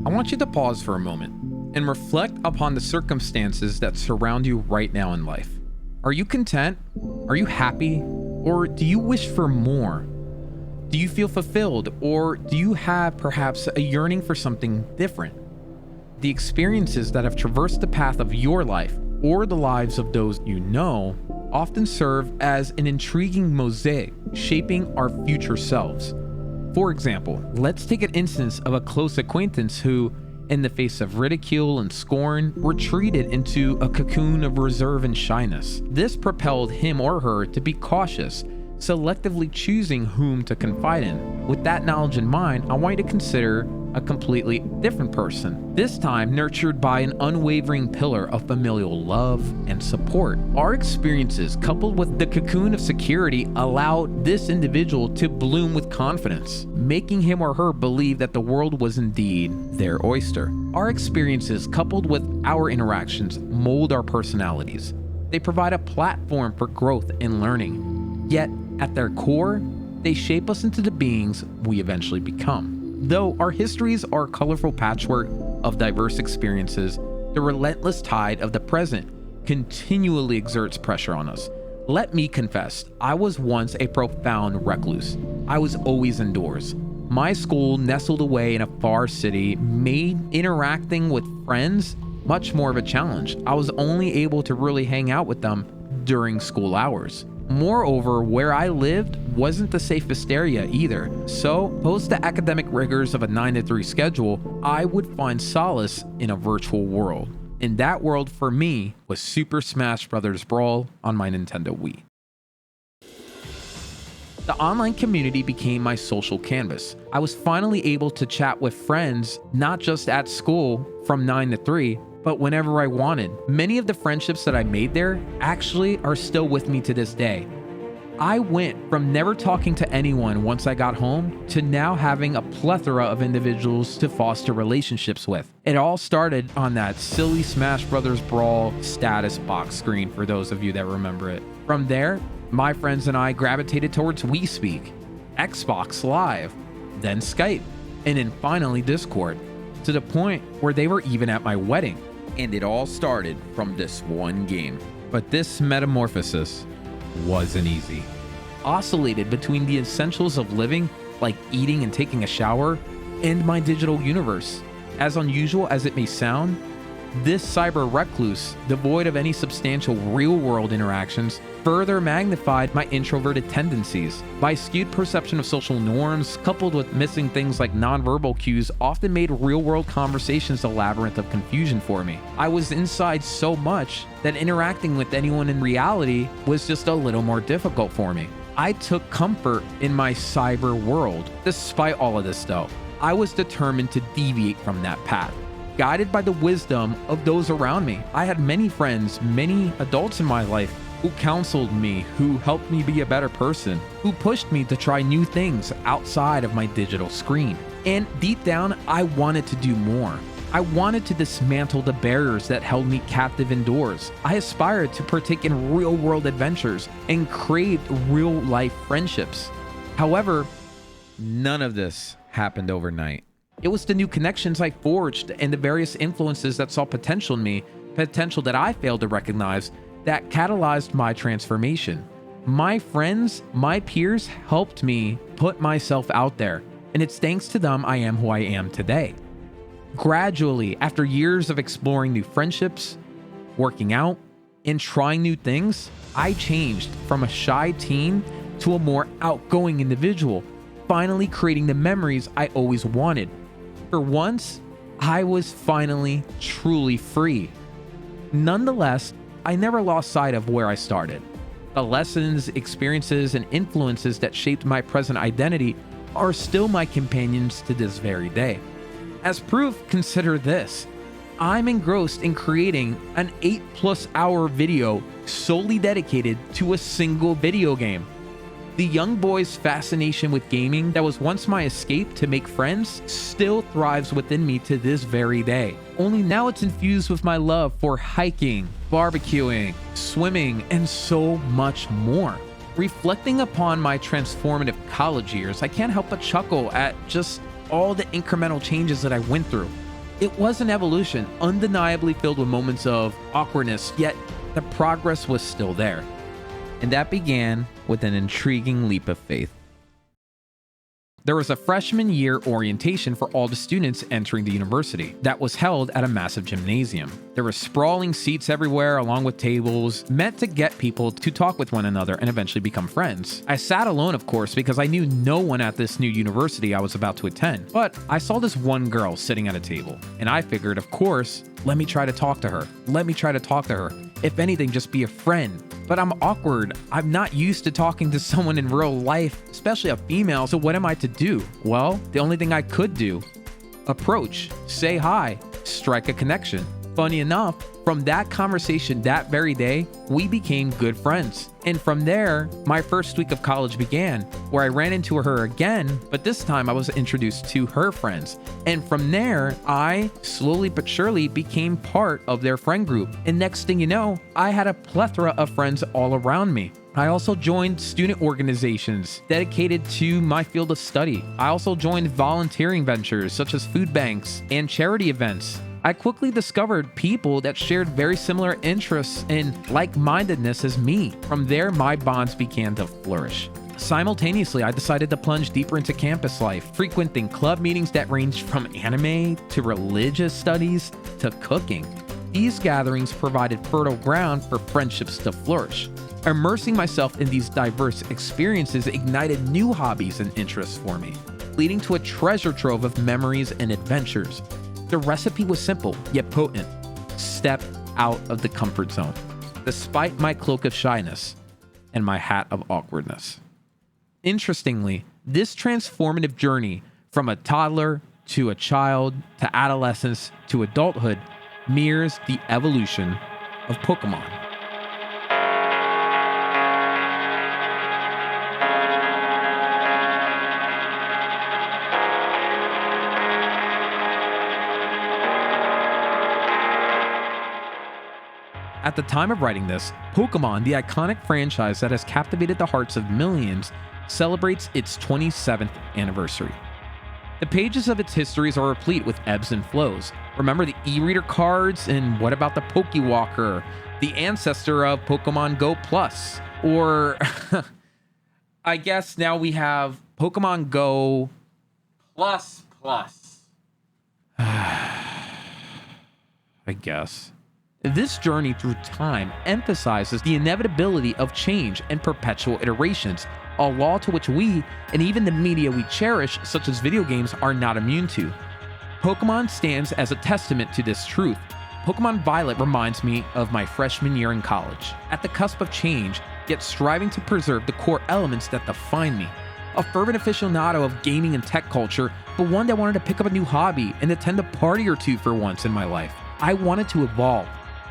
I want you to pause for a moment and reflect upon the circumstances that surround you right now in life. Are you content? Are you happy? Or do you wish for more? Do you feel fulfilled? Or do you have perhaps a yearning for something different? The experiences that have traversed the path of your life or the lives of those you know often serve as an intriguing mosaic shaping our future selves. For example, let's take an instance of a close acquaintance who, in the face of ridicule and scorn, retreated into a cocoon of reserve and shyness. This propelled him or her to be cautious, selectively choosing whom to confide in. With that knowledge in mind, I want you to consider a completely different person, this time nurtured by an unwavering pillar of familial love and support. Our experiences, coupled with the cocoon of security, allowed this individual to bloom with confidence, making him or her believe that the world was indeed their oyster. Our experiences, coupled with our interactions, mold our personalities. They provide a platform for growth and learning. Yet, at their core, they shape us into the beings we eventually become. Though our histories are a colorful patchwork of diverse experiences, the relentless tide of the present continually exerts pressure on us. Let me confess, I was once a profound recluse. I was always indoors. My school, nestled away in a far city, made interacting with friends much more of a challenge. I was only able to really hang out with them during school hours. Moreover, where I lived wasn't the safest area either, so post the academic rigors of a 9-to-3 schedule, I would find solace in a virtual world. And that world for me was Super Smash Bros. Brawl on my Nintendo Wii. The online community became my social canvas. I was finally able to chat with friends, not just at school from 9 to 3, but whenever I wanted. Many of the friendships that I made there actually are still with me to this day. I went from never talking to anyone once I got home to now having a plethora of individuals to foster relationships with. It all started on that silly Smash Bros. Brawl status box screen for those of you that remember it. From there, my friends and I gravitated towards WeSpeak, Xbox Live, then Skype, and then finally Discord, to the point where they were even at my wedding. And it all started from this one game. But this metamorphosis wasn't easy. Oscillated between the essentials of living, like eating and taking a shower, and my digital universe. As unusual as it may sound, this cyber recluse, devoid of any substantial real-world interactions, further magnified my introverted tendencies. My skewed perception of social norms, coupled with missing things like nonverbal cues, often made real-world conversations a labyrinth of confusion for me. I was inside so much that interacting with anyone in reality was just a little more difficult for me. I took comfort in my cyber world. Despite all of this though, I was determined to deviate from that path. Guided by the wisdom of those around me. I had many friends, many adults in my life who counseled me, who helped me be a better person, who pushed me to try new things outside of my digital screen. And deep down, I wanted to do more. I wanted to dismantle the barriers that held me captive indoors. I aspired to partake in real-world adventures and craved real-life friendships. However, none of this happened overnight. It was the new connections I forged and the various influences that saw potential in me, potential that I failed to recognize, that catalyzed my transformation. My friends, my peers helped me put myself out there, and it's thanks to them I am who I am today. Gradually, after years of exploring new friendships, working out, and trying new things, I changed from a shy teen to a more outgoing individual, finally creating the memories I always wanted. For once, I was finally truly free. Nonetheless, I never lost sight of where I started. The lessons, experiences, and influences that shaped my present identity are still my companions to this very day. As proof, consider this. I'm engrossed in creating an 8+ hour video solely dedicated to a single video game. The young boy's fascination with gaming that was once my escape to make friends still thrives within me to this very day. Only now it's infused with my love for hiking, barbecuing, swimming, and so much more. Reflecting upon my transformative college years, I can't help but chuckle at just all the incremental changes that I went through. It was an evolution, undeniably filled with moments of awkwardness, yet the progress was still there. And that began with an intriguing leap of faith. There was a freshman year orientation for all the students entering the university that was held at a massive gymnasium. There were sprawling seats everywhere along with tables meant to get people to talk with one another and eventually become friends. I sat alone, of course, because I knew no one at this new university I was about to attend, but I saw this one girl sitting at a table, and I figured, of course, let me try to talk to her. If anything, just be a friend. But I'm awkward. I'm not used to talking to someone in real life, especially a female, so what am I to do? Well, the only thing I could do, approach, say hi, strike a connection. Funny enough, from that conversation that very day, we became good friends. And from there, my first week of college began, where I ran into her again, but this time I was introduced to her friends. And from there, I slowly but surely became part of their friend group. And next thing you know, I had a plethora of friends all around me. I also joined student organizations dedicated to my field of study. I also joined volunteering ventures such as food banks and charity events. I quickly discovered people that shared very similar interests and like-mindedness as me. From there, my bonds began to flourish. Simultaneously, I decided to plunge deeper into campus life, frequenting club meetings that ranged from anime to religious studies to cooking. These gatherings provided fertile ground for friendships to flourish. Immersing myself in these diverse experiences ignited new hobbies and interests for me, leading to a treasure trove of memories and adventures. The recipe was simple, yet potent. Step out of the comfort zone, despite my cloak of shyness and my hat of awkwardness. Interestingly, this transformative journey from a toddler to a child to adolescence to adulthood mirrors the evolution of Pokemon. At the time of writing this, Pokémon, the iconic franchise that has captivated the hearts of millions, celebrates its 27th anniversary. The pages of its histories are replete with ebbs and flows. Remember the e-reader cards, and what about the Pokewalker, the ancestor of Pokemon Go Plus? Or, I guess now we have Pokemon Go Plus Plus. I guess. This journey through time emphasizes the inevitability of change and perpetual iterations, a law to which we, and even the media we cherish, such as video games, are not immune to. Pokemon stands as a testament to this truth. Pokemon Violet reminds me of my freshman year in college, at the cusp of change, yet striving to preserve the core elements that define me. A fervent aficionado of gaming and tech culture, but one that wanted to pick up a new hobby and attend a party or two for once in my life. I wanted to evolve,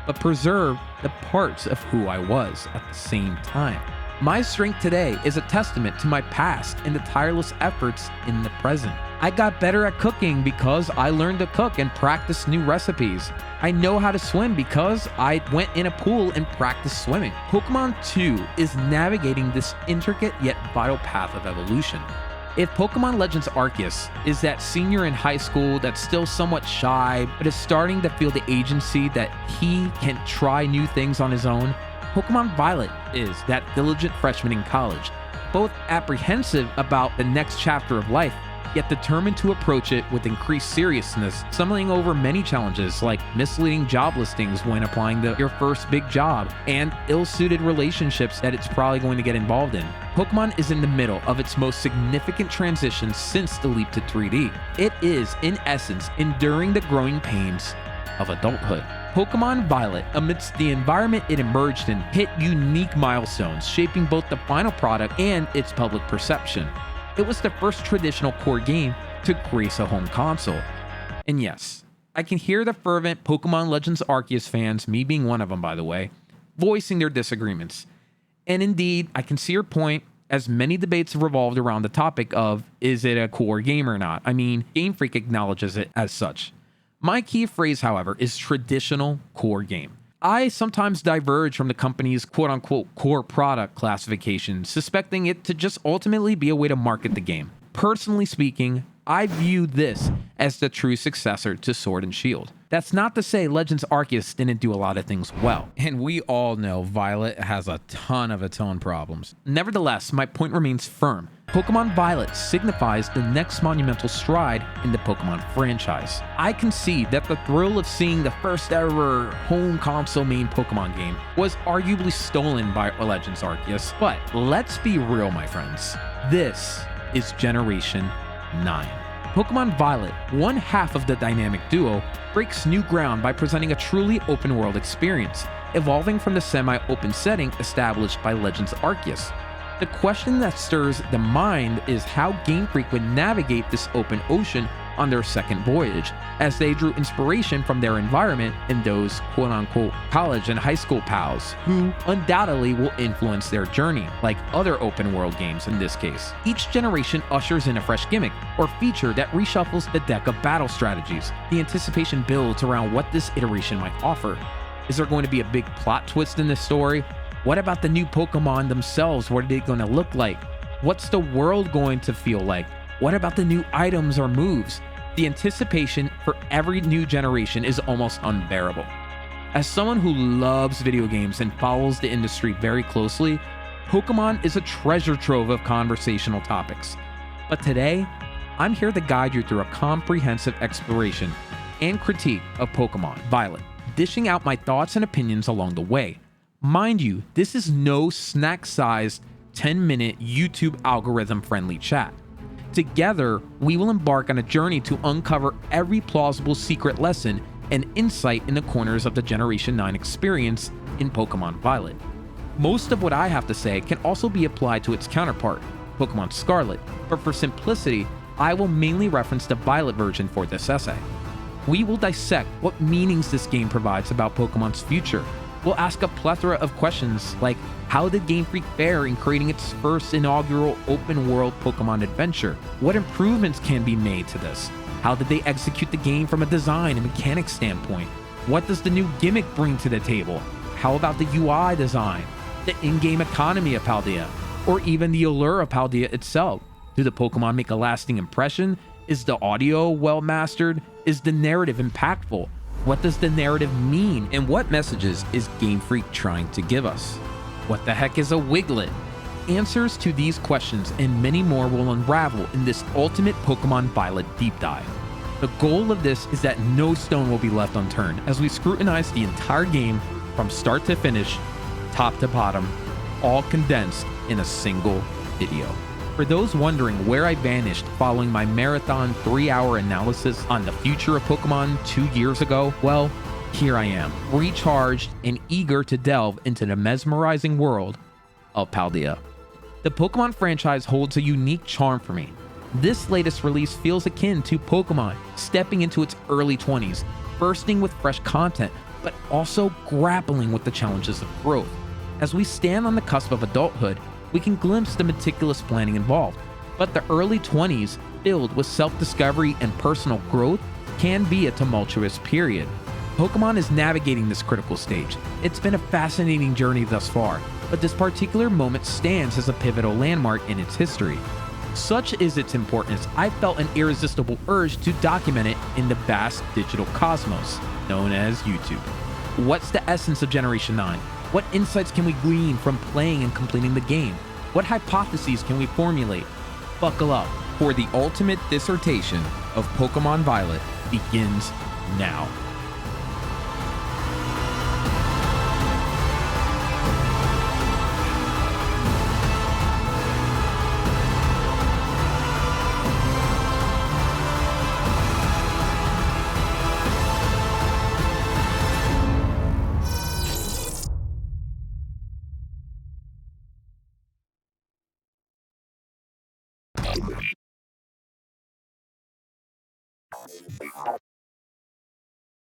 but preserve the parts of who I was at the same time. My strength today is a testament to my past and the tireless efforts in the present. I got better at cooking because I learned to cook and practice new recipes. I know how to swim because I went in a pool and practiced swimming. Pokemon 2 is navigating this intricate yet vital path of evolution. If Pokemon Legends Arceus is that senior in high school that's still somewhat shy, but is starting to feel the agency that he can try new things on his own, Pokemon Violet is that diligent freshman in college, both apprehensive about the next chapter of life, yet determined to approach it with increased seriousness, stumbling over many challenges like misleading job listings when applying to your first big job, and ill-suited relationships that it's probably going to get involved in. Pokemon is in the middle of its most significant transition since the leap to 3D. It is, in essence, enduring the growing pains of adulthood. Pokemon Violet, amidst the environment it emerged in, hit unique milestones, shaping both the final product and its public perception. It was the first traditional core game to grace a home console. And yes, I can hear the fervent Pokemon Legends Arceus fans, me being one of them by the way, voicing their disagreements. And indeed, I can see your point, as many debates have revolved around the topic of, is it a core game or not? I mean, Game Freak acknowledges it as such. My key phrase, however, is traditional core game. I sometimes diverge from the company's quote-unquote core product classification, suspecting it to just ultimately be a way to market the game. Personally speaking, I view this as the true successor to Sword and Shield. That's not to say Legends Arceus didn't do a lot of things well, and we all know Violet has a ton of its own problems. Nevertheless, my point remains firm. Pokemon Violet signifies the next monumental stride in the Pokemon franchise. I concede that the thrill of seeing the first ever home console main Pokemon game was arguably stolen by Legends Arceus, but let's be real, my friends. This is Generation 9. Pokemon Violet, one half of the dynamic duo, breaks new ground by presenting a truly open-world experience, evolving from the semi-open setting established by Legends Arceus. The question that stirs the mind is how Game Freak would navigate this open ocean on their second voyage, as they drew inspiration from their environment and those quote-unquote college and high school pals, who undoubtedly will influence their journey, like other open-world games in this case. Each generation ushers in a fresh gimmick or feature that reshuffles the deck of battle strategies. The anticipation builds around what this iteration might offer. Is there going to be a big plot twist in this story? What about the new Pokemon themselves? What are they going to look like? What's the world going to feel like? What about the new items or moves? The anticipation for every new generation is almost unbearable. As someone who loves video games and follows the industry very closely, Pokemon is a treasure trove of conversational topics. But today, I'm here to guide you through a comprehensive exploration and critique of Pokemon Violet, dishing out my thoughts and opinions along the way. Mind you, this is no snack-sized 10-minute YouTube algorithm-friendly chat. Together, we will embark on a journey to uncover every plausible secret lesson and insight in the corners of the Generation 9 experience in Pokemon Violet. Most of what I have to say can also be applied to its counterpart, Pokemon Scarlet, but for simplicity, I will mainly reference the Violet version for this essay. We will dissect what meanings this game provides about Pokemon's future. We'll ask a plethora of questions like, how did Game Freak fare in creating its first inaugural open-world Pokemon adventure? What improvements can be made to this? How did they execute the game from a design and mechanics standpoint? What does the new gimmick bring to the table? How about the UI design, the in-game economy of Paldea, or even the allure of Paldea itself? Do the Pokemon make a lasting impression? Is the audio well mastered? Is the narrative impactful? What does the narrative mean, and what messages is Game Freak trying to give us? What the heck is a Wiglet? Answers to these questions and many more will unravel in this ultimate Pokemon Violet deep dive. The goal of this is that no stone will be left unturned as we scrutinize the entire game from start to finish, top to bottom, all condensed in a single video. For those wondering where I vanished following my marathon 3-hour analysis on the future of Pokemon 2 years ago, well, here I am, recharged and eager to delve into the mesmerizing world of Paldea. The Pokemon franchise holds a unique charm for me. This latest release feels akin to Pokemon stepping into its early 20s, bursting with fresh content, but also grappling with the challenges of growth. As we stand on the cusp of adulthood, we can glimpse the meticulous planning involved, but the early 20s, filled with self-discovery and personal growth, can be a tumultuous period. Pokemon is navigating this critical stage. It's been a fascinating journey thus far, but this particular moment stands as a pivotal landmark in its history. Such is its importance, I felt an irresistible urge to document it in the vast digital cosmos known as YouTube. What's the essence of Generation 9? What insights can we glean from playing and completing the game? What hypotheses can we formulate? Buckle up, for the ultimate dissertation of Pokemon Violet begins now.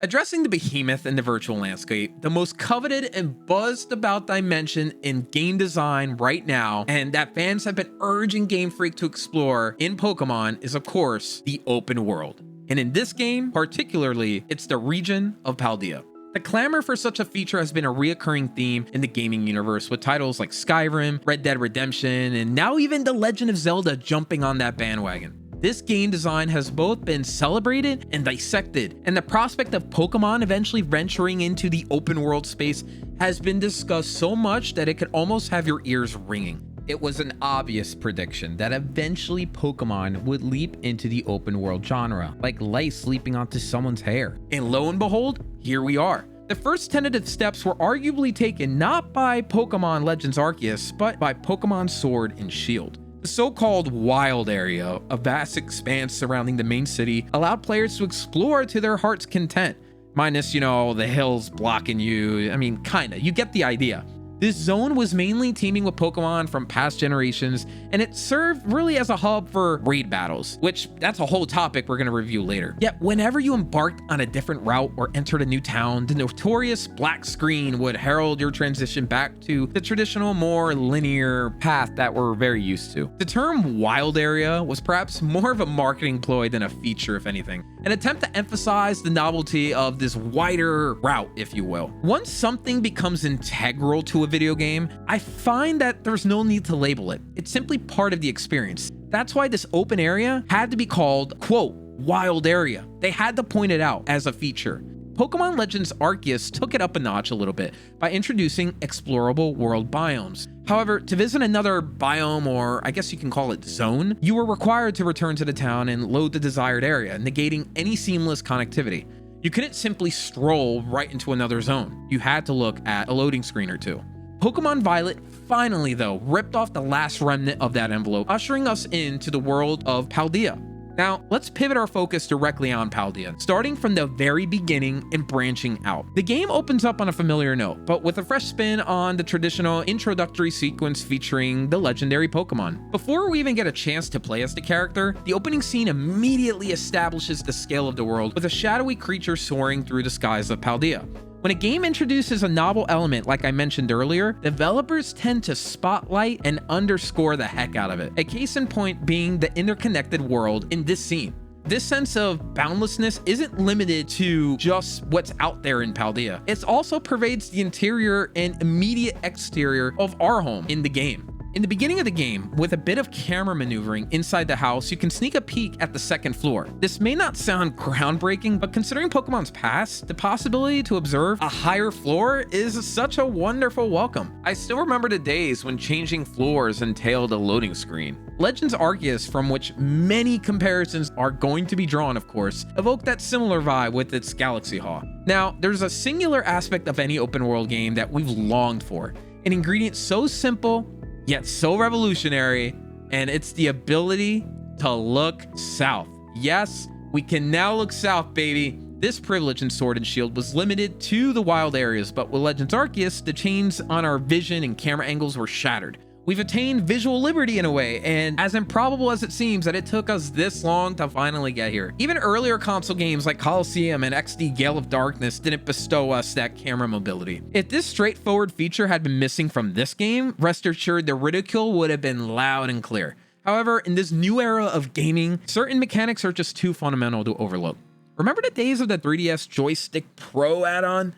Addressing the behemoth in the virtual landscape, the most coveted and buzzed about dimension in game design right now, and that fans have been urging Game Freak to explore in Pokemon, is of course the open world. And in this game, particularly, it's the region of Paldea. The clamor for such a feature has been a reoccurring theme in the gaming universe, with titles like Skyrim, Red Dead Redemption, and now even The Legend of Zelda jumping on that bandwagon. This game design has both been celebrated and dissected, and the prospect of Pokemon eventually venturing into the open world space has been discussed so much that it could almost have your ears ringing. It was an obvious prediction that eventually Pokemon would leap into the open world genre, like lice leaping onto someone's hair. And lo and behold, here we are. The first tentative steps were arguably taken not by Pokemon Legends Arceus, but by Pokemon Sword and Shield. The so-called wild area, a vast expanse surrounding the main city, allowed players to explore to their heart's content. Minus, the hills blocking you. I mean, kinda. You get the idea. This zone was mainly teeming with Pokemon from past generations, and it served really as a hub for raid battles, which that's a whole topic we're going to review later. Yet whenever you embarked on a different route or entered a new town, the notorious black screen would herald your transition back to the traditional, more linear path that we're very used to. The term wild area was perhaps more of a marketing ploy than a feature, if anything, an attempt to emphasize the novelty of this wider route, if you will. Once something becomes integral to a video game, I find that there's no need to label it. It's simply part of the experience. That's why this open area had to be called, quote, wild area. They had to point it out as a feature. Pokemon Legends Arceus took it up a notch a little bit by introducing explorable world biomes. However, to visit another biome, or I guess you can call it zone, you were required to return to the town and load the desired area, negating any seamless connectivity. You couldn't simply stroll right into another zone. You had to look at a loading screen or two. Pokemon Violet finally, though, ripped off the last remnant of that envelope, ushering us into the world of Paldea. Now, let's pivot our focus directly on Paldea, starting from the very beginning and branching out. The game opens up on a familiar note, but with a fresh spin on the traditional introductory sequence featuring the legendary Pokemon. Before we even get a chance to play as the character, the opening scene immediately establishes the scale of the world with a shadowy creature soaring through the skies of Paldea. When a game introduces a novel element like I mentioned earlier, developers tend to spotlight and underscore the heck out of it. A case in point being the interconnected world in this scene. This sense of boundlessness isn't limited to just what's out there in Paldea. It also pervades the interior and immediate exterior of our home in the game. In the beginning of the game, with a bit of camera maneuvering inside the house, you can sneak a peek at the second floor. This may not sound groundbreaking, but considering Pokemon's past, the possibility to observe a higher floor is such a wonderful welcome. I still remember the days when changing floors entailed a loading screen. Legends Arceus, from which many comparisons are going to be drawn, of course, evoked that similar vibe with its Galaxy Hall. Now, there's a singular aspect of any open world game that we've longed for, an ingredient so simple yet so revolutionary, and it's the ability to look south. Yes, we can now look south, baby. This privilege in Sword and Shield was limited to the wild areas, but with Legends Arceus, the chains on our vision and camera angles were shattered. We've attained visual liberty in a way, and as improbable as it seems that it took us this long to finally get here. Even earlier console games like Colosseum and XD Gale of Darkness didn't bestow us that camera mobility. If this straightforward feature had been missing from this game, rest assured the ridicule would have been loud and clear. However, in this new era of gaming, certain mechanics are just too fundamental to overlook. Remember the days of the 3DS Joystick Pro add-on?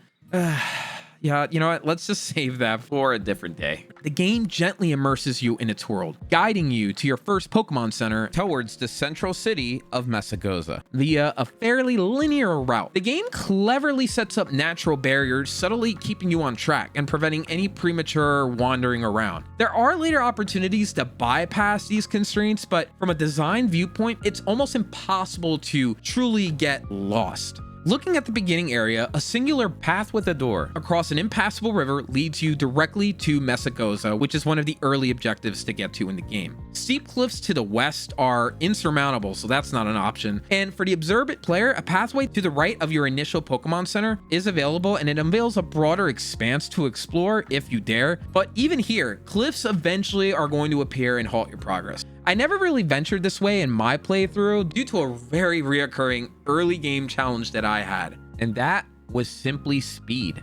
Yeah, you know what? Let's just save that for a different day. The game gently immerses you in its world, guiding you to your first Pokemon Center towards the central city of Mesagoza via a fairly linear route. The game cleverly sets up natural barriers, subtly keeping you on track and preventing any premature wandering around. There are later opportunities to bypass these constraints, but from a design viewpoint, it's almost impossible to truly get lost. Looking at the beginning area, a singular path with a door across an impassable river leads you directly to Mesagoza, which is one of the early objectives to get to in the game. Steep cliffs to the west are insurmountable, so that's not an option. And for the observant player, a pathway to the right of your initial Pokemon Center is available, and it unveils a broader expanse to explore if you dare. But even here, cliffs eventually are going to appear and halt your progress. I never really ventured this way in my playthrough due to a very reoccurring early game challenge that I had, and that was simply speed.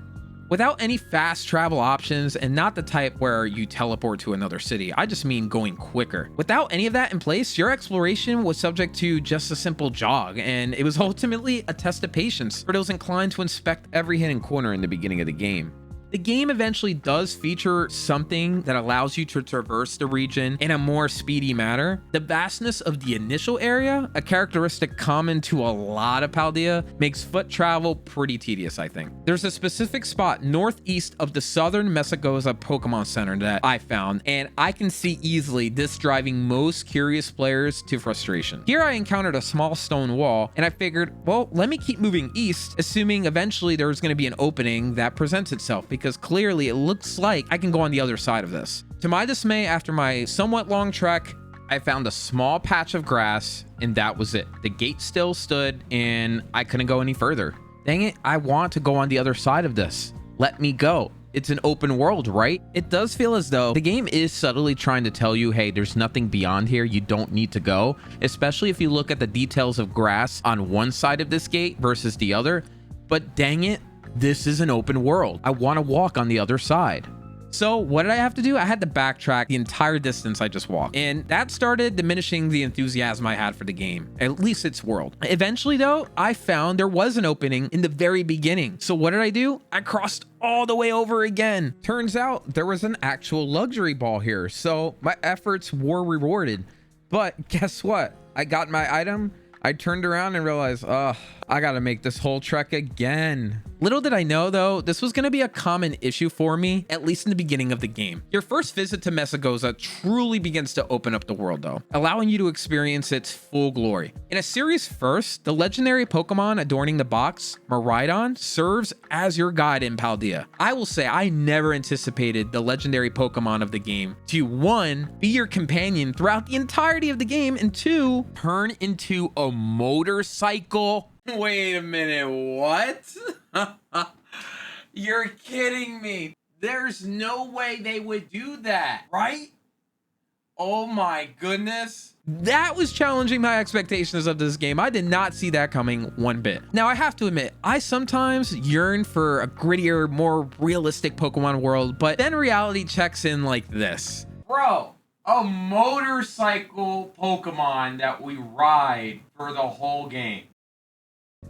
without any fast travel options, and not the type where you teleport to another city. I just mean going quicker. Without any of that in place, your exploration was subject to just a simple jog, and it was ultimately a test of patience for those inclined to inspect every hidden corner in the beginning of the game. The game eventually does feature something that allows you to traverse the region in a more speedy manner. The vastness of the initial area, a characteristic common to a lot of Paldea, makes foot travel pretty tedious, I think. There's a specific spot northeast of the southern Mesagoza Pokemon Center that I found, and I can see easily this driving most curious players to frustration. Here I encountered a small stone wall, and I figured, well, let me keep moving east, assuming eventually there's going to be an opening that presents itself, because clearly it looks like I can go on the other side of this. To my dismay, after my somewhat long trek, I found a small patch of grass, and that was it. The gate still stood, and I couldn't go any further. Dang it, I want to go on the other side of this. Let me go. It's an open world, right? It does feel as though the game is subtly trying to tell you, hey, there's nothing beyond here. You don't need to go, especially if you look at the details of grass on one side of this gate versus the other. But dang it, this is an open world. I want to walk on the other side. So what did I have to do? I had to backtrack the entire distance I just walked, and that started diminishing the enthusiasm I had for the game, at least its world. Eventually though, I found there was an opening in the very beginning. So what did I do? I crossed all the way over again. Turns out there was an actual luxury ball here, so my efforts were rewarded. But guess what? I got my item. I turned around and realized, I gotta make this whole trek again. Little did I know though, this was gonna be a common issue for me, at least in the beginning of the game. Your first visit to Mesagoza truly begins to open up the world though, allowing you to experience its full glory. In a series first, the legendary Pokemon adorning the box, Miraidon, serves as your guide in Paldea. I will say I never anticipated the legendary Pokemon of the game to 1, be your companion throughout the entirety of the game, and 2, turn into a motorcycle. Wait a minute, what? You're kidding me. There's no way they would do that, right? Oh my goodness. That was challenging my expectations of this game. I did not see that coming one bit. Now, I have to admit, I sometimes yearn for a grittier, more realistic Pokemon world, but then reality checks in like this. Bro, a motorcycle Pokemon that we ride for the whole game.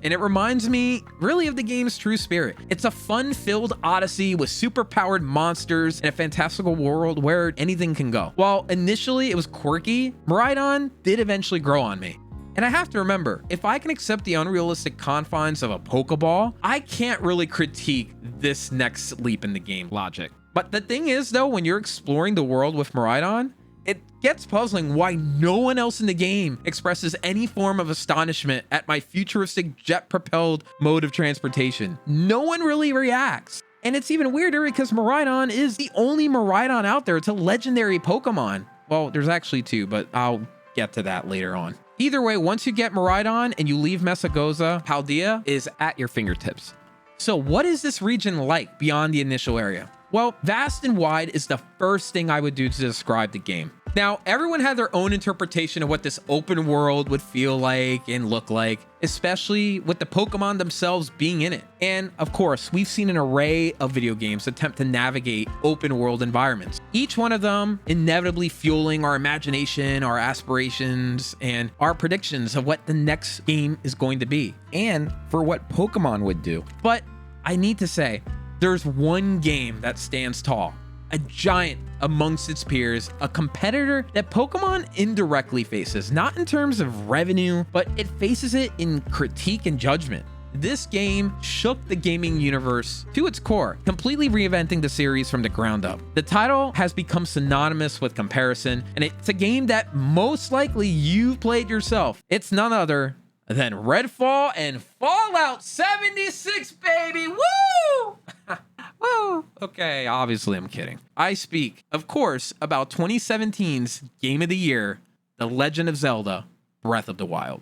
And it reminds me really of the game's true spirit. It's a fun-filled odyssey with super-powered monsters in a fantastical world where anything can go. While initially it was quirky, Miraidon did eventually grow on me. And I have to remember, if I can accept the unrealistic confines of a Pokeball, I can't really critique this next leap in the game logic. But the thing is though, when you're exploring the world with Miraidon, it gets puzzling why no one else in the game expresses any form of astonishment at my futuristic jet-propelled mode of transportation. No one really reacts. And it's even weirder because Miraidon is the only Miraidon out there. It's a legendary Pokemon. Well, there's actually 2, but I'll get to that later on. Either way, once you get Miraidon and you leave Mesagoza, Paldea is at your fingertips. So what is this region like beyond the initial area? Well, vast and wide is the first thing I would do to describe the game. Now, everyone had their own interpretation of what this open world would feel like and look like, especially with the Pokemon themselves being in it. And of course, we've seen an array of video games attempt to navigate open world environments, each one of them inevitably fueling our imagination, our aspirations, and our predictions of what the next game is going to be, and for what Pokemon would do. But I need to say, there's one game that stands tall, a giant amongst its peers, a competitor that Pokemon indirectly faces, not in terms of revenue, but it faces it in critique and judgment. This game shook the gaming universe to its core, completely reinventing the series from the ground up. The title has become synonymous with comparison, and it's a game that most likely you've played yourself. It's none other than Redfall and Fallout 76, baby! Woo! Woo! Okay, obviously I'm kidding. I speak, of course, about 2017's Game of the Year, The Legend of Zelda: Breath of the Wild.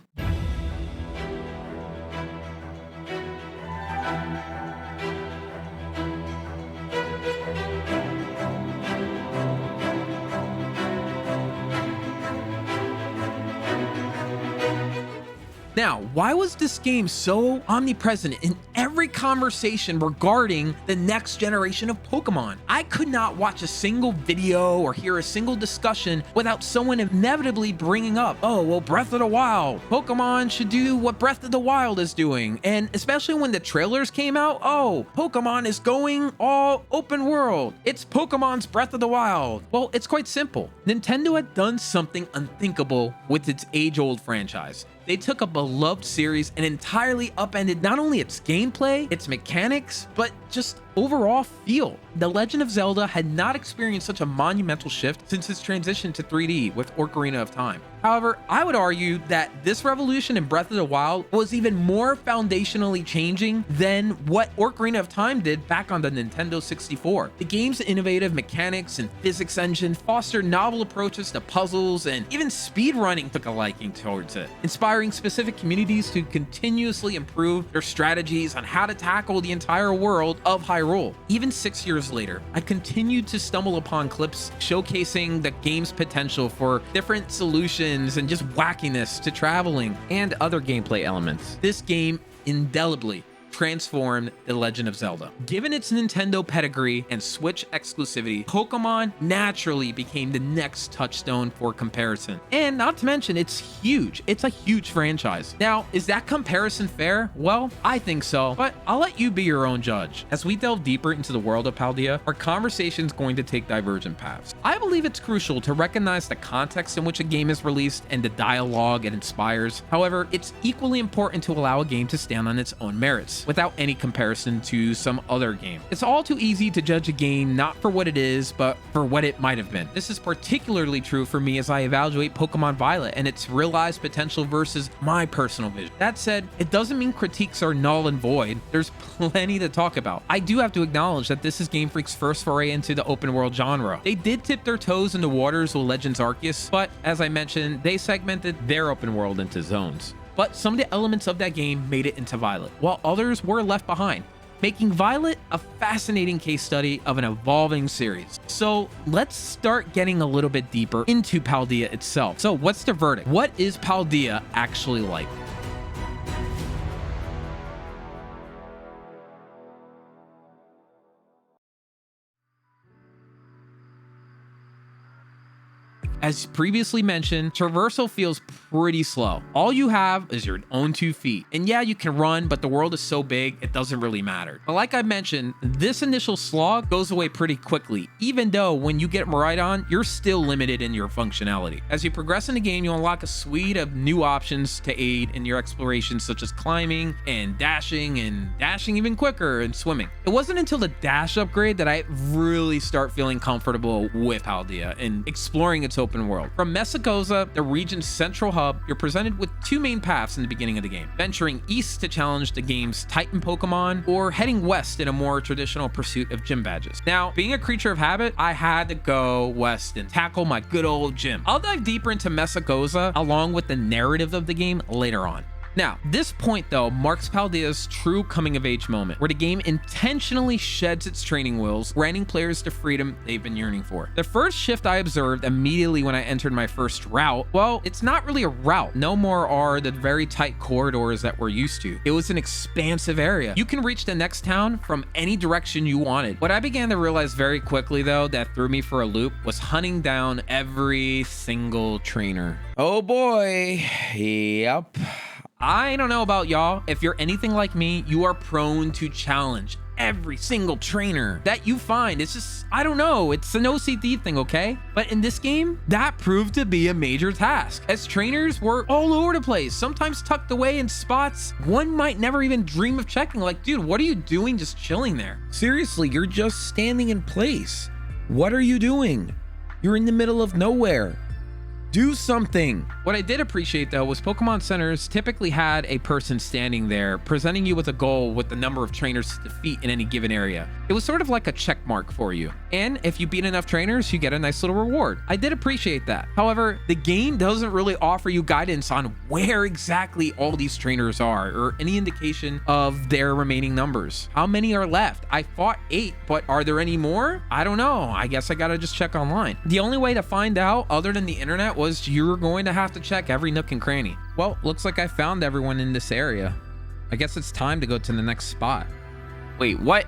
Now, why was this game so omnipresent in every conversation regarding the next generation of Pokemon? I could not watch a single video or hear a single discussion without someone inevitably bringing up, oh, well, Breath of the Wild. Pokemon should do what Breath of the Wild is doing. And especially when the trailers came out, oh, Pokemon is going all open world. It's Pokemon's Breath of the Wild. Well, it's quite simple. Nintendo had done something unthinkable with its age-old franchise. They took a beloved series and entirely upended not only its gameplay, its mechanics, but just overall feel. The Legend of Zelda had not experienced such a monumental shift since its transition to 3D with Ocarina of Time. However, I would argue that this revolution in Breath of the Wild was even more foundationally changing than what Ocarina of Time did back on the Nintendo 64. The game's innovative mechanics and physics engine fostered novel approaches to puzzles, and even speedrunning took a liking towards it, inspiring specific communities to continuously improve their strategies on how to tackle the entire world of Hyrule. Even 6 years later, I continued to stumble upon clips showcasing the game's potential for different solutions and just wackiness to traveling and other gameplay elements. This game indelibly transformed The Legend of Zelda. Given its Nintendo pedigree and Switch exclusivity, Pokemon naturally became the next touchstone for comparison. And not to mention, it's huge. It's a huge franchise. Now, is that comparison fair? Well, I think so, but I'll let you be your own judge. As we delve deeper into the world of Paldea, our conversation's going to take divergent paths. I believe it's crucial to recognize the context in which a game is released and the dialogue it inspires. However, it's equally important to allow a game to stand on its own merits, without any comparison to some other game. It's all too easy to judge a game not for what it is, but for what it might have been. This is particularly true for me as I evaluate Pokémon Violet and its realized potential versus my personal vision. That said, it doesn't mean critiques are null and void. There's plenty to talk about. I do have to acknowledge that this is Game Freak's first foray into the open world genre. They did tip their toes in the waters with Legends Arceus, but as I mentioned, they segmented their open world into zones. But some of the elements of that game made it into Violet, while others were left behind, making Violet a fascinating case study of an evolving series. So let's start getting a little bit deeper into Paldea itself. So what's the verdict? What is Paldea actually like? As previously mentioned, traversal feels pretty slow. All you have is your own 2 feet. And yeah, you can run, but the world is so big, it doesn't really matter. But like I mentioned, this initial slog goes away pretty quickly, even though when you get Miraidon, you're still limited in your functionality. As you progress in the game, you unlock a suite of new options to aid in your exploration, such as climbing and dashing even quicker and swimming. It wasn't until the dash upgrade that I really start feeling comfortable with Paldea and exploring its open world. From Mesagoza, the region's central hub, you're presented with 2 main paths in the beginning of the game: venturing east to challenge the game's Titan Pokemon, or heading west in a more traditional pursuit of gym badges. Now, being a creature of habit, I had to go west and tackle my good old gym. I'll dive deeper into Mesagoza along with the narrative of the game later on. Now, this point though marks Paldea's true coming-of-age moment, where the game intentionally sheds its training wheels, granting players the freedom they've been yearning for. The first shift I observed immediately when I entered my first route, well, it's not really a route. No more are the very tight corridors that we're used to. It was an expansive area. You can reach the next town from any direction you wanted. What I began to realize very quickly though that threw me for a loop was hunting down every single trainer. Oh boy, yep. I don't know about y'all. If you're anything like me, you are prone to challenge every single trainer that you find. It's just, I don't know, it's an OCD thing, okay? But in this game, that proved to be a major task, as trainers were all over the place, sometimes tucked away in spots one might never even dream of checking. Like, dude, what are you doing just chilling there? Seriously, you're just standing in place. What are you doing? You're in the middle of nowhere. Do something. What I did appreciate though was Pokemon centers typically had a person standing there presenting you with a goal with the number of trainers to defeat in any given area. It was sort of like a check mark for you. And if you beat enough trainers, you get a nice little reward. I did appreciate that. However, the game doesn't really offer you guidance on where exactly all these trainers are or any indication of their remaining numbers. How many are left? I fought 8, but are there any more? I don't know. I guess I gotta just check online. The only way to find out other than the internet was was you were going to have to check every nook and cranny. Well, looks like I found everyone in this area. I guess it's time to go to the next spot. Wait, what?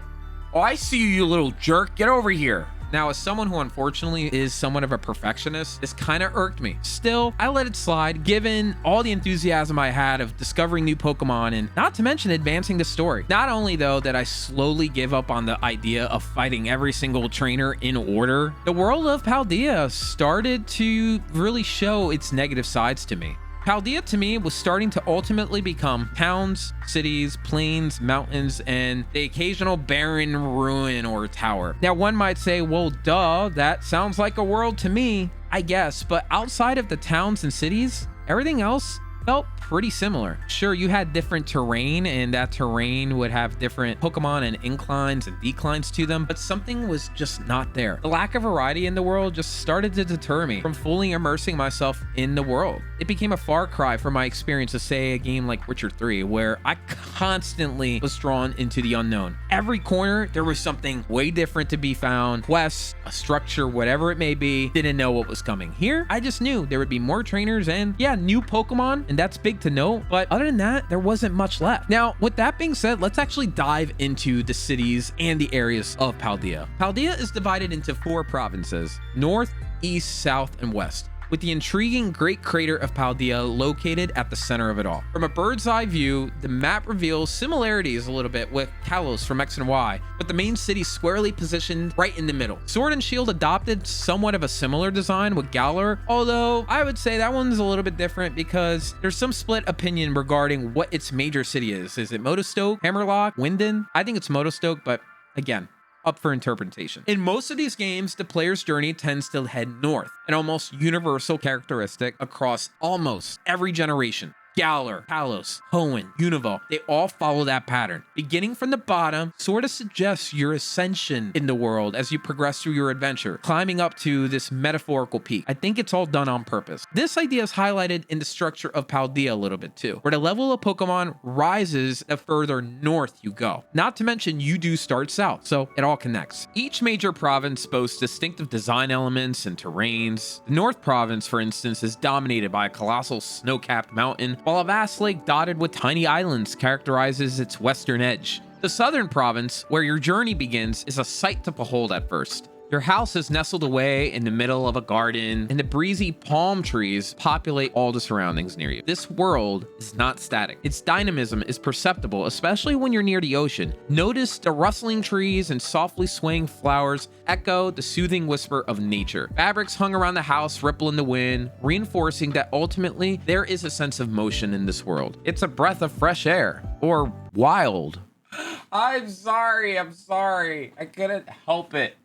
Oh, I see you, you little jerk. Get over here. Now, as someone who unfortunately is somewhat of a perfectionist, this kind of irked me. Still, I let it slide given all the enthusiasm I had of discovering new Pokemon and not to mention advancing the story. Not only though did I slowly give up on the idea of fighting every single trainer in order, the world of Paldea started to really show its negative sides to me. Paldea to me was starting to ultimately become towns, cities, plains, mountains, and the occasional barren ruin or tower. Now, one might say, well, duh, that sounds like a world to me, I guess, but outside of the towns and cities, everything else felt pretty similar. Sure, you had different terrain, and that terrain would have different Pokemon and inclines and declines to them, but something was just not there. The lack of variety in the world just started to deter me from fully immersing myself in the world. It became a far cry from my experience of, say, a game like Witcher 3, where I constantly was drawn into the unknown. Every corner, there was something way different to be found, quests, a structure, whatever it may be, didn't know what was coming. Here, I just knew there would be more trainers and, yeah, new Pokemon, and that's big to note, but other than that, there wasn't much left. Now, with that being said, let's actually dive into the cities and the areas of Paldea. Paldea is divided into 4 provinces: North, East, South, and West, with the intriguing Great Crater of Paldea located at the center of it all. From a bird's eye view, the map reveals similarities a little bit with Kalos from X and Y, with the main city squarely positioned right in the middle. Sword and Shield adopted somewhat of a similar design with Galar, although I would say that one's a little bit different because there's some split opinion regarding what its major city is. Is it Motostoke, Hammerlock, Winden? I think it's Motostoke, but again, up for interpretation. In most of these games, the player's journey tends to head north, an almost universal characteristic across almost every generation. Galar, Kalos, Hoenn, Unova, they all follow that pattern. Beginning from the bottom sort of suggests your ascension in the world as you progress through your adventure, climbing up to this metaphorical peak. I think it's all done on purpose. This idea is highlighted in the structure of Paldea a little bit too, where the level of Pokemon rises the further north you go. Not to mention you do start south, so it all connects. Each major province boasts distinctive design elements and terrains. The North Province, for instance, is dominated by a colossal snow-capped mountain, while a vast lake dotted with tiny islands characterizes its western edge. The Southern Province, where your journey begins, is a sight to behold at first. Your house is nestled away in the middle of a garden, and the breezy palm trees populate all the surroundings near you. This world is not static. Its dynamism is perceptible, especially when you're near the ocean. Notice the rustling trees and softly swaying flowers echo the soothing whisper of nature. Fabrics hung around the house ripple in the wind, reinforcing that ultimately there is a sense of motion in this world. It's a breath of fresh air, or wild. I'm sorry. I couldn't help it.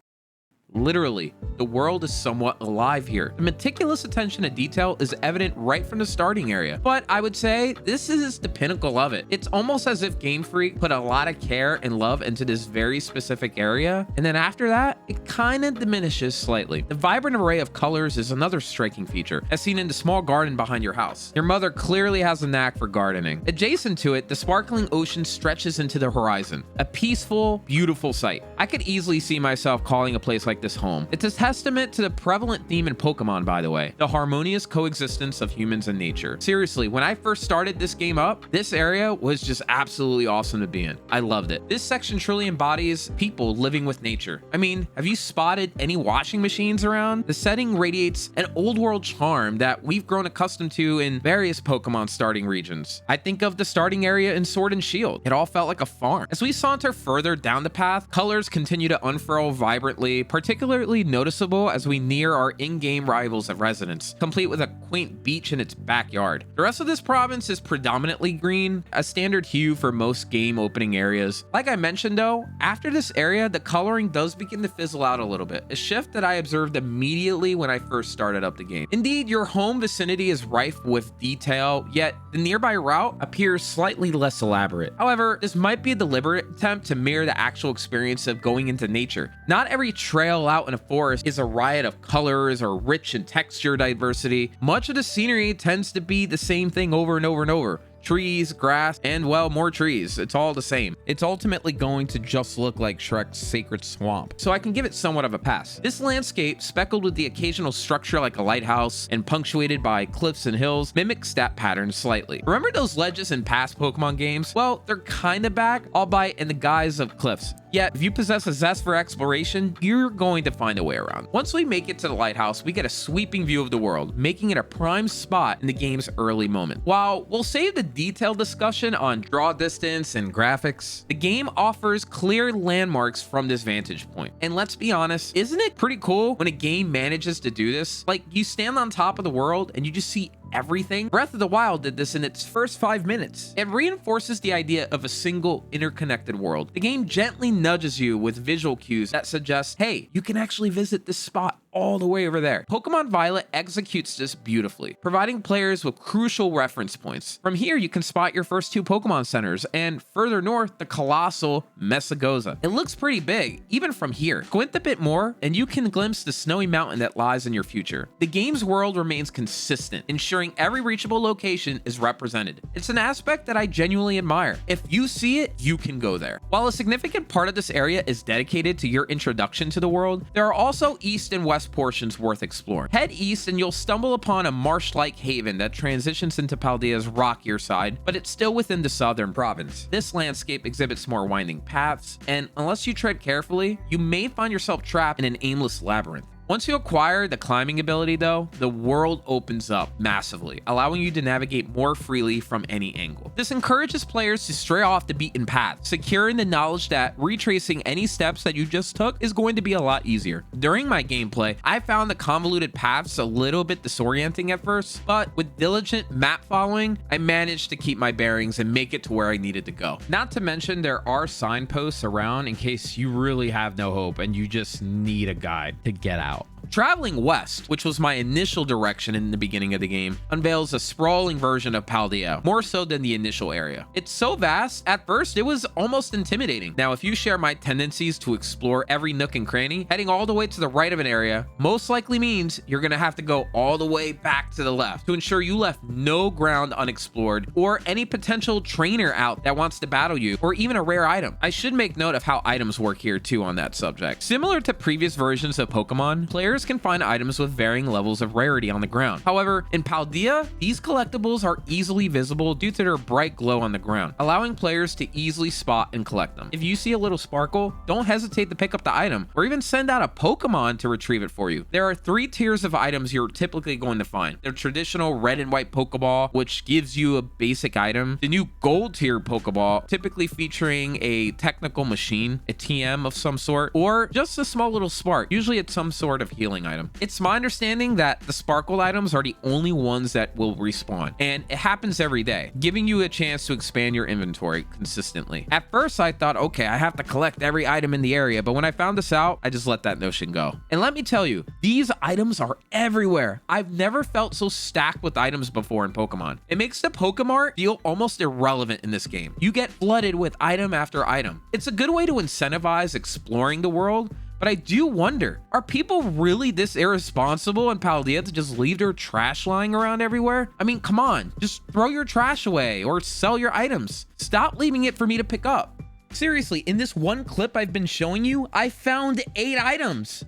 Literally, the world is somewhat alive here. The meticulous attention to detail is evident right from the starting area, but I would say this is the pinnacle of it. It's almost as if Game Freak put a lot of care and love into this very specific area, and then after that, it kind of diminishes slightly. The vibrant array of colors is another striking feature, as seen in the small garden behind your house. Your mother clearly has a knack for gardening. Adjacent to it, the sparkling ocean stretches into the horizon, a peaceful, beautiful sight. I could easily see myself calling a place like this home. It's a testament to the prevalent theme in Pokemon, by the way, the harmonious coexistence of humans and nature. Seriously, when I first started this game up, this area was just absolutely awesome to be in. I loved it. This section truly embodies people living with nature. I mean, have you spotted any washing machines around? The setting radiates an old world charm that we've grown accustomed to in various Pokemon starting regions. I think of the starting area in Sword and Shield. It all felt like a farm. As we saunter further down the path, colors continue to unfurl vibrantly, particularly noticeable as we near our in-game rivals of residence, complete with a quaint beach in its backyard. The rest of this province is predominantly green, a standard hue for most game opening areas. Like I mentioned though, after this area, the coloring does begin to fizzle out a little bit, a shift that I observed immediately when I first started up the game. Indeed, your home vicinity is rife with detail, yet the nearby route appears slightly less elaborate. However, this might be a deliberate attempt to mirror the actual experience of going into nature. Not every trail out in a forest is a riot of colors or rich in texture diversity. Much of the scenery tends to be the same thing over and over and over. trees, grass, and well, more trees. It's all the same. It's ultimately going to just look like Shrek's sacred swamp, so I can give it somewhat of a pass. This landscape, speckled with the occasional structure like a lighthouse and punctuated by cliffs and hills, mimics stat patterns slightly. Remember those ledges in past Pokemon games? Well, they're kinda back, albeit in the guise of cliffs. Yet, if you possess a zest for exploration, you're going to find a way around. Once we make it to the lighthouse, we get a sweeping view of the world, making it a prime spot in the game's early moment. While we'll save the detailed discussion on draw distance and graphics, the game offers clear landmarks from this vantage point. And let's be honest, isn't it pretty cool when a game manages to do this? Like, you stand on top of the world and you just see everything. Breath of the Wild did this in its first 5 minutes. It reinforces the idea of a single interconnected world. The game gently nudges you with visual cues that suggest, hey, you can actually visit this spot all the way over there. Pokemon Violet executes this beautifully, providing players with crucial reference points. From here, you can spot your first 2 Pokemon centers, and further north, the colossal Mesagoza. It looks pretty big, even from here. Squint a bit more, and you can glimpse the snowy mountain that lies in your future. The game's world remains consistent, ensuring every reachable location is represented. It's an aspect that I genuinely admire. If you see it, you can go there. While a significant part of this area is dedicated to your introduction to the world, there are also east and west portions worth exploring. Head east and you'll stumble upon a marsh-like haven that transitions into Paldea's rockier side, but it's still within the southern province. This landscape exhibits more winding paths, and unless you tread carefully, you may find yourself trapped in an aimless labyrinth. Once you acquire the climbing ability though, the world opens up massively, allowing you to navigate more freely from any angle. This encourages players to stray off the beaten path, securing the knowledge that retracing any steps that you just took is going to be a lot easier. During my gameplay, I found the convoluted paths a little bit disorienting at first, but with diligent map following, I managed to keep my bearings and make it to where I needed to go. Not to mention there are signposts around in case you really have no hope and you just need a guide to get out. Traveling west, which was my initial direction in the beginning of the game, unveils a sprawling version of Paldea, more so than the initial area. It's so vast, at first it was almost intimidating. Now, if you share my tendencies to explore every nook and cranny, heading all the way to the right of an area most likely means you're gonna have to go all the way back to the left to ensure you left no ground unexplored or any potential trainer out that wants to battle you, or even a rare item. I should make note of how items work here too on that subject. Similar to previous versions of Pokemon, players can find items with varying levels of rarity on the ground. However, in Paldea, these collectibles are easily visible due to their bright glow on the ground, allowing players to easily spot and collect them. If you see a little sparkle, don't hesitate to pick up the item, or even send out a Pokemon to retrieve it for you. There are 3 tiers of items you're typically going to find. The traditional red and white Pokeball, which gives you a basic item. The new gold tier Pokeball, typically featuring a technical machine, a TM of some sort, or just a small little spark. Usually it's some sort of healing item. It's my understanding that the sparkle items are the only ones that will respawn, and it happens every day, giving you a chance to expand your inventory consistently. At first I thought, okay, I have to collect every item in the area, but when I found this out, I just let that notion go. And let me tell you, these items are everywhere. I've never felt so stacked with items before in Pokemon. It makes the Pokemart feel almost irrelevant in this game. You get flooded with item after item. It's a good way to incentivize exploring the world, but I do wonder, are people really this irresponsible in Paldea to just leave their trash lying around everywhere? I mean, come on, just throw your trash away or sell your items. Stop leaving it for me to pick up. Seriously, in this one clip I've been showing you, I found 8 items.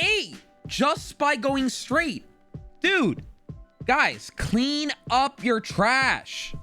8! Just by going straight. Dude, guys, clean up your trash.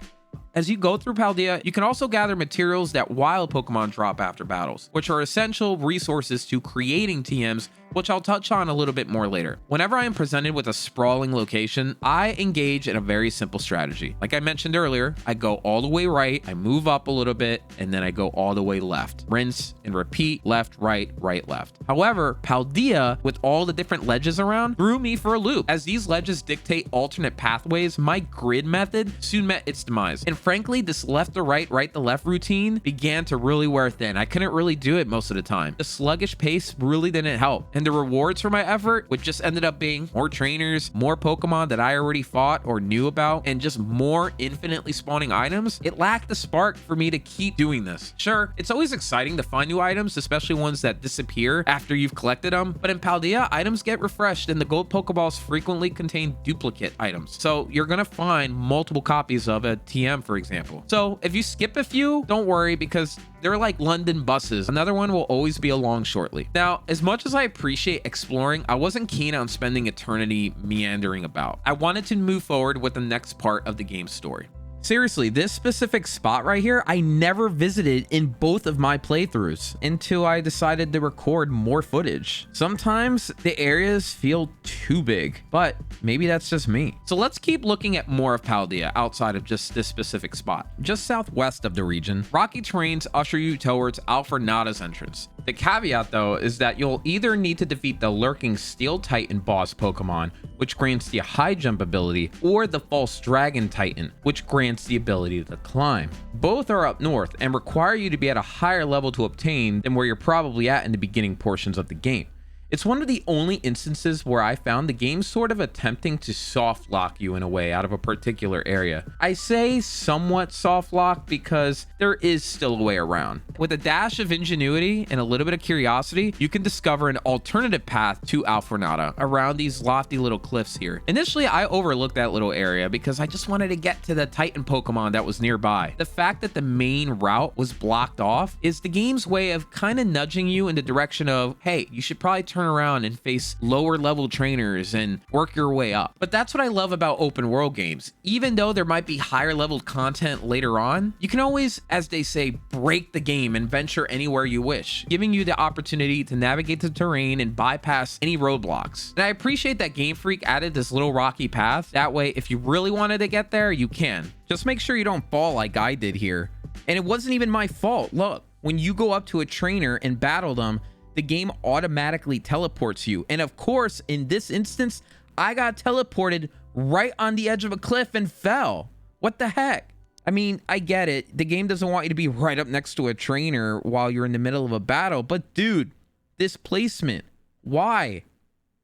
As you go through Paldea, you can also gather materials that wild Pokemon drop after battles, which are essential resources to creating TMs, which I'll touch on a little bit more later. Whenever I am presented with a sprawling location, I engage in a very simple strategy. Like I mentioned earlier, I go all the way right, I move up a little bit, and then I go all the way left. Rinse and repeat, left, right, left. However, Paldea, with all the different ledges around, threw me for a loop. As these ledges dictate alternate pathways, my grid method soon met its demise. And frankly, this left to right, right to left routine began to really wear thin. I couldn't really do it most of the time. The sluggish pace really didn't help. And the rewards for my effort, which just ended up being more trainers, more Pokemon that I already fought or knew about, and just more infinitely spawning items, it lacked the spark for me to keep doing this. Sure, it's always exciting to find new items, especially ones that disappear after you've collected them, but in Paldea, items get refreshed and the gold Pokeballs frequently contain duplicate items. So you're gonna find multiple copies of a TM, for example. So if you skip a few, don't worry, because they're like London buses. Another one will always be along shortly. Now, as much as I appreciate exploring, I wasn't keen on spending eternity meandering about. I wanted to move forward with the next part of the game's story. Seriously, this specific spot right here, I never visited in both of my playthroughs until I decided to record more footage. Sometimes the areas feel too big, but maybe that's just me. So let's keep looking at more of Paldea outside of just this specific spot. Just southwest of the region, rocky terrains usher you towards Alfornada's entrance. The caveat though is that you'll either need to defeat the lurking Steel Titan boss Pokemon, which grants the high jump ability, or the False Dragon Titan, which grants the ability to climb. Both are up north and require you to be at a higher level to obtain than where you're probably at in the beginning portions of the game. It's one of the only instances where I found the game sort of attempting to soft lock you in a way out of a particular area. I say somewhat soft lock because there is still a way around. With a dash of ingenuity and a little bit of curiosity, you can discover an alternative path to Alfornada around these lofty little cliffs here. Initially, I overlooked that little area because I just wanted to get to the Titan Pokemon that was nearby. The fact that the main route was blocked off is the game's way of kind of nudging you in the direction of, hey, you should probably turn around and face lower level trainers and work your way up. But that's what I love about open world games. Even though there might be higher level content later on, you can always, as they say, break the game and venture anywhere you wish, giving you the opportunity to navigate the terrain and bypass any roadblocks. And I appreciate that Game Freak added this little rocky path. That way, if you really wanted to get there, you can. Just make sure you don't fall like I did here. And it wasn't even my fault. Look, when you go up to a trainer and battle them, the game automatically teleports you. And of course, in this instance, I got teleported right on the edge of a cliff and fell. What the heck? I mean, I get it. The game doesn't want you to be right up next to a trainer while you're in the middle of a battle. But dude, this placement, why?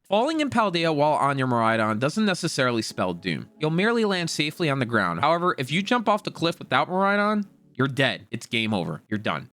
Falling in Paldea while on your Miraidon doesn't necessarily spell doom. You'll merely land safely on the ground. However, if you jump off the cliff without Miraidon, you're dead. It's game over. You're done.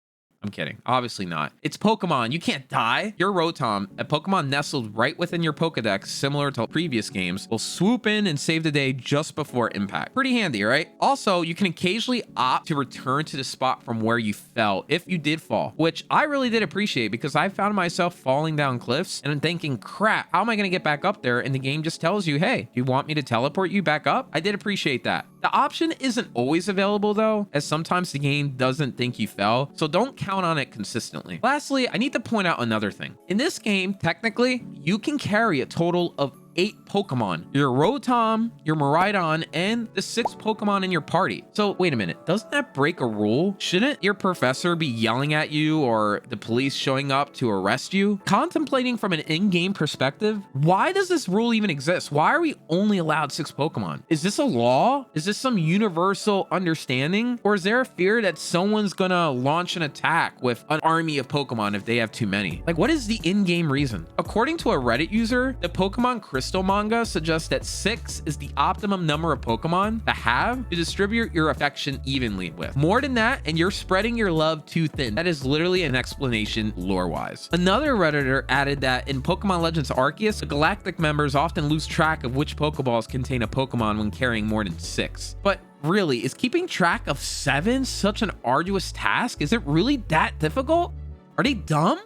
I'm kidding. Obviously not. It's Pokemon. You can't die. Your Rotom, a Pokemon nestled right within your Pokedex, similar to previous games, will swoop in and save the day just before impact. Pretty handy, right? Also, you can occasionally opt to return to the spot from where you fell if you did fall, which I really did appreciate because I found myself falling down cliffs and I'm thinking, crap, how am I going to get back up there? And the game just tells you, hey, do you want me to teleport you back up? I did appreciate that. The option isn't always available though, as sometimes the game doesn't think you fell, so don't count on it consistently. Lastly, I need to point out another thing. In this game, technically, you can carry a total of 8 Pokemon, your Rotom, your Miraidon, and the 6 Pokemon in your party. So wait a minute, doesn't that break a rule? Shouldn't your professor be yelling at you or the police showing up to arrest you? Contemplating from an in-game perspective, why does this rule even exist? Why are we only allowed 6 Pokemon? Is this a law? Is this some universal understanding? Or is there a fear that someone's gonna launch an attack with an army of Pokemon if they have too many? Like, what is the in-game reason? According to a Reddit user, the Pokemon Crystal manga suggests that 6 is the optimum number of Pokemon to have to distribute your affection evenly with. More than that, and you're spreading your love too thin. That is literally an explanation lore-wise. Another Redditor added that in Pokemon Legends Arceus, the Galactic members often lose track of which Pokeballs contain a Pokemon when carrying more than 6. But really, is keeping track of 7 such an arduous task? Is it really that difficult? Are they dumb?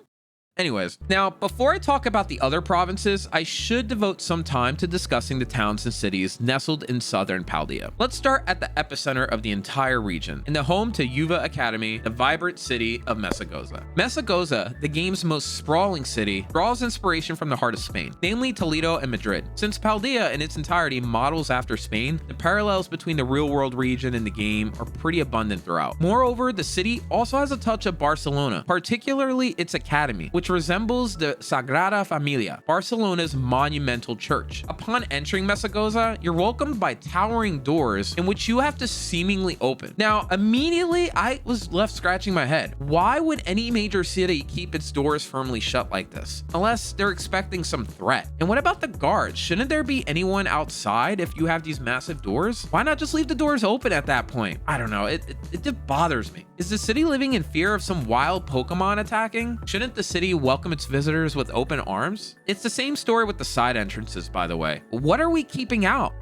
Anyways, now before I talk about the other provinces, I should devote some time to discussing the towns and cities nestled in southern Paldea. Let's start at the epicenter of the entire region, in the home to Uva Academy, the vibrant city of Mesagoza. Mesagoza, the game's most sprawling city, draws inspiration from the heart of Spain, namely Toledo and Madrid. Since Paldea in its entirety models after Spain, the parallels between the real-world region and the game are pretty abundant throughout. Moreover, the city also has a touch of Barcelona, particularly its academy, which which resembles the Sagrada Familia, Barcelona's monumental church. Upon entering Messagoza, you're welcomed by towering doors in which you have to seemingly open. Now, immediately I was left scratching my head. Why would any major city keep its doors firmly shut like this? Unless they're expecting some threat. And what about the guards? Shouldn't there be anyone outside if you have these massive doors? Why not just leave the doors open at that point? I don't know, it just bothers me. Is the city living in fear of some wild Pokemon attacking? Shouldn't the city welcome its visitors with open arms? It's the same story with the side entrances, by the way. What are we keeping out?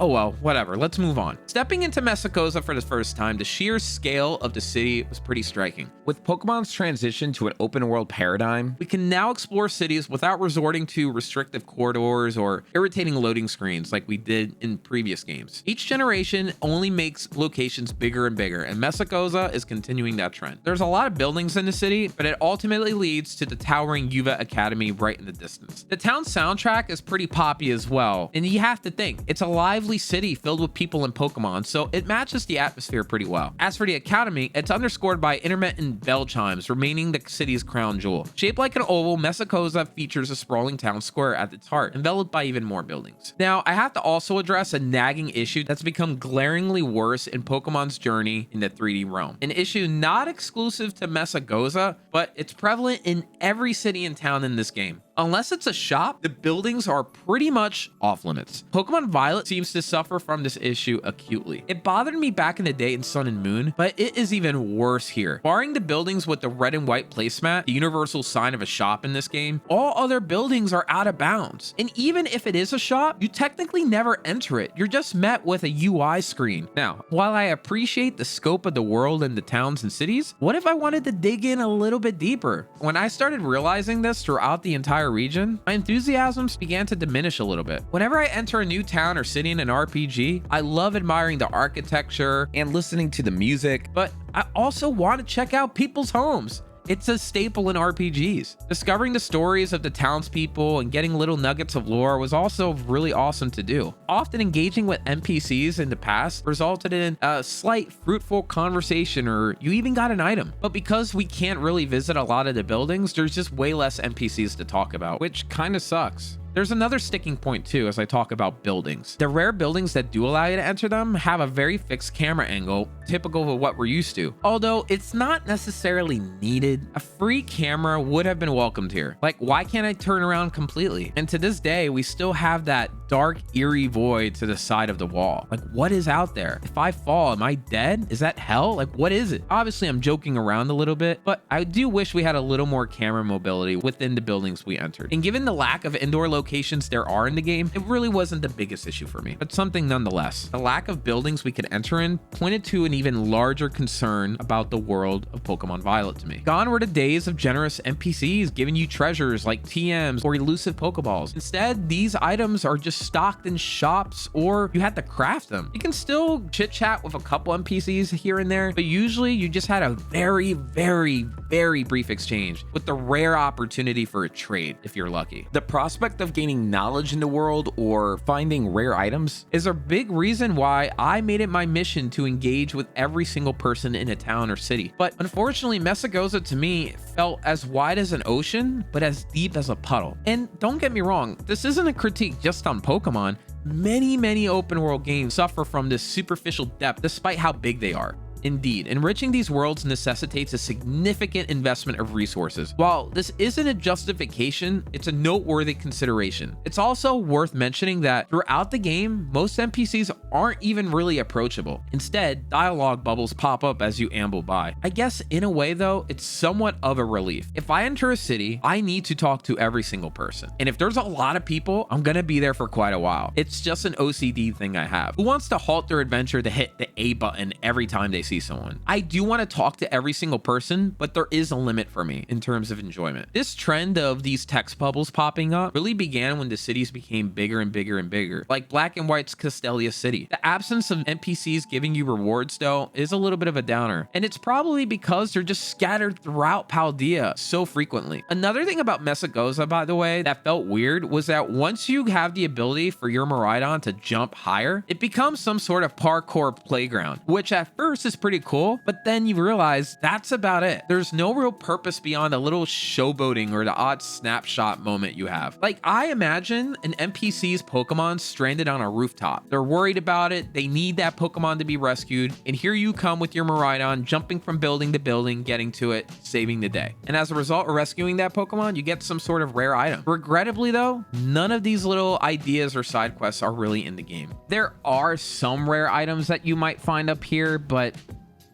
Oh well, whatever, let's move on. Stepping into Messagoza for the first time, the sheer scale of the city was pretty striking. With Pokemon's transition to an open world paradigm, we can now explore cities without resorting to restrictive corridors or irritating loading screens like we did in previous games. Each generation only makes locations bigger and bigger, and Messagoza is continuing that trend. There's a lot of buildings in the city, but it ultimately leads to the towering Uva Academy right in the distance. The town soundtrack is pretty poppy as well, and you have to think, it's a lively city filled with people and Pokemon, so it matches the atmosphere pretty well. As for the Academy, it's underscored by intermittent bell chimes, remaining the city's crown jewel. Shaped like an oval, Messagoza features a sprawling town square at its heart, enveloped by even more buildings. Now, I have to also address a nagging issue that's become glaringly worse in Pokemon's journey in the 3D realm. An issue not exclusive to Messagoza, but it's prevalent in every city and town in this game. Unless it's a shop, the buildings are pretty much off limits. Pokemon Violet seems to suffer from this issue acutely. It bothered me back in the day in Sun and Moon, but it is even worse here. Barring the buildings with the red and white placemat, the universal sign of a shop in this game, all other buildings are out of bounds. And even if it is a shop, you technically never enter it. You're just met with a UI screen. Now, while I appreciate the scope of the world and the towns and cities, what if I wanted to dig in a little bit deeper? When I started realizing this throughout the entire region, my enthusiasms began to diminish a little bit. Whenever I enter a new town or city in an RPG, I love admiring the architecture and listening to the music, but I also want to check out people's homes. It's a staple in RPGs. Discovering the stories of the townspeople and getting little nuggets of lore was also really awesome to do. Often engaging with NPCs in the past resulted in a slight fruitful conversation, or you even got an item. But because we can't really visit a lot of the buildings, there's just way less NPCs to talk about, which kind of sucks. There's another sticking point too as I talk about buildings. The rare buildings that do allow you to enter them have a very fixed camera angle, typical of what we're used to. Although it's not necessarily needed, a free camera would have been welcomed here. Like, why can't I turn around completely? And to this day, we still have that dark, eerie void to the side of the wall. Like, what is out there? If I fall, am I dead? Is that hell? Like, what is it? Obviously, I'm joking around a little bit, but I do wish we had a little more camera mobility within the buildings we entered. And given the lack of indoor locations there are in the game, it really wasn't the biggest issue for me, but something nonetheless. The lack of buildings we could enter in pointed to an even larger concern about the world of Pokemon Violet to me. Gone were the days of generous NPCs giving you treasures like TMs or elusive Pokeballs. Instead, these items are just stocked in shops, or you had to craft them. You can still chit chat with a couple NPCs here and there, but usually you just had a very brief exchange with the rare opportunity for a trade if you're lucky. The prospect of gaining knowledge in the world or finding rare items is a big reason why I made it my mission to engage with every single person in a town or city. But unfortunately, Messagoza to me felt as wide as an ocean, but as deep as a puddle. And don't get me wrong, this isn't a critique just on Pokemon. Many open world games suffer from this superficial depth despite how big they are. Indeed, enriching these worlds necessitates a significant investment of resources. While this isn't a justification, it's a noteworthy consideration. It's also worth mentioning that throughout the game, most NPCs aren't even really approachable. Instead, dialogue bubbles pop up as you amble by. I guess in a way though, it's somewhat of a relief. If I enter a city, I need to talk to every single person. And if there's a lot of people, I'm gonna be there for quite a while. It's just an OCD thing I have. Who wants to halt their adventure to hit the A button every time they see someone? I do want to talk to every single person, but there is a limit for me in terms of enjoyment. This trend of these text bubbles popping up really began when the cities became bigger and bigger, like Black and White's Castelia City. The absence of NPCs giving you rewards though is a little bit of a downer, and it's probably because they're just scattered throughout Paldea so frequently. Another thing about Messagoza, by the way, that felt weird was that once you have the ability for your Miraidon to jump higher, it becomes some sort of parkour playground, which at first is pretty cool, but then you realize that's about it. There's no real purpose beyond a little showboating or the odd snapshot moment you have. Like, I imagine an NPC's Pokemon stranded on a rooftop. They're worried about it. They need that Pokemon to be rescued. And here you come with your Miraidon, jumping from building to building, getting to it, saving the day. And as a result of rescuing that Pokemon, you get some sort of rare item. Regrettably though, none of these little ideas or side quests are really in the game. There are some rare items that you might find up here, but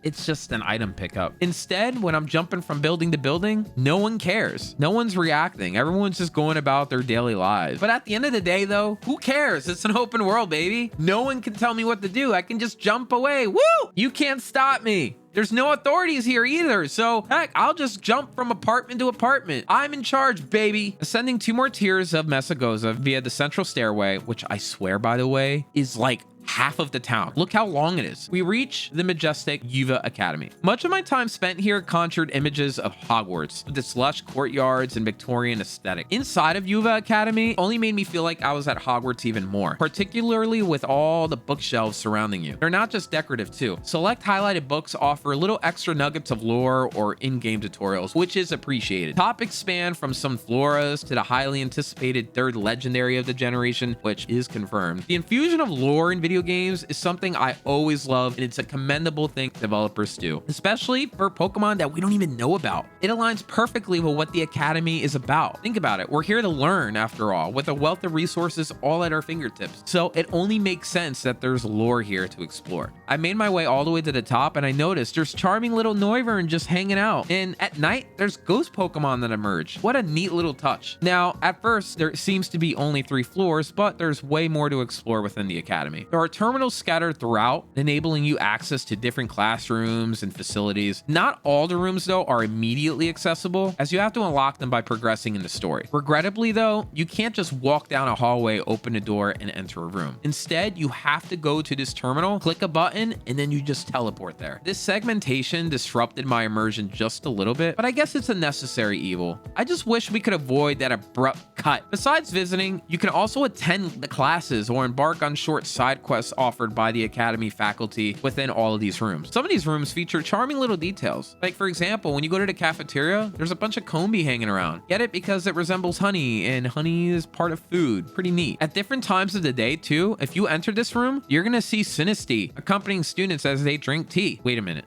it's just an item pickup. Instead, when I'm jumping from building to building, no one cares. No one's reacting. Everyone's just going about their daily lives. But at the end of the day though, who cares? It's an open world, baby. No one can tell me what to do. I can just jump away. Woo! You can't stop me. There's no authorities here either, so heck, I'll just jump from apartment to apartment. I'm in charge, baby. Ascending 2 more tiers of Mesagoza via the central stairway, which I swear, by the way, is like half of the town. Look how long it is. We reach the majestic Uva Academy. Much of my time spent here conjured images of Hogwarts, with its lush courtyards and Victorian aesthetic. Inside of Uva Academy only made me feel like I was at Hogwarts even more, particularly with all the bookshelves surrounding you. They're not just decorative too. Select highlighted books offer little extra nuggets of lore or in-game tutorials, which is appreciated. Topics span from some floras to the highly anticipated 3rd legendary of the generation, which is confirmed. The infusion of lore in video games is something I always love, and it's a commendable thing developers do, especially for Pokemon that we don't even know about. It aligns perfectly with what the Academy is about. Think about it. We're here to learn, after all, with a wealth of resources all at our fingertips. So it only makes sense that there's lore here to explore. I made my way all the way to the top, and I noticed there's charming little Noivern just hanging out. And at night, there's ghost Pokemon that emerge. What a neat little touch. Now, at first, there seems to be only 3 floors, but there's way more to explore within the Academy. There are terminals scattered throughout, enabling you access to different classrooms and facilities. Not all the rooms, though, are immediately accessible, as you have to unlock them by progressing in the story. Regrettably, though, you can't just walk down a hallway, open a door, and enter a room. Instead, you have to go to this terminal, click a button, and then you just teleport there. This segmentation disrupted my immersion just a little bit, but I guess it's a necessary evil. I just wish we could avoid that abrupt cut. Besides visiting, you can also attend the classes or embark on short side quests offered by the Academy faculty within all of these rooms. Some of these rooms feature charming little details. Like, for example, when you go to the cafeteria, there's a bunch of Combi hanging around. Get it? Because it resembles honey, and honey is part of food. Pretty neat. At different times of the day, too, if you enter this room, you're gonna see Sinistea accompanying students as they drink tea. Wait a minute.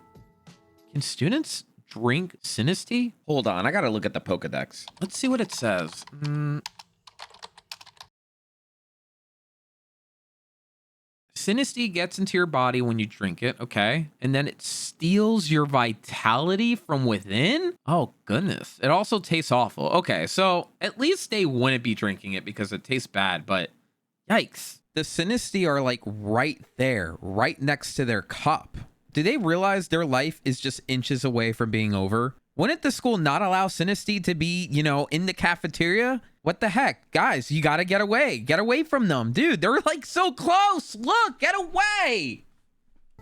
Can students drink Sinistea? Hold on, I gotta look at the Pokedex. Let's see what it says. Sinistea gets into your body when you drink it, okay? And then it steals your vitality from within? Oh, goodness. It also tastes awful. Okay, so at least they wouldn't be drinking it because it tastes bad, but yikes. The Sinistea are like right there, right next to their cup. Do they realize their life is just inches away from being over? Wouldn't the school not allow Sinistea to be, in the cafeteria? What the heck? Guys, you gotta get away. Get away from them. Dude, they're like so close. Look, get away.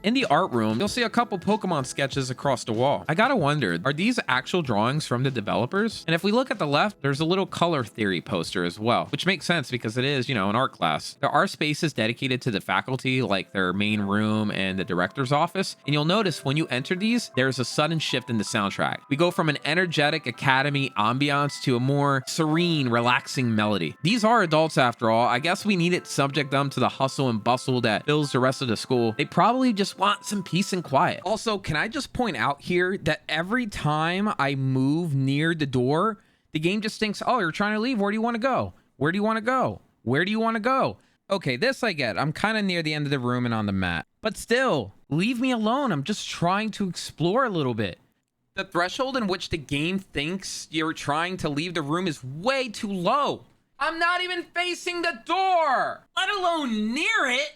In the art room, you'll see a couple Pokemon sketches across the wall. I gotta wonder, are these actual drawings from the developers? And if we look at the left, there's a little color theory poster as well, which makes sense because it is, an art class. There are spaces dedicated to the faculty, like their main room and the director's office. And you'll notice when you enter these, there's a sudden shift in the soundtrack. We go from an energetic academy ambiance to a more serene, relaxing melody. These are adults after all. I guess we needed to subject them to the hustle and bustle that fills the rest of the school. They probably just want some peace and quiet. Also, can I just point out here that every time I move near the door, the game just thinks, oh, you're trying to leave. Where do you want to go? Where do you want to go? Where do you want to go? Okay, this I get. I'm kind of near the end of the room and on the mat. But still, leave me alone. I'm just trying to explore a little bit. The threshold in which the game thinks you're trying to leave the room is way too low. I'm not even facing the door, let alone near it.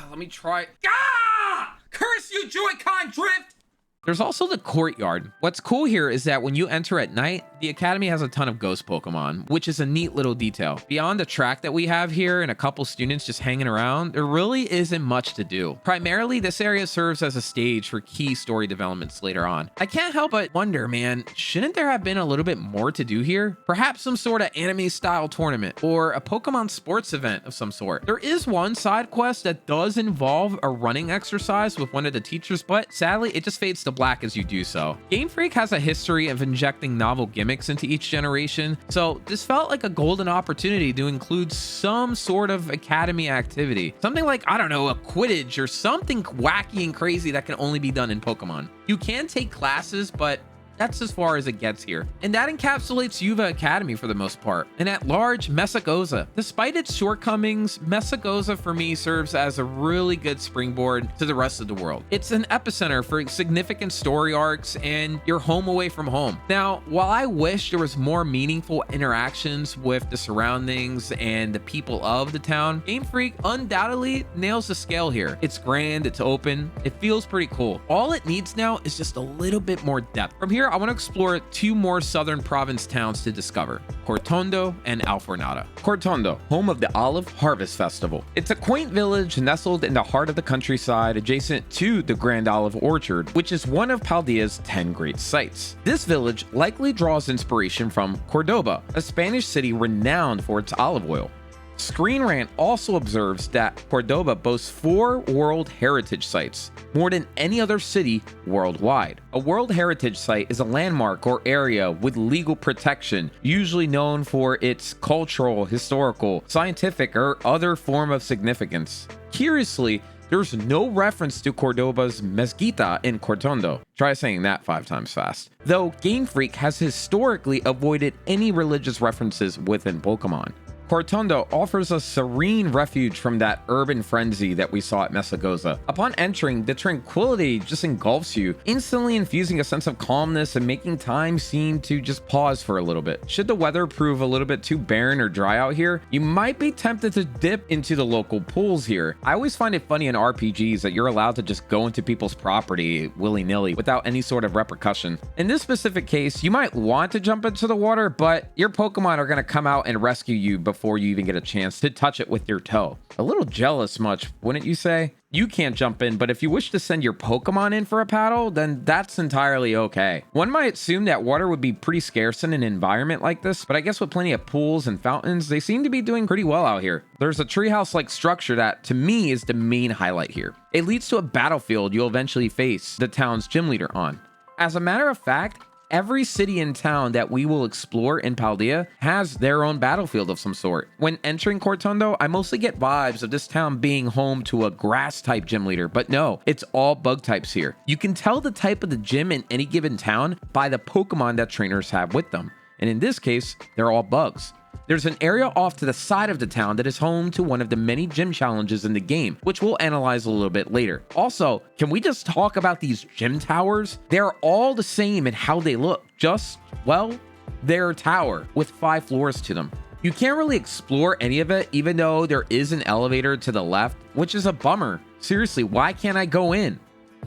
Let me try. Ah! Curse you, Joy-Con drift! There's also the courtyard. What's cool here is that when you enter at night, the academy has a ton of ghost Pokemon, which is a neat little detail. Beyond the track that we have here and a couple students just hanging around, there really isn't much to do. Primarily, this area serves as a stage for key story developments later on. I can't help but wonder, man, shouldn't there have been a little bit more to do here? Perhaps some sort of anime style tournament or a Pokemon sports event of some sort. There is one side quest that does involve a running exercise with one of the teachers, but sadly, it just fades to black as you do so. Game Freak has a history of injecting novel gimmicks into each generation, so this felt like a golden opportunity to include some sort of academy activity. Something like, I don't know, a Quidditch or something wacky and crazy that can only be done in Pokemon. You can take classes, but that's as far as it gets here. And that encapsulates Uva Academy for the most part. And at large, Mesagoza. Despite its shortcomings, Mesagoza for me serves as a really good springboard to the rest of the world. It's an epicenter for significant story arcs and your home away from home. Now, while I wish there was more meaningful interactions with the surroundings and the people of the town, Game Freak undoubtedly nails the scale here. It's grand, it's open, it feels pretty cool. All it needs now is just a little bit more depth. From here, I want to explore two more southern province towns to discover, Cortondo and Alfornada. Cortondo, home of the Olive Harvest Festival. It's a quaint village nestled in the heart of the countryside adjacent to the Grand Olive Orchard, which is one of Paldea's 10 great sites. This village likely draws inspiration from Cordoba, a Spanish city renowned for its olive oil. Screen Rant also observes that Cordoba boasts 4 World Heritage Sites, more than any other city worldwide. A World Heritage Site is a landmark or area with legal protection, usually known for its cultural, historical, scientific, or other form of significance. Curiously, there's no reference to Cordoba's Mezquita in Cortondo. Try saying that 5 times fast. Though Game Freak has historically avoided any religious references within Pokemon. Cortondo offers a serene refuge from that urban frenzy that we saw at Mesagoza. Upon entering, the tranquility just engulfs you, instantly infusing a sense of calmness and making time seem to just pause for a little bit. Should the weather prove a little bit too barren or dry out here, you might be tempted to dip into the local pools here. I always find it funny in RPGs that you're allowed to just go into people's property willy-nilly without any sort of repercussion. In this specific case, you might want to jump into the water, but your Pokemon are going to come out and rescue you before you even get a chance to touch it with your toe. A little jealous much, wouldn't you say? You can't jump in, but if you wish to send your Pokemon in for a paddle, then that's entirely okay. One might assume that water would be pretty scarce in an environment like this, but I guess with plenty of pools and fountains, they seem to be doing pretty well out here. There's a treehouse-like structure that, to me, is the main highlight here. It leads to a battlefield you'll eventually face the town's gym leader on. As a matter of fact, every city and town that we will explore in Paldea has their own battlefield of some sort. When entering Cortondo, I mostly get vibes of this town being home to a grass-type gym leader, but no, it's all bug types here. You can tell the type of the gym in any given town by the Pokemon that trainers have with them, and in this case, they're all bugs. There's an area off to the side of the town that is home to one of the many gym challenges in the game, which we'll analyze a little bit later. Also, can we just talk about these gym towers? They're all the same in how they look, just, well, they're a tower with 5 floors to them. You can't really explore any of it, even though there is an elevator to the left, which is a bummer. Seriously, why can't I go in?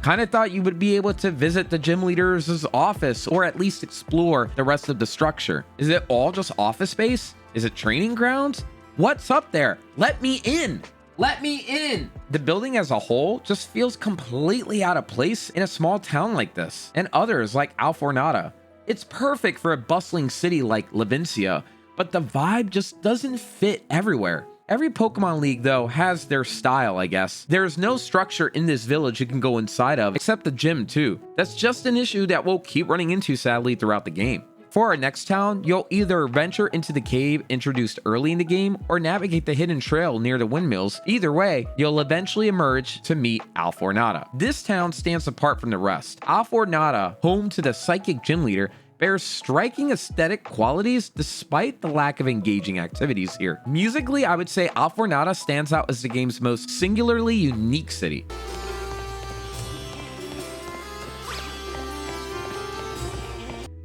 Kind of thought you would be able to visit the gym leader's office or at least explore the rest of the structure. Is it all just office space? Is it training grounds? What's up there? Let me in! Let me in! The building as a whole just feels completely out of place in a small town like this, and others like Alfornada. It's perfect for a bustling city like Levincia, but the vibe just doesn't fit everywhere. Every Pokemon League, though, has their style, I guess. There's no structure in this village you can go inside of, except the gym, too. That's just an issue that we'll keep running into, sadly, throughout the game. For our next town, you'll either venture into the cave introduced early in the game or navigate the hidden trail near the windmills. Either way, you'll eventually emerge to meet Alfornada. This town stands apart from the rest. Alfornada, home to the psychic gym leader, bears striking aesthetic qualities despite the lack of engaging activities here. Musically, I would say Alfornada stands out as the game's most singularly unique city.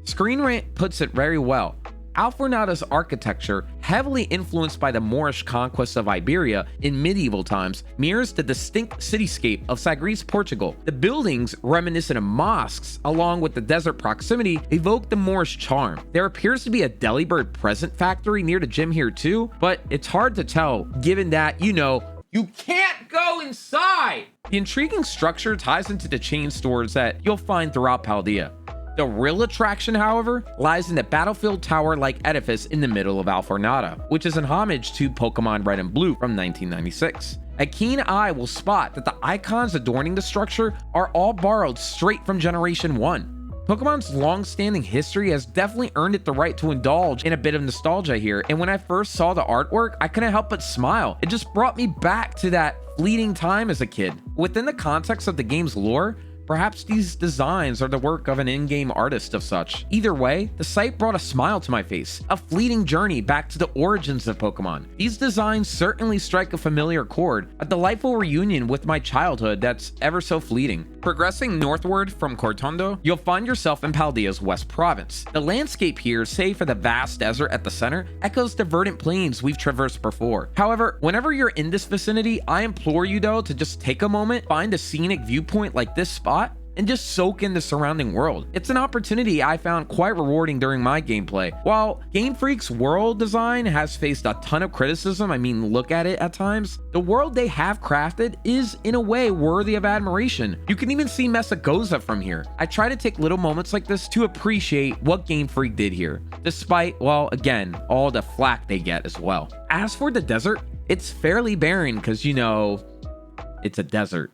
Screen Rant puts it very well. Alfornada's architecture, heavily influenced by the Moorish conquest of Iberia in medieval times, mirrors the distinct cityscape of Sagres, Portugal. The buildings, reminiscent of mosques, along with the desert proximity, evoke the Moorish charm. There appears to be a Delibird present factory near the gym here too, but it's hard to tell given that, you can't go inside! The intriguing structure ties into the chain stores that you'll find throughout Paldea. The real attraction, however, lies in the battlefield tower-like edifice in the middle of Alfornada, which is an homage to Pokémon Red and Blue from 1996. A keen eye will spot that the icons adorning the structure are all borrowed straight from Generation 1. Pokemon's long-standing history has definitely earned it the right to indulge in a bit of nostalgia here, and when I first saw the artwork, I couldn't help but smile. It just brought me back to that fleeting time as a kid. Within the context of the game's lore, perhaps these designs are the work of an in-game artist of such. Either way, the site brought a smile to my face, a fleeting journey back to the origins of Pokemon. These designs certainly strike a familiar chord, a delightful reunion with my childhood that's ever so fleeting. Progressing northward from Cortondo, you'll find yourself in Paldea's West Province. The landscape here, save for the vast desert at the center, echoes the verdant plains we've traversed before. However, whenever you're in this vicinity, I implore you though to just take a moment, find a scenic viewpoint like this spot, and just soak in the surrounding world. It's an opportunity I found quite rewarding during my gameplay. While Game Freak's world design has faced a ton of criticism, look at it at times, the world they have crafted is in a way worthy of admiration. You can even see Mesagoza from here. I try to take little moments like this to appreciate what Game Freak did here, despite, well, again, all the flack they get as well. As for the desert, it's fairly barren because, it's a desert.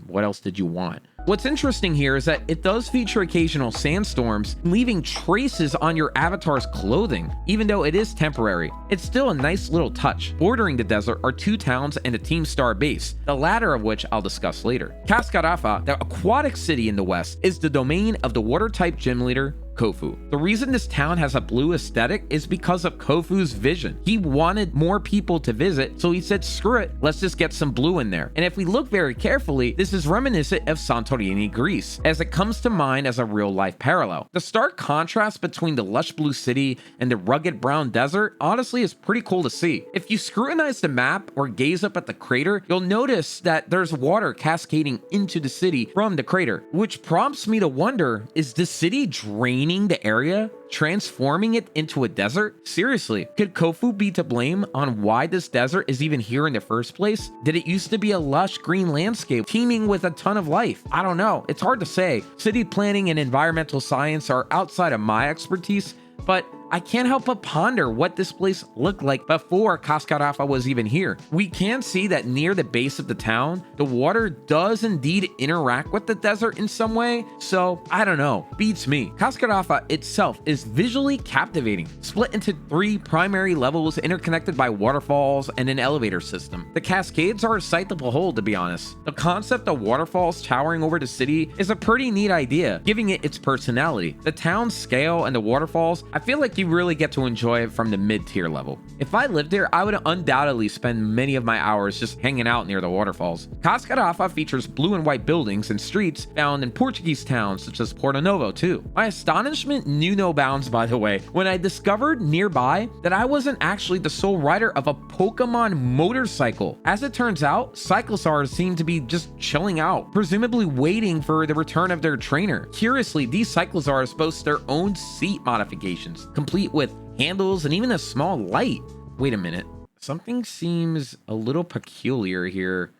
What else did you want? What's interesting here is that it does feature occasional sandstorms, leaving traces on your avatar's clothing. Even though it is temporary, it's still a nice little touch. Bordering the desert are 2 towns and a Team Star base, the latter of which I'll discuss later. Cascarafa, the aquatic city in the west, is the domain of the water-type gym leader, Kofu. The reason this town has a blue aesthetic is because of Kofu's vision. He wanted more people to visit, so he said, screw it, let's just get some blue in there. And if we look very carefully, this is reminiscent of Santorini, Greece, as it comes to mind as a real-life parallel. The stark contrast between the lush blue city and the rugged brown desert honestly is pretty cool to see. If you scrutinize the map or gaze up at the crater, you'll notice that there's water cascading into the city from the crater, which prompts me to wonder, is the city draining the area, transforming it into a desert? Seriously, could Kofu be to blame on why this desert is even here in the first place? Did it used to be a lush green landscape teeming with a ton of life? I don't know, it's hard to say. City planning and environmental science are outside of my expertise, but I can't help but ponder what this place looked like before Cascarafa was even here. We can see that near the base of the town, the water does indeed interact with the desert in some way, so I don't know, beats me. Cascarafa itself is visually captivating, split into 3 primary levels interconnected by waterfalls and an elevator system. The cascades are a sight to behold, to be honest. The concept of waterfalls towering over the city is a pretty neat idea, giving it its personality. The town's scale and the waterfalls, I feel like you really get to enjoy it from the mid-tier level. If I lived here, I would undoubtedly spend many of my hours just hanging out near the waterfalls. Cascarafa features blue and white buildings and streets found in Portuguese towns such as Porto Novo too. My astonishment knew no bounds, by the way, when I discovered nearby that I wasn't actually the sole rider of a Pokemon motorcycle. As it turns out, Cyclosaurs seem to be just chilling out, presumably waiting for the return of their trainer. Curiously, these Cyclosaurs boast their own seat modifications, complete with handles and even a small light. Wait a minute. Something seems a little peculiar here.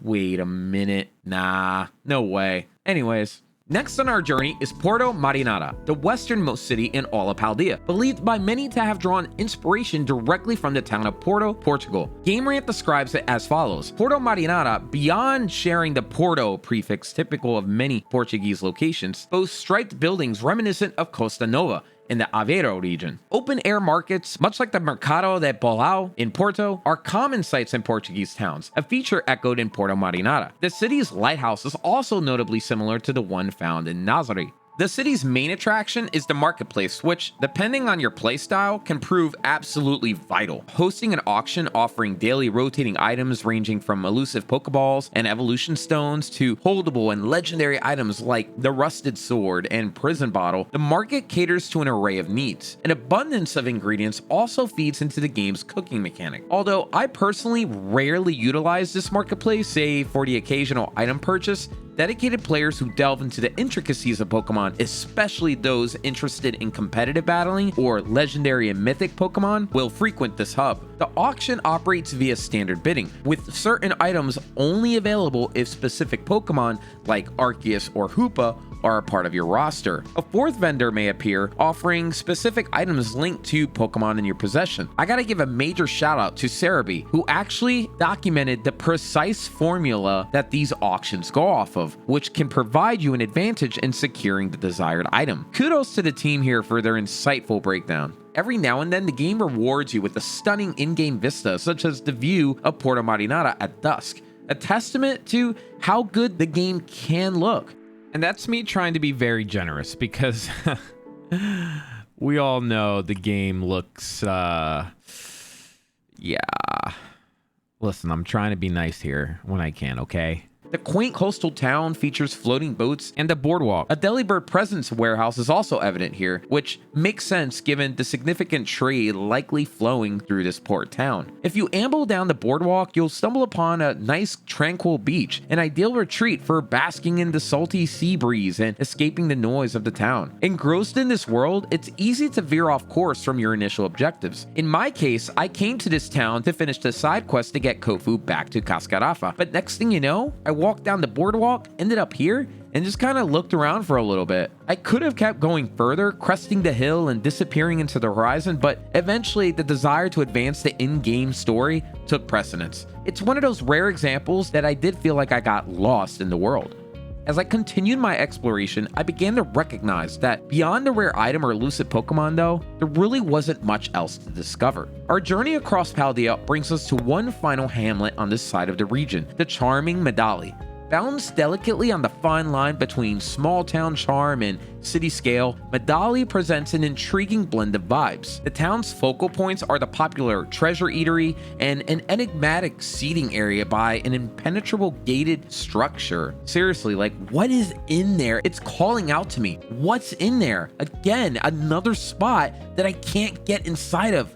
Wait a minute. Nah, no way. Anyways, next on our journey is Porto Marinada, the westernmost city in all of Paldea, believed by many to have drawn inspiration directly from the town of Porto, Portugal. GameRant describes it as follows. Porto Marinada, beyond sharing the Porto prefix typical of many Portuguese locations, boasts striped buildings reminiscent of Costa Nova in the Aveiro region. Open-air markets, much like the Mercado de Polau in Porto, are common sights in Portuguese towns, a feature echoed in Porto Marinada. The city's lighthouse is also notably similar to the one found in Nazaré. The city's main attraction is the marketplace, which, depending on your playstyle, can prove absolutely vital. Hosting an auction offering daily rotating items ranging from elusive Pokeballs and evolution stones to holdable and legendary items like the Rusted Sword and Prison Bottle, the market caters to an array of needs. An abundance of ingredients also feeds into the game's cooking mechanic. Although I personally rarely utilize this marketplace, save for the occasional item purchase, dedicated players who delve into the intricacies of Pokemon, especially those interested in competitive battling or legendary and mythic Pokemon, will frequent this hub. The auction operates via standard bidding, with certain items only available if specific Pokemon like Arceus or Hoopa are a part of your roster. A fourth vendor may appear, offering specific items linked to Pokemon in your possession. I gotta give a major shout out to Cerebi, who actually documented the precise formula that these auctions go off of, which can provide you an advantage in securing the desired item. Kudos to the team here for their insightful breakdown. Every now and then, the game rewards you with a stunning in-game vista, such as the view of Porto Marinara at dusk, a testament to how good the game can look. And that's me trying to be very generous, because we all know the game looks, yeah. Listen, I'm trying to be nice here when I can, okay? The quaint coastal town features floating boats and a boardwalk. A Delibird presence warehouse is also evident here, which makes sense given the significant trade likely flowing through this port town. If you amble down the boardwalk, you'll stumble upon a nice tranquil beach, an ideal retreat for basking in the salty sea breeze and escaping the noise of the town. Engrossed in this world, it's easy to veer off course from your initial objectives. In my case, I came to this town to finish the side quest to get Kofu back to Cascarafa, but next thing you know, I walked down the boardwalk, ended up here, and just kind of looked around for a little bit. I could have kept going further, cresting the hill and disappearing into the horizon, but eventually the desire to advance the in-game story took precedence. It's one of those rare examples that I did feel like I got lost in the world. As I continued my exploration, I began to recognize that beyond the rare item or elusive Pokemon though, there really wasn't much else to discover. Our journey across Paldea brings us to one final hamlet on this side of the region, the charming Medali. Balanced delicately on the fine line between small town charm and city scale, Medali presents an intriguing blend of vibes. The town's focal points are the popular treasure eatery and an enigmatic seating area by an impenetrable gated structure. Seriously, like, what is in there? It's calling out to me. What's in there? Again, another spot that I can't get inside of.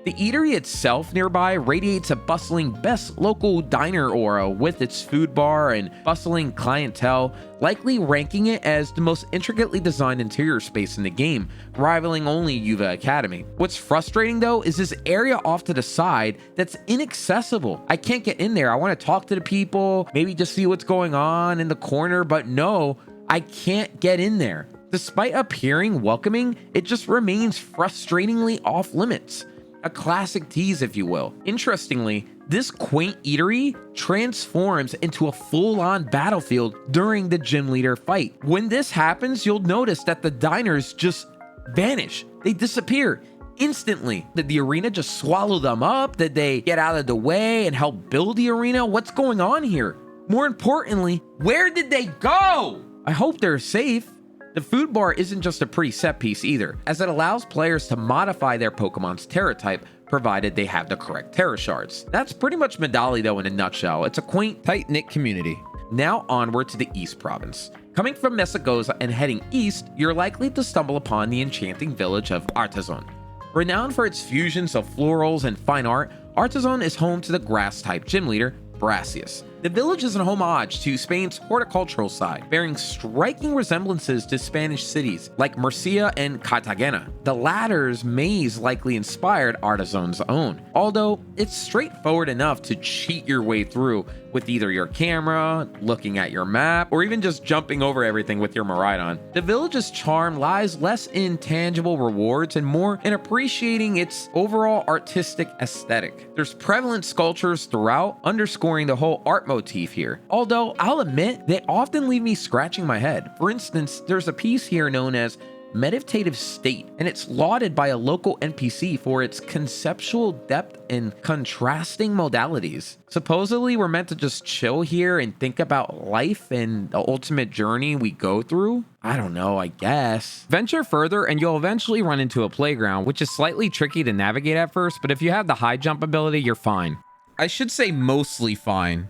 The eatery itself nearby radiates a bustling best local diner aura with its food bar and bustling clientele, likely ranking it as the most intricately designed interior space in the game, rivaling only Uva Academy. What's frustrating though is this area off to the side that's inaccessible. I can't get in there. I want to talk to the people, maybe just see what's going on in the corner, but no, I can't get in there. Despite appearing welcoming, it just remains frustratingly off limits. A classic tease, if you will. Interestingly, this quaint eatery transforms into a full-on battlefield during the gym leader fight. When this happens, you'll notice that the diners just vanish. They disappear instantly. Did the arena just swallow them up? Did they get out of the way and help build the arena? What's going on here? More importantly, where did they go? I hope they're safe. The food bar isn't just a pretty set piece either, as it allows players to modify their Pokemon's Terra type, provided they have the correct Terra shards. That's pretty much Medali though in a nutshell. It's a quaint, tight-knit community. Now onward to the East Province. Coming from Mesagoza and heading east, you're likely to stumble upon the enchanting village of Artezon. Renowned for its fusions of florals and fine art, Artezon is home to the grass-type gym leader, Brassius. The village is an homage to Spain's horticultural side, bearing striking resemblances to Spanish cities like Murcia and Cartagena. The latter's maze likely inspired Artezon's own, although it's straightforward enough to cheat your way through with either your camera, looking at your map, or even just jumping over everything with your Miraidon. The village's charm lies less in tangible rewards and more in appreciating its overall artistic aesthetic. There's prevalent sculptures throughout, underscoring the whole art motif here. Although I'll admit, they often leave me scratching my head. For instance, there's a piece here known as meditative state, and it's lauded by a local NPC for its conceptual depth and contrasting modalities. Supposedly, we're meant to just chill here and think about life and the ultimate journey we go through. I don't know, I guess. Venture further and you'll eventually run into a playground, which is slightly tricky to navigate at first, but if you have the high jump ability, you're fine. I should say mostly fine.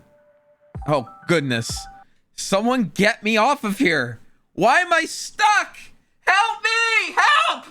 Oh, goodness. Someone get me off of here. Why am I stuck? Help me! Help!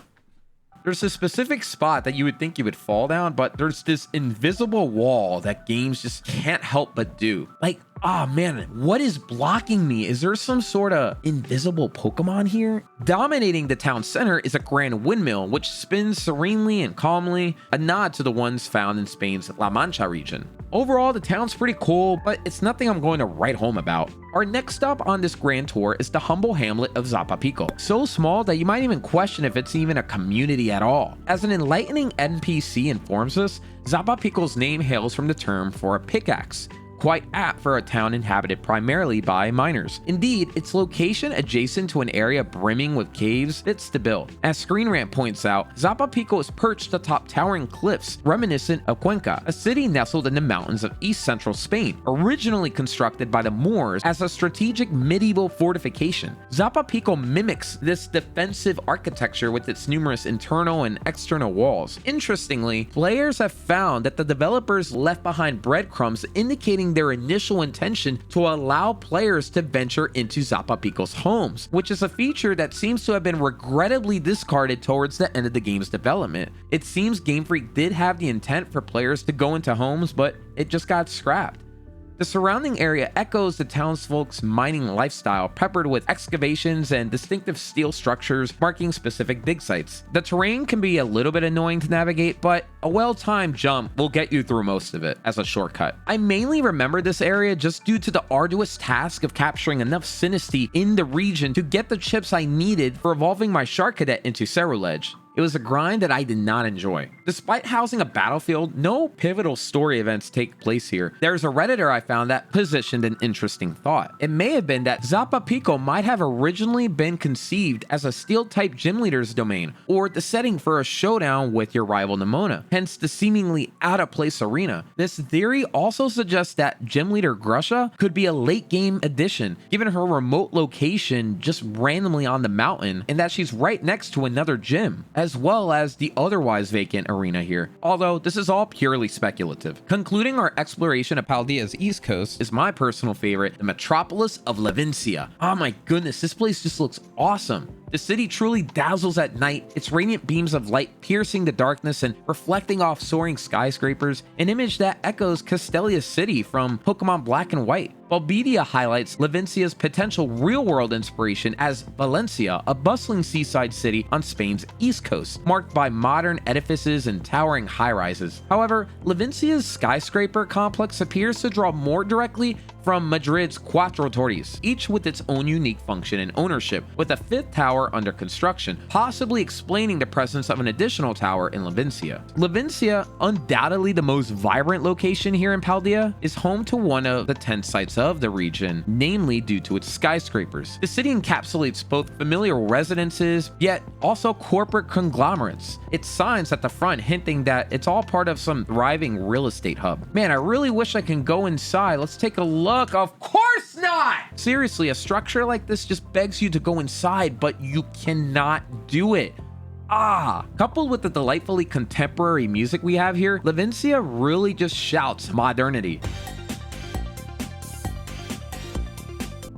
There's a specific spot that you would think you would fall down, but there's this invisible wall that games just can't help but do. Like, oh man, what is blocking me? Is there some sort of invisible Pokemon here? Dominating the town center is a grand windmill, which spins serenely and calmly, a nod to the ones found in Spain's La Mancha region. Overall, the town's pretty cool, but it's nothing I'm going to write home about. Our next stop on this grand tour is the humble hamlet of Zapapico. So small that you might even question if it's even a community at all. As an enlightening NPC informs us, Zapapico's name hails from the term for a pickaxe, quite apt for a town inhabited primarily by miners. Indeed, its location adjacent to an area brimming with caves fits the bill. As Screen Rant points out, Zapapico is perched atop towering cliffs reminiscent of Cuenca, a city nestled in the mountains of east-central Spain, originally constructed by the Moors as a strategic medieval fortification. Zapapico mimics this defensive architecture with its numerous internal and external walls. Interestingly, players have found that the developers left behind breadcrumbs indicating their initial intention to allow players to venture into Zapapico's homes, which is a feature that seems to have been regrettably discarded towards the end of the game's development. It seems Game Freak did have the intent for players to go into homes, but it just got scrapped. The surrounding area echoes the townsfolk's mining lifestyle, peppered with excavations and distinctive steel structures marking specific dig sites. The terrain can be a little bit annoying to navigate, but a well-timed jump will get you through most of it as a shortcut. I mainly remember this area just due to the arduous task of capturing enough Sinistea in the region to get the chips I needed for evolving my Shark Cadet into Ceruledge. It was a grind that I did not enjoy. Despite housing a battlefield, no pivotal story events take place here. There's a Redditor I found that positioned an interesting thought. It may have been that Zapapico might have originally been conceived as a Steel-type gym leader's domain, or the setting for a showdown with your rival Nemona, hence the seemingly out-of-place arena. This theory also suggests that gym leader Grusha could be a late-game addition, given her remote location just randomly on the mountain, and that she's right next to another gym, as well as the otherwise vacant arena here, although this is all purely speculative. Concluding our exploration of Paldea's east coast is my personal favorite, the metropolis of Levincia. Oh my goodness, this place just looks awesome. The city truly dazzles at night, its radiant beams of light piercing the darkness and reflecting off soaring skyscrapers, an image that echoes Castelia's city from Pokémon Black and White. Balbedia highlights Levincia's potential real-world inspiration as Valencia, a bustling seaside city on Spain's east coast, marked by modern edifices and towering high-rises. However, Levincia's skyscraper complex appears to draw more directly from Madrid's Cuatro Torres, each with its own unique function and ownership, with a fifth tower under construction, possibly explaining the presence of an additional tower in Levincia. Levincia, undoubtedly the most vibrant location here in Paldea, is home to one of the 10 sites of the region, namely due to its skyscrapers. The city encapsulates both familiar residences, yet also corporate conglomerates. Its signs at the front hinting that it's all part of some thriving real estate hub. Man, I really wish I can go inside. Let's take a look. Of course not! Seriously, a structure like this just begs you to go inside, but you cannot do it. Coupled with the delightfully contemporary music we have here, Levincia really just shouts modernity.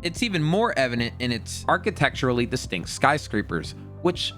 It's even more evident in its architecturally distinct skyscrapers, which,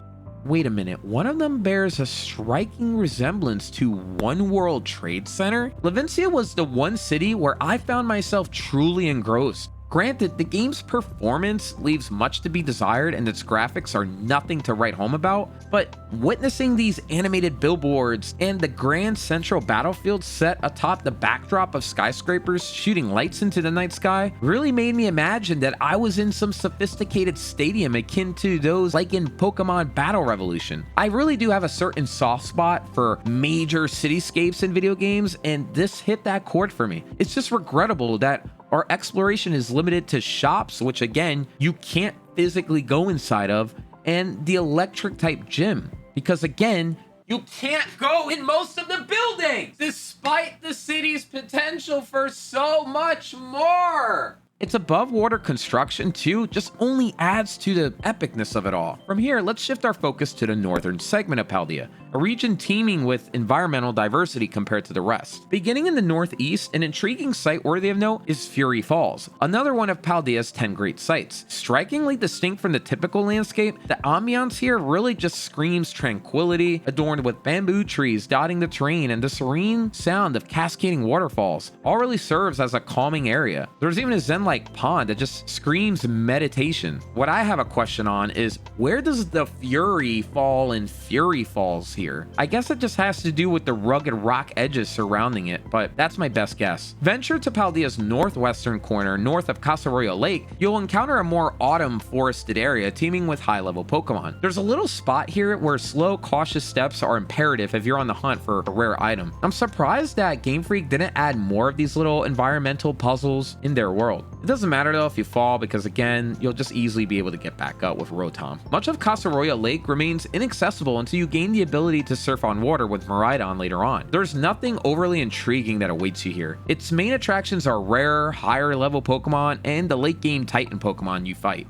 wait a minute, one of them bears a striking resemblance to One World Trade Center? Levincia was the one city where I found myself truly engrossed. Granted, the game's performance leaves much to be desired and its graphics are nothing to write home about, but witnessing these animated billboards and the grand central battlefield set atop the backdrop of skyscrapers shooting lights into the night sky really made me imagine that I was in some sophisticated stadium akin to those like in Pokemon Battle Revolution. I really do have a certain soft spot for major cityscapes in video games, and this hit that chord for me. It's just regrettable that our exploration is limited to shops, which again, you can't physically go inside of, and the electric type gym. Because again, you can't go in most of the buildings, despite the city's potential for so much more. Its above water construction too just only adds to the epicness of it all. From here, let's shift our focus to the northern segment of Paldea, a region teeming with environmental diversity compared to the rest. Beginning in the northeast, an intriguing site worthy of note is Fury Falls, another one of Paldea's 10 great sites. Strikingly distinct from the typical landscape, the ambiance here really just screams tranquility, adorned with bamboo trees dotting the terrain and the serene sound of cascading waterfalls, all really serves as a calming area. There's even a zen-like pond that just screams meditation. What I have a question on is, where does the Fury fall in Fury Falls here? I guess it just has to do with the rugged rock edges surrounding it, but that's my best guess. Venture to Paldea's northwestern corner, north of Casarroyo Lake, you'll encounter a more autumn forested area teeming with high-level Pokemon. There's a little spot here where slow, cautious steps are imperative if you're on the hunt for a rare item. I'm surprised that Game Freak didn't add more of these little environmental puzzles in their world. It doesn't matter though if you fall, because again, you'll just easily be able to get back up with Rotom. Much of Casarroyo Lake remains inaccessible until you gain the ability to surf on water with Miraidon later on. There's nothing overly intriguing that awaits you here. Its main attractions are rare, higher level Pokemon and the late game Titan Pokemon you fight.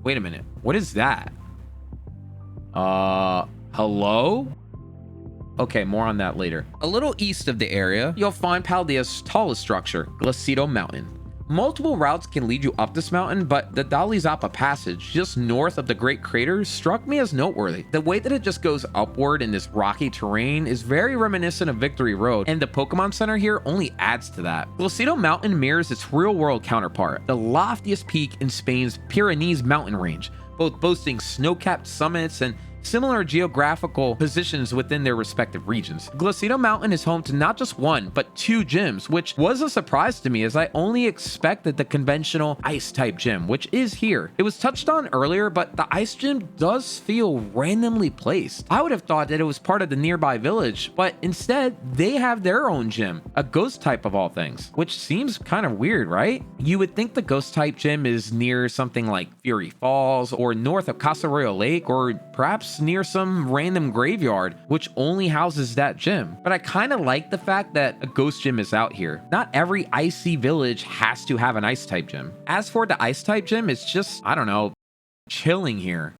Wait a minute, what is that? Hello? Okay, more on that later. A little east of the area, you'll find Paldea's tallest structure, Glacido Mountain. Multiple routes can lead you up this mountain, but the Dali Zappa passage just north of the Great Crater struck me as noteworthy. The way that it just goes upward in this rocky terrain is very reminiscent of Victory Road, and the Pokemon Center here only adds to that. Glacido Mountain mirrors its real-world counterpart, the loftiest peak in Spain's Pyrenees mountain range, both boasting snow-capped summits and similar geographical positions within their respective regions. Glacido Mountain is home to not just one, but two gyms, which was a surprise to me as I only expected the conventional ice-type gym, which is here. It was touched on earlier, but the ice gym does feel randomly placed. I would have thought that it was part of the nearby village, but instead, they have their own gym, a ghost type of all things, which seems kind of weird, right? You would think the ghost type gym is near something like Fury Falls, or north of Casarroyo Lake, or perhaps near some random graveyard, which only houses that gym. But I kind of like the fact that a ghost gym is out here. Not every icy village has to have an ice type gym. As for the ice type gym, it's just, I don't know, chilling here.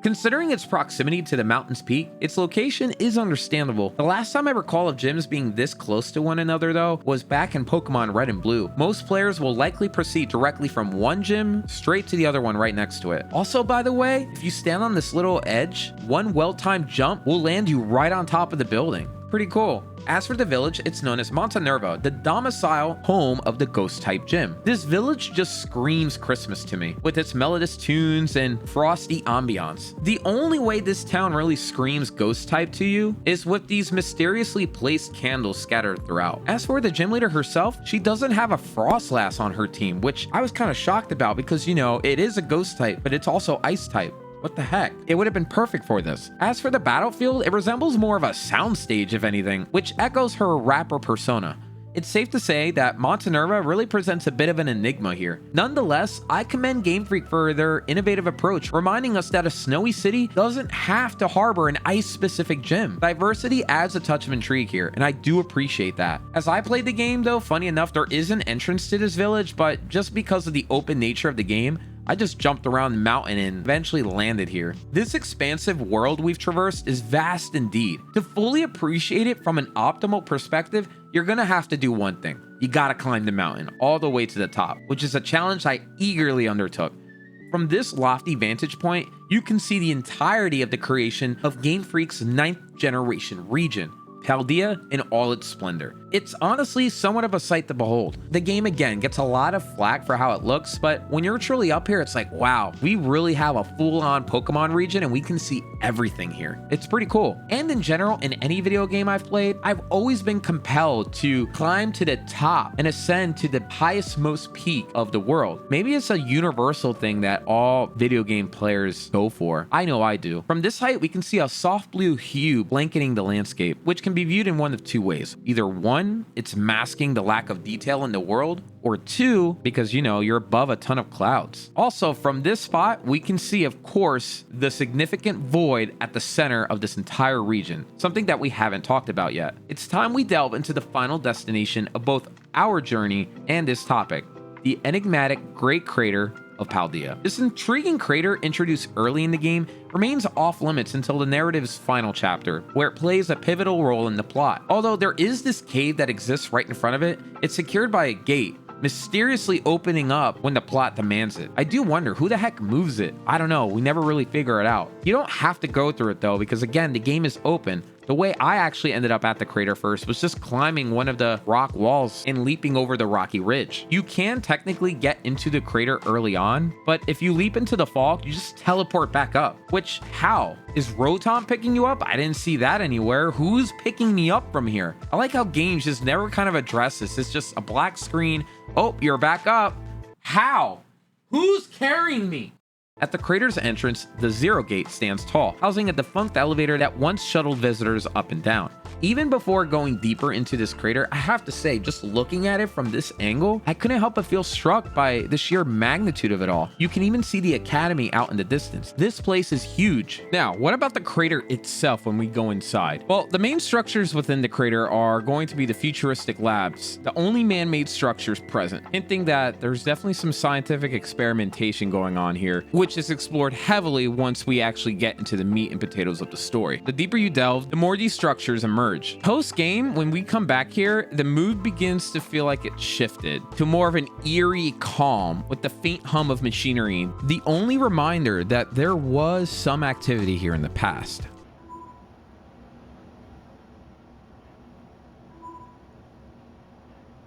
Considering its proximity to the mountain's peak, its location is understandable. The last time I recall of gyms being this close to one another though was back in Pokemon Red and Blue. Most players will likely proceed directly from one gym straight to the other one right next to it. Also, by the way, if you stand on this little edge, one well-timed jump will land you right on top of the building. Pretty cool. As for the village, it's known as Montenerva, the domicile home of the ghost-type gym. This village just screams Christmas to me, with its melodious tunes and frosty ambiance. The only way this town really screams ghost-type to you is with these mysteriously placed candles scattered throughout. As for the gym leader herself, she doesn't have a Frostlass on her team, which I was kind of shocked about because, you know, it is a ghost-type, but it's also ice-type. What the heck? It would have been perfect for this. As for the battlefield, it resembles more of a soundstage if anything, which echoes her rapper persona. It's safe to say that Montenerva really presents a bit of an enigma here. Nonetheless, I commend Game Freak for their innovative approach, reminding us that a snowy city doesn't have to harbor an ice-specific gym. Diversity adds a touch of intrigue here, and I do appreciate that. As I played the game though, funny enough, there is an entrance to this village, but just because of the open nature of the game, I just jumped around the mountain and eventually landed here. This expansive world we've traversed is vast indeed. To fully appreciate it from an optimal perspective, you're gonna have to do one thing. You gotta climb the mountain all the way to the top, which is a challenge I eagerly undertook. From this lofty vantage point, you can see the entirety of the creation of Game Freak's 9th generation region, Paldea in all its splendor. It's honestly somewhat of a sight to behold. The game again gets a lot of flack for how it looks, but when you're truly up here, it's like, wow, we really have a full-on Pokemon region and we can see everything here. It's pretty cool. And in general, in any video game I've played, I've always been compelled to climb to the top and ascend to the highest, most peak of the world. Maybe it's a universal thing that all video game players go for. I know I do. From this height, we can see a soft blue hue blanketing the landscape, which can be viewed in one of two ways. Either one, one, it's masking the lack of detail in the world, or two, because you're above a ton of clouds. Also, from this spot, we can see, of course, the significant void at the center of this entire region, something that we haven't talked about yet. It's time we delve into the final destination of both our journey and this topic, the enigmatic Great Crater of Paldea. This intriguing crater, introduced early in the game, remains off limits until the narrative's final chapter, where it plays a pivotal role in the plot. Although there is this cave that exists right in front of it, it's secured by a gate, mysteriously opening up when the plot demands it. I do wonder who the heck moves it. I don't know, we never really figure it out. You don't have to go through it though, because again, the game is open. The way I actually ended up at the crater first was just climbing one of the rock walls and leaping over the rocky ridge. You can technically get into the crater early on, but if you leap into the fall, you just teleport back up. Which, how? Is Rotom picking you up? I didn't see that anywhere. Who's picking me up from here? I like how games just never kind of address this. It's just a black screen. Oh, you're back up. How? Who's carrying me? At the crater's entrance, the Zero Gate stands tall, housing a defunct elevator that once shuttled visitors up and down. Even before going deeper into this crater, I have to say, just looking at it from this angle, I couldn't help but feel struck by the sheer magnitude of it all. You can even see the Academy out in the distance. This place is huge. Now, what about the crater itself when we go inside? Well, the main structures within the crater are going to be the futuristic labs, the only man-made structures present, hinting that there's definitely some scientific experimentation going on here, which is explored heavily once we actually get into the meat and potatoes of the story. The deeper you delve, the more these structures emerge. Post-game, when we come back here, the mood begins to feel like it shifted to more of an eerie calm with the faint hum of machinery, the only reminder that there was some activity here in the past.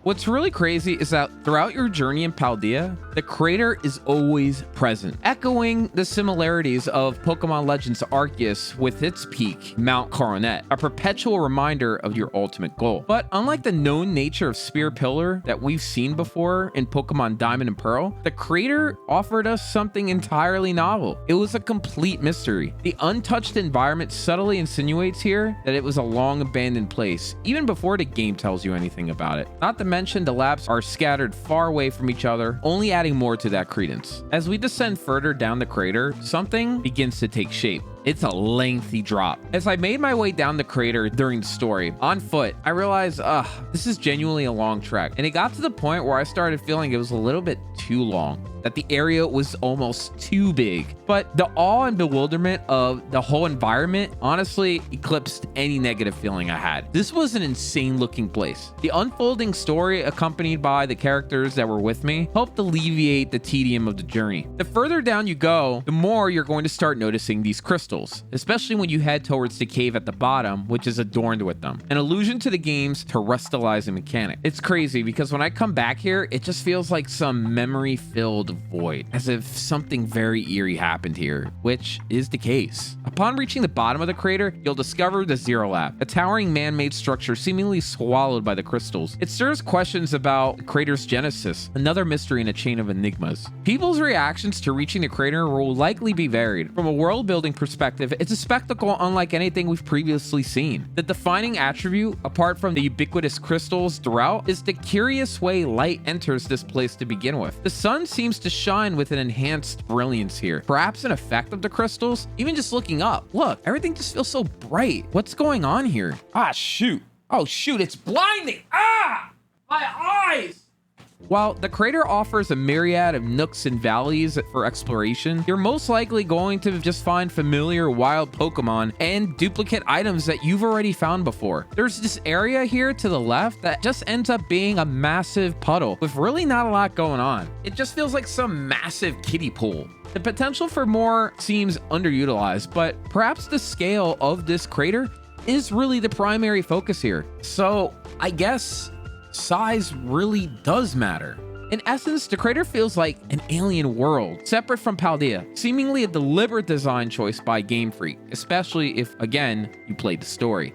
What's really crazy is that throughout your journey in Paldea, the crater is always present, echoing the similarities of Pokemon Legends Arceus with its peak, Mount Coronet, a perpetual reminder of your ultimate goal. But unlike the known nature of Spear Pillar that we've seen before in Pokemon Diamond and Pearl, the crater offered us something entirely novel. It was a complete mystery. The untouched environment subtly insinuates here that it was a long abandoned place, even before the game tells you anything about it. Not to mention, the labs are scattered far away from each other, only adding more to that credence. As we descend further down the crater, something begins to take shape. It's a lengthy drop. As I made my way down the crater during the story, on foot, I realized, this is genuinely a long trek. And it got to the point where I started feeling it was a little bit too long, that the area was almost too big. But the awe and bewilderment of the whole environment honestly eclipsed any negative feeling I had. This was an insane looking place. The unfolding story, accompanied by the characters that were with me, helped alleviate the tedium of the journey. The further down you go, the more you're going to start noticing these crystals, especially when you head towards the cave at the bottom, which is adorned with them. An allusion to the game's terrestrializing mechanic. It's crazy because when I come back here, it just feels like some memory-filled void, as if something very eerie happened here, which is the case. Upon reaching the bottom of the crater, you'll discover the Zero Lab, a towering man-made structure seemingly swallowed by the crystals. It stirs questions about the crater's genesis, another mystery in a chain of enigmas. People's reactions to reaching the crater will likely be varied. From a world-building perspective, it's a spectacle unlike anything we've previously seen. The defining attribute, apart from the ubiquitous crystals throughout, is the curious way light enters this place to begin with. The sun seems to shine with an enhanced brilliance here, perhaps an effect of the crystals. Even just looking up, look, everything just feels so bright. What's going on here? Ah, shoot. Oh, shoot, it's blinding. Ah, my eyes. While the crater offers a myriad of nooks and valleys for exploration, you're most likely going to just find familiar wild Pokemon and duplicate items that you've already found before. There's this area here to the left that just ends up being a massive puddle with really not a lot going on. It just feels like some massive kiddie pool. The potential for more seems underutilized, but perhaps the scale of this crater is really the primary focus here. So I guess size really does matter. In essence, the crater feels like an alien world, separate from Paldea, seemingly a deliberate design choice by Game Freak, especially if, again, you played the story.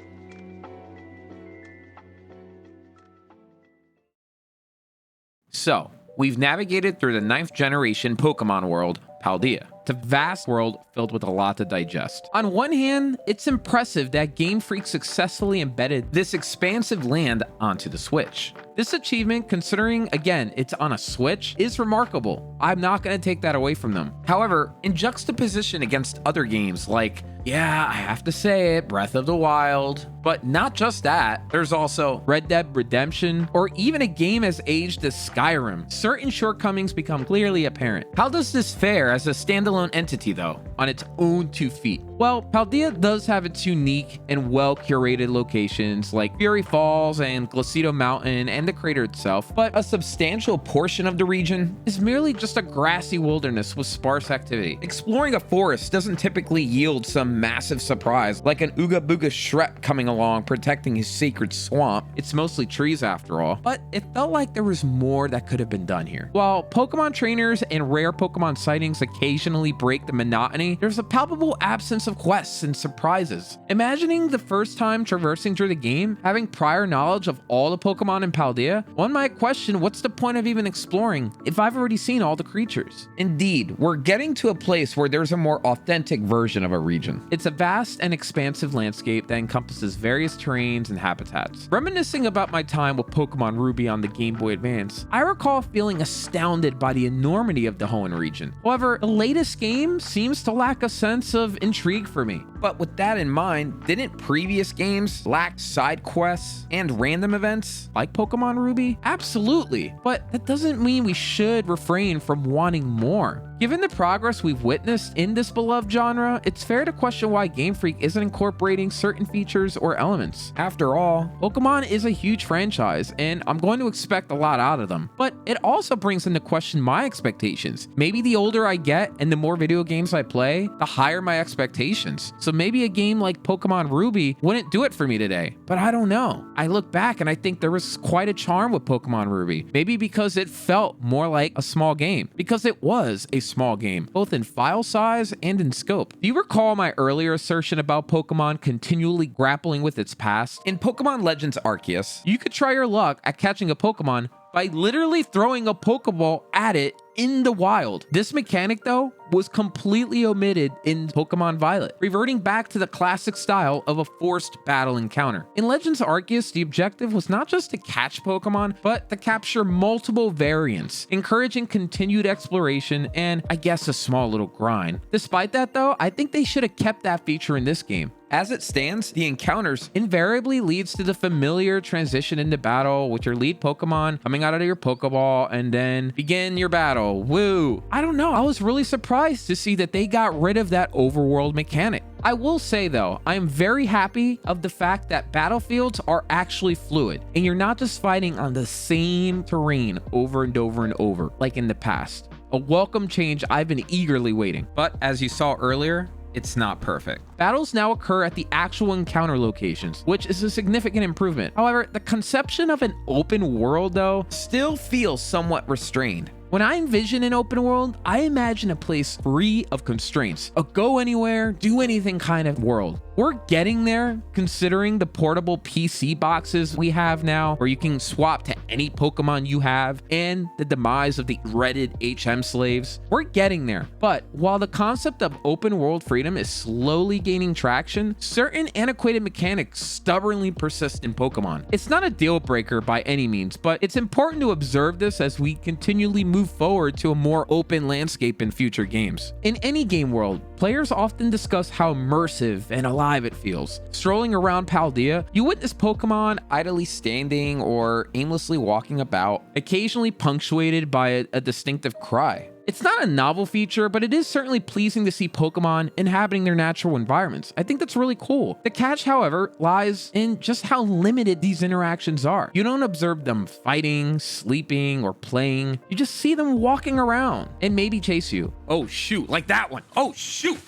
So, we've navigated through the 9th generation Pokemon world, Paldea. to vast world filled with a lot to digest. On one hand, it's impressive that Game Freak successfully embedded this expansive land onto the Switch. This achievement, considering again it's on a Switch, is remarkable. I'm not going to take that away from them. However, in juxtaposition against other games like, yeah, I have to say it, Breath of the Wild, but not just that, there's also Red Dead Redemption, or even a game as aged as Skyrim. Certain shortcomings become clearly apparent. How does this fare as a standalone entity though, on its own 2 feet? Well, Paldea does have its unique and well-curated locations like Fury Falls and Glacido Mountain and the crater itself, but a substantial portion of the region is merely just a grassy wilderness with sparse activity. Exploring a forest doesn't typically yield some massive surprise like an Ooga Booga Shrek coming along protecting his sacred swamp. It's mostly trees after all, but it felt like there was more that could have been done here. While Pokemon trainers and rare Pokemon sightings occasionally break the monotony, there's a palpable absence of quests and surprises. Imagining the first time traversing through the game, having prior knowledge of all the Pokemon in Paldea, one might question what's the point of even exploring if I've already seen all the creatures. Indeed, we're getting to a place where there's a more authentic version of a region. It's a vast and expansive landscape that encompasses various terrains and habitats. Reminiscing about my time with Pokemon Ruby on the Game Boy Advance, I recall feeling astounded by the enormity of the Hoenn region. However, the latest game seems to lack a sense of intrigue for me. But with that in mind, didn't previous games lack side quests and random events like Pokemon Ruby? Absolutely, but that doesn't mean we should refrain from wanting more. Given the progress we've witnessed in this beloved genre, it's fair to question why Game Freak isn't incorporating certain features or elements. After all, Pokemon is a huge franchise, and I'm going to expect a lot out of them. But it also brings into question my expectations. Maybe the older I get and the more video games I play, the higher my expectations. So maybe a game like Pokemon Ruby wouldn't do it for me today, but I don't know. I look back and I think there was quite a charm with Pokemon Ruby. Maybe because it felt more like a small game, because it was a small game, both in file size and in scope. Do you recall my earlier assertion about Pokemon continually grappling with its past? In Pokemon Legends Arceus, you could try your luck at catching a Pokemon by literally throwing a Pokeball at it in the wild. This mechanic, though, was completely omitted in Pokemon Violet, reverting back to the classic style of a forced battle encounter. In Legends Arceus, the objective was not just to catch Pokemon, but to capture multiple variants, encouraging continued exploration and, I guess, a small little grind. Despite that, though, I think they should have kept that feature in this game. As it stands, the encounters invariably leads to the familiar transition into battle with your lead Pokemon coming out of your Pokeball and then begin your battle. Woo! I don't know, I was really surprised to see that they got rid of that overworld mechanic. I will say though, I am very happy of the fact that battlefields are actually fluid and you're not just fighting on the same terrain over and over and over like in the past. A welcome change I've been eagerly waiting. But as you saw earlier, it's not perfect. Battles now occur at the actual encounter locations, which is a significant improvement. However, the conception of an open world, though, still feels somewhat restrained. When I envision an open world, I imagine a place free of constraints, a go anywhere, do anything kind of world. We're getting there, considering the portable PC boxes we have now, where you can swap to any Pokemon you have, and the demise of the dreaded HM slaves. We're getting there, but while the concept of open world freedom is slowly gaining traction, certain antiquated mechanics stubbornly persist in Pokemon. It's not a deal breaker by any means, but it's important to observe this as we continually move forward to a more open landscape in future games. In any game world, players often discuss how immersive and alive it feels. Strolling around Paldea, you witness Pokemon idly standing or aimlessly walking about, occasionally punctuated by a distinctive cry. It's not a novel feature, but it is certainly pleasing to see Pokemon inhabiting their natural environments. I think that's really cool. The catch, however, lies in just how limited these interactions are. You don't observe them fighting, sleeping, or playing. You just see them walking around and maybe chase you. Oh shoot, like that one. Oh shoot.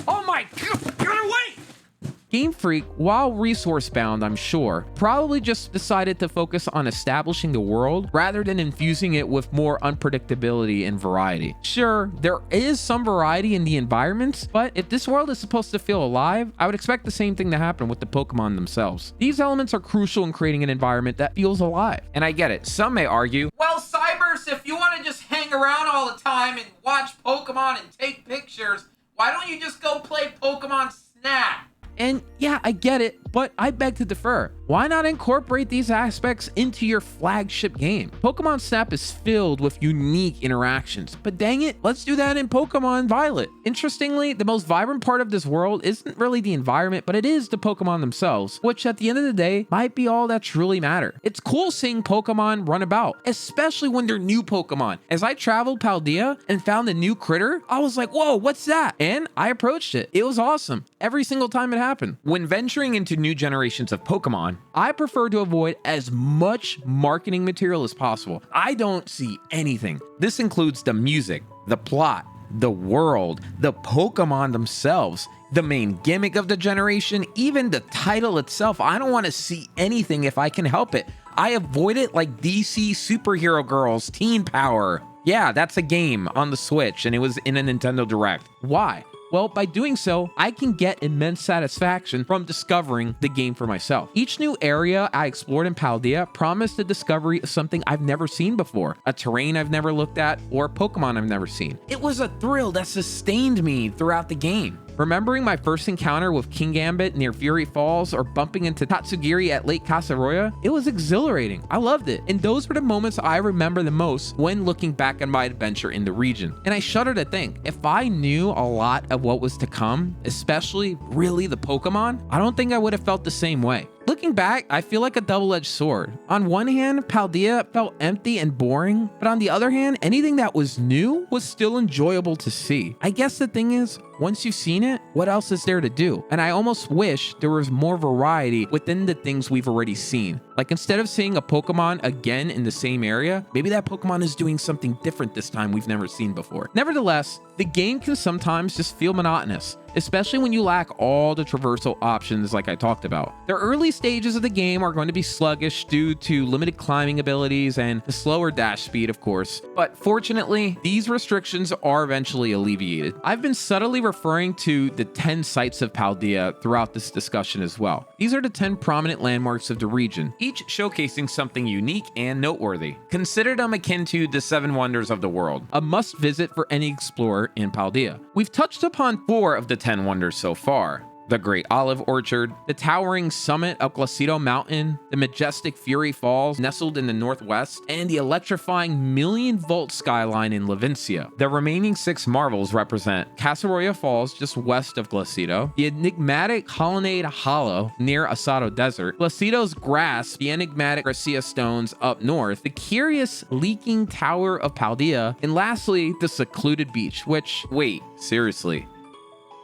Oh my God, get away! Game Freak, while resource bound, I'm sure, probably just decided to focus on establishing the world rather than infusing it with more unpredictability and variety. Sure, there is some variety in the environments, but if this world is supposed to feel alive, I would expect the same thing to happen with the Pokemon themselves. These elements are crucial in creating an environment that feels alive. And I get it, some may argue, well, Cybers, if you want to just hang around all the time and watch Pokemon and take pictures, why don't you just go play Pokemon Snap? And yeah, I get it, but I beg to differ. Why not incorporate these aspects into your flagship game? Pokemon Snap is filled with unique interactions, but dang it, let's do that in Pokemon Violet. Interestingly, the most vibrant part of this world isn't really the environment, but it is the Pokemon themselves, which at the end of the day might be all that truly matter. It's cool seeing Pokemon run about, especially when they're new Pokemon. As I traveled Paldea and found a new critter, I was like, whoa, what's that? And I approached it. It was awesome every single time it happened. When venturing into new generations of Pokemon, I prefer to avoid as much marketing material as possible. I don't see anything. This includes the music, the plot, the world, the Pokemon themselves, the main gimmick of the generation, even the title itself. I don't want to see anything if I can help it. I avoid it like DC Superhero Girls Teen Power. Yeah, that's a game on the Switch and it was in a Nintendo Direct. Why? Well, by doing so, I can get immense satisfaction from discovering the game for myself. Each new area I explored in Paldea promised the discovery of something I've never seen before, a terrain I've never looked at, or Pokemon I've never seen. It was a thrill that sustained me throughout the game. Remembering my first encounter with King Gambit near Fury Falls or bumping into Tatsugiri at Lake Kasaroya, it was exhilarating. I loved it. And those were the moments I remember the most when looking back on my adventure in the region. And I shudder to think, if I knew a lot of what was to come, especially really the Pokemon, I don't think I would have felt the same way. Looking back, I feel like a double-edged sword. On one hand, Paldea felt empty and boring, but on the other hand, anything that was new was still enjoyable to see. I guess the thing is, once you've seen it, what else is there to do? And I almost wish there was more variety within the things we've already seen. Like instead of seeing a Pokemon again in the same area, maybe that Pokemon is doing something different this time we've never seen before. Nevertheless, the game can sometimes just feel monotonous, especially when you lack all the traversal options like I talked about. The early stages of the game are going to be sluggish due to limited climbing abilities and the slower dash speed, of course, but fortunately, these restrictions are eventually alleviated. I've been subtly referring to the 10 sites of Paldea throughout this discussion as well. These are the 10 prominent landmarks of the region, each showcasing something unique and noteworthy. Consider them akin to the 7 wonders of the world, a must visit for any explorer in Paldea. We've touched upon 4 of the 10 wonders so far: the Great Olive Orchard, the towering summit of Glacido Mountain, the majestic Fury Falls nestled in the northwest, and the electrifying million-volt skyline in Levincia. The remaining 6 marvels represent Kasaroya Falls just west of Glacido, the enigmatic Colonnade Hollow near Asado Desert, Glacido's Grass, the enigmatic Gracia Stones up north, the curious Leaking Tower of Paldea, and lastly, the secluded beach, which, wait, seriously,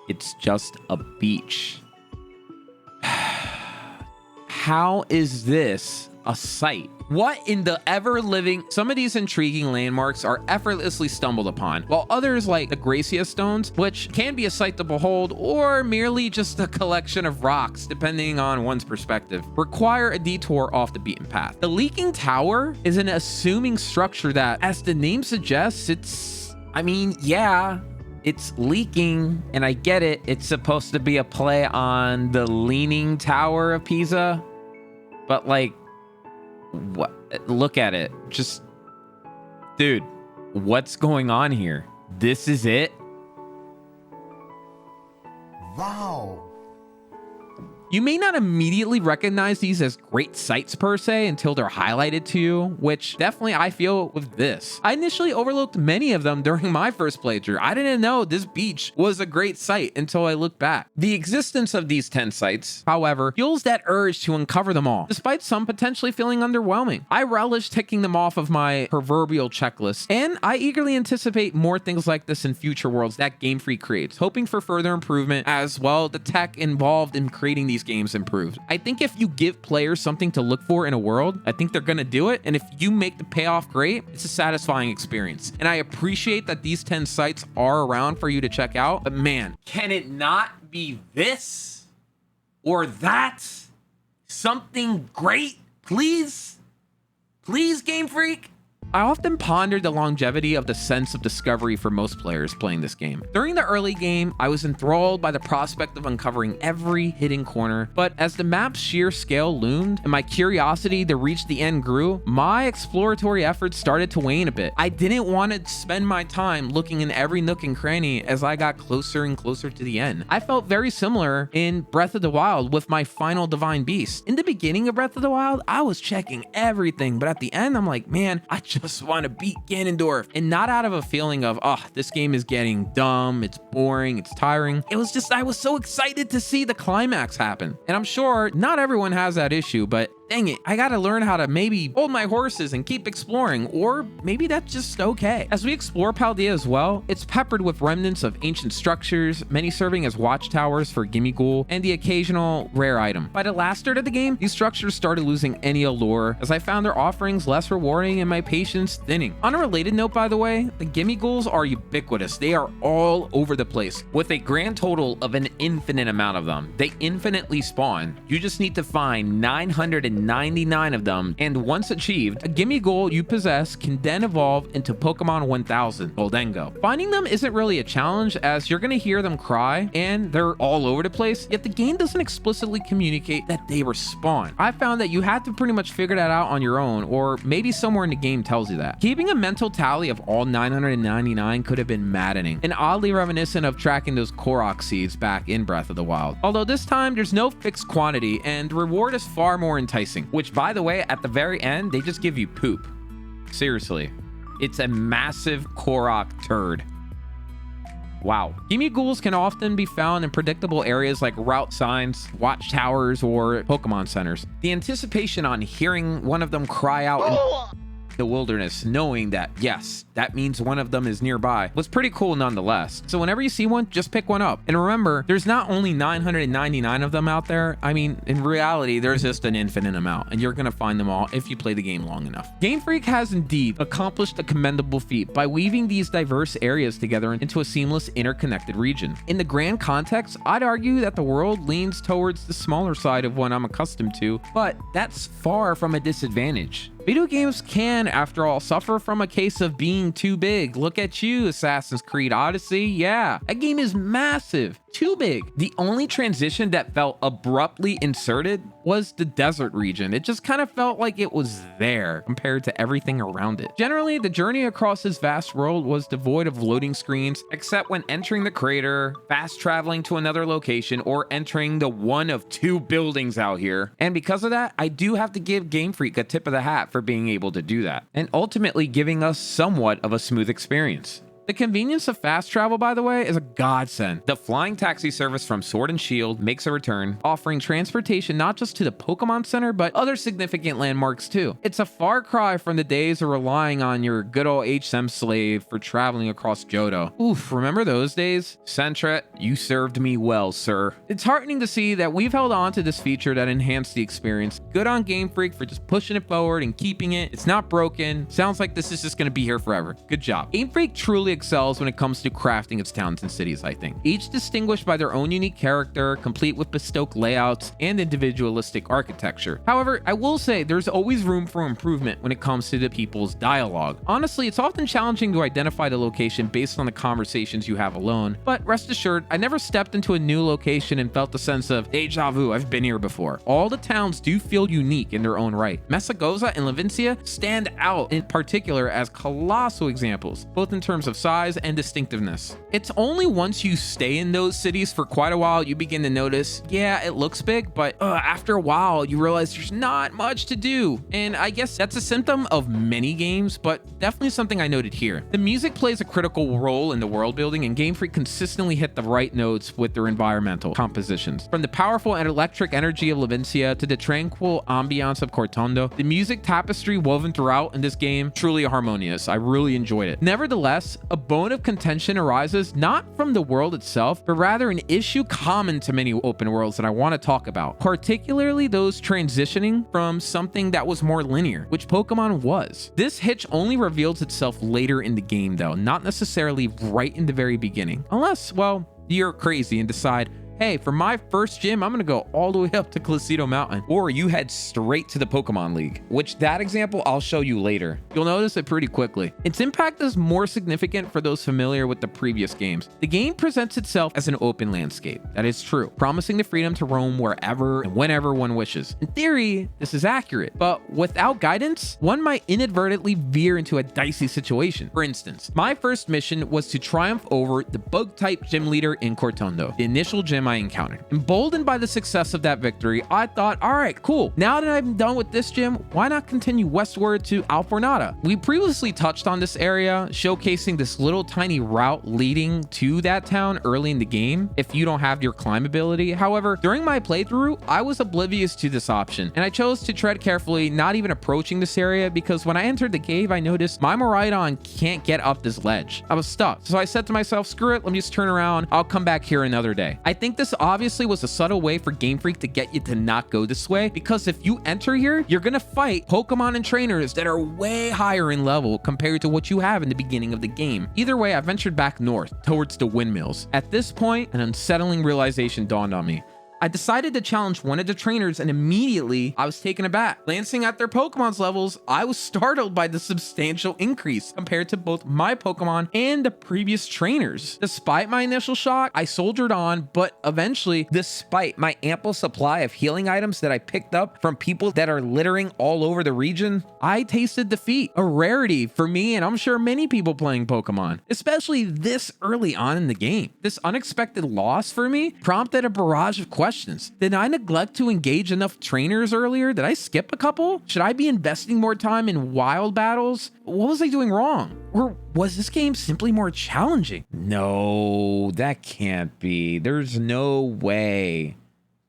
it's just a beach. How is this a site? What in the ever-living? Some of these intriguing landmarks are effortlessly stumbled upon, while others like the Gracia Stones, which can be a sight to behold or merely just a collection of rocks depending on one's perspective, require a detour off the beaten path. The Leaking Tower is an assuming structure that, as the name suggests, it's leaking, and I get it. It's supposed to be a play on the Leaning Tower of Pisa, but like, what? Look at it. Just, dude, what's going on here? This is it? Wow. You may not immediately recognize these as great sights per se until they're highlighted to you, which definitely I feel with this. I initially overlooked many of them during my first playthrough. I didn't know this beach was a great sight until I looked back. The existence of these 10 sites, however, fuels that urge to uncover them all, despite some potentially feeling underwhelming. I relish ticking them off of my proverbial checklist, and I eagerly anticipate more things like this in future worlds that Game Freak creates, hoping for further improvement as well the tech involved in creating these games improved. I think if you give players something to look for in a world, I think they're gonna do it, and if you make the payoff great, it's a satisfying experience. And I appreciate that these 10 sites are around for you to check out, but man, can it not be this? or that? Something great? Please? Please, Game Freak? I often pondered the longevity of the sense of discovery for most players playing this game. During the early game, I was enthralled by the prospect of uncovering every hidden corner, but as the map's sheer scale loomed and my curiosity to reach the end grew, my exploratory efforts started to wane a bit. I didn't want to spend my time looking in every nook and cranny as I got closer and closer to the end. I felt very similar in Breath of the Wild with my final Divine Beast. In the beginning of Breath of the Wild, I was checking everything, but at the end, I'm like, man, I just want to beat Ganondorf, and not out of a feeling of, oh, this game is getting dumb, it's boring, it's tiring. It was just, I was so excited to see the climax happen. And I'm sure not everyone has that issue, but dang it, I gotta learn how to maybe hold my horses and keep exploring, or maybe that's just okay. As we explore Paldea as well, it's peppered with remnants of ancient structures, many serving as watchtowers for Gimmighoul, and the occasional rare item. By the last third of the game, these structures started losing any allure, as I found their offerings less rewarding and my patience thinning. On a related note, by the way, the Gimmighouls are ubiquitous. They are all over the place, with a grand total of an infinite amount of them. They infinitely spawn. You just need to find 999 of them, and once achieved, a Gimmighoul you possess can then evolve into Pokemon 1000, Goldengo. Finding them isn't really a challenge, as you're gonna hear them cry, and they're all over the place, yet the game doesn't explicitly communicate that they respawn. I found that you had to pretty much figure that out on your own, or maybe somewhere in the game tells you that. Keeping a mental tally of all 999 could have been maddening, and oddly reminiscent of tracking those Korok seeds back in Breath of the Wild. Although this time, there's no fixed quantity, and the reward is far more enticing, which, by the way, at the very end, they just give you poop. Seriously. It's a massive Korok turd. Wow. Gimmighouls can often be found in predictable areas like route signs, watchtowers, or Pokemon centers. The anticipation on hearing one of them cry out in the wilderness, knowing that, yes, that means one of them is nearby, was pretty cool nonetheless. So whenever you see one, just pick one up. And remember, there's not only 999 of them out there. I mean, in reality, there's just an infinite amount, and you're gonna find them all if you play the game long enough. Game Freak has indeed accomplished a commendable feat by weaving these diverse areas together into a seamless, interconnected region. In the grand context, I'd argue that the world leans towards the smaller side of what I'm accustomed to, but that's far from a disadvantage. Video games can, after all, suffer from a case of being too big. Look at you, Assassin's Creed Odyssey. Yeah, that game is massive. Too big. The only transition that felt abruptly inserted was the desert region. It just kind of felt like it was there compared to everything around it. Generally, the journey across this vast world was devoid of loading screens, except when entering the crater, fast traveling to another location, or entering the one of two buildings out here. And because of that, I do have to give Game Freak a tip of the hat for being able to do that, and ultimately giving us somewhat of a smooth experience. The convenience of fast travel, by the way, is a godsend. The flying taxi service from Sword and Shield makes a return, offering transportation not just to the Pokemon Center, but other significant landmarks too. It's a far cry from the days of relying on your good old HM slave for traveling across Johto. Oof, remember those days? Sentret, you served me well, sir. It's heartening to see that we've held on to this feature that enhanced the experience. Good on Game Freak for just pushing it forward and keeping it. It's not broken. Sounds like this is just gonna be here forever. Good job. Game Freak truly excels when it comes to crafting its towns and cities, I think. Each distinguished by their own unique character, complete with bespoke layouts and individualistic architecture. However, I will say there's always room for improvement when it comes to the people's dialogue. Honestly, it's often challenging to identify the location based on the conversations you have alone, but rest assured, I never stepped into a new location and felt the sense of deja vu, I've been here before. All the towns do feel unique in their own right. Mesagoza and Levincia stand out in particular as colossal examples, both in terms of size and distinctiveness. It's only once you stay in those cities for quite a while you begin to notice, yeah, it looks big, but after a while you realize there's not much to do. And I guess that's a symptom of many games, but definitely something I noted here. The music plays a critical role in the world building, and Game Freak consistently hit the right notes with their environmental compositions. From the powerful and electric energy of Levincia to the tranquil ambiance of Cortondo, the music tapestry woven throughout in this game truly harmonious. I really enjoyed it. Nevertheless, a bone of contention arises not from the world itself, but rather an issue common to many open worlds that I want to talk about, particularly those transitioning from something that was more linear, which Pokemon was. This hitch only reveals itself later in the game though, not necessarily right in the very beginning, unless, well, you're crazy and decide, hey, for my first gym, I'm gonna go all the way up to Glacido Mountain. Or you head straight to the Pokemon League, which that example I'll show you later. You'll notice it pretty quickly. Its impact is more significant for those familiar with the previous games. The game presents itself as an open landscape. That is true, promising the freedom to roam wherever and whenever one wishes. In theory, this is accurate, but without guidance, one might inadvertently veer into a dicey situation. For instance, my first mission was to triumph over the bug-type gym leader in Cortondo, the initial gym I encountered. Emboldened by the success of that victory, I thought, all right, cool. Now that I'm done with this gym, why not continue westward to Alfornada? We previously touched on this area, showcasing this little tiny route leading to that town early in the game if you don't have your climb ability. However, during my playthrough, I was oblivious to this option, and I chose to tread carefully, not even approaching this area, because when I entered the cave, I noticed my Miraidon can't get up this ledge. I was stuck. So I said to myself, screw it, let me just turn around. I'll come back here another day. I think this obviously was a subtle way for Game Freak to get you to not go this way, because if you enter here, you're gonna fight Pokemon and trainers that are way higher in level compared to what you have in the beginning of the game. Either way, I ventured back north towards the windmills. At this point, an unsettling realization dawned on me. I decided to challenge one of the trainers, and immediately I was taken aback. Glancing at their Pokemon's levels, I was startled by the substantial increase compared to both my Pokemon and the previous trainers. Despite my initial shock, I soldiered on, but eventually, Despite my ample supply of healing items that I picked up from people that are littering all over the region, I tasted defeat, a rarity for me and I'm sure many people playing Pokemon, especially this early on in the game. This unexpected loss for me prompted a barrage of questions. Did I neglect to engage enough trainers earlier? Did I skip a couple? Should I be investing more time in wild battles? What was I doing wrong? Or was this game simply more challenging? no, that can't be. There's no way.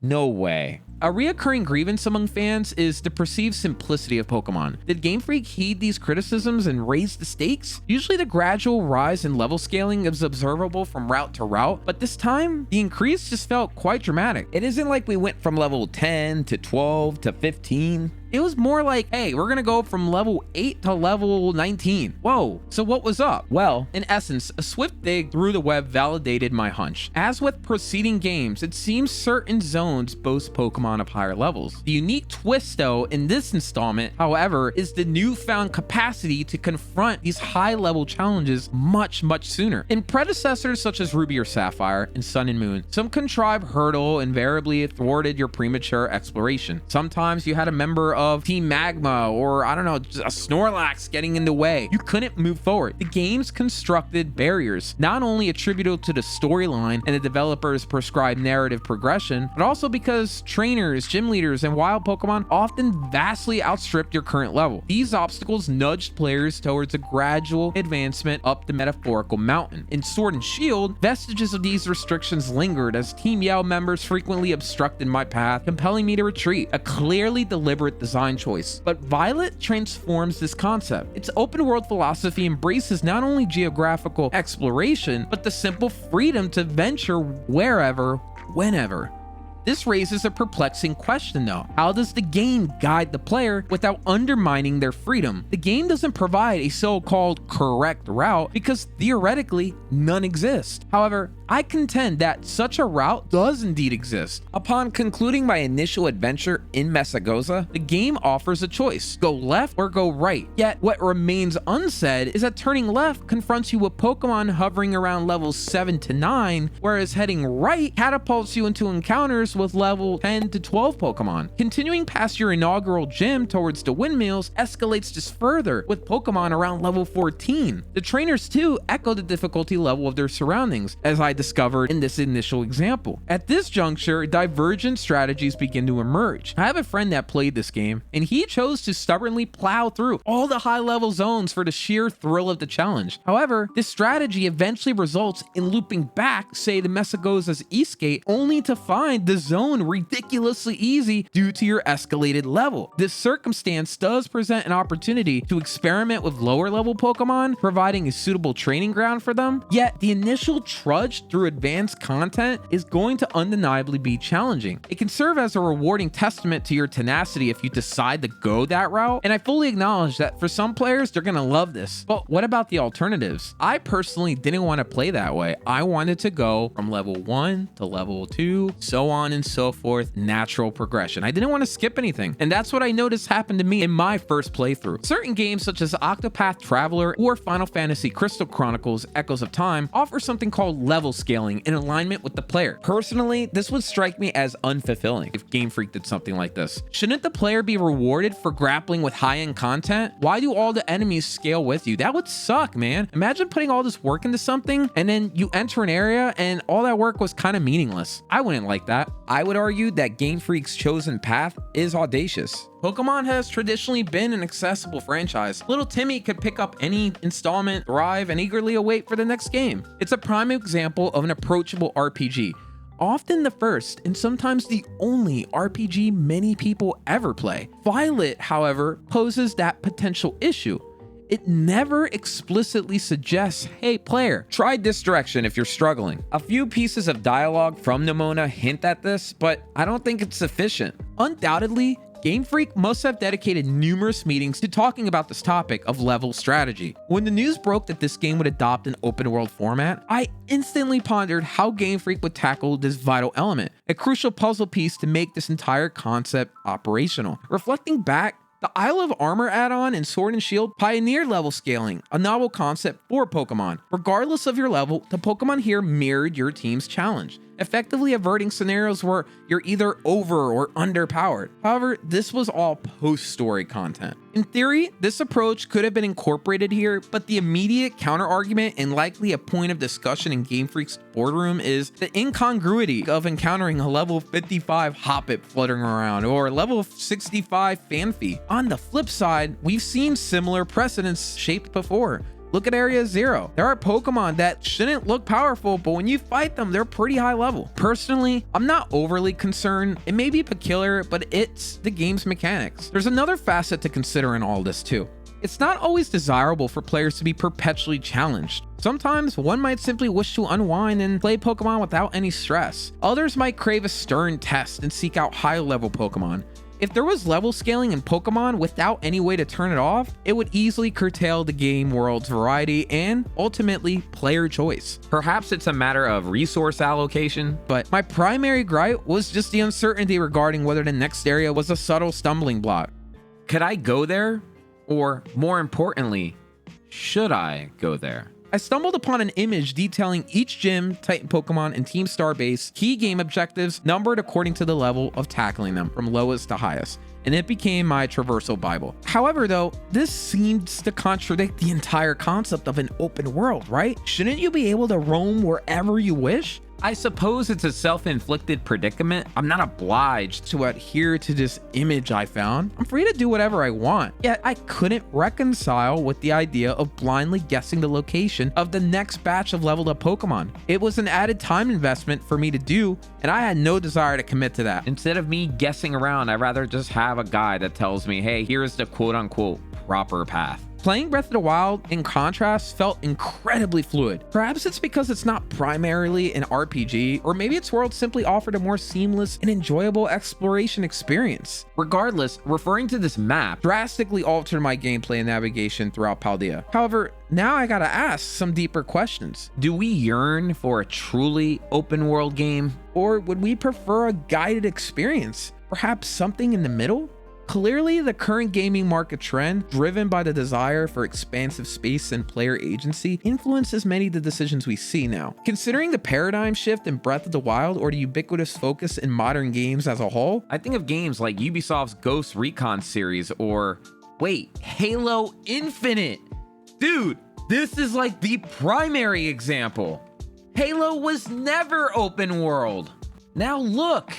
No way. A reoccurring grievance among fans is the perceived simplicity of Pokemon. Did Game Freak heed these criticisms and raise the stakes? Usually the gradual rise in level scaling is observable from route to route, but this time, the increase just felt quite dramatic. It isn't like we went from level 10 to 12 to 15. It was more like, hey, we're gonna go from level 8 to level 19. Whoa, so what was up? Well, in essence, a swift dig through the web validated my hunch. As with preceding games, it seems certain zones boast Pokemon of higher levels. The unique twist, though, in this installment, however, is the newfound capacity to confront these high-level challenges much sooner. In predecessors such as Ruby or Sapphire and Sun and Moon, some contrived hurdle invariably thwarted your premature exploration. Sometimes you had a member of Team Magma or, I don't know, just a Snorlax getting in the way. You couldn't move forward. The game's constructed barriers, not only attributable to the storyline and the developer's prescribed narrative progression, but also because trainers, gym leaders, and wild Pokemon often vastly outstripped your current level. These obstacles nudged players towards a gradual advancement up the metaphorical mountain. In Sword and Shield, vestiges of these restrictions lingered as Team Yell members frequently obstructed my path, compelling me to retreat, a clearly deliberate design choice. But Violet transforms this concept. Its open world philosophy embraces not only geographical exploration, but the simple freedom to venture wherever, whenever. This raises a perplexing question though. How does the game guide the player without undermining their freedom? The game doesn't provide a so-called correct route because theoretically none exist. However, I contend that such a route does indeed exist. Upon concluding my initial adventure in Mesagoza, The game offers a choice: go left or go right. Yet what remains unsaid is that turning left confronts you with Pokemon hovering around levels 7 to 9, whereas heading right catapults you into encounters with level 10 to 12 Pokemon. Continuing past your inaugural gym towards the windmills escalates just further with Pokemon around level 14. The trainers too echo the difficulty level of their surroundings, as I discovered in this initial example. At this juncture, divergent strategies begin to emerge. I have a friend that played this game, and he chose to stubbornly plow through all the high-level zones for the sheer thrill of the challenge. However, this strategy eventually results in looping back, say, the Mesagoza's East Gate, only to find the zone ridiculously easy due to your escalated level. This circumstance does present an opportunity to experiment with lower level Pokemon, providing a suitable training ground for them, yet the initial trudge through advanced content is going to undeniably be challenging. It can serve as a rewarding testament to your tenacity if you decide to go that route, and I fully acknowledge that for some players, they're gonna love this. But what about the alternatives? I personally didn't want to play that way. I wanted to go from level 1 to level 2, so on and so forth, natural progression. I didn't want to skip anything, and that's what I noticed happened to me in my first playthrough. Certain games such as Octopath Traveler or Final Fantasy Crystal Chronicles Echoes of Time offer something called level scaling in alignment with the player. Personally, this would strike me as unfulfilling if Game Freak did something like this. Shouldn't the player be rewarded for grappling with high-end content? Why do all the enemies scale with you? That would suck, man. Imagine putting all this work into something and then you enter an area and all that work was kind of meaningless. I wouldn't like that. I would argue that Game Freak's chosen path is audacious. Pokemon has traditionally been an accessible franchise. Little Timmy could pick up any installment, thrive, and eagerly await for the next game. It's a prime example of an approachable RPG. Often the first and sometimes the only RPG many people ever play. Violet, however, poses that potential issue. It never explicitly suggests, hey player, Try this direction if you're struggling. A few pieces of dialogue from Nemona hint at this, but I don't think it's sufficient. undoubtedly, Game Freak must have dedicated numerous meetings to talking about this topic of level strategy. When the news broke that this game would adopt an open world format, I instantly pondered how Game Freak would tackle this vital element, a crucial puzzle piece to make this entire concept operational. Reflecting back, the Isle of Armor add-on in Sword and Shield pioneered level scaling, a novel concept for Pokemon. Regardless of your level, the Pokemon here mirrored your team's challenge, effectively averting scenarios where you're either over or underpowered. However, this was all post-story content. In theory, this approach could have been incorporated here, but the immediate counter-argument and likely a point of discussion in Game Freak's boardroom is the incongruity of encountering a level 55 Hoppip fluttering around or level 65 Fanfy. On the flip side, we've seen similar precedents shaped before. Look at Area Zero. There are Pokemon that shouldn't look powerful, but when you fight them, they're pretty high level. Personally, I'm not overly concerned. It may be peculiar, but it's the game's mechanics. There's another facet to consider in all this too. It's not always desirable for players to be perpetually challenged. Sometimes one might simply wish to unwind and play Pokemon without any stress. Others might crave a stern test and seek out high level Pokemon. If there was level scaling in Pokemon without any way to turn it off, it would easily curtail the game world's variety and ultimately player choice. Perhaps it's a matter of resource allocation, But my primary gripe was just the uncertainty regarding whether the next area was a subtle stumbling block. could I go there? Or more importantly, should I go there? I stumbled upon an image detailing each gym, Titan Pokemon, and Team Starbase key game objectives numbered according to the level of tackling them from lowest to highest, and it became my traversal Bible. However, though, this seems to contradict the entire concept of an open world, right? Shouldn't you be able to roam wherever you wish? I suppose it's a self-inflicted predicament. I'm not obliged To adhere to this image I found, I'm free to do whatever I want. Yet I couldn't reconcile with the idea of blindly guessing the location of the next batch of leveled up Pokemon. It was an added time investment for me to do, and I had no desire to commit to that. Instead of me guessing around, I'd rather just have a guide that tells me, hey, here's the quote-unquote proper path. Playing Breath of the Wild, in contrast, felt incredibly fluid. Perhaps it's because it's not primarily an RPG, or maybe its world simply offered a more seamless and enjoyable exploration experience. Regardless, referring to this map, Drastically altered my gameplay and navigation throughout Paldea. However, now I gotta ask some deeper questions. do we yearn for a truly open world game? Or would we prefer a guided experience? Perhaps something in the middle? Clearly, the current gaming market trend, driven by the desire for expansive space and player agency, influences many of the decisions we see now. Considering the paradigm shift in Breath of the Wild or the ubiquitous focus in modern games as a whole, I think of games like Ubisoft's Ghost Recon series or, wait, Halo Infinite. Dude, this is like the primary example. Halo was never open world. Now look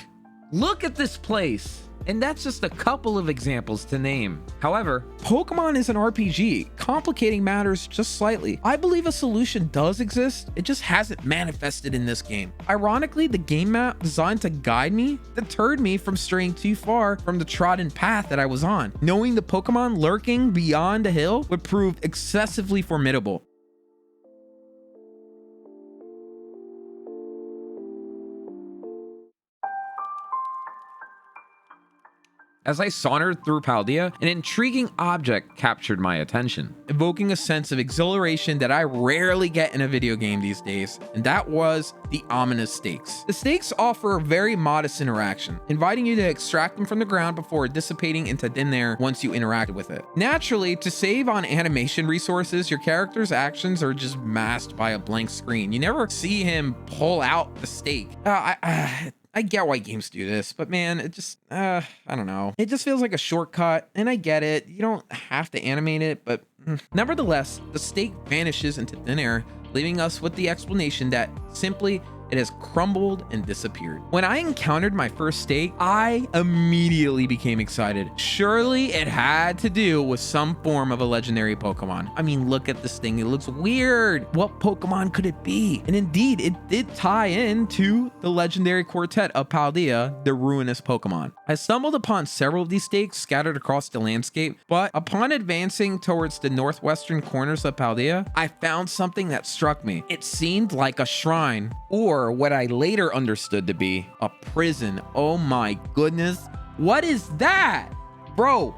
at this place. And that's just a couple of examples to name. However, Pokemon is an RPG, complicating matters just slightly. I believe a solution does exist, it just hasn't manifested in this game. Ironically, the game map designed to guide me deterred me from straying too far from the trodden path that I was on. Knowing the Pokemon lurking beyond the hill would prove excessively formidable. as I sauntered through Paldea, an intriguing object captured my attention. Evoking a sense of exhilaration that I rarely get in a video game these days, and that was the ominous stakes. The stakes offer a very modest interaction, inviting you to extract them from the ground before dissipating into thin air once you interact with it. Naturally, to save on animation resources, your character's actions are just masked by a blank screen. You never see him pull out the stake. I get why games do this, but man, it just, I don't know. It just feels like a shortcut, and I get it. You don't have to animate it, but nevertheless, the stake vanishes into thin air, leaving us with the explanation that simply it has crumbled and disappeared. When I encountered my first stake, I immediately became excited. Surely it had to do with some form of a legendary Pokemon. I mean, look at this thing. It looks weird. What Pokemon could it be? And indeed, it did tie into the legendary quartet of Paldea, the ruinous Pokemon. I stumbled upon several of these stakes scattered across the landscape, but upon advancing towards the northwestern corners of Paldea, I found something that struck me. It seemed like a shrine, or what I later understood to be a prison. Oh my goodness. What is that? Bro,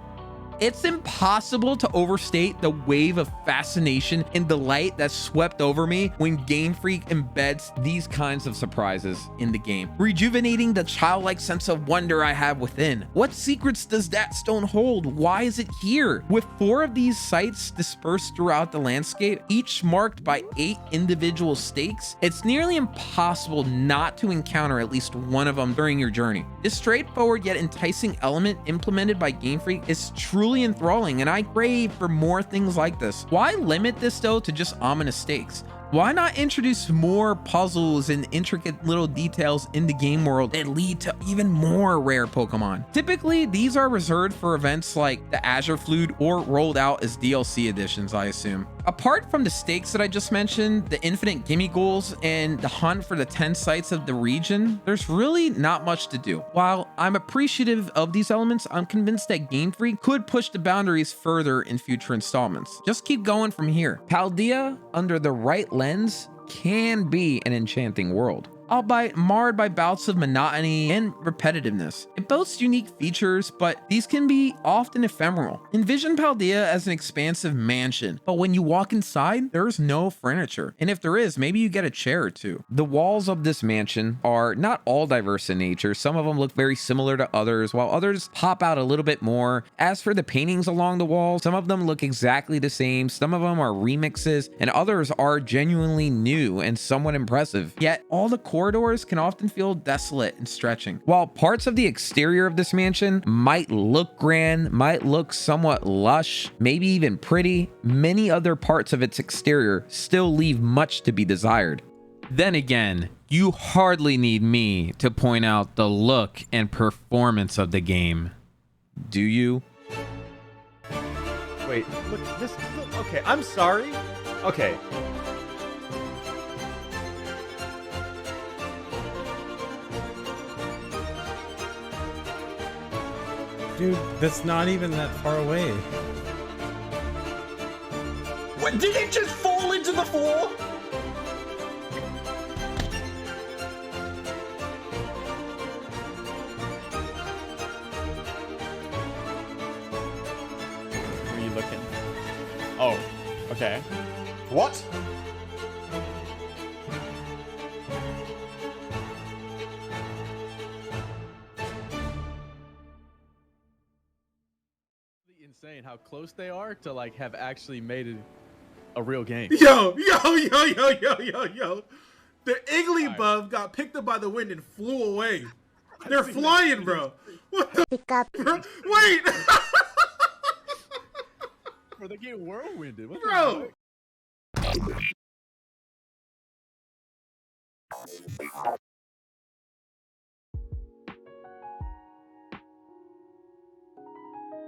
it's impossible to overstate the wave of fascination and delight that swept over me when Game Freak embeds these kinds of surprises in the game, rejuvenating the childlike sense of wonder I have within. What secrets does that stone hold? Why is it here? With 4 of these sites dispersed throughout the landscape, each marked by 8 individual stakes, it's nearly impossible not to encounter at least one of them during your journey. This straightforward yet enticing element implemented by Game Freak is truly enthralling, and I crave for more things like this. Why limit this though to just ominous stakes? Why not introduce more puzzles and intricate little details in the game world that lead to even more rare Pokemon? Typically, these are reserved for events like the Azure Flute or rolled out as DLC editions, I assume. Apart from the stakes that I just mentioned, the infinite gimme goals, and the hunt for the 10 sites of the region, there's really not much to do. While I'm appreciative of these elements, I'm convinced that Game Freak could push the boundaries further in future installments. Just keep going from here. Paldea, under the right lens, can be an enchanting world, albeit marred by bouts of monotony and repetitiveness. It boasts unique features, but these can be often ephemeral. Envision Paldea as an expansive mansion, but when you walk inside, there's no furniture. And if there is, maybe you get a chair or two. The walls of this mansion are not all diverse in nature. Some of them look very similar to others, while others pop out a little bit more. As for the paintings along the walls, some of them look exactly the same, some of them are remixes, and others are genuinely new and somewhat impressive. Yet all the corridors can often feel desolate and stretching. While parts of the exterior of this mansion might look grand, might look somewhat lush, maybe even pretty, many other parts of its exterior still leave much to be desired. Then again, you hardly need me to point out the look and performance of the game. Do you? Wait, look, this, okay, I'm sorry. Okay. Dude, that's not even that far away. What, did it just fall into the floor? Where are you looking? Oh, okay. What? Insane how close they are to like have actually made it a real game. Yo. The Igglybuff got picked up by the wind and flew away. They're flying, bro. What the bro? Wait. Bro, they get whirlwinded. What Bro.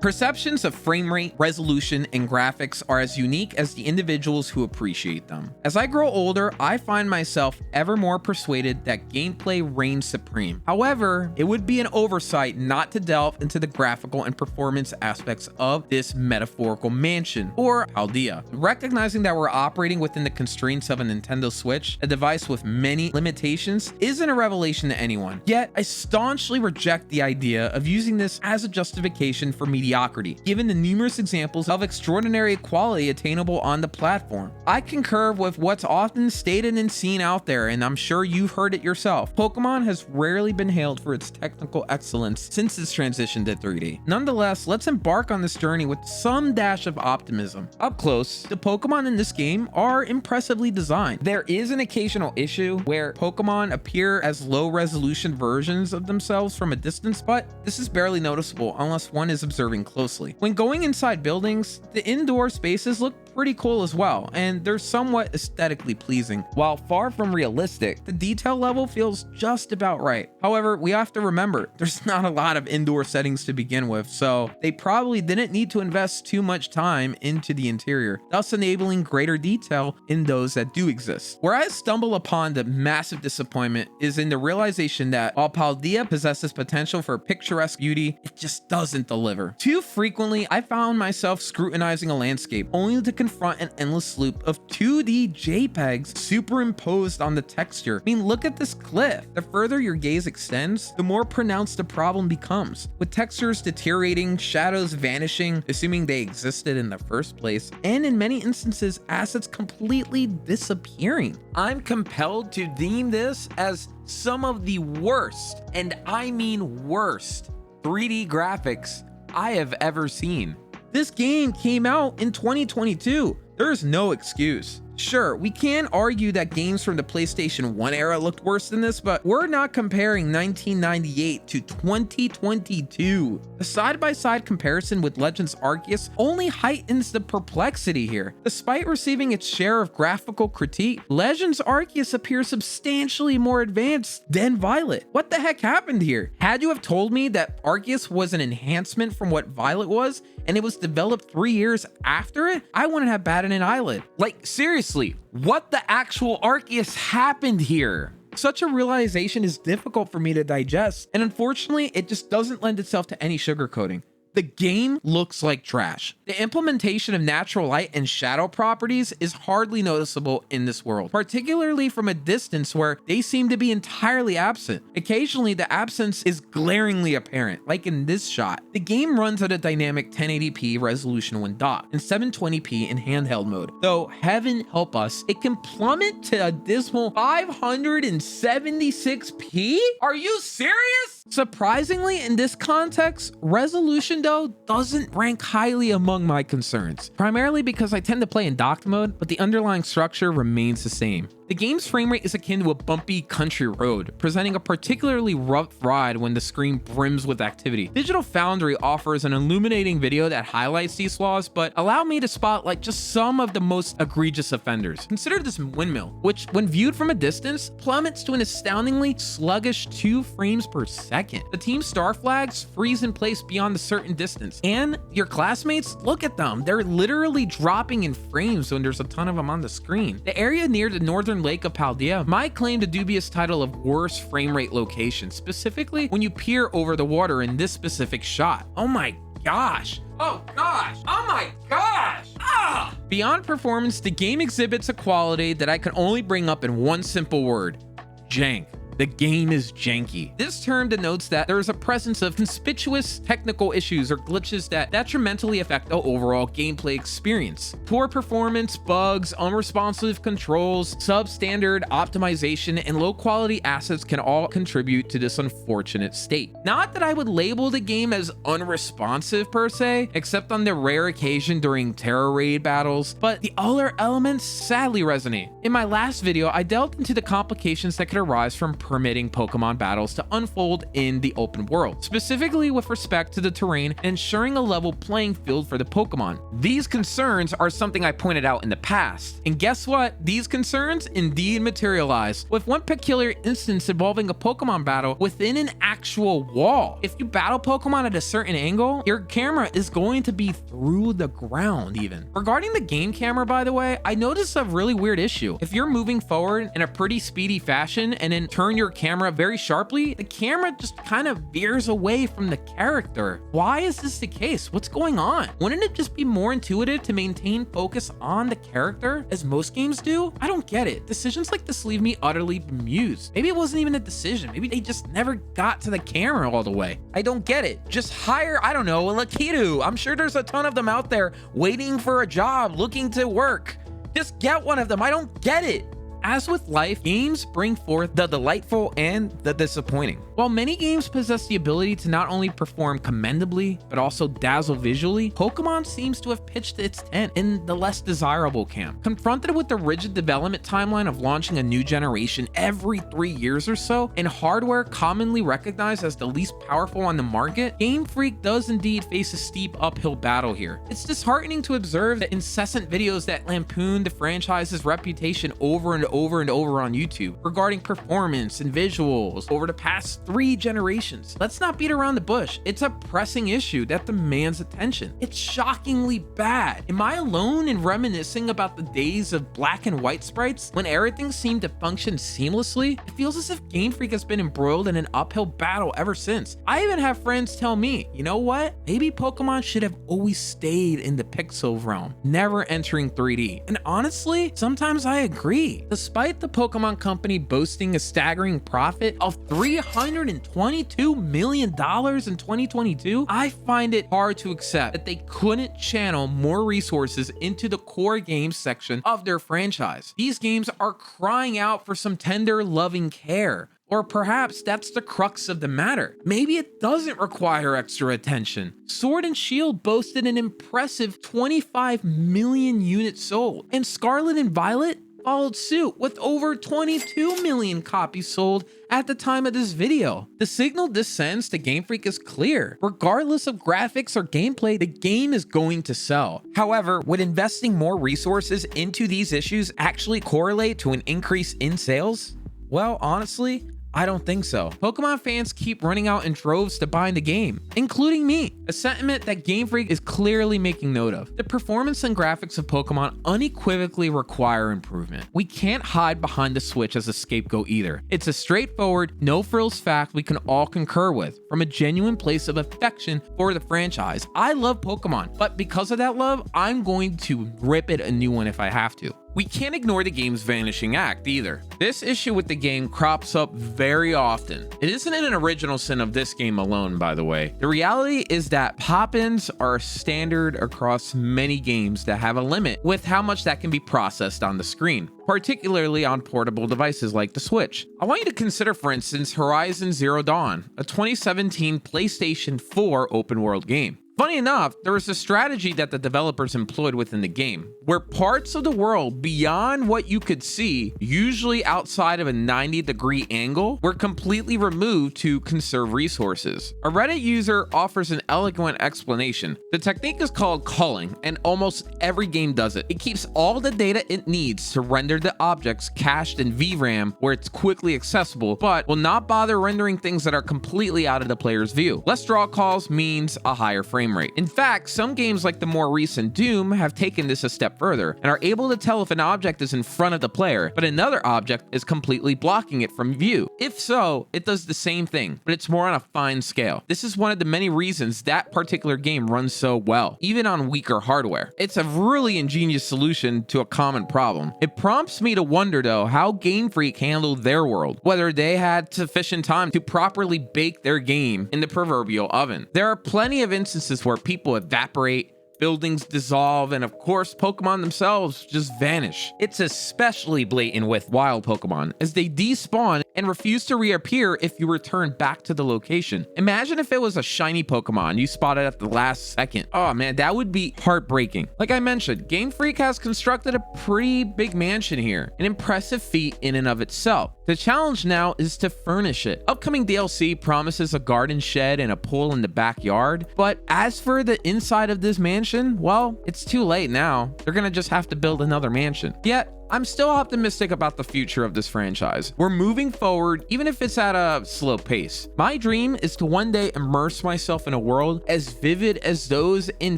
Perceptions of frame rate, resolution, and graphics are as unique as the individuals who appreciate them. As I grow older, I find myself ever more persuaded that gameplay reigns supreme. However, it would be an oversight not to delve into the graphical and performance aspects of this metaphorical mansion, or Paldea. Recognizing that we're operating within the constraints of a Nintendo Switch, a device with many limitations, isn't a revelation to anyone. Yet, I staunchly reject the idea of using this as a justification for mediocrity, given the numerous examples of extraordinary quality attainable on the platform. I concur with what's often stated and seen out there, and I'm sure you've heard it yourself. Pokemon has rarely been hailed for its technical excellence since its transition to 3D. Nonetheless, let's embark on this journey with some dash of optimism. Up close, the Pokemon in this game are impressively designed. There is an occasional issue where Pokemon appear as low-resolution versions of themselves from a distance, but this is barely noticeable unless one is observing closely. When going inside buildings, the indoor spaces look pretty cool as well, and they're somewhat aesthetically pleasing. While far from realistic, the detail level feels just about right. However, we have to remember, there's not a lot of indoor settings to begin with, so they probably didn't need to invest too much time into the interior, thus enabling greater detail in those that do exist. Where I stumble upon the massive disappointment is in the realization that while Paldea possesses potential for picturesque beauty, it just doesn't deliver. Too frequently, I found myself scrutinizing a landscape only to confront an endless loop of 2D JPEGs superimposed on the texture. I mean, look at this cliff. The further your gaze extends, the more pronounced the problem becomes, with textures deteriorating, shadows vanishing, assuming they existed in the first place, and in many instances, assets completely disappearing. I'm compelled to deem this as some of the worst, and I mean worst, 3D graphics I have ever seen. This game came out in 2022. There's no excuse. Sure, we can argue that games from the PlayStation 1 era looked worse than this, but we're not comparing 1998 to 2022. The side-by-side comparison with Legends Arceus only heightens the perplexity here. Despite receiving its share of graphical critique, Legends Arceus appears substantially more advanced than Violet. What the heck happened here? Had you have told me that Arceus was an enhancement from what Violet was, and it was developed 3 years after it, I wouldn't have batted an eyelid. Like, seriously, what the actual Arceus happened here? Such a realization is difficult for me to digest, and unfortunately, it just doesn't lend itself to any sugarcoating. The game looks like trash. The implementation of natural light and shadow properties is hardly noticeable in this world, particularly from a distance where they seem to be entirely absent. Occasionally, the absence is glaringly apparent, like in this shot. The game runs at a dynamic 1080p resolution when docked, and 720p in handheld mode. Though, heaven help us, it can plummet to a dismal 576p? Are you serious? Surprisingly, in this context, resolution though doesn't rank highly among my concerns, primarily because I tend to play in docked mode, but the underlying structure remains the same. The game's frame rate is akin to a bumpy country road, presenting a particularly rough ride when the screen brims with activity. Digital Foundry offers an illuminating video that highlights these flaws, but allow me to spotlight just some of the most egregious offenders. Consider this windmill, which when viewed from a distance, plummets to an astoundingly sluggish 2 frames per second. The team star flags freeze in place beyond a certain distance, and your classmates, look at them. They're literally dropping in frames when there's a ton of them on the screen. The area near the northern lake of Paldea might claim the dubious title of worst frame rate location, specifically when you peer over the water in this specific shot. Oh my gosh. Oh gosh. Oh my gosh. Ah! Beyond performance, the game exhibits a quality that I can only bring up in one simple word: jank. The game is janky. This term denotes that there is a presence of conspicuous technical issues or glitches that detrimentally affect the overall gameplay experience. Poor performance, bugs, unresponsive controls, substandard optimization, and low quality assets can all contribute to this unfortunate state. Not that I would label the game as unresponsive per se, except on the rare occasion during terror raid battles, but the other elements sadly resonate. In my last video, I delved into the complications that could arise from permitting Pokemon battles to unfold in the open world, specifically with respect to the terrain, ensuring a level playing field for the Pokemon. These concerns are something I pointed out in the past, and guess what? These concerns indeed materialize, with one peculiar instance involving a Pokemon battle within an actual wall. If you battle Pokemon at a certain angle, your camera is going to be through the ground even. Regarding the game camera, by the way, I noticed a really weird issue. If you're moving forward in a pretty speedy fashion and then turn your camera very sharply, the camera just kind of veers away from the character. Why is this the case? What's going on? Wouldn't it just be more intuitive to maintain focus on the character as most games do? I don't get it. Decisions like this leave me utterly bemused. Maybe it wasn't even a decision. Maybe they just never got to the camera all the way. I don't get it. Just hire, I don't know, a Lakitu. I'm sure there's a ton of them out there waiting for a job, looking to work. Just get one of them. I don't get it. As with life, games bring forth the delightful and the disappointing. While many games possess the ability to not only perform commendably, but also dazzle visually, Pokemon seems to have pitched its tent in the less desirable camp. Confronted with the rigid development timeline of launching a new generation every 3 years or so, and hardware commonly recognized as the least powerful on the market, Game Freak does indeed face a steep uphill battle here. It's disheartening to observe the incessant videos that lampoon the franchise's reputation over and over on YouTube regarding performance and visuals over the past 3 generations. Let's not beat around the bush. It's a pressing issue that demands attention. It's shockingly bad. Am I alone in reminiscing about the days of black and white sprites when everything seemed to function seamlessly? It feels as if Game Freak has been embroiled in an uphill battle ever since. I even have friends tell me, you know what? Maybe Pokemon should have always stayed in the pixel realm, never entering 3D. And honestly, sometimes I agree. Despite the Pokemon Company boasting a staggering profit of $322 million in 2022, I find it hard to accept that they couldn't channel more resources into the core games section of their franchise. These games are crying out for some tender, loving care. Or perhaps that's the crux of the matter. Maybe it doesn't require extra attention. Sword and Shield boasted an impressive 25 million units sold, and Scarlet and Violet followed suit with over 22 million copies sold at the time of this video. The signal this sends to Game Freak is clear. Regardless of graphics or gameplay, the game is going to sell. However, would investing more resources into these issues actually correlate to an increase in sales? Well, honestly, I don't think so. Pokemon fans keep running out in droves to buy the game, including me, a sentiment that Game Freak is clearly making note of. The performance and graphics of Pokemon unequivocally require improvement. We can't hide behind the Switch as a scapegoat either. It's a straightforward, no-frills fact we can all concur with, from a genuine place of affection for the franchise. I love Pokemon, but because of that love, I'm going to rip it a new one if I have to. We can't ignore the game's vanishing act either. This issue with the game crops up very often. It isn't an original sin of this game alone, by the way. The reality is that pop-ins are standard across many games that have a limit with how much that can be processed on the screen, particularly on portable devices like the Switch. I want you to consider, for instance, Horizon Zero Dawn, a 2017 PlayStation 4 open world game. Funny enough, there was a strategy that the developers employed within the game, where parts of the world beyond what you could see, usually outside of a 90-degree angle, were completely removed to conserve resources. A Reddit user offers an eloquent explanation. The technique is called culling, and almost every game does it. It keeps all the data it needs to render the objects cached in VRAM where it's quickly accessible, but will not bother rendering things that are completely out of the player's view. Less draw calls means a higher frame rate. In fact, some games like the more recent Doom have taken this a step further and are able to tell if an object is in front of the player, but another object is completely blocking it from view. If so, it does the same thing, but it's more on a fine scale. This is one of the many reasons that particular game runs so well, even on weaker hardware. It's a really ingenious solution to a common problem. It prompts me to wonder though how Game Freak handled their world, whether they had sufficient time to properly bake their game in the proverbial oven. There are plenty of instances where people evaporate, buildings dissolve, and of course, Pokemon themselves just vanish. It's especially blatant with wild Pokemon, as they despawn and refuse to reappear if you return back to the location. Imagine if it was a shiny Pokemon you spotted at the last second. Oh man, that would be heartbreaking. Like I mentioned, Game Freak has constructed a pretty big mansion here, an impressive feat in and of itself. The challenge now is to furnish it. Upcoming DLC promises a garden shed and a pool in the backyard, but as for the inside of this mansion, well, it's too late now. They're gonna just have to build another mansion. Yet, I'm still optimistic about the future of this franchise. We're moving forward, even if it's at a slow pace. My dream is to one day immerse myself in a world as vivid as those in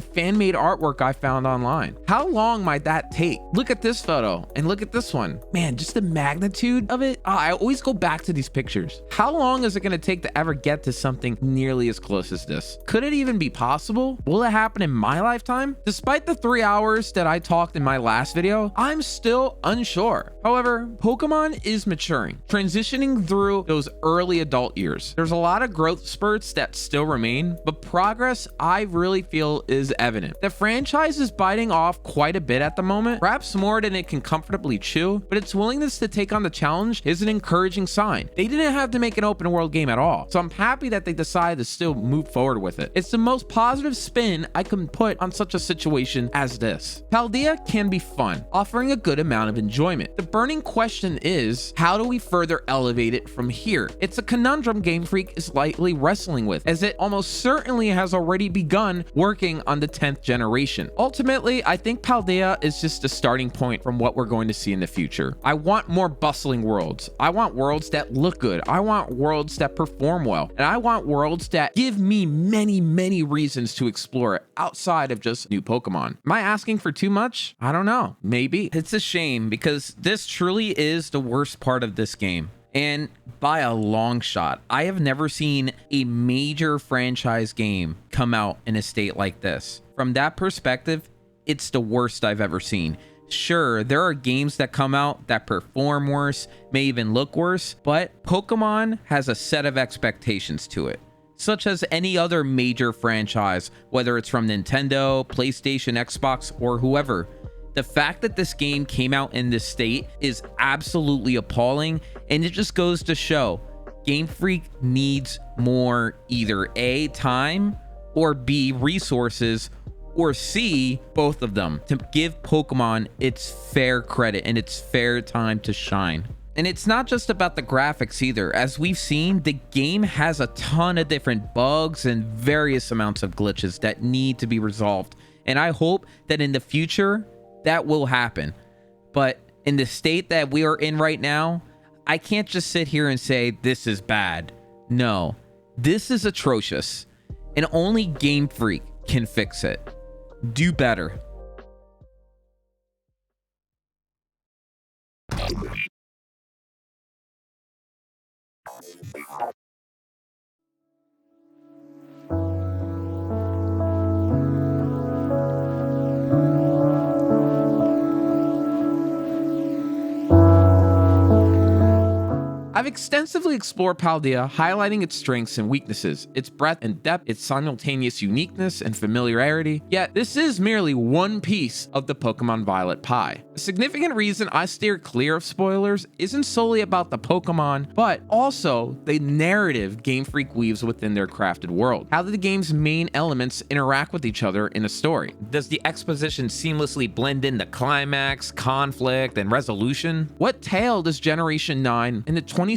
fan-made artwork I found online. How long might that take? Look at this photo and look at this one. Man, just the magnitude of it. I always go back to these pictures. How long is it gonna take to ever get to something nearly as close as this? Could it even be possible? Will it happen in my lifetime? Despite the 3 hours that I talked in my last video, I'm still unsure. However, Pokemon is maturing, transitioning through those early adult years. There's a lot of growth spurts that still remain, but progress I really feel is evident. The franchise is biting off quite a bit at the moment, perhaps more than it can comfortably chew, but its willingness to take on the challenge is an encouraging sign. They didn't have to make an open world game at all, so I'm happy that they decided to still move forward with it. It's the most positive spin I can put on such a situation as this. Paldea can be fun, offering a good amount of enjoyment. The burning question is, how do we further elevate it from here? It's a conundrum Game Freak is lightly wrestling with, as it almost certainly has already begun working on the 10th generation. Ultimately, I think Paldea is just a starting point from what we're going to see in the future. I want more bustling worlds. I want worlds that look good. I want worlds that perform well. And I want worlds that give me many reasons to explore it outside of just new Pokemon. Am I asking for too much? I don't know. Maybe. It's a shame because this truly is the worst part of this game. And by a long shot, I have never seen a major franchise game come out in a state like this. From that perspective, it's the worst I've ever seen. Sure, there are games that come out that perform worse, may even look worse, but Pokemon has a set of expectations to it, such as any other major franchise, whether it's from Nintendo, PlayStation, Xbox, or whoever. The fact that this game came out in this state is absolutely appalling, and it just goes to show Game Freak needs more either A, time, or B, resources, or C, both of them, to give Pokemon its fair credit and its fair time to shine. And it's not just about the graphics either. As we've seen, the game has a ton of different bugs and various amounts of glitches that need to be resolved. And I hope that in the future, that will happen. But in the state that we are in right now, I can't just sit here and say this is bad. No, this is atrocious, and only Game Freak can fix it. Do better. I've extensively explored Paldea, highlighting its strengths and weaknesses, its breadth and depth, its simultaneous uniqueness and familiarity, yet this is merely one piece of the Pokemon Violet pie. A significant reason I steer clear of spoilers isn't solely about the Pokemon, but also the narrative Game Freak weaves within their crafted world. How do the game's main elements interact with each other in a story? Does the exposition seamlessly blend in the climax, conflict, and resolution? What tale does Generation 9 in the 26th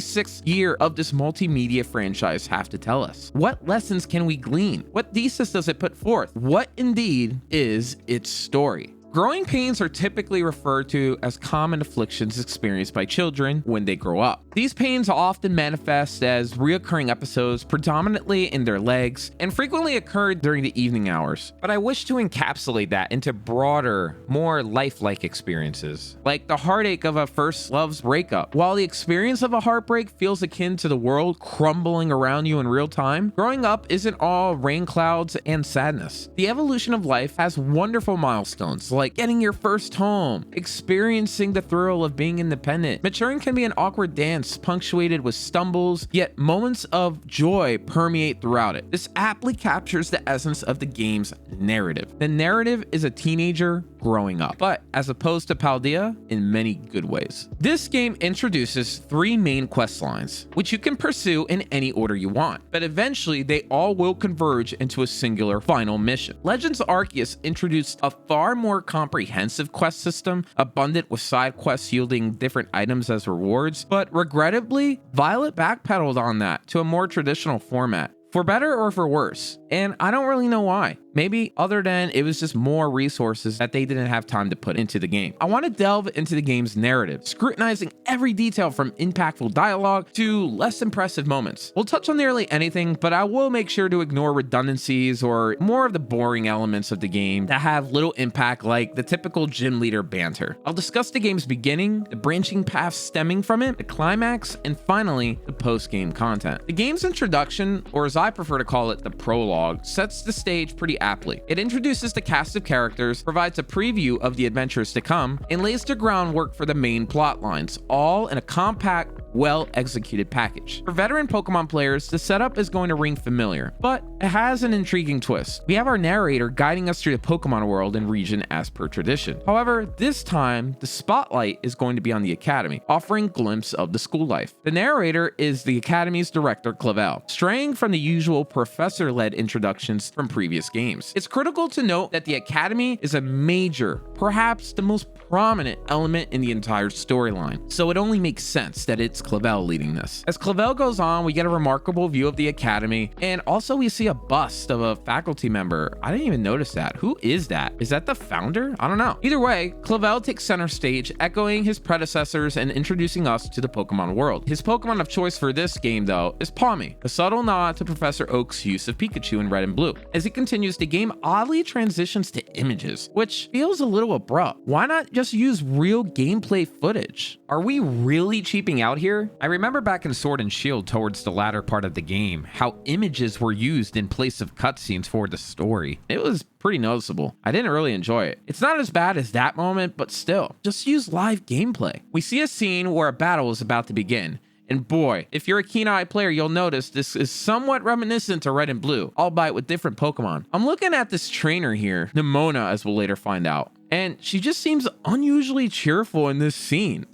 year of this multimedia franchise have to tell us? What lessons can we glean? What thesis does it put forth? What indeed is its story? Growing pains are typically referred to as common afflictions experienced by children when they grow up. These pains often manifest as reoccurring episodes, predominantly in their legs, and frequently occur during the evening hours. But I wish to encapsulate that into broader, more lifelike experiences, like the heartache of a first love's breakup. While the experience of a heartbreak feels akin to the world crumbling around you in real time, growing up isn't all rain clouds and sadness. The evolution of life has wonderful milestones, like like getting your first home, experiencing the thrill of being independent. Maturing can be an awkward dance punctuated with stumbles, yet moments of joy permeate throughout it. This aptly captures the essence of the game's narrative. The narrative is a teenager growing up, but as opposed to Paldea, in many good ways. This game introduces 3 main quest lines, which you can pursue in any order you want, but eventually they all will converge into a singular final mission. Legends Arceus introduced a far more comprehensive quest system, abundant with side quests yielding different items as rewards, but regrettably, Violet backpedaled on that to a more traditional format. For better or for worse, and I don't really know why. Maybe other than it was just more resources that they didn't have time to put into the game. I want to delve into the game's narrative, scrutinizing every detail from impactful dialogue to less impressive moments. We'll touch on nearly anything, but I will make sure to ignore redundancies or more of the boring elements of the game that have little impact, like the typical gym leader banter. I'll discuss the game's beginning, the branching paths stemming from it, the climax, and finally, the post-game content. The game's introduction, or as I prefer to call it, the prologue, sets the stage pretty aptly. It introduces the cast of characters, provides a preview of the adventures to come, and lays the groundwork for the main plot lines, all in a compact, well-executed package. For veteran Pokemon players, the setup is going to ring familiar, but it has an intriguing twist. We have our narrator guiding us through the Pokemon world and region as per tradition. However, this time, the spotlight is going to be on the Academy, offering a glimpse of the school life. The narrator is the Academy's director, Clavel, straying from the usual professor-led introductions from previous games. It's critical to note that the Academy is a major, perhaps the most prominent element in the entire storyline, so it only makes sense that it's Clavel leading this. As Clavel goes on, we get a remarkable view of the Academy, and also we see a bust of a faculty member. I didn't even notice that. Who is that? Is that the founder? I don't know. Either way, Clavel takes center stage, echoing his predecessors and introducing us to the Pokemon world. His Pokemon of choice for this game, though, is Pawmi, a subtle nod to Professor Oak's use of Pikachu in Red and Blue. As he continues, the game oddly transitions to images, which feels a little abrupt. Why not just use real gameplay footage? Are we really cheaping out here? I remember back in Sword and Shield towards the latter part of the game, how images were used in place of cutscenes for the story. It was pretty noticeable. I didn't really enjoy it. It's not as bad as that moment, but still, just use live gameplay. We see a scene where a battle is about to begin. And boy, if you're a keen-eyed player, you'll notice this is somewhat reminiscent to Red and Blue, albeit with different Pokemon. I'm looking at this trainer here, Nemona, as we'll later find out, and she just seems unusually cheerful in this scene.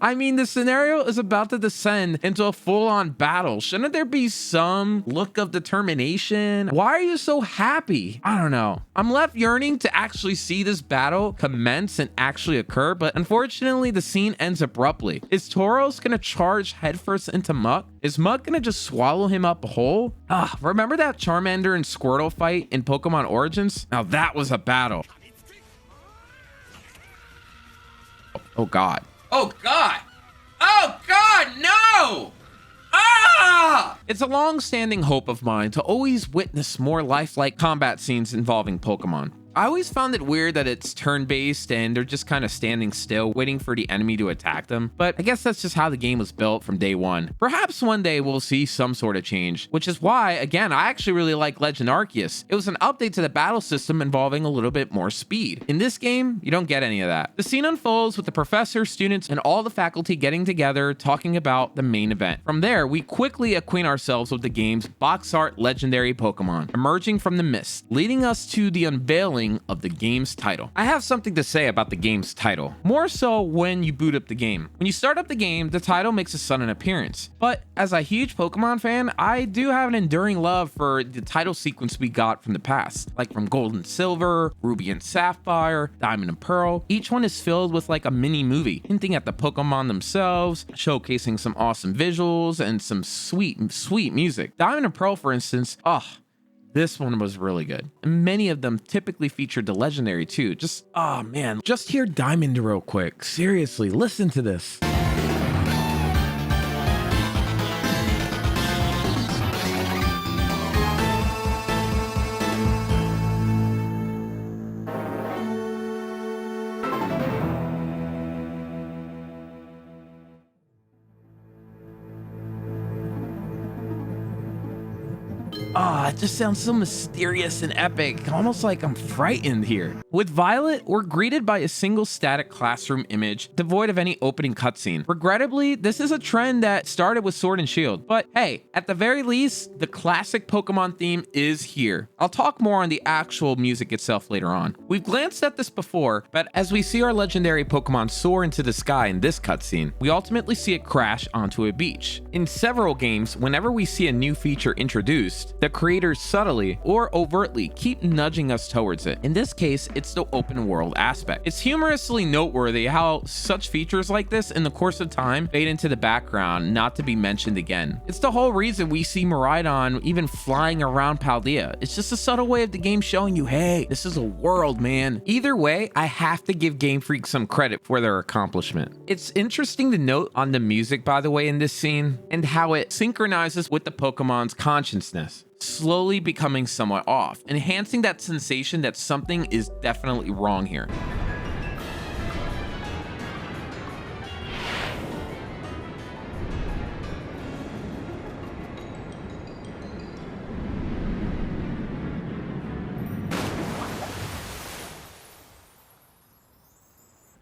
I mean, the scenario is about to descend into a full-on battle. Shouldn't there be some look of determination? Why are you so happy? I don't know. I'm left yearning to actually see this battle commence and actually occur, but unfortunately, the scene ends abruptly. Is Tauros gonna charge headfirst into Muck? Is Muck gonna just swallow him up whole? Remember that Charmander and Squirtle fight in Pokemon Origins? Now that was a battle. Oh God. Oh God! Oh God, no! Ah! It's a long-standing hope of mine to always witness more lifelike combat scenes involving Pokemon. I always found it weird that it's turn-based and they're just kind of standing still, waiting for the enemy to attack them. But I guess that's just how the game was built from day one. Perhaps one day we'll see some sort of change, which is why, again, I actually really like Legend Arceus. It was an update to the battle system involving a little bit more speed. In this game, you don't get any of that. The scene unfolds with the professor, students, and all the faculty getting together, talking about the main event. From there, we quickly acquaint ourselves with the game's box art legendary Pokemon, emerging from the mist, leading us to the unveiling of the game's title. I have something to say about the game's title, more so when you boot up the game. When you start up the game, the title makes a sudden appearance. But as a huge Pokemon fan, I do have an enduring love for the title sequence we got from the past, like from Gold and Silver, Ruby and Sapphire, Diamond and Pearl. Each one is filled with like a mini movie, hinting at the Pokemon themselves, showcasing some awesome visuals and some sweet music. Diamond and Pearl, for instance, this one was really good. And many of them typically featured the legendary too. Just, oh man, just hear Diamond real quick. Seriously, listen to this. it just sounds so mysterious and epic, almost like I'm frightened here. With Violet, we're greeted by a single static classroom image, devoid of any opening cutscene. Regrettably, this is a trend that started with Sword and Shield, but hey, at the very least, the classic Pokemon theme is here. I'll talk more on the actual music itself later on. We've glanced at this before, but as we see our legendary Pokemon soar into the sky in this cutscene, we ultimately see it crash onto a beach. In several games, whenever we see a new feature introduced, the creators subtly or overtly keep nudging us towards it. In this case, it's the open world aspect. It's humorously noteworthy how such features like this in the course of time fade into the background, not to be mentioned again. It's the whole reason we see Miraidon even flying around Paldea. It's just a subtle way of the game showing you, hey, this is a world, man. Either way, I have to give Game Freak some credit for their accomplishment. It's interesting to note on the music, by the way, in this scene, and how it synchronizes with the Pokemon's consciousness, slowly becoming somewhat off, enhancing that sensation that something is definitely wrong here.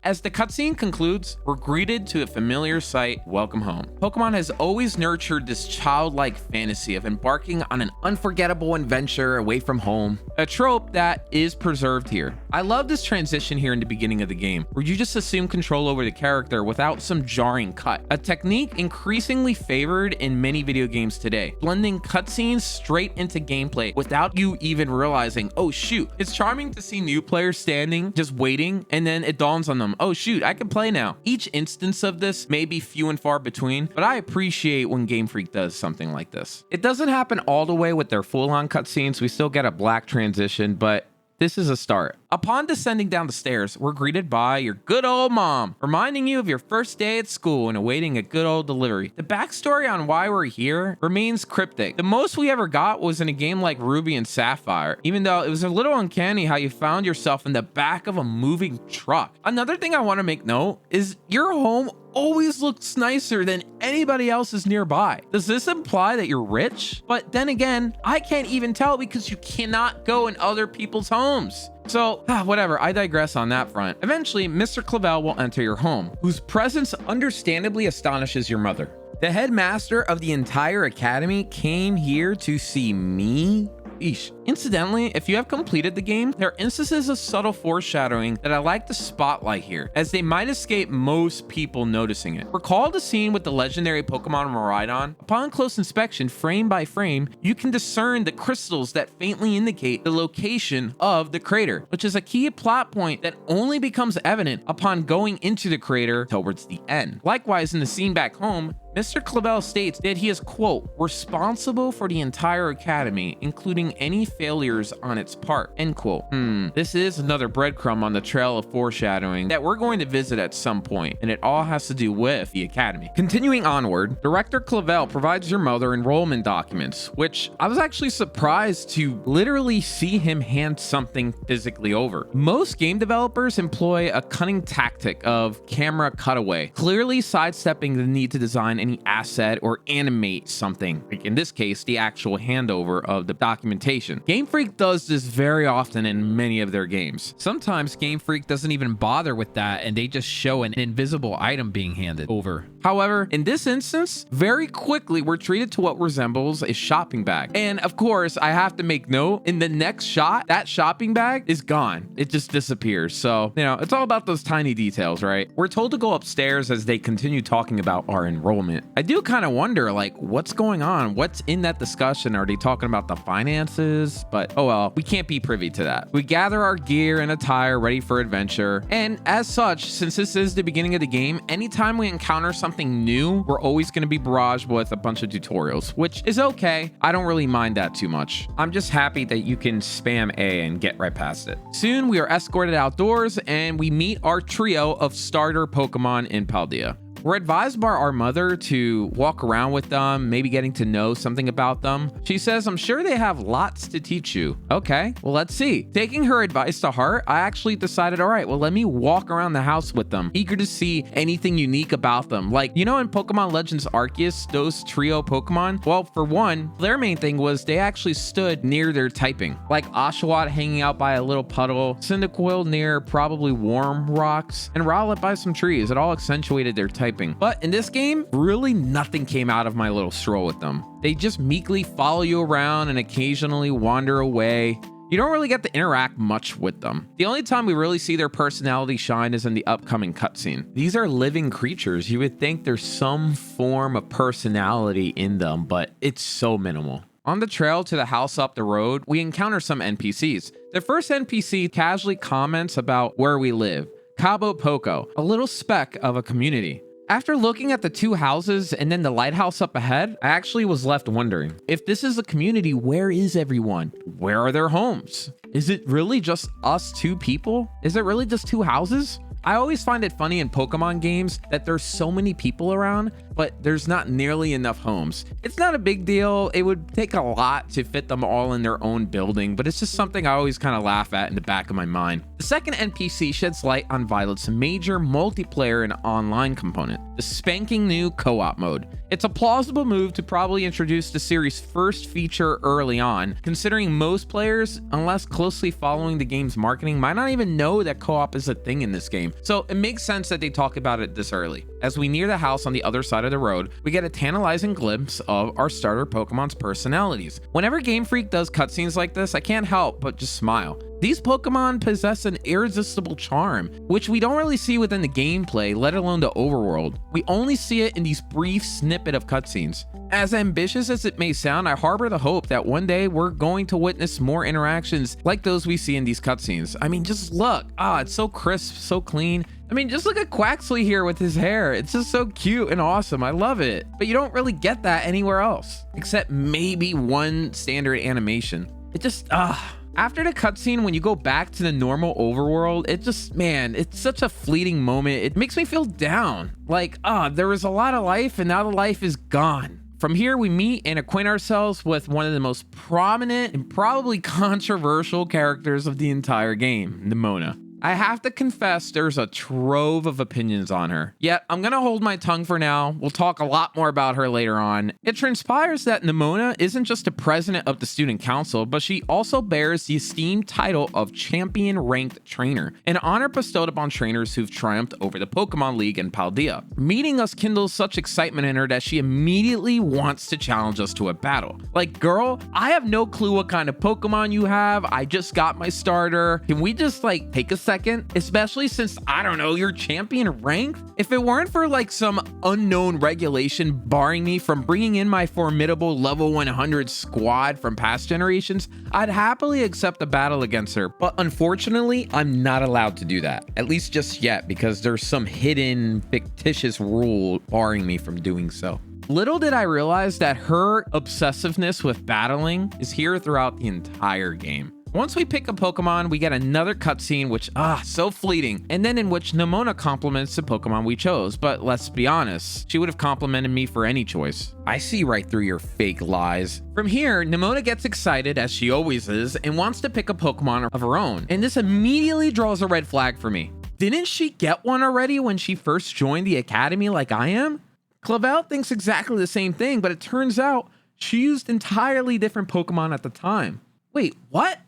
As the cutscene concludes, we're greeted to a familiar sight, welcome home. Pokemon has always nurtured this childlike fantasy of embarking on an unforgettable adventure away from home, a trope that is preserved here. I love this transition here in the beginning of the game, where you just assume control over the character without some jarring cut, a technique increasingly favored in many video games today, blending cutscenes straight into gameplay without you even realizing, oh shoot. It's charming to see new players standing, just waiting, and then it dawns on them, oh shoot, I can play now. Each instance of this may be few and far between, but I appreciate when Game Freak does something like this. It doesn't happen all the way with their full-on cutscenes. We still get a black transition, but this is a start. Upon descending down the stairs, we're greeted by your good old mom, reminding you of your first day at school and awaiting a good old delivery. The backstory on why we're here remains cryptic. The most we ever got was in a game like Ruby and Sapphire, even though it was a little uncanny how you found yourself in the back of a moving truck. Another thing I want to make note is your home always looks nicer than anybody else's nearby. Does this imply that you're rich? But then again, I can't even tell because you cannot go in other people's homes. So, whatever, I digress on that front. Eventually, Mr. Clavel will enter your home, whose presence understandably astonishes your mother. The headmaster of the entire academy came here to see me? Eesh. Incidentally, if you have completed the game, there are instances of subtle foreshadowing that I like to spotlight here, as they might escape most people noticing it. Recall the scene with the legendary Pokemon Miraidon? Upon close inspection, frame by frame, you can discern the crystals that faintly indicate the location of the crater, which is a key plot point that only becomes evident upon going into the crater towards the end. Likewise, in the scene back home, Mr. Clavel states that he is, quote, responsible for the entire academy, including any failures on its part, end quote. This is another breadcrumb on the trail of foreshadowing that we're going to visit at some point, and it all has to do with the academy. Continuing onward, Director Clavel provides your mother enrollment documents, which I was actually surprised to literally see him hand something physically over. Most game developers employ a cunning tactic of camera cutaway, clearly sidestepping the need to design any asset or animate something, like in this case, the actual handover of the documentation. Game Freak does this very often in many of their games. Sometimes Game Freak doesn't even bother with that and they just show an invisible item being handed over. However, in this instance, very quickly we're treated to what resembles a shopping bag. And of course, I have to make note, in the next shot, that shopping bag is gone. It just disappears. So, you know, it's all about those tiny details, right? We're told to go upstairs as they continue talking about our enrollment. I do kind of wonder, like, what's going on? What's in that discussion? Are they talking about the finances? But oh well, we can't be privy to that. We gather our gear and attire ready for adventure. And as such, since this is the beginning of the game, anytime we encounter something new, we're always going to be barraged with a bunch of tutorials, which is okay. I don't really mind that too much. I'm just happy that you can spam A and get right past it. Soon we are escorted outdoors and we meet our trio of starter Pokemon in Paldea. We're advised by our mother to walk around with them, maybe getting to know something about them. She says, I'm sure they have lots to teach you. Okay, well, let's see. Taking her advice to heart, I actually decided, all right, well, let me walk around the house with them, eager to see anything unique about them. Like, you know, in Pokemon Legends Arceus, those trio Pokemon, well, for one, their main thing was they actually stood near their typing, like Oshawott hanging out by a little puddle, Cyndaquil near probably warm rocks, and Rowlet by some trees. It all accentuated their typing. But in this game, really nothing came out of my little stroll with them. They just meekly follow you around and occasionally wander away. You don't really get to interact much with them. The only time we really see their personality shine is in the upcoming cutscene. These are living creatures. You would think there's some form of personality in them, but it's so minimal. On the trail to the house up the road, we encounter some NPCs. The first NPC casually comments about where we live, Cabo Poco, a little speck of a community. After looking at the two houses and then the lighthouse up ahead, I actually was left wondering, if this is a community, where is everyone? Where are their homes? Is it really just us two people? Is it really just two houses? I always find it funny in Pokemon games that there's so many people around, but there's not nearly enough homes. It's not a big deal. It would take a lot to fit them all in their own building, but it's just something I always kind of laugh at in the back of my mind. The second NPC sheds light on Violet's major multiplayer and online component, the spanking new co-op mode. It's a plausible move to probably introduce the series' first feature early on, considering most players, unless closely following the game's marketing, might not even know that co-op is a thing in this game. So it makes sense that they talk about it this early. As we near the house on the other side of the road, we get a tantalizing glimpse of our starter Pokemon's personalities. Whenever Game Freak does cutscenes like this, I can't help but just smile. These Pokemon possess an irresistible charm, which we don't really see within the gameplay, let alone the overworld. We only see it in these brief snippet of cutscenes. As ambitious as it may sound, I harbor the hope that one day we're going to witness more interactions like those we see in these cutscenes. I mean, just look. It's so crisp, so clean. I mean, just look at Quaxley here with his hair. It's just so cute and awesome. I love it. But you don't really get that anywhere else, except maybe one standard animation. It just, After the cutscene, when you go back to the normal overworld, it just, man, it's such a fleeting moment. It makes me feel down. Like, there was a lot of life and now the life is gone. From here, we meet and acquaint ourselves with one of the most prominent and probably controversial characters of the entire game, Nemona. I have to confess there's a trove of opinions on her. Yet, I'm gonna hold my tongue for now. We'll talk a lot more about her later on. It transpires that Nemona isn't just the president of the student council, but she also bears the esteemed title of champion ranked trainer, an honor bestowed upon trainers who've triumphed over the Pokemon League and Paldea. Meeting us kindles such excitement in her that she immediately wants to challenge us to a battle. Like, girl, I have no clue what kind of Pokemon you have. I just got my starter. Can we just like take a second? Especially since, I don't know, you're champion ranked? If it weren't for like some unknown regulation barring me from bringing in my formidable level 100 squad from past generations, I'd happily accept a battle against her. But unfortunately, I'm not allowed to do that. At least just yet, because there's some hidden fictitious rule barring me from doing so. Little did I realize that her obsessiveness with battling is here throughout the entire game. Once we pick a Pokemon, we get another cutscene which, so fleeting, and then in which Nemona compliments the Pokemon we chose. But let's be honest, she would have complimented me for any choice. I see right through your fake lies. From here, Nemona gets excited, as she always is, and wants to pick a Pokemon of her own. And this immediately draws a red flag for me. Didn't she get one already when she first joined the Academy like I am? Clavel thinks exactly the same thing, but it turns out she used entirely different Pokemon at the time. Wait, what?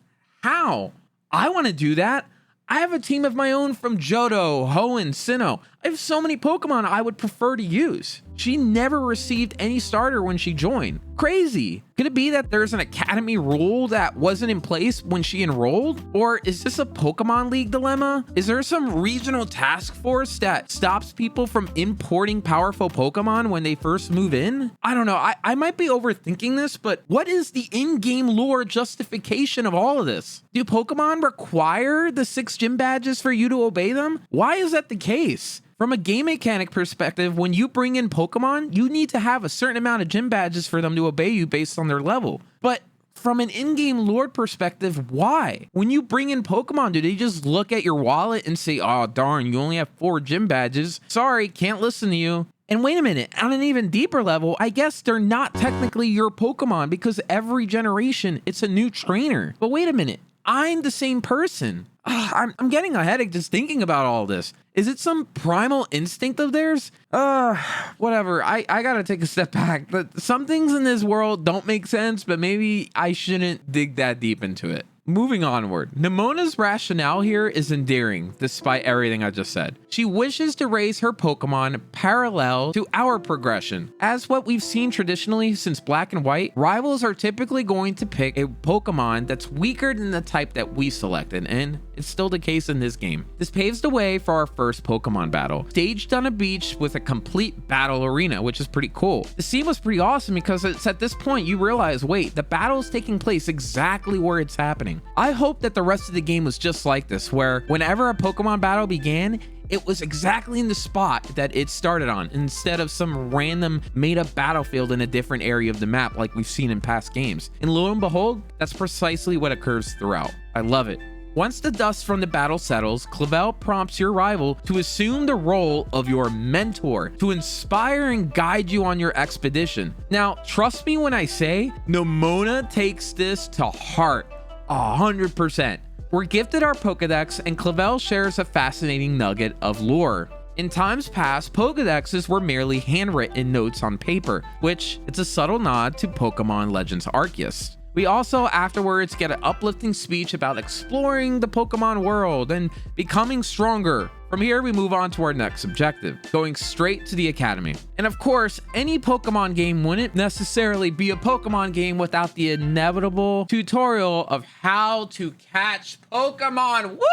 How? I want to do that. I have a team of my own from Johto, Hoenn, Sinnoh. I have so many Pokemon I would prefer to use. She never received any starter when she joined. Crazy. Could it be that there's an Academy rule that wasn't in place when she enrolled? Or is this a Pokemon League dilemma? Is there some regional task force that stops people from importing powerful Pokemon when they first move in? I don't know. I might be overthinking this, but what is the in-game lore justification of all of this? Do Pokemon require the 6 gym badges for you to obey them? Why is that the case? From a game mechanic perspective, when you bring in Pokemon, you need to have a certain amount of gym badges for them to obey you based on their level. But from an in-game lore perspective, why? When you bring in Pokemon, do they just look at your wallet and say, oh, darn, you only have 4 gym badges. Sorry, can't listen to you. And wait a minute, on an even deeper level, I guess they're not technically your Pokemon because every generation, it's a new trainer. But wait a minute, I'm the same person. I'm getting a headache just thinking about all this. Is it some primal instinct of theirs? Whatever. I gotta take a step back. But some things in this world don't make sense, but maybe I shouldn't dig that deep into it. Moving onward, Nemona's rationale here is endearing, despite everything I just said. She wishes to raise her Pokemon parallel to our progression. As what we've seen traditionally since Black and White, rivals are typically going to pick a Pokemon that's weaker than the type that we selected, and it's still the case in this game. This paves the way for our first Pokemon battle, staged on a beach with a complete battle arena, which is pretty cool. The scene was pretty awesome because it's at this point you realize, wait, the battle is taking place exactly where it's happening. I hope that the rest of the game was just like this, where whenever a Pokemon battle began, it was exactly in the spot that it started on, instead of some random made-up battlefield in a different area of the map like we've seen in past games. And lo and behold, that's precisely what occurs throughout. I love it. Once the dust from the battle settles, Clavel prompts your rival to assume the role of your mentor, to inspire and guide you on your expedition. Now, trust me when I say, Nemona takes this to heart. 100%. We're gifted our Pokedex, and Clavel shares a fascinating nugget of lore. In times past, Pokedexes were merely handwritten notes on paper, which it's a subtle nod to Pokemon Legends Arceus. We also afterwards get an uplifting speech about exploring the Pokemon world and becoming stronger. From here, we move on to our next objective, going straight to the Academy. And of course, any Pokemon game wouldn't necessarily be a Pokemon game without the inevitable tutorial of how to catch Pokemon. Woo!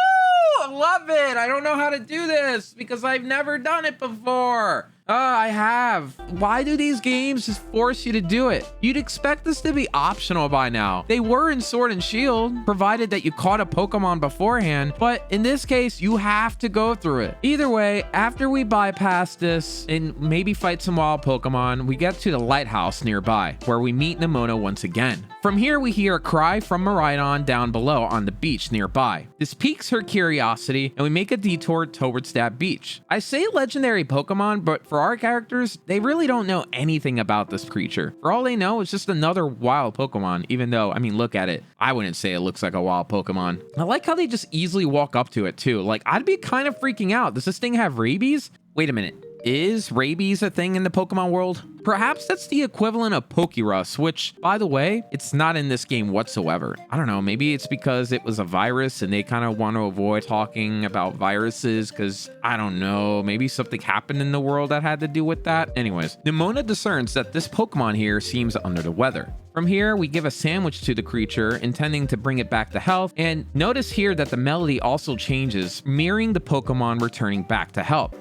I love it. I don't know how to do this because I've never done it before. I have. Why do these games just force you to do it? You'd expect this to be optional by now. They were in Sword and Shield, provided that you caught a Pokemon beforehand, but in this case, you have to go through it. Either way, after we bypass this and maybe fight some wild Pokemon, we get to the lighthouse nearby, where we meet Nemona once again. From here, we hear a cry from Miraidon down below on the beach nearby. This piques her curiosity, and we make a detour towards that beach. I say legendary Pokemon, but for our characters, they really don't know anything about this creature. For all they know, it's just another wild Pokemon, even though, I mean, look at it. I wouldn't say it looks like a wild Pokemon. I like how they just easily walk up to it too. Like, I'd be kind of freaking out. Does this thing have rabies? Wait a minute. Is rabies a thing in the Pokemon world? Perhaps that's the equivalent of Pokérus, which, by the way, it's not in this game whatsoever. I don't know, maybe it's because it was a virus and they kind of want to avoid talking about viruses because, I don't know, maybe something happened in the world that had to do with that. Anyways, Nemona discerns that this Pokemon here seems under the weather. From here, we give a sandwich to the creature, intending to bring it back to health, and notice here that the melody also changes, mirroring the Pokemon returning back to health.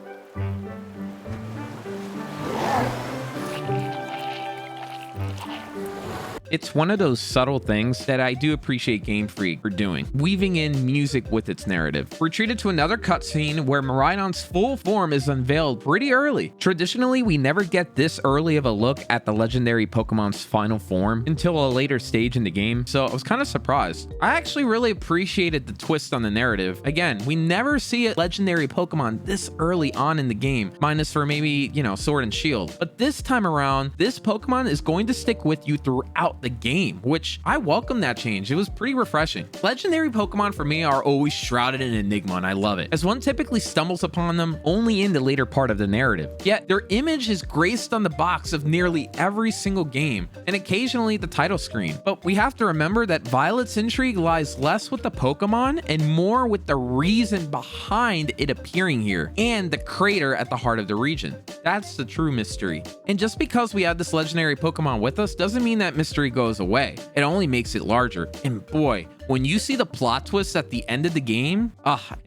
It's one of those subtle things that I do appreciate Game Freak for doing, weaving in music with its narrative. We're treated to another cutscene where Miraidon's full form is unveiled pretty early. Traditionally, we never get this early of a look at the legendary Pokemon's final form until a later stage in the game, so I was kind of surprised. I actually really appreciated the twist on the narrative. Again, we never see a legendary Pokemon this early on in the game, minus for maybe, you know, Sword and Shield. But this time around, this Pokemon is going to stick with you throughout the game, which I welcome that change. It was pretty refreshing. Legendary Pokemon for me are always shrouded in enigma, and I love it, as one typically stumbles upon them only in the later part of the narrative. Yet their image is graced on the box of nearly every single game, and occasionally the title screen. But we have to remember that Violet's intrigue lies less with the Pokemon and more with the reason behind it appearing here, and the crater at the heart of the region. That's the true mystery. And just because we have this legendary Pokemon with us doesn't mean that mystery goes away. It only makes it larger. And boy, when you see the plot twist at the end of the game,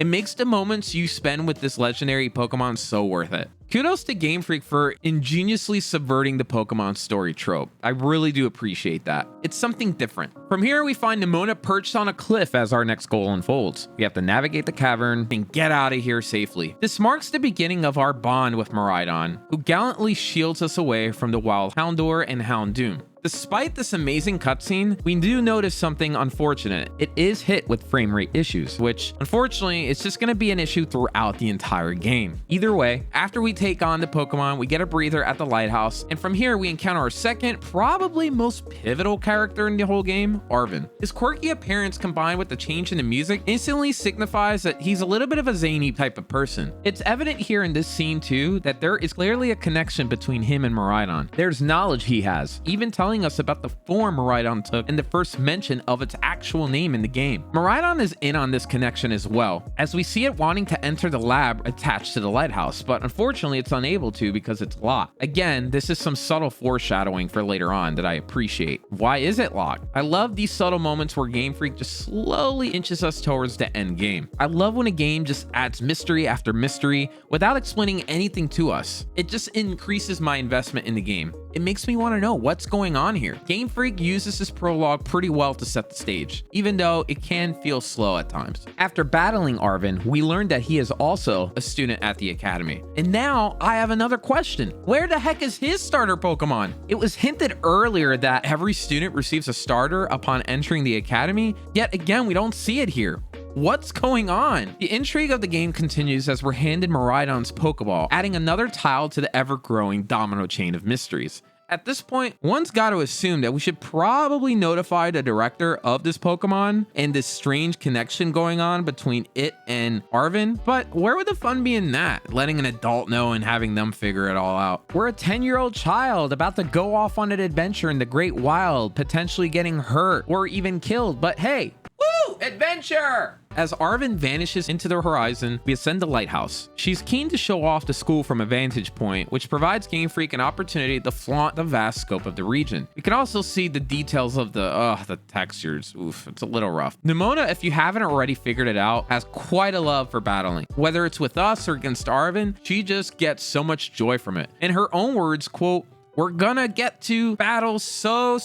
it makes the moments you spend with this legendary Pokemon so worth it. Kudos to Game Freak for ingeniously subverting the Pokemon story trope. I really do appreciate that. It's something different. From here, we find Nemona perched on a cliff as our next goal unfolds. We have to navigate the cavern and get out of here safely. This marks the beginning of our bond with Miraidon, who gallantly shields us away from the wild Houndour and Houndoom. Despite this amazing cutscene, we do notice something unfortunate. It is hit with frame rate issues, which unfortunately it's just going to be an issue throughout the entire game. Either way, after we take on the Pokemon, we get a breather at the lighthouse, and from here we encounter our second, probably most pivotal character in the whole game, Arven. His quirky appearance combined with the change in the music instantly signifies that he's a little bit of a zany type of person. It's evident here in this scene too that there is clearly a connection between him and Miraidon. There's knowledge he has, even telling us about the form Miraidon took and the first mention of its actual name in the game. Miraidon is in on this connection as well, as we see it wanting to enter the lab attached to the lighthouse, but unfortunately it's unable to because it's locked. Again, this is some subtle foreshadowing for later on that I appreciate. Why is it locked? I love these subtle moments where Game Freak just slowly inches us towards the end game. I love when a game just adds mystery after mystery without explaining anything to us. It just increases my investment in the game. It makes me want to know what's going on here. Game Freak uses this prologue pretty well to set the stage, even though it can feel slow at times. After battling Arven, we learned that he is also a student at the Academy. And now I have another question. Where the heck is his starter Pokemon? It was hinted earlier that every student receives a starter upon entering the Academy, yet again we don't see it here. What's going on? The intrigue of the game continues as we're handed Miraidon's Pokeball, adding another tile to the ever-growing domino chain of mysteries. At this point, one's got to assume that we should probably notify the director of this Pokemon and this strange connection going on between it and Arven, but where would the fun be in that? Letting an adult know and having them figure it all out. We're a 10-year-old child about to go off on an adventure in the great wild, potentially getting hurt or even killed, but hey, woo! Adventure! As Arven vanishes into the horizon, we ascend the lighthouse. She's keen to show off the school from a vantage point, which provides Game Freak an opportunity to flaunt the vast scope of the region. We can also see the details of the textures. Oof, it's a little rough. Nemona, if you haven't already figured it out, has quite a love for battling. Whether it's with us or against Arven, she just gets so much joy from it. In her own words, quote, "We're gonna get to battle so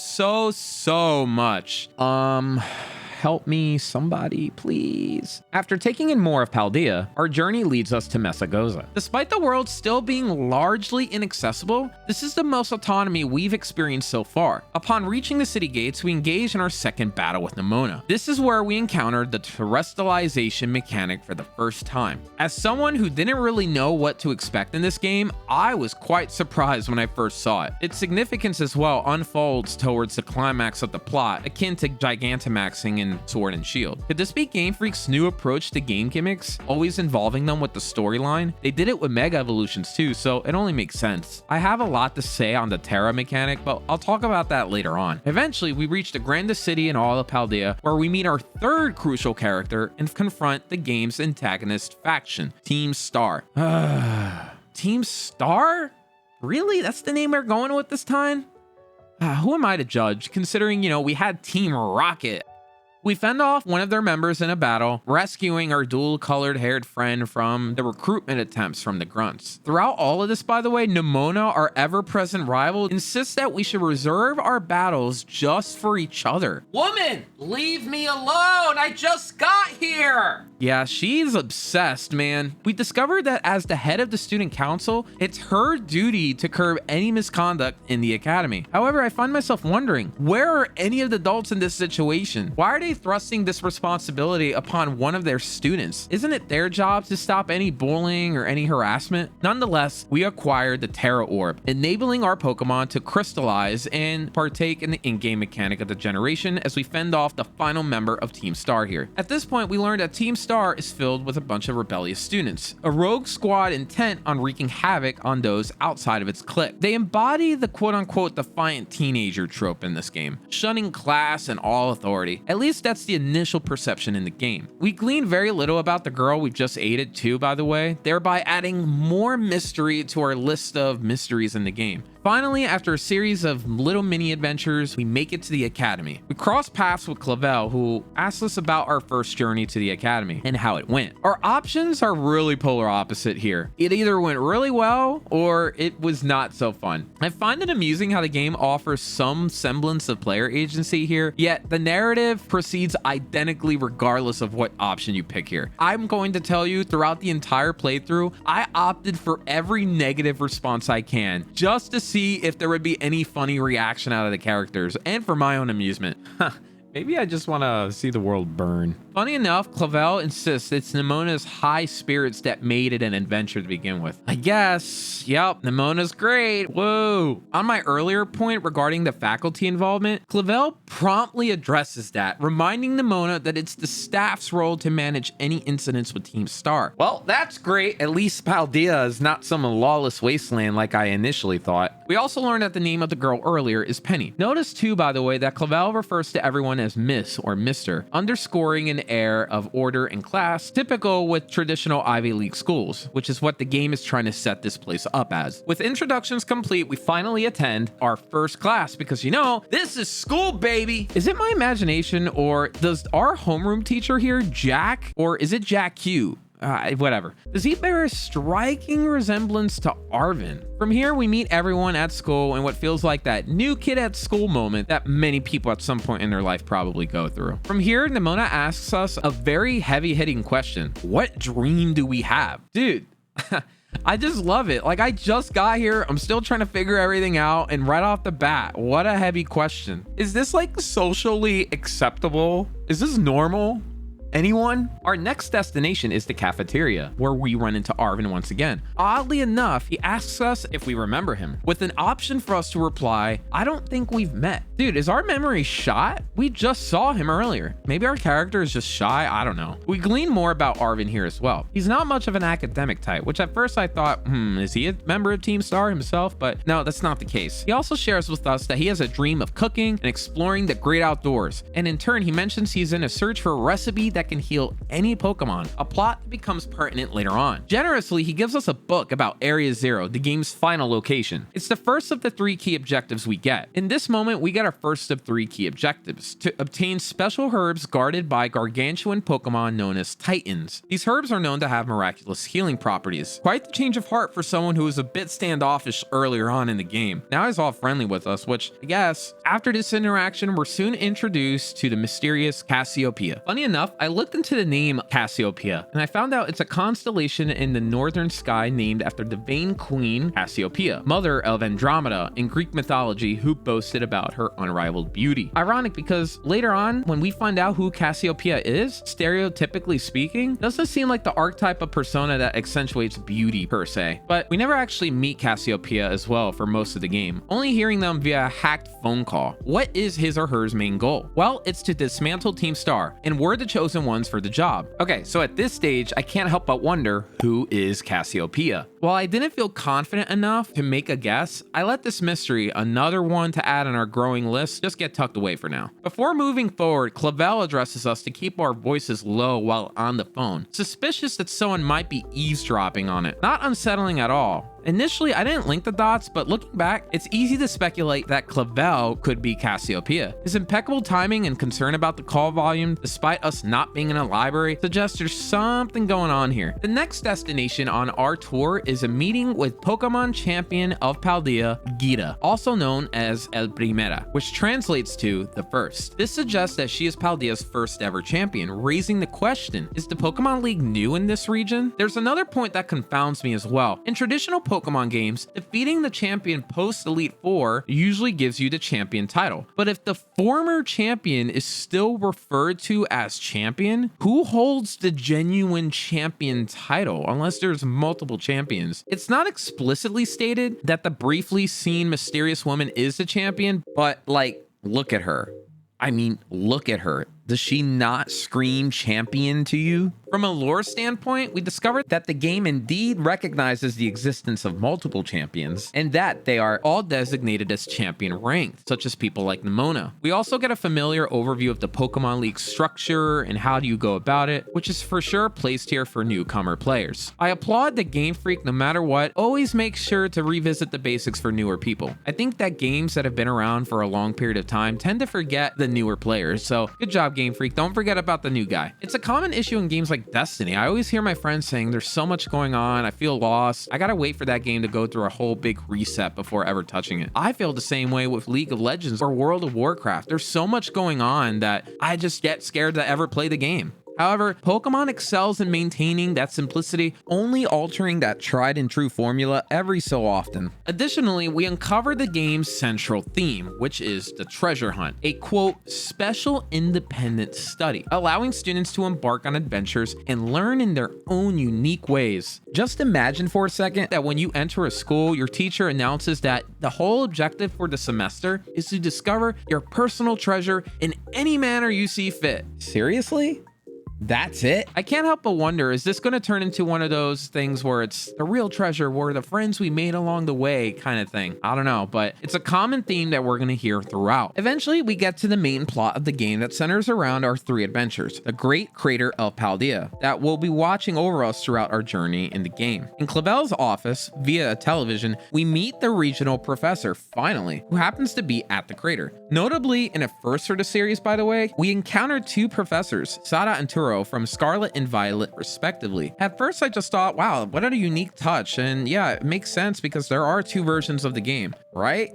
much. Help me, somebody, please." After taking in more of Paldea, our journey leads us to Mesagoza. Despite the world still being largely inaccessible, this is the most autonomy we've experienced so far. Upon reaching the city gates, we engage in our second battle with Nemona. This is where we encountered the terrestrialization mechanic for the first time. As someone who didn't really know what to expect in this game, I was quite surprised when I first saw it. Its significance as well unfolds towards the climax of the plot, akin to Gigantamaxing in Sword and Shield. Could this be Game Freak's new approach to game gimmicks, always involving them with the storyline? They did it with Mega Evolutions too, so it only makes sense. I have a lot to say on the Terra mechanic, but I'll talk about that later on. Eventually, we reach the grandest city in all of Paldea, where we meet our third crucial character and confront the game's antagonist faction, Team Star. Team Star? Really? That's the name we're going with this time? Who am I to judge, considering, we had Team Rocket. We fend off one of their members in a battle, rescuing our dual-colored haired friend from the recruitment attempts from the grunts. Throughout all of this, by the way, Nemona, our ever-present rival, insists that we should reserve our battles just for each other. Woman, leave me alone! I just got here! Yeah, she's obsessed, man. We discovered that as the head of the student council, it's her duty to curb any misconduct in the academy. However, I find myself wondering, where are any of the adults in this situation? Why are they thrusting this responsibility upon one of their students? Isn't it their job to stop any bullying or any harassment? Nonetheless, we acquired the Terra Orb, enabling our Pokemon to crystallize and partake in the in-game mechanic of the generation as we fend off the final member of Team Star here. At this point, we learned that Team Star is filled with a bunch of rebellious students, a rogue squad intent on wreaking havoc on those outside of its clique. They embody the quote-unquote defiant teenager trope in this game, shunning class and all authority. At least that's the initial perception in the game. We glean very little about the girl we've just aided too, by the way, thereby adding more mystery to our list of mysteries in the game. Finally, after a series of little mini adventures, we make it to the academy. We cross paths with Clavel, who asks us about our first journey to the academy and how it went. Our options are really polar opposite here. It either went really well or it was not so fun. I find it amusing how the game offers some semblance of player agency here, yet the narrative proceeds identically regardless of what option you pick here. I'm going to tell you, throughout the entire playthrough, I opted for every negative response I can just to see see if there would be any funny reaction out of the characters and for my own amusement. Maybe I just want to see the world burn. Funny enough, Clavel insists it's Nemona's high spirits that made it an adventure to begin with. I guess, yep, Nemona's great. Whoa. On my earlier point regarding the faculty involvement, Clavel promptly addresses that, reminding Nemona that it's the staff's role to manage any incidents with Team Star. Well, that's great. At least Paldea is not some lawless wasteland like I initially thought. We also learned that the name of the girl earlier is Penny. Notice too, by the way, that Clavel refers to everyone as Miss or Mr., underscoring an air of order and class, typical with traditional Ivy League schools, which is what the game is trying to set this place up as. With introductions complete, we finally attend our first class because, you know, this is school, baby. Is it my imagination, or does our homeroom teacher here, Jack, or is it Jack Q? Whatever. Does he bear a striking resemblance to Arven? From here, we meet everyone at school in what feels like that new kid at school moment that many people at some point in their life probably go through. From here, Nemona asks us a very heavy-hitting question. What dream do we have? Dude, I just love it. Like, I just got here. I'm still trying to figure everything out. And right off the bat, what a heavy question. Is this like socially acceptable? Is this normal? Anyone? Our next destination is the cafeteria, where we run into Arven once again. Oddly enough, he asks us if we remember him, with an option for us to reply, I don't think we've met. Dude, is our memory shot? We just saw him earlier. Maybe our character is just shy, I don't know. We glean more about Arven here as well. He's not much of an academic type, which at first I thought, is he a member of Team Star himself? But no, that's not the case. He also shares with us that he has a dream of cooking and exploring the great outdoors. And in turn, he mentions he's in a search for a recipe that can heal any Pokemon, a plot that becomes pertinent later on. Generously, he gives us a book about Area Zero, the game's final location. It's the first of the 3 key objectives we get. In this moment, we get our first of 3 key objectives, to obtain special herbs guarded by gargantuan Pokemon known as Titans. These herbs are known to have miraculous healing properties. Quite the change of heart for someone who was a bit standoffish earlier on in the game. Now he's all friendly with us, which I guess, after this interaction, we're soon introduced to the mysterious Cassiopeia. Funny enough, I looked into the name Cassiopeia, and I found out it's a constellation in the northern sky named after the vain queen Cassiopeia, mother of Andromeda in Greek mythology, who boasted about her unrivaled beauty. Ironic because later on, when we find out who Cassiopeia is, stereotypically speaking, doesn't seem like the archetype of persona that accentuates beauty per se. But we never actually meet Cassiopeia as well for most of the game, only hearing them via a hacked phone call. What is his or her main goal? Well, it's to dismantle Team Star, and we're the chosen ones for the job. Okay, so at this stage, I can't help but wonder, who is Cassiopeia? While I didn't feel confident enough to make a guess, I let this mystery, another one to add on our growing list, just get tucked away for now. Before moving forward, Clavel addresses us to keep our voices low while on the phone, suspicious that someone might be eavesdropping on it. Not unsettling at all. Initially, I didn't link the dots, but looking back, it's easy to speculate that Clavel could be Cassiopeia. His impeccable timing and concern about the call volume, despite us not being in a library, suggests there's something going on here. The next destination on our tour is a meeting with Pokemon champion of Paldea, Gita, also known as El Primera, which translates to the first. This suggests that she is Paldea's first ever champion, raising the question, is the Pokemon League new in this region? There's another point that confounds me as well. In traditional Pokemon games, defeating the champion post Elite Four usually gives you the champion title. But if the former champion is still referred to as champion, who holds the genuine champion title unless there's multiple champions? It's not explicitly stated that the briefly seen mysterious woman is the champion, but like, look at her. I mean, look at her. Does she not scream champion to you? From a lore standpoint, we discovered that the game indeed recognizes the existence of multiple champions, and that they are all designated as champion ranked, such as people like Nemona. We also get a familiar overview of the Pokemon League structure and how do you go about it, which is for sure placed here for newcomer players. I applaud that Game Freak, no matter what, always makes sure to revisit the basics for newer people. I think that games that have been around for a long period of time tend to forget the newer players, so good job, Game Freak. Don't forget about the new guy. It's a common issue in games like Destiny. I always hear my friends saying there's so much going on, I feel lost. I gotta wait for that game to go through a whole big reset before ever touching it. I feel the same way with League of Legends or World of Warcraft. There's so much going on that I just get scared to ever play the game. However, Pokemon excels in maintaining that simplicity, only altering that tried and true formula every so often. Additionally, we uncover the game's central theme, which is the treasure hunt, a quote, special independent study, allowing students to embark on adventures and learn in their own unique ways. Just imagine for a second That when you enter a school, your teacher announces that the whole objective for the semester is to discover your personal treasure in any manner you see fit. seriously? That's it? I can't help but wonder, is this going to turn into one of those things where it's the real treasure, where the friends we made along the way kind of thing? I don't know, but it's a common theme that we're going to hear throughout. Eventually, we get to the main plot of the game that centers around our 3 adventures, the Great Crater of Paldea, that will be watching over us throughout our journey in the game. In Clavel's office, via a television, we meet the regional professor, finally, who happens to be at the crater. Notably, in a first for the series, by the way, we encounter 2 professors, Sada and Turo, from Scarlet and Violet respectively. At first I just thought, wow, what a unique touch, and yeah, it makes sense because there are 2 versions of the game, right?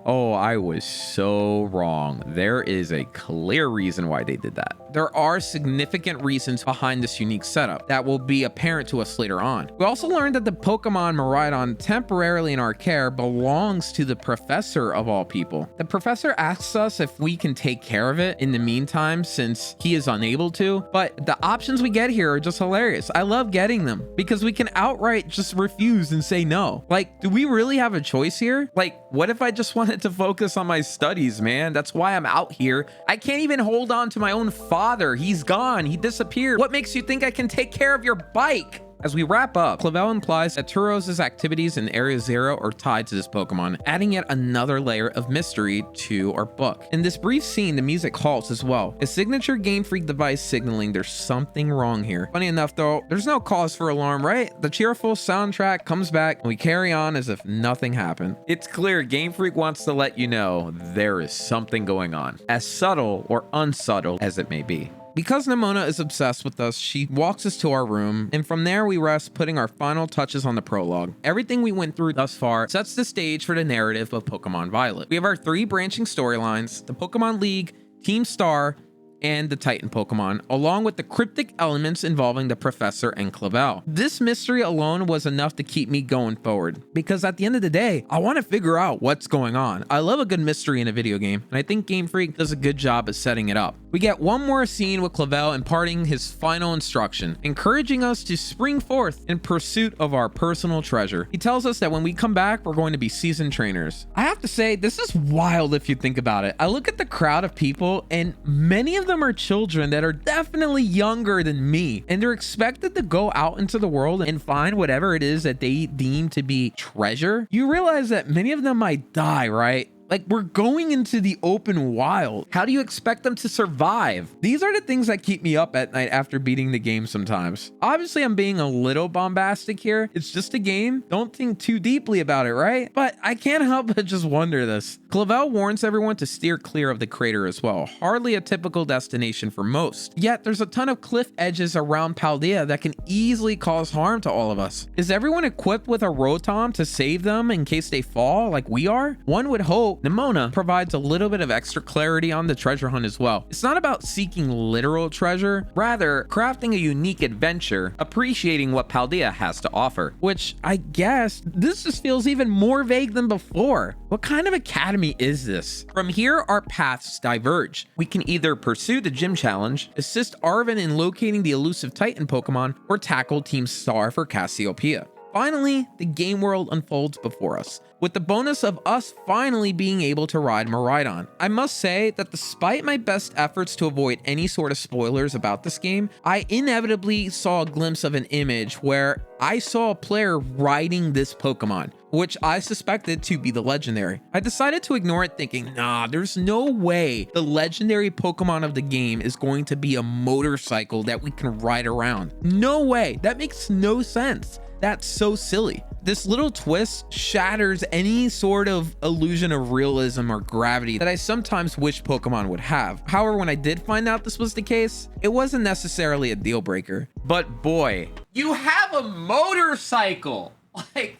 Oh, I was so wrong. There is a clear reason why they did that. There are significant reasons behind this unique setup that will be apparent to us later on. We also learned that the Pokemon Miraidon, temporarily in our care, belongs to the professor of all people. The professor asks us if we can take care of it in the meantime, since he is unable to, but the options we get here are just hilarious. I love getting them because we can outright just refuse and say no. Like, do we really have a choice here? Like, what if I just wanted to focus on my studies, man? That's why I'm out here. I can't even hold on to my own father. He's gone. He disappeared. What makes you think I can take care of your bike? As we wrap up, Clavel implies that Turos' activities in Area Zero are tied to this Pokemon, adding yet another layer of mystery to our book. In this brief scene, the music halts as well, a signature Game Freak device signaling there's something wrong here. Funny enough though, there's no cause for alarm, right? The cheerful soundtrack comes back and we carry on as if nothing happened. It's clear Game Freak wants to let you know there is something going on, as subtle or unsubtle as it may be. Because Nemona is obsessed with us, she walks us to our room, and from there we rest, putting our final touches on the prologue. Everything we went through thus far sets the stage for the narrative of Pokemon Violet. We have our 3 branching storylines, the Pokemon League, Team Star, and the Titan Pokemon, along with the cryptic elements involving the Professor and Clavel. This mystery alone was enough to keep me going forward, because at the end of the day, I want to figure out what's going on. I love a good mystery in a video game, and I think Game Freak does a good job at setting it up. We get one more scene with Clavel imparting his final instruction, encouraging us to spring forth in pursuit of our personal treasure. He tells us that when we come back, we're going to be seasoned trainers. I have to say, this is wild if you think about it. I look at the crowd of people, and many of them are children that are definitely younger than me, and they're expected to go out into the world and find whatever it is that they deem to be treasure. You realize that many of them might die, right? Like, we're going into the open wild. How do you expect them to survive? These are the things that keep me up at night after beating the game sometimes. Obviously, I'm being a little bombastic here. It's just a game. Don't think too deeply about it, right? But I can't help but just wonder this. Clavel warns everyone to steer clear of the crater as well. Hardly a typical destination for most. Yet, there's a ton of cliff edges around Paldea that can easily cause harm to all of us. Is everyone equipped with a Rotom to save them in case they fall like we are? One would hope. Nemona provides a little bit of extra clarity on the treasure hunt as well. It's not about seeking literal treasure, rather crafting a unique adventure, appreciating what Paldea has to offer. Which, I guess, this just feels even more vague than before. What kind of academy is this? From here, our paths diverge. We can either pursue the gym challenge, assist Arven in locating the elusive Titan Pokemon, or tackle Team Star for Cassiopeia. Finally, the game world unfolds before us, with the bonus of us finally being able to ride Miraidon. I must say that despite my best efforts to avoid any sort of spoilers about this game, I inevitably saw a glimpse of an image where I saw a player riding this Pokemon, which I suspected to be the legendary. I decided to ignore it, thinking, nah, there's no way the legendary Pokemon of the game is going to be a motorcycle that we can ride around. No way. That makes no sense. That's so silly. This little twist shatters any sort of illusion of realism or gravity that I sometimes wish Pokemon would have. However, when I did find out this was the case, it wasn't necessarily a deal breaker. But boy, you have a motorcycle! Like,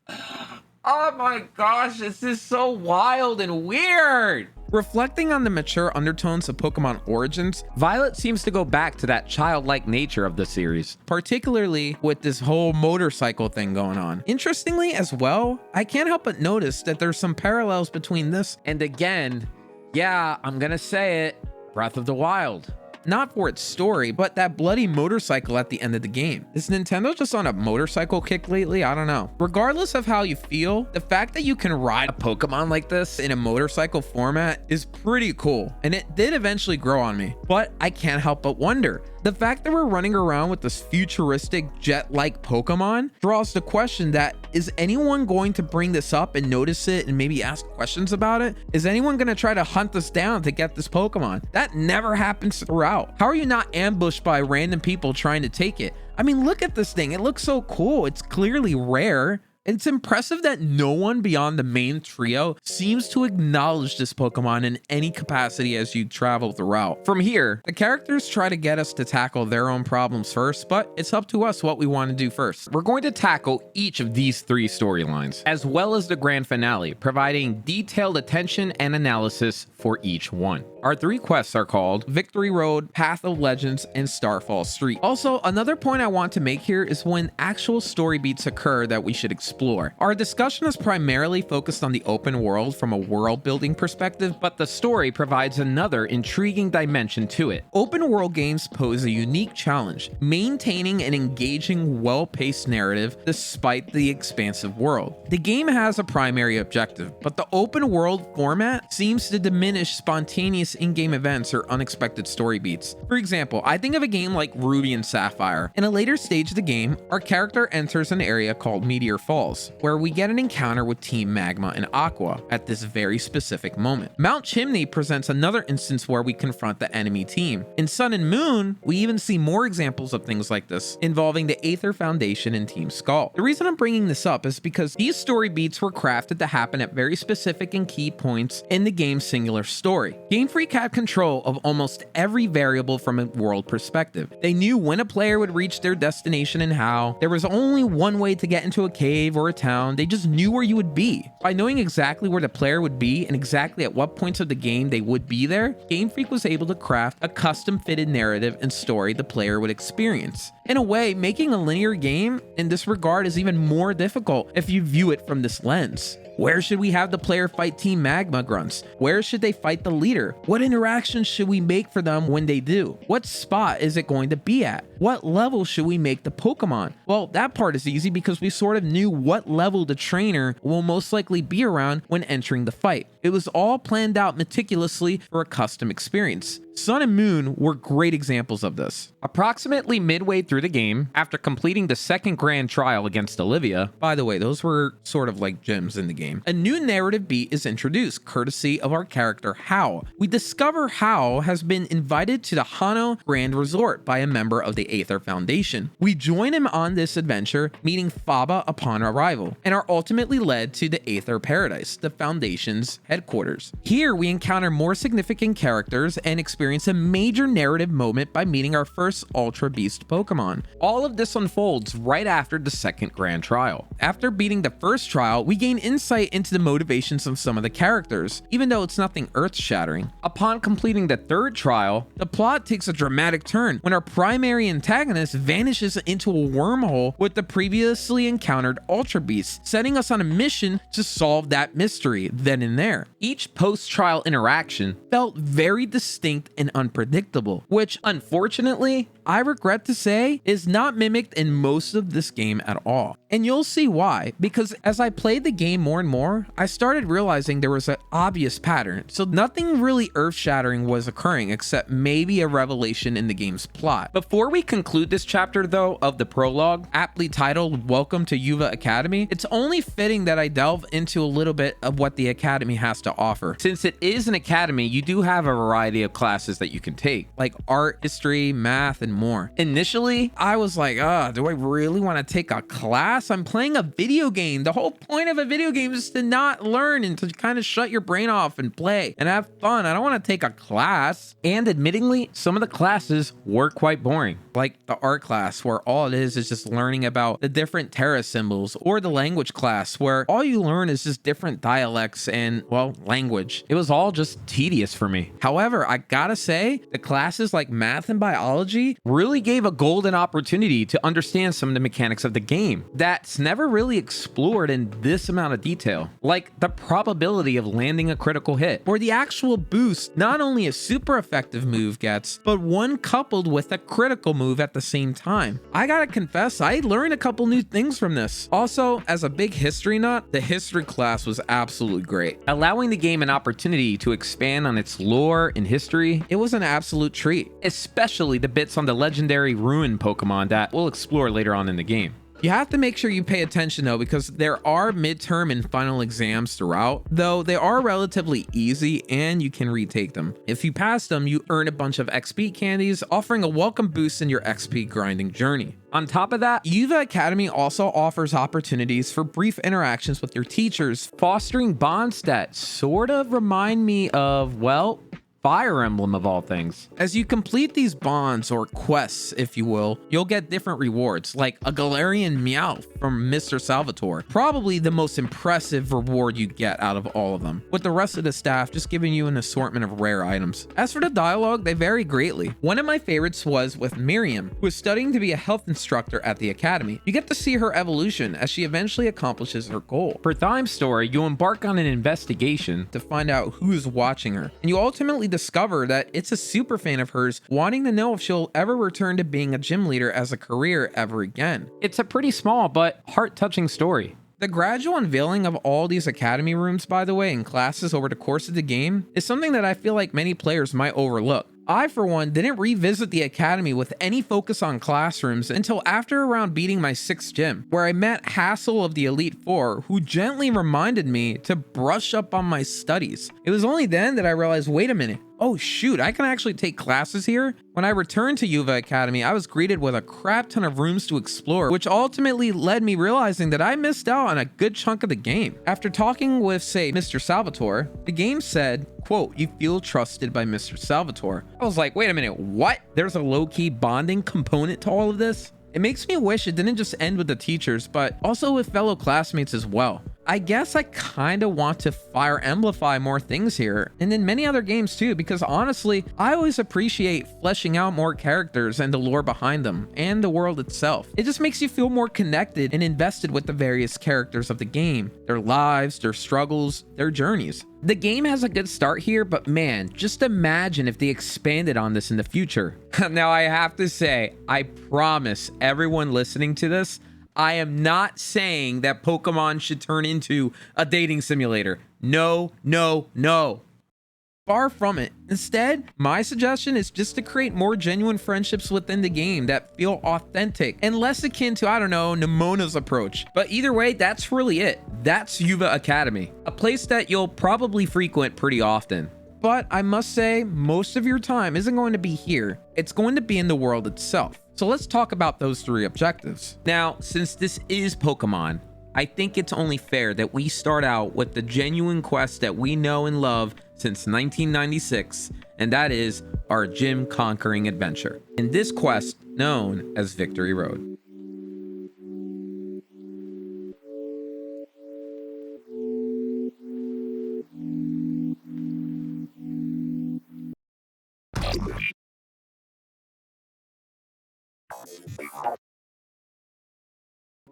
oh my gosh, this is so wild and weird! Reflecting on the mature undertones of Pokemon Origins, Violet seems to go back to that childlike nature of the series, particularly with this whole motorcycle thing going on. Interestingly as well, I can't help but notice that there's some parallels between this and, again, yeah, I'm gonna say it, Breath of the Wild. Not for its story, but that bloody motorcycle at the end of the game. Is Nintendo just on a motorcycle kick lately? I don't know. Regardless of how you feel, the fact that you can ride a Pokemon like this in a motorcycle format is pretty cool, and it did eventually grow on me. But I can't help but wonder, the fact that we're running around with this futuristic jet-like Pokemon draws the question that, is anyone going to bring this up and notice it and maybe ask questions about it? Is anyone going to try to hunt us down to get this Pokemon? That never happens throughout. How are you not ambushed by random people trying to take it? I mean, look at this thing. It looks so cool. It's clearly rare. It's impressive that no one beyond the main trio seems to acknowledge this Pokemon in any capacity as you travel throughout. From here, the characters try to get us to tackle their own problems first, but it's up to us what we want to do first. We're going to tackle each of these 3 storylines, as well as the grand finale, providing detailed attention and analysis for each one. Our 3 quests are called Victory Road, Path of Legends, and Starfall Street. Also, another point I want to make here is when actual story beats occur that we should explore. Our discussion is primarily focused on the open world from a world building perspective, but the story provides another intriguing dimension to it. Open world games pose a unique challenge, maintaining an engaging, well-paced narrative despite the expansive world. The game has a primary objective, but the open world format seems to diminish spontaneous in-game events or unexpected story beats. For example, I think of a game like Ruby and Sapphire. In a later stage of the game, our character enters an area called Meteor Falls, where we get an encounter with Team Magma and Aqua at this very specific moment. Mount Chimney presents another instance where we confront the enemy team. In Sun and Moon, we even see more examples of things like this, involving the Aether Foundation and Team Skull. The reason I'm bringing this up is because these story beats were crafted to happen at very specific and key points in the game's singular story. Game Freak had control of almost every variable from a world perspective. They knew when a player would reach their destination and how. There was only one way to get into a cave or a town. They just knew where you would be. By knowing exactly where the player would be and exactly at what points of the game they would be there, Game Freak was able to craft a custom-fitted narrative and story the player would experience. In a way, making a linear game in this regard is even more difficult if you view it from this lens. Where should we have the player fight Team Magma grunts? Where should they fight the leader? What interactions should we make for them when they do? What spot is it going to be at? What level should we make the Pokemon? Well, that part is easy because we sort of knew what level the trainer will most likely be around when entering the fight. It was all planned out meticulously for a custom experience. Sun and Moon were great examples of this. Approximately midway through the game, after completing the second grand trial against Olivia, by the way, those were sort of like gems in the game, a new narrative beat is introduced, courtesy of our character Hao. We discover Hao has been invited to the Hano Grand Resort by a member of the Aether Foundation. We join him on this adventure, meeting Faba upon arrival, and are ultimately led to the Aether Paradise, the Foundation's headquarters. Here, we encounter more significant characters and experience a major narrative moment by meeting our first Ultra Beast Pokemon. All of this unfolds right after the second grand trial. After beating the first trial, we gain insight into the motivations of some of the characters, even though it's nothing earth-shattering. Upon completing the third trial, the plot takes a dramatic turn when our primary antagonist vanishes into a wormhole with the previously encountered Ultra Beasts, setting us on a mission to solve that mystery then and there. Each post-trial interaction felt very distinct and unpredictable, which unfortunately, I regret to say, is not mimicked in most of this game at all. And you'll see why, because as I played the game more and more, I started realizing there was an obvious pattern. So nothing really earth-shattering was occurring except maybe a revelation in the game's plot. Before we conclude this chapter though of the prologue, aptly titled Welcome to Uva Academy, it's only fitting that I delve into a little bit of what the Academy has to offer. Since it is an academy, you do have a variety of classes that you can take, like art, history, math, and more. Initially, I was like, do I really want to take a class? I'm playing a video game. The whole point of a video game is to not learn and to kind of shut your brain off and play and have fun. I don't want to take a class. And admittingly, some of the classes were quite boring. like the art class where all it is just learning about the different Terra symbols, or the language class where all you learn is just different dialects and, well, language. It was all just tedious for me. However, I gotta say, the classes like math and biology really gave a golden opportunity to understand some of the mechanics of the game that's never really explored in this amount of detail, like the probability of landing a critical hit, or the actual boost not only a super effective move gets, but one coupled with a critical move at the same time. I gotta confess, I learned a couple new things from this. Also, as a big history nut, the history class was absolutely great. Allowing the game an opportunity to expand on its lore and history, it was an absolute treat, especially the bits on the legendary Ruin Pokemon that we'll explore later on in the game. You have to make sure you pay attention though, because there are midterm and final exams throughout, though they are relatively easy and you can retake them. If you pass them, you earn a bunch of XP candies, offering a welcome boost in your XP grinding journey. On top of that, Uva Academy also offers opportunities for brief interactions with your teachers, fostering bonds that sort of remind me of, well, Fire Emblem of all things. As you complete these bonds, or quests if you will, you'll get different rewards, like a Galarian Meowth from Mr. Salvatore, probably the most impressive reward you get out of all of them, with the rest of the staff just giving you an assortment of rare items. As for the dialogue, they vary greatly. One of my favorites was with Miriam, who is studying to be a health instructor at the academy. You get to see her evolution as she eventually accomplishes her goal. For Thime's story, you embark on an investigation to find out who is watching her, and you ultimately discover that it's a super fan of hers wanting to know if she'll ever return to being a gym leader as a career ever again. It's a pretty small but heart-touching story. The gradual unveiling of all these academy rooms, by the way, and classes over the course of the game is something that I feel like many players might overlook. I, for one, didn't revisit the academy with any focus on classrooms until after around beating my 6th gym, where I met Hassel of the Elite Four, who gently reminded me to brush up on my studies. It was only then that I realized, wait a minute, oh shoot, I can actually take classes here? When I returned to Uva Academy, I was greeted with a crap ton of rooms to explore, which ultimately led me realizing that I missed out on a good chunk of the game. After talking with, say, Mr. Salvatore, the game said, quote, "You feel trusted by Mr. Salvatore." I was like, wait a minute, what? There's a low-key bonding component to all of this? It makes me wish it didn't just end with the teachers, but also with fellow classmates as well. I guess I kind of want to Fire Emblify more things here, and in many other games too, because honestly, I always appreciate fleshing out more characters and the lore behind them, and the world itself. It just makes you feel more connected and invested with the various characters of the game, their lives, their struggles, their journeys. The game has a good start here, but man, just imagine if they expanded on this in the future. Now I have to say, I promise everyone listening to this, I am not saying that Pokemon should turn into a dating simulator. No, no, no. Far from it. Instead, my suggestion is just to create more genuine friendships within the game that feel authentic and less akin to, I don't know, Nemona's approach. But either way, that's really it. That's Uva Academy, a place that you'll probably frequent pretty often. But I must say, most of your time isn't going to be here. It's going to be in the world itself. So let's talk about those 3 objectives. Now, since this is Pokemon, I think it's only fair that we start out with the genuine quest that we know and love since 1996, and that is our gym conquering adventure, in this quest known as Victory Road.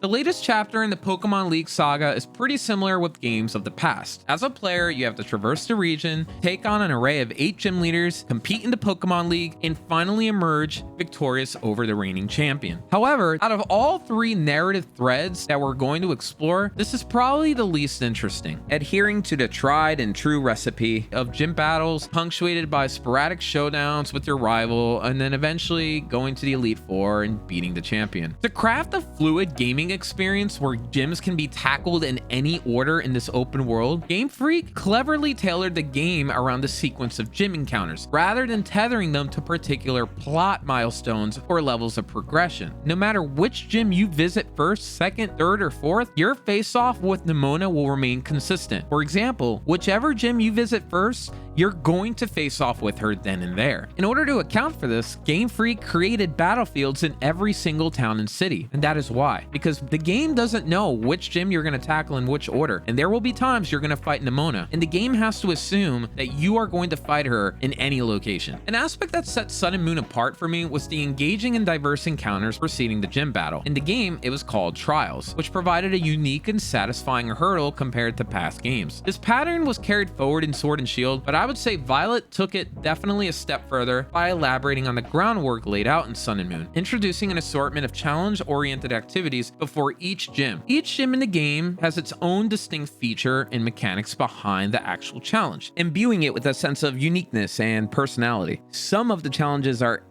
The latest chapter in the Pokemon League saga is pretty similar with games of the past. As a player, you have to traverse the region, take on an array of 8 gym leaders, compete in the Pokemon League, and finally emerge victorious over the reigning champion. However, out of all 3 narrative threads that we're going to explore, this is probably the least interesting, adhering to the tried and true recipe of gym battles punctuated by sporadic showdowns with your rival, and then eventually going to the Elite Four and beating the champion. To craft a fluid gaming learning experience where gyms can be tackled in any order in this open world, Game Freak cleverly tailored the game around the sequence of gym encounters, rather than tethering them to particular plot milestones or levels of progression. No matter which gym you visit first, second, third, or fourth, your face-off with Nemona will remain consistent. For example, whichever gym you visit first, you're going to face off with her then and there. In order to account for this, Game Freak created battlefields in every single town and city. And that is why, because the game doesn't know which gym you're going to tackle in which order. And there will be times you're going to fight Nemona, and the game has to assume that you are going to fight her in any location. An aspect that set Sun and Moon apart for me was the engaging and diverse encounters preceding the gym battle. In the game, it was called Trials, which provided a unique and satisfying hurdle compared to past games. This pattern was carried forward in Sword and Shield, but I would say Violet took it definitely a step further by elaborating on the groundwork laid out in Sun and Moon, introducing an assortment of challenge-oriented activities before each gym. Each gym in the game has its own distinct feature and mechanics behind the actual challenge, imbuing it with a sense of uniqueness and personality. Some of the challenges are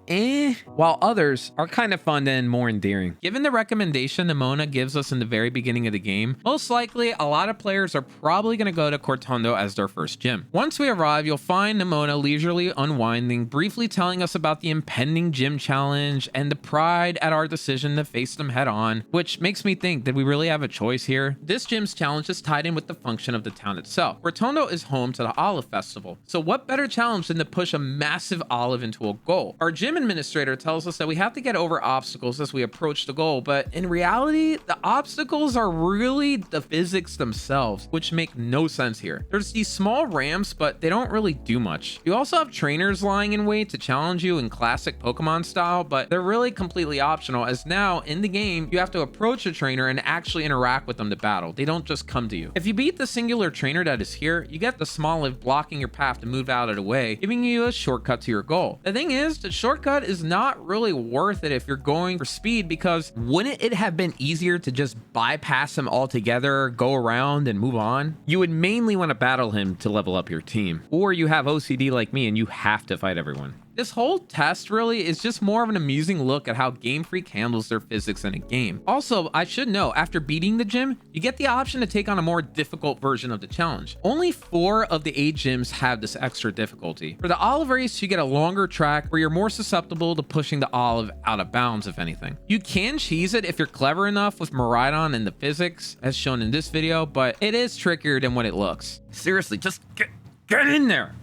while others are kind of fun and more endearing. Given the recommendation Nemona gives us in the very beginning of the game, most likely a lot of players are probably going to go to Cortondo as their first gym. Once we arrive, you'll find Nemona leisurely unwinding, briefly telling us about the impending gym challenge and the pride at our decision to face them head on, which makes me think, did we really have a choice here? This gym's challenge is tied in with the function of the town itself. Cortondo is home to the Olive Festival, so what better challenge than to push a massive olive into a goal? Our gym administrator tells us that we have to get over obstacles as we approach the goal, but in reality, the obstacles are really the physics themselves, which make no sense here. There's these small ramps, but they don't really do much. You also have trainers lying in wait to challenge you in classic Pokemon style, but they're really completely optional, as now in the game, you have to approach a trainer and actually interact with them to battle. They don't just come to you. If you beat the singular trainer that is here, you get the small live blocking your path to move out of the way, giving you a shortcut to your goal. The thing is, the shortcut is not really worth it if you're going for speed, because wouldn't it have been easier to just bypass him altogether, go around and move on? You would mainly want to battle him to level up your team, or you have OCD like me and you have to fight everyone. This whole test really is just more of an amusing look at how Game Freak handles their physics in a game. Also, I should know, after beating the gym, you get the option to take on a more difficult version of the challenge. Only 4 of the 8 gyms have this extra difficulty. For the olive race, you get a longer track where you're more susceptible to pushing the olive out of bounds, if anything. You can cheese it if you're clever enough with Miraidon and the physics, as shown in this video, but it is trickier than what it looks. Seriously, just get in there.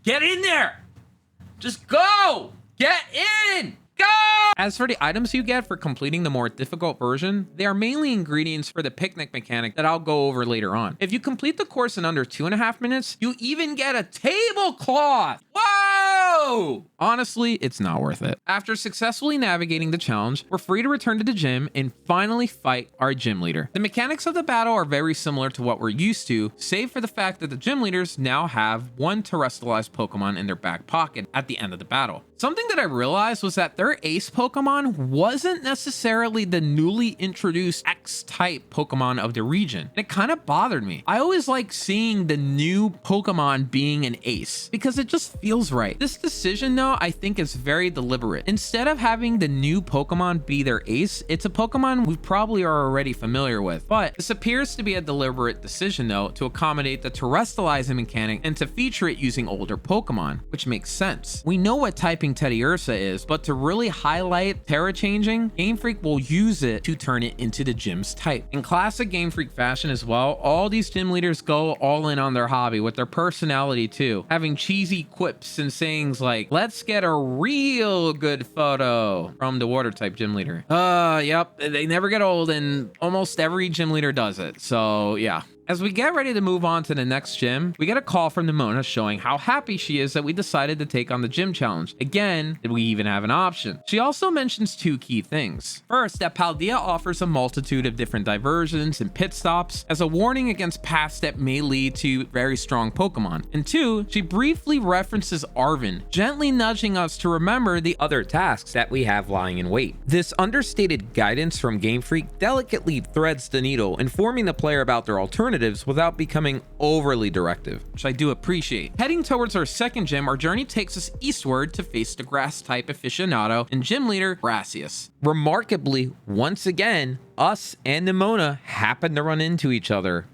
Get in there. Just go! Get in! Go! As for the items you get for completing the more difficult version, they are mainly ingredients for the picnic mechanic that I'll go over later on. If you complete the course in under 2.5 minutes, you even get a tablecloth! Whoa! Honestly, it's not worth it. After successfully navigating the challenge, we're free to return to the gym and finally fight our gym leader. The mechanics of the battle are very similar to what we're used to, save for the fact that the gym leaders now have one terrestrialized Pokemon in their back pocket at the end of the battle. Something that I realized was that their ace Pokemon wasn't necessarily the newly introduced X-type Pokemon of the region. And it kind of bothered me. I always like seeing the new Pokemon being an ace because it just feels right. This decision though, I think is very deliberate. Instead of having the new Pokemon be their ace, it's a Pokemon we probably are already familiar with. But this appears to be a deliberate decision though, to accommodate the terrestrializing mechanic and to feature it using older Pokemon, which makes sense. We know what typing Teddy Ursa is, but to really highlight Terra changing, Game Freak will use it to turn it into the gym's type. In classic Game Freak fashion as well, all these gym leaders go all in on their hobby with their personality too, having cheesy quips and sayings like, "Let's get a real good photo" from the water type gym leader. Yep, they never get old and almost every gym leader does it. So yeah. As we get ready to move on to the next gym, we get a call from Nemona showing how happy she is that we decided to take on the gym challenge. Again, did we even have an option? She also mentions 2 key things. First, that Paldea offers a multitude of different diversions and pit stops as a warning against paths that may lead to very strong Pokemon. And 2, she briefly references Arven, gently nudging us to remember the other tasks that we have lying in wait. This understated guidance from Game Freak delicately threads the needle, informing the player about their alternatives alternatives without becoming overly directive, which I do appreciate. Heading towards our second gym, our journey takes us eastward to face the grass type aficionado and gym leader Gracias. Remarkably, once again, us and Nemona happen to run into each other.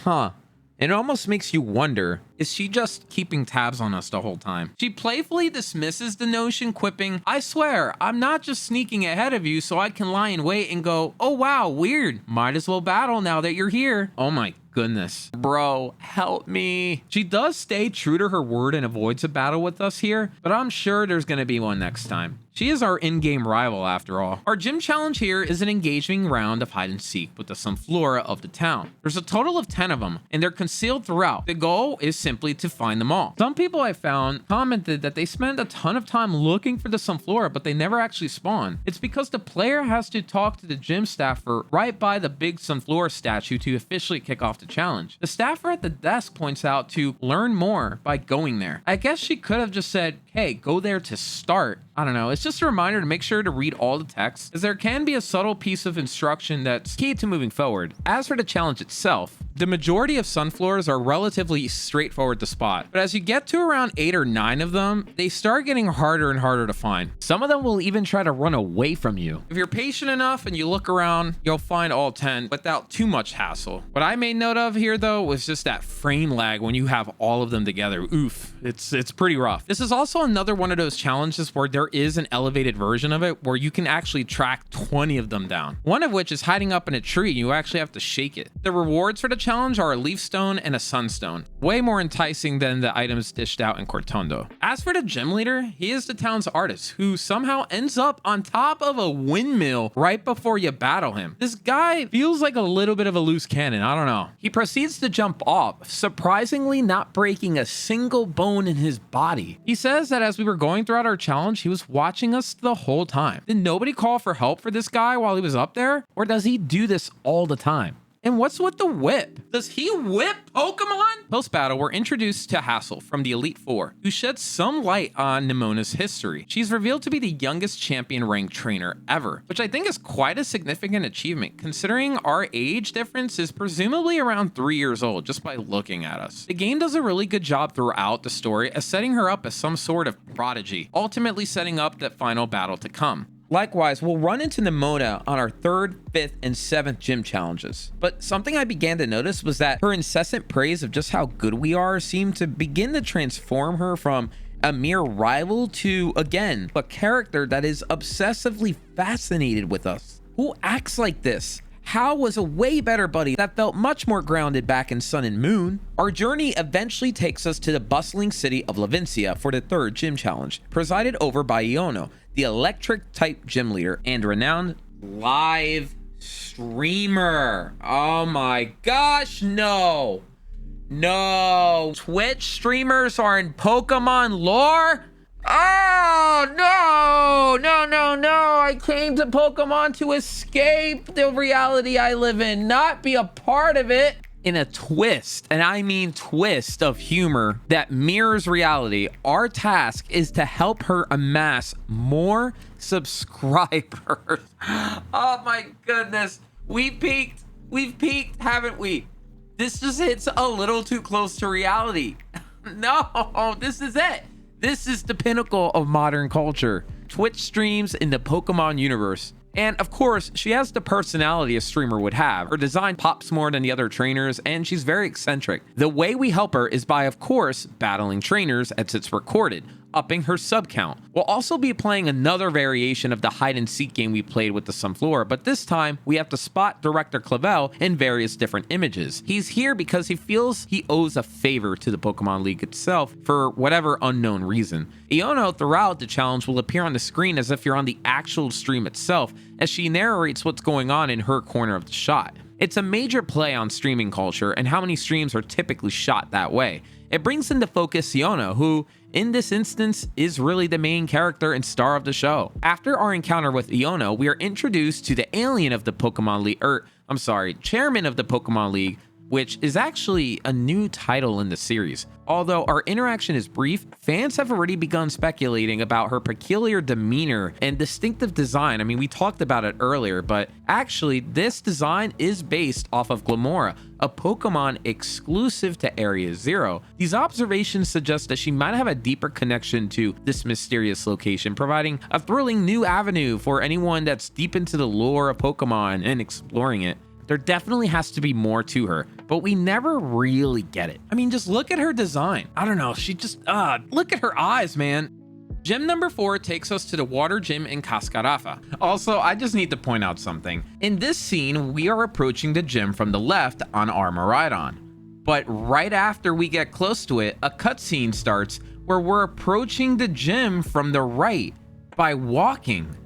Huh. It almost makes you wonder, is she just keeping tabs on us the whole time? She playfully dismisses the notion, quipping, I swear, I'm not just sneaking ahead of you so I can lie in wait and go, oh wow, weird. Might as well battle now that you're here. oh my goodness. Bro, help me. She does stay true to her word and avoids a battle with us here, but I'm sure there's gonna be one next time. She is our in-game rival after all. Our gym challenge here is an engaging round of hide and seek with the Sunflora of the town. There's a total of 10 of them, and they're concealed throughout. The goal is simply to find them all. Some people I found commented that they spend a ton of time looking for the Sunflora, but they never actually spawn. It's because the player has to talk to the gym staffer right by the big Sunflora statue to officially kick off the challenge. The staffer at the desk points out to learn more by going there. I guess she could have just said, hey, go there to start. I don't know. It's just a reminder to make sure to read all the text, as there can be a subtle piece of instruction that's key to moving forward. As for the challenge itself, the majority of Sunfloras are relatively straightforward to spot, but as you get to around 8 or 9 of them, they start getting harder and harder to find. Some of them will even try to run away from you. If you're patient enough and you look around, you'll find all 10 without too much hassle. What I made note of here though was just that frame lag when you have all of them together. Oof, it's pretty rough. This is also another one of those challenges where there is an elevated version of it where you can actually track 20 of them down. One of which is hiding up in a tree. You actually have to shake it. The rewards for the challenge are a leaf stone and a sunstone. Way more enticing than the items dished out in Cortondo. As for the gym leader, he is the town's artist who somehow ends up on top of a windmill right before you battle him. This guy feels like a little bit of a loose cannon. I don't know. He proceeds to jump off, surprisingly not breaking a single bone in his body. He says that as we were going throughout our challenge, he was watching us the whole time. Did nobody call for help for this guy while he was up there? Or does he do this all the time? And what's with the whip? Does he whip Pokemon? Post-battle, we're introduced to Hassel from the Elite Four, who sheds some light on Nemona's history. She's revealed to be the youngest champion ranked trainer ever, which I think is quite a significant achievement, considering our age difference is presumably around 3 years old just by looking at us. The game does a really good job throughout the story as setting her up as some sort of prodigy, ultimately setting up that final battle to come. Likewise, we'll run into Nemona on our 3rd, 5th, and 7th gym challenges. But something I began to notice was that her incessant praise of just how good we are seemed to begin to transform her from a mere rival to, again, a character that is obsessively fascinated with us. Who acts like this? Hal was a way better buddy that felt much more grounded back in Sun and Moon. Our journey eventually takes us to the bustling city of Lavincia for the 3rd gym challenge, presided over by Iono, the electric type gym leader and renowned live streamer. Oh my gosh, no. No. Twitch streamers are in Pokemon lore? Oh, no, no, no, no. I came to Pokemon to escape the reality I live in, not be a part of it. In a twist, and I mean twist of humor that mirrors reality, our task is to help her amass more subscribers. Oh my goodness. We've peaked, haven't we? This just hits a little too close to reality. No, this is it. This is the pinnacle of modern culture. Twitch streams in the Pokemon universe. And of course, she has the personality a streamer would have. Her design pops more than the other trainers, and she's very eccentric. The way we help her is by, of course, battling trainers as it's recorded, upping her sub count. We'll also be playing another variation of the hide and seek game we played with the Sunflora, but this time we have to spot Director Clavel in various different images. He's here because he feels he owes a favor to the Pokemon League itself for whatever unknown reason. Iono throughout the challenge will appear on the screen as if you're on the actual stream itself, as she narrates what's going on in her corner of the shot. It's a major play on streaming culture and how many streams are typically shot that way. It brings into focus Iono, who, in this instance, is really the main character and star of the show. After our encounter with Iono, we are introduced to the alien of the Pokemon League, chairman of the Pokemon League, which is actually a new title in the series. Although our interaction is brief, fans have already begun speculating about her peculiar demeanor and distinctive design. I mean, we talked about it earlier, but actually this design is based off of Glamora, a Pokemon exclusive to Area 0. These observations suggest that she might have a deeper connection to this mysterious location, providing a thrilling new avenue for anyone that's deep into the lore of Pokemon and exploring it. There definitely has to be more to her, but we never really get it. I mean, just look at her design. I don't know, she just, look at her eyes, man. Gym number 4 takes us to the water gym in Cascarafa. Also, I just need to point out something. In this scene, we are approaching the gym from the left on our Miraidon. But right after we get close to it, a cutscene starts where we're approaching the gym from the right by walking.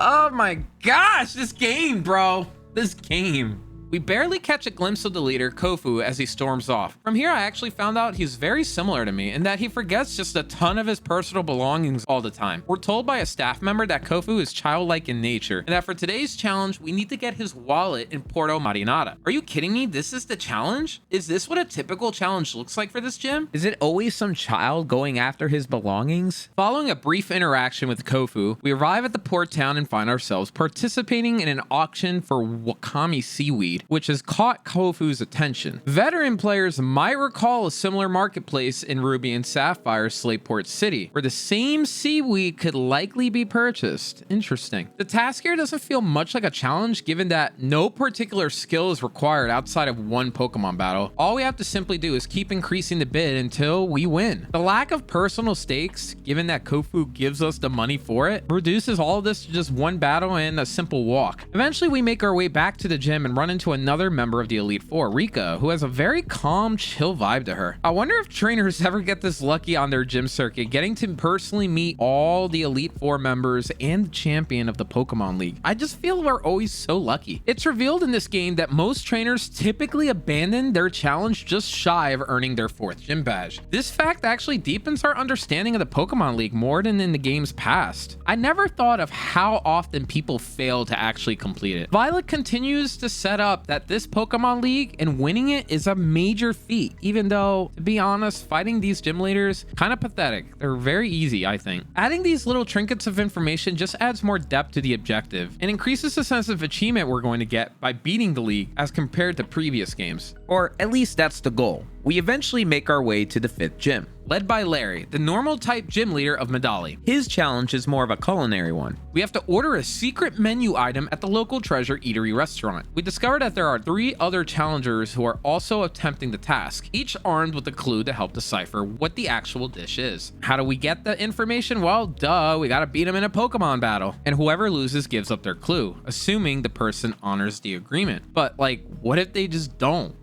Oh my gosh, this game, bro. This game. We barely catch a glimpse of the leader, Kofu, as he storms off. From here, I actually found out he's very similar to me in that he forgets just a ton of his personal belongings all the time. We're told by a staff member that Kofu is childlike in nature and that for today's challenge, we need to get his wallet in Porto Marinada. Are you kidding me? This is the challenge? Is this what a typical challenge looks like for this gym? Is it always some child going after his belongings? Following a brief interaction with Kofu, we arrive at the port town and find ourselves participating in an auction for Wakami seaweed, which has caught Kofu's attention. Veteran players might recall a similar marketplace in Ruby and Sapphire Slateport City, where the same seaweed could likely be purchased. Interesting. The task here doesn't feel much like a challenge, given that no particular skill is required outside of one Pokemon battle. All we have to simply do is keep increasing the bid until we win. The lack of personal stakes, given that Kofu gives us the money for it, reduces all of this to just one battle and a simple walk. Eventually, we make our way back to the gym and run into another member of the Elite Four, Rika, who has a very calm, chill vibe to her. I wonder if trainers ever get this lucky on their gym circuit, getting to personally meet all the Elite Four members and the champion of the Pokemon League. I just feel we're always so lucky. It's revealed in this game that most trainers typically abandon their challenge just shy of earning their 4th gym badge. This fact actually deepens our understanding of the Pokemon League more than in the game's past. I never thought of how often people fail to actually complete it. Violet continues to set up that this Pokemon League and winning it is a major feat, even though, to be honest, fighting these gym leaders kind of pathetic. They're very easy, I think. Adding these little trinkets of information just adds more depth to the objective and increases the sense of achievement we're going to get by beating the league as compared to previous games. Or at least that's the goal. We eventually make our way to the 5th gym. Led by Larry, the normal type gym leader of Medali. His challenge is more of a culinary one. We have to order a secret menu item at the local treasure eatery restaurant. We discover that there are 3 other challengers who are also attempting the task, each armed with a clue to help decipher what the actual dish is. How do we get the information? Well, duh, we gotta beat them in a Pokemon battle. And whoever loses gives up their clue, assuming the person honors the agreement. But like, what if they just don't?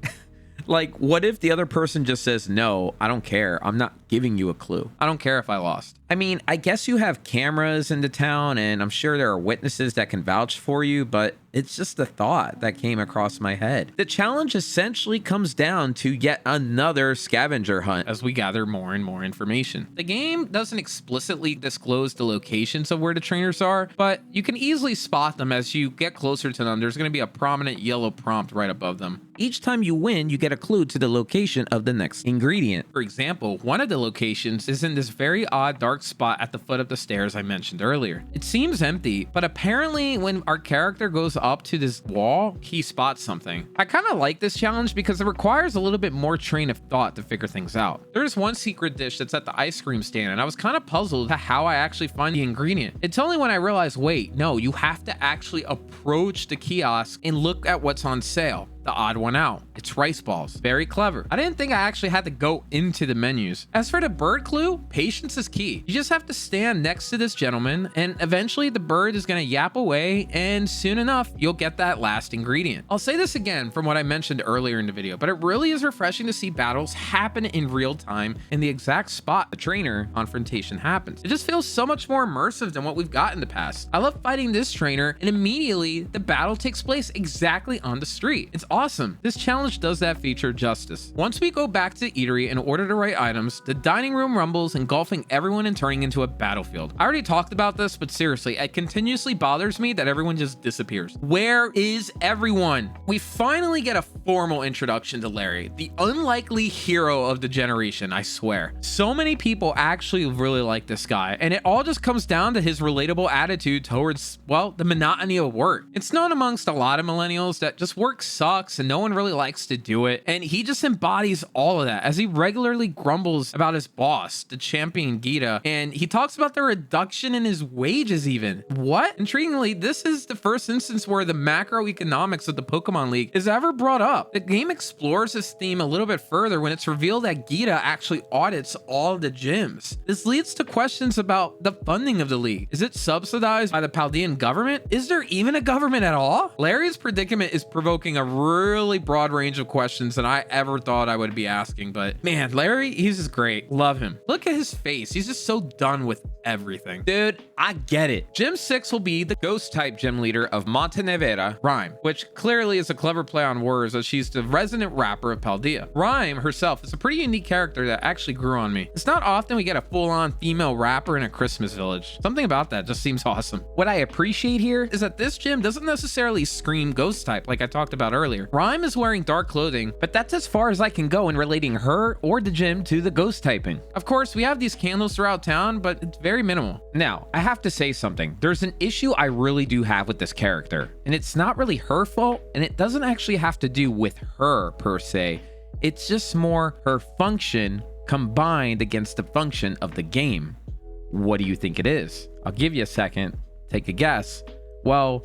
Like, what if the other person just says, no, I don't care. I'm not giving you a clue. I don't care if I lost. I mean, I guess you have cameras in the town and I'm sure there are witnesses that can vouch for you, but it's just a thought that came across my head. The challenge essentially comes down to yet another scavenger hunt as we gather more and more information. The game doesn't explicitly disclose the locations of where the trainers are, but you can easily spot them as you get closer to them. There's going to be a prominent yellow prompt right above them. Each time you win, you get a clue to the location of the next ingredient. For example, one of the locations is in this very odd dark spot at the foot of the stairs I mentioned earlier. It seems empty, but apparently when our character goes up to this wall, he spots something. I kind of like this challenge because it requires a little bit more train of thought to figure things out. There's one secret dish that's at the ice cream stand, and I was kind of puzzled to how I actually find the ingredient. It's only when I realized, wait, no, you have to actually approach the kiosk and look at what's on sale. The odd one out. It's rice balls. Very clever. I didn't think I actually had to go into the menus. As for the bird clue, patience is key. You just have to stand next to this gentleman and eventually the bird is going to yap away and soon enough, you'll get that last ingredient. I'll say this again from what I mentioned earlier in the video, but it really is refreshing to see battles happen in real time in the exact spot the trainer confrontation happens. It just feels so much more immersive than what we've got in the past. I love fighting this trainer and immediately the battle takes place exactly on the street. It's awesome. This challenge does that feature justice. Once we go back to Eatery in order to write items, the dining room rumbles, engulfing everyone and turning into a battlefield. I already talked about this, but seriously, it continuously bothers me that everyone just disappears. Where is everyone? We finally get a formal introduction to Larry, the unlikely hero of the generation, I swear. So many people actually really like this guy, and it all just comes down to his relatable attitude towards, well, the monotony of work. It's known amongst a lot of millennials that just work sucks and no one really likes to do it, and he just embodies all of that as he regularly grumbles about his boss, the champion Gita, and he talks about the reduction in his wages even. What? Intriguingly, this is the first instance where the macroeconomics of the Pokemon League is ever brought up. The game explores this theme a little bit further when it's revealed that Gita actually audits all of the gyms. This leads to questions about the funding of the league. Is it subsidized by the Paldean government? Is there even a government at all? Larry's predicament is provoking a really broad range of questions than I ever thought I would be asking, but man, Larry, he's just great. Love him. Look at his face. He's just so done with everything. Dude, I get it. Gym 6 will be the ghost type gym leader of Montenevera, Rhyme, which clearly is a clever play on words as she's the resident rapper of Paldea. Rhyme herself is a pretty unique character that actually grew on me. It's not often we get a full-on female rapper in a Christmas village. Something about that just seems awesome. What I appreciate here is that this gym doesn't necessarily scream ghost type like I talked about earlier. Rhyme is wearing dark clothing, but that's as far as I can go in relating her or the gym to the ghost typing. Of course, we have these candles throughout town, but it's very minimal. Now, I have to say something. There's an issue I really do have with this character, and it's not really her fault, and it doesn't actually have to do with her per se. It's just more her function combined against the function of the game. What do you think it is? I'll give you a second. Take a guess. Well,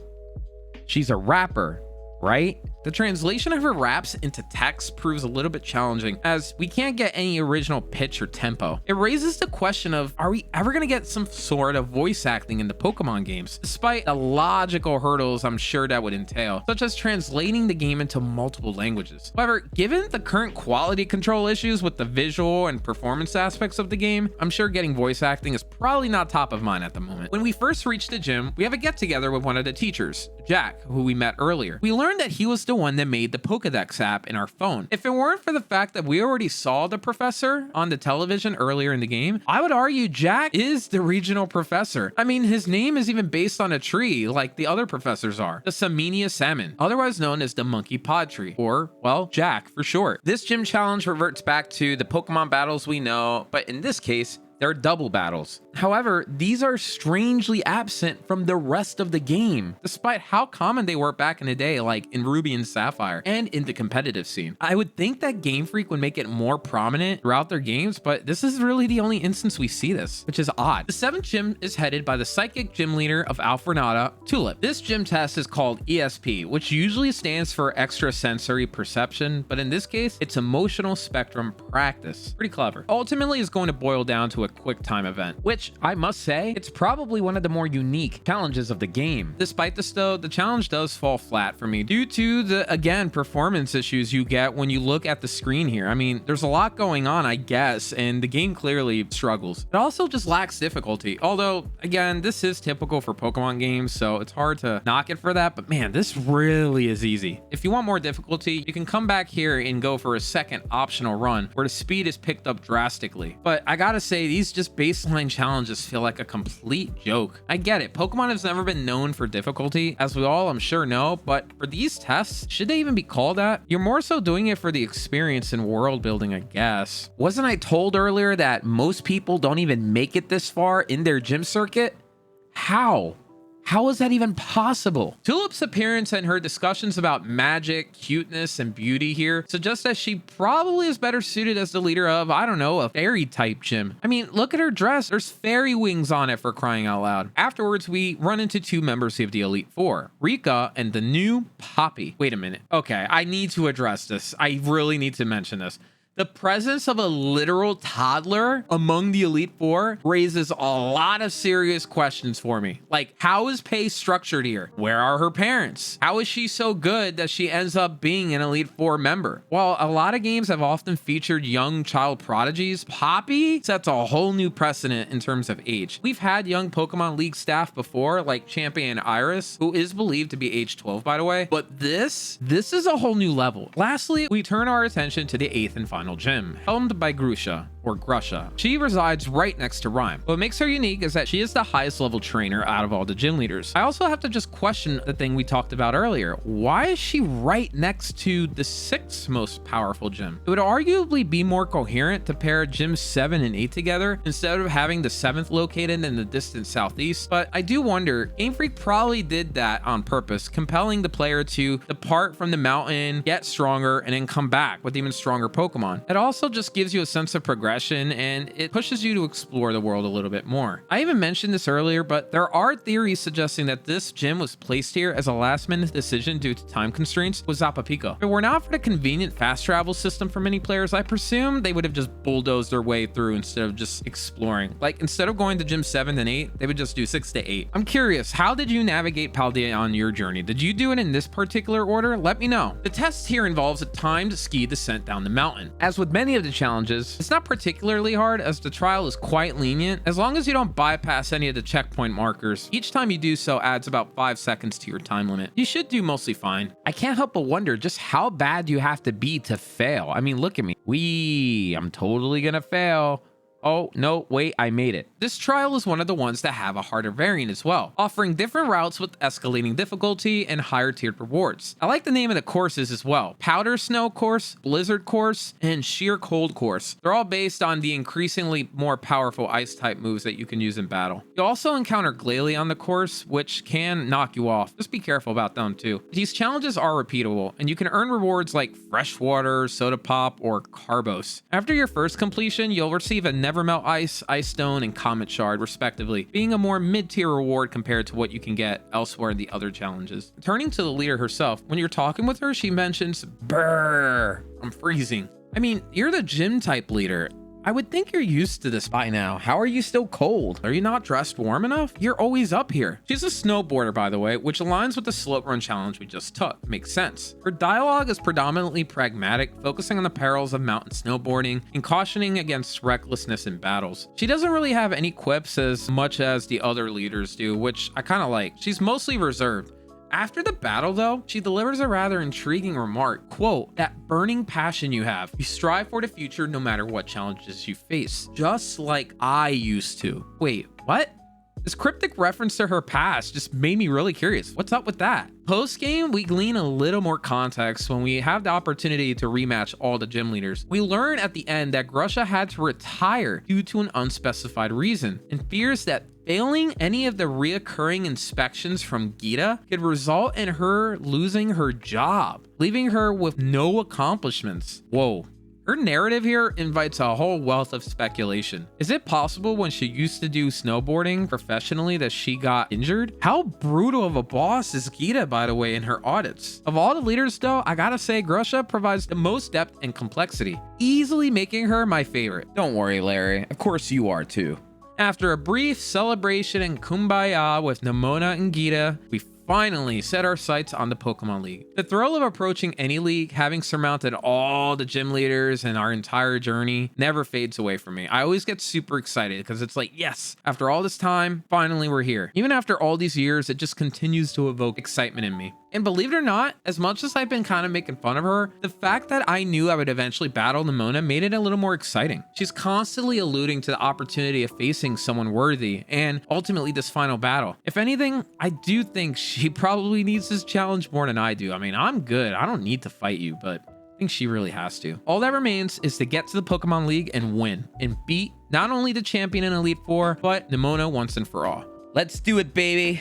she's a rapper, right? The translation of her raps into text proves a little bit challenging as we can't get any original pitch or tempo. It raises the question of, are we ever going to get some sort of voice acting in the Pokemon games, despite the logical hurdles I'm sure that would entail, such as translating the game into multiple languages. However, given the current quality control issues with the visual and performance aspects of the game, I'm sure getting voice acting is probably not top of mind at the moment. When we first reach the gym, we have a get together with one of the teachers, Jack, who we met earlier. We learned that he was the one that made the Pokedex app in our phone. If it weren't for the fact that we already saw the professor on the television earlier in the game, I would argue Jack is the regional professor. I mean, his name is even based on a tree like the other professors are, the Samenia salmon, otherwise known as the monkey pod tree, or, well, Jack for short. This gym challenge reverts back to the Pokemon battles we know, but in this case, they're double battles. However, these are strangely absent from the rest of the game, despite how common they were back in the day, like in Ruby and Sapphire, and in the competitive scene. I would think that Game Freak would make it more prominent throughout their games, but this is really the only instance we see this, which is odd. The 7th gym is headed by the psychic gym leader of Alfornada, Tulip. This gym test is called ESP, which usually stands for extrasensory perception, but in this case, it's emotional spectrum practice. Pretty clever. Ultimately, it's going to boil down to a quick time event, which I must say, it's probably one of the more unique challenges of the game. Despite this though, the challenge does fall flat for me due to the, again, performance issues you get when you look at the screen here. I mean, there's a lot going on, I guess, and the game clearly struggles. It also just lacks difficulty. Although, again, this is typical for Pokemon games, so it's hard to knock it for that, but man, this really is easy. If you want more difficulty, you can come back here and go for a second optional run where the speed is picked up drastically. But I gotta say, these just baseline challenges feel like a complete joke. I get it, Pokemon has never been known for difficulty, as we all I'm sure know, but for these tests, should they even be called that? You're more so doing it for the experience and world building, I guess. Wasn't I told earlier that most people don't even make it this far in their gym circuit? How? How is that even possible? Tulip's appearance and her discussions about magic, cuteness, and beauty here suggest that she probably is better suited as the leader of, I don't know, a fairy type gym. I mean, look at her dress. There's fairy wings on it, for crying out loud. Afterwards, we run into 2 members of the Elite Four, Rika and the new Poppy. Wait a minute. Okay, I need to address this. I really need to mention this. The presence of a literal toddler among the Elite Four raises a lot of serious questions for me. Like, how is Pei structured here? Where are her parents? How is she so good that she ends up being an Elite Four member? While a lot of games have often featured young child prodigies, Poppy sets a whole new precedent in terms of age. We've had young Pokemon League staff before, like Champion Iris, who is believed to be age 12, by the way, but this is a whole new level. Lastly, we turn our attention to the 8th and final gym, helmed by Grusha. She resides right next to Rhyme. What makes her unique is that she is the highest level trainer out of all the gym leaders. I also have to just question the thing we talked about earlier. Why is she right next to the 6th most powerful gym? It would arguably be more coherent to pair gyms 7 and 8 together instead of having the 7th located in the distant southeast, but I do wonder, Game Freak probably did that on purpose, compelling the player to depart from the mountain, get stronger, and then come back with even stronger Pokemon. It also just gives you a sense of progression, and it pushes you to explore the world a little bit more. I even mentioned this earlier, but there are theories suggesting that this gym was placed here as a last-minute decision due to time constraints with Zapapico. If it were not for the convenient fast travel system for many players, I presume they would have just bulldozed their way through instead of just exploring. Like, instead of going to gym 7 and 8, they would just do 6 to 8. I'm curious, how did you navigate Paldea on your journey? Did you do it in this particular order? Let me know. The test here involves a timed ski descent down the mountain. As with many of the challenges, it's not particularly hard as the trial is quite lenient as long as you don't bypass any of the checkpoint markers. Each time you do so adds about 5 seconds to your time limit. You should do mostly fine. I can't help but wonder just how bad you have to be to fail. I mean, look at me. I'm totally gonna fail. Oh, no, wait, I made it. This trial is one of the ones that have a harder variant as well, offering different routes with escalating difficulty and higher tiered rewards. I like the name of the courses as well. Powder Snow Course, Blizzard Course, and Sheer Cold Course. They're all based on the increasingly more powerful ice type moves that you can use in battle. You'll also encounter Glalie on the course, which can knock you off. Just be careful about them too. These challenges are repeatable, and you can earn rewards like Freshwater, Soda Pop, or Carbos. After your first completion, you'll receive a Nevermelt Ice, Ice Stone, and Comet Shard, respectively, being a more mid-tier reward compared to what you can get elsewhere in the other challenges. Turning to the leader herself, when you're talking with her, she mentions, "Brrr, I'm freezing." I mean, you're the gym-type leader. I would think you're used to this by now. How are you still cold? Are you not dressed warm enough? You're always up here. She's a snowboarder, by the way, which aligns with the slope run challenge we just took. Makes sense. Her dialogue is predominantly pragmatic, focusing on the perils of mountain snowboarding and cautioning against recklessness in battles. She doesn't really have any quips as much as the other leaders do, which I kind of like. She's mostly reserved. After the battle, though, she delivers a rather intriguing remark. Quote, "That burning passion you have. You strive for the future no matter what challenges you face. Just like I used to." Wait, what? This cryptic reference to her past just made me really curious. What's up with that? Post-game, we glean a little more context when we have the opportunity to rematch all the gym leaders. We learn at the end that Grusha had to retire due to an unspecified reason and fears that failing any of the reoccurring inspections from Gita could result in her losing her job, leaving her with no accomplishments. Whoa. Her narrative here invites a whole wealth of speculation. Is it possible when she used to do snowboarding professionally that she got injured? How brutal of a boss is Gita, by the way, in her audits? Of all the leaders though, I gotta say Grusha provides the most depth and complexity, easily making her my favorite. Don't worry, Larry. Of course you are too. After a brief celebration and kumbaya with Nemona and Gita, we finally set our sights on the Pokemon League. The thrill of approaching any league, having surmounted all the gym leaders and our entire journey, never fades away from me. I always get super excited because it's like, yes, after all this time, finally we're here. Even after all these years, it just continues to evoke excitement in me. And believe it or not, as much as I've been kind of making fun of her, the fact that I knew I would eventually battle Nemona made it a little more exciting. She's constantly alluding to the opportunity of facing someone worthy and ultimately this final battle. If anything, I do think she probably needs this challenge more than I do. I mean, I'm good. I don't need to fight you, but I think she really has to. All that remains is to get to the Pokemon League and win and beat not only the champion in Elite Four, but Nemona once and for all. Let's do it, baby.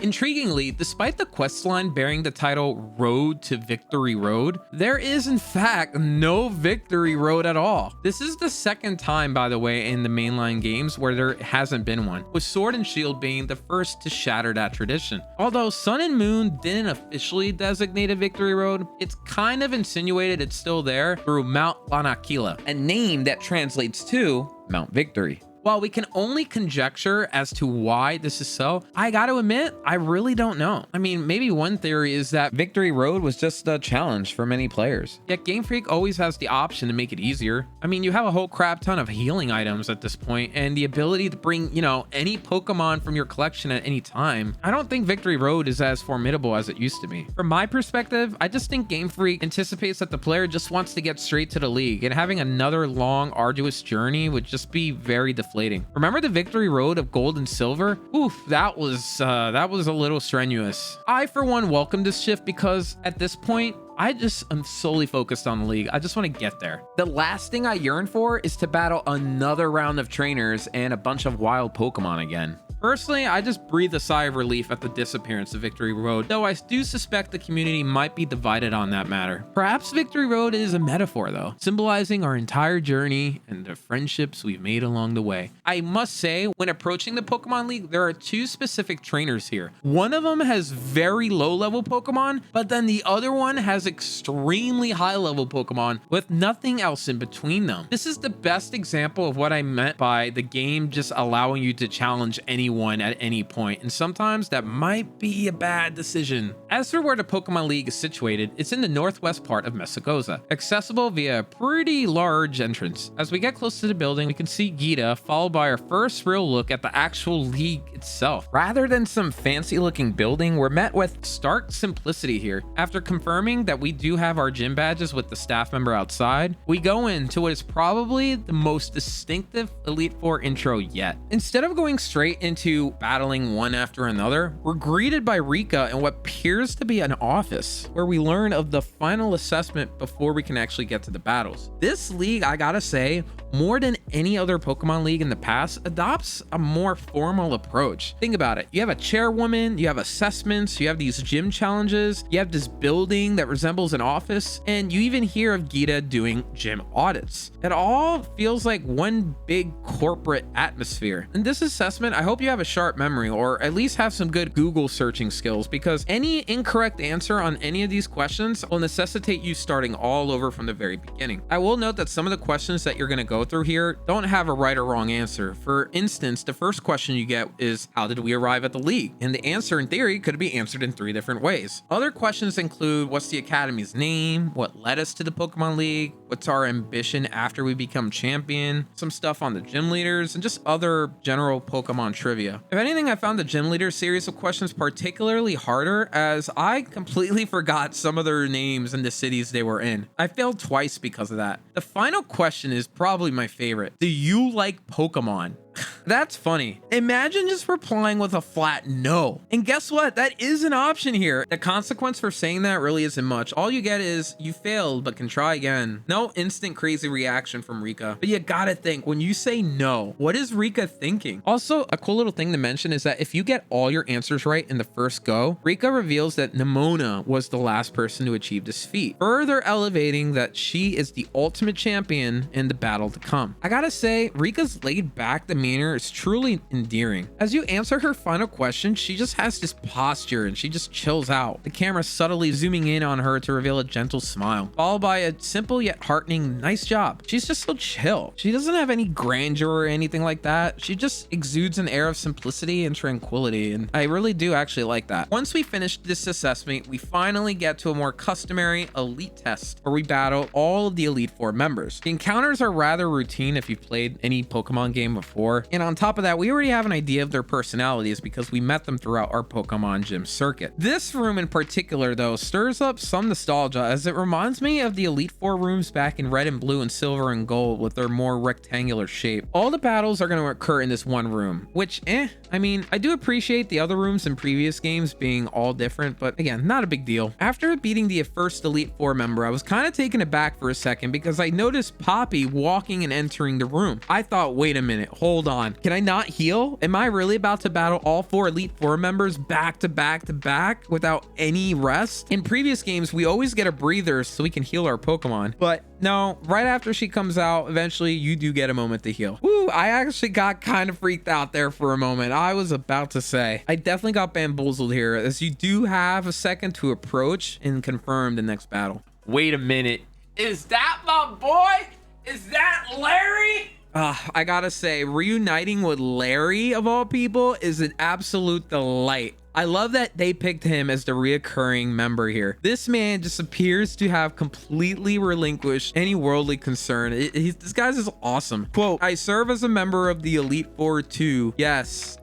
Intriguingly, despite the questline bearing the title Road to Victory Road, there is in fact no Victory Road at all. This is the second time, by the way, in the mainline games where there hasn't been one, with Sword and Shield being the first to shatter that tradition. Although Sun and Moon didn't officially designate a Victory Road, it's kind of insinuated it's still there through Mount Lanakila, A name that translates to Mount Victory. While we can only conjecture as to why this is so, I gotta admit, I really don't know. I mean, maybe one theory is that Victory Road was just a challenge for many players. yet Game Freak always has the option to make it easier. I mean, you have a whole crap ton of healing items at this point, and the ability to bring, you know, any Pokemon from your collection at any time. I don't think Victory Road is as formidable as it used to be. From my perspective, I just think Game Freak anticipates that the player just wants to get straight to the league, and having another long, arduous journey would just be very deflating. Remember the Victory Road of Gold and Silver? Oof, that was a little strenuous. I, for one, welcome this shift because at this point, I just am solely focused on the league. I just want to get there. The last thing I yearn for is to battle another round of trainers and a bunch of wild Pokemon again. Personally, I just breathe a sigh of relief at the disappearance of Victory Road, though I do suspect the community might be divided on that matter. Perhaps Victory Road is a metaphor though, symbolizing our entire journey and the friendships we've made along the way. I must say, when approaching the Pokemon League, there are two specific trainers here. One of them has very low level Pokemon, but then the other one has extremely high level Pokemon with nothing else in between them. This is the best example of what I meant by the game just allowing you to challenge anyone at any point, and sometimes that might be a bad decision. As for where the Pokemon League is situated, it's in the northwest part of Mesagoza, accessible via a pretty large entrance. As we get close to the building, we can see Gita, followed by our first real look at the actual league itself. Rather than some fancy looking building, we're met with Stark simplicity here. After confirming that we do have our gym badges with the staff member outside, we go into what is probably the most distinctive Elite Four intro yet. Instead of going straight into battling one after another, we're greeted by Rika in what appears to be an office, where we learn of the final assessment before we can actually get to the battles. This league, I gotta say, more than any other Pokemon League in the past, adopts a more formal approach. Think about it. You have a chairwoman, you have assessments, you have these gym challenges, you have this building that resembles an office, and you even hear of Gita doing gym audits. It all feels like one big corporate atmosphere. In this assessment, I hope you have a sharp memory, or at least have some good Google searching skills, because any incorrect answer on any of these questions will necessitate you starting all over from the very beginning. I will note that some of the questions that you're going to go through here don't have a right or wrong answer. For instance, the first question you get is, how did we arrive at the league? And the answer in theory could be answered in 3 different ways. Other questions include, what's the academy's name? What led us to the Pokemon League? What's our ambition after we become champion? Some stuff on the gym leaders, and just other general Pokemon trivia. If anything, I found the gym leader series of questions particularly harder, as I completely forgot some of their names and the cities they were in. I failed twice because of that. The final question is probably my favorite. Do you like Pokemon? That's funny. Imagine just replying with a flat no. And guess what? That is an option here. The consequence for saying that really isn't much. All you get is, you failed, but can try again. No instant crazy reaction from Rika. But you gotta think, when you say no, what is Rika thinking? Also, a cool little thing to mention is that if you get all your answers right in the first go, Rika reveals that Nemona was the last person to achieve this feat, further elevating that she is the ultimate champion in the battle to come. I gotta say, Rika's laid back demeanor is truly endearing. As you answer her final question, she just has this posture and she just chills out, the camera subtly zooming in on her to reveal a gentle smile, followed by a simple yet heartening nice job. She's just so chill. She doesn't have any grandeur or anything like that. She just exudes an air of simplicity and tranquility, and I really do actually like that. Once we finish this assessment, we finally get to a more customary elite test, where we battle all of the Elite Four members. The encounters are rather routine if you've played any Pokemon game before, and on top of that, we already have an idea of their personalities because we met them throughout our Pokemon gym circuit. This room in particular, though, stirs up some nostalgia, as it reminds me of the Elite Four rooms back in Red and Blue and Silver and Gold with their more rectangular shape. All the battles are going to occur in this one room, which, I mean, I do appreciate the other rooms in previous games being all different, but again, not a big deal. After beating the first Elite Four member, I was kind of taken aback for a second because I noticed Poppy walking and entering the room. I thought, wait a minute, hold hold on. Can I not heal? Am I really about to battle all 4 Elite Four members back to back to back without any rest? In previous games, we always get a breather so we can heal our Pokemon. But no, right after she comes out, eventually you do get a moment to heal. Woo, I actually got kind of freaked out there for a moment. I was about to say, I definitely got bamboozled here, as you do have a second to approach and confirm the next battle. Wait a minute. Is that my boy? Is that Larry? I gotta say, reuniting with Larry of all people is an absolute delight. I love that they picked him as the reoccurring member here. This man just appears to have completely relinquished any worldly concern. This guy's just awesome. Quote, I serve as a member of the Elite Four too. Yes, ...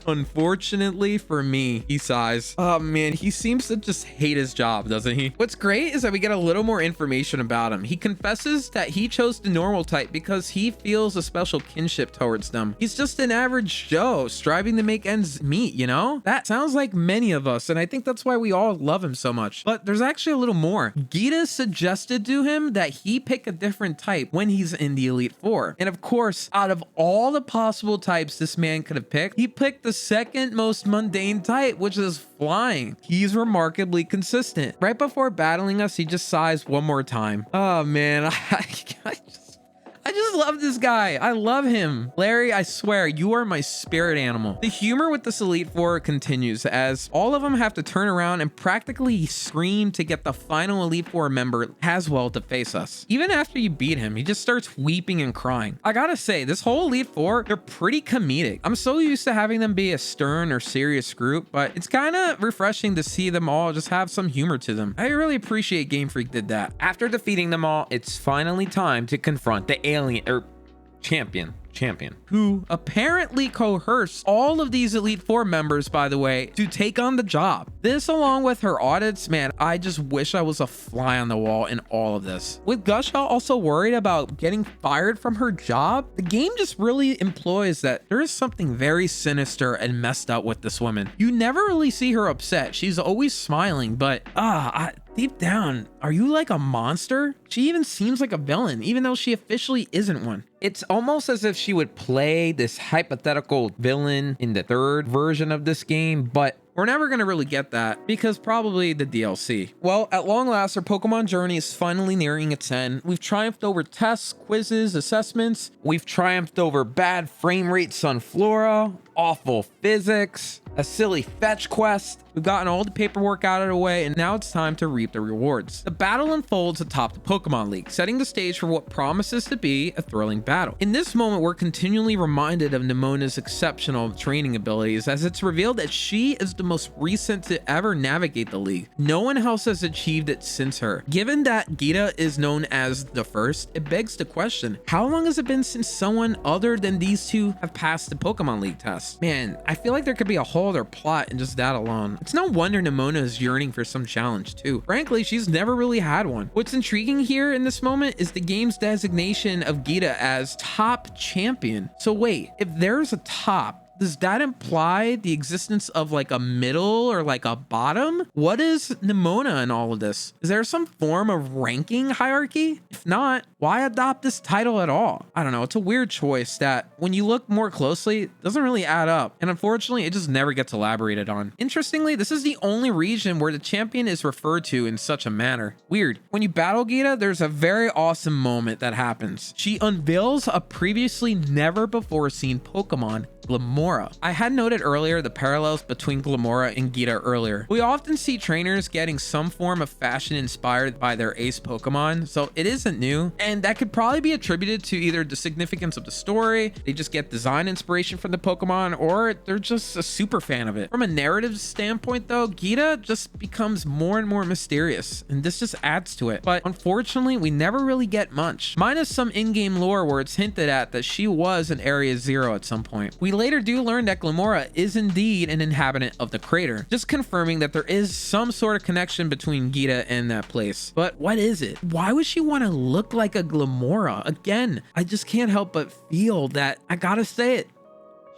Unfortunately for me, he sighs. Oh man, he seems to just hate his job, doesn't he? What's great is that we get a little more information about him. He confesses that he chose the normal type because he feels a special kinship towards them. He's just an average Joe striving to make ends meet, you know? That sounds like many of us, and I think that's why we all love him so much. But there's actually a little more. Gita suggested to him that he pick a different type when he's in the Elite Four. And of course, out of all the possible types this man could have picked, he picked the second most mundane type, which is flying. He's remarkably consistent. Right before battling us, he just sighs one more time. Oh man, I just love this guy. I love him. Larry, I swear, you are my spirit animal. The humor with this Elite Four continues as all of them have to turn around and practically scream to get the final Elite Four member Haswell to face us. Even after you beat him, he just starts weeping and crying. I gotta say, this whole Elite Four, they're pretty comedic. I'm so used to having them be a stern or serious group, but it's kind of refreshing to see them all just have some humor to them. I really appreciate Game Freak did that. After defeating them all, it's finally time to confront the champion, who apparently coerced all of these Elite Four members, by the way, to take on the job. This, along with her audits, man, I just wish I was a fly on the wall in all of this. With Gusha also worried about getting fired from her job, the game just really employs that there is something very sinister and messed up with this woman. You never really see her upset. She's always smiling, but deep down, are you like a monster? She even seems like a villain, even though she officially isn't one. It's almost as if she would play this hypothetical villain in the 3rd version of this game, but we're never going to really get that because probably the DLC. Well, at long last, our Pokemon journey is finally nearing its end. We've triumphed over tests, quizzes, assessments. We've triumphed over bad frame rates on Flora, awful physics, a silly fetch quest. We've gotten all the paperwork out of the way, and now it's time to reap the rewards. The battle unfolds atop the Pokemon League, setting the stage for what promises to be a thrilling battle. In this moment, we're continually reminded of Nemona's exceptional training abilities, as it's revealed that she is the most recent to ever navigate the league. No one else has achieved it since her. Given that Gita is known as the first, it begs the question, how long has it been since someone other than these two have passed the Pokemon League test? Man, I feel like there could be a whole other plot in just that alone. It's no wonder Nemona is yearning for some challenge too. Frankly, she's never really had one. What's intriguing here in this moment is the game's designation of Gita as top champion. So wait, if there's a top, does that imply the existence of like a middle or like a bottom? What is Nemona in all of this? Is there some form of ranking hierarchy? If not, why adopt this title at all? I don't know. It's a weird choice that when you look more closely, doesn't really add up. And unfortunately, it just never gets elaborated on. Interestingly, this is the only region where the champion is referred to in such a manner. Weird. When you battle Gita, there's a very awesome moment that happens. She unveils a previously never before seen Pokemon, Glamora. I had noted earlier the parallels between Glamora and Gita earlier. We often see trainers getting some form of fashion inspired by their ace Pokemon, so it isn't new, and that could probably be attributed to either the significance of the story, they just get design inspiration from the Pokemon, or they're just a super fan of it. From a narrative standpoint though, Gita just becomes more and more mysterious, and this just adds to it. But unfortunately, we never really get much, minus some in-game lore where it's hinted at that she was in Area 0 at some point. We later do learn that Glamora is indeed an inhabitant of the crater, just confirming that there is some sort of connection between Gita and that place. But what is it? Why would she want to look like a Glamora? Again, I just can't help but feel that, I gotta say it,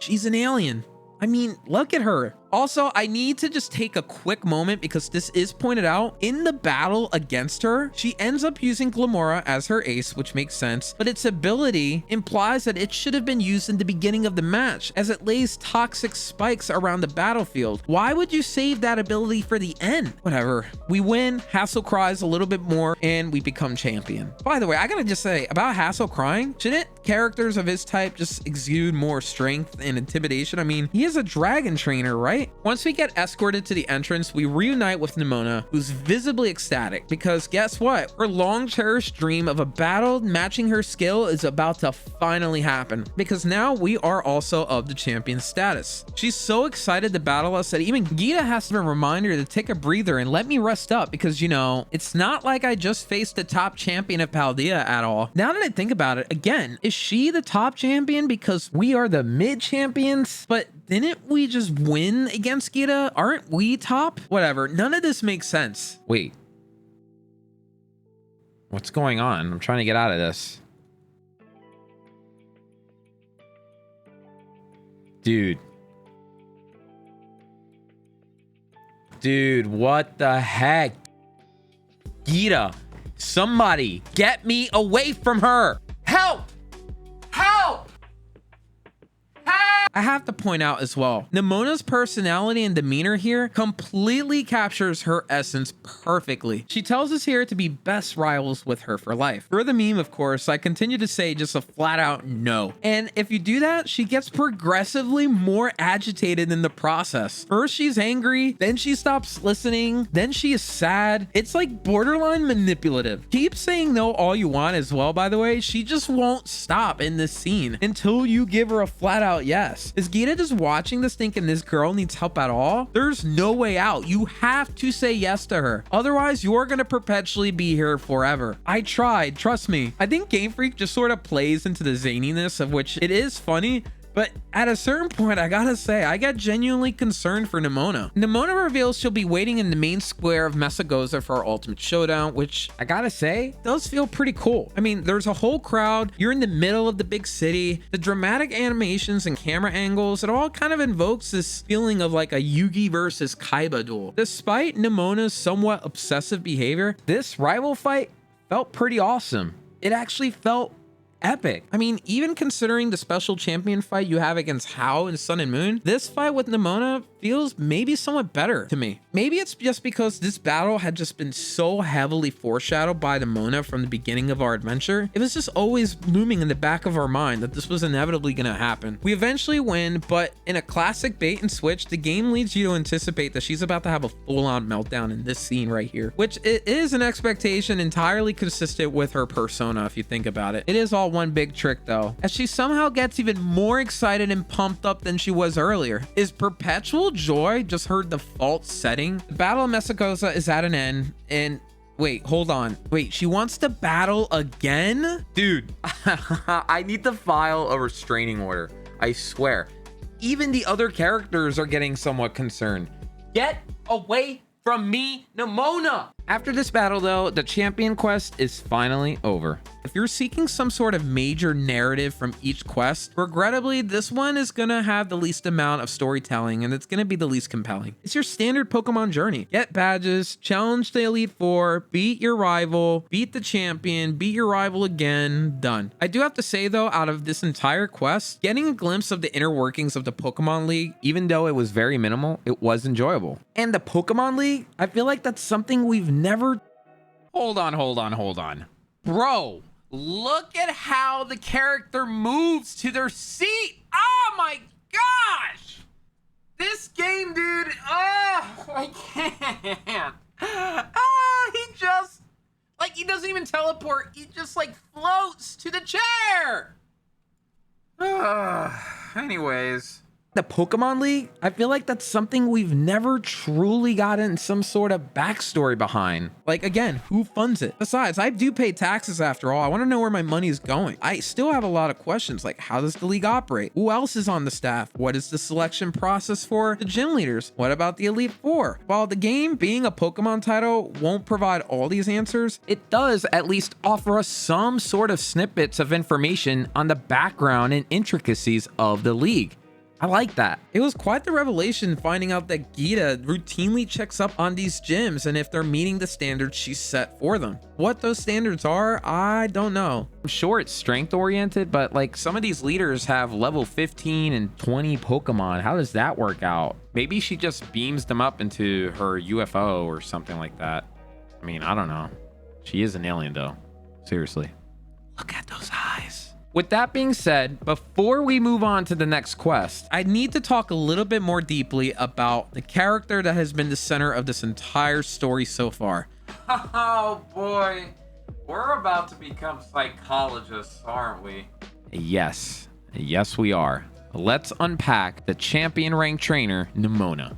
she's an alien. I mean, look at her. Also, I need to just take a quick moment because this is pointed out in the battle against her. She ends up using Glamora as her ace, which makes sense, but its ability implies that it should have been used in the beginning of the match as it lays toxic spikes around the battlefield. Why would you save that ability for the end? Whatever. We win, Hassel cries a little bit more, and we become champion. By the way, I gotta just say about Hassel crying, shouldn't characters of his type just exude more strength and intimidation? I mean, he is a dragon trainer, right? Once we get escorted to the entrance, we reunite with Nemona, who's visibly ecstatic because guess what? Her long cherished dream of a battle matching her skill is about to finally happen because now we are also of the champion status. She's so excited to battle us that even Gita has to remind her to take a breather and let me rest up because, you know, it's not like I just faced the top champion of Paldea at all. Now that I think about it, again, is she the top champion because we are the mid champions? But didn't we just win against Gita? Aren't we top? Whatever. None of this makes sense. Wait. What's going on? I'm trying to get out of this. Dude. Dude, what the heck? Gita, somebody get me away from her. Help! Help! I have to point out as well, Nemona's personality and demeanor here completely captures her essence perfectly. She tells us here to be best rivals with her for life. For the meme, of course, I continue to say just a flat out no. And if you do that, she gets progressively more agitated in the process. First she's angry, then she stops listening, then she is sad. It's like borderline manipulative. Keep saying no all you want as well, by the way. She just won't stop in this scene until you give her a flat out yes. Is Gita just watching this thinking this girl needs help at all? There's no way out. You have to say yes to her. Otherwise, you're gonna perpetually be here forever. I tried, trust me. I think Game Freak just sort of plays into the zaniness of which it is funny, but at a certain point, I gotta say, I got genuinely concerned for Nemona. Nemona reveals she'll be waiting in the main square of Mesagoza for our ultimate showdown, which I gotta say, does feel pretty cool. I mean, there's a whole crowd, you're in the middle of the big city, the dramatic animations and camera angles, it all kind of invokes this feeling of like a Yugi versus Kaiba duel. Despite Nemona's somewhat obsessive behavior, This rival fight felt pretty awesome. It actually felt epic. I mean, even considering the special champion fight you have against Hao in Sun and Moon, this fight with Nemona feels maybe somewhat better to me. Maybe it's just because this battle had just been so heavily foreshadowed by Nemona from the beginning of our adventure. It was just always looming in the back of our mind that this was inevitably gonna happen. We eventually win, but in a classic bait and switch, the game leads you to anticipate that she's about to have a full-on meltdown in this scene right here, which it is an expectation entirely consistent with her persona if you think about it. It is all one big trick though, as she somehow gets even more excited and pumped up than she was earlier. Is perpetual joy just her default setting? The battle of Mesagoza is at an end, and wait, hold on. Wait, she wants to battle again? Dude, I need to file a restraining order. I swear. Even the other characters are getting somewhat concerned. Get away from me, Nemona! After this battle though, the champion quest is finally over. If you're seeking some sort of major narrative from each quest, regrettably, this one is gonna have the least amount of storytelling and it's gonna be the least compelling. It's your standard Pokemon journey. Get badges, challenge the Elite Four, beat your rival, beat the champion, beat your rival again, done. I do have to say though, out of this entire quest, getting a glimpse of the inner workings of the Pokemon League, Even though it was very minimal, it was enjoyable. and the Pokemon League, I feel like that's something we've never... Hold on. Bro, look at how the character moves to their seat. Oh my gosh. This game, dude. Oh, I can't. He just, like, he doesn't even teleport. He just, like, floats to the chair. Anyways. The Pokemon League, I feel like that's something we've never truly gotten some sort of backstory behind. Like, again, who funds it? Besides, I do pay taxes after all. I want to know where my money is going. I still have a lot of questions, like how does the league operate? Who else is on the staff? What is the selection process for the gym leaders? What about the Elite Four? While the game, being a Pokemon title, won't provide all these answers, It does at least offer us some sort of snippets of information on the background and intricacies of the league. I like that. It was quite the revelation finding out that Gita routinely checks up on these gyms and if they're meeting the standards she set for them. What those standards are, I don't know. I'm sure it's strength oriented, but like some of these leaders have level 15 and 20 Pokemon. How does that work out? Maybe she just beams them up into her UFO or something like that. I mean, I don't know. She is an alien though. Seriously. Look at those eyes. With that being said, before we move on to the next quest, I need to talk a little bit more deeply about the character that has been the center of this entire story so far. Oh boy, we're about to become psychologists, aren't we? Yes, yes we are. Let's unpack the champion rank trainer, Nemona.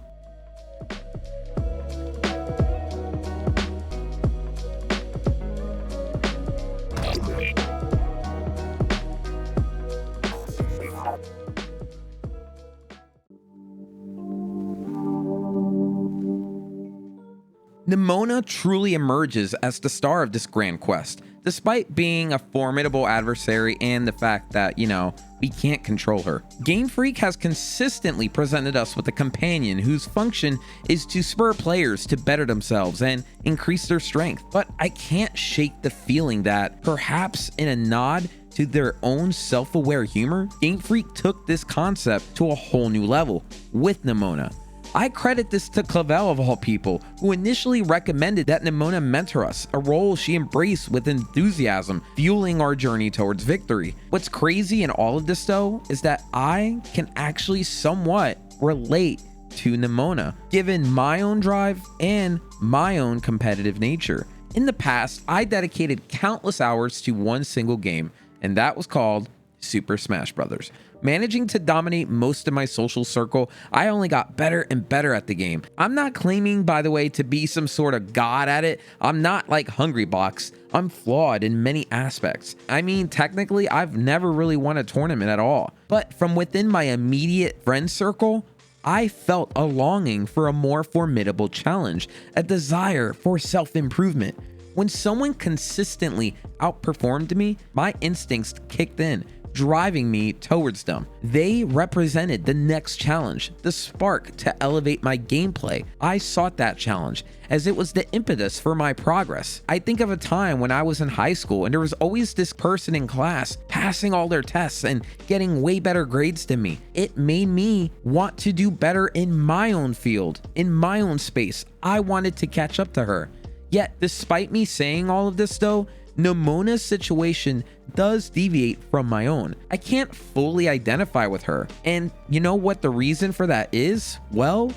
Nemona truly emerges as the star of this grand quest, despite being a formidable adversary and the fact that, you know, we can't control her. Game Freak has consistently presented us with a companion whose function is to spur players to better themselves and increase their strength. But I can't shake the feeling that, perhaps in a nod to their own self-aware humor, Game Freak took this concept to a whole new level with Nemona. I credit this to Clavel of all people, who initially recommended that Nemona mentor us, a role she embraced with enthusiasm, fueling our journey towards victory. What's crazy in all of this though, is that I can actually somewhat relate to Nemona, given my own drive and my own competitive nature. In the past, I dedicated countless hours to one single game, and that was called Super Smash Bros. Managing to dominate most of my social circle, I only got better and better at the game. I'm not claiming, by the way, to be some sort of god at it. I'm not like Hungrybox. I'm flawed in many aspects. I mean, technically, I've never really won a tournament at all. But from within my immediate friend circle, I felt a longing for a more formidable challenge, a desire for self-improvement. When someone consistently outperformed me, my instincts kicked in, driving me towards them. They represented the next challenge, the spark to elevate my gameplay. I sought that challenge as it was the impetus for my progress. I think of a time when I was in high school and there was always this person in class passing all their tests and getting way better grades than me. It made me want to do better in my own field, in my own space. I wanted to catch up to her. Yet, despite me saying all of this though, Nemona's situation does deviate from my own. I can't fully identify with her. And you know what the reason for that is? Well,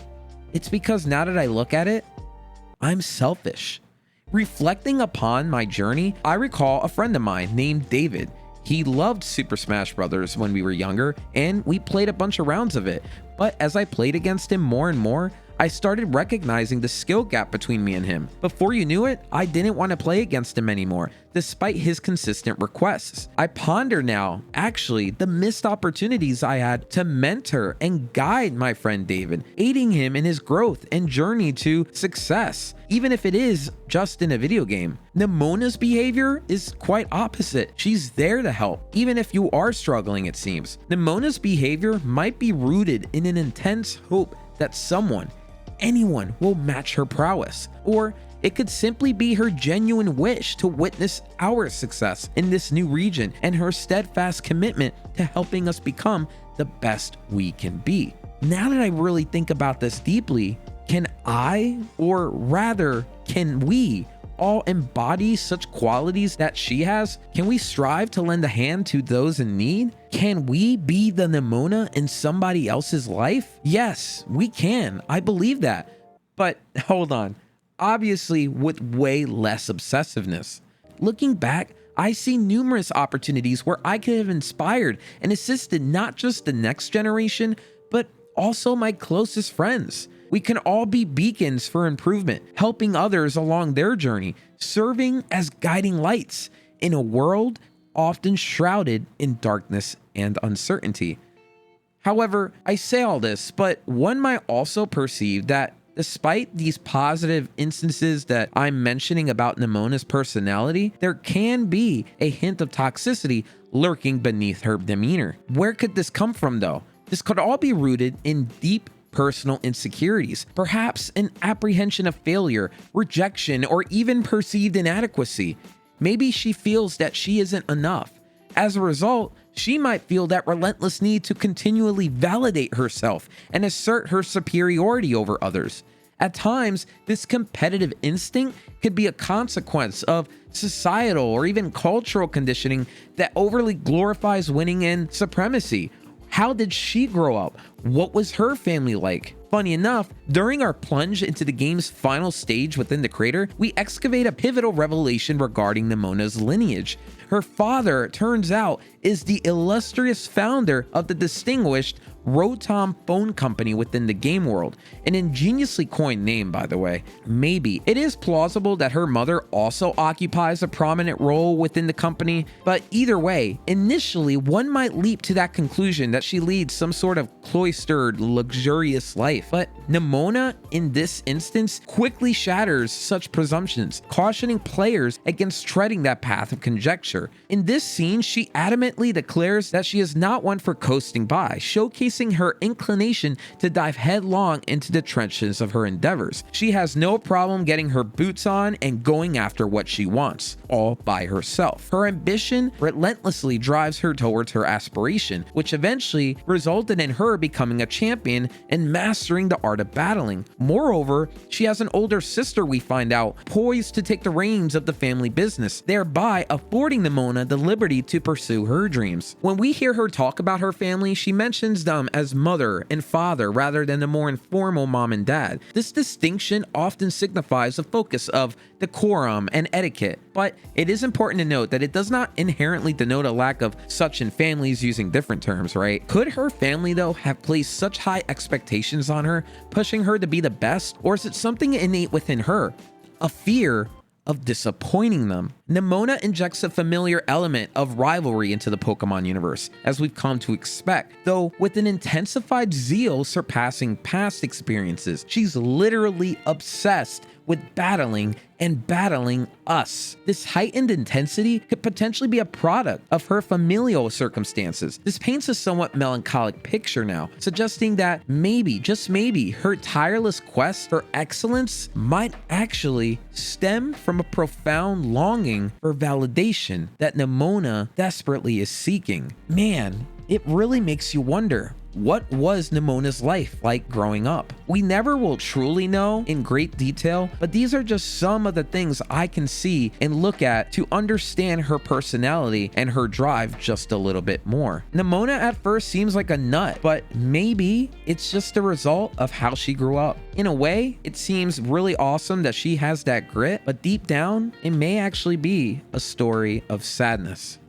it's because now that I look at it, I'm selfish. Reflecting upon my journey, I recall a friend of mine named David. He loved Super Smash Bros. When we were younger, and we played a bunch of rounds of it. But as I played against him more and more, I started recognizing the skill gap between me and him. Before you knew it, I didn't want to play against him anymore, despite his consistent requests. I ponder now, actually, the missed opportunities I had to mentor and guide my friend David, aiding him in his growth and journey to success, even if it is just in a video game. Nemona's behavior is quite opposite. She's there to help, even if you are struggling, it seems. Nemona's behavior might be rooted in an intense hope that someone, anyone, will match her prowess. Or it could simply be her genuine wish to witness our success in this new region and her steadfast commitment to helping us become the best we can be. Now that I really think about this deeply, can I, or rather, can we all embody such qualities that she has? Can we strive to lend a hand to those in need? Can we be the Nemona in somebody else's life? Yes, we can. I believe that. But hold on. Obviously, with way less obsessiveness. Looking back, I see numerous opportunities where I could have inspired and assisted not just the next generation, but also my closest friends. We can all be beacons for improvement, helping others along their journey, serving as guiding lights in a world often shrouded in darkness and uncertainty. However, I say all this, but one might also perceive that despite these positive instances that I'm mentioning about Nemona's personality, there can be a hint of toxicity lurking beneath her demeanor. Where could this come from though? This could all be rooted in deep personal insecurities, perhaps an apprehension of failure, rejection, or even perceived inadequacy. Maybe she feels that she isn't enough. As a result, she might feel that relentless need to continually validate herself and assert her superiority over others. At times, this competitive instinct could be a consequence of societal or even cultural conditioning that overly glorifies winning and supremacy. How did she grow up? What was her family like? Funny enough, during our plunge into the game's final stage within the crater, we excavate a pivotal revelation regarding Nemona's lineage. Her father, turns out, is the illustrious founder of the distinguished Rotom phone company within the game world. An ingeniously coined name, by the way. Maybe it is plausible that her mother also occupies a prominent role within the company, but either way, initially one might leap to that conclusion that she leads some sort of cloistered, luxurious life. But Nemona, in this instance, quickly shatters such presumptions, cautioning players against treading that path of conjecture. In this scene, she adamantly declares that she is not one for coasting by, showcasing her inclination to dive headlong into the trenches of her endeavors. She has no problem getting her boots on and going after what she wants, all by herself. Her ambition relentlessly drives her towards her aspiration, which eventually resulted in her becoming a champion and mastering the art of battling. Moreover, she has an older sister, we find out, poised to take the reins of the family business, thereby affording Nemona the liberty to pursue her dreams. When we hear her talk about her family, she mentions them as mother and father rather than the more informal mom and dad. This distinction often signifies a focus of decorum and etiquette, but it is important to note that it does not inherently denote a lack of such in families using different terms, right? Could her family, though, have placed such high expectations on her, pushing her to be the best, or is it something innate within her? A fear of disappointing them. Nemona injects a familiar element of rivalry into the Pokemon universe, as we've come to expect, though with an intensified zeal surpassing past experiences. She's literally obsessed with battling and battling us. This heightened intensity could potentially be a product of her familial circumstances. This paints a somewhat melancholic picture now, suggesting that maybe, just maybe, her tireless quest for excellence might actually stem from a profound longing for validation that Nemona desperately is seeking. Man, it really makes you wonder, what was Nemona's life like growing up? We never will truly know in great detail, but these are just some of the things I can see and look at to understand her personality and her drive just a little bit more. Nemona at first seems like a nut, but maybe it's just a result of how she grew up. In a way, it seems really awesome that she has that grit, but deep down, it may actually be a story of sadness.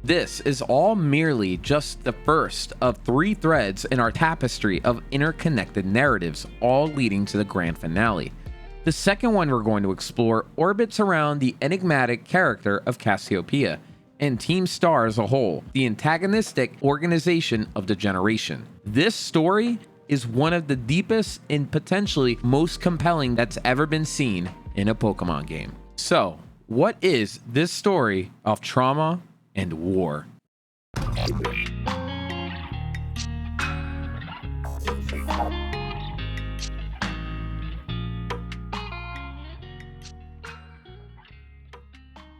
This is all merely just the first of 3 threads in our tapestry of interconnected narratives, all leading to the grand finale. The second one we're going to explore orbits around the enigmatic character of Cassiopeia and Team Star as a whole, the antagonistic organization of the generation. This story is one of the deepest and potentially most compelling that's ever been seen in a Pokemon game. So, what is this story of trauma and war?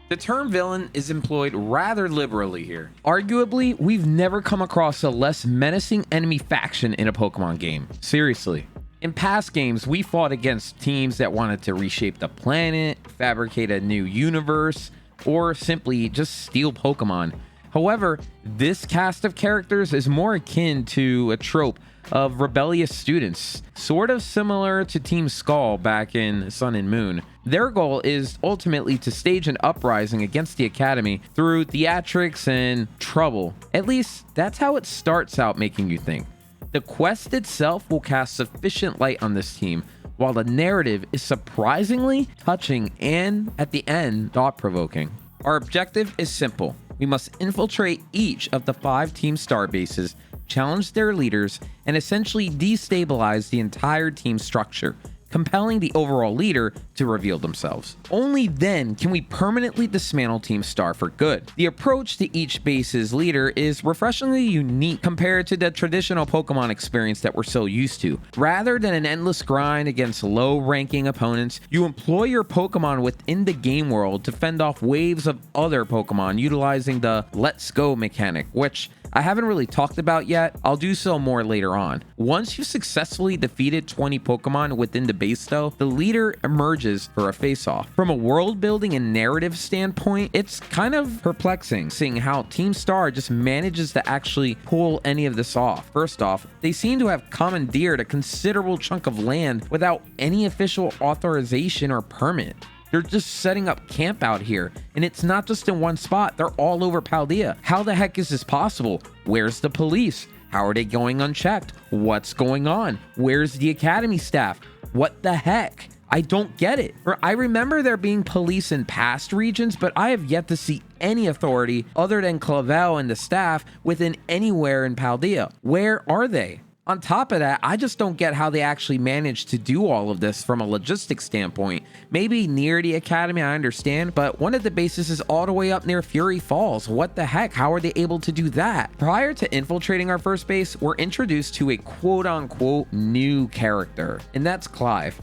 The term villain is employed rather liberally here. Arguably, we've never come across a less menacing enemy faction in a Pokemon game. Seriously. In past games, we fought against teams that wanted to reshape the planet, fabricate a new universe, or simply just steal Pokemon. However, this cast of characters is more akin to a trope of rebellious students, sort of similar to Team Skull back in Sun and Moon. Their goal is ultimately to stage an uprising against the Academy through theatrics and trouble. At least, that's how it starts out making you think. The quest itself will cast sufficient light on this team, while the narrative is surprisingly touching and, at the end, thought-provoking. Our objective is simple. We must infiltrate each of the 5 Team Star bases, challenge their leaders, and essentially destabilize the entire team structure. compelling the overall leader to reveal themselves. Only then can we permanently dismantle Team Star for good. The approach to each base's leader is refreshingly unique compared to the traditional Pokemon experience that we're so used to. Rather than an endless grind against low-ranking opponents, you employ your Pokemon within the game world to fend off waves of other Pokemon utilizing the Let's Go mechanic, which I haven't really talked about yet. I'll do so more later on. Once you've successfully defeated 20 Pokemon within the base though, the leader emerges for a face-off. From a world building and narrative standpoint, it's kind of perplexing seeing how Team Star just manages to actually pull any of this off. First off, they seem to have commandeered a considerable chunk of land without any official authorization or permit. They're just setting up camp out here, and it's not just in one spot, they're all over Paldea. How the heck is this possible? Where's the police? How are they going unchecked? What's going on? Where's the academy staff? What the heck? I don't get it. I remember there being police in past regions, but I have yet to see any authority other than Clavel and the staff within anywhere in Paldea. Where are they? On top of that, I just don't get how they actually managed to do all of this from a logistics standpoint. Maybe near the academy, I understand, but one of the bases is all the way up near Fury Falls. What the heck? How are they able to do that? Prior to infiltrating our first base, we're introduced to a quote-unquote new character, and that's Clive.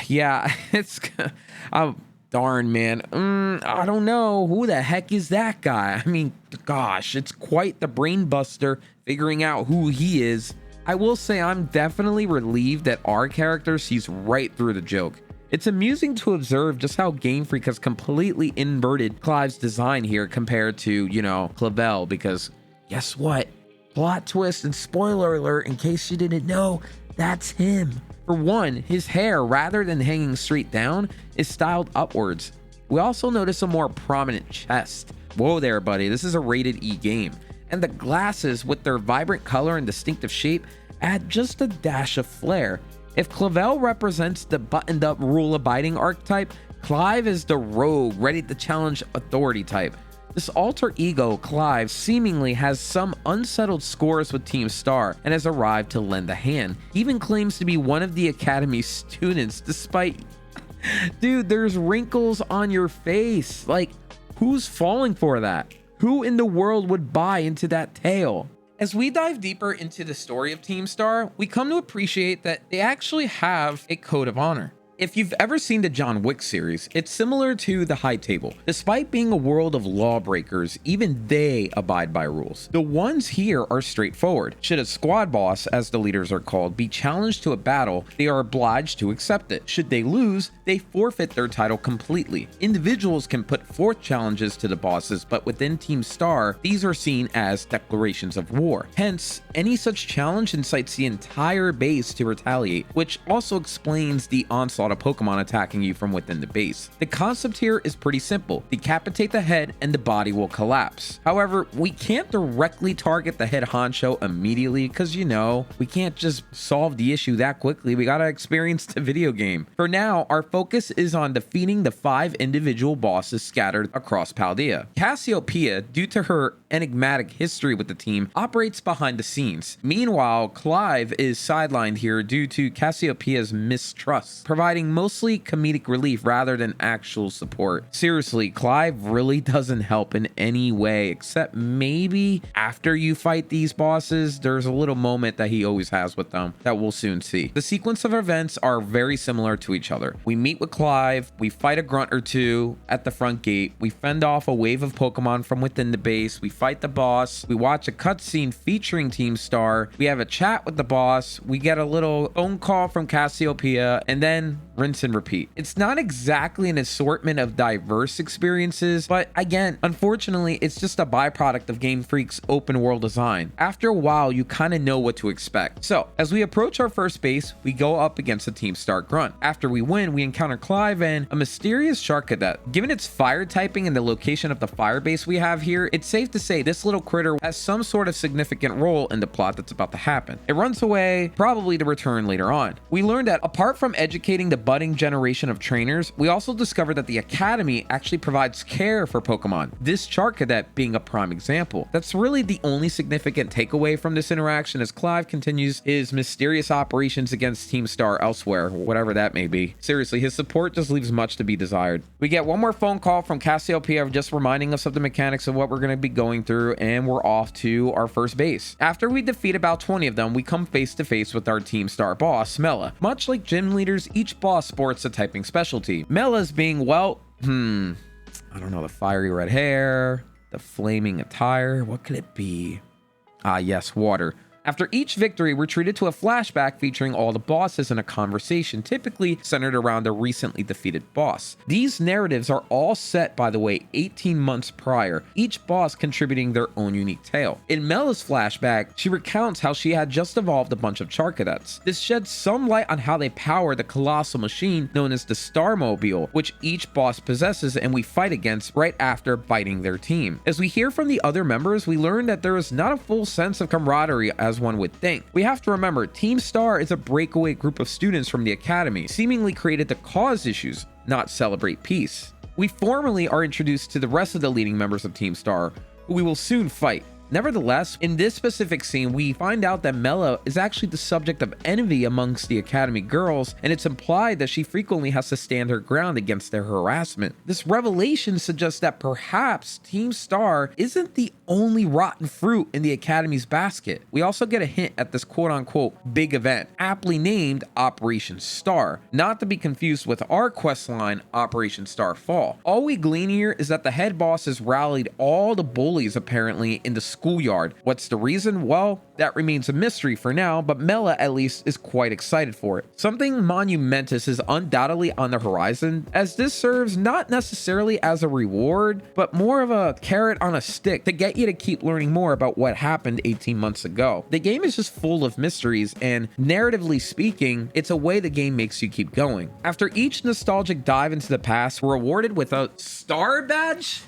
Yeah, it's... darn, man. I don't know. Who the heck is that guy? I mean, gosh, it's quite the brain buster figuring out who he is. I will say I'm definitely relieved that our character sees right through the joke. It's amusing to observe just how Game Freak has completely inverted Clive's design here compared to, you know, Clavel, because guess what? Plot twist and spoiler alert, in case you didn't know, that's him. For one, his hair, rather than hanging straight down, is styled upwards. We also notice a more prominent chest. Whoa there, buddy, this is a rated E game. And the glasses, with their vibrant color and distinctive shape, add just a dash of flair. If Clavel represents the buttoned-up, rule-abiding archetype, Clive is the rogue, ready to challenge authority type. This alter ego, Clive, seemingly has some unsettled scores with Team Star and has arrived to lend a hand. He even claims to be one of the Academy's students, despite... Dude, there's wrinkles on your face. Like, who's falling for that? Who in the world would buy into that tale? As we dive deeper into the story of Team Star, we come to appreciate that they actually have a code of honor. If you've ever seen the John Wick series, it's similar to the High Table. Despite being a world of lawbreakers, even they abide by rules. The ones here are straightforward. Should a squad boss, as the leaders are called, be challenged to a battle, they are obliged to accept it. Should they lose, they forfeit their title completely. Individuals can put forth challenges to the bosses, but within Team Star, these are seen as declarations of war. Hence, any such challenge incites the entire base to retaliate, which also explains the onslaught of Pokemon attacking you from within the base. The concept here is pretty simple. Decapitate the head and the body will collapse. However, we can't directly target the head honcho immediately because, you know, we can't just solve the issue that quickly. We gotta experience the video game. For now, our focus is on defeating the 5 individual bosses scattered across Paldea. Cassiopeia, due to her enigmatic history with the team, operates behind the scenes. Meanwhile, Clive is sidelined here due to Cassiopeia's mistrust, providing mostly comedic relief rather than actual support. Seriously, Clive really doesn't help in any way, except maybe after you fight these bosses, there's a little moment that he always has with them that we'll soon see. The sequence of events are very similar to each other. We meet with Clive, we fight a grunt or two at the front gate, we fend off a wave of Pokemon from within the base, we fight the boss, we watch a cutscene featuring Team Star, we have a chat with the boss, we get a little phone call from Cassiopeia, and then rinse and repeat. It's not exactly an assortment of diverse experiences, but again, unfortunately, it's just a byproduct of Game Freak's open world design. After a while, you kind of know what to expect. So, as we approach our first base, we go up against a Team Star grunt. After we win, we encounter Clive and a mysterious shark cadet. Given its fire typing and the location of the fire base we have here, it's safe to say this little critter has some sort of significant role in the plot that's about to happen. It runs away, probably to return later on. We learned that apart from educating the budding generation of trainers, we also discovered that the Academy actually provides care for Pokemon, this Chart Cadet being a prime example. That's really the only significant takeaway from this interaction as Clive continues his mysterious operations against Team Star elsewhere, whatever that may be. Seriously, his support just leaves much to be desired. We get one more phone call from Cassiopeia just reminding us of the mechanics of what we're going to be going through, and we're off to our first base. After we defeat about 20 of them, we come face to face with our Team Star boss, Mela. Much like gym leaders, each boss sports a typing specialty. Mela's being, well, I don't know, the fiery red hair, the flaming attire, what could it be? Ah, yes, water. After each victory, we're treated to a flashback featuring all the bosses in a conversation, typically centered around a recently defeated boss. These narratives are all set, by the way, 18 months prior, each boss contributing their own unique tale. In Mela's flashback, she recounts how she had just evolved a bunch of Charcadets. This sheds some light on how they power the colossal machine known as the Starmobile, which each boss possesses and we fight against right after fighting their team. As we hear from the other members, we learn that there is not a full sense of camaraderie as one would think. We have to remember, Team Star is a breakaway group of students from the Academy, seemingly created to cause issues, not celebrate peace. We formally are introduced to the rest of the leading members of Team Star, who we will soon fight. Nevertheless, in this specific scene, we find out that Mela is actually the subject of envy amongst the Academy girls, and it's implied that she frequently has to stand her ground against their harassment. This revelation suggests that perhaps Team Star isn't the only rotten fruit in the Academy's basket. We also get a hint at this quote-unquote big event, aptly named Operation Star, not to be confused with our questline Operation Starfall. All we glean here is that the head boss has rallied all the bullies apparently in the schoolyard. What's the reason? Well, that remains a mystery for now, but Mela at least is quite excited for it. Something monumentous is undoubtedly on the horizon, as this serves not necessarily as a reward, but more of a carrot on a stick to get you to keep learning more about what happened 18 months ago. The game is just full of mysteries, and narratively speaking, it's a way the game makes you keep going. After each nostalgic dive into the past, we're awarded with a star badge?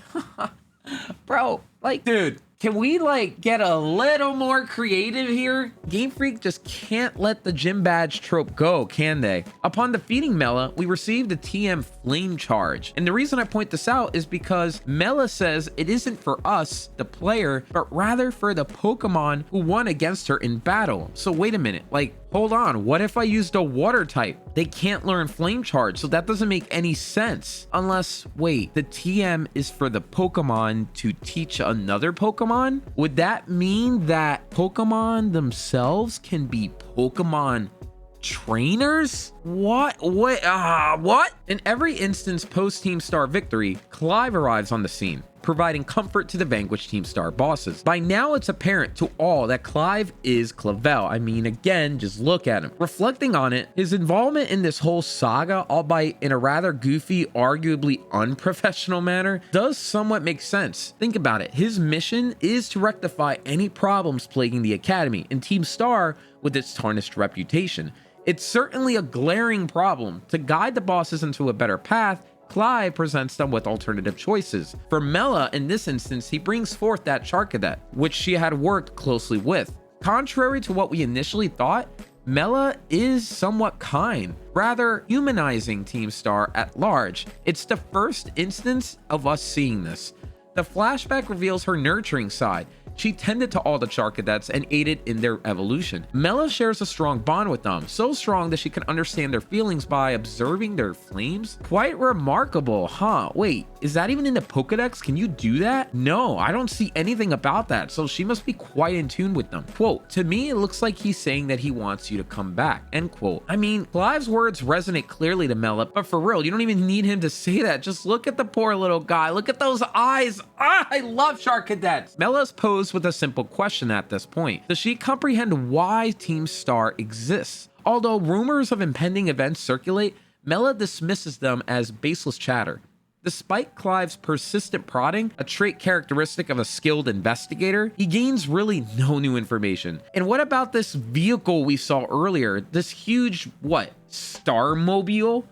Bro, like, dude, can we get a little more creative here? Game Freak just can't let the gym badge trope go, can they? Upon defeating Mela, we received the TM Flame Charge. And the reason I point this out is because Mela says it isn't for us, the player, but rather for the Pokemon who won against her in battle. So wait a minute, hold on, what if I used a water type? They can't learn Flame Charge, so that doesn't make any sense. Unless, wait, the TM is for the Pokemon to teach another Pokemon? Would that mean that Pokemon themselves can be Pokemon trainers? What? In every instance post Team Star victory, Clive arrives on the scene, providing comfort to the vanquished Team Star bosses. By now, it's apparent to all that Clive is Clavel. I mean, again, just look at him. Reflecting on it, his involvement in this whole saga, albeit in a rather goofy, arguably unprofessional manner, does somewhat make sense. Think about it. His mission is to rectify any problems plaguing the Academy and Team Star with its tarnished reputation. It's certainly a glaring problem. To guide the bosses into a better path, Clive presents them with alternative choices. For Mela, in this instance, he brings forth that Charcadet, which she had worked closely with. Contrary to what we initially thought, Mela is somewhat kind, rather humanizing Team Star at large. It's the first instance of us seeing this. The flashback reveals her nurturing side. She tended to all the Charcadets and aided in their evolution. Mela shares a strong bond with them, so strong that she can understand their feelings by observing their flames. Quite remarkable, huh? Wait, is that even in the Pokedex? Can you do that? No, I don't see anything about that, so she must be quite in tune with them. Quote, to me, it looks like he's saying that he wants you to come back, end quote. I mean, Clive's words resonate clearly to Mela, but for real, you don't even need him to say that. Just look at the poor little guy. Look at those eyes. I love Charcadets. Mela's posed with a simple question at this point. Does she comprehend why Team Star exists? Although rumors of impending events circulate, Mela dismisses them as baseless chatter. Despite Clive's persistent prodding, a trait characteristic of a skilled investigator, he gains really no new information. And what about this vehicle we saw earlier? This huge, Starmobile?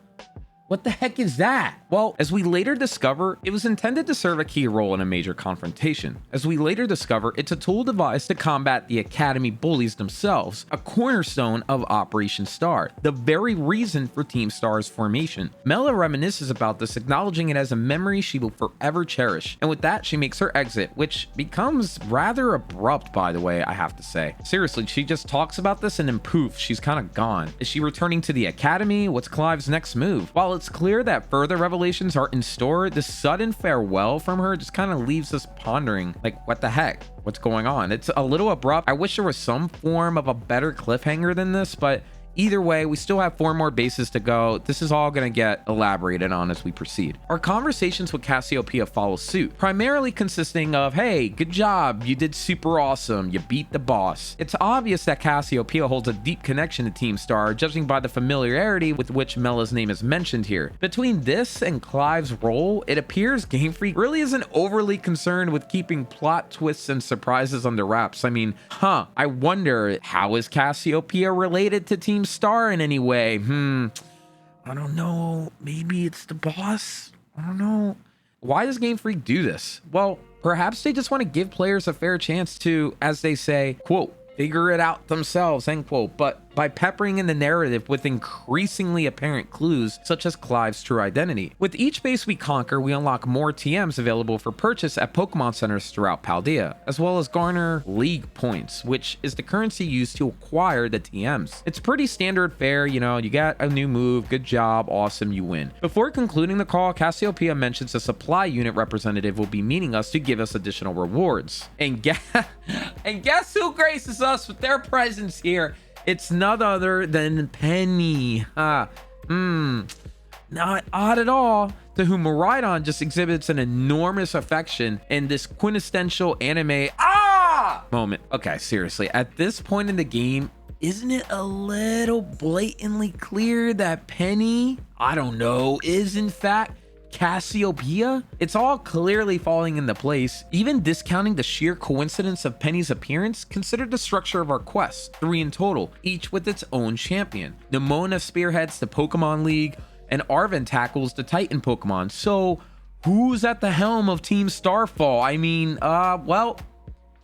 What the heck is that? Well, as we later discover, it was intended to serve a key role in a major confrontation. As we later discover, it's a tool devised to combat the Academy bullies themselves, a cornerstone of Operation Star, the very reason for Team Star's formation. Mela reminisces about this, acknowledging it as a memory she will forever cherish. And with that, she makes her exit, which becomes rather abrupt, by the way, I have to say. Seriously, she just talks about this and then poof, she's kind of gone. Is she returning to the Academy? What's Clive's next move? While it's clear that further revelations are in store, the sudden farewell from her just kind of leaves us pondering, like, what the heck? What's going on? It's a little abrupt. I wish there was some form of a better cliffhanger than this, but either way, we still have 4 more bases to go. This is all going to get elaborated on as we proceed. Our conversations with Cassiopeia follow suit, primarily consisting of, hey, good job, you did super awesome, you beat the boss. It's obvious that Cassiopeia holds a deep connection to Team Star, judging by the familiarity with which Mela's name is mentioned here. Between this and Clive's role, it appears Game Freak really isn't overly concerned with keeping plot twists and surprises under wraps. I mean, I wonder, how is Cassiopeia related to Team Star in any way? I don't know. Maybe it's the boss? I don't know. Why does Game Freak do this? Well, perhaps they just want to give players a fair chance to, as they say, quote, figure it out themselves, end quote. But by peppering in the narrative with increasingly apparent clues, such as Clive's true identity. With each base we conquer, we unlock more TMs available for purchase at Pokemon centers throughout Paldea, as well as garner League points, which is the currency used to acquire the TMs. It's pretty standard fare, you know, you got a new move, good job, awesome, you win. Before concluding the call, Cassiopeia mentions a supply unit representative will be meeting us to give us additional rewards. And guess who graces us with their presence here? It's none other than Penny. Not odd at all, to whom Miraidon just exhibits an enormous affection in this quintessential anime moment. Okay, seriously, at this point in the game, isn't it a little blatantly clear that Penny, I don't know, is in fact Cassiopeia? It's all clearly falling into place. Even discounting the sheer coincidence of Penny's appearance, consider the structure of our quests, 3 in total, each with its own champion. Nemona spearheads the Pokemon League, and Arven tackles the Titan Pokemon. So who's at the helm of Team Starfall? I mean, well,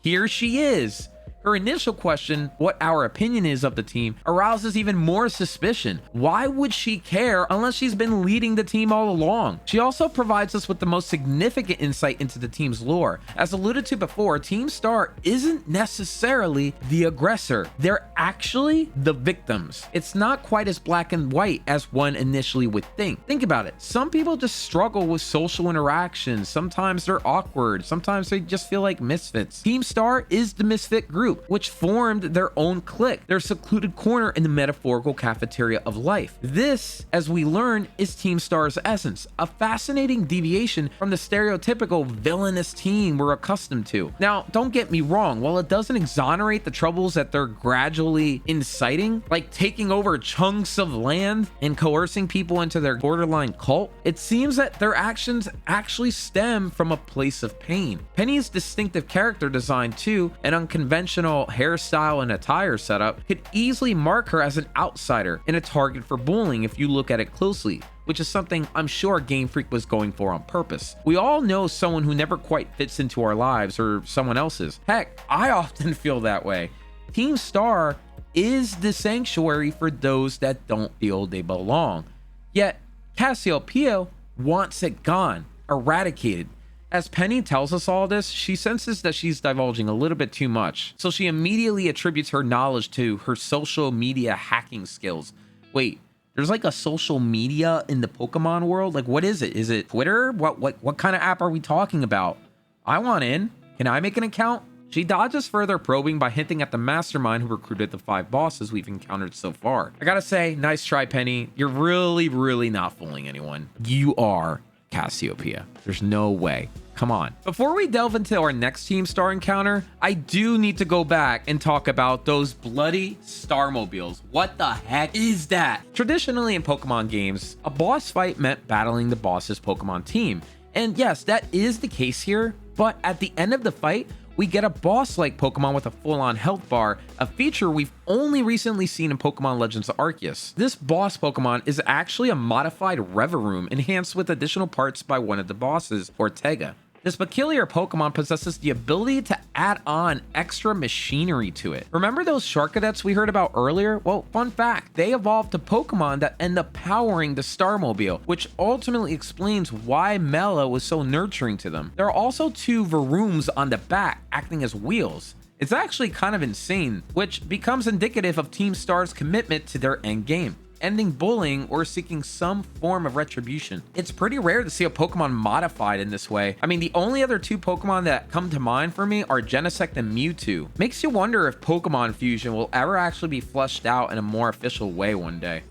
here she is. Her initial question, what our opinion is of the team, arouses even more suspicion. Why would she care unless she's been leading the team all along? She also provides us with the most significant insight into the team's lore. As alluded to before, Team Star isn't necessarily the aggressor. They're actually the victims. It's not quite as black and white as one initially would think. Think about it. Some people just struggle with social interactions. Sometimes they're awkward. Sometimes they just feel like misfits. Team Star is the misfit group, which formed their own clique, their secluded corner in the metaphorical cafeteria of life. This, as we learn, is Team Star's essence, a fascinating deviation from the stereotypical villainous team we're accustomed to. Now, don't get me wrong, while it doesn't exonerate the troubles that they're gradually inciting, like taking over chunks of land and coercing people into their borderline cult, it seems that their actions actually stem from a place of pain. Penny's distinctive character design, too, and unconventional hairstyle and attire setup could easily mark her as an outsider and a target for bullying if you look at it closely, which is something I'm sure Game Freak was going for on purpose. We all know someone who never quite fits into our lives or someone else's. Heck, I often feel that way. Team Star is the sanctuary for those that don't feel they belong. Yet, Cassiopeia wants it gone, eradicated. As Penny tells us all this, she senses that she's divulging a little bit too much, so she immediately attributes her knowledge to her social media hacking skills. Wait, there's like a social media in the Pokemon world? Like, what is it? Is it Twitter? What kind of app are we talking about? I want in. Can I make an account? She dodges further probing by hinting at the mastermind who recruited the 5 bosses we've encountered so far. I gotta say, nice try, Penny. You're really not fooling anyone. You are Cassiopeia. There's no way. Come on. Before we delve into our next Team Star encounter, I do need to go back and talk about those bloody Starmobiles. What the heck is that? Traditionally in Pokemon games, a boss fight meant battling the boss's Pokemon team. And yes, that is the case here, but at the end of the fight, we get a boss-like Pokemon with a full-on health bar, a feature we've only recently seen in Pokemon Legends Arceus. This boss Pokemon is actually a modified Reveroom enhanced with additional parts by one of the bosses, Ortega. This peculiar Pokemon possesses the ability to add on extra machinery to it. Remember those Shark Cadets we heard about earlier? Well, fun fact, they evolved to Pokemon that end up powering the Starmobile, which ultimately explains why Mela was so nurturing to them. There are also 2 Varooms on the back acting as wheels. It's actually kind of insane, which becomes indicative of Team Star's commitment to their end game, ending bullying or seeking some form of retribution. It's pretty rare to see a Pokemon modified in this way. I mean, the only other 2 Pokemon that come to mind for me are Genesect and Mewtwo. Makes you wonder if Pokemon Fusion will ever actually be fleshed out in a more official way one day.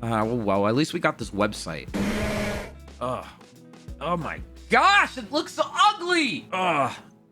Well, at least we got this website. Oh my gosh, it looks so ugly!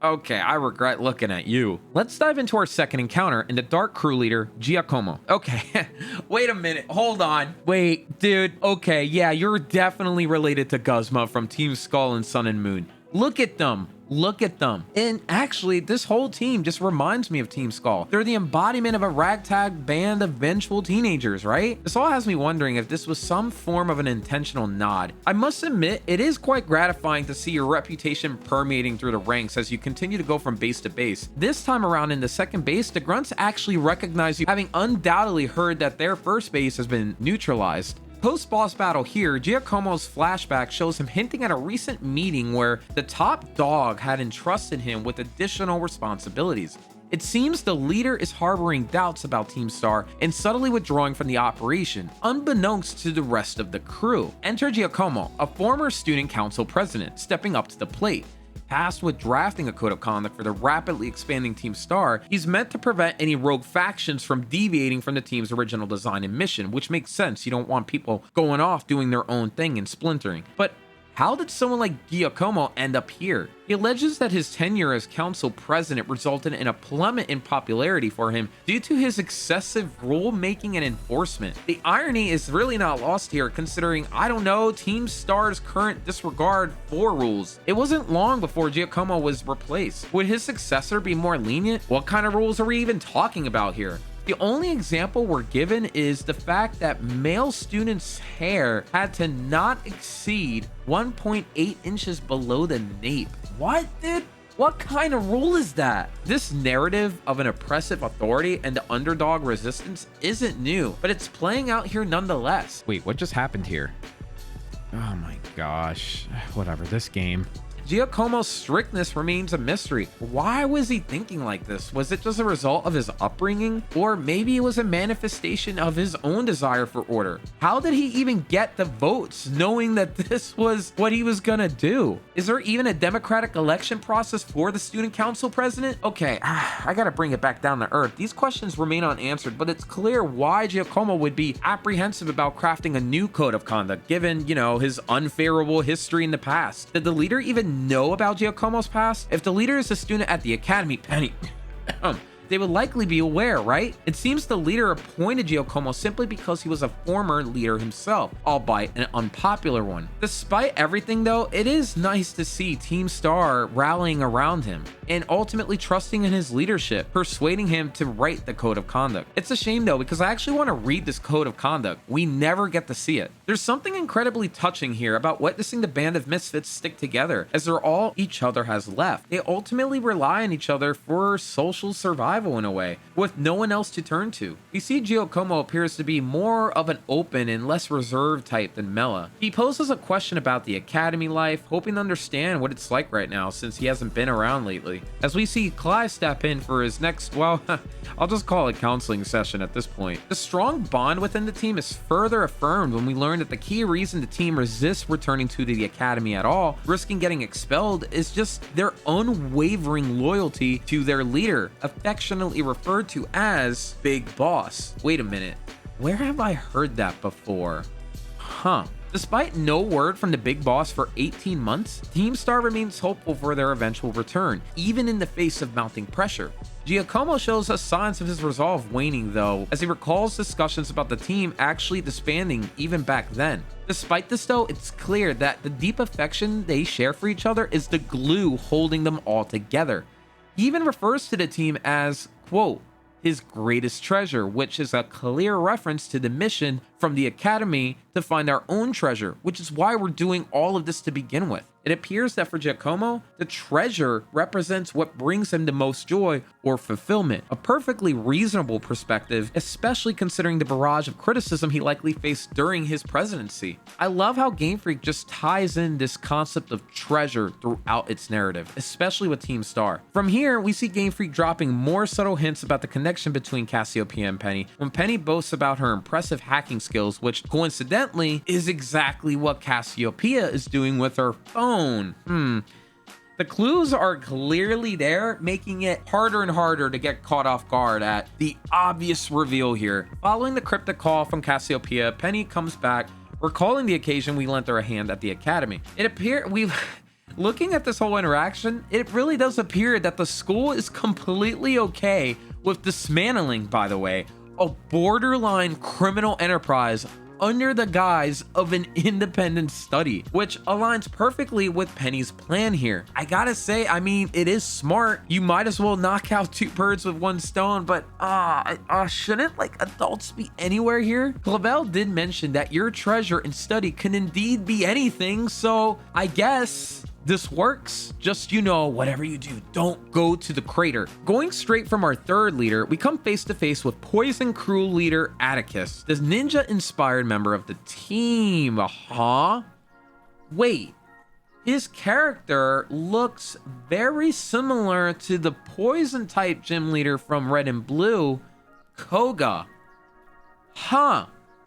Okay, I regret looking at you. Let's dive into our second encounter in the Dark Crew leader, Giacomo. Okay, wait a minute, hold on. Wait, dude, okay, yeah, you're definitely related to Guzma from Team Skull and Sun and Moon. Look at them. Look at them. And actually, this whole team just reminds me of Team Skull. They're the embodiment of a ragtag band of vengeful teenagers, right? This all has me wondering if this was some form of an intentional nod. I must admit, it is quite gratifying to see your reputation permeating through the ranks as you continue to go from base to base. This time around in the second base, the grunts actually recognize you, having undoubtedly heard that their first base has been neutralized. Post-boss battle here, Giacomo's flashback shows him hinting at a recent meeting where the top dog had entrusted him with additional responsibilities. It seems the leader is harboring doubts about Team Star and subtly withdrawing from the operation, unbeknownst to the rest of the crew. Enter Giacomo, a former student council president, stepping up to the plate. Tasked with drafting a code of conduct for the rapidly expanding Team Star, he's meant to prevent any rogue factions from deviating from the team's original design and mission, which makes sense. You don't want people going off doing their own thing and splintering. But how did someone like Giacomo end up here? He alleges that his tenure as council president resulted in a plummet in popularity for him due to his excessive rule-making and enforcement. The irony is really not lost here, considering, I don't know, Team Star's current disregard for rules. It wasn't long before Giacomo was replaced. Would his successor be more lenient? What kind of rules are we even talking about here? The only example we're given is the fact that male students' hair had to not exceed 1.8 inches below the nape. What, dude? What kind of rule is that? This narrative of an oppressive authority and the underdog resistance isn't new, but it's playing out here nonetheless. Wait, what just happened here? Oh my gosh. Whatever, this game. Giacomo's strictness remains a mystery. Why was he thinking like this? Was it just a result of his upbringing? Or maybe it was a manifestation of his own desire for order? How did he even get the votes knowing that this was what he was gonna do? Is there even a democratic election process for the student council president? Okay, I gotta bring it back down to earth. These questions remain unanswered, but it's clear why Giacomo would be apprehensive about crafting a new code of conduct, given, you know, his unfavorable history in the past. Did the leader even know about Giacomo's past? If the leader is a student at the academy, Penny, they would likely be aware, right? It seems the leader appointed Giacomo simply because he was a former leader himself, albeit an unpopular one. Despite everything though, it is nice to see Team Star rallying around him and ultimately trusting in his leadership, persuading him to write the code of conduct. It's a shame though, because I actually want to read this code of conduct. We never get to see it. There's something incredibly touching here about witnessing the band of misfits stick together as they're all each other has left. They ultimately rely on each other for social survival in a way, with no one else to turn to. You see, Giacomo appears to be more of an open and less reserved type than Mela. He poses a question about the academy life, hoping to understand what it's like right now since he hasn't been around lately. As we see Clive step in for his next, well, I'll just call it counseling session at this point. The strong bond within the team is further affirmed when we learn that the key reason the team resists returning to the academy at all, risking getting expelled, is just their unwavering loyalty to their leader, affectionately referred to as Big Boss. Wait a minute, where have I heard that before? Huh. Despite no word from the Big Boss for 18 months, Team Star remains hopeful for their eventual return, even in the face of mounting pressure. Giacomo shows us signs of his resolve waning though, as he recalls discussions about the team actually disbanding even back then. Despite this though, it's clear that the deep affection they share for each other is the glue holding them all together. He even refers to the team as, quote, his greatest treasure, which is a clear reference to the mission from the Academy to find our own treasure, which is why we're doing all of this to begin with. It appears that for Giacomo, the treasure represents what brings him the most joy or fulfillment, a perfectly reasonable perspective, especially considering the barrage of criticism he likely faced during his presidency. I love how Game Freak just ties in this concept of treasure throughout its narrative, especially with Team Star. From here, we see Game Freak dropping more subtle hints about the connection between Cassiopeia and Penny, when Penny boasts about her impressive hacking skills, which coincidentally is exactly what Cassiopeia is doing with her phone. The clues are clearly there, making it harder and harder to get caught off guard at the obvious reveal here. Following the cryptic call from Cassiopeia, Penny comes back, recalling the occasion we lent her a hand at the Academy. Looking at this whole interaction, it really does appear that the school is completely okay with dismantling, by the way, a borderline criminal enterprise under the guise of an independent study, which aligns perfectly with Penny's plan here. I gotta say, I mean, it is smart. You might as well knock out two birds with one stone, but shouldn't like adults be anywhere here? Clavel did mention that your treasure and study can indeed be anything, so I guess this works. Just, you know, whatever you do, don't go to the crater. Going straight from our third leader, we come face to face with Poison Crew leader Atticus, this ninja-inspired member of the team. Wait, his character looks very similar to the Poison-type gym leader from Red and Blue, Koga.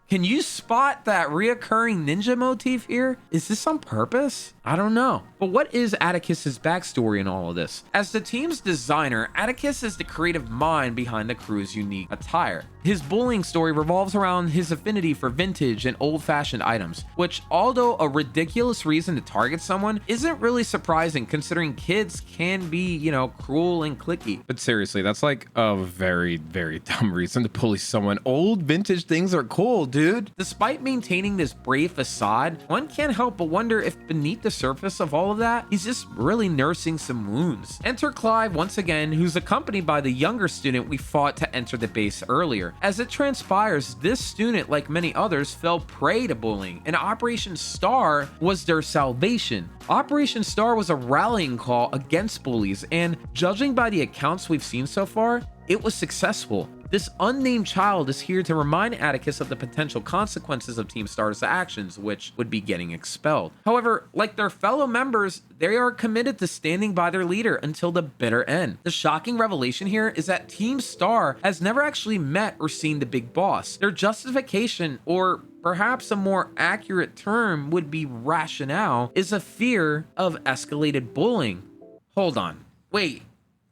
Can you spot that reoccurring ninja motif here? Is this on purpose? I don't know. But what is Atticus's backstory in all of this? As the team's designer, Atticus is the creative mind behind the crew's unique attire. His bullying story revolves around his affinity for vintage and old-fashioned items, which, although a ridiculous reason to target someone, isn't really surprising considering kids can be, you know, cruel and cliquey. But seriously, that's like a very, very dumb reason to bully someone. Old vintage things are cool, dude. Despite maintaining this brave facade, one can't help but wonder if beneath the surface of all of that, he's just really nursing some wounds. Enter Clive once again, who's accompanied by the younger student we fought to enter the base earlier. As it transpires, this student, like many others, fell prey to bullying, and Operation Star was their salvation. Operation Star was a rallying call against bullies, and judging by the accounts we've seen so far, it was successful. This unnamed child is here to remind Atticus of the potential consequences of Team Star's actions, which would be getting expelled. However, like their fellow members, they are committed to standing by their leader until the bitter end. The shocking revelation here is that Team Star has never actually met or seen the big boss. Their justification, or perhaps a more accurate term would be rationale, is a fear of escalated bullying. Hold on. Wait.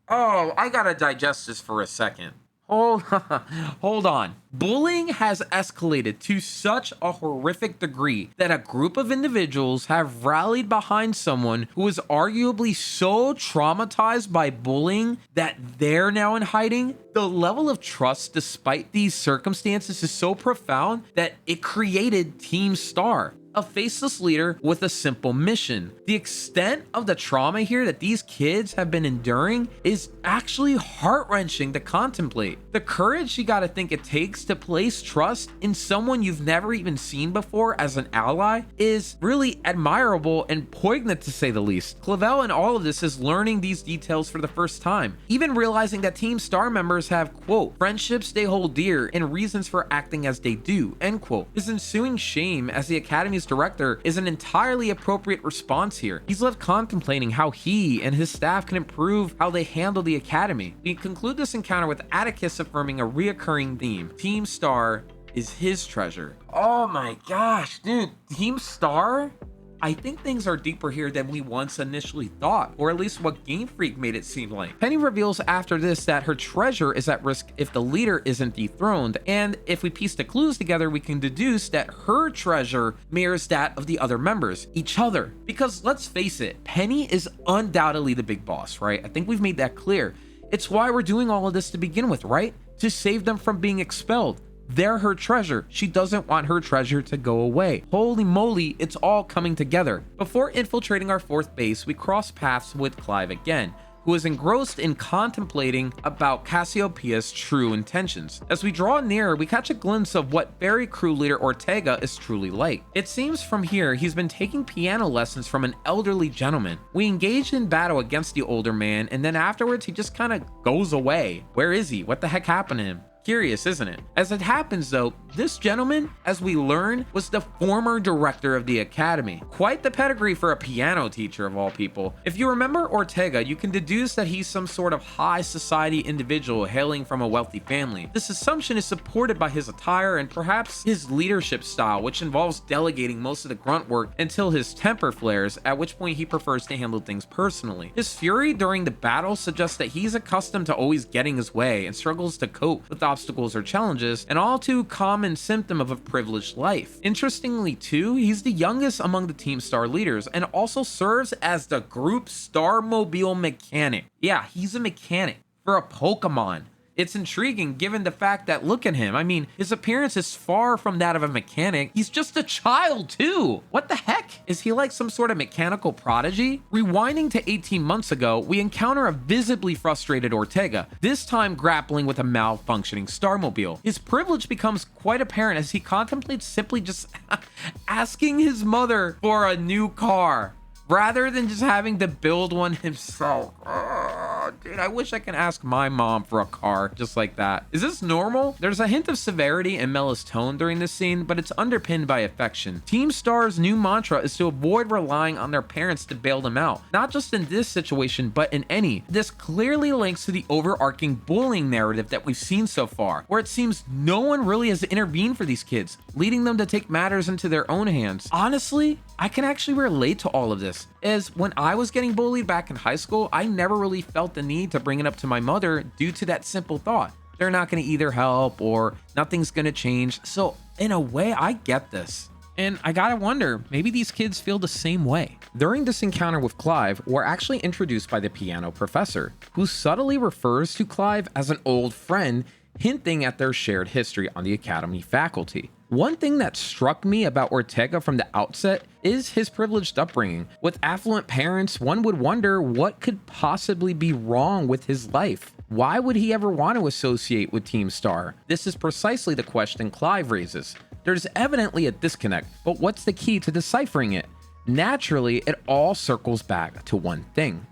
Oh, I gotta digest this for a second. Hold on. Bullying has escalated to such a horrific degree that a group of individuals have rallied behind someone who is arguably so traumatized by bullying that they're now in hiding. The level of trust despite these circumstances is so profound that it created Team Star, a faceless leader with a simple mission. The extent of the trauma here that these kids have been enduring is actually heart-wrenching to contemplate. The courage you gotta think it takes to place trust in someone you've never even seen before as an ally is really admirable and poignant to say the least. Clavel in all of this is learning these details for the first time, even realizing that Team Star members have, quote, friendships they hold dear and reasons for acting as they do, end quote. His ensuing shame as the Academy's director is an entirely appropriate response here. He's left contemplating how he and his staff can improve how they handle the Academy. We conclude this encounter with Atticus affirming a reoccurring theme. Team Star is his treasure. Oh my gosh, dude, Team Star? I think things are deeper here than we once initially thought, or at least what Game Freak made it seem like. Penny reveals after this that her treasure is at risk if the leader isn't dethroned, and if we piece the clues together, we can deduce that her treasure mirrors that of the other members, each other. Because let's face it, Penny is undoubtedly the big boss, right? I think we've made that clear. It's why we're doing all of this to begin with, right? To save them from being expelled. They're her treasure. She doesn't want her treasure to go away. Holy moly, it's all coming together. Before infiltrating our fourth base, we cross paths with Clive again, who is engrossed in contemplating about Cassiopeia's true intentions. As we draw nearer, we catch a glimpse of what Berry crew leader Ortega is truly like. It seems from here he's been taking piano lessons from an elderly gentleman. We engage in battle against the older man, and then afterwards he just kind of goes away. Where is he? What the heck happened to him? Curious, isn't it? As it happens though, this gentleman, as we learn, was the former director of the academy. Quite the pedigree for a piano teacher of all people. If you remember Ortega, you can deduce that he's some sort of high society individual hailing from a wealthy family. This assumption is supported by his attire and perhaps his leadership style, which involves delegating most of the grunt work until his temper flares, at which point he prefers to handle things personally. His fury during the battle suggests that he's accustomed to always getting his way and struggles to cope with obstacles or challenges, an all too common symptom of a privileged life. Interestingly too, he's the youngest among the Team Star leaders and also serves as the group Starmobile mechanic. Yeah, he's a mechanic for a Pokemon. It's intriguing given the fact that, look at him, I mean, his appearance is far from that of a mechanic. He's just a child too. What the heck? Is he like some sort of mechanical prodigy? Rewinding to 18 months ago, we encounter a visibly frustrated Ortega, this time grappling with a malfunctioning Starmobile. His privilege becomes quite apparent as he contemplates simply just asking his mother for a new car, rather than just having to build one himself. Dude, I wish I could ask my mom for a car just like that. Is this normal? There's a hint of severity in Mella's tone during this scene, but it's underpinned by affection. Team Star's new mantra is to avoid relying on their parents to bail them out, not just in this situation, but in any. This clearly links to the overarching bullying narrative that we've seen so far, where it seems no one really has intervened for these kids, leading them to take matters into their own hands. Honestly, I can actually relate to all of this, as when I was getting bullied back in high school, I never really felt the need to bring it up to my mother due to that simple thought. They're not going to either help or nothing's going to change. So in a way, I get this. And I gotta wonder, maybe these kids feel the same way. During this encounter with Clive, we're actually introduced by the piano professor, who subtly refers to Clive as an old friend, hinting at their shared history on the academy faculty. One thing that struck me about Ortega from the outset is his privileged upbringing. With affluent parents, one would wonder what could possibly be wrong with his life. Why would he ever want to associate with Team Star? This is precisely the question Clive raises. There's evidently a disconnect, but what's the key to deciphering it? Naturally, it all circles back to one thing: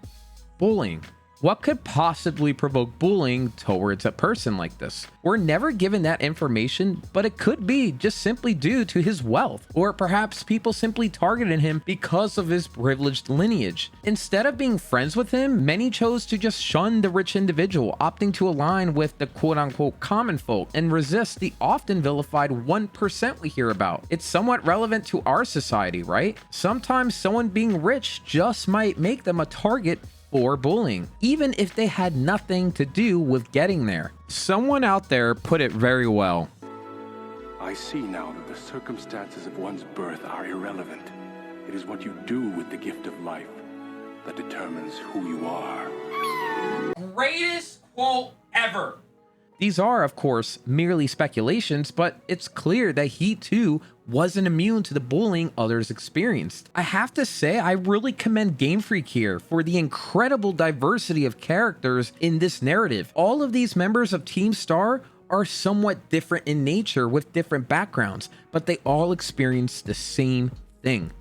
bullying. What could possibly provoke bullying towards a person like this? We're never given that information, but it could be just simply due to his wealth, or perhaps people simply targeted him because of his privileged lineage. Instead of being friends with him, many chose to just shun the rich individual, opting to align with the quote-unquote common folk and resist the often vilified 1% we hear about. It's somewhat relevant to our society, right? Sometimes someone being rich just might make them a target or bullying, even if they had nothing to do with getting there. Someone out there put it very well. I see now that the circumstances of one's birth are irrelevant. It is what you do with the gift of life that determines who you are. Greatest quote ever. These are, of course, merely speculations, but it's clear that he too wasn't immune to the bullying others experienced. I have to say, I really commend Game Freak here for the incredible diversity of characters in this narrative. All of these members of Team Star are somewhat different in nature with different backgrounds, but they all experience the same thing.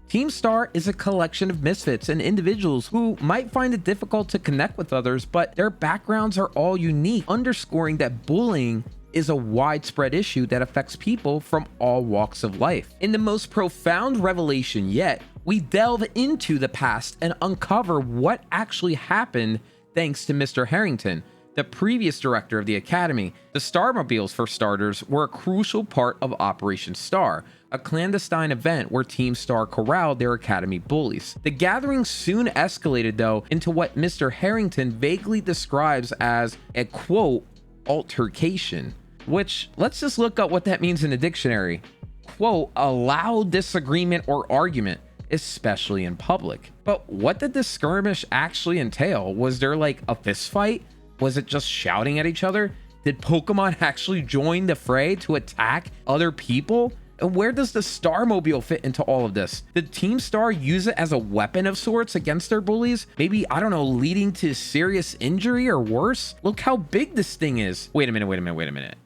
Team Star is a collection of misfits and individuals who might find it difficult to connect with others, but their backgrounds are all unique, underscoring that bullying is a widespread issue that affects people from all walks of life. In the most profound revelation yet, we delve into the past and uncover what actually happened thanks to Mr. Harrington, the previous director of the Academy. The Starmobiles, for starters, were a crucial part of Operation Star, a clandestine event where Team Star corralled their Academy bullies. The gathering soon escalated, though, into what Mr. Harrington vaguely describes as a, quote, altercation, which, let's just look up what that means in the dictionary. Quote, a loud disagreement or argument, especially in public. But what did this skirmish actually entail? Was there like a fist fight? Was it just shouting at each other? Did Pokemon actually join the fray to attack other people? And where does the Starmobile fit into all of this? Did Team Star use it as a weapon of sorts against their bullies? Maybe, I don't know, leading to serious injury or worse? Look how big this thing is. Wait a minute.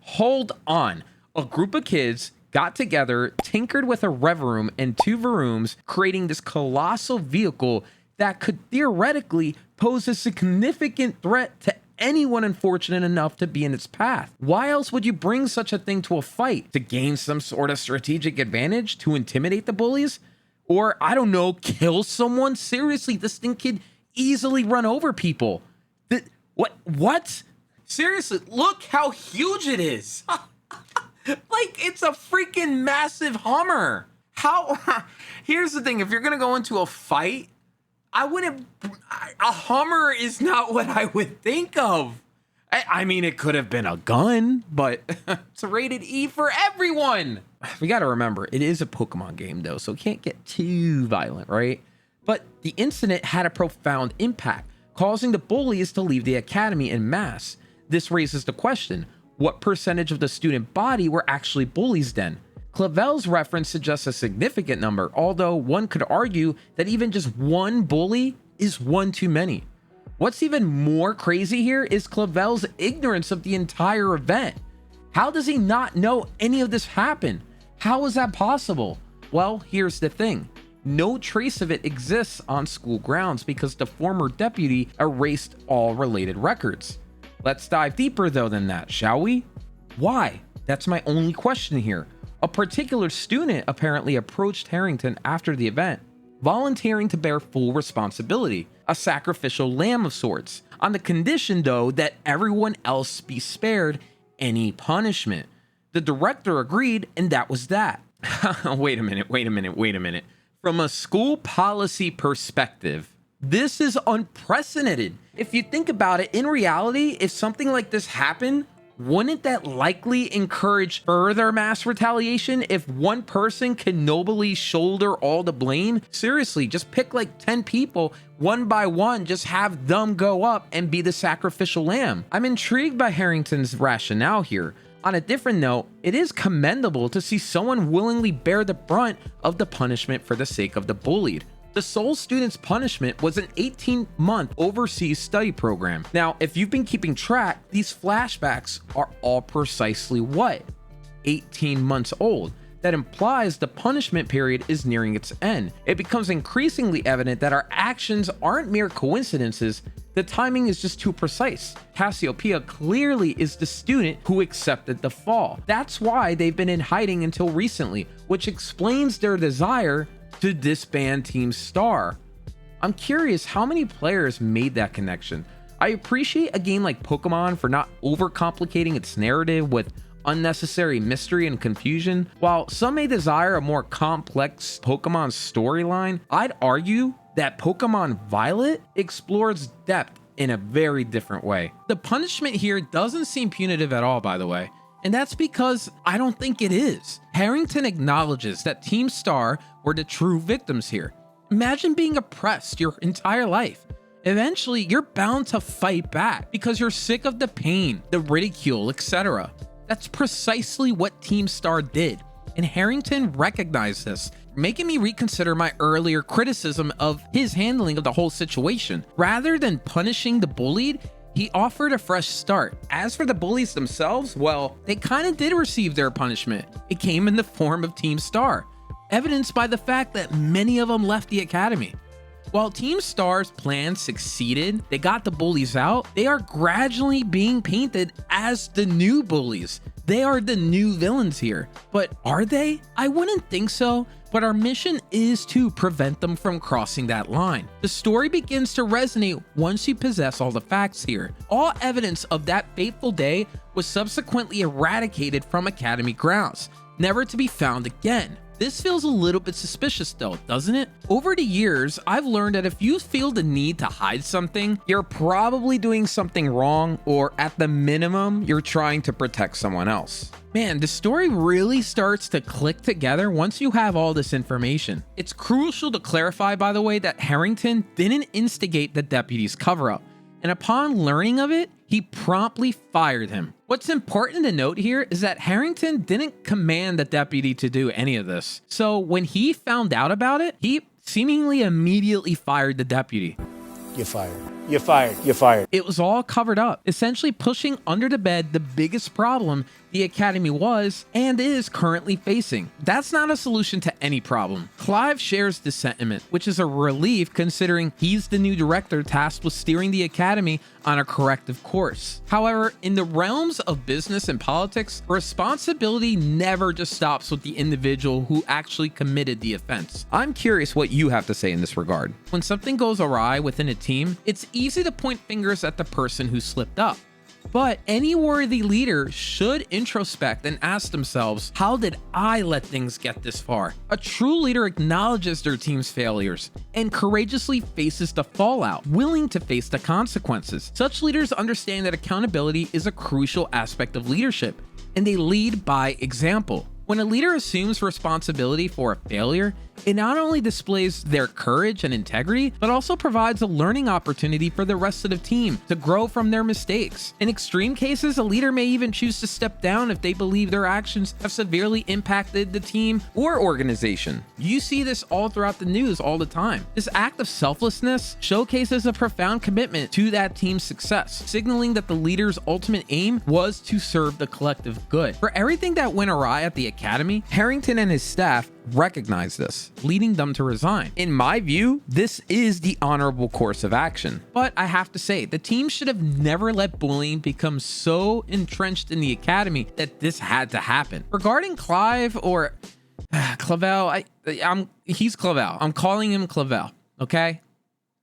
Hold on. A group of kids got together, tinkered with a rev room and 2 varooms, creating this colossal vehicle that could theoretically pose a significant threat to anyone unfortunate enough to be in its path. Why else would you bring such a thing to a fight? To gain some sort of strategic advantage? To intimidate the bullies? Or, I don't know, kill someone? Seriously, this thing could easily run over people. What? Seriously, look how huge it is. Like, it's a freaking massive Hummer. Here's the thing, if you're gonna go into a fight, a Hummer is not what I would think of. I mean, it could have been a gun, but it's rated E for everyone. We got to remember, it is a Pokemon game though, so it can't get too violent, right? But the incident had a profound impact, causing the bullies to leave the academy en masse. This raises the question, what percentage of the student body were actually bullies then? Clavel's reference suggests a significant number, although one could argue that even just one bully is one too many. What's even more crazy here is Clavel's ignorance of the entire event. How does he not know any of this happened? How is that possible? Well, here's the thing. No trace of it exists on school grounds because the former deputy erased all related records. Let's dive deeper though than that, shall we? Why? That's my only question here. A particular student apparently approached Harrington after the event, volunteering to bear full responsibility, a sacrificial lamb of sorts, on the condition though that everyone else be spared any punishment. The director agreed, and that was that. Wait a minute. From a school policy perspective, this is unprecedented. If you think about it, in reality, if something like this happened, wouldn't that likely encourage further mass retaliation if one person can nobly shoulder all the blame? Seriously, just pick like 10 people, one by one, just have them go up and be the sacrificial lamb. I'm intrigued by Harrington's rationale here. On a different note, it is commendable to see someone willingly bear the brunt of the punishment for the sake of the bullied. The sole student's punishment was an 18-month overseas study program. Now, if you've been keeping track, these flashbacks are all precisely what? 18 months old. That implies the punishment period is nearing its end. It becomes increasingly evident that our actions aren't mere coincidences. The timing is just too precise. Cassiopeia clearly is the student who accepted the fall. That's why they've been in hiding until recently, which explains their desire to disband Team Star. I'm curious how many players made that connection. I appreciate a game like Pokemon for not overcomplicating its narrative with unnecessary mystery and confusion. While some may desire a more complex Pokemon storyline, I'd argue that Pokemon Violet explores depth in a very different way. The punishment here doesn't seem punitive at all, by the way. And that's because I don't think it is. Harrington acknowledges that Team Star were the true victims here. Imagine being oppressed your entire life. Eventually, you're bound to fight back because you're sick of the pain, the ridicule, etc. That's precisely what Team Star did, and Harrington recognized this, making me reconsider my earlier criticism of his handling of the whole situation. Rather than punishing the bullied, he offered a fresh start. As for the bullies themselves, well, they kind of did receive their punishment. It came in the form of Team Star, evidenced by the fact that many of them left the academy. While Team Star's plan succeeded, they got the bullies out, they are gradually being painted as the new bullies. They are the new villains here. But are they? I wouldn't think so. But our mission is to prevent them from crossing that line. The story begins to resonate once you possess all the facts here. All evidence of that fateful day was subsequently eradicated from Academy grounds, never to be found again. This feels a little bit suspicious though, doesn't it? Over the years, I've learned that if you feel the need to hide something, you're probably doing something wrong, or at the minimum, you're trying to protect someone else. Man, the story really starts to click together once you have all this information. It's crucial to clarify, by the way, that Harrington didn't instigate the deputy's cover-up, and upon learning of it, he promptly fired him. What's important to note here is that Harrington didn't command the deputy to do any of this. So when he found out about it, he seemingly immediately fired the deputy. You're fired. You're fired. You're fired. It was all covered up, essentially pushing under the bed the biggest problem the Academy was and is currently facing. That's not a solution to any problem. Clive shares this sentiment, which is a relief considering he's the new director tasked with steering the Academy on a corrective course. However, in the realms of business and politics, responsibility never just stops with the individual who actually committed the offense. I'm curious what you have to say in this regard. When something goes awry within a team, it's easy to point fingers at the person who slipped up. But any worthy leader should introspect and ask themselves, how did I let things get this far? A true leader acknowledges their team's failures and courageously faces the fallout, willing to face the consequences. Such leaders understand that accountability is a crucial aspect of leadership, and they lead by example. When a leader assumes responsibility for a failure, it not only displays their courage and integrity, but also provides a learning opportunity for the rest of the team to grow from their mistakes. In extreme cases, a leader may even choose to step down if they believe their actions have severely impacted the team or organization. You see this all throughout the news all the time. This act of selflessness showcases a profound commitment to that team's success, signaling that the leader's ultimate aim was to serve the collective good. For everything that went awry at the Academy, Harrington and his staff recognize this, leading them to resign. In my view, this is the honorable course of action. But I have to say, the team should have never let bullying become so entrenched in the Academy that this had to happen. Regarding Clive or Clavel, he's Clavel. I'm calling him Clavel, okay?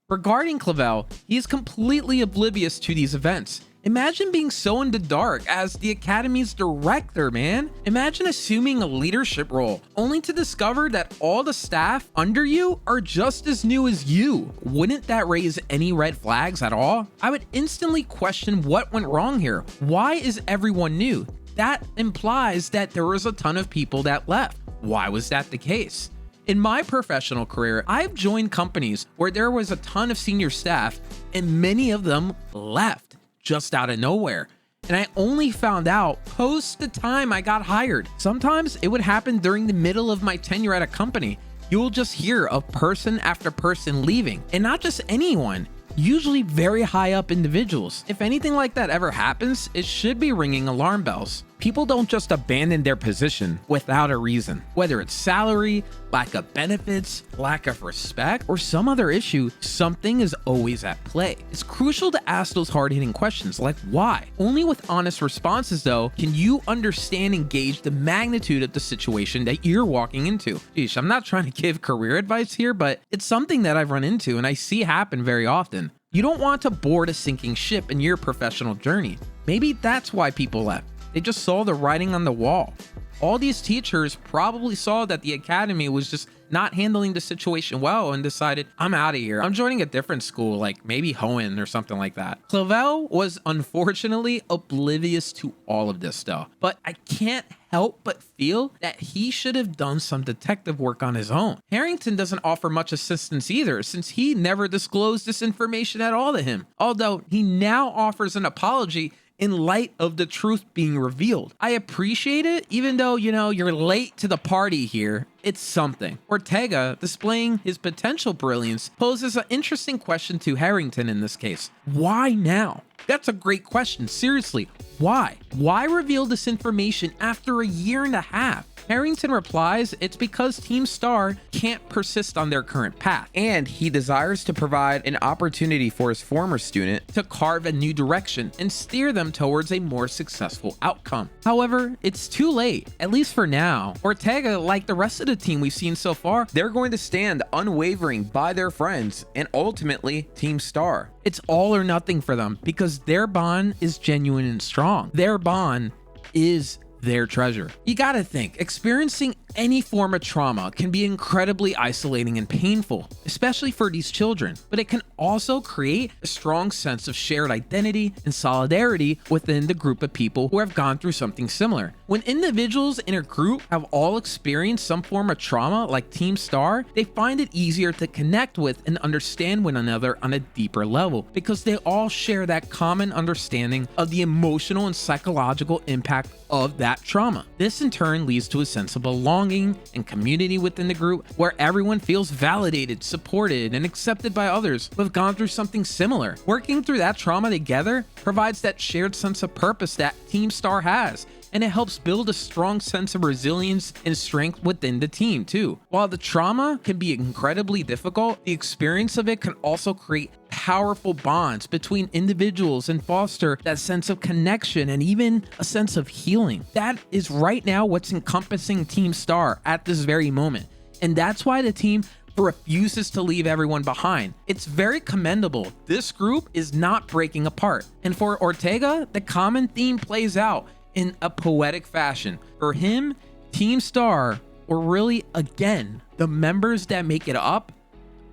Regarding Clavel, he is completely oblivious to these events. Imagine being so in the dark as the Academy's director, man. Imagine assuming a leadership role, only to discover that all the staff under you are just as new as you. Wouldn't that raise any red flags at all? I would instantly question what went wrong here. Why is everyone new? That implies that there was a ton of people that left. Why was that the case? In my professional career, I've joined companies where there was a ton of senior staff and many of them left just out of nowhere. And I only found out post the time I got hired. Sometimes it would happen during the middle of my tenure at a company. You'll just hear of person after person leaving, and not just anyone, usually very high up individuals. If anything like that ever happens, it should be ringing alarm bells. People don't just abandon their position without a reason. Whether it's salary, lack of benefits, lack of respect, or some other issue, something is always at play. It's crucial to ask those hard-hitting questions like why. Only with honest responses, though, can you understand and gauge the magnitude of the situation that you're walking into. Geesh, I'm not trying to give career advice here, but it's something that I've run into and I see happen very often. You don't want to board a sinking ship in your professional journey. Maybe that's why people left. They just saw the writing on the wall. All these teachers probably saw that the Academy was just not handling the situation well and decided, I'm out of here. I'm joining a different school, like maybe Hoenn or something like that. Clavel was unfortunately oblivious to all of this stuff, but I can't help but feel that he should have done some detective work on his own. Harrington doesn't offer much assistance either, since he never disclosed this information at all to him, although he now offers an apology in light of the truth being revealed. I appreciate it, even though, you're late to the party here. It's something. Ortega, displaying his potential brilliance, poses an interesting question to Harrington in this case. Why now? That's a great question. Seriously, why? Why reveal this information after a year and a half? Harrington replies, it's because Team Star can't persist on their current path, and he desires to provide an opportunity for his former student to carve a new direction and steer them towards a more successful outcome. However, it's too late, at least for now. Ortega, like the rest of the team we've seen so far, they're going to stand unwavering by their friends and ultimately Team Star. It's all or nothing for them because their bond is genuine and strong. Their bond is their treasure. You gotta think, experiencing Any form of trauma can be incredibly isolating and painful, especially for these children, but it can also create a strong sense of shared identity and solidarity within the group of people who have gone through something similar. When individuals in a group have all experienced some form of trauma like Team Star, they find it easier to connect with and understand one another on a deeper level because they all share that common understanding of the emotional and psychological impact of that trauma. This in turn leads to a sense of belonging and community within the group where everyone feels validated, supported, and accepted by others who have gone through something similar. Working through that trauma together provides that shared sense of purpose that Team Star has, and it helps build a strong sense of resilience and strength within the team too. While the trauma can be incredibly difficult, the experience of it can also create powerful bonds between individuals and foster that sense of connection and even a sense of healing. That is right now what's encompassing Team Star at this very moment. And that's why the team refuses to leave everyone behind. It's very commendable. This group is not breaking apart. And for Ortega, the common theme plays out in a poetic fashion. For him, Team Star, or really again, the members that make it up,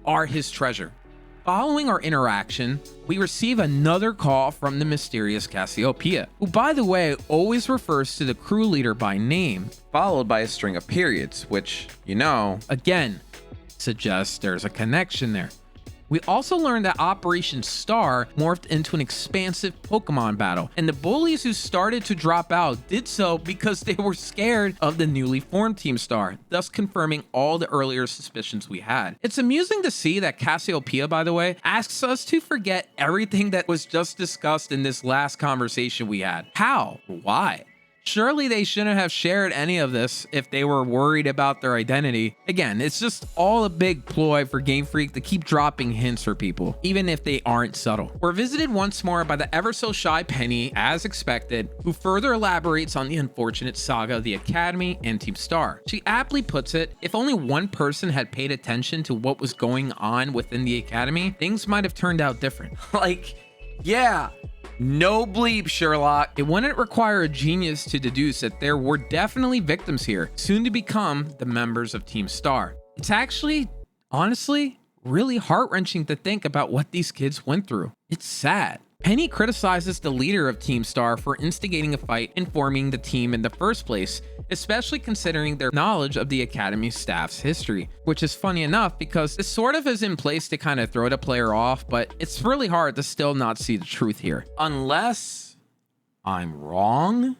are his treasure. Following our interaction, we receive another call from the mysterious Cassiopeia, who by the way always refers to the crew leader by name, Followed by a string of periods, which, you know, again, suggests there's a connection there. We also learned that Operation Star morphed into an expansive Pokemon battle, and the bullies who started to drop out did so because they were scared of the newly formed Team Star, thus confirming all the earlier suspicions we had. It's amusing to see that Cassiopeia, by the way, asks us to forget everything that was just discussed in this last conversation we had. How? Why? Surely they shouldn't have shared any of this if they were worried about their identity. Again, it's just all a big ploy for Game Freak to keep dropping hints for people, even if they aren't subtle. We're visited once more by the ever so shy Penny, as expected, who further elaborates on the unfortunate saga of the Academy and Team Star. She aptly puts it, if only one person had paid attention to what was going on within the Academy, things might have turned out different. like, yeah, no bleep, Sherlock. It wouldn't require a genius to deduce that there were definitely victims here, soon to become the members of Team Star. It's actually, honestly, really heart-wrenching to think about what these kids went through. It's sad. Penny criticizes the leader of Team Star for instigating a fight and forming the team in the first place, especially considering their knowledge of the Academy staff's history, which is funny enough because this sort of is in place to kind of throw the player off, but it's really hard to still not see the truth here. Unless I'm wrong?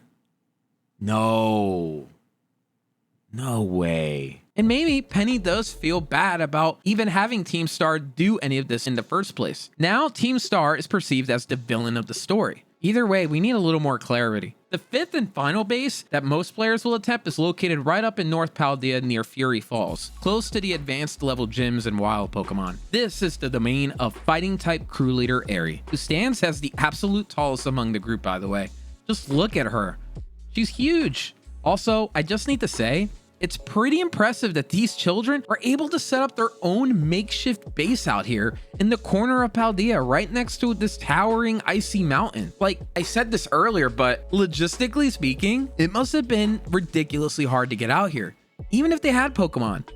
No way. And maybe Penny does feel bad about even having Team Star do any of this in the first place. Now Team Star is perceived as the villain of the story. Either way, we need a little more clarity. The fifth and final base that most players will attempt is located right up in North Paldea near Fury Falls, close to the advanced level gyms and wild Pokemon. This is the domain of fighting type crew leader Aerie, who stands as the absolute tallest among the group, by the way. Just look at her. She's huge. Also, I just need to say, it's pretty impressive that these children are able to set up their own makeshift base out here in the corner of Paldea, right next to this towering icy mountain. Like I said this earlier, but logistically speaking, it must have been ridiculously hard to get out here, even if they had Pokemon.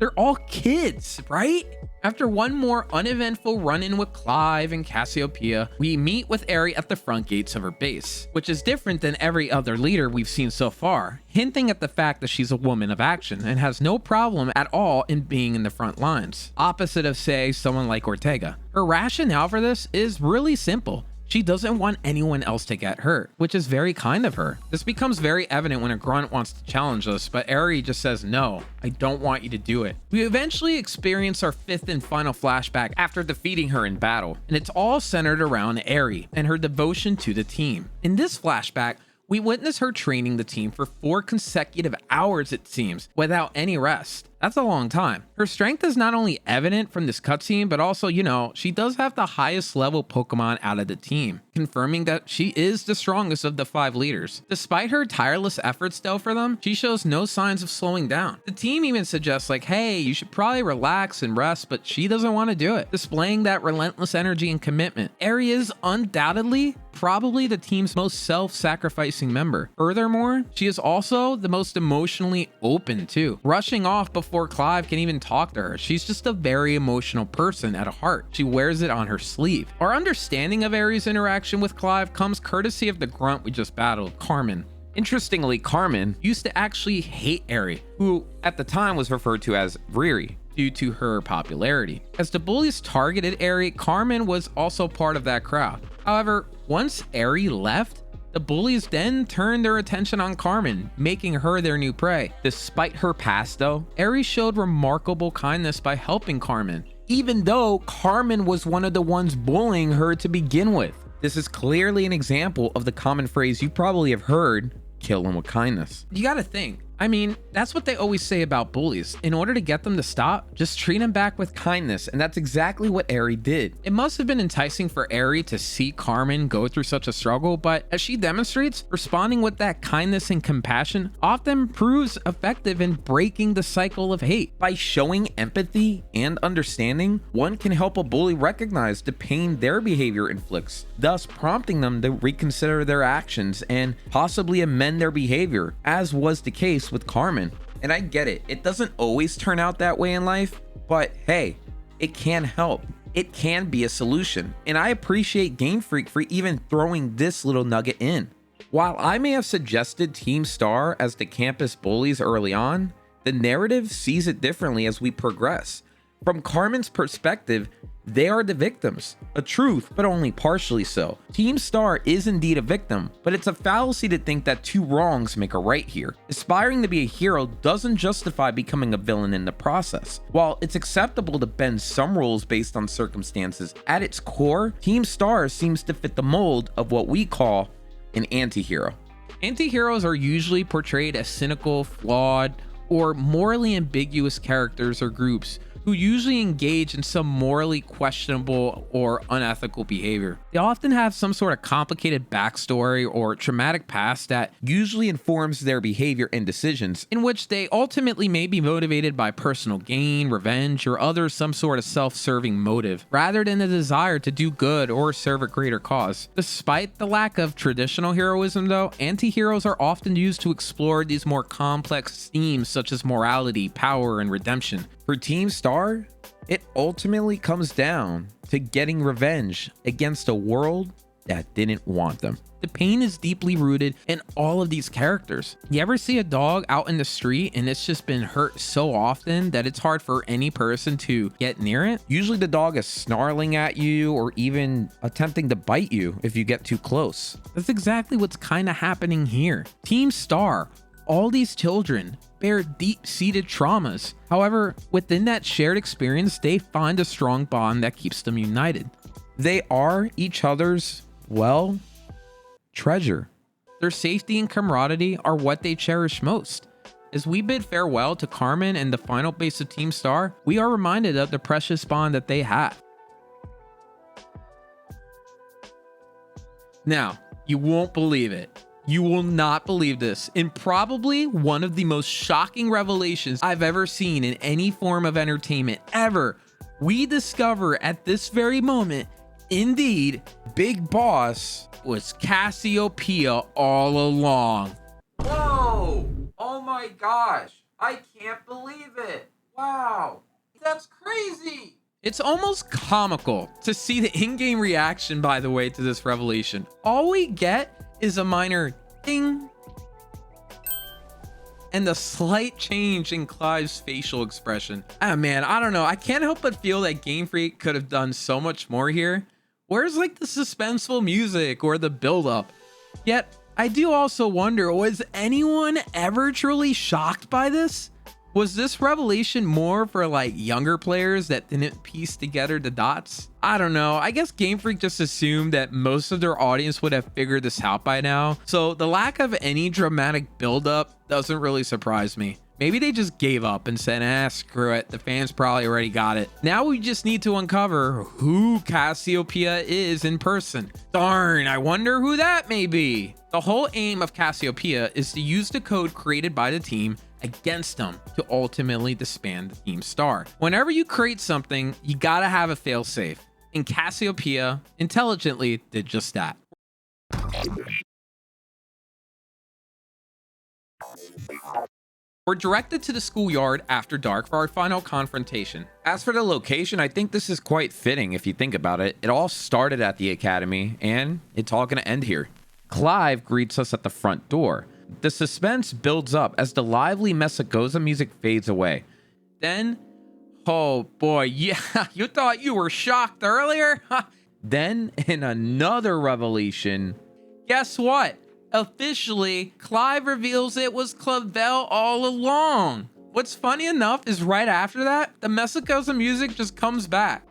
They're all kids, right? After one more uneventful run-in with Clive and Cassiopeia, we meet with Aerie at the front gates of her base, which is different than every other leader we've seen so far, hinting at the fact that she's a woman of action and has no problem at all in being in the front lines, opposite of, say, someone like Ortega. Her rationale for this is really simple. She doesn't want anyone else to get hurt, which is very kind of her. This becomes very evident when a grunt wants to challenge us, but Aerie just says, no, I don't want you to do it. We eventually experience our fifth and final flashback after defeating her in battle, and it's all centered around Aerie and her devotion to the team. In this flashback, we witness her training the team for 4 consecutive hours, it seems, without any rest. That's a long time. Her strength is not only evident from this cutscene, but also, you know, she does have the highest level Pokemon out of the team, confirming that she is the strongest of the 5 leaders. Despite her tireless efforts though for them, she shows no signs of slowing down. The team even suggests like, hey, you should probably relax and rest, but she doesn't want to do it, displaying that relentless energy and commitment. Aerie is undoubtedly probably the team's most self-sacrificing member. Furthermore, she is also the most emotionally open too, rushing off before Clive can even talk to her. She's just a very emotional person at heart. She wears it on her sleeve. Our understanding of Aery's interaction with Clive comes courtesy of the grunt we just battled, Carmen. Interestingly, Carmen Used to actually hate Aery, who at the time was referred to as Riri, due to her popularity. As the bullies targeted Aery, Carmen was also part of that crowd. However, once Aery left, the bullies then turned their attention on Carmen, making her their new prey. despite her past though. Aery showed remarkable kindness by helping Carmen, even though Carmen was one of the ones bullying her to begin with. This is clearly an example of the common phrase you probably have heard, kill them with kindness. You gotta think. I mean, that's what they always say about bullies. In order to get them to stop, just treat them back with Kindness, and that's exactly what Aery did. It must have been enticing for Aery to see Carmen go through such a struggle, but as she demonstrates, responding with that kindness and compassion often proves effective in breaking the cycle of hate. By showing empathy and understanding, one can help a bully recognize the pain their behavior inflicts, thus prompting them to reconsider their actions and possibly amend their behavior, as was the case with Carmen. And I get it, it doesn't always turn out that way in life, but hey, it can help. It can be a solution, and I appreciate Game Freak for even throwing this little nugget in. While I may have suggested Team Star as the campus bullies early on, the narrative sees it differently as we progress. From Carmen's perspective, they are the victims. A truth, but only partially so. Team Star is indeed a victim, but it's a fallacy to think that two wrongs make a right here. Aspiring to be a hero doesn't justify becoming a villain in the process. While it's acceptable to bend some rules based on circumstances, at its core, Team Star seems to fit the mold of what we call an anti-hero. Anti-heroes are usually portrayed as cynical, flawed, or morally ambiguous characters or groups who usually engage in some morally questionable or unethical behavior. They often have some sort of complicated backstory or traumatic past that Usually informs their behavior and decisions. in which they ultimately may be motivated by personal gain, revenge, or other some sort of self-serving motive, rather than a desire to do good or serve a greater cause. Despite the lack of traditional heroism though, anti-heroes are often used to explore these more complex themes such as morality, power, and redemption. For Team Star, it ultimately comes down to getting revenge against a world that didn't want them. The pain is deeply rooted in all of these characters. You ever see a dog out in the street and it's just been hurt so often that it's hard for any person to get near it? Usually the dog is snarling at you or even attempting to bite you if you get too close. That's exactly what's kind of happening here. Team Star, all these children bear deep-seated traumas. However, within that shared experience, they find a strong bond that keeps them united. They are each other's, well, treasure. Their safety and camaraderie are what they cherish most. As we bid farewell to Carmen and the final base of Team Star, we are reminded of the precious bond that they have. Now, you won't believe it. You will not believe this. In probably one of the most shocking revelations I've ever seen in any form of entertainment ever, we discover at this very moment, indeed, Big Boss was Cassiopeia all along. Whoa! Oh my gosh! I can't believe it! Wow! That's crazy! It's almost comical to see the in-game reaction, by the way, to this revelation. All we get is a minor ding and a slight change in Clive's facial expression. Ah man, I don't know. I can't help but feel that Game Freak could have done so much more here. Where's like the suspenseful music or the build-up? Yet, I do also wonder, was anyone ever truly shocked by this? Was this revelation more for like younger players that didn't piece together the dots? I don't know. I guess Game Freak just assumed that most of their audience would have figured this out by now. So the lack of any dramatic buildup doesn't really surprise me. Maybe they just gave up and said, screw it. The fans probably already got it. Now we just need to uncover who Cassiopeia is in person. Darn, I wonder who that may be. The whole aim of Cassiopeia is to use the code created by the team against them to ultimately disband Team Star. Whenever you create something, you gotta have a failsafe. And Cassiopeia intelligently did just that. We're directed to the schoolyard after dark for our final confrontation. As for the location, I think this is quite fitting if you think about it. It all started at the academy, and it's all going to end here. Clive greets us at the front door. The suspense builds up as the lively Messagoza music fades away. Then, oh boy, yeah, you thought you were shocked earlier? Then, in another revelation, Guess what? Officially, Clive reveals it was Clavel all along. What's funny enough is right after that, the Messagoza music just comes back.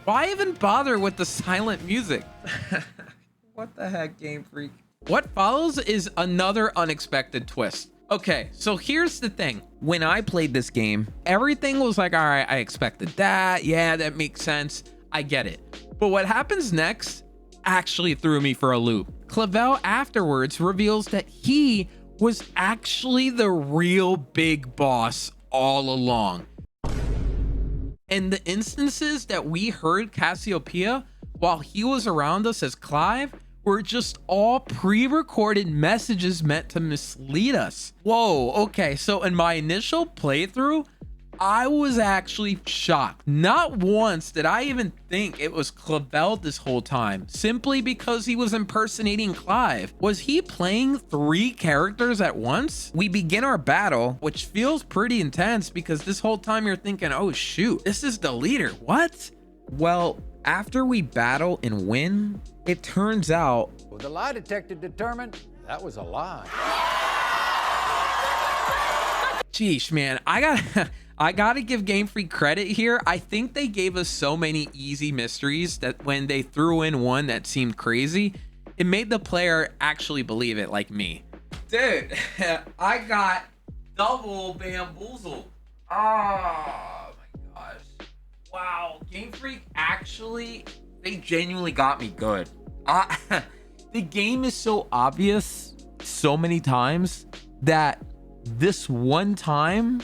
Why even bother with the silent music? what the heck, Game Freak? What follows is another unexpected twist. Okay, so here's the thing. When I played this game, Everything was like, all right, I expected that. Yeah, that makes sense. I get it. But what happens next actually threw me for a loop. Clavel afterwards reveals that he was actually the real big boss all along. And the instances that we heard Cassiopeia while he was around us as Clive were just all pre-recorded messages meant to mislead us. Whoa, okay, so in my initial playthrough, I was actually shocked. Not once did I even think it was Clavel this whole time, simply because he was impersonating Clive. Was he playing 3 characters at once? We begin our battle, which feels pretty intense because this whole time you're thinking, oh shoot, this is the leader, what? well, after we battle and win, it turns out Well, the lie detector determined that was a lie. Sheesh, man, I gotta give Game Freak credit here. I think they gave us so many easy mysteries that when they threw in one that seemed crazy, it made the player actually believe it, like me. Dude, I got double bamboozled. Oh my gosh. Wow, Game Freak actually, they genuinely got me good. The game is so obvious so many times that this one time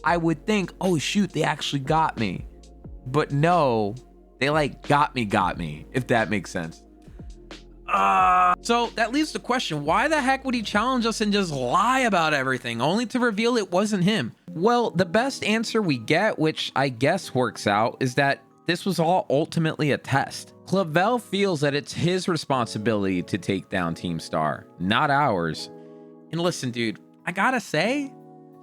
I would think, oh shoot, they actually got me. But no, they like got me, if that makes sense. So that leaves the question, why the heck would he challenge us and just lie about everything, only to reveal it wasn't him? Well, the best answer we get, which I guess works out, is that this was all ultimately a test. Clavel feels that it's his responsibility to take down Team Star, not ours. And listen, dude, I gotta say,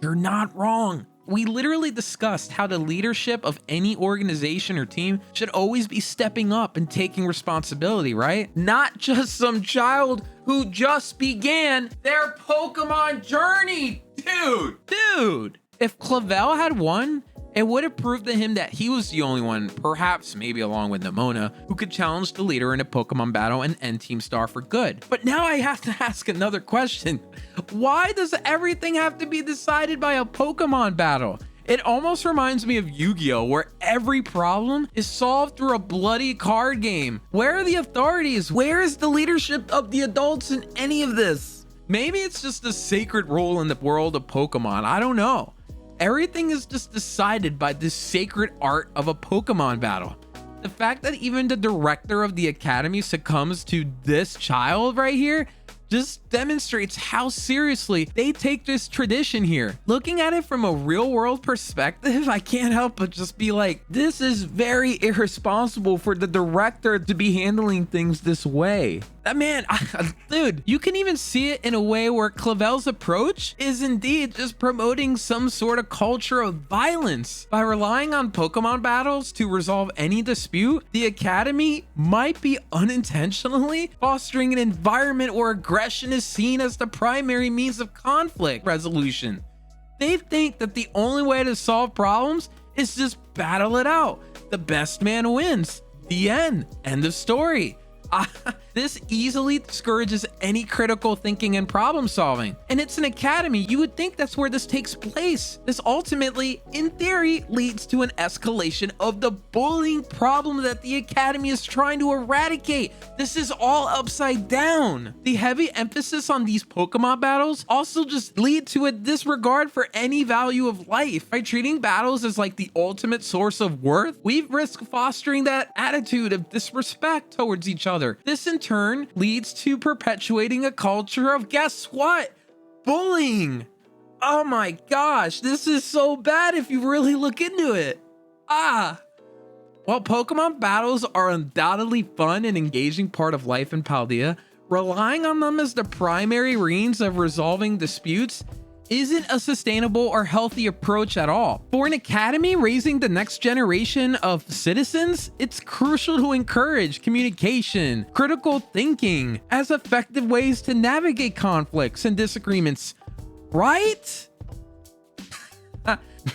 you're not wrong. We literally discussed how the leadership of any organization or team should always be stepping up and taking responsibility, right? Not just some child who just began their Pokemon journey, dude. If Clavel had won, it would have proved to him that he was the only one, perhaps maybe along with Nemona, who could challenge the leader in a Pokemon battle and end Team Star for good. But now I have to ask another question. Why does everything have to be decided by a Pokemon battle? It almost reminds me of Yu-Gi-Oh, where every problem is solved through a bloody card game. Where are the authorities? Where is the leadership of the adults in any of this? Maybe it's just a sacred role in the world of Pokemon. I don't know. Everything is just decided by this sacred art of a Pokemon battle. The fact that even the director of the academy succumbs to this child right here just demonstrates how seriously they take this tradition here. Looking at it from a real world perspective, I can't help but just be like, this is very irresponsible for the director to be handling things this way. That man, dude, you can even see it in a way where Clavel's approach is indeed just promoting some sort of culture of violence. By relying on Pokemon battles to resolve any dispute, the Academy might be unintentionally fostering an environment where aggression is seen as the primary means of conflict resolution. They think that the only way to solve problems is just battle it out. The best man wins. The end. End of story. This easily discourages any critical thinking and problem solving. And it's an academy. You would think that's where this takes place. This ultimately, in theory, leads to an escalation of the bullying problem that the academy is trying to eradicate. This is all upside down. The heavy emphasis on these Pokemon battles also just lead to a disregard for any value of life. By treating battles as like the ultimate source of worth, we risk fostering that attitude of disrespect towards each other. This in turn leads to perpetuating a culture of, guess what? Bullying. Oh my gosh, this is so bad if you really look into it. While Pokemon battles are undoubtedly fun and engaging part of life in Paldea, relying on them as the primary means of resolving disputes isn't a sustainable or healthy approach at all. For an academy raising the next generation of citizens, it's crucial to encourage communication, critical thinking as effective ways to navigate conflicts and disagreements, right?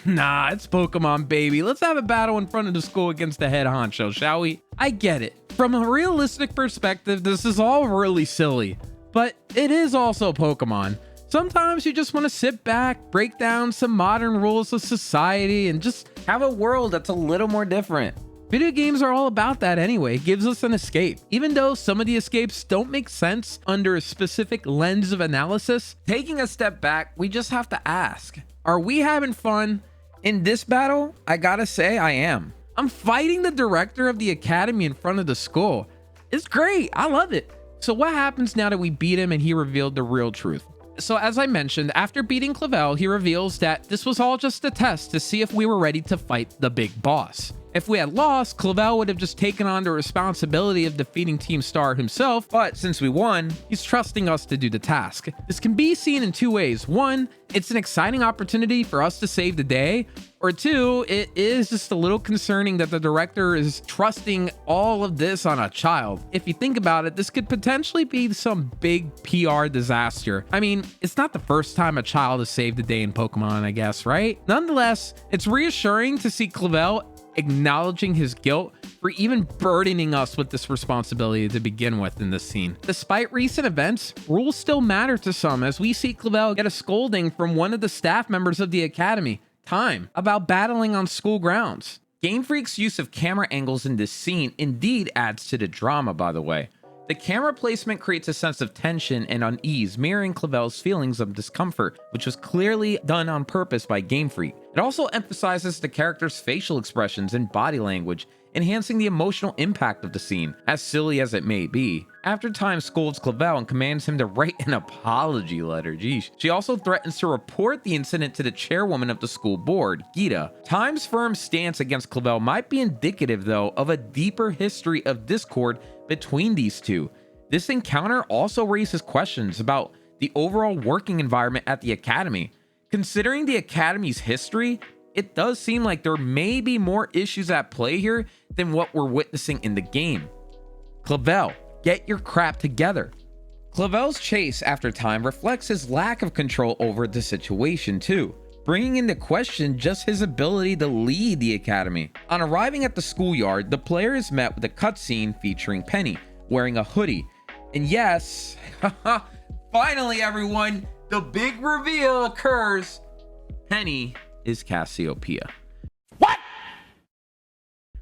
Nah, it's Pokemon, baby. Let's have a battle in front of the school against the head honcho, shall we? I get it. From a realistic perspective, this is all really silly, but it is also Pokemon. Sometimes you just want to sit back, break down some modern rules of society, and just Have a world that's a little more different. video games are all about that anyway. It gives us an escape. Even though some of the escapes don't make sense under a specific lens of analysis, Taking a step back, we just have to ask, are we having fun? In this battle, I gotta say I am. I'm fighting the director of the academy in front of the school. It's great. I love it. So what happens now that we beat him and he revealed the real truth? So as I mentioned, after beating Clavel, he reveals that this was all just a test to see if we were ready to fight the big boss. If we had lost, Clavel would have just taken on the responsibility of defeating Team Star himself, But since we won, he's trusting us to do the task. This can be seen in two ways. One, it's an exciting opportunity for us to save the day. Or two, it is just a little concerning that the director is trusting all of this on a child. If you think about it, this could potentially be some big PR disaster. I mean, it's not the first time a child has saved the day in Pokemon, I guess, right? Nonetheless, it's reassuring to see Clavel acknowledging his guilt for even burdening us with this responsibility to begin with in this scene. Despite recent events, rules still matter to some as we see Clavel get a scolding from one of the staff members of the academy, Time, about battling on school grounds. Game Freak's use of camera angles in this scene indeed adds to the drama, by the way. The camera placement creates a sense of tension and unease, mirroring Clavel's feelings of discomfort, which was clearly done on purpose by Game Freak. It also emphasizes the character's facial expressions and body language, enhancing the emotional impact of the scene, as silly as it may be. After Time scolds Clavel and commands him to write an apology letter, geesh. She also threatens to report the incident to the chairwoman of the school board, Gita. Time's firm stance against Clavel might be indicative, though, of a deeper history of discord between these two. This encounter also raises questions about the overall working environment at the academy. Considering the academy's history, it does seem like there may be more issues at play here than what we're witnessing in the game. Clavel, get your crap together. Clavel's chase after Time reflects his lack of control over the situation too, bringing into question just his ability to lead the academy. On arriving at the schoolyard, the player is met with a cutscene featuring Penny, wearing a hoodie. And yes, finally everyone, the big reveal occurs. Penny is Cassiopeia.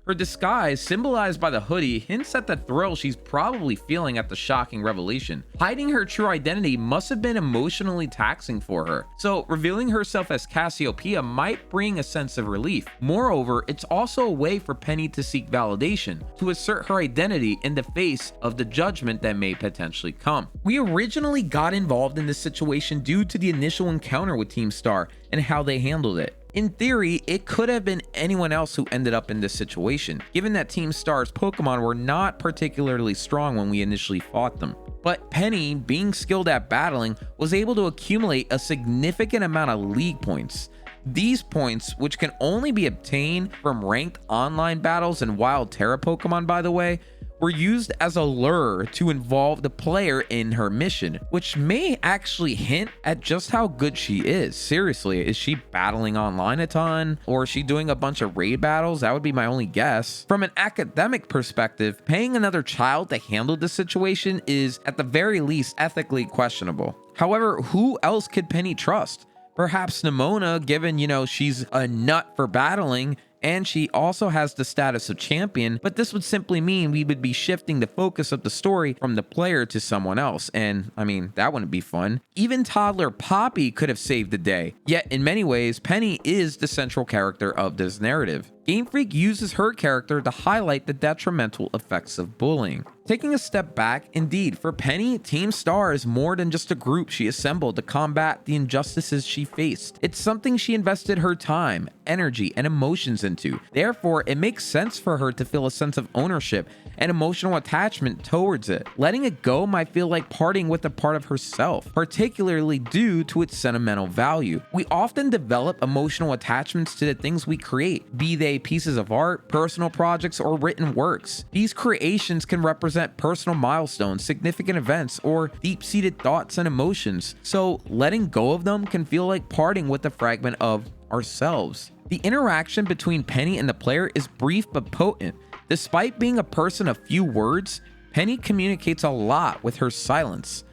Her disguise, symbolized by the hoodie, hints at the thrill she's probably feeling at the shocking revelation. Hiding her true identity must have been emotionally taxing for her, so revealing herself as Cassiopeia might bring a sense of relief. Moreover, it's also a way for Penny to seek validation, to assert her identity in the face of the judgment that may potentially come. We originally got involved in this situation due to the initial encounter with Team Star and how they handled it. In theory, it could have been anyone else who ended up in this situation, given that Team Star's Pokemon were not particularly strong when we initially fought them. But Penny, being skilled at battling, was able to accumulate a significant amount of league points. These points, which can only be obtained from ranked online battles and wild Terra Pokemon by the way, were used as a lure to involve the player in her mission, which may actually hint at just how good she is. Seriously, is she battling online a ton? Or is she doing a bunch of raid battles? That would be my only guess. From an academic perspective, paying another child to handle the situation is, at the very least, ethically questionable. However, who else could Penny trust? Perhaps Nemona, given, she's a nut for battling, and she also has the status of champion, but this would simply mean we would be shifting the focus of the story from the player to someone else, and I mean, that wouldn't be fun. Even toddler Poppy could have saved the day, yet in many ways, Penny is the central character of this narrative. Game Freak uses her character to highlight the detrimental effects of bullying. Taking a step back, indeed, for Penny, Team Star is more than just a group she assembled to combat the injustices she faced. It's something she invested her time, energy, and emotions into. Therefore, it makes sense for her to feel a sense of ownership and emotional attachment towards it. Letting it go might feel like parting with a part of herself, particularly due to its sentimental value. We often develop emotional attachments to the things we create, be they pieces of art, personal projects, or written works. These creations can represent personal milestones, significant events, or deep-seated thoughts and emotions. So letting go of them can feel like parting with a fragment of ourselves. The interaction between Penny and the player is brief but potent. Despite being a person of few words, Penny communicates a lot with her silence.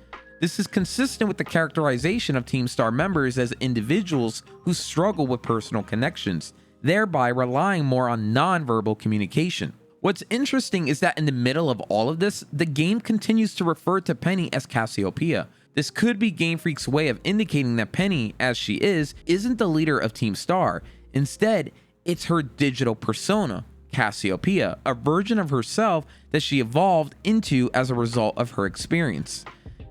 This is consistent with the characterization of Team Star members as individuals who struggle with personal connections, thereby relying more on non-verbal communication. What's interesting is that in the middle of all of this, the game continues to refer to Penny as Cassiopeia. This could be Game Freak's way of indicating that Penny, as she isn't the leader of Team Star. Instead, it's her digital persona, Cassiopeia, a version of herself that she evolved into as a result of her experience.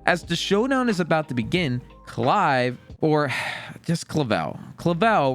As the showdown is about to begin, Clavel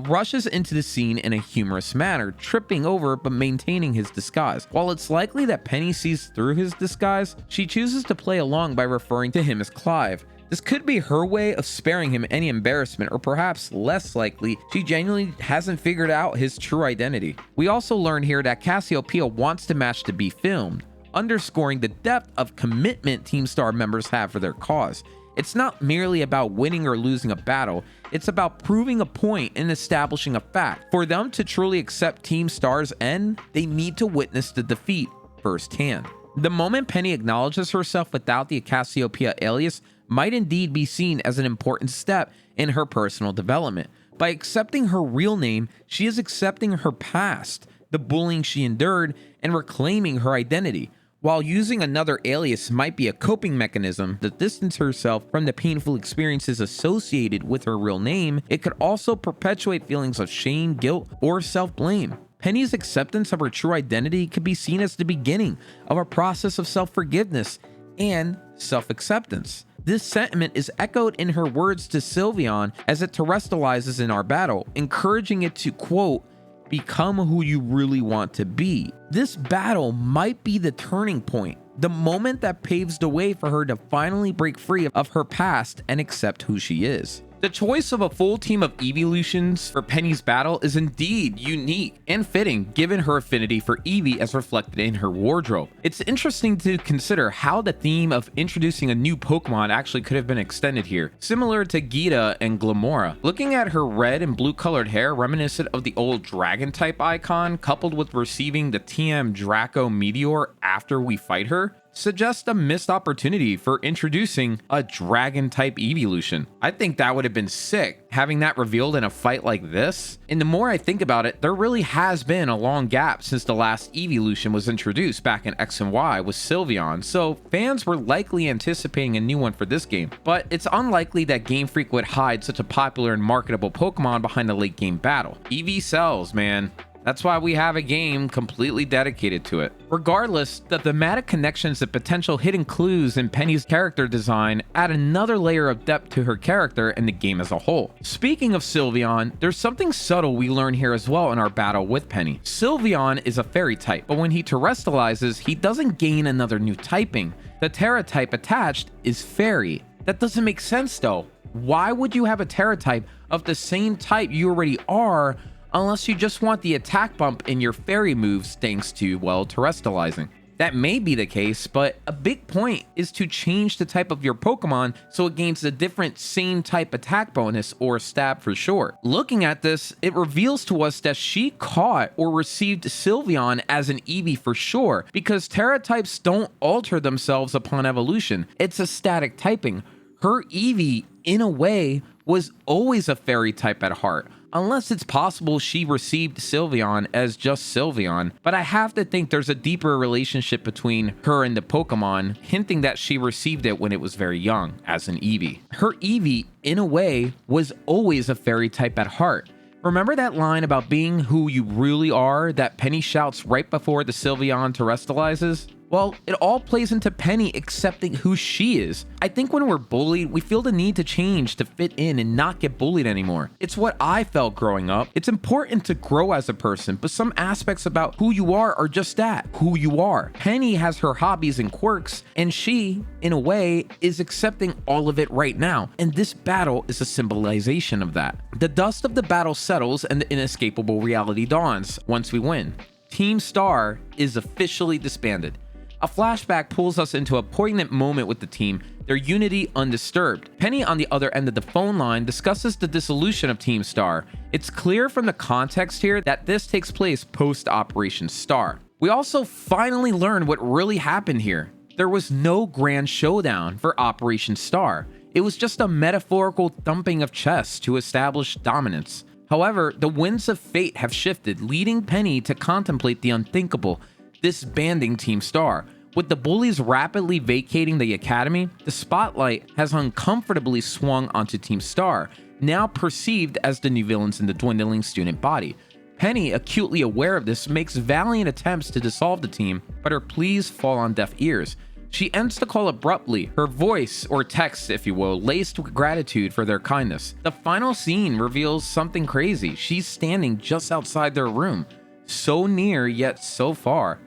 rushes into the scene in a humorous manner, tripping over but maintaining his disguise. While it's likely that Penny sees through his disguise, she chooses to play along by referring to him as Clive. This could be her way of sparing him any embarrassment, or perhaps less likely, she genuinely hasn't figured out his true identity. We also learn here that Cassiopeia wants the match to be filmed, underscoring the depth of commitment Team Star members have for their cause. It's not merely about winning or losing a battle, it's about proving a point and establishing a fact. For them to truly accept Team Star's end, they need to witness the defeat firsthand. The moment Penny acknowledges herself without the Cassiopeia alias might indeed be seen as an important step in her personal development. By accepting her real name, she is accepting her past, the bullying she endured, and reclaiming her identity. While using another alias might be a coping mechanism to distance herself from the painful experiences associated with her real name, it could also perpetuate feelings of shame, guilt, or self-blame. Penny's acceptance of her true identity could be seen as the beginning of a process of self-forgiveness and self-acceptance. This sentiment is echoed in her words to Sylveon as it terrestrializes in our battle, encouraging it to, quote, become who you really want to be. This battle might be the turning point, the moment that paves the way for her to finally break free of her past and accept who she is. The choice of a full team of evolutions for Penny's battle is indeed unique and fitting given her affinity for Eevee as reflected in her wardrobe. It's interesting to consider how the theme of introducing a new Pokemon actually could have been extended here, similar to Geeta and Glamora. Looking at her red and blue colored hair reminiscent of the old dragon type icon, coupled with receiving the TM Draco Meteor after we fight her, suggests a missed opportunity for introducing a dragon type evolution. I think that would have been sick, having that revealed in a fight like this. And the more I think about it, there really has been a long gap since the last evolution was introduced back in X and Y with Sylveon, so fans were likely anticipating a new one for this game. But it's unlikely that Game Freak would hide such a popular and marketable Pokemon behind a late game battle. Eevee sells, man. That's why we have a game completely dedicated to it. Regardless, the thematic connections and potential hidden clues in Penny's character design add another layer of depth to her character and the game as a whole. Speaking of Sylveon, there's something subtle we learn here as well in our battle with Penny. Sylveon is a fairy type, but when he terrestrializes, he doesn't gain another new typing. The Terra type attached is fairy. That doesn't make sense though. Why would you have a Terra type of the same type you already are, unless you just want the attack bump in your fairy moves thanks to, well, terrestrializing? That may be the case, but a big point is to change the type of your Pokemon so it gains a different same type attack bonus or stab for short. Looking at this, it reveals to us that she caught or received Sylveon as an Eevee for sure, because Terra types don't alter themselves upon evolution. It's a static typing. Her Eevee, in a way, was always a fairy type at heart. Unless it's possible she received Sylveon as just Sylveon, but I have to think there's a deeper relationship between her and the Pokemon, hinting that she received it when it was very young, as an Eevee. Her Eevee, in a way, was always a fairy type at heart. Remember that line about being who you really are that Penny shouts right before the Sylveon terrestrializes? Well, it all plays into Penny accepting who she is. I think when we're bullied, we feel the need to change to fit in and not get bullied anymore. It's what I felt growing up. It's important to grow as a person, but some aspects about who you are just that, who you are. Penny has her hobbies and quirks, and she, in a way, is accepting all of it right now. And this battle is a symbolization of that. The dust of the battle settles and the inescapable reality dawns once we win. Team Star is officially disbanded. A flashback pulls us into a poignant moment with the team, their unity undisturbed. Penny on the other end of the phone line discusses the dissolution of Team Star. It's clear from the context here that this takes place post-Operation Star. We also finally learn what really happened here. There was no grand showdown for Operation Star. It was just a metaphorical thumping of chest to establish dominance. However, the winds of fate have shifted, leading Penny to contemplate the unthinkable, disbanding Team Star. With the bullies rapidly vacating the academy, the spotlight has uncomfortably swung onto Team Star, now perceived as the new villains in the dwindling student body. Penny, acutely aware of this, makes valiant attempts to dissolve the team, but her pleas fall on deaf ears. She ends the call abruptly, her voice, or text if you will, laced with gratitude for their kindness. The final scene reveals something crazy. She's standing just outside their room, so near yet so far.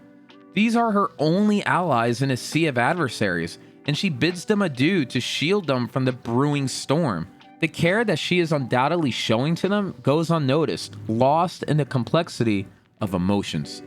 These are her only allies in a sea of adversaries, and she bids them adieu to shield them from the brewing storm. The care that she is undoubtedly showing to them goes unnoticed, lost in the complexity of emotions.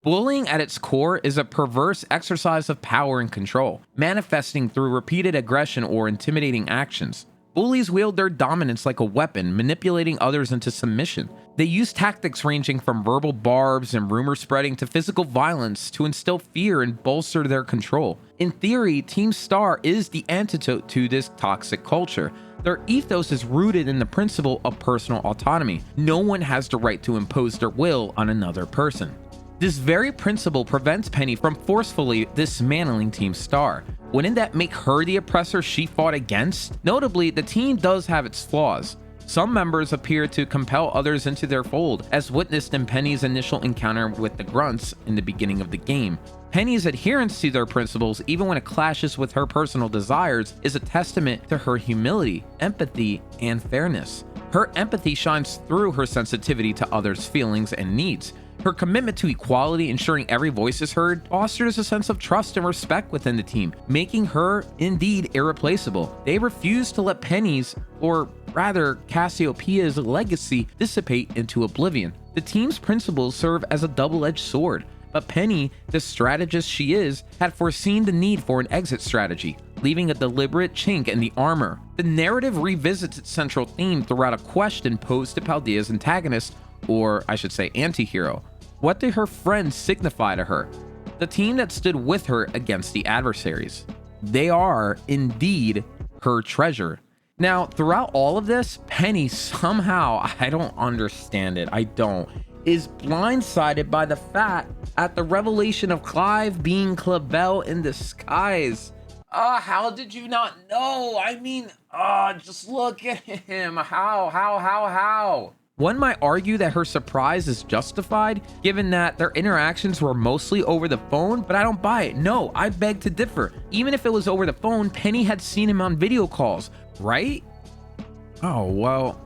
Bullying at its core is a perverse exercise of power and control, manifesting through repeated aggression or intimidating actions. Bullies wield their dominance like a weapon, manipulating others into submission. They use tactics ranging from verbal barbs and rumor spreading to physical violence to instill fear and bolster their control. In theory, Team Star is the antidote to this toxic culture. Their ethos is rooted in the principle of personal autonomy. No one has the right to impose their will on another person. This very principle prevents Penny from forcefully dismantling Team Star. Wouldn't that make her the oppressor she fought against? Notably, the team does have its flaws. Some members appear to compel others into their fold, as witnessed in Penny's initial encounter with the Grunts in the beginning of the game. Penny's adherence to their principles, even when it clashes with her personal desires, is a testament to her humility, empathy, and fairness. Her empathy shines through her sensitivity to others' feelings and needs. Her commitment to equality, ensuring every voice is heard, fosters a sense of trust and respect within the team, making her indeed irreplaceable. They refuse to let Penny's, or rather Cassiopeia's, legacy dissipate into oblivion. The team's principles serve as a double-edged sword, but Penny, the strategist she is, had foreseen the need for an exit strategy, leaving a deliberate chink in the armor. The narrative revisits its central theme throughout a question posed to Paldea's antagonist, or I should say anti-hero. What did her friends signify to her? The team that stood with her against the adversaries. They are, indeed, her treasure. Now, throughout all of this, Penny somehow, I don't understand it, is blindsided by the fact at the revelation of Clive being Clavel in disguise. How did you not know? Just look at him. How? One might argue that her surprise is justified, given that their interactions were mostly over the phone, but I don't buy it. No, I beg to differ. Even if it was over the phone, Penny had seen him on video calls, right? Oh, well,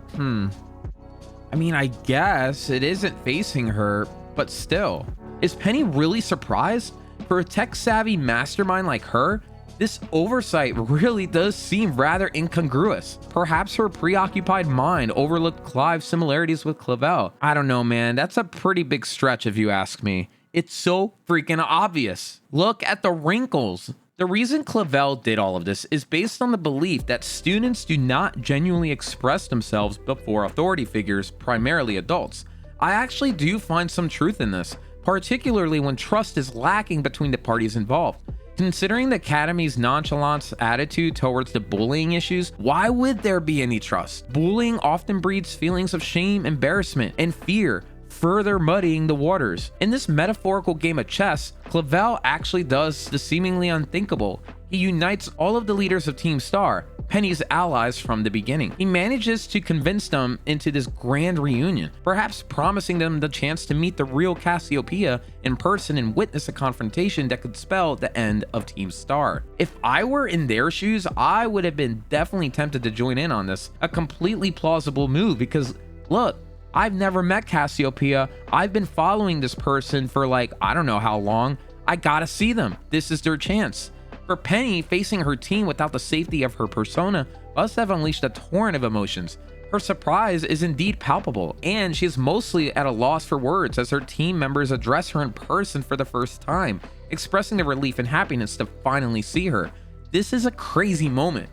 I guess it isn't facing her, but still. Is Penny really surprised? For a tech-savvy mastermind like her, This oversight really does seem rather incongruous. Perhaps her preoccupied mind overlooked Clive's similarities with Clavel. I don't know, man. That's a pretty big stretch if you ask me. It's so freaking obvious. Look at the wrinkles. The reason Clavel did all of this is based on the belief that students do not genuinely express themselves before authority figures, primarily adults. I actually do find some truth in this, particularly when trust is lacking between the parties involved. Considering the Academy's nonchalant attitude towards the bullying issues, why would there be any trust? Bullying often breeds feelings of shame, embarrassment, and fear, further muddying the waters. In this metaphorical game of chess, Clavel actually does the seemingly unthinkable. He unites all of the leaders of Team Star, Penny's allies from the beginning. He manages to convince them into this grand reunion, perhaps promising them the chance to meet the real Cassiopeia in person and witness a confrontation that could spell the end of Team Star. If I were in their shoes, I would have been definitely tempted to join in on this. A completely plausible move because, look, I've never met Cassiopeia. I've been following this person for like, I don't know how long. I gotta see them. This is their chance. For Penny, facing her team without the safety of her persona must have unleashed a torrent of emotions. Her surprise is indeed palpable, and she is mostly at a loss for words as her team members address her in person for the first time, expressing the relief and happiness to finally see her. This is a crazy moment.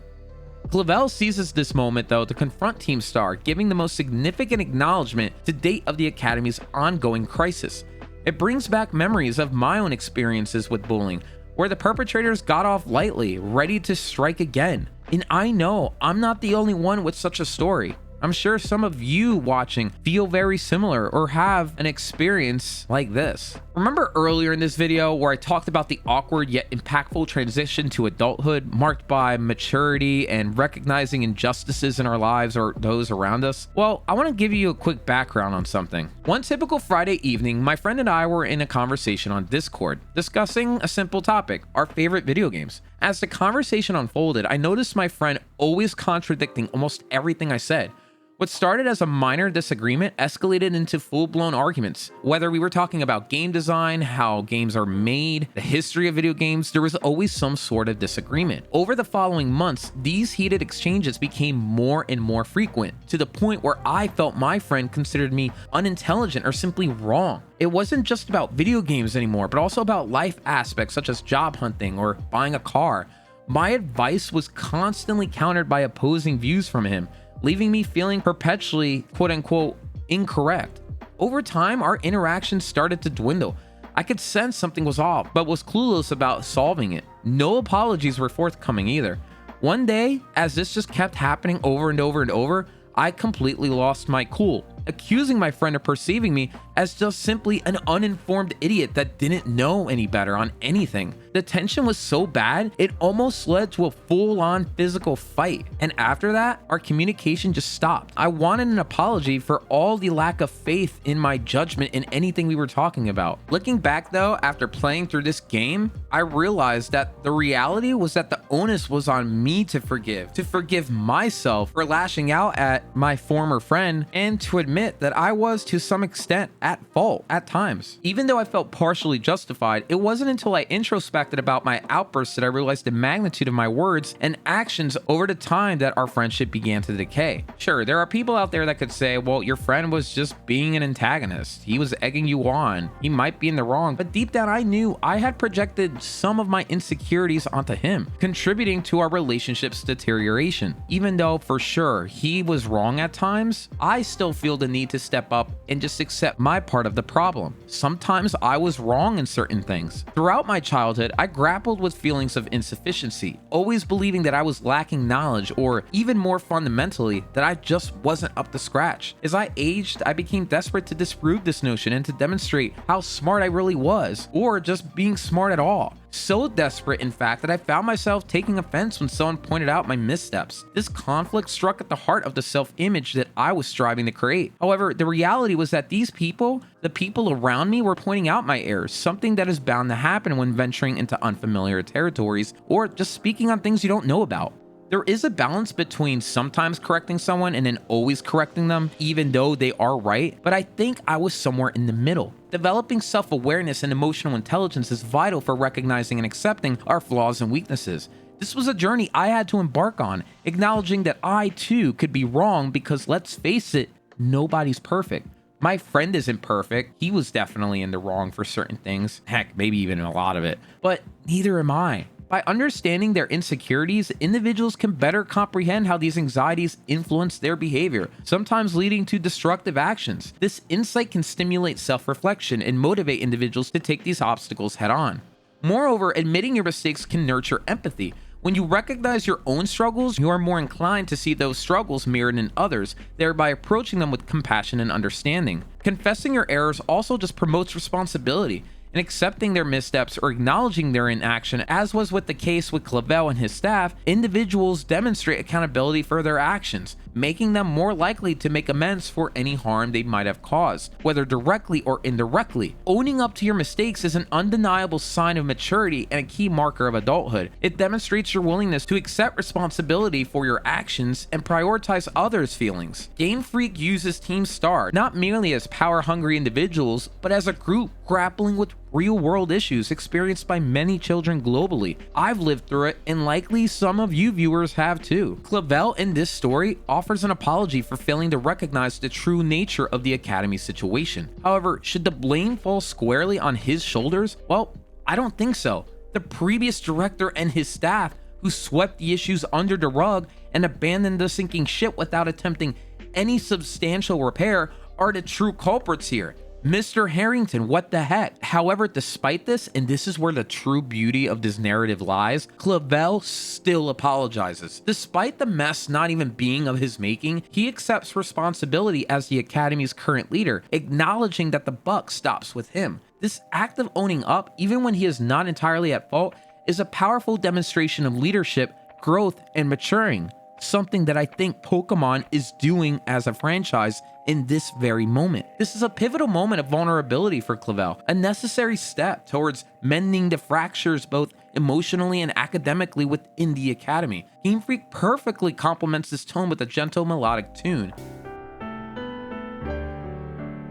Clavel seizes this moment though to confront Team Star, giving the most significant acknowledgement to date of the Academy's ongoing crisis. It brings back memories of my own experiences with bullying, where the perpetrators got off lightly, ready to strike again. And I know I'm not the only one with such a story. I'm sure some of you watching feel very similar or have an experience like this. Remember earlier in this video where I talked about the awkward yet impactful transition to adulthood marked by maturity and recognizing injustices in our lives or those around us? Well, I want to give you a quick background on something. One typical Friday evening, my friend and I were in a conversation on Discord discussing a simple topic, our favorite video games. As the conversation unfolded, I noticed my friend always contradicting almost everything I said. What started as a minor disagreement escalated into full-blown arguments. Whether we were talking about game design, how games are made, the history of video games, there was always some sort of disagreement. Over the following months, these heated exchanges became more and more frequent, to the point where I felt my friend considered me unintelligent or simply wrong. It wasn't just about video games anymore, but also about life aspects such as job hunting or buying a car. My advice was constantly countered by opposing views from him, leaving me feeling perpetually, quote-unquote, incorrect. Over time, our interactions started to dwindle. I could sense something was off, but was clueless about solving it. No apologies were forthcoming either. One day, as this just kept happening over and over and over, I completely lost my cool, accusing my friend of perceiving me as just simply an uninformed idiot that didn't know any better on anything. The tension was so bad, it almost led to a full-on physical fight. And after that, our communication just stopped. I wanted an apology for all the lack of faith in my judgment in anything we were talking about. Looking back though, after playing through this game, I realized that the reality was that the onus was on me to forgive myself for lashing out at my former friend, and to admit that I was to some extent at fault at times. Even though I felt partially justified, it wasn't until I introspected about my outbursts that I realized the magnitude of my words and actions over the time that our friendship began to decay. Sure, there are people out there that could say, well, your friend was just being an antagonist. He was egging you on. He might be in the wrong. But deep down, I knew I had projected some of my insecurities onto him, contributing to our relationship's deterioration. Even though for sure he was wrong at times, I still feel the need to step up and just accept my part of the problem. Sometimes I was wrong in certain things. Throughout my childhood, I grappled with feelings of insufficiency, always believing that I was lacking knowledge, or even more fundamentally, that I just wasn't up to scratch. As I aged, I became desperate to disprove this notion and to demonstrate how smart I really was, or just being smart at all. So desperate, in fact, that I found myself taking offense when someone pointed out my missteps. This conflict struck at the heart of the self-image that I was striving to create. However, the reality was that these people, the people around me, were pointing out my errors, something that is bound to happen when venturing into unfamiliar territories or just speaking on things you don't know about. There is a balance between sometimes correcting someone and then always correcting them, even though they are right, but I think I was somewhere in the middle. Developing self-awareness and emotional intelligence is vital for recognizing and accepting our flaws and weaknesses. This was a journey I had to embark on, acknowledging that I too could be wrong because let's face it, nobody's perfect. My friend isn't perfect. He was definitely in the wrong for certain things. Heck, maybe even a lot of it. But neither am I. By understanding their insecurities, individuals can better comprehend how these anxieties influence their behavior, sometimes leading to destructive actions. This insight can stimulate self-reflection and motivate individuals to take these obstacles head-on. Moreover, admitting your mistakes can nurture empathy. When you recognize your own struggles, you are more inclined to see those struggles mirrored in others, thereby approaching them with compassion and understanding. Confessing your errors also just promotes responsibility, and accepting their missteps or acknowledging their inaction, as was with the case with Clavel and his staff, individuals demonstrate accountability for their actions, making them more likely to make amends for any harm they might have caused, whether directly or indirectly. Owning up to your mistakes is an undeniable sign of maturity and a key marker of adulthood. It demonstrates your willingness to accept responsibility for your actions and prioritize others' feelings. Game Freak uses Team Star not merely as power-hungry individuals, but as a group grappling with real-world issues experienced by many children globally. I've lived through it, and likely some of you viewers have too. Clavel in this story offers an apology for failing to recognize the true nature of the Academy situation. However, should the blame fall squarely on his shoulders? Well, I don't think so. The previous director and his staff, who swept the issues under the rug and abandoned the sinking ship without attempting any substantial repair, are the true culprits here. Mr. Harrington, what the heck? However, despite this, and this is where the true beauty of this narrative lies, Clavel still apologizes. Despite the mess not even being of his making, he accepts responsibility as the Academy's current leader, acknowledging that the buck stops with him. This act of owning up, even when he is not entirely at fault, is a powerful demonstration of leadership, growth, and maturing. Something that I think Pokemon is doing as a franchise in this very moment. This is a pivotal moment of vulnerability for Clavel, a necessary step towards mending the fractures both emotionally and academically within the Academy. Game Freak perfectly complements this tone with a gentle melodic tune.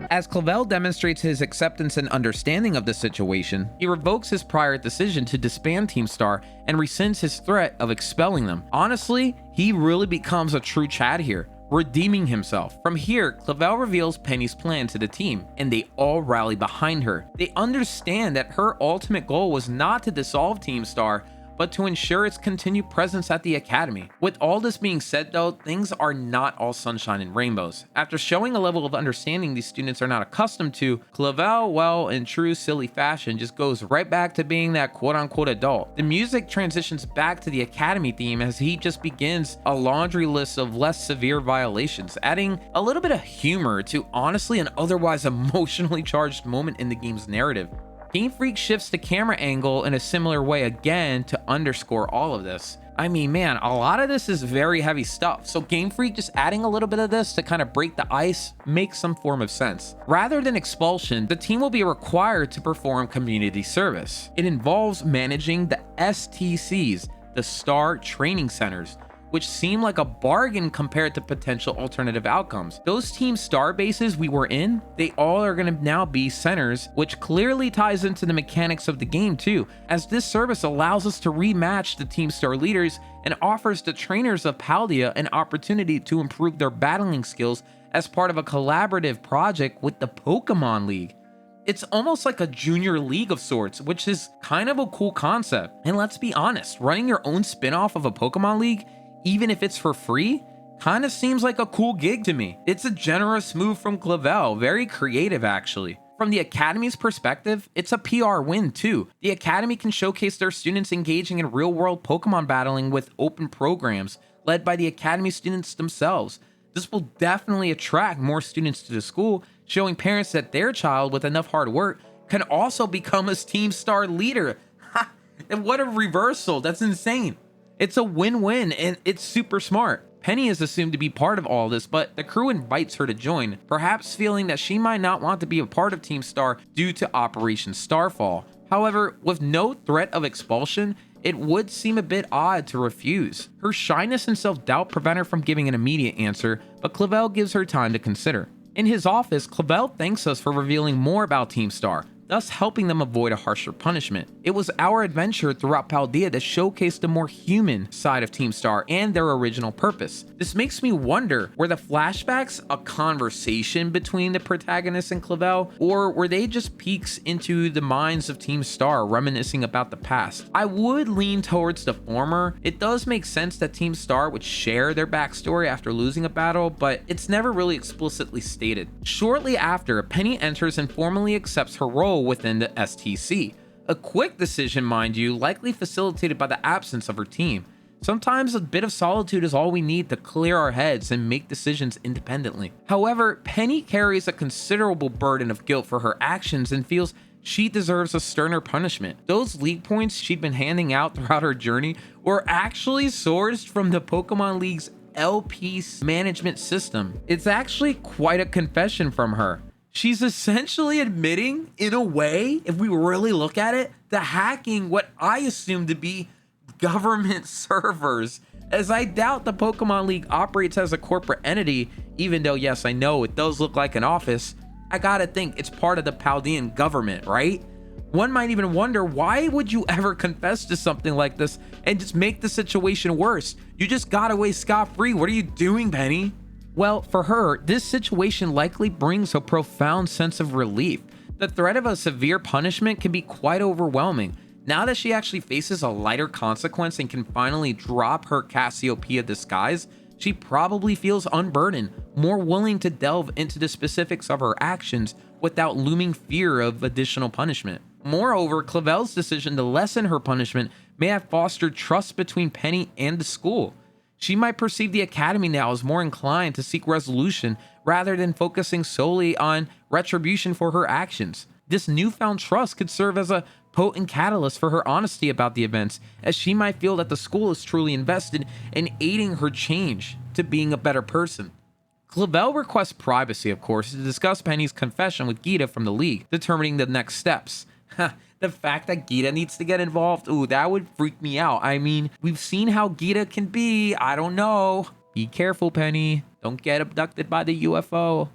As Clavel demonstrates his acceptance and understanding of the situation, he revokes his prior decision to disband Team Star and rescinds his threat of expelling them. Honestly, he really becomes a true Chad here, redeeming himself. From here, Clavel reveals Penny's plan to the team, and they all rally behind her. They understand that her ultimate goal was not to dissolve Team Star, but to ensure its continued presence at the Academy. With all this being said though, things are not all sunshine and rainbows. After showing a level of understanding these students are not accustomed to, Clavel, well, in true silly fashion, just goes right back to being that quote-unquote adult. The music transitions back to the Academy theme as he just begins a laundry list of less severe violations, adding a little bit of humor to honestly an otherwise emotionally charged moment in the game's narrative. Game Freak shifts the camera angle in a similar way again to underscore all of this. I mean, man, a lot of this is very heavy stuff, so Game Freak just adding a little bit of this to kind of break the ice makes some form of sense. Rather than expulsion, the team will be required to perform community service. It involves managing the STCs, the Star Training Centers, which seem like a bargain compared to potential alternative outcomes. Those team star bases we were in, they all are going to now be centers, which clearly ties into the mechanics of the game too, as this service allows us to rematch the team star leaders and offers the trainers of Paldea an opportunity to improve their battling skills as part of a collaborative project with the Pokemon League. It's almost like a junior league of sorts, which is kind of a cool concept. And let's be honest, running your own spin-off of a Pokemon League, even if it's for free, kind of seems like a cool gig to me. It's a generous move from Clavel, very creative actually. From the Academy's perspective, it's a PR win too. The Academy can showcase their students engaging in real-world Pokemon battling with open programs led by the Academy students themselves. This will definitely attract more students to the school, showing parents that their child with enough hard work can also become a Team Star leader. Ha! And what a reversal, that's insane. It's a win-win, and it's super smart. Penny is assumed to be part of all this, but the crew invites her to join, perhaps feeling that she might not want to be a part of Team Star due to Operation Starfall. However, with no threat of expulsion, it would seem a bit odd to refuse. Her shyness and self-doubt prevent her from giving an immediate answer, but Clavel gives her time to consider. In his office, Clavel thanks us for revealing more about Team Star, thus helping them avoid a harsher punishment. It was our adventure throughout Paldea that showcased a more human side of Team Star and their original purpose. This makes me wonder, were the flashbacks a conversation between the protagonist and Clavel, or were they just peeks into the minds of Team Star reminiscing about the past? I would lean towards the former. It does make sense that Team Star would share their backstory after losing a battle, but it's never really explicitly stated. Shortly after, Penny enters and formally accepts her role within the STC. A quick decision, mind you, likely facilitated by the absence of her team. Sometimes a bit of solitude is all we need to clear our heads and make decisions independently. However, Penny carries a considerable burden of guilt for her actions and feels she deserves a sterner punishment. Those league points she'd been handing out throughout her journey were actually sourced from the Pokemon League's LP management system. It's actually quite a confession from her. She's essentially admitting, in a way, if we really look at it, to hacking what I assume to be government servers, as I doubt the Pokemon League operates as a corporate entity, even though, yes, I know it does look like an office. I gotta think it's part of the Paldean government, right? One might even wonder, why would you ever confess to something like this and just make the situation worse? You just got away scot-free. What are you doing, Penny? Well, for her, this situation likely brings a profound sense of relief. The threat of a severe punishment can be quite overwhelming. Now that she actually faces a lighter consequence and can finally drop her Cassiopeia disguise, she probably feels unburdened, more willing to delve into the specifics of her actions without looming fear of additional punishment. Moreover, Clavel's decision to lessen her punishment may have fostered trust between Penny and the school. She might perceive the Academy now as more inclined to seek resolution rather than focusing solely on retribution for her actions. This newfound trust could serve as a potent catalyst for her honesty about the events, as she might feel that the school is truly invested in aiding her change to being a better person. Clavel requests privacy, of course, to discuss Penny's confession with Gita from the League, determining the next steps. The fact that Gita needs to get involved, ooh, that would freak me out. I mean, we've seen how Gita can be. I don't know. Be careful, Penny. Don't get abducted by the UFO.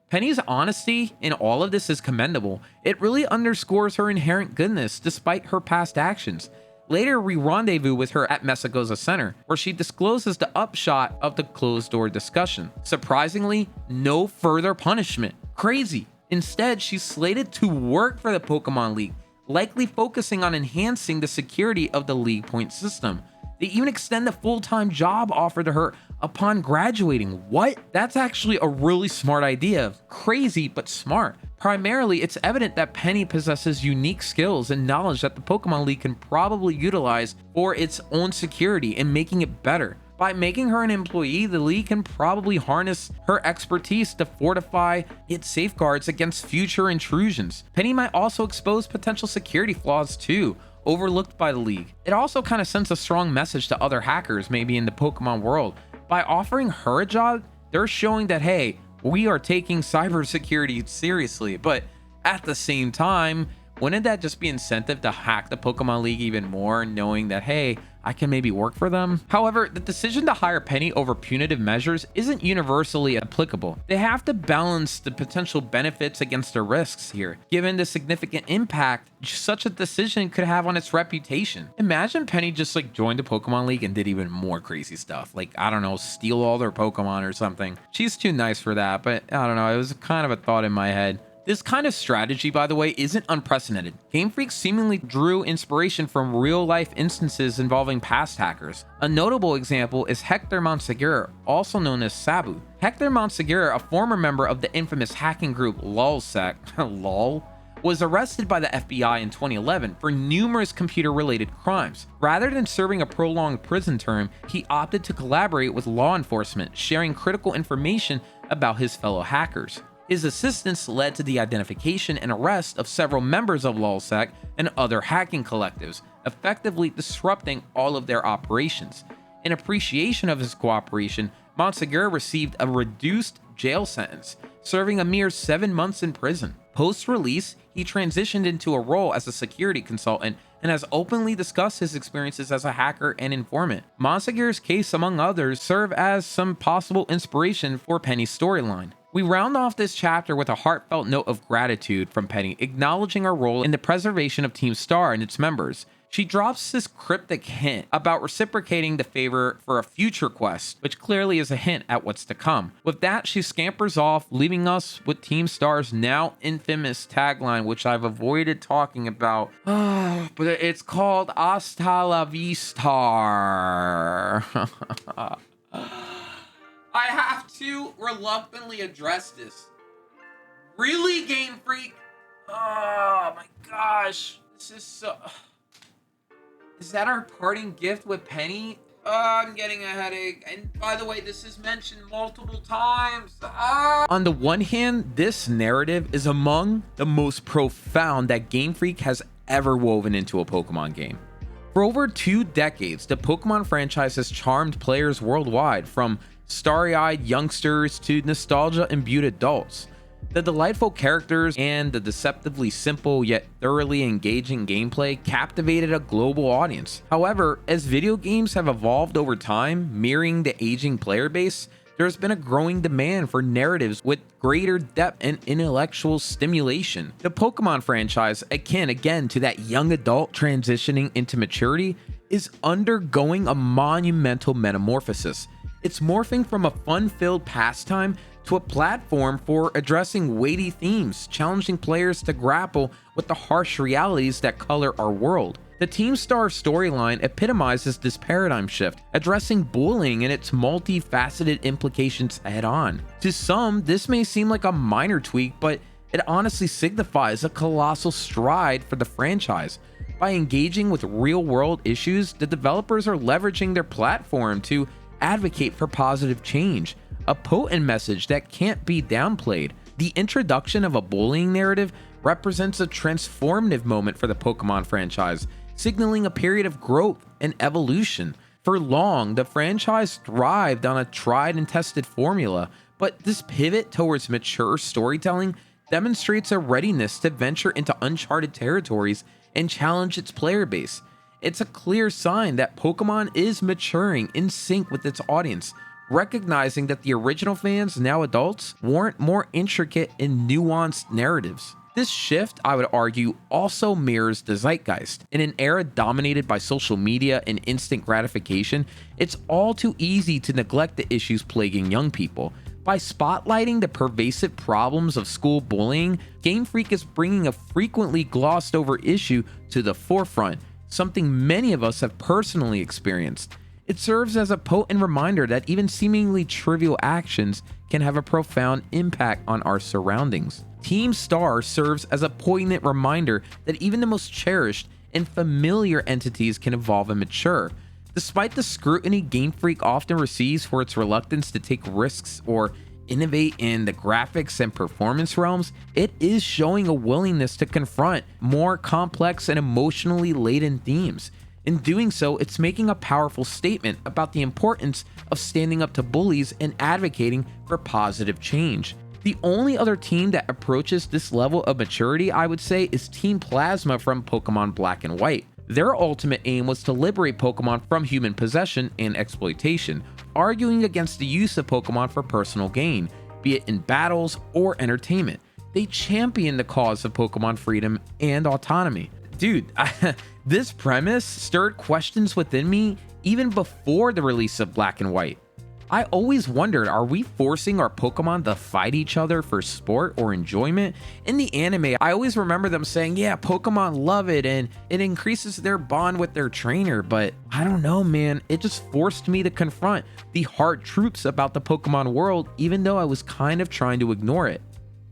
Penny's honesty in all of this is commendable. It really underscores her inherent goodness despite her past actions. Later, we rendezvous with her at Mesagoza Center, where she discloses the upshot of the closed-door discussion. Surprisingly, no further punishment. Crazy. Instead, she's slated to work for the Pokemon League, likely focusing on enhancing the security of the League point system. They even extend the full-time job offer to her upon graduating. What? That's actually a really smart idea. Crazy, but smart. Primarily, it's evident that Penny possesses unique skills and knowledge that the Pokemon League can probably utilize for its own security and making it better. By making her an employee, the League can probably harness her expertise to fortify its safeguards against future intrusions. Penny might also expose potential security flaws too, overlooked by the League. It also kind of sends a strong message to other hackers maybe in the Pokemon world. By offering her a job, they're showing that, hey, we are taking cybersecurity seriously, but at the same time, wouldn't that just be incentive to hack the Pokemon League even more, knowing that, hey, I can maybe work for them? However, the decision to hire Penny over punitive measures isn't universally applicable. They have to balance the potential benefits against the risks here, given the significant impact such a decision could have on its reputation. Imagine Penny just joined the Pokemon League and did even more crazy stuff, I don't know, steal all their Pokemon or something. She's too nice for that, but I don't know, it was kind of a thought in my head. This kind of strategy, by the way, isn't unprecedented. Game Freak seemingly drew inspiration from real-life instances involving past hackers. A notable example is Hector Monsegur, also known as Sabu. Hector Monsegur, a former member of the infamous hacking group LOLsec, LOL, was arrested by the FBI in 2011 for numerous computer-related crimes. Rather than serving a prolonged prison term, he opted to collaborate with law enforcement, sharing critical information about his fellow hackers. His assistance led to the identification and arrest of several members of LOLsec and other hacking collectives, effectively disrupting all of their operations. In appreciation of his cooperation, Monsegur received a reduced jail sentence, serving a mere 7 months in prison. Post-release, he transitioned into a role as a security consultant and has openly discussed his experiences as a hacker and informant. Monsegure's case, among others, serve as some possible inspiration for Penny's storyline. We round off this chapter with a heartfelt note of gratitude from Penny, acknowledging her role in the preservation of Team Star and its members. She drops this cryptic hint about reciprocating the favor for a future quest, which clearly is a hint at what's to come. With that, she scampers off, leaving us with Team Star's now infamous tagline, which I've avoided talking about, but it's called Hasta la Vista. I have to reluctantly address this. Really, Game Freak? Oh my gosh. This is so... Is that our parting gift with Penny? I'm getting a headache. And by the way, this is mentioned multiple times. On the one hand, this narrative is among the most profound that Game Freak has ever woven into a Pokemon game. For over 2 decades, the Pokemon franchise has charmed players worldwide, from starry-eyed youngsters to nostalgia-imbued adults. The delightful characters and the deceptively simple yet thoroughly engaging gameplay captivated a global audience. However, as video games have evolved over time, mirroring the aging player base, there's been a growing demand for narratives with greater depth and intellectual stimulation. The Pokemon franchise, akin again to that young adult transitioning into maturity, is undergoing a monumental metamorphosis. It's morphing from a fun-filled pastime to a platform for addressing weighty themes, challenging players to grapple with the harsh realities that color our world. The Team Star storyline epitomizes this paradigm shift, addressing bullying and its multifaceted implications head-on. To some, this may seem like a minor tweak, but it honestly signifies a colossal stride for the franchise. By engaging with real-world issues, the developers are leveraging their platform to advocate for positive change, a potent message that can't be downplayed. The introduction of a bullying narrative represents a transformative moment for the Pokemon franchise, signaling a period of growth and evolution. For long, the franchise thrived on a tried and tested formula, but this pivot towards mature storytelling demonstrates a readiness to venture into uncharted territories and challenge its player base. It's a clear sign that Pokemon is maturing in sync with its audience, recognizing that the original fans, now adults, warrant more intricate and nuanced narratives. This shift, I would argue, also mirrors the zeitgeist. In an era dominated by social media and instant gratification, it's all too easy to neglect the issues plaguing young people. By spotlighting the pervasive problems of school bullying, Game Freak is bringing a frequently glossed over issue to the forefront, something many of us have personally experienced. It serves as a potent reminder that even seemingly trivial actions can have a profound impact on our surroundings. Team Star serves as a poignant reminder that even the most cherished and familiar entities can evolve and mature. Despite the scrutiny Game Freak often receives for its reluctance to take risks or innovate in the graphics and performance realms, it is showing a willingness to confront more complex and emotionally laden themes. In doing so, it's making a powerful statement about the importance of standing up to bullies and advocating for positive change. The only other team that approaches this level of maturity, I would say, is Team Plasma from Pokemon Black and White. Their ultimate aim was to liberate Pokemon from human possession and exploitation, arguing against the use of Pokemon for personal gain, be it in battles or entertainment. They championed the cause of Pokemon freedom and autonomy. Dude, this premise stirred questions within me even before the release of Black and White. I always wondered, are we forcing our Pokemon to fight each other for sport or enjoyment? In the anime, I always remember them saying, yeah, Pokemon love it and it increases their bond with their trainer, but I don't know, man. It just forced me to confront the hard truths about the Pokemon world, even though I was kind of trying to ignore it.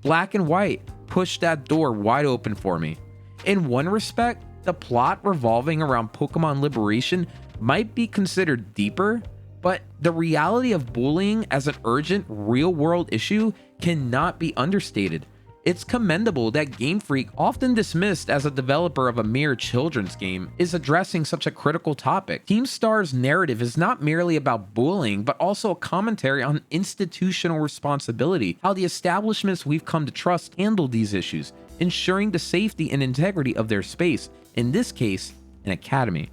Black and White pushed that door wide open for me. In one respect, the plot revolving around Pokemon liberation might be considered deeper, but the reality of bullying as an urgent, real-world issue cannot be understated. It's commendable that Game Freak, often dismissed as a developer of a mere children's game, is addressing such a critical topic. Team Star's narrative is not merely about bullying, but also a commentary on institutional responsibility, how the establishments we've come to trust handle these issues, ensuring the safety and integrity of their space, in this case, an academy.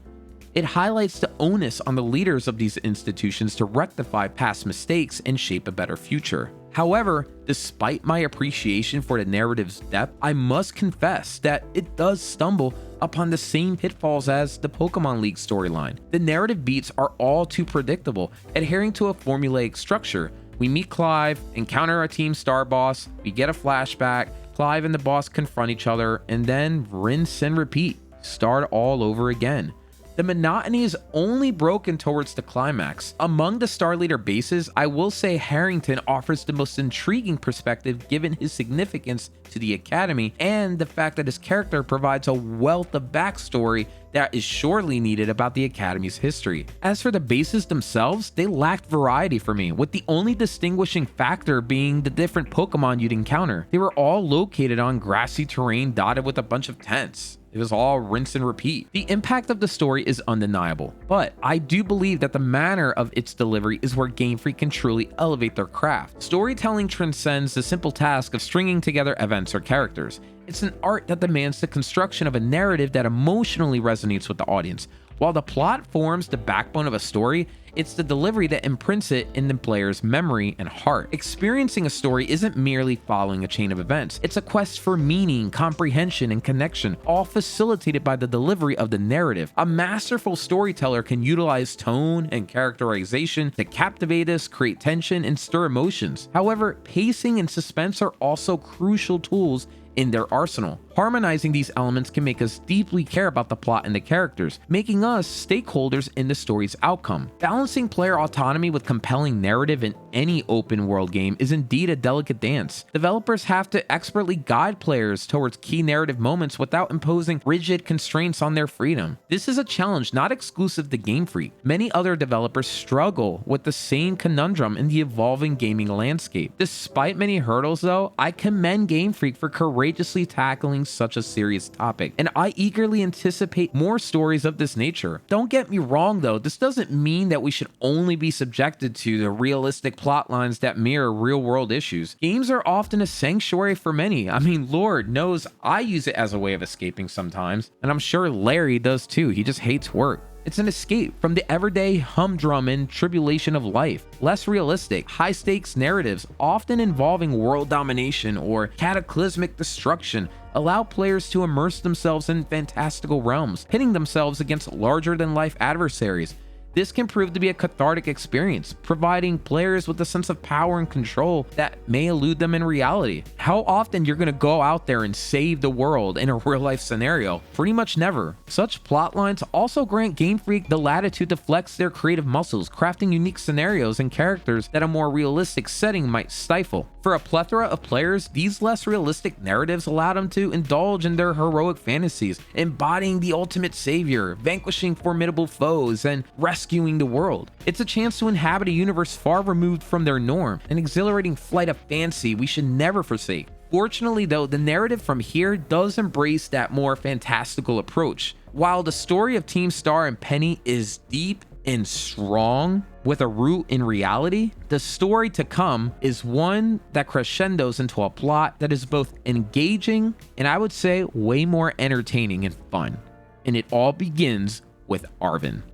It highlights the onus on the leaders of these institutions to rectify past mistakes and shape a better future. However, despite my appreciation for the narrative's depth, I must confess that it does stumble upon the same pitfalls as the Pokemon League storyline. The narrative beats are all too predictable, adhering to a formulaic structure. We meet Clive, encounter our Team Star boss, we get a flashback, Clive and the boss confront each other, and then rinse and repeat, start all over again. The monotony is only broken towards the climax. Among the Star Leader bases, I will say Harrington offers the most intriguing perspective given his significance to the Academy and the fact that his character provides a wealth of backstory that is surely needed about the Academy's history. As for the bases themselves, they lacked variety for me, with the only distinguishing factor being the different Pokemon you'd encounter. They were all located on grassy terrain dotted with a bunch of tents. It was all rinse and repeat. The impact of the story is undeniable, but I do believe that the manner of its delivery is where Game Freak can truly elevate their craft. Storytelling transcends the simple task of stringing together events or characters. It's an art that demands the construction of a narrative that emotionally resonates with the audience. While the plot forms the backbone of a story, it's the delivery that imprints it in the player's memory and heart. Experiencing a story isn't merely following a chain of events. It's a quest for meaning, comprehension, and connection, all facilitated by the delivery of the narrative. A masterful storyteller can utilize tone and characterization to captivate us, create tension, and stir emotions. However, pacing and suspense are also crucial tools in their arsenal. Harmonizing these elements can make us deeply care about the plot and the characters, making us stakeholders in the story's outcome. Balancing player autonomy with compelling narrative in any open world game is indeed a delicate dance. Developers have to expertly guide players towards key narrative moments without imposing rigid constraints on their freedom. This is a challenge not exclusive to Game Freak. Many other developers struggle with the same conundrum in the evolving gaming landscape. Despite many hurdles though, I commend Game Freak for courageously tackling such a serious topic, and I eagerly anticipate more stories of this nature. Don't get me wrong though, this doesn't mean that we should only be subjected to the realistic plot lines that mirror real-world issues. Games are often a sanctuary for many. I mean, Lord knows I use it as a way of escaping sometimes, and I'm sure Larry does too. He just hates work. It's an escape from the everyday humdrum and tribulation of life. Less realistic, high-stakes narratives, often involving world domination or cataclysmic destruction, allow players to immerse themselves in fantastical realms, pitting themselves against larger-than-life adversaries. This can prove to be a cathartic experience, providing players with a sense of power and control that may elude them in reality. How often you're gonna go out there and save the world in a real-life scenario? Pretty much never. Such plotlines also grant Game Freak the latitude to flex their creative muscles, crafting unique scenarios and characters that a more realistic setting might stifle. For a plethora of players, these less realistic narratives allow them to indulge in their heroic fantasies, embodying the ultimate savior, vanquishing formidable foes, and rescuing the world. It's a chance to inhabit a universe far removed from their norm, an exhilarating flight of fancy we should never forsake. Fortunately though, the narrative from here does embrace that more fantastical approach. While the story of Team Star and Penny is deep and strong with a root in reality, the story to come is one that crescendos into a plot that is both engaging and I would say way more entertaining and fun. And it all begins with Arven.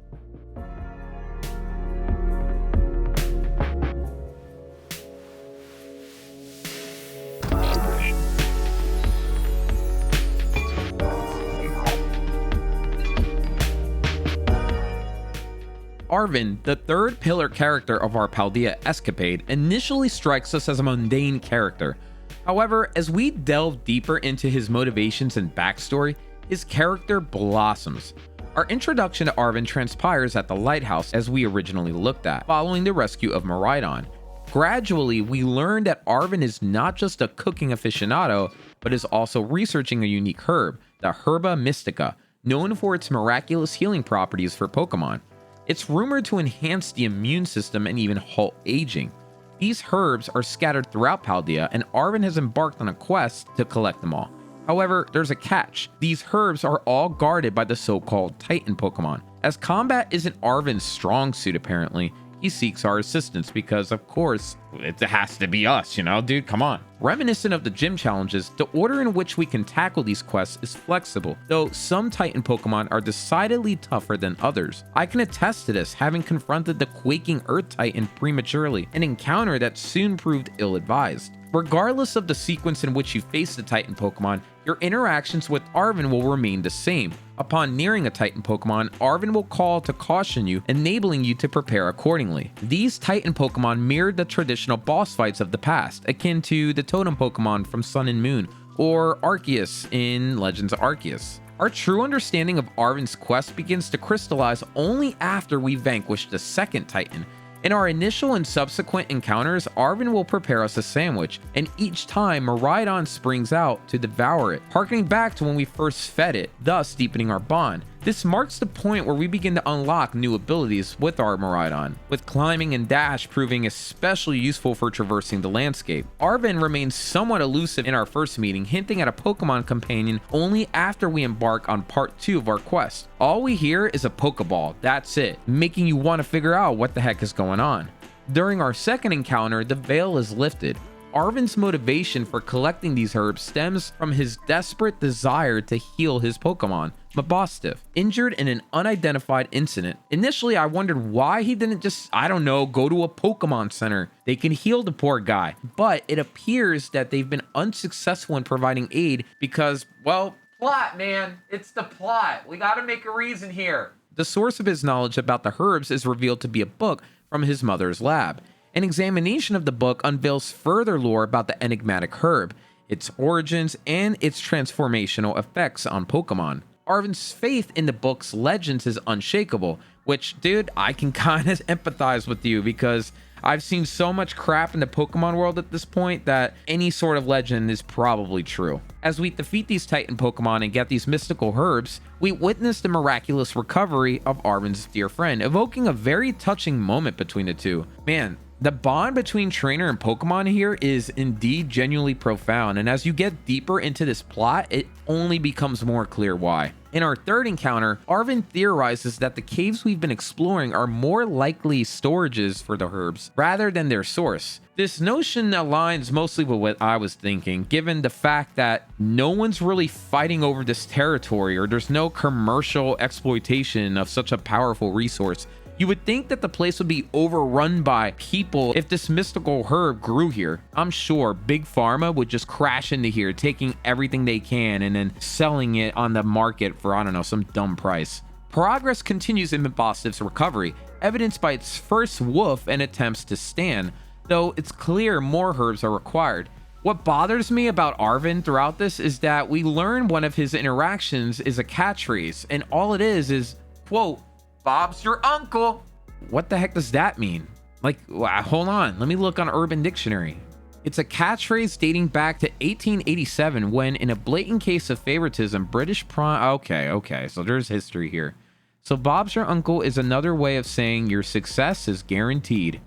Arven, the third pillar character of our Paldea escapade, initially strikes us as a mundane character. However, as we delve deeper into his motivations and backstory, his character blossoms. Our introduction to Arven transpires at the lighthouse as we originally looked at, following the rescue of Miraidon. Gradually, we learn that Arven is not just a cooking aficionado, but is also researching a unique herb, the Herba Mystica, known for its miraculous healing properties for Pokemon. It's rumored to enhance the immune system and even halt aging. These herbs are scattered throughout Paldea, and Arven has embarked on a quest to collect them all. However, there's a catch. These herbs are all guarded by the so-called Titan Pokemon. As combat isn't Arven's strong suit apparently, he seeks our assistance because, of course, it has to be us, you know, dude, come on. Reminiscent of the gym challenges, the order in which we can tackle these quests is flexible, though some Titan Pokemon are decidedly tougher than others. I can attest to this, having confronted the quaking Earth Titan prematurely, an encounter that soon proved ill-advised. Regardless of the sequence in which you face the Titan Pokemon, your interactions with Arven will remain the same. Upon nearing a Titan Pokemon, Arven will call to caution you, enabling you to prepare accordingly. These Titan Pokemon mirrored the traditional boss fights of the past, akin to the Totem Pokemon from Sun and Moon, or Arceus in Legends of Arceus. Our true understanding of Arven's quest begins to crystallize only after we vanquish the second Titan. In our initial and subsequent encounters, Arven will prepare us a sandwich, and each time Miraidon springs out to devour it, harkening back to when we first fed it, thus deepening our bond. This marks the point where we begin to unlock new abilities with our Miraidon, with climbing and dash proving especially useful for traversing the landscape. Arven remains somewhat elusive in our first meeting, hinting at a Pokemon companion only after we embark on part 2 of our quest. All we hear is a Pokeball, that's it, making you want to figure out what the heck is going on. During our second encounter, the veil is lifted. Arven's motivation for collecting these herbs stems from his desperate desire to heal his Pokemon, Mabosstiff, injured in an unidentified incident. Initially, I wondered why he didn't just, I don't know, go to a Pokemon Center. They can heal the poor guy, but it appears that they've been unsuccessful in providing aid because, well, plot, man. It's the plot. We gotta make a reason here. The source of his knowledge about the herbs is revealed to be a book from his mother's lab. An examination of the book unveils further lore about the enigmatic herb, its origins, and its transformational effects on Pokemon. Arven's faith in the book's legends is unshakable, which, dude, I can kind of empathize with you because I've seen so much crap in the Pokemon world at this point that any sort of legend is probably true. As we defeat these Titan Pokemon and get these mystical herbs, we witness the miraculous recovery of Arven's dear friend, evoking a very touching moment between the two. Man, the bond between trainer and Pokemon here is indeed genuinely profound, and as you get deeper into this plot, it only becomes more clear why. In our third encounter, Arven theorizes that the caves we've been exploring are more likely storages for the herbs rather than their source. This notion aligns mostly with what I was thinking, given the fact that no one's really fighting over this territory or there's no commercial exploitation of such a powerful resource. You would think that the place would be overrun by people if this mystical herb grew here. I'm sure Big Pharma would just crash into here, taking everything they can and then selling it on the market for, I don't know, some dumb price. Progress continues in Mabosstiff's recovery, evidenced by its first woof and attempts to stand, though it's clear more herbs are required. What bothers me about Arven throughout this is that we learn one of his interactions is a catchphrase, and all it is, quote, "Bob's your uncle." What the heck does that mean? Like, hold on, let me look on Urban Dictionary. It's a catchphrase dating back to 1887 when, in a blatant case of favoritism, British okay, so there's history here. So Bob's your uncle is another way of saying your success is guaranteed.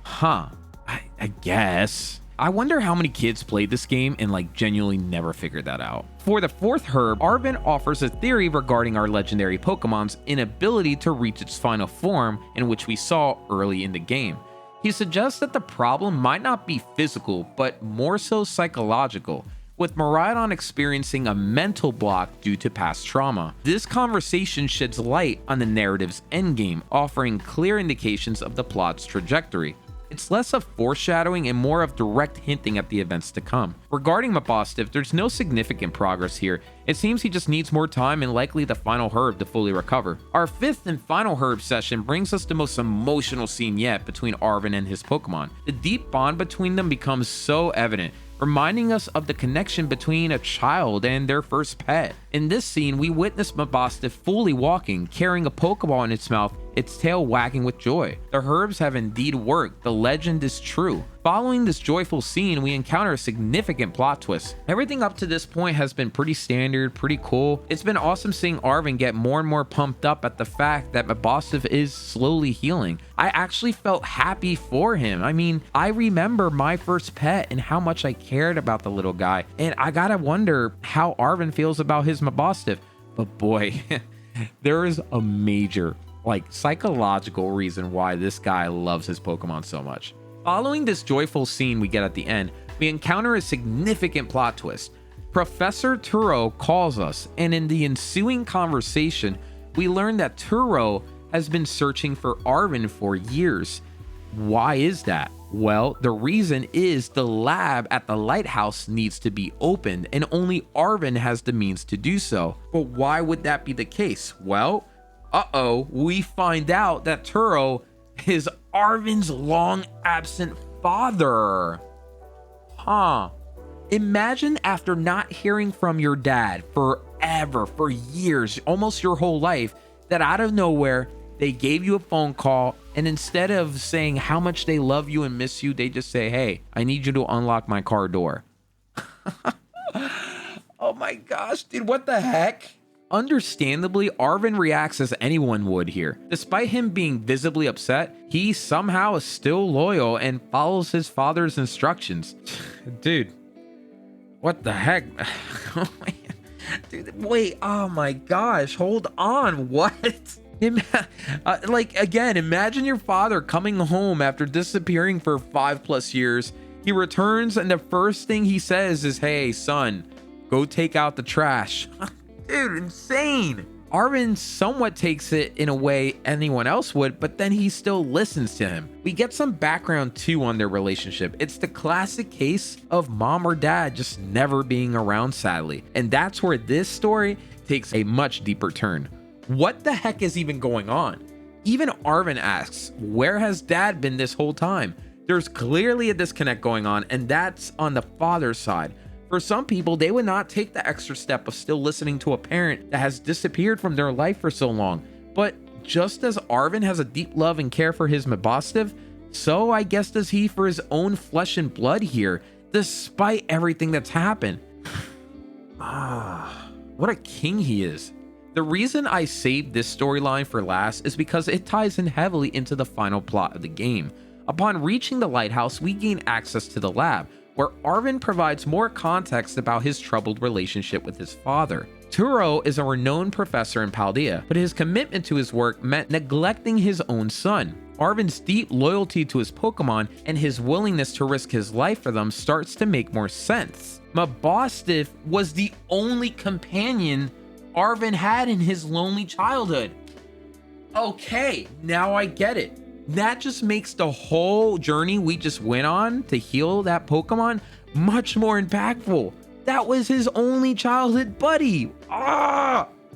Huh, I guess. I wonder how many kids played this game and like genuinely never figured that out. For the fourth herb, Arven offers a theory regarding our legendary Pokemon's inability to reach its final form, in which we saw early in the game. He suggests that the problem might not be physical, but more so psychological, with Miraidon experiencing a mental block due to past trauma. This conversation sheds light on the narrative's endgame, offering clear indications of the plot's trajectory. It's less of foreshadowing and more of direct hinting at the events to come. Regarding Mabosstiff, there's no significant progress here. It seems he just needs more time and likely the final herb to fully recover. Our fifth and final herb session brings us the most emotional scene yet between Arven and his Pokemon. The deep bond between them becomes so evident, reminding us of the connection between a child and their first pet. In this scene, we witness Mabosstiff fully walking, carrying a Pokeball in its mouth, its tail wagging with joy. The herbs have indeed worked. The legend is true. Following this joyful scene, we encounter a significant plot twist. Everything up to this point has been pretty standard, pretty cool. It's been awesome seeing Arven get more and more pumped up at the fact that Mabosstiff is slowly healing. I actually felt happy for him. I mean, I remember my first pet and how much I cared about the little guy, and I gotta wonder how Arven feels about his Mabosstiff. But boy, there is a major like psychological reason why this guy loves his Pokemon so much. Following this joyful scene we get at the end, we encounter a significant plot twist. Professor Turo calls us, and in the ensuing conversation, we learn that Turo has been searching for Arven for years. Why is that? Well, the reason is the lab at the lighthouse needs to be opened, and only Arven has the means to do so. But why would that be the case? Well, we find out that Turo is Arven's long absent father. Imagine after not hearing from your dad forever, for years, almost your whole life, that out of nowhere, they gave you a phone call, and instead of saying how much they love you and miss you, they just say, hey, I need you to unlock my car door. Oh my gosh, dude, what the heck? Understandably, Arven reacts as anyone would here. Despite him being visibly upset, he somehow is still loyal and follows his father's instructions. Dude, what the heck? Dude, wait, oh my gosh, hold on, what? Imagine your father coming home after disappearing for 5+ years. He returns and the first thing he says is, hey, son, go take out the trash. Dude, insane. Arven somewhat takes it in a way anyone else would, but then he still listens to him. We get some background too on their relationship. It's the classic case of mom or dad just never being around, sadly. And that's where this story takes a much deeper turn. What the heck is even going on? Even Arven asks, where has dad been this whole time? There's clearly a disconnect going on, and that's on the father's side. For some people, they would not take the extra step of still listening to a parent that has disappeared from their life for so long. But just as Arven has a deep love and care for his Mabostiv, so I guess does he for his own flesh and blood here, despite everything that's happened. What a king he is. The reason I saved this storyline for last is because it ties in heavily into the final plot of the game. Upon reaching the lighthouse, we gain access to the lab, where Arven provides more context about his troubled relationship with his father. Turo is a renowned professor in Paldea, but his commitment to his work meant neglecting his own son. Arven's deep loyalty to his Pokemon and his willingness to risk his life for them starts to make more sense. Mabostiv was the only companion Arven had in his lonely childhood. Okay, now I get it. That just makes the whole journey we just went on to heal that Pokemon much more impactful. That was his only childhood buddy.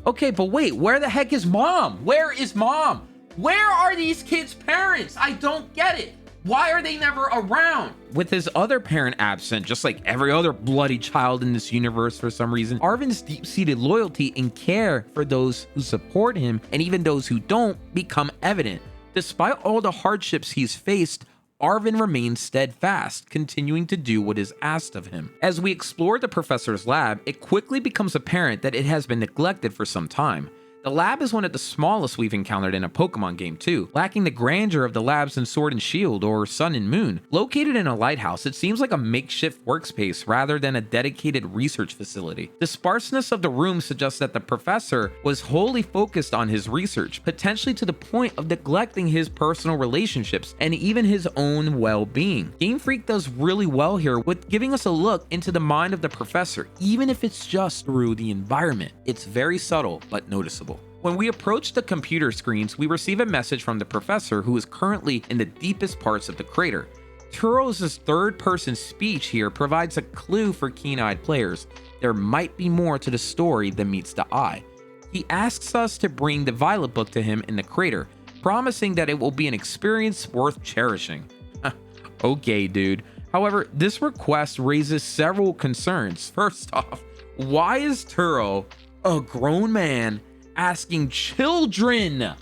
Okay, but wait, where the heck is mom? Where is mom? Where are these kids' parents? I don't get it. Why are they never around? With his other parent absent, just like every other bloody child in this universe for some reason, Arven's deep-seated loyalty and care for those who support him, and even those who don't, become evident. Despite all the hardships he's faced, Arven remains steadfast, continuing to do what is asked of him. As we explore the professor's lab, it quickly becomes apparent that it has been neglected for some time. The lab is one of the smallest we've encountered in a Pokemon game too, lacking the grandeur of the labs in Sword and Shield or Sun and Moon. Located in a lighthouse, it seems like a makeshift workspace rather than a dedicated research facility. The sparseness of the room suggests that the professor was wholly focused on his research, potentially to the point of neglecting his personal relationships and even his own well-being. Game Freak does really well here with giving us a look into the mind of the professor, even if it's just through the environment. It's very subtle but noticeable. When we approach the computer screens, we receive a message from the professor who is currently in the deepest parts of the crater. Turo's third-person speech here provides a clue for keen-eyed players. There might be more to the story than meets the eye. He asks us to bring the Violet book to him in the crater, promising that it will be an experience worth cherishing. Okay, dude. However, this request raises several concerns. First off, why is Turo, a grown man, asking children,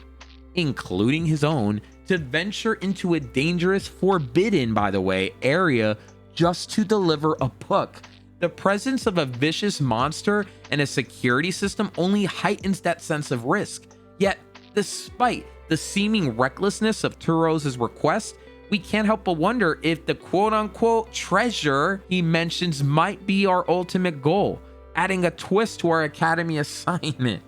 including his own, to venture into a dangerous, forbidden, by the way, area just to deliver a book? The presence of a vicious monster and a security system only heightens that sense of risk. Yet, despite the seeming recklessness of Turo's request, we can't help but wonder if the quote-unquote treasure he mentions might be our ultimate goal, adding a twist to our academy assignment.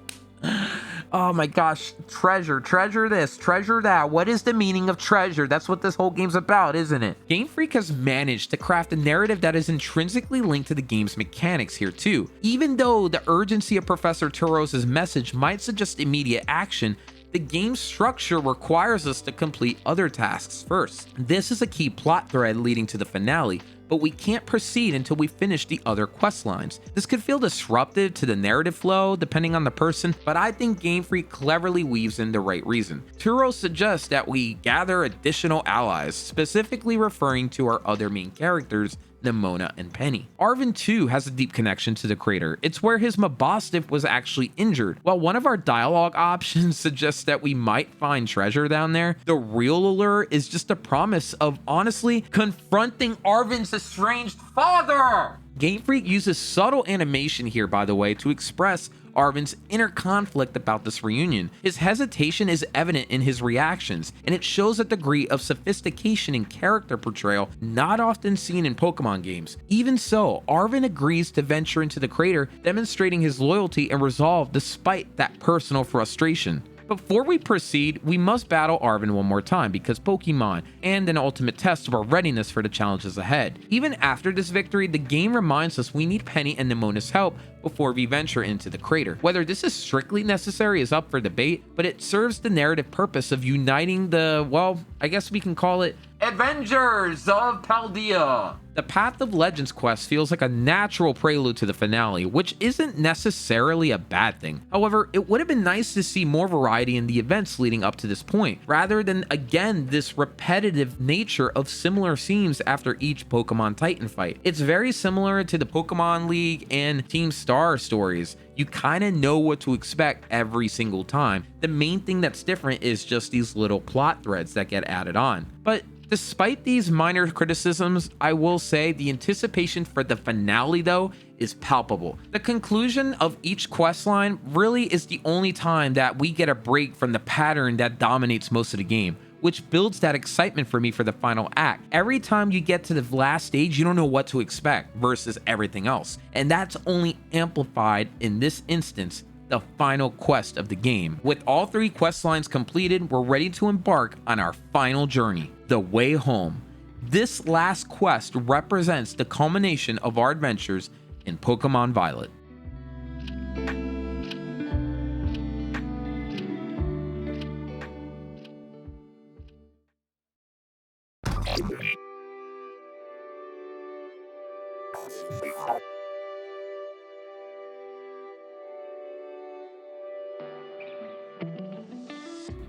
Oh my gosh, treasure this, treasure that. What is the meaning of treasure? That's what this whole game's about, isn't it? Game Freak has managed to craft a narrative that is intrinsically linked to the game's mechanics here too. Even though the urgency of Professor Turos' message might suggest immediate action, the game's structure requires us to complete other tasks first. This is a key plot thread leading to the finale, but we can't proceed until we finish the other quest lines. This could feel disruptive to the narrative flow depending on the person, but I think Game Freak cleverly weaves in the right reason. Turos suggests that we gather additional allies, specifically referring to our other main characters, Nemona and Penny. Arven too has a deep connection to the crater. It's where his Mabosstiff was actually injured. While one of our dialogue options suggests that we might find treasure down there, the real allure is just a promise of honestly confronting Arven's estranged father. Game Freak uses subtle animation here, by the way, to express Arven's inner conflict about this reunion. His hesitation is evident in his reactions, and it shows a degree of sophistication in character portrayal not often seen in Pokemon games. Even so, Arven agrees to venture into the crater, demonstrating his loyalty and resolve despite that personal frustration. Before we proceed, we must battle Arven one more time because Pokemon, and an ultimate test of our readiness for the challenges ahead. Even after this victory, the game reminds us we need Penny and Nemona's help before we venture into the crater. Whether this is strictly necessary is up for debate, but it serves the narrative purpose of uniting the, well, I guess we can call it Avengers of Paldea. The Path of Legends quest feels like a natural prelude to the finale, which isn't necessarily a bad thing. However, it would have been nice to see more variety in the events leading up to this point, rather than, again, this repetitive nature of similar scenes after each Pokemon Titan fight. It's very similar to the Pokemon League and Team Star stories. You kind of know what to expect every single time. The main thing that's different is just these little plot threads that get added on. But despite these minor criticisms, I will say the anticipation for the finale though is palpable. The conclusion of each questline really is the only time that we get a break from the pattern that dominates most of the game, which builds that excitement for me for the final act. Every time you get to the last stage, you don't know what to expect versus everything else. And that's only amplified in this instance, the final quest of the game. With all 3 quest lines completed, we're ready to embark on our final journey, the way home. This last quest represents the culmination of our adventures in Pokemon Violet.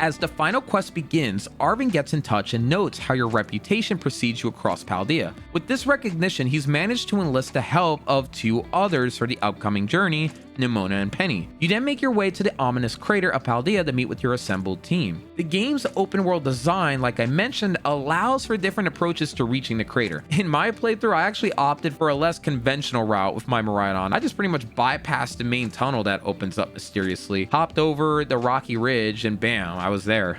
As the final quest begins, Arven gets in touch and notes how your reputation precedes you across Paldea. With this recognition, he's managed to enlist the help of 2 others for the upcoming journey, Nemona and Penny. You then make your way to the ominous crater of Paldea to meet with your assembled team. The game's open world design, like I mentioned, allows for different approaches to reaching the crater. In my playthrough, I actually opted for a less conventional route with my Miraidon. I just pretty much bypassed the main tunnel that opens up mysteriously, hopped over the rocky ridge, and bam, I was there.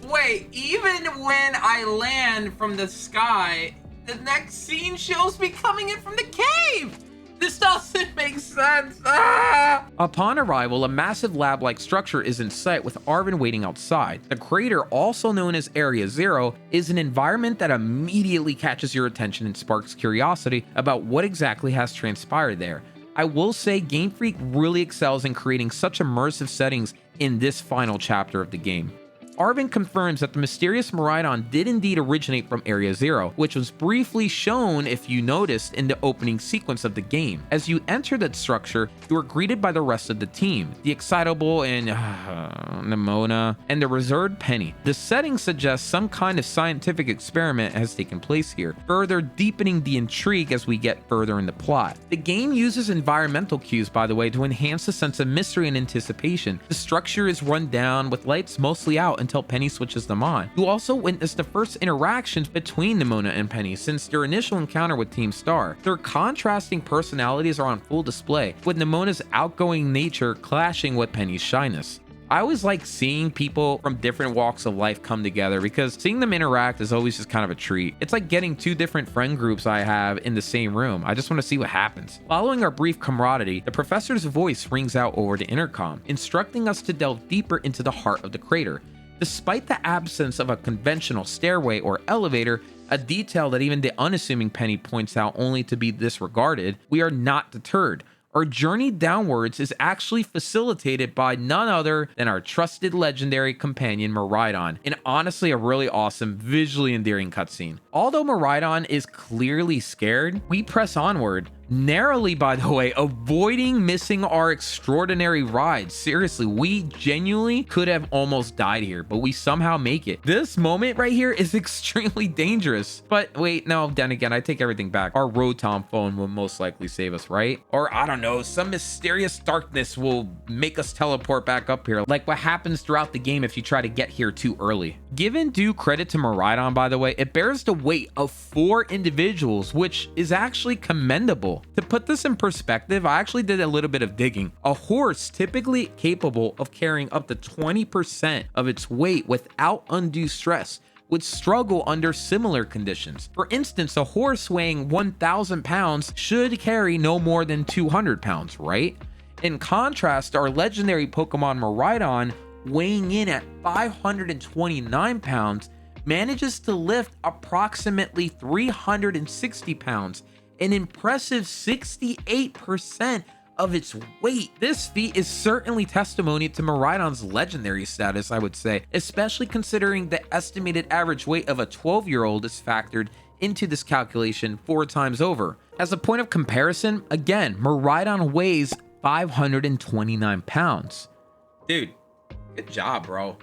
Wait, even when I land from the sky, the next scene shows me coming in from the cave! This doesn't make sense. Ah! Upon arrival, a massive lab-like structure is in sight with Arven waiting outside. The crater, also known as Area 0, is an environment that immediately catches your attention and sparks curiosity about what exactly has transpired there. I will say Game Freak really excels in creating such immersive settings in this final chapter of the game. Arven confirms that the mysterious Miraidon did indeed originate from Area 0, which was briefly shown, if you noticed, in the opening sequence of the game. As you enter that structure, you are greeted by the rest of the team, the excitable and Nemona, and the reserved Penny. The setting suggests some kind of scientific experiment has taken place here, further deepening the intrigue as we get further in the plot. The game uses environmental cues, by the way, to enhance the sense of mystery and anticipation. The structure is run down with lights mostly out until Penny switches them on. You also witness the first interactions between Nemona and Penny since their initial encounter with Team Star. Their contrasting personalities are on full display, with Nemona's outgoing nature clashing with Penny's shyness. I always like seeing people from different walks of life come together because seeing them interact is always just kind of a treat. It's like getting two different friend groups I have in the same room. I just want to see what happens. Following our brief camaraderie, the professor's voice rings out over the intercom, instructing us to delve deeper into the heart of the crater. Despite the absence of a conventional stairway or elevator, a detail that even the unassuming Penny points out only to be disregarded, we are not deterred. Our journey downwards is actually facilitated by none other than our trusted legendary companion Miraidon, and honestly a really awesome, visually endearing cutscene. Although Miraidon is clearly scared, we press onward, narrowly by the way, avoiding missing our extraordinary ride. Seriously, we genuinely could have almost died here, but we somehow make it. This moment right here is extremely dangerous. But wait, no, then again, I take everything back. Our Rotom phone will most likely save us, right? Or I don't know, some mysterious darkness will make us teleport back up here, like what happens throughout the game if you try to get here too early. Given due credit to Miraidon, by the way, it bears the weight of 4 individuals, which is actually commendable. To put this in perspective, I actually did a little bit of digging. A horse typically capable of carrying up to 20% of its weight without undue stress would struggle under similar conditions. For instance, a horse weighing 1,000 pounds should carry no more than 200 pounds, right? In contrast, our legendary Pokemon Miraidon, weighing in at 529 pounds, manages to lift approximately 360 pounds, an impressive 68% of its weight. This feat is certainly testimony to Miraidon's legendary status, I would say, especially considering the estimated average weight of a 12-year-old is factored into this calculation 4 times over. As a point of comparison, again, Miraidon weighs 529 pounds. Dude, good job, bro.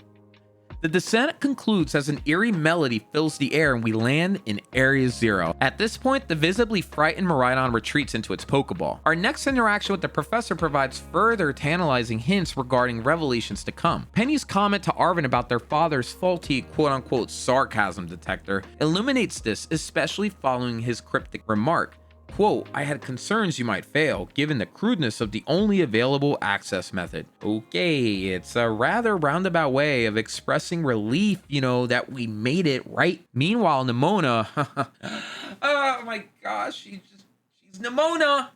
The descent concludes as an eerie melody fills the air and we land in Area 0. At this point, the visibly frightened Miraidon retreats into its Pokeball. Our next interaction with the professor provides further tantalizing hints regarding revelations to come. Penny's comment to Arven about their father's faulty quote-unquote sarcasm detector illuminates this, especially following his cryptic remark. Quote, I had concerns you might fail, given the crudeness of the only available access method. Okay, it's a rather roundabout way of expressing relief, that we made it, right? Meanwhile, Nemona, oh my gosh, she's Nemona,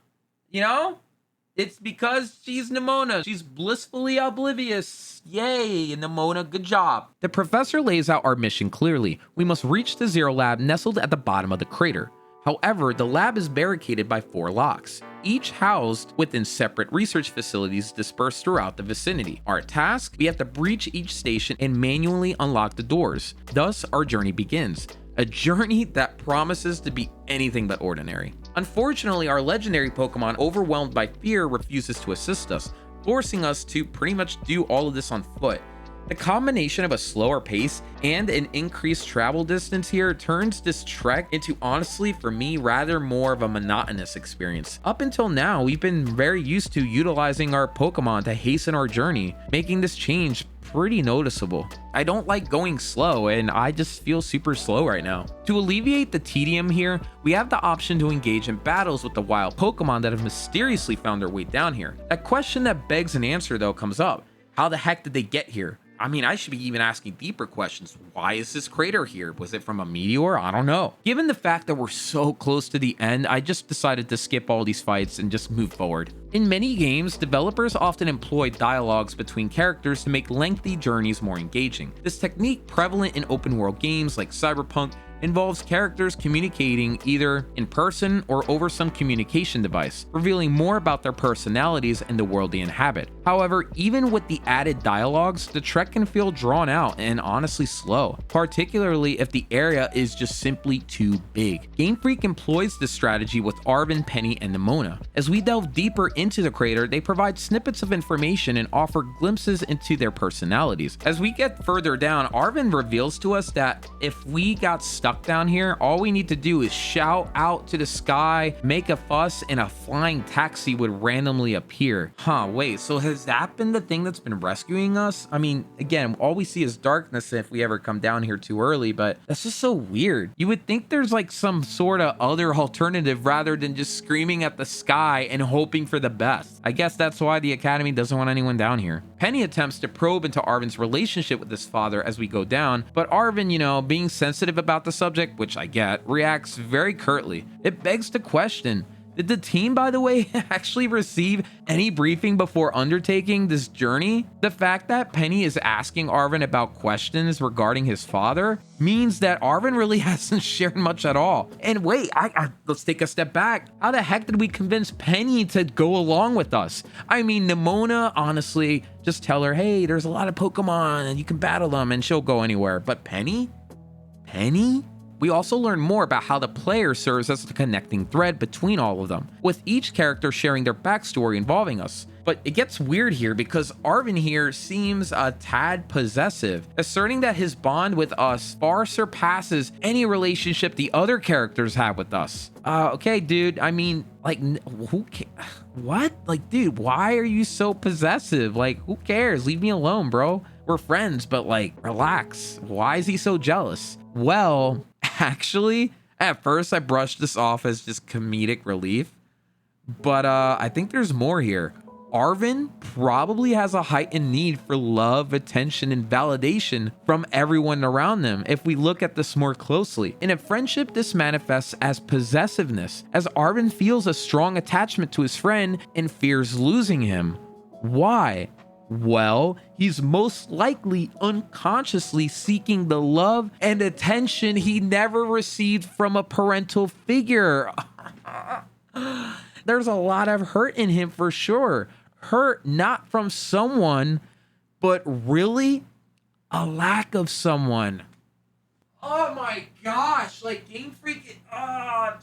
It's because she's Nemona. She's blissfully oblivious. Yay, Nemona, good job. The professor lays out our mission clearly. We must reach the Zero Lab nestled at the bottom of the crater. However, the lab is barricaded by 4 locks, each housed within separate research facilities dispersed throughout the vicinity. Our task? We have to breach each station and manually unlock the doors. Thus, our journey begins. A journey that promises to be anything but ordinary. Unfortunately, our legendary Pokemon, overwhelmed by fear, refuses to assist us, forcing us to pretty much do all of this on foot. The combination of a slower pace and an increased travel distance here turns this trek into, honestly, for me, rather more of a monotonous experience. Up until now, we've been very used to utilizing our Pokemon to hasten our journey, making this change pretty noticeable. I don't like going slow, and I just feel super slow right now. To alleviate the tedium here, we have the option to engage in battles with the wild Pokemon that have mysteriously found their way down here. A question that begs an answer though comes up. How the heck did they get here? I mean, I should be even asking deeper questions. Why is this crater here? Was it from a meteor? I don't know. Given the fact that we're so close to the end, I just decided to skip all these fights and just move forward. In many games, developers often employ dialogues between characters to make lengthy journeys more engaging. This technique, prevalent in open world games like Cyberpunk, involves characters communicating either in person or over some communication device, revealing more about their personalities and the world they inhabit. However, even with the added dialogues, the trek can feel drawn out and honestly slow, particularly if the area is just simply too big. Game Freak employs this strategy with Arven, Penny, and Nemona. As we delve deeper into the crater, they provide snippets of information and offer glimpses into their personalities. As we get further down, Arven reveals to us that if we got stuck down here, all we need to do is shout out to the sky, make a fuss, and a flying taxi would randomly appear. Wait, so has that been the thing that's been rescuing us? I mean, again, all we see is darkness if we ever come down here too early, but that's just so weird. You would think there's like some sort of other alternative rather than just screaming at the sky and hoping for the best. I guess that's why the Academy doesn't want anyone down here. Penny attempts to probe into Arven's relationship with his father as we go down, but Arven, you know, being sensitive about the subject, which I get, reacts very curtly. It begs the question, did the team, by the way, actually receive any briefing before undertaking this journey? The fact that Penny is asking Arven about questions regarding his father means that Arven really hasn't shared much at all. And wait, let's take a step back. How the heck did we convince Penny to go along with us? I mean, Nemona, honestly, just tell her, hey, there's a lot of Pokemon and you can battle them and she'll go anywhere. But Penny? Penny? We also learn more about how the player serves as the connecting thread between all of them, with each character sharing their backstory involving us. But it gets weird here because Arven here seems a tad possessive, asserting that his bond with us far surpasses any relationship the other characters have with us. Okay, dude, I mean, like, what? Like, dude, why are you so possessive? Like, who cares? Leave me alone, bro. We're friends, but like, relax. Why is he so jealous? Well, actually, at first I brushed this off as just comedic relief, but I think there's more here. Arven probably has a heightened need for love, attention, and validation from everyone around them if we look at this more closely. In a friendship, this manifests as possessiveness, as Arven feels a strong attachment to his friend and fears losing him. Why? Well, he's most likely unconsciously seeking the love and attention he never received from a parental figure. There's a lot of hurt in him for sure. Hurt not from someone, but really a lack of someone. Oh my gosh, like Game Freak, oh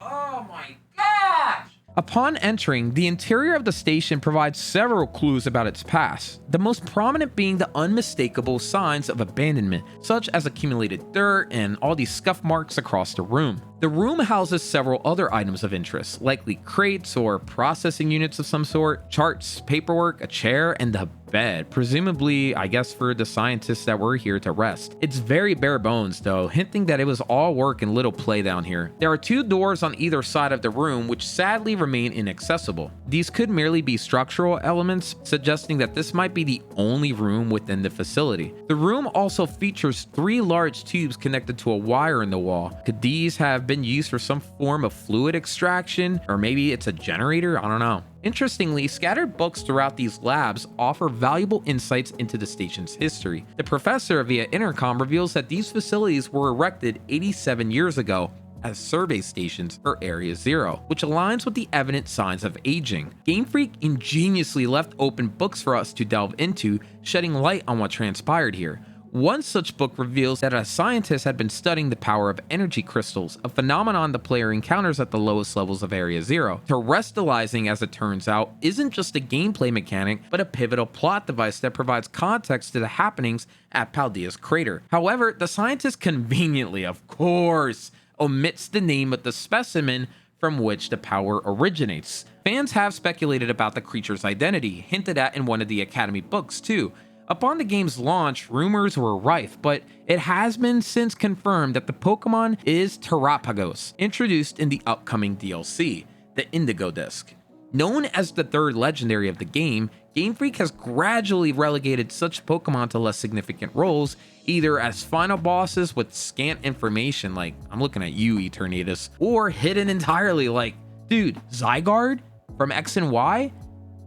my gosh. Upon entering, the interior of the station provides several clues about its past, the most prominent being the unmistakable signs of abandonment, such as accumulated dirt and all these scuff marks across the room. The room houses several other items of interest, likely crates or processing units of some sort, charts, paperwork, a chair, and a bed, presumably, I guess, for the scientists that were here to rest. It's very bare bones though, hinting that it was all work and little play down here. There are two doors on either side of the room which sadly remain inaccessible. These could merely be structural elements, suggesting that this might be the only room within the facility. The room also features 3 large tubes connected to a wire in the wall. Could these have been used for some form of fluid extraction, or maybe it's a generator? I don't know. Interestingly, scattered books throughout these labs offer valuable insights into the station's history. The professor via intercom reveals that these facilities were erected 87 years ago as survey stations for Area Zero, which aligns with the evident signs of aging. Game Freak ingeniously left open books for us to delve into, shedding light on what transpired here. One such book reveals that a scientist had been studying the power of energy crystals, a phenomenon the player encounters at the lowest levels of Area Zero. Terrestrializing, as it turns out, isn't just a gameplay mechanic, but a pivotal plot device that provides context to the happenings at Paldea's crater. However, the scientist conveniently, of course, omits the name of the specimen from which the power originates. Fans have speculated about the creature's identity, hinted at in one of the Academy books too. Upon the game's launch, rumors were rife, but it has been since confirmed that the Pokemon is Terrapagos, introduced in the upcoming DLC, the Indigo Disc. Known as the third legendary of the game, Game Freak has gradually relegated such Pokemon to less significant roles, either as final bosses with scant information, like, I'm looking at you, Eternatus, or hidden entirely, like, dude, Zygarde from X and Y?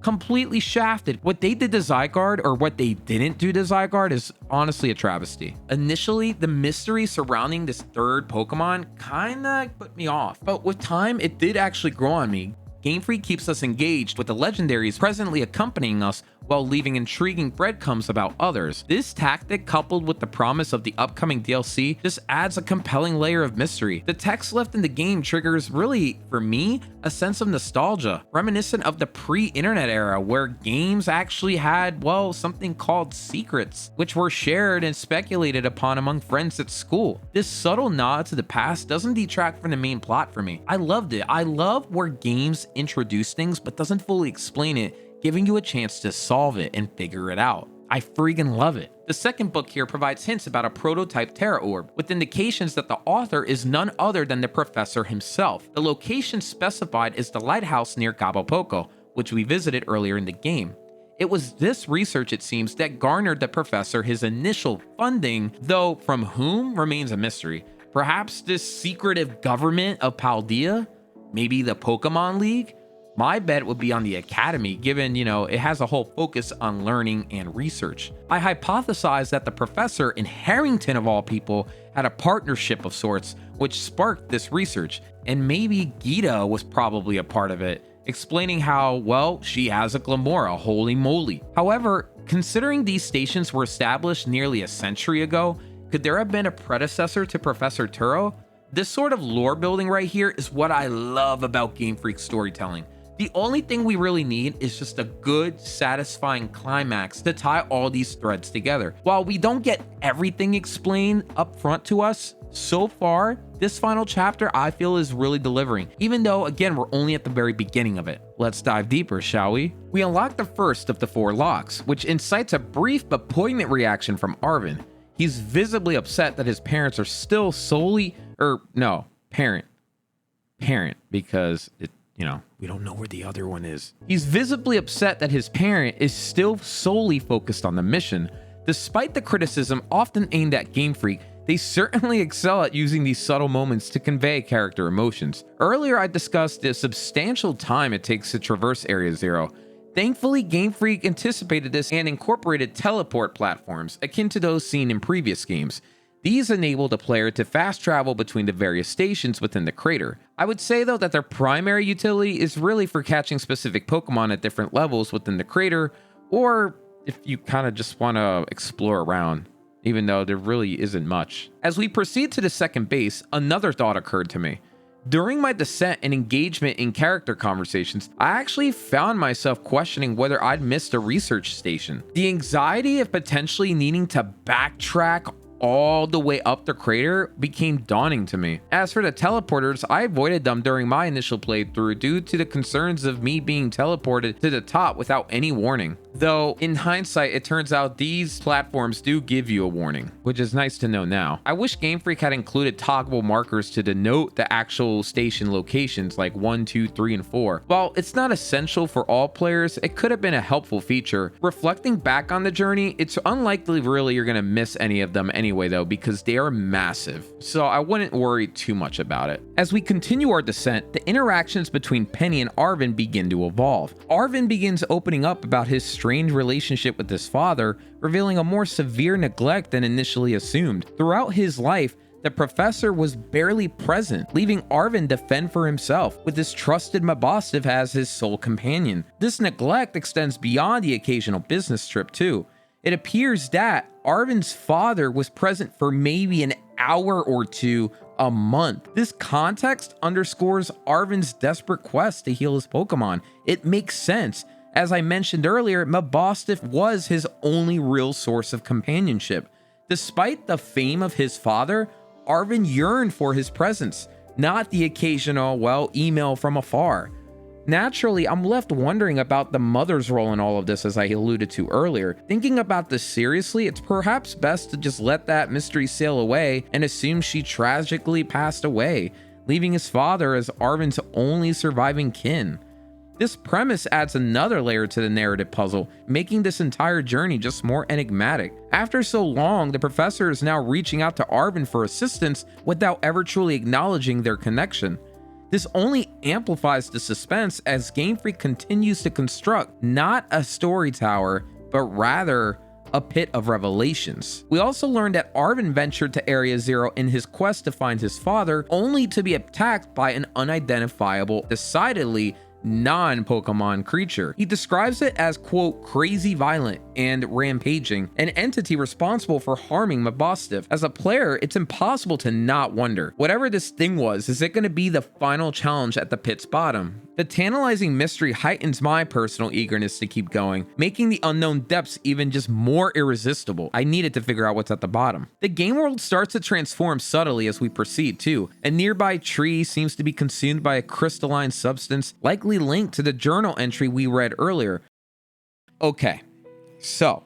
Completely shafted. What they did to Zygarde, or what they didn't do to Zygarde, is honestly a travesty. Initially, the mystery surrounding this third Pokemon kinda put me off, but with time, it did actually grow on me. Game Freak keeps us engaged with the legendaries presently accompanying us while leaving intriguing breadcrumbs about others. This tactic, coupled with the promise of the upcoming DLC, just adds a compelling layer of mystery. The text left in the game triggers, really, for me, a sense of nostalgia, reminiscent of the pre-internet era where games actually had, well, something called secrets, which were shared and speculated upon among friends at school. This subtle nod to the past doesn't detract from the main plot for me. I loved it. I love where games introduce things but doesn't fully explain it, giving you a chance to solve it and figure it out. I freaking love it. The second book here provides hints about a prototype Terra Orb, with indications that the author is none other than the professor himself. The location specified is the lighthouse near Cabo Poco, which we visited earlier in the game. It was this research, it seems, that garnered the professor his initial funding, though from whom remains a mystery. Perhaps this secretive government of Paldea? Maybe the Pokemon League? My bet would be on the Academy, given, it has a whole focus on learning and research. I hypothesize that the professor in Harrington, of all people, had a partnership of sorts, which sparked this research. And maybe Gita was probably a part of it, explaining how, well, she has a Glamora, holy moly. However, considering these stations were established nearly a century ago, could there have been a predecessor to Professor Turo? This sort of lore building right here is what I love about Game Freak storytelling. The only thing we really need is just a good, satisfying climax to tie all these threads together. While we don't get everything explained up front to us, so far, this final chapter I feel is really delivering, even though, again, we're only at the very beginning of it. Let's dive deeper, shall we? We unlock the first of the 4 locks, which incites a brief but poignant reaction from Arven. He's visibly upset that his parents are still parent, because we don't know where the other one is. He's visibly upset that his parent is still solely focused on the mission. Despite the criticism often aimed at Game Freak, they certainly excel at using these subtle moments to convey character emotions. Earlier, I discussed the substantial time it takes to traverse Area Zero. Thankfully, Game Freak anticipated this and incorporated teleport platforms, akin to those seen in previous games. These enable the player to fast travel between the various stations within the crater. I would say though that their primary utility is really for catching specific Pokemon at different levels within the crater, or if you kind of just want to explore around, even though there really isn't much. As we proceed to the second base, another thought occurred to me. During my descent and engagement in character conversations, I actually found myself questioning whether I'd missed a research station. The anxiety of potentially needing to backtrack all the way up the crater became daunting to me. As for the teleporters, I avoided them during my initial playthrough due to the concerns of me being teleported to the top without any warning. Though, in hindsight, it turns out these platforms do give you a warning, which is nice to know now. I wish Game Freak had included toggleable markers to denote the actual station locations like 1, 2, 3, and 4. While it's not essential for all players, it could have been a helpful feature. Reflecting back on the journey, it's unlikely really you're going to miss any of them anyway though, because they are massive, so I wouldn't worry too much about it. As we continue our descent, the interactions between Penny and Arven begin to evolve. Arven begins opening up about his strange relationship with his father, revealing a more severe neglect than initially assumed. Throughout his life, the professor was barely present, leaving Arven to fend for himself, with his trusted Mabosstiff as his sole companion. This neglect extends beyond the occasional business trip too. It appears that Arven's father was present for maybe an hour or two a month. This context underscores Arven's desperate quest to heal his Pokemon. It makes sense. As I mentioned earlier, Mabosstiff was his only real source of companionship. Despite the fame of his father, Arven yearned for his presence, not the occasional, email from afar. Naturally, I'm left wondering about the mother's role in all of this, as I alluded to earlier. Thinking about this seriously, it's perhaps best to just let that mystery sail away and assume she tragically passed away, leaving his father as Arven's only surviving kin. This premise adds another layer to the narrative puzzle, making this entire journey just more enigmatic. After so long, the professor is now reaching out to Arven for assistance without ever truly acknowledging their connection. This only amplifies the suspense as Game Freak continues to construct not a story tower, but rather a pit of revelations. We also learned that Arven ventured to Area Zero in his quest to find his father, only to be attacked by an unidentifiable, decidedly non-Pokemon creature. He describes it as, quote, crazy violent and rampaging, an entity responsible for harming Mabosstiff. As a player, it's impossible to not wonder, whatever this thing was, is it going to be the final challenge at the pit's bottom? The tantalizing mystery heightens my personal eagerness to keep going, making the unknown depths even just more irresistible. I needed to figure out what's at the bottom. The game world starts to transform subtly as we proceed too. A nearby tree seems to be consumed by a crystalline substance, likely linked to the journal entry we read earlier. Okay, so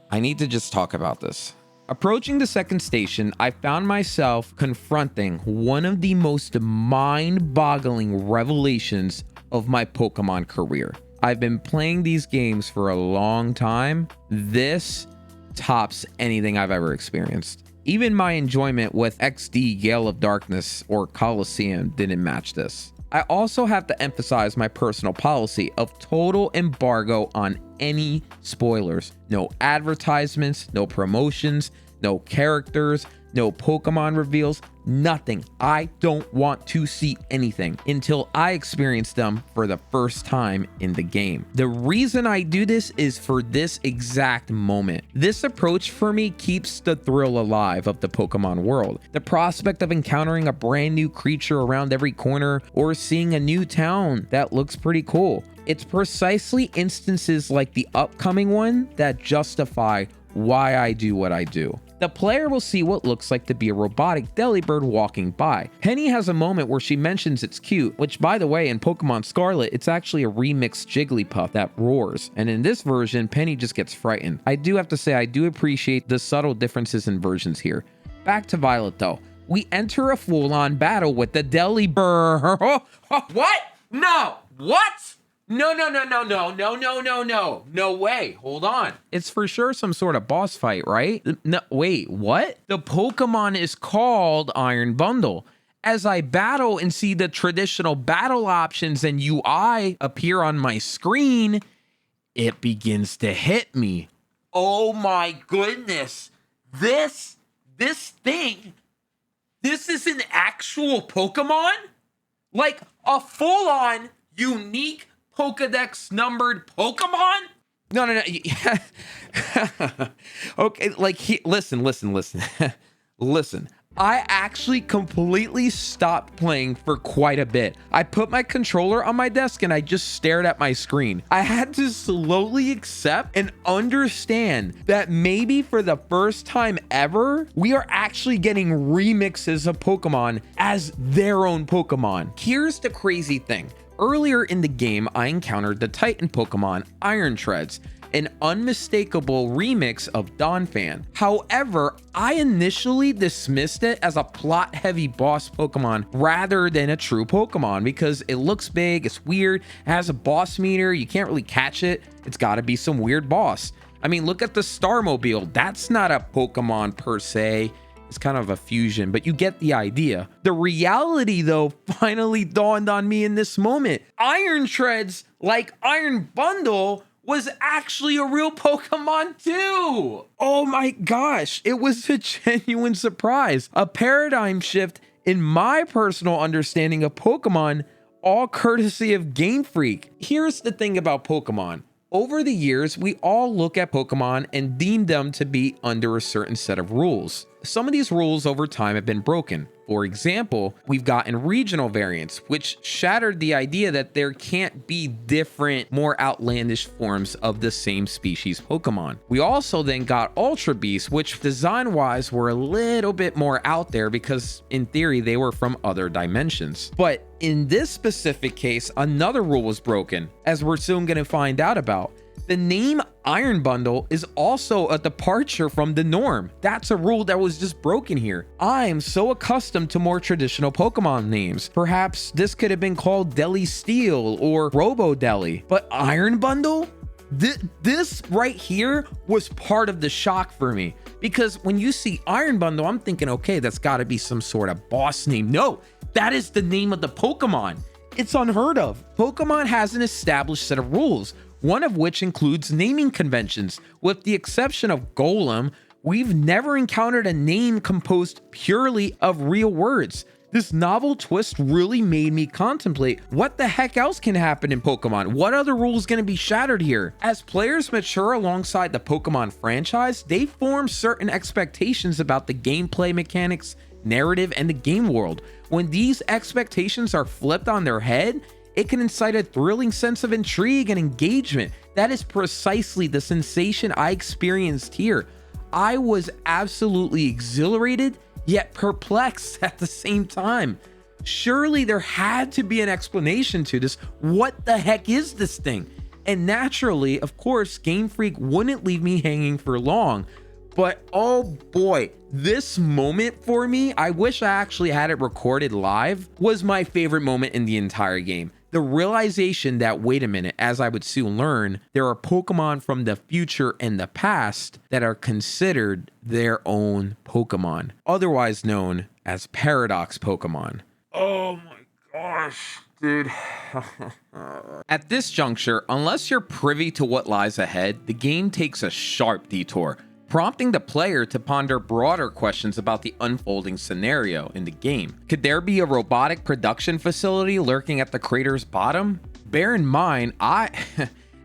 I need to just talk about this. Approaching the second station, I found myself confronting one of the most mind-boggling revelations of my Pokemon career. I've been playing these games for a long time. This tops anything I've ever experienced. Even my enjoyment with XD Gale of Darkness or Coliseum didn't match this. I also have to emphasize my personal policy of total embargo on any spoilers. No advertisements, no promotions, no characters, no Pokemon reveals, nothing. I don't want to see anything until I experience them for the first time in the game. The reason I do this is for this exact moment. This approach for me keeps the thrill alive of the Pokemon world. The prospect of encountering a brand new creature around every corner or seeing a new town that looks pretty cool. It's precisely instances like the upcoming one that justify why I do what I do. The player will see what looks like to be a robotic Delibird walking by. Penny has a moment where she mentions it's cute, which by the way, in Pokemon Scarlet, it's actually a remixed Jigglypuff that roars. And in this version, Penny just gets frightened. I do have to say, I do appreciate the subtle differences in versions here. Back to Violet though. We enter a full-on battle with the Delibird. What? No. What? No. No way. Hold on. It's for sure some sort of boss fight, right? No, wait, what? The Pokemon is called Iron Bundle. As I battle and see the traditional battle options and UI appear on my screen, it begins to hit me. Oh my goodness. This thing, this is an actual Pokemon? Like a full-on unique Pokedex numbered Pokemon? No. Okay, like listen. Listen. I actually completely stopped playing for quite a bit. I put my controller on my desk and I just stared at my screen. I had to slowly accept and understand that maybe for the first time ever, we are actually getting remixes of Pokemon as their own Pokemon. Here's the crazy thing. Earlier in the game, I encountered the Titan Pokemon Iron Treads, an unmistakable remix of Donphan. However, I initially dismissed it as a plot-heavy boss Pokemon rather than a true Pokemon because it looks big, it's weird, it has a boss meter, you can't really catch it, it's gotta be some weird boss. I mean, look at the Starmobile, that's not a Pokemon per se. It's kind of a fusion, but you get the idea. The reality, though, finally dawned on me in this moment. Iron Treads, like Iron Bundle, was actually a real Pokemon too. Oh my gosh, it was a genuine surprise. A paradigm shift in my personal understanding of Pokemon, all courtesy of Game Freak. Here's the thing about Pokemon. Over the years, we all look at Pokemon and deem them to be under a certain set of rules. Some of these rules over time have been broken. For example, we've gotten regional variants, which shattered the idea that there can't be different, more outlandish forms of the same species Pokemon. We also then got Ultra Beasts, which design-wise were a little bit more out there because in theory, they were from other dimensions. But in this specific case, another rule was broken, as we're soon going to find out about. The name Iron Bundle is also a departure from the norm. That's a rule that was just broken here. I'm so accustomed to more traditional Pokemon names. Perhaps this could have been called Deli Steel or Robo Deli, but Iron Bundle? This right here was part of the shock for me, because when you see Iron Bundle, I'm thinking, okay, that's got to be some sort of boss name. No, that is the name of the Pokemon. It's unheard of. Pokemon has an established set of rules, one of which includes naming conventions. With the exception of Golem, we've never encountered a name composed purely of real words. This novel twist really made me contemplate what the heck else can happen in Pokemon. What other rules going to be shattered here? As players mature alongside the Pokemon franchise, they form certain expectations about the gameplay mechanics, narrative, and the game world. When these expectations are flipped on their head, it can incite a thrilling sense of intrigue and engagement. That is precisely the sensation I experienced here. I was absolutely exhilarated, yet perplexed at the same time. Surely there had to be an explanation to this. What the heck is this thing? And naturally, of course, Game Freak wouldn't leave me hanging for long. But oh boy, this moment for me, I wish I actually had it recorded live, was my favorite moment in the entire game. The realization that, wait a minute, as I would soon learn, there are Pokemon from the future and the past that are considered their own Pokemon, otherwise known as Paradox Pokemon. Oh my gosh, dude. At this juncture, unless you're privy to what lies ahead, the game takes a sharp detour, prompting the player to ponder broader questions about the unfolding scenario in the game. Could there be a robotic production facility lurking at the crater's bottom? Bear in mind,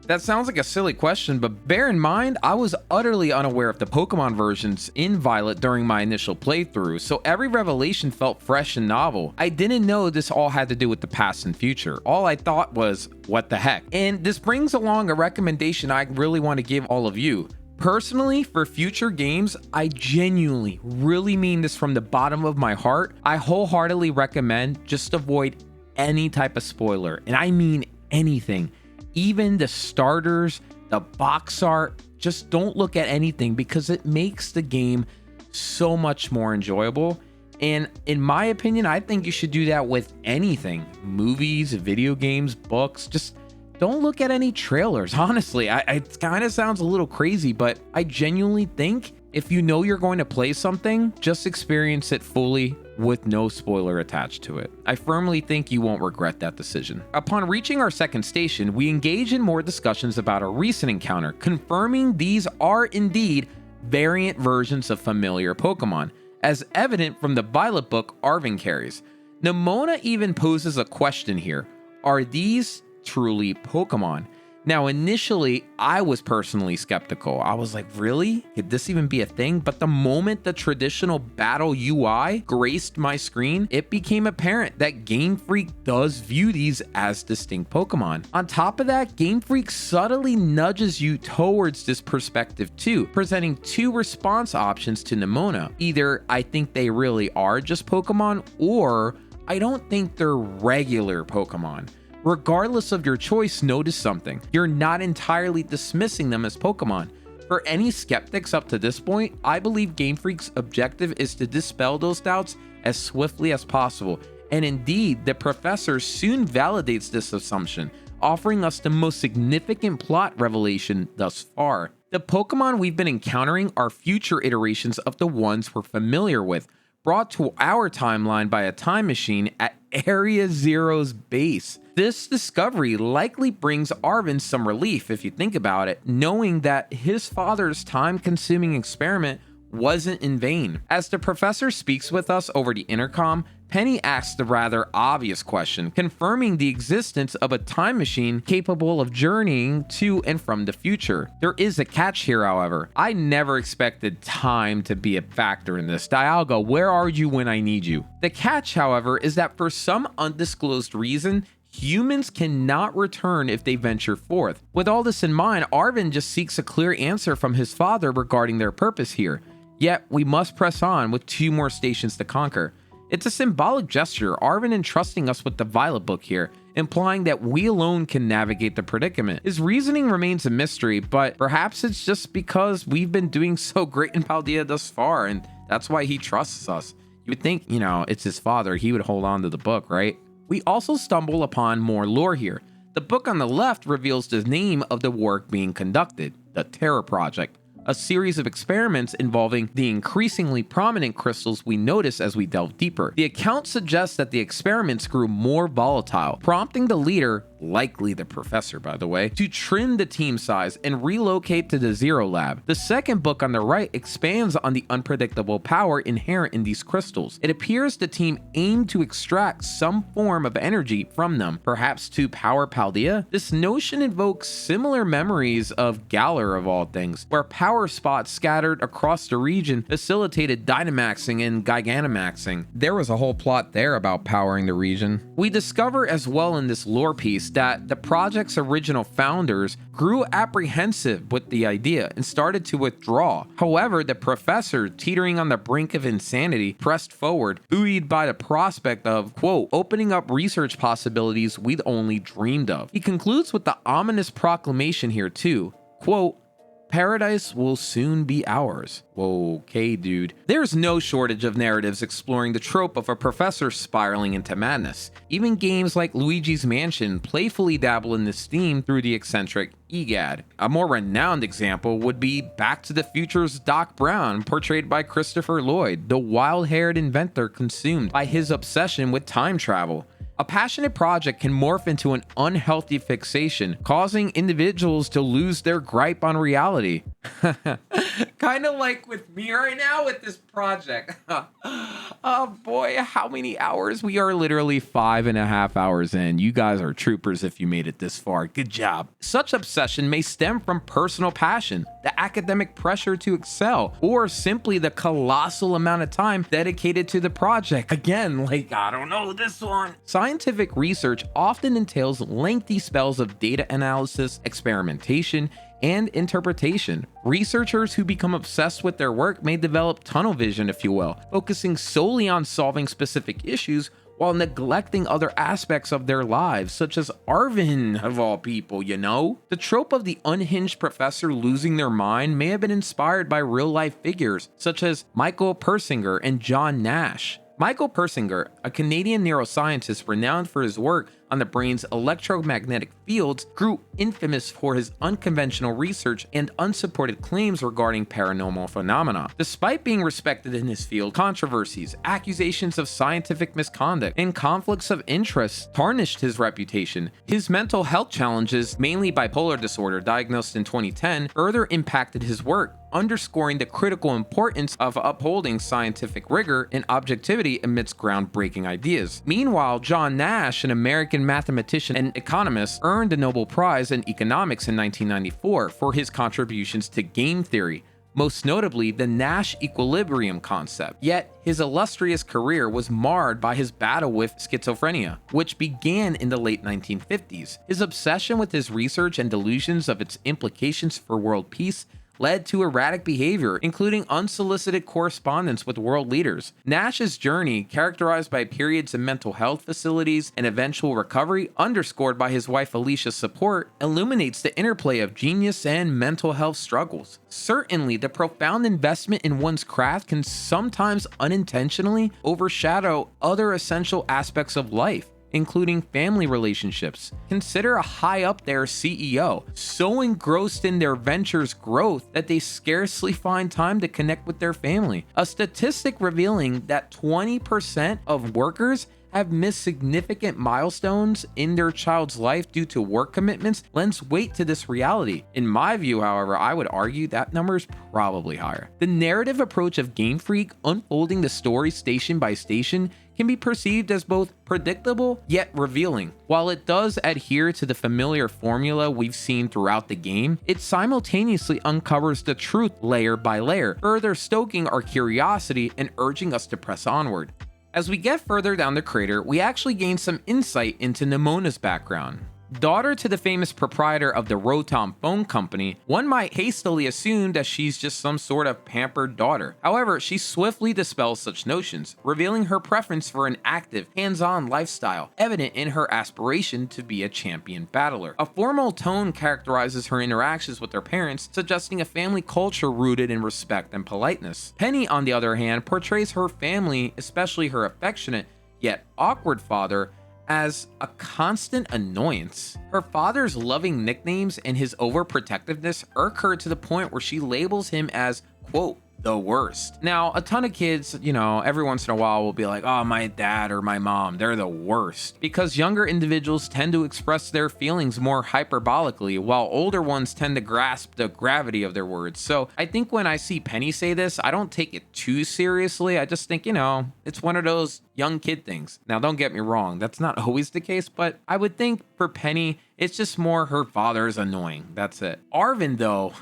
that sounds like a silly question, but bear in mind, I was utterly unaware of the Pokemon versions in Violet during my initial playthrough, so every revelation felt fresh and novel. I didn't know this all had to do with the past and future. All I thought was, what the heck? And this brings along a recommendation I really want to give all of you. Personally, for future games, I genuinely, really mean this from the bottom of my heart, I wholeheartedly recommend just avoid any type of spoiler, and I mean anything. Even the starters, the box art, just don't look at anything because it makes the game so much more enjoyable. And in my opinion, I think you should do that with anything. Movies, video games, books, just don't look at any trailers. Honestly, it kind of sounds a little crazy, but I genuinely think if you know you're going to play something, just experience it fully with no spoiler attached to it. I firmly think you won't regret that decision. Upon reaching our second station, we engage in more discussions about a recent encounter, confirming these are indeed variant versions of familiar Pokemon, as evident from the Violet book Arven carries. Nemona even poses a question here. Are these truly Pokemon? Now, initially, I was personally skeptical. I was like, really? Could this even be a thing? But the moment the traditional battle UI graced my screen, it became apparent that Game Freak does view these as distinct Pokemon. On top of that, Game Freak subtly nudges you towards this perspective too, presenting two response options to Nemona. Either I think they really are just Pokemon, or I don't think they're regular Pokemon. Regardless of your choice, notice something. You're not entirely dismissing them as Pokemon. For any skeptics up to this point, I believe Game Freak's objective is to dispel those doubts as swiftly as possible. And indeed, the professor soon validates this assumption, offering us the most significant plot revelation thus far. The Pokemon we've been encountering are future iterations of the ones we're familiar with, brought to our timeline by a time machine at Area Zero's base. This discovery likely brings Arven some relief if you think about it, knowing that his father's time-consuming experiment wasn't in vain. As the professor speaks with us over the intercom, Penny asks the rather obvious question, confirming the existence of a time machine capable of journeying to and from the future. There is a catch here, however. I never expected time to be a factor in this. Dialga, where are you when I need you? The catch, however, is that for some undisclosed reason, humans cannot return if they venture forth. With all this in mind, Arven just seeks a clear answer from his father regarding their purpose here. Yet, we must press on with 2 more stations to conquer. It's a symbolic gesture, Arven entrusting us with the Violet book here, implying that we alone can navigate the predicament. His reasoning remains a mystery, but perhaps it's just because we've been doing so great in Paldea thus far, and that's why he trusts us. You would think, it's his father, he would hold on to the book, right? We also stumble upon more lore here. The book on the left reveals the name of the work being conducted, the Terror Project, a series of experiments involving the increasingly prominent crystals we notice as we delve deeper. The account suggests that the experiments grew more volatile, prompting the leader, likely the professor by the way, to trim the team size and relocate to the Zero Lab. The second book on the right expands on the unpredictable power inherent in these crystals. It appears the team aimed to extract some form of energy from them, perhaps to power Paldea. This notion invokes similar memories of Galar of all things, where power spots scattered across the region facilitated Dynamaxing and Gigantamaxing. There was a whole plot there about powering the region. We discover as well in this lore piece that the project's original founders grew apprehensive with the idea and started to withdraw. However, the professor, teetering on the brink of insanity, pressed forward, buoyed by the prospect of, quote, opening up research possibilities we'd only dreamed of. He concludes with the ominous proclamation here too, quote, paradise will soon be ours. Whoa, okay, dude. There's no shortage of narratives exploring the trope of a professor spiraling into madness. Even games like Luigi's Mansion playfully dabble in this theme through the eccentric EGAD. A more renowned example would be Back to the Future's Doc Brown, portrayed by Christopher Lloyd, the wild-haired inventor consumed by his obsession with time travel. A passionate project can morph into an unhealthy fixation, causing individuals to lose their gripe on reality. Kind of like with me right now with this project. Oh boy, how many hours? We are literally 5.5 hours in. You guys are troopers if you made it this far. Good job. Such obsession may stem from personal passion, the academic pressure to excel, or simply the colossal amount of time dedicated to the project. Again, like, I don't know this one. Scientific research often entails lengthy spells of data analysis, experimentation, and interpretation. Researchers who become obsessed with their work may develop tunnel vision, if you will, focusing solely on solving specific issues while neglecting other aspects of their lives, such as Arven, of all people, you know? The trope of the unhinged professor losing their mind may have been inspired by real-life figures, such as Michael Persinger and John Nash. Michael Persinger, a Canadian neuroscientist renowned for his work on the brain's electromagnetic fields, grew infamous for his unconventional research and unsupported claims regarding paranormal phenomena. Despite being respected in his field, controversies, accusations of scientific misconduct, and conflicts of interest tarnished his reputation. His mental health challenges, mainly bipolar disorder diagnosed in 2010, further impacted his work, underscoring the critical importance of upholding scientific rigor and objectivity amidst groundbreaking ideas. Meanwhile, John Nash, an American mathematician and economist, earned a Nobel Prize in economics in 1994 for his contributions to game theory, most notably the Nash equilibrium concept. Yet, his illustrious career was marred by his battle with schizophrenia, which began in the late 1950s. His obsession with his research and delusions of its implications for world peace led to erratic behavior, including unsolicited correspondence with world leaders. Nash's journey, characterized by periods in mental health facilities and eventual recovery, underscored by his wife Alicia's support, illuminates the interplay of genius and mental health struggles. Certainly, the profound investment in one's craft can sometimes unintentionally overshadow other essential aspects of life, including family relationships. Consider a high up there CEO, so engrossed in their venture's growth that they scarcely find time to connect with their family. A statistic revealing that 20% of workers have missed significant milestones in their child's life due to work commitments lends weight to this reality. In my view, however, I would argue that number is probably higher. The narrative approach of Game Freak, unfolding the story station by station, can be perceived as both predictable yet revealing. While it does adhere to the familiar formula we've seen throughout the game, it simultaneously uncovers the truth layer by layer, further stoking our curiosity and urging us to press onward. As we get further down the crater, we actually gain some insight into Nemona's background. Daughter to the famous proprietor of the Rotom Phone Company, one might hastily assume that she's just some sort of pampered daughter. However, she swiftly dispels such notions, revealing her preference for an active, hands-on lifestyle, evident in her aspiration to be a champion battler. A formal tone characterizes her interactions with her parents, suggesting a family culture rooted in respect and politeness. Penny, on the other hand, portrays her family, especially her affectionate yet awkward father, as a constant annoyance. Her father's loving nicknames and his overprotectiveness irk her to the point where she labels him as, quote, the worst. Now, a ton of kids, every once in a while will be like, oh, my dad or my mom, they're the worst. Because younger individuals tend to express their feelings more hyperbolically, while older ones tend to grasp the gravity of their words. So I think when I see Penny say this, I don't take it too seriously. I just think, it's one of those young kid things. Now, don't get me wrong, that's not always the case, but I would think for Penny, it's just more her father's annoying. That's it. Arven, though,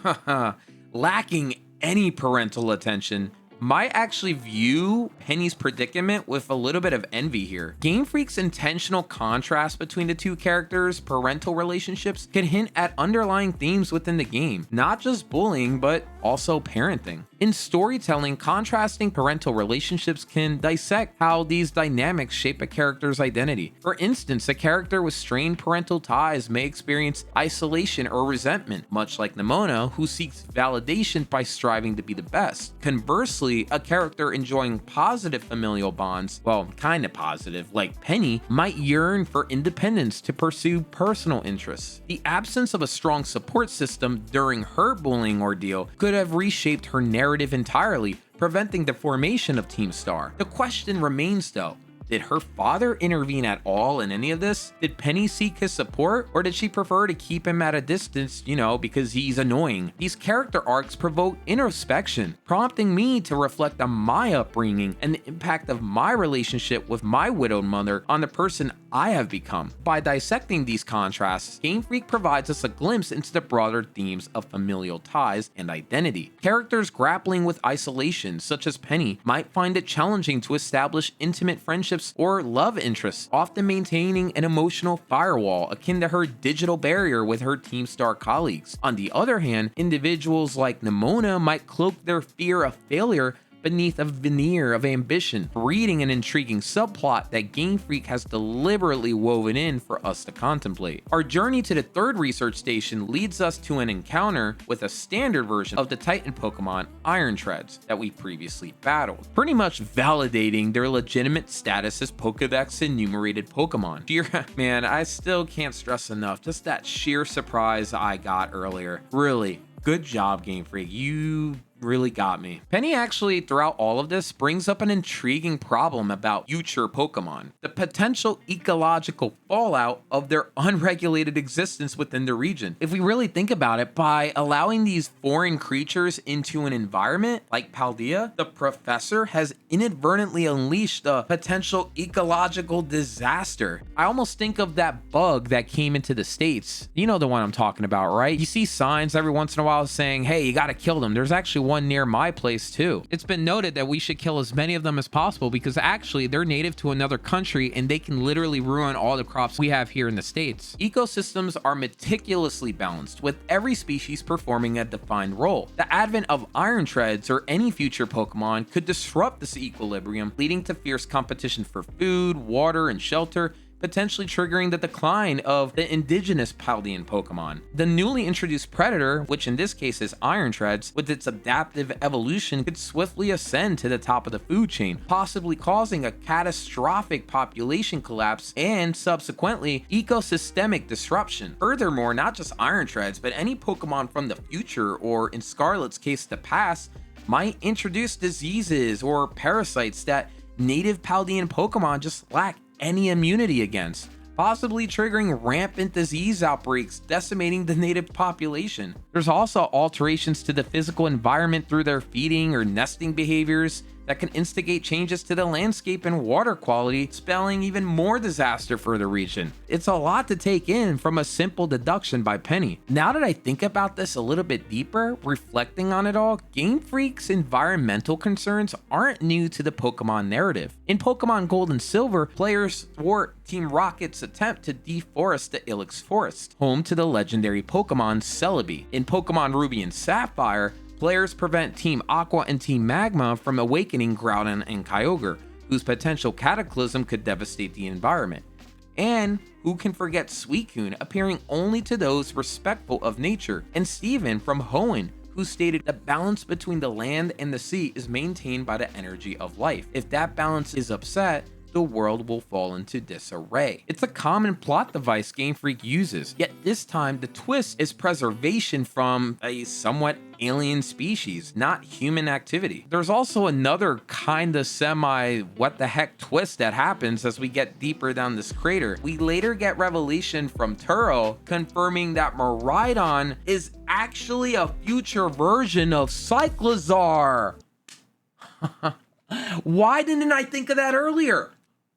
lacking any parental attention, might actually view Penny's predicament with a little bit of envy here. Game Freak's intentional contrast between the two characters' parental relationships can hint at underlying themes within the game, not just bullying, but also parenting. In storytelling, contrasting parental relationships can dissect how these dynamics shape a character's identity. For instance, a character with strained parental ties may experience isolation or resentment, much like Nemona, who seeks validation by striving to be the best. Conversely, a character enjoying positive familial bonds, well, kind of positive, like Penny, might yearn for independence to pursue personal interests. The absence of a strong support system during her bullying ordeal could have reshaped her narrative entirely, preventing the formation of Team Star. The question remains though, did her father intervene at all in any of this? Did Penny seek his support, or did she prefer to keep him at a distance, because he's annoying? These character arcs provoke introspection, prompting me to reflect on my upbringing and the impact of my relationship with my widowed mother on the person I have become. By dissecting these contrasts, Game Freak provides us a glimpse into the broader themes of familial ties and identity. Characters grappling with isolation, such as Penny, might find it challenging to establish intimate friendships or love interests, often maintaining an emotional firewall akin to her digital barrier with her Team Star colleagues. On the other hand, individuals like Nemona might cloak their fear of failure beneath a veneer of ambition, breeding an intriguing subplot that Game Freak has deliberately woven in for us to contemplate. Our journey to the third research station leads us to an encounter with a standard version of the Titan Pokemon Iron Treads that we previously battled, pretty much validating their legitimate status as Pokedex enumerated Pokemon. Man, I still can't stress enough just that sheer surprise I got earlier. Really, good job, Game Freak. You really got me. Penny actually, throughout all of this, brings up an intriguing problem about future Pokemon: the potential ecological fallout of their unregulated existence within the region. If we really think about it, by allowing these foreign creatures into an environment like Paldea, the professor has inadvertently unleashed a potential ecological disaster. I almost think of that bug that came into the States. You know the one I'm talking about, right? You see signs every once in a while saying, hey, you gotta kill them. There's actually one near my place too. It's been noted that we should kill as many of them as possible because actually they're native to another country and they can literally ruin all the crops we have here in the States. Ecosystems are meticulously balanced, with every species performing a defined role. The advent of Iron Treads or any future Pokemon could disrupt this equilibrium, leading to fierce competition for food, water, and shelter, potentially triggering the decline of the indigenous Paldean Pokemon. The newly introduced predator, which in this case is Iron Treads, with its adaptive evolution could swiftly ascend to the top of the food chain, possibly causing a catastrophic population collapse and subsequently ecosystemic disruption. Furthermore, not just Iron Treads, but any Pokemon from the future, or in Scarlet's case the past, might introduce diseases or parasites that native Paldean Pokemon just lack any immunity against, possibly triggering rampant disease outbreaks, decimating the native population. There's also alterations to the physical environment through their feeding or nesting behaviors that can instigate changes to the landscape and water quality, spelling even more disaster for the region. It's a lot to take in from a simple deduction by Penny. Now that I think about this a little bit deeper, reflecting on it all, Game Freak's environmental concerns aren't new to the Pokemon narrative. In Pokemon Gold and Silver, players thwart Team Rocket's attempt to deforest the Ilex Forest, home to the legendary Pokemon Celebi. In Pokemon Ruby and Sapphire, players prevent Team Aqua and Team Magma from awakening Groudon and Kyogre, whose potential cataclysm could devastate the environment. And who can forget Suicune appearing only to those respectful of nature, and Steven from Hoenn, who stated the balance between the land and the sea is maintained by the energy of life. If that balance is upset, the world will fall into disarray. It's a common plot device Game Freak uses, yet this time the twist is preservation from a somewhat alien species, not human activity. There's also another kinda semi what the heck twist that happens as we get deeper down this crater. We later get revelation from Turo confirming that Miraidon is actually a future version of Cyclizar. Why didn't I think of that earlier?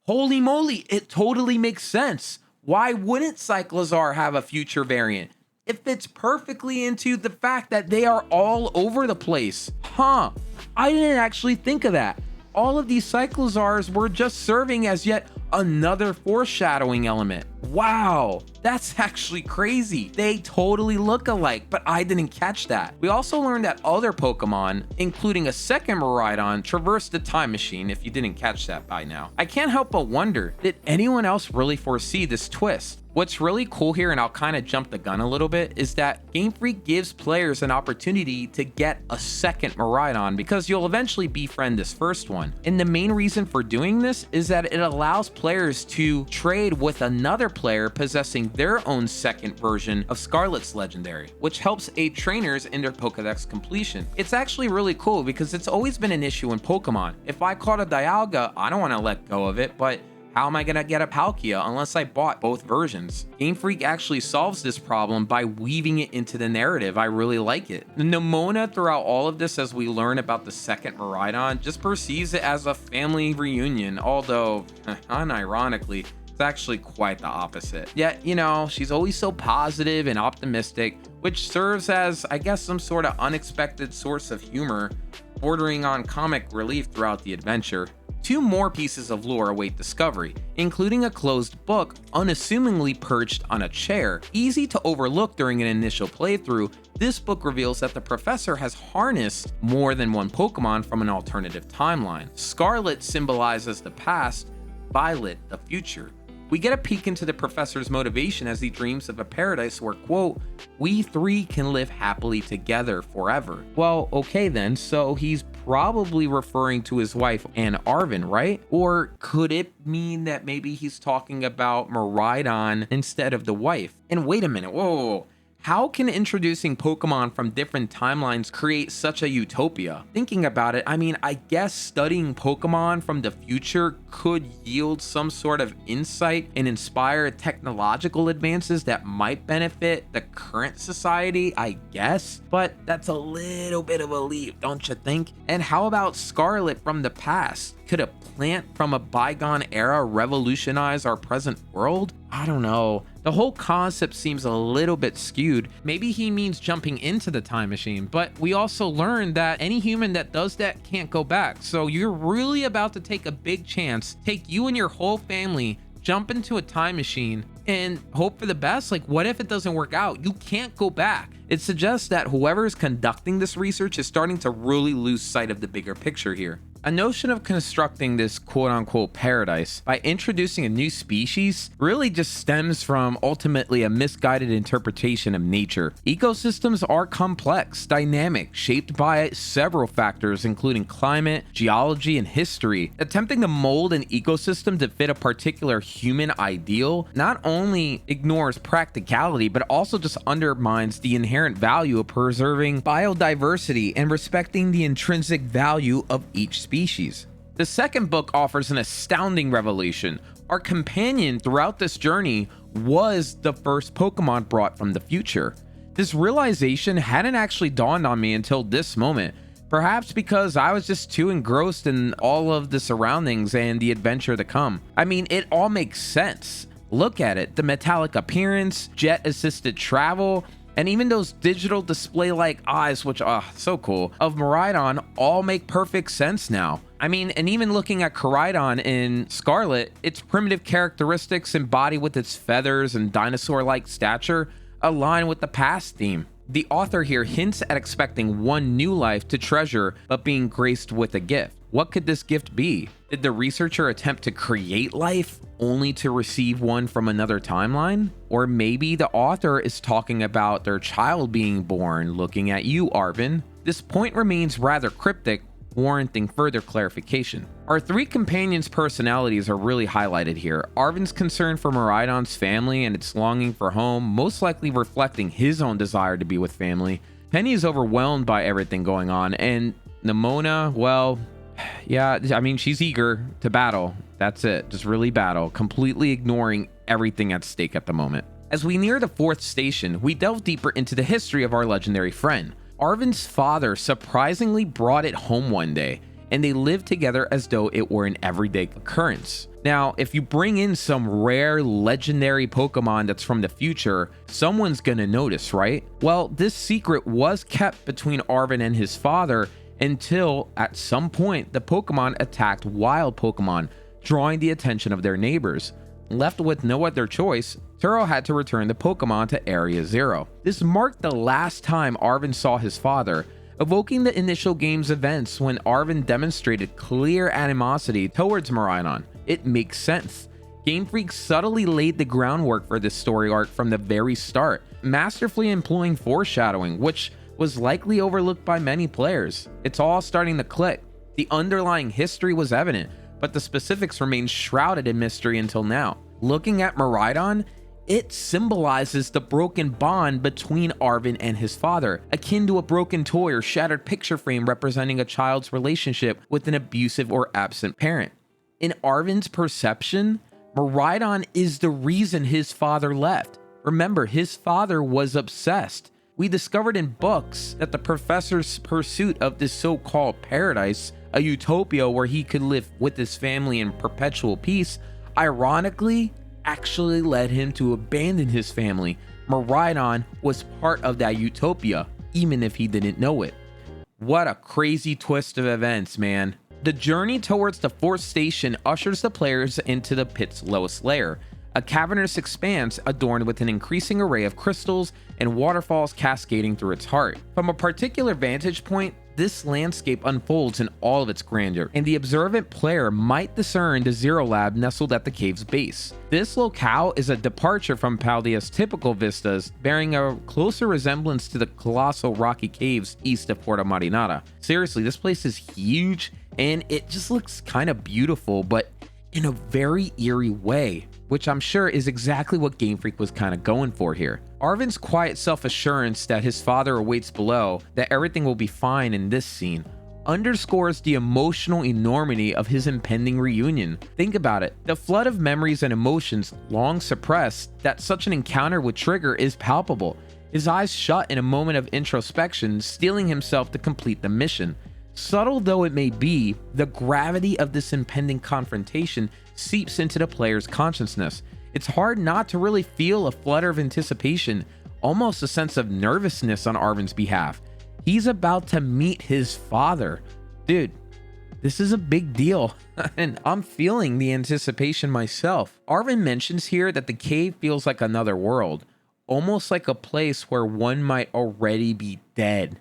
Holy moly, it totally makes sense. Why wouldn't Cyclizar have a future variant? It fits perfectly into the fact that they are all over the place. Huh, I didn't actually think of that. All of these Cyclozars were just serving as yet another foreshadowing element. Wow, that's actually crazy. They totally look alike, but I didn't catch that. We also learned that other Pokemon, including a second Miraidon, traversed the time machine, if you didn't catch that by now. I can't help but wonder, did anyone else really foresee this twist? What's really cool here, and I'll kind of jump the gun a little bit, is that Game Freak gives players an opportunity to get a second Miraidon because you'll eventually befriend this first one. And the main reason for doing this is that it allows players to trade with another player possessing their own second version of Scarlet's legendary, which helps aid trainers in their Pokedex completion. It's actually really cool because it's always been an issue in Pokemon. If I caught a Dialga, I don't want to let go of it, but how am I gonna get a Palkia unless I bought both versions? Game Freak actually solves this problem by weaving it into the narrative. I really like it. The Nemona throughout all of this, as we learn about the second Miraidon, just perceives it as a family reunion, although, unironically, it's actually quite the opposite. Yet, you know, she's always so positive and optimistic, which serves as, I guess, some sort of unexpected source of humor, bordering on comic relief throughout the adventure. 2 more pieces of lore await discovery, including a closed book unassumingly perched on a chair. Easy to overlook during an initial playthrough, this book reveals that the professor has harnessed more than one Pokemon from an alternative timeline. Scarlet symbolizes the past, Violet the future. We get a peek into the professor's motivation as he dreams of a paradise where, quote, "we 3 can live happily together forever." Well, okay then, so he's probably referring to his wife and Arven, right? Or could it mean that maybe he's talking about Miraidon instead of the wife? And wait a minute, whoa. How can introducing Pokemon from different timelines create such a utopia? Thinking about it, I mean, I guess studying Pokemon from the future could yield some sort of insight and inspire technological advances that might benefit the current society, I guess. But that's a little bit of a leap, don't you think? And how about Scarlet from the past? Could a plant from a bygone era revolutionize our present world? I don't know. The whole concept seems a little bit skewed. Maybe he means jumping into the time machine, but we also learned that any human that does that can't go back. So you're really about to take a big chance, take you and your whole family, jump into a time machine and hope for the best. Like, what if it doesn't work out? You can't go back. It suggests that whoever is conducting this research is starting to really lose sight of the bigger picture here. A notion of constructing this quote-unquote paradise by introducing a new species really just stems from ultimately a misguided interpretation of nature. Ecosystems are complex, dynamic, shaped by several factors including climate, geology, and history. Attempting to mold an ecosystem to fit a particular human ideal not only ignores practicality but also just undermines the inherent value of preserving biodiversity and respecting the intrinsic value of each species. The second book offers an astounding revelation. Our companion throughout this journey was the first Pokemon brought from the future. This realization hadn't actually dawned on me until this moment, perhaps because I was just too engrossed in all of the surroundings and the adventure to come. I mean, it all makes sense. Look at it, the metallic appearance, jet-assisted travel, and even those digital display-like eyes, which are so cool, of Miraidon all make perfect sense now. I mean, and even looking at Koraidon in Scarlet, its primitive characteristics embodied with its feathers and dinosaur-like stature align with the past theme. The author here hints at expecting one new life to treasure, but being graced with a gift. What could this gift be? Did the researcher attempt to create life only to receive one from another timeline? Or maybe the author is talking about their child being born, looking at you, Arven. This point remains rather cryptic, warranting further clarification. Our 3 companions' personalities are really highlighted here. Arven's concern for Miraidon's family and its longing for home, most likely reflecting his own desire to be with family. Penny is overwhelmed by everything going on, and Nemona, well, yeah, I mean, she's eager to battle. That's it, just really battle, completely ignoring everything at stake at the moment. As we near the 4th station, we delve deeper into the history of our legendary friend. Arven's father surprisingly brought it home one day, and they live together as though it were an everyday occurrence. Now, if you bring in some rare legendary Pokemon that's from the future, someone's gonna notice, right? Well, this secret was kept between Arven and his father until at some point the Pokemon attacked wild Pokemon, drawing the attention of their neighbors. Left with no other choice, Turo had to return the Pokemon to Area Zero. This marked the last time Arven saw his father, evoking the initial game's events when Arven demonstrated clear animosity towards Miraidon. It makes sense. Game Freak subtly laid the groundwork for this story arc from the very start, masterfully employing foreshadowing, which was likely overlooked by many players. It's all starting to click. The underlying history was evident, but the specifics remain shrouded in mystery until now. Looking at Miraidon, it symbolizes the broken bond between Arven and his father, akin to a broken toy or shattered picture frame representing a child's relationship with an abusive or absent parent. In Arven's perception, Miraidon is the reason his father left. Remember, his father was obsessed. We discovered in books that the professor's pursuit of this so-called paradise, a utopia where he could live with his family in perpetual peace, ironically, actually led him to abandon his family. Miraidon was part of that utopia, even if he didn't know it. What a crazy twist of events, man. The journey towards the fourth station ushers the players into the pit's lowest layer, a cavernous expanse adorned with an increasing array of crystals and waterfalls cascading through its heart. From a particular vantage point, this landscape unfolds in all of its grandeur, and the observant player might discern the Zero Lab nestled at the cave's base. This locale is a departure from Paldea's typical vistas, bearing a closer resemblance to the colossal rocky caves east of Porta Marinara. Seriously, this place is huge, and it just looks kind of beautiful, but in a very eerie way, which I'm sure is exactly what Game Freak was kind of going for here. Arven's quiet self-assurance that his father awaits below, that everything will be fine in this scene, underscores the emotional enormity of his impending reunion. Think about it, the flood of memories and emotions long suppressed that such an encounter would trigger is palpable. His eyes shut in a moment of introspection, steeling himself to complete the mission. Subtle though it may be, the gravity of this impending confrontation seeps into the player's consciousness. It's hard not to really feel a flutter of anticipation, almost a sense of nervousness on Arven's behalf. He's about to meet his father. Dude, this is a big deal, and I'm feeling the anticipation myself. Arven mentions here that the cave feels like another world, almost like a place where one might already be dead.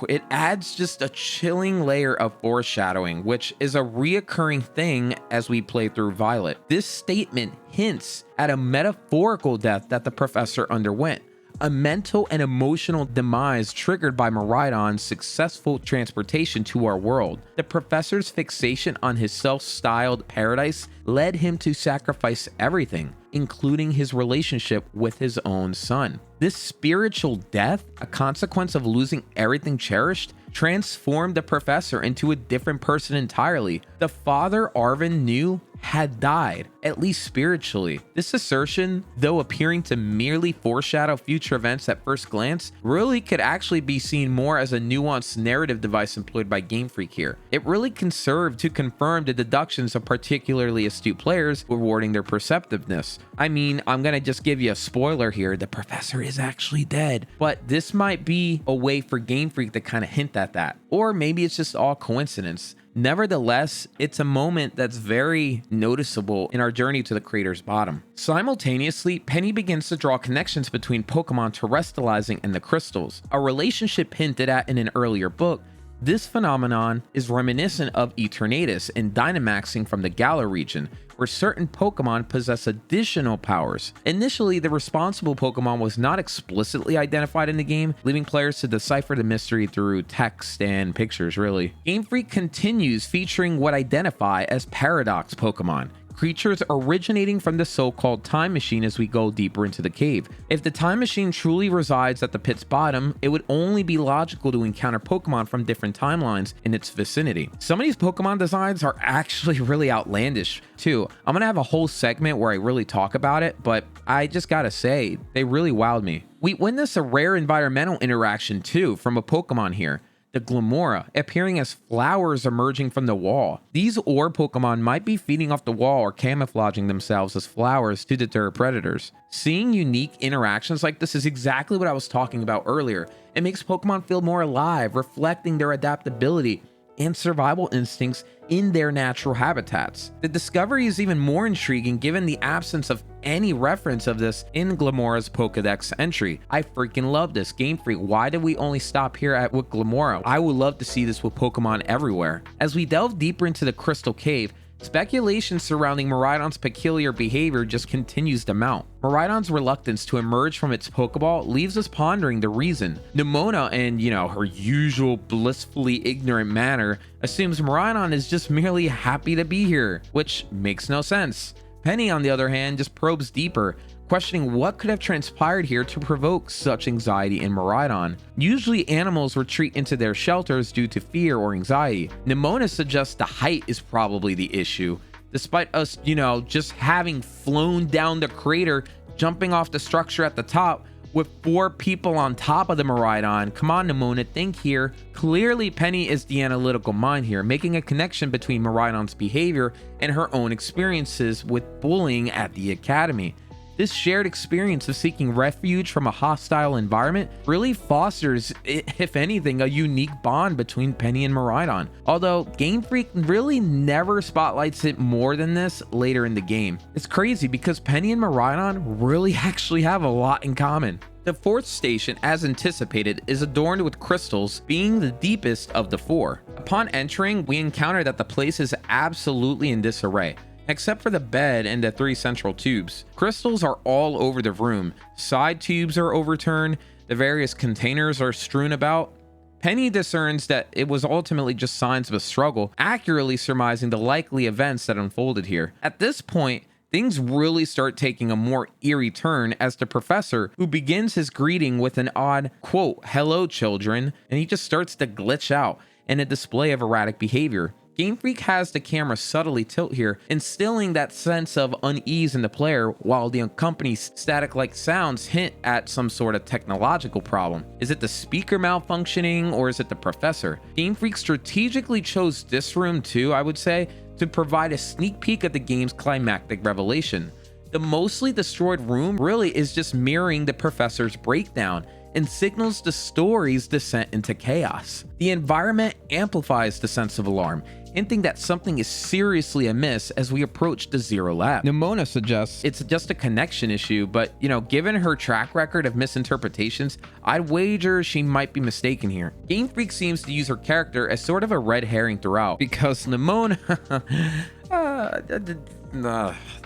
It adds just a chilling layer of foreshadowing, which is a reoccurring thing as we play through Violet. This statement hints at a metaphorical death that the professor underwent, a mental and emotional demise triggered by Miraidon's successful transportation to our world. The professor's fixation on his self-styled paradise led him to sacrifice everything, including his relationship with his own son. This spiritual death, a consequence of losing everything cherished, transformed the professor into a different person entirely. The father Arven knew had died, at least spiritually. This assertion, though appearing to merely foreshadow future events at first glance, really could actually be seen more as a nuanced narrative device employed by Game Freak here. It really can serve to confirm the deductions of particularly astute players, rewarding their perceptiveness. I mean, I'm gonna just give you a spoiler here, the professor is actually dead, but this might be a way for Game Freak to kind of hint at that. Or maybe it's just all coincidence. Nevertheless, it's a moment that's very noticeable in our journey to the crater's bottom. Simultaneously, Penny begins to draw connections between Pokemon terrestrializing and the crystals, a relationship hinted at in an earlier book. This phenomenon is reminiscent of Eternatus and Dynamaxing from the Galar region, where certain Pokemon possess additional powers. Initially, the responsible Pokemon was not explicitly identified in the game, leaving players to decipher the mystery through text and pictures, really. Game Freak continues featuring what identify as Paradox Pokemon, creatures originating from the so-called time machine as we go deeper into the cave. If the time machine truly resides at the pit's bottom, it would only be logical to encounter Pokemon from different timelines in its vicinity. Some of these Pokemon designs are actually really outlandish too. I'm gonna have a whole segment where I really talk about it, but I just gotta say, they really wowed me. We witness a rare environmental interaction too from a Pokemon here. the Glamora, appearing as flowers emerging from the wall. These ore Pokemon might be feeding off the wall or camouflaging themselves as flowers to deter predators. Seeing unique interactions like this is exactly what I was talking about earlier. It makes Pokemon feel more alive, reflecting their adaptability and survival instincts in their natural habitats. The discovery is even more intriguing given the absence of any reference of this in Glamora's Pokedex entry. I freaking love this. Game Freak, why did we only stop here with Glamora? I would love to see this with Pokemon everywhere. As we delve deeper into the Crystal Cave, speculation surrounding Miraidon's peculiar behavior just continues to mount. Miraidon's reluctance to emerge from its Pokeball leaves us pondering the reason. Nemona, in, her usual blissfully ignorant manner, assumes Miraidon is just merely happy to be here, which makes no sense. Penny, on the other hand, just probes deeper, questioning what could have transpired here to provoke such anxiety in Miraidon. Usually animals retreat into their shelters due to fear or anxiety. Nemona suggests the height is probably the issue, despite us, just having flown down the crater, jumping off the structure at the top with 4 people on top of the Miraidon. Come on, Nemona, think here. Clearly, Penny is the analytical mind here, making a connection between Miraidon's behavior and her own experiences with bullying at the Academy. This shared experience of seeking refuge from a hostile environment really fosters, if anything, a unique bond between Penny and Miraidon. Although Game Freak really never spotlights it more than this later in the game. It's crazy because Penny and Miraidon really actually have a lot in common. The 4th station, as anticipated, is adorned with crystals, being the deepest of the 4. Upon entering, we encounter that the place is absolutely in disarray, except for the bed and the 3 central tubes. Crystals are all over the room. Side tubes are overturned. The various containers are strewn about. Penny discerns that it was ultimately just signs of a struggle, accurately surmising the likely events that unfolded here. At this point, things really start taking a more eerie turn as the professor, who begins his greeting with an odd, quote, "Hello, children," and he just starts to glitch out in a display of erratic behavior. Game Freak has the camera subtly tilt here, instilling that sense of unease in the player, while the accompanying static-like sounds hint at some sort of technological problem. Is it the speaker malfunctioning, or is it the professor? Game Freak strategically chose this room too, I would say, to provide a sneak peek at the game's climactic revelation. The mostly destroyed room really is just mirroring the professor's breakdown and signals the story's descent into chaos. The environment amplifies the sense of alarm, hinting that something is seriously amiss as we approach the Zero Lab. Nemona suggests it's just a connection issue, but given her track record of misinterpretations, I'd wager she might be mistaken here. Game Freak seems to use her character as sort of a red herring throughout, because Nemona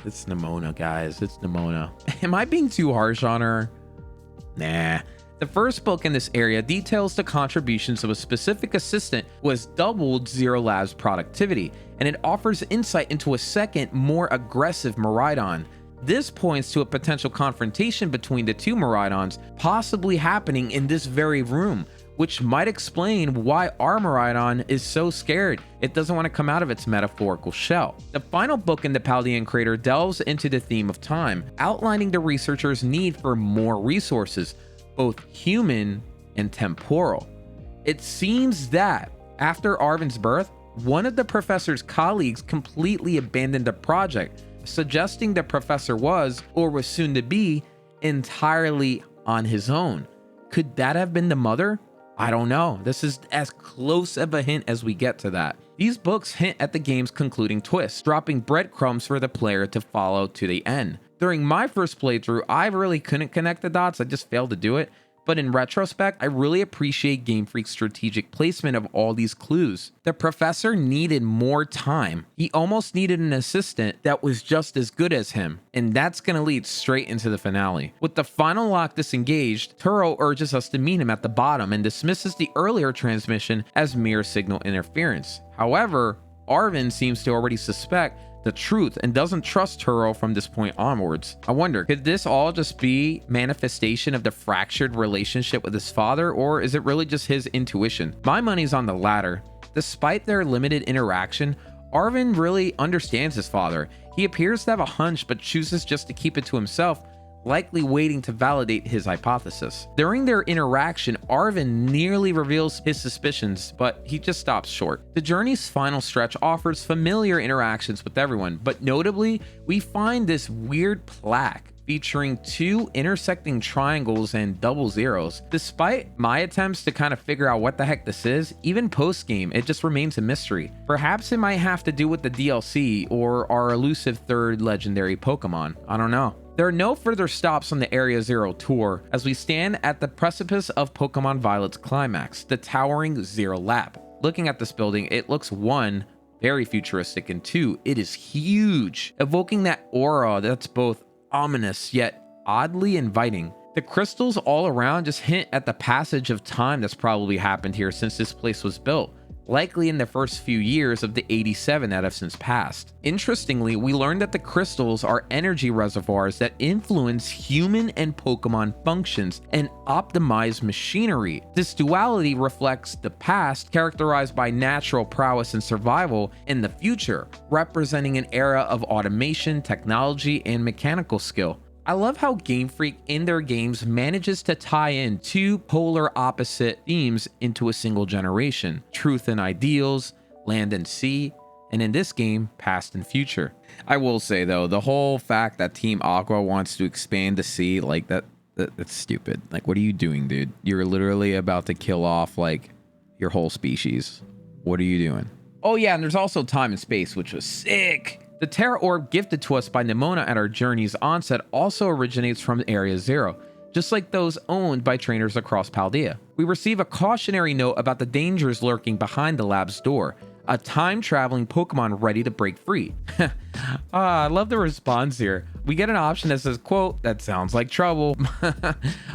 it's Nemona, guys. It's Nemona. Am I being too harsh on her? Nah. The first book in this area details the contributions of a specific assistant who has doubled Zero Lab's productivity, and it offers insight into a second, more aggressive Miraidon. This points to a potential confrontation between the 2 Miraidons possibly happening in this very room, which might explain why our Miraidon is so scared it doesn't want to come out of its metaphorical shell. The final book in the Paldean crater delves into the theme of time, outlining the researchers' need for more resources, both human and temporal. It seems that after Arven's birth, one of the professor's colleagues completely abandoned the project, suggesting the professor was, or was soon to be, entirely on his own. Could that have been the mother? I don't know. This is as close of a hint as we get to that. These books hint at the game's concluding twist, dropping breadcrumbs for the player to follow to the end. During my first playthrough, I really couldn't connect the dots. I just failed to do it. But in retrospect, I really appreciate Game Freak's strategic placement of all these clues. The professor needed more time. He almost needed an assistant that was just as good as him. And that's going to lead straight into the finale. With the final lock disengaged, Turo urges us to meet him at the bottom and dismisses the earlier transmission as mere signal interference. However, Arven seems to already suspect the truth and doesn't trust Turo from this point onwards. I wonder, could this all just be manifestation of the fractured relationship with his father, or is it really just his intuition? My money's on the latter. Despite their limited interaction, Arven really understands his father. He appears to have a hunch but chooses just to keep it to himself, likely waiting to validate his hypothesis. During their interaction, Arven nearly reveals his suspicions, but he just stops short. The journey's final stretch offers familiar interactions with everyone, but notably, we find this weird plaque featuring 2 intersecting triangles and double zeros. Despite my attempts to kind of figure out what the heck this is, even post-game, it just remains a mystery. Perhaps it might have to do with the DLC or our elusive 3rd legendary Pokemon. I don't know. There are no further stops on the Area Zero tour as we stand at the precipice of Pokemon Violet's climax, the towering Zero Lab. Looking at this building, it looks 1, very futuristic, and 2, it is huge, evoking that aura that's both ominous yet oddly inviting. The crystals all around just hint at the passage of time that's probably happened here since this place was built, likely in the first few years of the 87 that have since passed. Interestingly, we learned that the crystals are energy reservoirs that influence human and Pokemon functions and optimize machinery. This duality reflects the past, characterized by natural prowess and survival, and the future, representing an era of automation, technology, and mechanical skill. I love how Game Freak in their games manages to tie in 2 polar opposite themes into a single generation: truth and ideals, land and sea, and in this game, past and future. I will say though, the whole fact that Team Aqua wants to expand the sea, like that's stupid. Like, what are you doing, dude? You're literally about to kill off like your whole species. What are you doing? Oh yeah, and there's also time and space, which was sick. The Terra Orb gifted to us by Nemona at our journey's onset also originates from Area Zero, just like those owned by trainers across Paldea. We receive a cautionary note about the dangers lurking behind the lab's door, a time-traveling Pokemon ready to break free. I love the response here. We get an option that says, quote, "That sounds like trouble."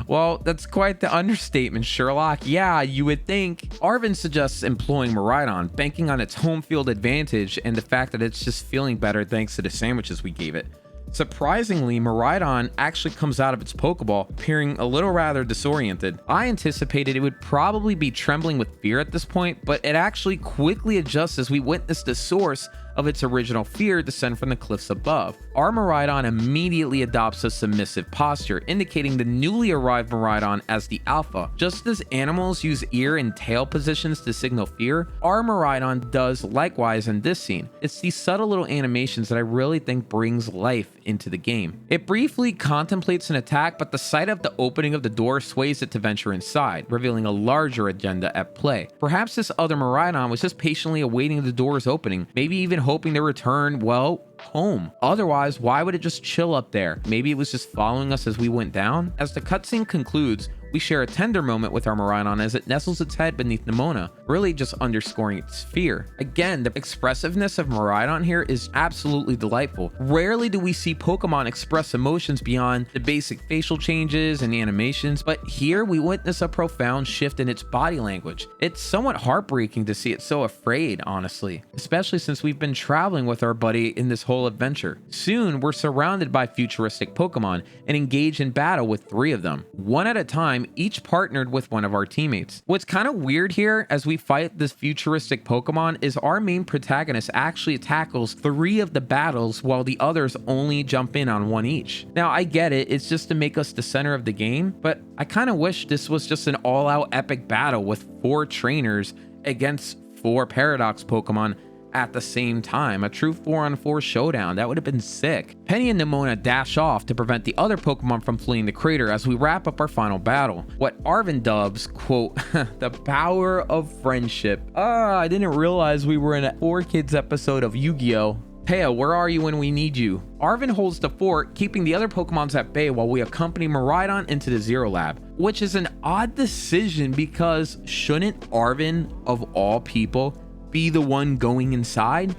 Well, that's quite the understatement, Sherlock. Yeah, you would think. Arven suggests employing Miraidon, banking on its home field advantage and the fact that it's just feeling better thanks to the sandwiches we gave it. Surprisingly, Miraidon actually comes out of its Pokeball appearing a little rather disoriented. I anticipated it would probably be trembling with fear at this point, but it actually quickly adjusts as we witness the source of its original fear descend from the cliffs above. Our Miraidon immediately adopts a submissive posture, indicating the newly arrived Miraidon as the alpha. Just as animals use ear and tail positions to signal fear, our Miraidon does likewise in this scene. It's these subtle little animations that I really think brings life into the game. It briefly contemplates an attack, but the sight of the opening of the door sways it to venture inside, revealing a larger agenda at play. Perhaps this other Miraidon was just patiently awaiting the door's opening, maybe even hoping to return, well, home. Otherwise, why would it just chill up there? Maybe it was just following us as we went down? As the cutscene concludes, we share a tender moment with our Miraidon as it nestles its head beneath Nemona, really just underscoring its fear. Again, the expressiveness of Miraidon here is absolutely delightful. Rarely do we see Pokemon express emotions beyond the basic facial changes and animations, but here we witness a profound shift in its body language. It's somewhat heartbreaking to see it so afraid, honestly, especially since we've been traveling with our buddy in this whole adventure. Soon, we're surrounded by futuristic Pokemon and engage in battle with 3 of them, one at a time, each partnered with one of our teammates. What's kind of weird here as we fight this futuristic Pokemon is our main protagonist actually tackles 3 of the battles while the others only jump in on 1 each. Now, I get it, it's just to make us the center of the game, but I kind of wish this was just an all-out epic battle with 4 trainers against 4 Paradox Pokemon at the same time, a true 4-on-4 showdown. That would have been sick. Penny and Nemona dash off to prevent the other Pokemon from fleeing the crater as we wrap up our final battle. What Arven dubs, quote, "the power of friendship." I didn't realize we were in a 4Kids episode of Yu-Gi-Oh! Taya, where are you when we need you? Arven holds the fort, keeping the other Pokemons at bay while we accompany Miraidon into the Zero Lab, which is an odd decision because shouldn't Arven, of all people, be the one going inside?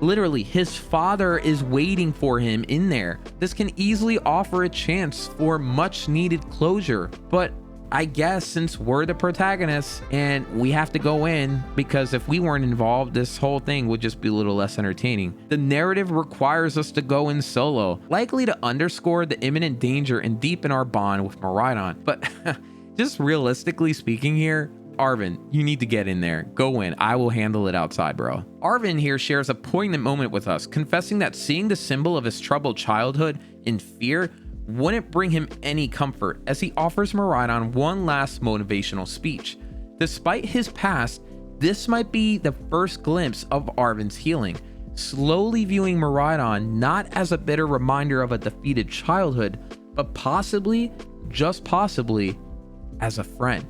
Literally, his father is waiting for him in there. This can easily offer a chance for much needed closure, but I guess since we're the protagonists and we have to go in, because if we weren't involved, this whole thing would just be a little less entertaining. The narrative requires us to go in solo, likely to underscore the imminent danger and deepen our bond with Miraidon. But just realistically speaking here, Arven, you need to get in there. Go in. I will handle it outside, bro. Arven here shares a poignant moment with us, confessing that seeing the symbol of his troubled childhood in fear wouldn't bring him any comfort as he offers Miraidon one last motivational speech. Despite his past, this might be the first glimpse of Arven's healing, slowly viewing Miraidon not as a bitter reminder of a defeated childhood, but possibly, just possibly, as a friend.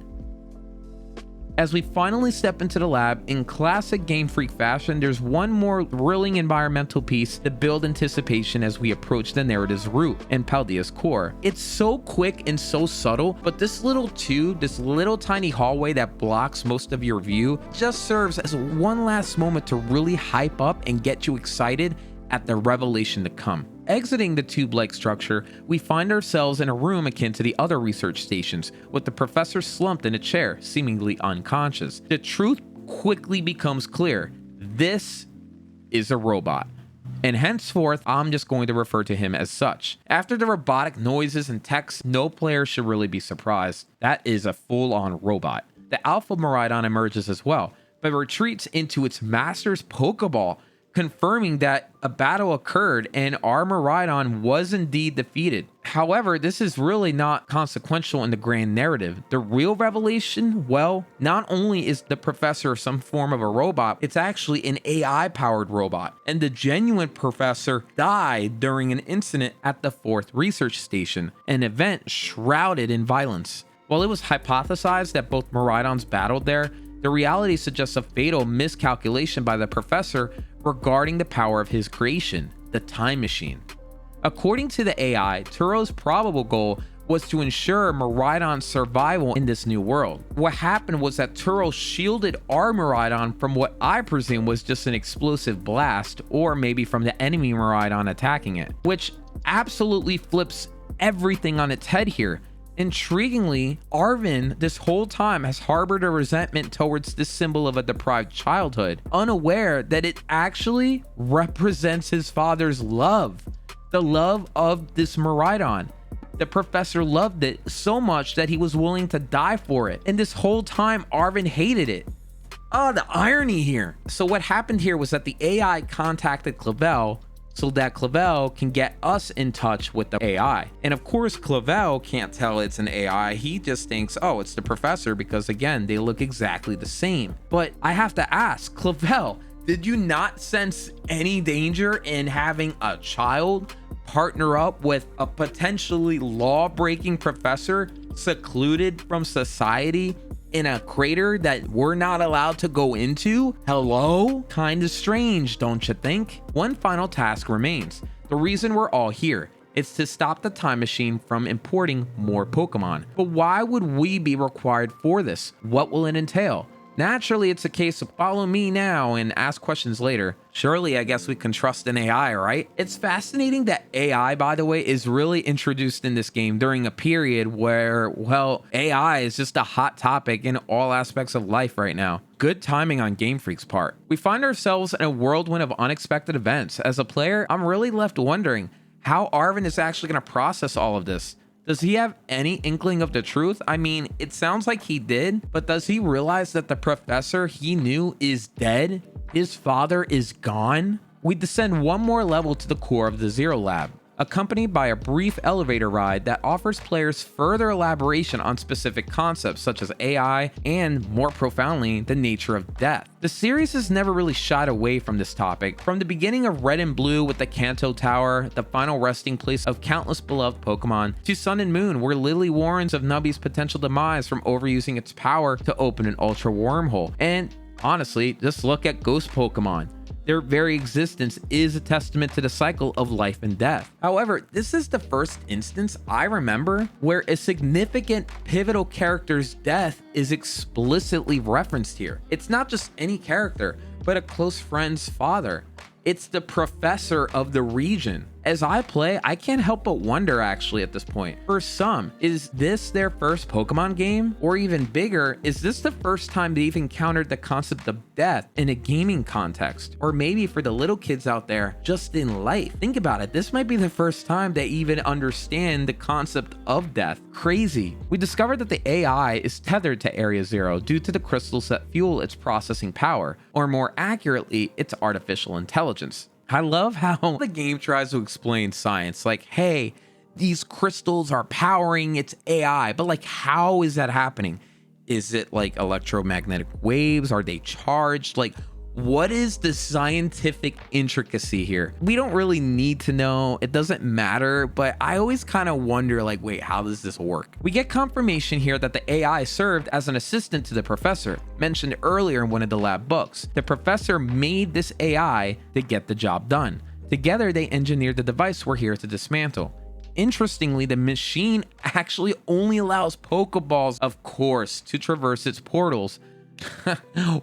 As we finally step into the lab, in classic Game Freak fashion, there's one more thrilling environmental piece to build anticipation as we approach the narrative's root and Paldea's core. It's so quick and so subtle, but this little tube, this little tiny hallway that blocks most of your view, just serves as one last moment to really hype up and get you excited at the revelation to come. Exiting the tube-like structure, we find ourselves in a room akin to the other research stations, with the professor slumped in a chair, seemingly unconscious. The truth quickly becomes clear. This is a robot, and henceforth, I'm just going to refer to him as such. After the robotic noises and texts, no player should really be surprised. That is a full-on robot. The Alpha Miraidon emerges as well, but retreats into its master's Pokeball, confirming that a battle occurred and our Miraidon was indeed defeated. However, this is really not consequential in the grand narrative. The real revelation, well, not only is the professor some form of a robot, it's actually an AI-powered robot. And the genuine professor died during an incident at the 4th research station, an event shrouded in violence. While it was hypothesized that both Miraidons battled there, the reality suggests a fatal miscalculation by the professor regarding the power of his creation, the time machine. According to the AI, Turo's probable goal was to ensure Miraidon's survival in this new world. What happened was that Turo shielded our Miraidon from what I presume was just an explosive blast, or maybe from the enemy Miraidon attacking it, which absolutely flips everything on its head here. Intriguingly, Arven this whole time has harbored a resentment towards this symbol of a deprived childhood, unaware that it actually represents his father's love, the love of this Miraidon. The professor loved it so much that he was willing to die for it, and this whole time Arven hated it. Oh, the irony here. So what happened here was that the AI contacted Clavel so that Clavel can get us in touch with the AI. And of course, Clavel can't tell it's an AI. He just thinks, oh, it's the professor, because again, they look exactly the same. But I have to ask, Clavel, did you not sense any danger in having a child partner up with a potentially law-breaking professor secluded from society in a crater that we're not allowed to go into? Hello? Kinda strange, don't you think? One final task remains. The reason we're all here. It's to stop the time machine from importing more Pokemon. But why would we be required for this? What will it entail? Naturally, it's a case of follow me now and ask questions later. Surely, I guess we can trust an AI, right? It's fascinating that AI, by the way, is really introduced in this game during a period where, well, AI is just a hot topic in all aspects of life right now. Good timing on Game Freak's part. We find ourselves in a whirlwind of unexpected events. As a player, I'm really left wondering how Arven is actually going to process all of this. Does he have any inkling of the truth? I mean, it sounds like he did, but does he realize that the professor he knew is dead? His father is gone? We descend one more level to the core of the Zero Lab, accompanied by a brief elevator ride that offers players further elaboration on specific concepts such as AI and, more profoundly, the nature of death. The series has never really shied away from this topic. From the beginning of Red and Blue with the Kanto Tower, the final resting place of countless beloved Pokemon, to Sun and Moon, where Lily warns of Nubby's potential demise from overusing its power to open an ultra wormhole. And honestly, just look at Ghost Pokemon. Their very existence is a testament to the cycle of life and death. However, this is the first instance I remember where a significant pivotal character's death is explicitly referenced here. It's not just any character, but a close friend's father. It's the professor of the region. As I play, I can't help but wonder actually at this point. For some, is this their first Pokemon game? Or even bigger, is this the first time they've encountered the concept of death in a gaming context? Or maybe for the little kids out there, just in life. Think about it, this might be the first time they even understand the concept of death. Crazy. We discovered that the AI is tethered to Area Zero due to the crystals that fuel its processing power, or more accurately, its artificial intelligence. I love how the game tries to explain science, like, hey, these crystals are powering its AI, but like, how is that happening? Is it like electromagnetic waves? Are they charged? Like, what is the scientific intricacy here? We don't really need to know. It doesn't matter, but I always kind of wonder, like, wait, how does this work? We get confirmation here that the AI served as an assistant to the professor, mentioned earlier in one of the lab books. The professor made this AI to get the job done. Together, they engineered the device we're here to dismantle. Interestingly, the machine actually only allows Pokeballs, of course, to traverse its portals.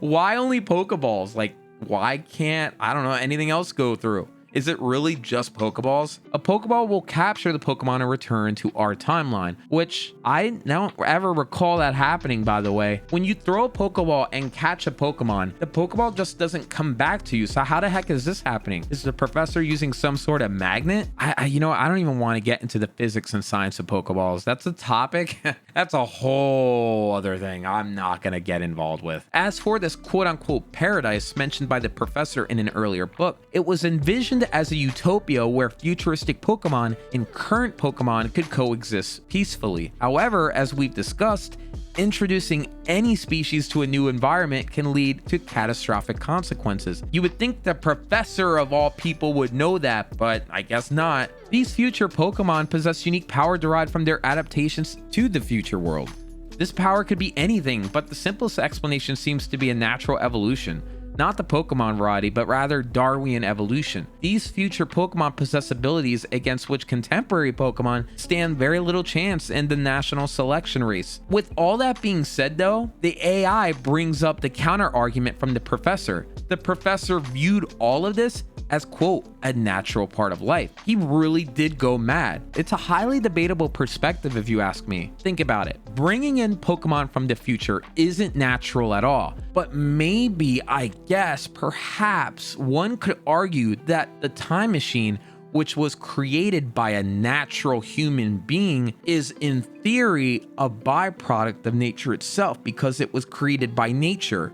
Why only Pokeballs? Like, why can't, I don't know, anything else go through? Is it really just Pokeballs? A Pokeball will capture the Pokemon and return to our timeline, which I don't ever recall that happening, by the way. When you throw a Pokeball and catch a Pokemon, the Pokeball just doesn't come back to you. So how the heck is this happening? Is the professor using some sort of magnet? I don't even want to get into the physics and science of Pokeballs. That's a topic. That's a whole other thing I'm not going to get involved with. As for this quote-unquote paradise mentioned by the professor in an earlier book, it was envisioned as a utopia where futuristic Pokemon and current Pokemon could coexist peacefully. However, as we've discussed, introducing any species to a new environment can lead to catastrophic consequences. You would think the professor of all people would know that, but I guess not. These future Pokemon possess unique power derived from their adaptations to the future world. This power could be anything, but the simplest explanation seems to be a natural evolution. Not the Pokemon variety, but rather Darwinian evolution. These future Pokemon possess abilities against which contemporary Pokemon stand very little chance in the national selection race. With all that being said though, the AI brings up the counter argument from the professor. The professor viewed all of this as, quote, a natural part of life. He really did go mad. It's a highly debatable perspective if you ask me. Think about it. Bringing in Pokemon from the future isn't natural at all, but maybe, I guess, perhaps one could argue that the time machine, which was created by a natural human being, is in theory a byproduct of nature itself because it was created by nature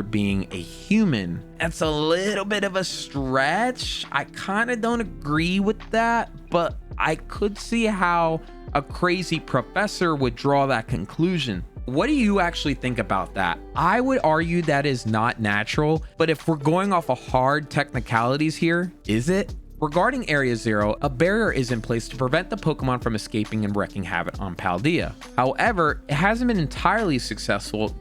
being a human. That's a little bit of a stretch. I kind of don't agree with that, but I could see how a crazy professor would draw that conclusion. What do you actually think about that? I would argue that is not natural, but if we're going off of hard technicalities here, is it? Regarding Area Zero, a barrier is in place to prevent the Pokemon from escaping and wreaking havoc on Paldea. However, it hasn't been entirely successful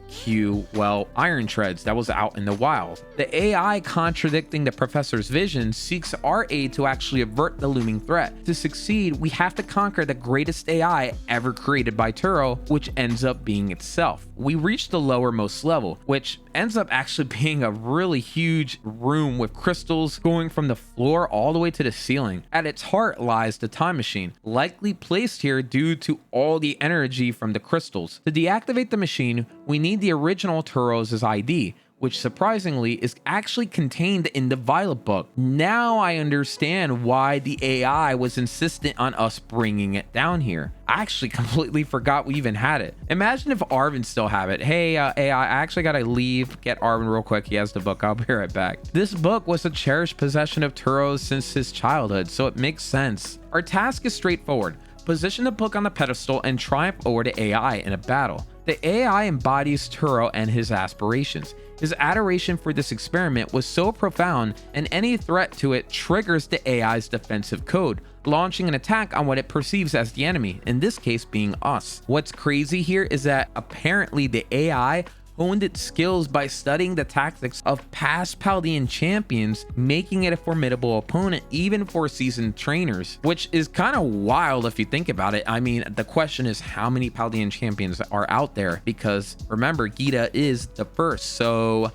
Iron Treads that was out in the wild. The AI contradicting the professor's vision seeks our aid to actually avert the looming threat. To succeed, we have to conquer the greatest AI ever created by Turo, which ends up being itself. We reach the lowermost level, which ends up actually being a really huge room with crystals going from the floor all the way to the ceiling. At its heart lies the time machine, likely placed here due to all the energy from the crystals. To deactivate the machine, we need the original Turo's ID, which surprisingly is actually contained in the Violet book. Now I understand why the AI was insistent on us bringing it down here. I actually completely forgot we even had it. Imagine if Arven still have it. Hey, AI, I actually gotta leave, get Arven real quick. He has the book. I'll be right back. This book was a cherished possession of Turo's since his childhood, so it makes sense. Our task is straightforward. Position the book on the pedestal and triumph over the AI in a battle. The AI embodies Turo and his aspirations. His adoration for this experiment was so profound, and any threat to it triggers the AI's defensive code, launching an attack on what it perceives as the enemy, in this case being us. What's crazy here is that apparently the AI honed its skills by studying the tactics of past Paldean champions, making it a formidable opponent even for seasoned trainers, which is kind of wild if you think about it. I mean, the question is how many Paldean champions are out there, because remember, Gita is the first, so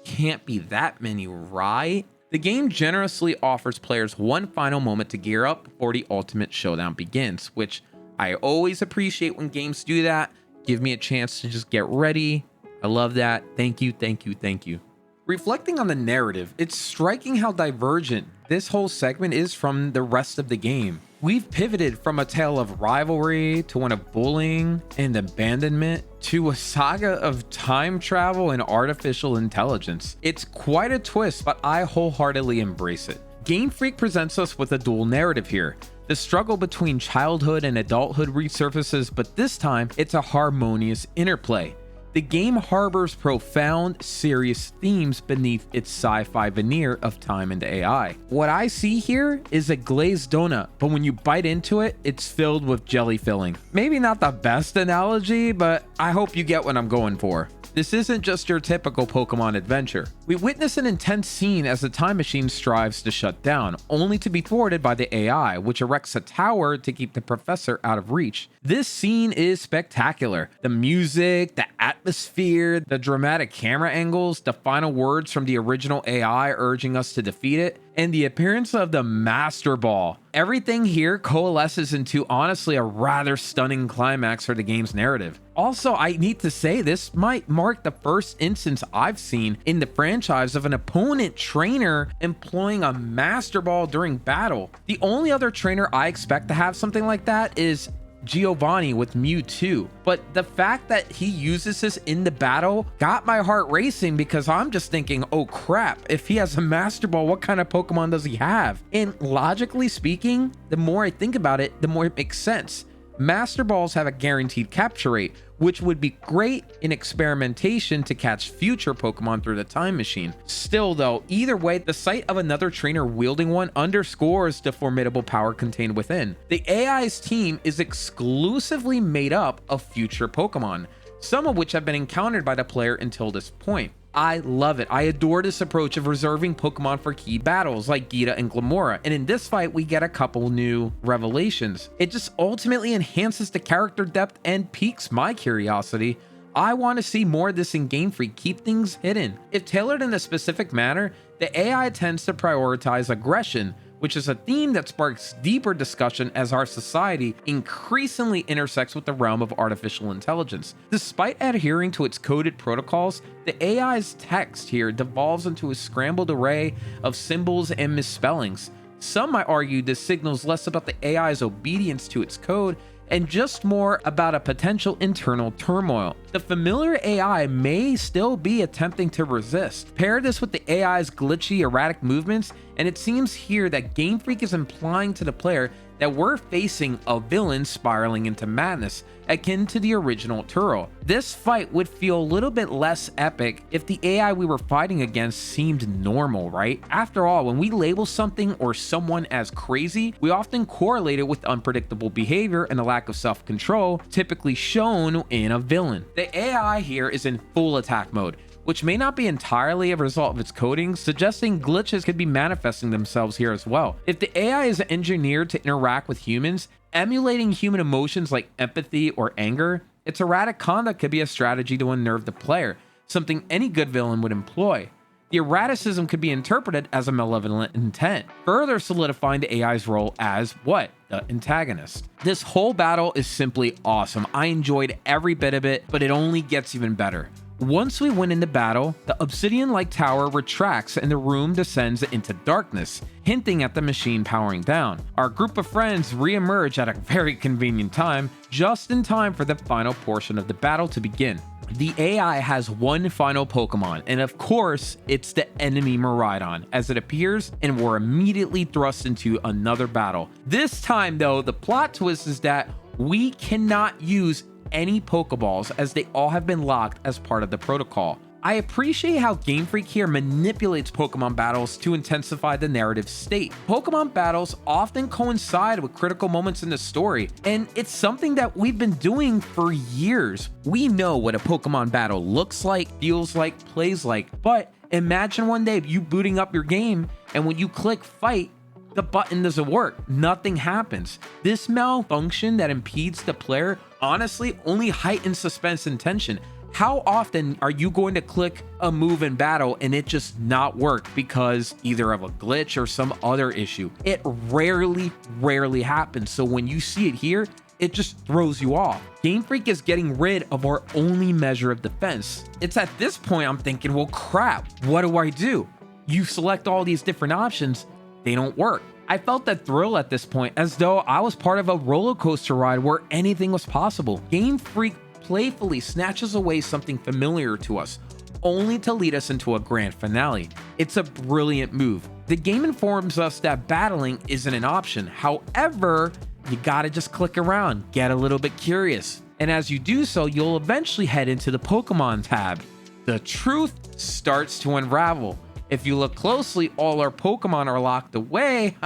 can't be that many, right? The game generously offers players one final moment to gear up before the ultimate showdown begins, which I always appreciate when games do that. Give me a chance to just get ready. I love that. Thank you, thank you, thank you. Reflecting on the narrative, it's striking how divergent this whole segment is from the rest of the game. We've pivoted from a tale of rivalry to one of bullying and abandonment to a saga of time travel and artificial intelligence. It's quite a twist, but I wholeheartedly embrace it. Game Freak presents us with a dual narrative here. The struggle between childhood and adulthood resurfaces, but this time it's a harmonious interplay. The game harbors profound, serious themes beneath its sci-fi veneer of time and AI. What I see here is a glazed donut, but when you bite into it, it's filled with jelly filling. Maybe not the best analogy, but I hope you get what I'm going for. This isn't just your typical Pokemon adventure. We witness an intense scene as the time machine strives to shut down, only to be thwarted by the AI, which erects a tower to keep the professor out of reach. This scene is spectacular. The music, the atmosphere, the dramatic camera angles, the final words from the original AI urging us to defeat it, and the appearance of the Master Ball. Everything here coalesces into honestly a rather stunning climax for the game's narrative. Also, I need to say this might mark the first instance I've seen in the franchise of an opponent trainer employing a Master Ball during battle. The only other trainer I expect to have something like that is Giovanni with Mewtwo, but the fact that he uses this in the battle got my heart racing because I'm just thinking, oh crap, if he has a Master Ball, what kind of Pokemon does he have? And logically speaking, the more I think about it, the more it makes sense. Master Balls have a guaranteed capture rate, which would be great in experimentation to catch future Pokemon through the time machine. Still though, either way, the sight of another trainer wielding one underscores the formidable power contained within. The AI's team is exclusively made up of future Pokemon, some of which have been encountered by the player until this point. I love it. I adore this approach of reserving Pokemon for key battles like Geeta and Glamora, and in this fight we get a couple new revelations. It just ultimately enhances the character depth and piques my curiosity. I want to see more of this in Game Freak. Keep things hidden. If tailored in a specific manner, the AI tends to prioritize aggression, which is a theme that sparks deeper discussion as our society increasingly intersects with the realm of artificial intelligence. Despite adhering to its coded protocols, the AI's text here devolves into a scrambled array of symbols and misspellings. Some might argue this signals less about the AI's obedience to its code and just more about a potential internal turmoil. The familiar AI may still be attempting to resist. Pair this with the AI's glitchy, erratic movements, and it seems here that Game Freak is implying to the player that we're facing a villain spiraling into madness, akin to the original Turo. This fight would feel a little bit less epic if the AI we were fighting against seemed normal, right? After all, when we label something or someone as crazy, we often correlate it with unpredictable behavior and a lack of self-control, typically shown in a villain. The AI here is in full attack mode, which may not be entirely a result of its coding, suggesting glitches could be manifesting themselves here as well. If the AI is engineered to interact with humans, emulating human emotions like empathy or anger, its erratic conduct could be a strategy to unnerve the player, something any good villain would employ. The erraticism could be interpreted as a malevolent intent, further solidifying the AI's role as what? The antagonist. This whole battle is simply awesome. I enjoyed every bit of it, but it only gets even better. Once we win in the battle, the obsidian-like tower retracts and the room descends into darkness, hinting at the machine powering down. Our group of friends re-emerge at a very convenient time, just in time for the final portion of the battle to begin. The AI has one final Pokemon, and of course, it's the enemy Miraidon, as it appears, and we're immediately thrust into another battle. This time though, the plot twist is that we cannot use any Pokeballs as they all have been locked as part of the protocol. I appreciate how Game Freak here manipulates Pokemon battles to intensify the narrative state. Pokemon battles often coincide with critical moments in the story, and it's something that we've been doing for years. We know what a Pokemon battle looks like, feels like, plays like, but imagine one day you booting up your game and when you click fight, the button doesn't work. Nothing happens. This malfunction that impedes the player honestly only heightens suspense and tension. How often are you going to click a move in battle and it just not work because either of a glitch or some other issue? It rarely happens. So when you see it here, it just throws you off. Game Freak is getting rid of our only measure of defense. It's at this point I'm thinking, well crap, what do? You select all these different options, they don't work. I felt that thrill at this point, as though I was part of a roller coaster ride where anything was possible. Game Freak playfully snatches away something familiar to us, only to lead us into a grand finale. It's a brilliant move. The game informs us that battling isn't an option. However, you gotta just click around, get a little bit curious. And as you do so, you'll eventually head into the Pokemon tab. The truth starts to unravel. If you look closely, all our Pokemon are locked away,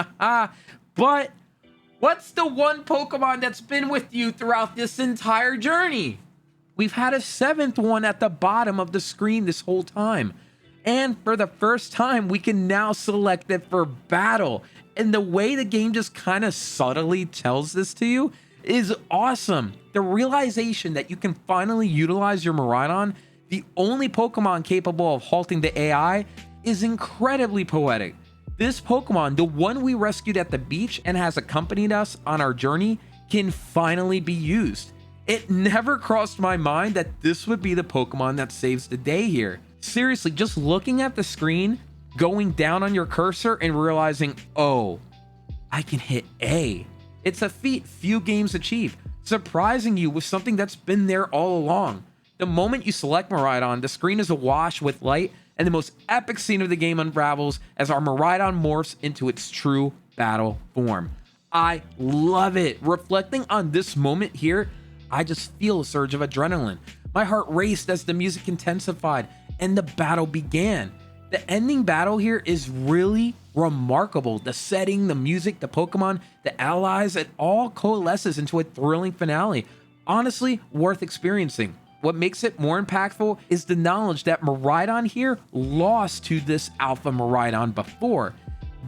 but what's the one Pokemon that's been with you throughout this entire journey? We've had a 7th one at the bottom of the screen this whole time. And for the first time, we can now select it for battle. And the way the game just kind of subtly tells this to you is awesome. The realization that you can finally utilize your Miraidon, the only Pokemon capable of halting the AI, is incredibly poetic. This Pokemon, the one we rescued at the beach and has accompanied us on our journey, can finally be used. It never crossed my mind that this would be the Pokemon that saves the day here. Seriously, just looking at the screen, going down on your cursor and realizing, oh, I can hit A. It's a feat few games achieve, surprising you with something that's been there all along. The moment you select Miraidon, the screen is awash with light, and the most epic scene of the game unravels as our Miraidon morphs into its true battle form. I love it. Reflecting on this moment here, I just feel a surge of adrenaline. My heart raced as the music intensified and the battle began. The ending battle here is really remarkable. The setting, the music, the Pokemon, the allies, it all coalesces into a thrilling finale. Honestly, worth experiencing. What makes it more impactful is the knowledge that Miraidon here lost to this Alpha Miraidon before.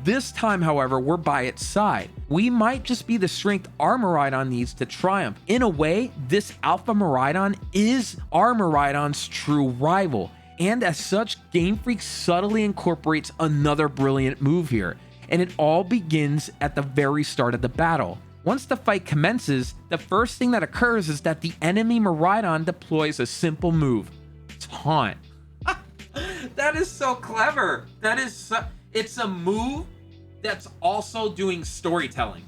This time, however, we're by its side. We might just be the strength our Miraidon needs to triumph. In a way, this Alpha Miraidon is our Miraidon's true rival. And as such, Game Freak subtly incorporates another brilliant move here. And it all begins at the very start of the battle. Once the fight commences, the first thing that occurs is that the enemy Miraidon deploys a simple move, Taunt. That is so clever. It's a move that's also doing storytelling.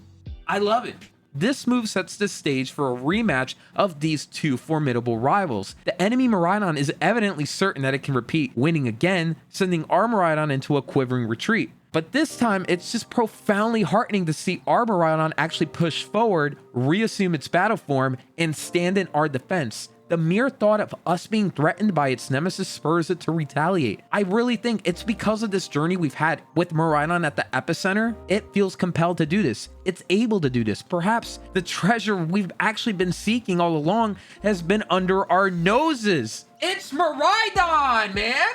I love it. This move sets the stage for a rematch of these two formidable rivals. The enemy Miraidon is evidently certain that it can repeat, winning again, sending our Miraidon into a quivering retreat. But this time, it's just profoundly heartening to see our Miraidon actually push forward, reassume its battle form, and stand in our defense. The mere thought of us being threatened by its nemesis spurs it to retaliate. I really think it's because of this journey we've had with Miraidon at the epicenter, it feels compelled to do this. It's able to do this. Perhaps the treasure we've actually been seeking all along has been under our noses. It's Miraidon, man!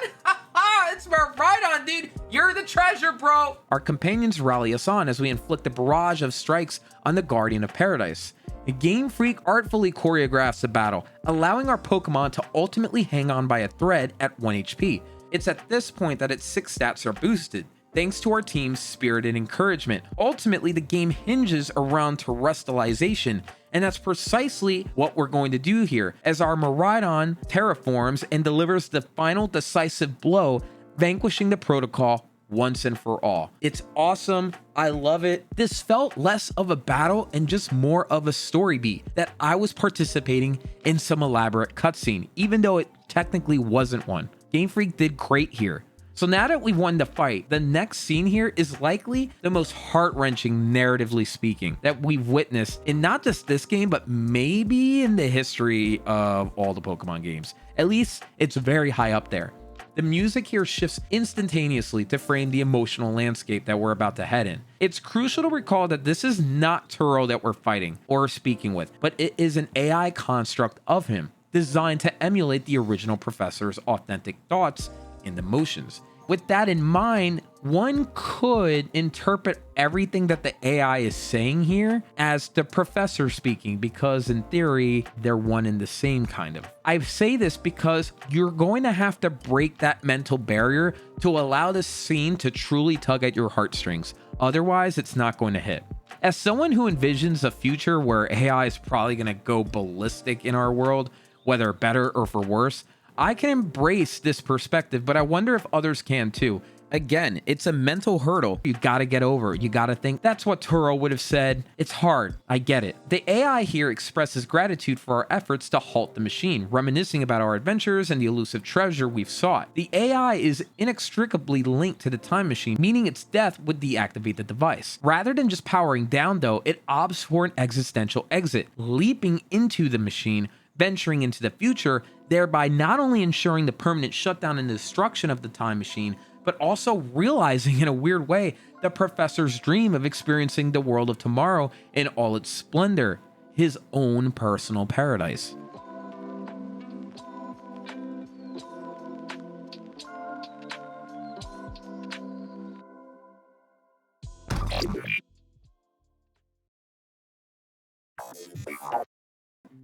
It's Miraidon, dude! You're the treasure, bro! Our companions rally us on as we inflict a barrage of strikes on the Guardian of Paradise. Game Freak artfully choreographs the battle, allowing our Pokemon to ultimately hang on by a thread at 1 HP. It's at this point that its 6 stats are boosted, thanks to our team's spirited encouragement. Ultimately, the game hinges around terrestrialization, and that's precisely what we're going to do here, as our Miraidon terraforms and delivers the final decisive blow, vanquishing the protocol once and for all. It's awesome. I love it. This felt less of a battle and just more of a story beat that I was participating in some elaborate cutscene, even though it technically wasn't one. Game Freak did great here. So now that we've won the fight, the next scene here is likely the most heart-wrenching, narratively speaking, that we've witnessed in not just this game, but maybe in the history of all the Pokemon games. At least it's very high up there. The music here shifts instantaneously to frame the emotional landscape that we're about to head in. It's crucial to recall that this is not Turo that we're fighting or speaking with, but it is an AI construct of him, designed to emulate the original professor's authentic thoughts and emotions. With that in mind, one could interpret everything that the AI is saying here as the professor speaking, because in theory, they're one and the same kind of. I say this because you're going to have to break that mental barrier to allow this scene to truly tug at your heartstrings. Otherwise, it's not going to hit. As someone who envisions a future where AI is probably going to go ballistic in our world, whether better or for worse, I can embrace this perspective, but I wonder if others can too. Again, it's a mental hurdle you gotta get over. You gotta think. That's what Turo would have said. It's hard. I get it. The AI here expresses gratitude for our efforts to halt the machine, reminiscing about our adventures and the elusive treasure we've sought. The AI is inextricably linked to the time machine, meaning its death would deactivate the device. Rather than just powering down, though, it opts for an existential exit, leaping into the machine, venturing into the future, thereby not only ensuring the permanent shutdown and destruction of the time machine, but also realizing in a weird way the professor's dream of experiencing the world of tomorrow in all its splendor, his own personal paradise.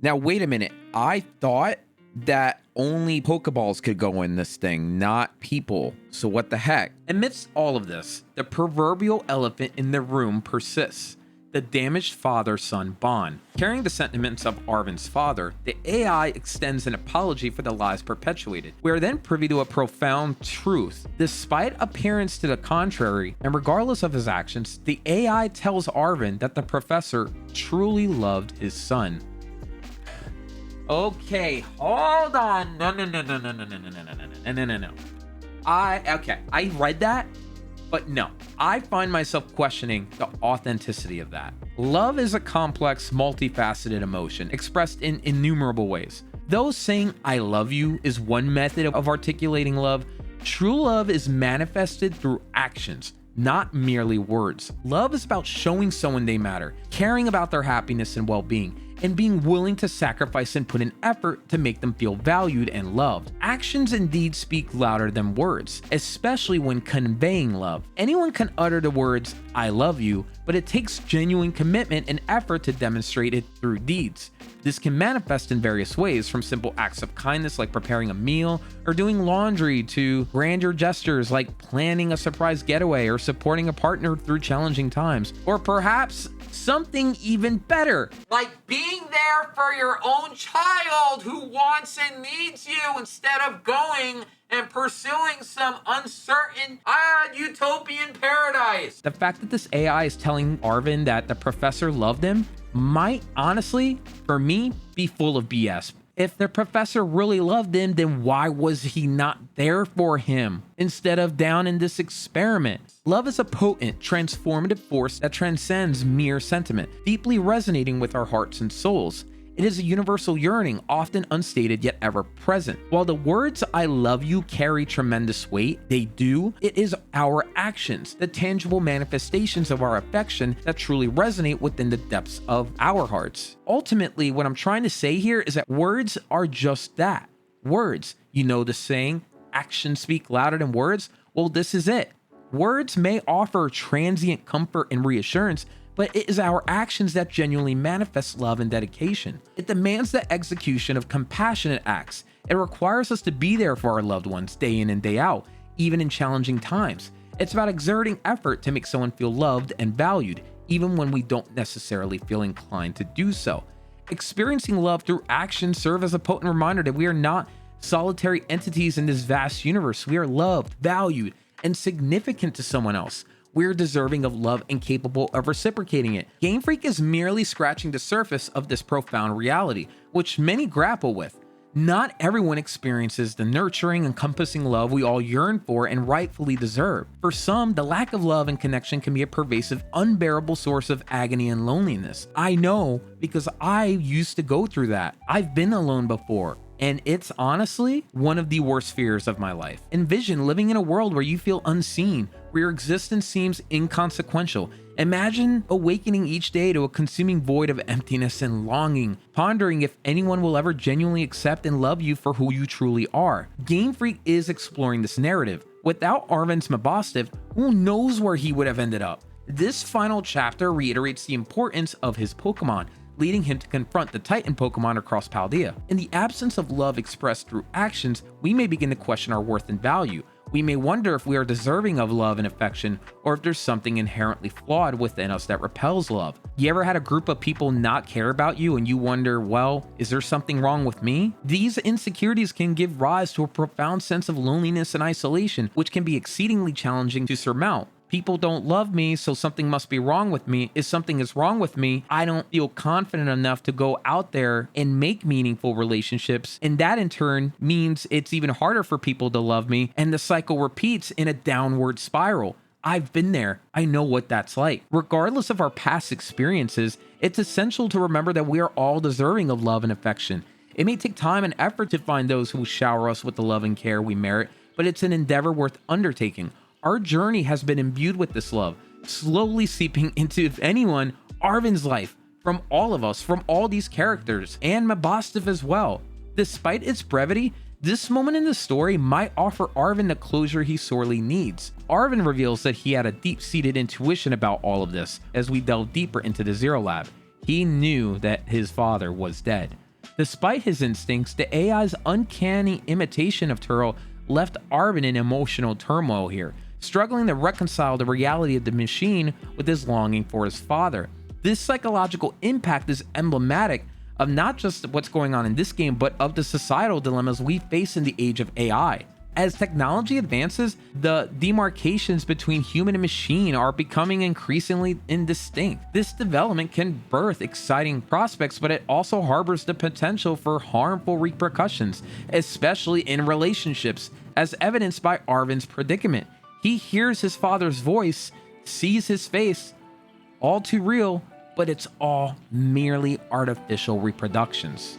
Now, wait a minute. I thought that only Pokeballs could go in this thing, not people. So what the heck? Amidst all of this, the proverbial elephant in the room persists. The damaged father-son bond. Carrying the sentiments of Arven's father, the AI extends an apology for the lies perpetuated. We are then privy to a profound truth. Despite appearance to the contrary, and regardless of his actions, the AI tells Arven that the professor truly loved his son. Okay, hold on. No. I read that, but no. I find myself questioning the authenticity of that. Love is a complex, multifaceted emotion expressed in innumerable ways. Though saying I love you is one method of articulating love, true love is manifested through actions, not merely words. Love is about showing someone they matter, caring about their happiness and well-being, and being willing to sacrifice and put in effort to make them feel valued and loved. Actions indeed speak louder than words, especially when conveying love. Anyone can utter the words, I love you, but it takes genuine commitment and effort to demonstrate it through deeds. This can manifest in various ways, from simple acts of kindness like preparing a meal or doing laundry to grander gestures like planning a surprise getaway or supporting a partner through challenging times. Or perhaps something even better, like being there for your own child who wants and needs you instead of going and pursuing some uncertain utopian paradise. The fact that this AI is telling Arven that the professor loved him might honestly, for me, be full of BS. If the professor really loved him, then why was he not there for him instead of down in this experiment? Love is a potent, transformative force that transcends mere sentiment, deeply resonating with our hearts and souls. It is a universal yearning, often unstated yet ever present. While the words I love you carry tremendous weight, they do, it is our actions, the tangible manifestations of our affection that truly resonate within the depths of our hearts. Ultimately, what I'm trying to say here is that words are just that. Words. You know the saying, actions speak louder than words? Well, this is it. Words may offer transient comfort and reassurance, but it is our actions that genuinely manifest love and dedication. It demands the execution of compassionate acts. It requires us to be there for our loved ones day in and day out, even in challenging times. It's about exerting effort to make someone feel loved and valued, even when we don't necessarily feel inclined to do so. Experiencing love through action serves as a potent reminder that we are not solitary entities in this vast universe. We are loved, valued, and significant to someone else. We're deserving of love and capable of reciprocating it. Game Freak is merely scratching the surface of this profound reality, which many grapple with. Not everyone experiences the nurturing, encompassing love we all yearn for and rightfully deserve. For some, the lack of love and connection can be a pervasive, unbearable source of agony and loneliness. I know because I used to go through that. I've been alone before. And it's honestly one of the worst fears of my life. Envision living in a world where you feel unseen, where your existence seems inconsequential. Imagine awakening each day to a consuming void of emptiness and longing, pondering if anyone will ever genuinely accept and love you for who you truly are. Game Freak is exploring this narrative. Without Arven's Mabostiv, who knows where he would have ended up? This final chapter reiterates the importance of his Pokemon, leading him to confront the Titan Pokemon across Paldea. In the absence of love expressed through actions, we may begin to question our worth and value. We may wonder if we are deserving of love and affection, or if there's something inherently flawed within us that repels love. You ever had a group of people not care about you and you wonder, well, is there something wrong with me? These insecurities can give rise to a profound sense of loneliness and isolation, which can be exceedingly challenging to surmount. People don't love me, so something must be wrong with me. If something is wrong with me, I don't feel confident enough to go out there and make meaningful relationships. And that in turn means it's even harder for people to love me, and the cycle repeats in a downward spiral. I've been there. I know what that's like. Regardless of our past experiences, it's essential to remember that we are all deserving of love and affection. It may take time and effort to find those who shower us with the love and care we merit, but it's an endeavor worth undertaking. Our journey has been imbued with this love, slowly seeping into, if anyone, Arven's life, from all of us, from all these characters, and Mabostov as well. Despite its brevity, this moment in the story might offer Arven the closure he sorely needs. Arven reveals that he had a deep-seated intuition about all of this as we delve deeper into the Zero Lab. He knew that his father was dead. Despite his instincts, the AI's uncanny imitation of Turo left Arven in emotional turmoil here, struggling to reconcile the reality of the machine with his longing for his father. This psychological impact is emblematic of not just what's going on in this game, but of the societal dilemmas we face in the age of AI. As technology advances, the demarcations between human and machine are becoming increasingly indistinct. This development can birth exciting prospects, but it also harbors the potential for harmful repercussions, especially in relationships, as evidenced by Arven's predicament. He hears his father's voice, sees his face, all too real, but it's all merely artificial reproductions.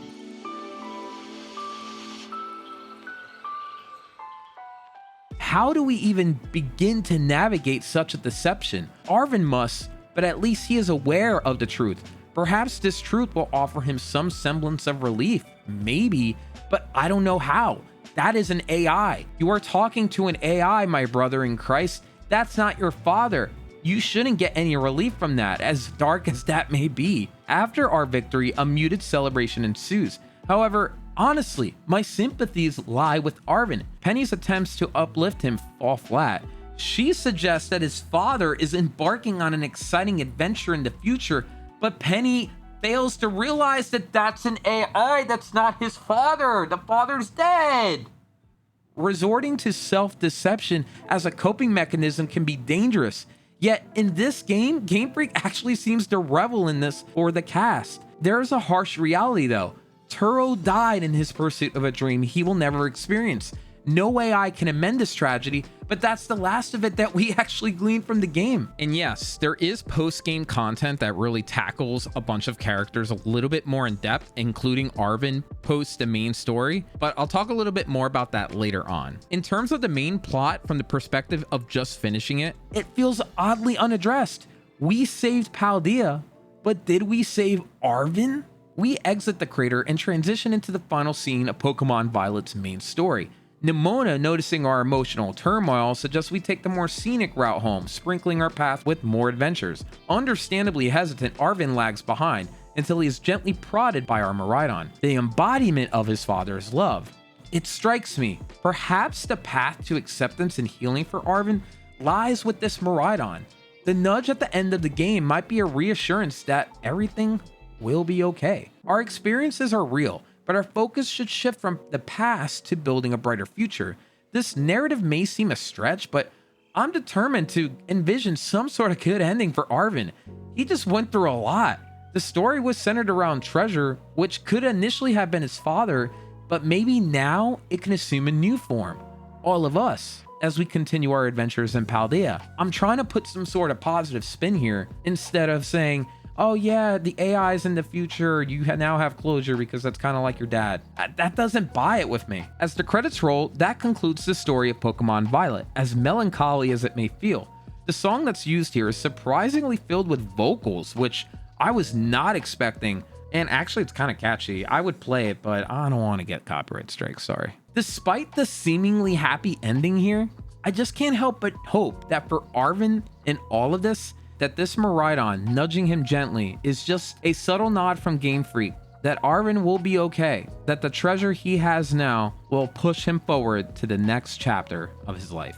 How do we even begin to navigate such a deception? Arven must, but at least he is aware of the truth. Perhaps this truth will offer him some semblance of relief, maybe, but I don't know how. That is an AI. You are talking to an AI, my brother in Christ. That's not your father. You shouldn't get any relief from that, as dark as that may be. After our victory, a muted celebration ensues. However, honestly, my sympathies lie with Arven. Penny's attempts to uplift him fall flat. She suggests that his father is embarking on an exciting adventure in the future, but Penny fails to realize that that's an AI, that's not his father. The father's dead. Resorting to self-deception as a coping mechanism can be dangerous. Yet in this game, Game Freak actually seems to revel in this for the cast. There's a harsh reality though. Turo died in his pursuit of a dream he will never experience. No AI can amend this tragedy, but that's the last of it that we actually gleaned from the game. And yes, there is post-game content that really tackles a bunch of characters a little bit more in depth, including Arven post the main story, but I'll talk a little bit more about that later on. In terms of the main plot from the perspective of just finishing it, it feels oddly unaddressed. We saved Paldea, but did we save Arven? We exit the crater and transition into the final scene of Pokémon Violet's main story. Nemona, noticing our emotional turmoil, suggests we take the more scenic route home, sprinkling our path with more adventures. Understandably hesitant, Arven lags behind until he is gently prodded by our Miraidon, the embodiment of his father's love. It strikes me, perhaps the path to acceptance and healing for Arven lies with this Miraidon. The nudge at the end of the game might be a reassurance that everything will be okay. Our experiences are real, but our focus should shift from the past to building a brighter future. This narrative may seem a stretch, but I'm determined to envision some sort of good ending for Arven. He just went through a lot. The story was centered around Treasure, which could initially have been his father, but maybe now it can assume a new form. All of us, as we continue our adventures in Paldea. I'm trying to put some sort of positive spin here, instead of saying, oh yeah, the AI's in the future, you now have closure because that's kind of like your dad. That doesn't buy it with me. As the credits roll, that concludes the story of Pokemon Violet, as melancholy as it may feel. The song that's used here is surprisingly filled with vocals, which I was not expecting, and actually it's kind of catchy. I would play it, but I don't want to get copyright strikes, sorry. Despite the seemingly happy ending here, I just can't help but hope that for Arven in all of this, that this Miraidon nudging him gently is just a subtle nod from Game Freak that Arven will be okay, that the treasure he has now will push him forward to the next chapter of his life.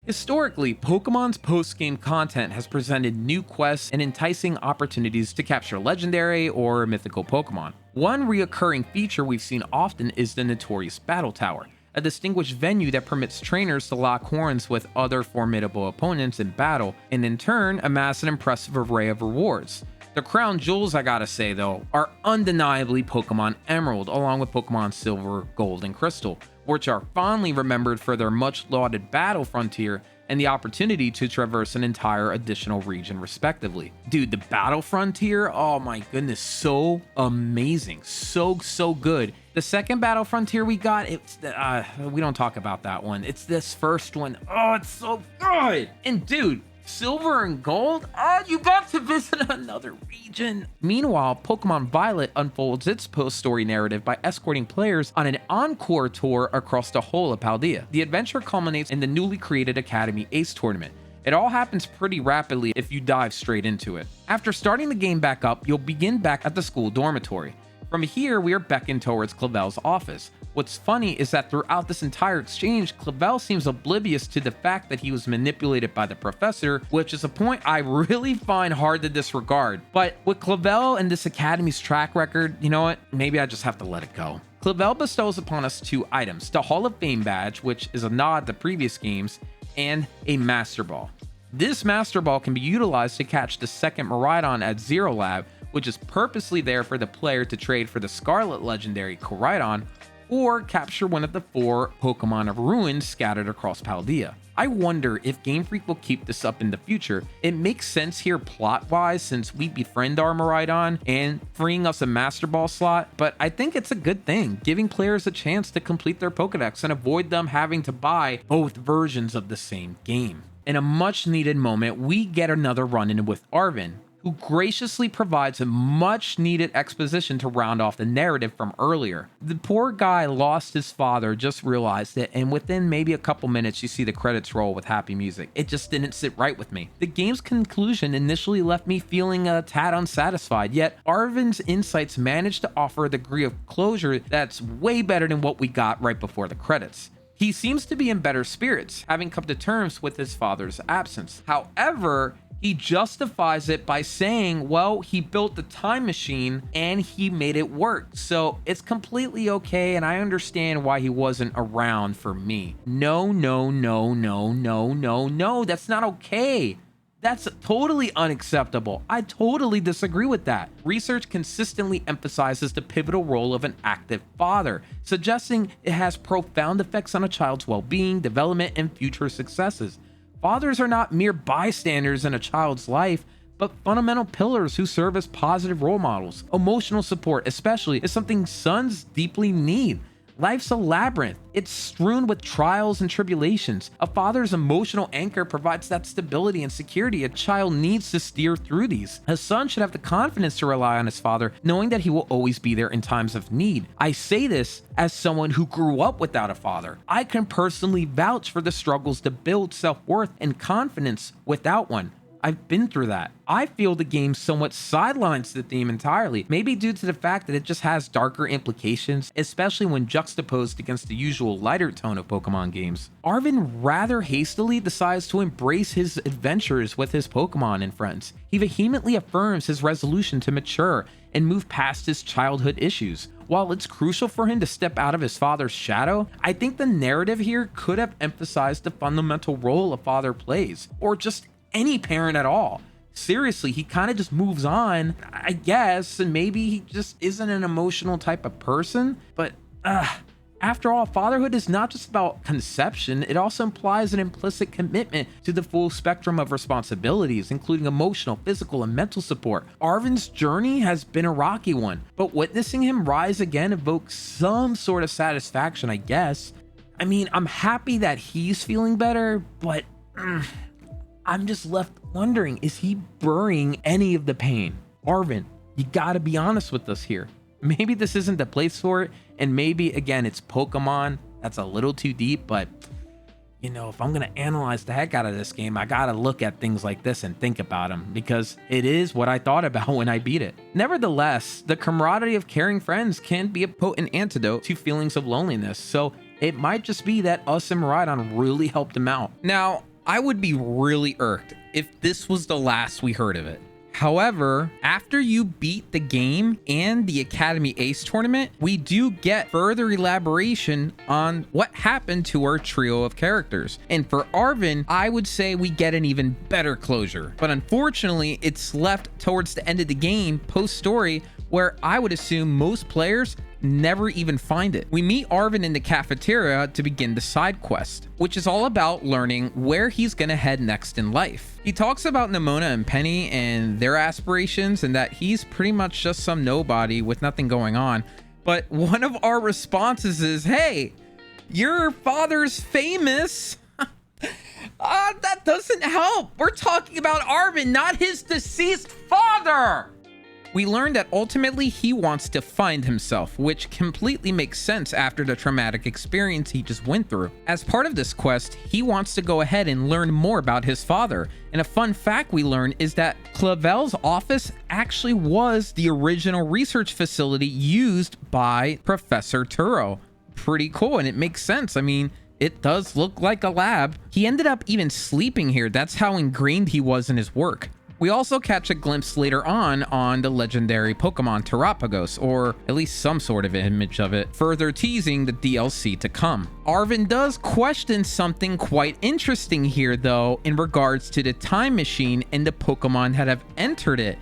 Historically, Pokemon's post-game content has presented new quests and enticing opportunities to capture legendary or mythical Pokemon. One reoccurring feature we've seen often is the notorious Battle Tower, a distinguished venue that permits trainers to lock horns with other formidable opponents in battle, and in turn amass an impressive array of rewards. The crown jewels, I gotta say though, are undeniably Pokemon Emerald along with Pokemon Silver, Gold, and Crystal, which are fondly remembered for their much lauded battle frontier and the opportunity to traverse an entire additional region respectively. Dude, the battle frontier, oh my goodness, so amazing, so good. The second battle frontier we got, we don't talk about that one. It's this first one. Oh, it's so good. And dude, Silver and Gold? Oh, you got to visit another region. Meanwhile, Pokemon Violet unfolds its post-story narrative by escorting players on an encore tour across the whole of Paldea. The adventure culminates in the newly created Academy Ace tournament. It all happens pretty rapidly if you dive straight into it. After starting the game back up, you'll begin back at the school dormitory. From here, we are beckoned towards Clavel's office. What's funny is that throughout this entire exchange, Clavel seems oblivious to the fact that he was manipulated by the professor, which is a point I really find hard to disregard. But with Clavel and this academy's track record, you know what? Maybe I just have to let it go. Clavel bestows upon us two items, the Hall of Fame badge, which is a nod to previous games, and a Master Ball. This Master Ball can be utilized to catch the second Miraidon at Zero Lab, which is purposely there for the player to trade for the Scarlet legendary Koraidon, or capture one of the 4 Pokemon of Ruin scattered across Paldea. I wonder if Game Freak will keep this up in the future. It makes sense here plot-wise since we befriend our Miraidon and freeing us a Master Ball slot, but I think it's a good thing, giving players a chance to complete their Pokedex and avoid them having to buy both versions of the same game. In a much needed moment, we get another run-in with Arven, who graciously provides a much needed exposition to round off the narrative from earlier. The poor guy lost his father, just realized it, and within maybe a couple minutes you see the credits roll with happy music. It just didn't sit right with me. The game's conclusion initially left me feeling a tad unsatisfied, yet Arven's insights managed to offer a degree of closure that's way better than what we got right before the credits. He seems to be in better spirits, having come to terms with his father's absence. However, he justifies it by saying, well, he built the time machine and he made it work. So it's completely okay, and I understand why he wasn't around for me. No, that's not okay. That's totally unacceptable. I totally disagree with that. Research consistently emphasizes the pivotal role of an active father, suggesting it has profound effects on a child's well-being, development, and future successes. Fathers are not mere bystanders in a child's life, but fundamental pillars who serve as positive role models. Emotional support, especially, is something sons deeply need. Life's a labyrinth. It's strewn with trials and tribulations. A father's emotional anchor provides that stability and security a child needs to steer through these. A son should have the confidence to rely on his father, knowing that he will always be there in times of need. I say this as someone who grew up without a father. I can personally vouch for the struggles to build self-worth and confidence without one. I've been through that. I feel the game somewhat sidelines the theme entirely, maybe due to the fact that it just has darker implications, especially when juxtaposed against the usual lighter tone of Pokemon games. Arven rather hastily decides to embrace his adventures with his Pokemon and friends. He vehemently affirms his resolution to mature and move past his childhood issues. While it's crucial for him to step out of his father's shadow, I think the narrative here could have emphasized the fundamental role a father plays, or just any parent at all. Seriously, he kind of just moves on, I guess, and maybe he just isn't an emotional type of person, but after all, fatherhood is not just about conception, it also implies an implicit commitment to the full spectrum of responsibilities, including emotional, physical, and mental support. Arven's journey has been a rocky one, but witnessing him rise again evokes some sort of satisfaction, I guess. I mean, I'm happy that he's feeling better, but I'm just left wondering, is he burying any of the pain? Arven, You gotta be honest with us here. Maybe this isn't the place for it, and maybe, again, it's Pokemon. That's a little too deep, but you know, if I'm gonna analyze the heck out of this game, I gotta look at things like this and think about them, because it is what I thought about when I beat it. Nevertheless, the camaraderie of caring friends can be a potent antidote to feelings of loneliness, so it might just be that us and Miraidon really helped him out. Now, I would be really irked if this was the last we heard of it. However, after you beat the game and the Academy Ace tournament, we do get further elaboration on what happened to our trio of characters. And for Arven, I would say we get an even better closure. But unfortunately, it's left towards the end of the game, post-story, where I would assume most players never even find it. We meet Arven in the cafeteria to begin the side quest, which is all about learning where he's gonna head next in life. He talks about Nemona and Penny and their aspirations, and that he's pretty much just some nobody with nothing going on. But one of our responses is, hey, your father's famous. That doesn't help. We're talking about Arven, not his deceased father. We learned that ultimately he wants to find himself, which completely makes sense after the traumatic experience he just went through. As part of this quest, he wants to go ahead and learn more about his father. And a fun fact we learn is that Clavel's office actually was the original research facility used by Professor Turo. Pretty cool, and it makes sense. I mean, it does look like a lab. He ended up even sleeping here. That's how ingrained he was in his work. We also catch a glimpse later on the legendary Pokemon Terapagos, or at least some sort of image of it, further teasing the DLC to come. Arven does question something quite interesting here though, in regards to the time machine and the Pokemon that have entered it.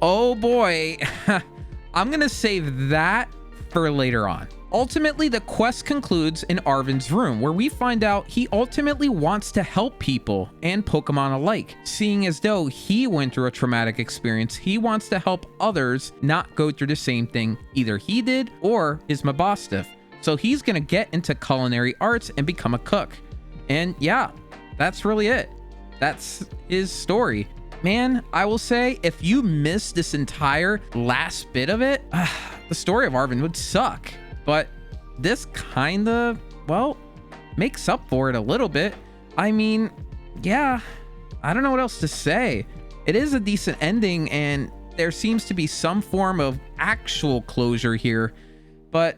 Oh boy, I'm gonna save that for later on. Ultimately, the quest concludes in Arven's room, where we find out he ultimately wants to help people and Pokemon alike. Seeing as though he went through a traumatic experience, he wants to help others not go through the same thing either he did or his Mabosstiff. So he's gonna get into culinary arts and become a cook. And yeah, that's really it. That's his story. Man, I will say, if you miss this entire last bit of it, the story of Arven would suck. But this kinda, well, makes up for it a little bit. I mean, yeah, I don't know what else to say. It is a decent ending, and there seems to be some form of actual closure here. But,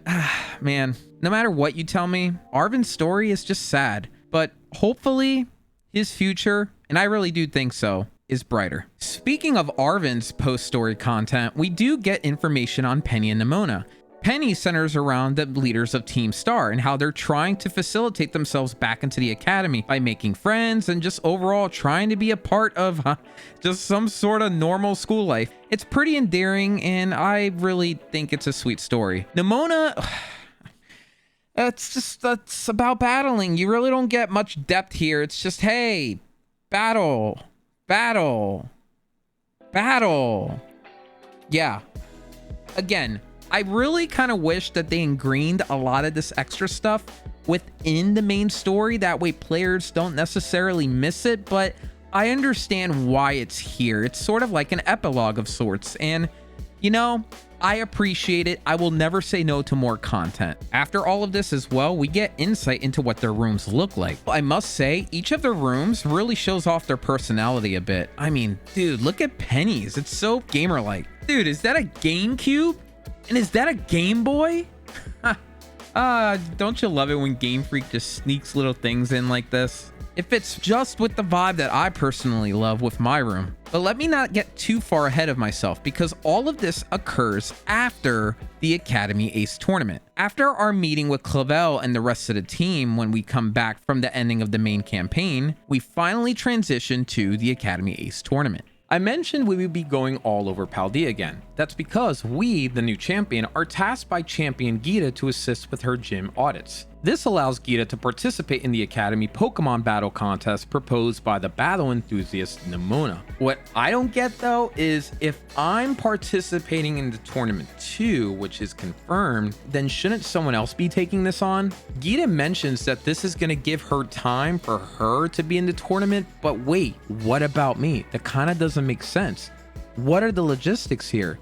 man, no matter what you tell me, Arven's story is just sad. But hopefully, his future, and I really do think so, is brighter. Speaking of Arven's post-story content, we do get information on Penny and Nemona. Penny centers around the leaders of Team Star and how they're trying to facilitate themselves back into the academy by making friends and just overall trying to be a part of just some sort of normal school life. It's pretty endearing, and I really think it's a sweet story. Nemona, it's about battling. You really don't get much depth here. It's just, hey, battle, battle, battle. Yeah. Again, I really kind of wish that they ingrained a lot of this extra stuff within the main story. That way players don't necessarily miss it, but I understand why it's here. It's sort of like an epilogue of sorts. And, you know, I appreciate it. I will never say no to more content. After all of this as well, we get insight into what their rooms look like. I must say, each of their rooms really shows off their personality a bit. I mean, dude, look at Penny's. It's so gamer-like. Dude, is that a GameCube? And is that a Game Boy? Don't you love it when Game Freak just sneaks little things in like this? It fits just with the vibe that I personally love with my room. But let me not get too far ahead of myself, because all of this occurs after the Academy Ace tournament. After our meeting with Clavel and the rest of the team, when we come back from the ending of the main campaign, we finally transition to the Academy Ace tournament. I mentioned we would be going all over Paldea again. That's because we, the new champion, are tasked by Champion Gita to assist with her gym audits. This allows Gita to participate in the Academy Pokemon battle contest proposed by the battle enthusiast Nemona. What I don't get though is, if I'm participating in the tournament too, which is confirmed, then shouldn't someone else be taking this on? Gita mentions that this is going to give her time for her to be in the tournament, but wait, what about me? That kind of doesn't make sense. What are the logistics here?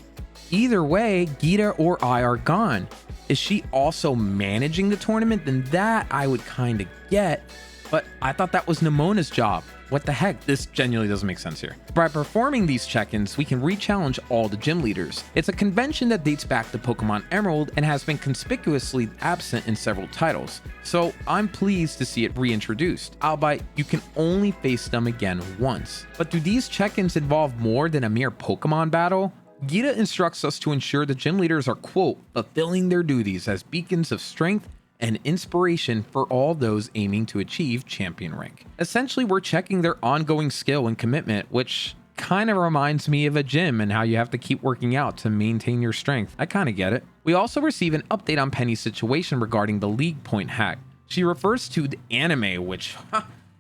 Either way, Gita or I are gone. Is she also managing the tournament? Then that I would kind of get, but I thought that was Nemona's job. What the heck? This genuinely doesn't make sense here. By performing these check-ins, we can re-challenge all the gym leaders. It's a convention that dates back to Pokemon Emerald and has been conspicuously absent in several titles. So I'm pleased to see it reintroduced, albeit you can only face them again once. But do these check-ins involve more than a mere Pokemon battle? Gita instructs us to ensure the gym leaders are, quote, fulfilling their duties as beacons of strength and inspiration for all those aiming to achieve champion rank. Essentially, we're checking their ongoing skill and commitment, which kind of reminds me of a gym and how you have to keep working out to maintain your strength. I kind of get it. We also receive an update on Penny's situation regarding the league point hack. She refers to the anime, which,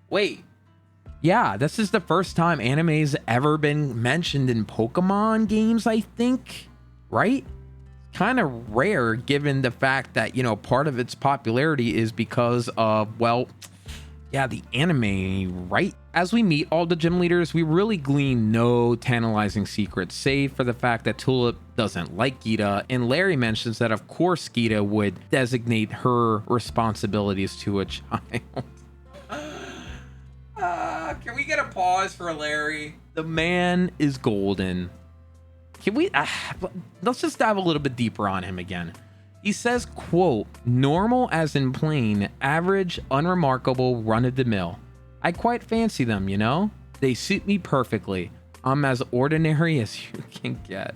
wait. Yeah, this is the first time anime's ever been mentioned in Pokemon games, I think, right? Kind of rare given the fact that, you know, part of its popularity is because of, well, yeah, the anime, right? As we meet all the gym leaders, we really glean no tantalizing secrets, save for the fact that Tulip doesn't like Gita, and Larry mentions that of course Gita would designate her responsibilities to a child. Can we get a pause for Larry? The man is golden. Can we, let's just dive a little bit deeper on him again. He says, quote, normal as in plain, average, unremarkable, run-of-the-mill. I quite fancy them, you know? They suit me perfectly. I'm as ordinary as you can get.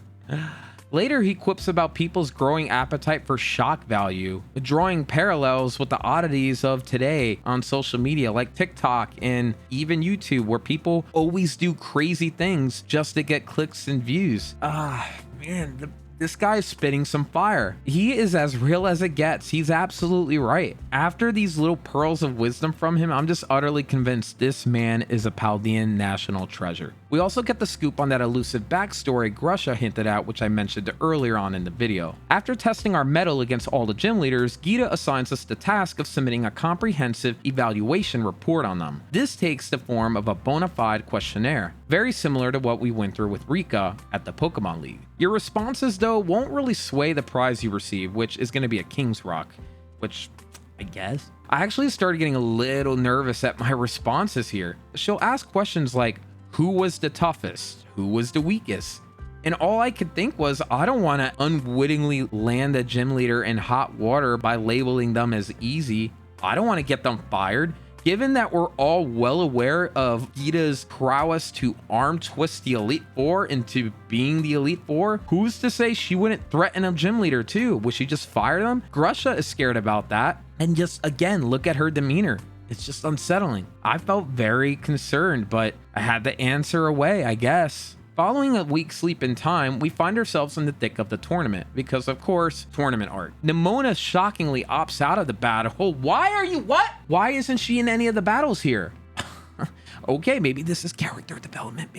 Later, he quips about people's growing appetite for shock value, drawing parallels with the oddities of today on social media like TikTok and even YouTube, where people always do crazy things just to get clicks and views. Man, this guy is spitting some fire. He is as real as it gets. He's absolutely right. After these little pearls of wisdom from him, I'm just utterly convinced this man is a Paldean national treasure. We also get the scoop on that elusive backstory Grusha hinted at, which I mentioned earlier on in the video. After testing our mettle against all the gym leaders, Gita assigns us the task of submitting a comprehensive evaluation report on them. This takes the form of a bona fide questionnaire, very similar to what we went through with Rika at the Pokemon League. Your responses, though, won't really sway the prize you receive, which is going to be a King's Rock, which I guess. I actually started getting a little nervous at my responses here. She'll ask questions like, who was the toughest? Who was the weakest? And all I could think was, I don't want to unwittingly land a gym leader in hot water by labeling them as easy. I don't want to get them fired. Given that we're all well aware of Gita's prowess to arm twist the Elite Four into being the Elite Four, who's to say she wouldn't threaten a gym leader too? Would she just fire them? Grusha is scared about that. And just again, look at her demeanor. It's just unsettling. I felt very concerned, but I had to answer away, I guess. Following a week's sleep in time, we find ourselves in the thick of the tournament because, of course, tournament art. Nemona shockingly opts out of the battle. Why are you what? Why isn't she in any of the battles here? Okay, maybe this is character development.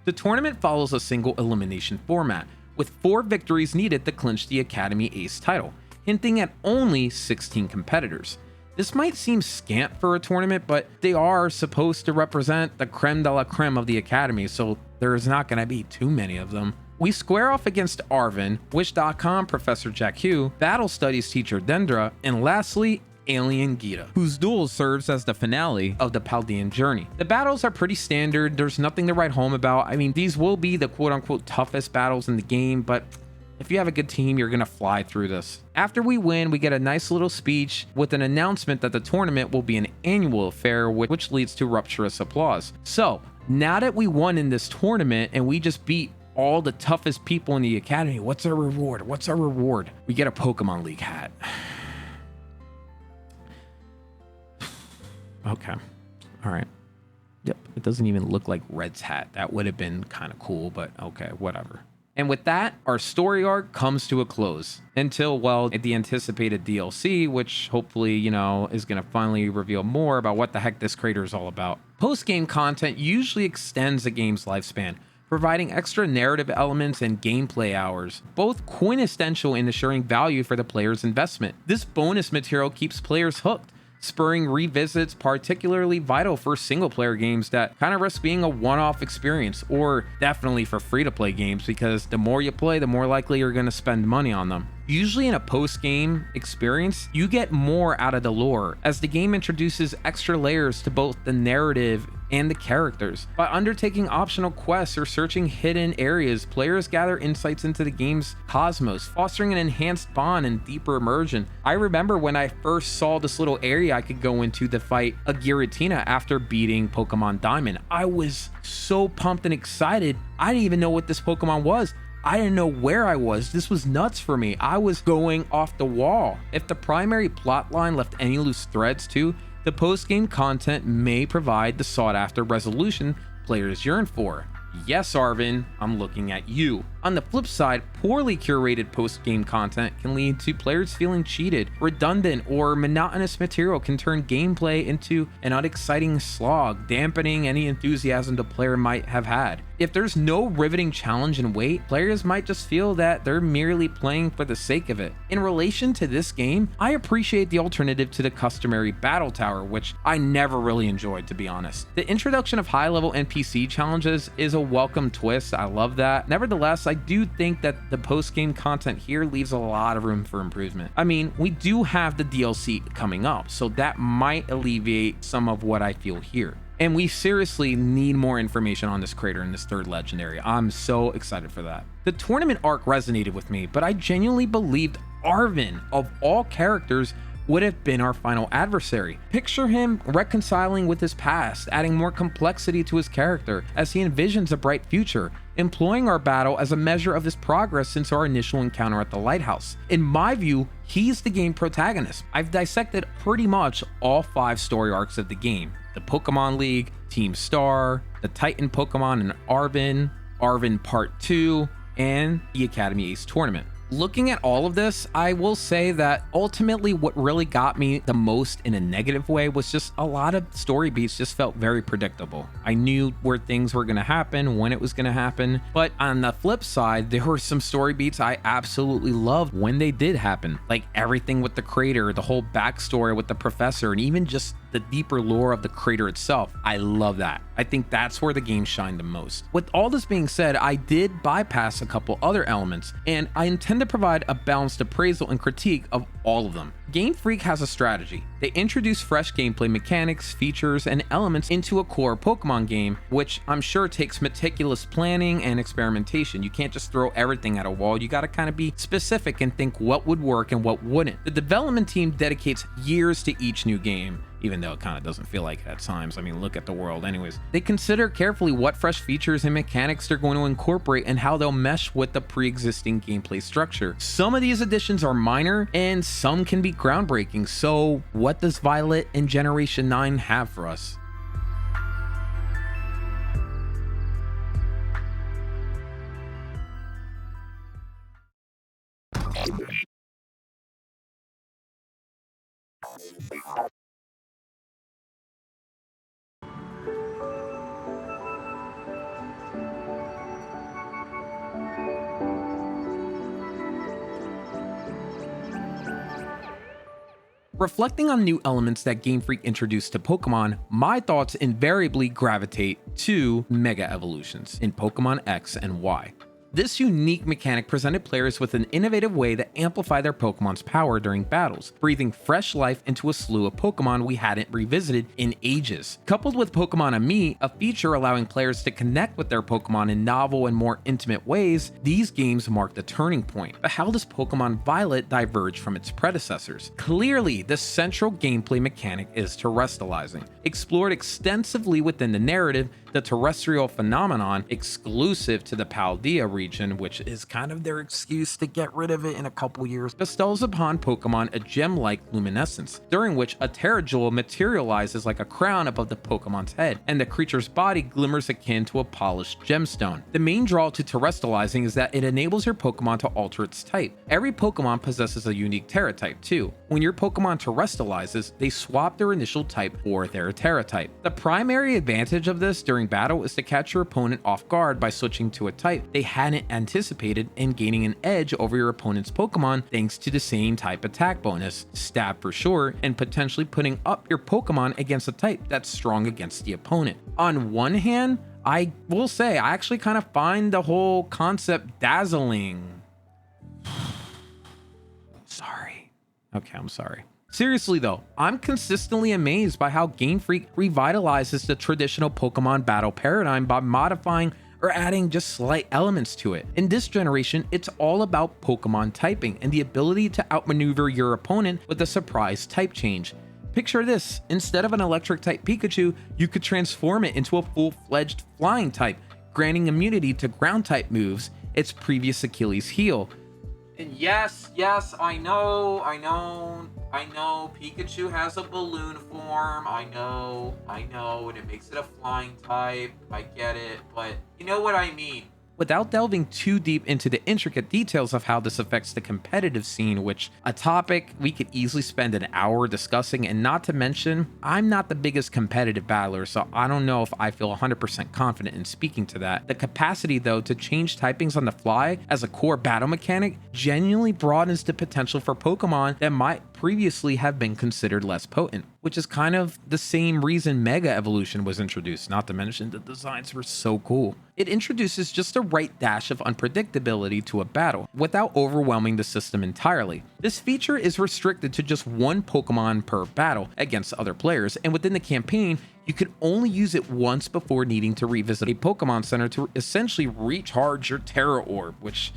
The tournament follows a single elimination format, with 4 victories needed to clinch the Academy Ace title, hinting at only 16 competitors. This might seem scant for a tournament, but they are supposed to represent the creme de la creme of the Academy, so there's not going to be too many of them. We square off against Arven, Wish.com Professor Jack Hugh, Battle Studies teacher Dendra, and lastly, Alien Gita, whose duel serves as the finale of the Paldean journey. The battles are pretty standard, there's nothing to write home about. I mean, these will be the quote-unquote toughest battles in the game, but if you have a good team, you're gonna fly through this. After we win, we get a nice little speech with an announcement that the tournament will be an annual affair, which leads to rapturous applause. So, now that we won in this tournament and we just beat all the toughest people in the Academy, what's our reward? We get a Pokemon League hat. Okay. All right. Yep. It doesn't even look like Red's hat. That would have been kind of cool, but okay, whatever. And with that, our story arc comes to a close until, well, the anticipated DLC, which hopefully, you know, is going to finally reveal more about what the heck this crater is all about. Post-game content usually extends a game's lifespan, providing extra narrative elements and gameplay hours, both quintessential in assuring value for the player's investment. This bonus material keeps players hooked, spurring revisits, particularly vital for single-player games that kind of risk being a one-off experience, or definitely for free-to-play games, because the more you play, the more likely you're going to spend money on them. Usually in a post-game experience, you get more out of the lore, as the game introduces extra layers to both the narrative and the characters. By undertaking optional quests or searching hidden areas, players gather insights into the game's cosmos, fostering an enhanced bond and deeper immersion. I remember when I first saw this little area I could go into to fight a Giratina after beating Pokemon Diamond. I was so pumped and excited. I didn't even know what this Pokemon was. I didn't know where I was. This was nuts for me. I was going off the wall. If the primary plotline left any loose threads too, the post-game content may provide the sought-after resolution players yearn for. Yes, Arven, I'm looking at you. On the flip side, poorly curated post-game content can lead to players feeling cheated. Redundant or monotonous material can turn gameplay into an unexciting slog, dampening any enthusiasm the player might have had. If there's no riveting challenge and weight, players might just feel that they're merely playing for the sake of it. In relation to this game, I appreciate the alternative to the customary battle tower, which I never really enjoyed, to be honest. The introduction of high-level NPC challenges is a welcome twist. I love that. Nevertheless, I do think that the post-game content here leaves a lot of room for improvement. I mean, we do have the DLC coming up, so that might alleviate some of what I feel here. And we seriously need more information on this creator in this third legendary. I'm so excited for that. The tournament arc resonated with me, but I genuinely believed Arven, of all characters, would have been our final adversary. Picture him reconciling with his past, adding more complexity to his character as he envisions a bright future, employing our battle as a measure of his progress since our initial encounter at the lighthouse. In my view, he's the game protagonist. I've dissected pretty much all 5 story arcs of the game: the Pokemon League, Team Star, the Titan Pokemon and Arven, Arven Part 2, and the Academy Ace Tournament. Looking at all of this, I will say that ultimately what really got me the most in a negative way was just a lot of story beats just felt very predictable. I knew where things were going to happen, when it was going to happen, but on the flip side, there were some story beats I absolutely loved when they did happen. Like everything with the creator, the whole backstory with the professor, and even just the deeper lore of the creator itself. I love that. I think that's where the game shined the most. With all this being said, I did bypass a couple other elements, and I intend to provide a balanced appraisal and critique of all of them. Game Freak has a strategy. They introduce fresh gameplay mechanics, features, and elements into a core Pokemon game, which I'm sure takes meticulous planning and experimentation. You can't just throw everything at a wall. You gotta kind of be specific and think what would work and what wouldn't. The development team dedicates years to each new game, even though it kind of doesn't feel like it at times. I mean, look at the world anyways. They consider carefully what fresh features and mechanics they're going to incorporate and how they'll mesh with the pre-existing gameplay structure. Some of these additions are minor and some can be groundbreaking. So what does Violet and Generation 9 have for us? Reflecting on new elements that Game Freak introduced to Pokemon, my thoughts invariably gravitate to Mega Evolutions in Pokemon X and Y. This unique mechanic presented players with an innovative way to amplify their Pokemon's power during battles, breathing fresh life into a slew of Pokemon we hadn't revisited in ages. Coupled with Pokemon Ami, a feature allowing players to connect with their Pokemon in novel and more intimate ways, these games marked a turning point. But how does Pokemon Violet diverge from its predecessors? Clearly, the central gameplay mechanic is terrestrializing. Explored extensively within the narrative, the terrestrial phenomenon, exclusive to the Paldea region, which is kind of their excuse to get rid of it in a couple years, bestows upon Pokemon a gem-like luminescence, during which a Terrajewel materializes like a crown above the Pokemon's head, and the creature's body glimmers akin to a polished gemstone. The main draw to terrestrializing is that it enables your Pokemon to alter its type. Every Pokemon possesses a unique Terra type too. When your Pokemon terrestrializes, they swap their initial type for their Terra type. The primary advantage of this during battle is to catch your opponent off guard by switching to a type they hadn't hadn't anticipated and gaining an edge over your opponent's Pokemon thanks to the same type attack bonus, stab for sure, and potentially putting up your Pokemon against a type that's strong against the opponent. On one hand, I will say I actually kind of find the whole concept dazzling. Sorry. Okay, I'm sorry. Seriously though, I'm consistently amazed by how Game Freak revitalizes the traditional Pokemon battle paradigm by modifying or adding just slight elements to it. In this generation, it's all about Pokemon typing and the ability to outmaneuver your opponent with a surprise type change. Picture this, instead of an electric type Pikachu, you could transform it into a full-fledged flying type, granting immunity to ground type moves, its previous Achilles heel. And yes, I know, Pikachu has a balloon form, I know, and it makes it a flying type, I get it, but you know what I mean. Without delving too deep into the intricate details of how this affects the competitive scene, which a topic we could easily spend an hour discussing, and not to mention, I'm not the biggest competitive battler, so I don't know if I feel 100% confident in speaking to that. The capacity though to change typings on the fly as a core battle mechanic genuinely broadens the potential for Pokemon that might previously have been considered less potent, which is kind of the same reason Mega Evolution was introduced, not to mention the designs were so cool. It introduces just the right dash of unpredictability to a battle without overwhelming the system entirely. This feature is restricted to just one Pokemon per battle against other players, and within the campaign, you can only use it once before needing to revisit a Pokemon Center to essentially recharge your Terra Orb, which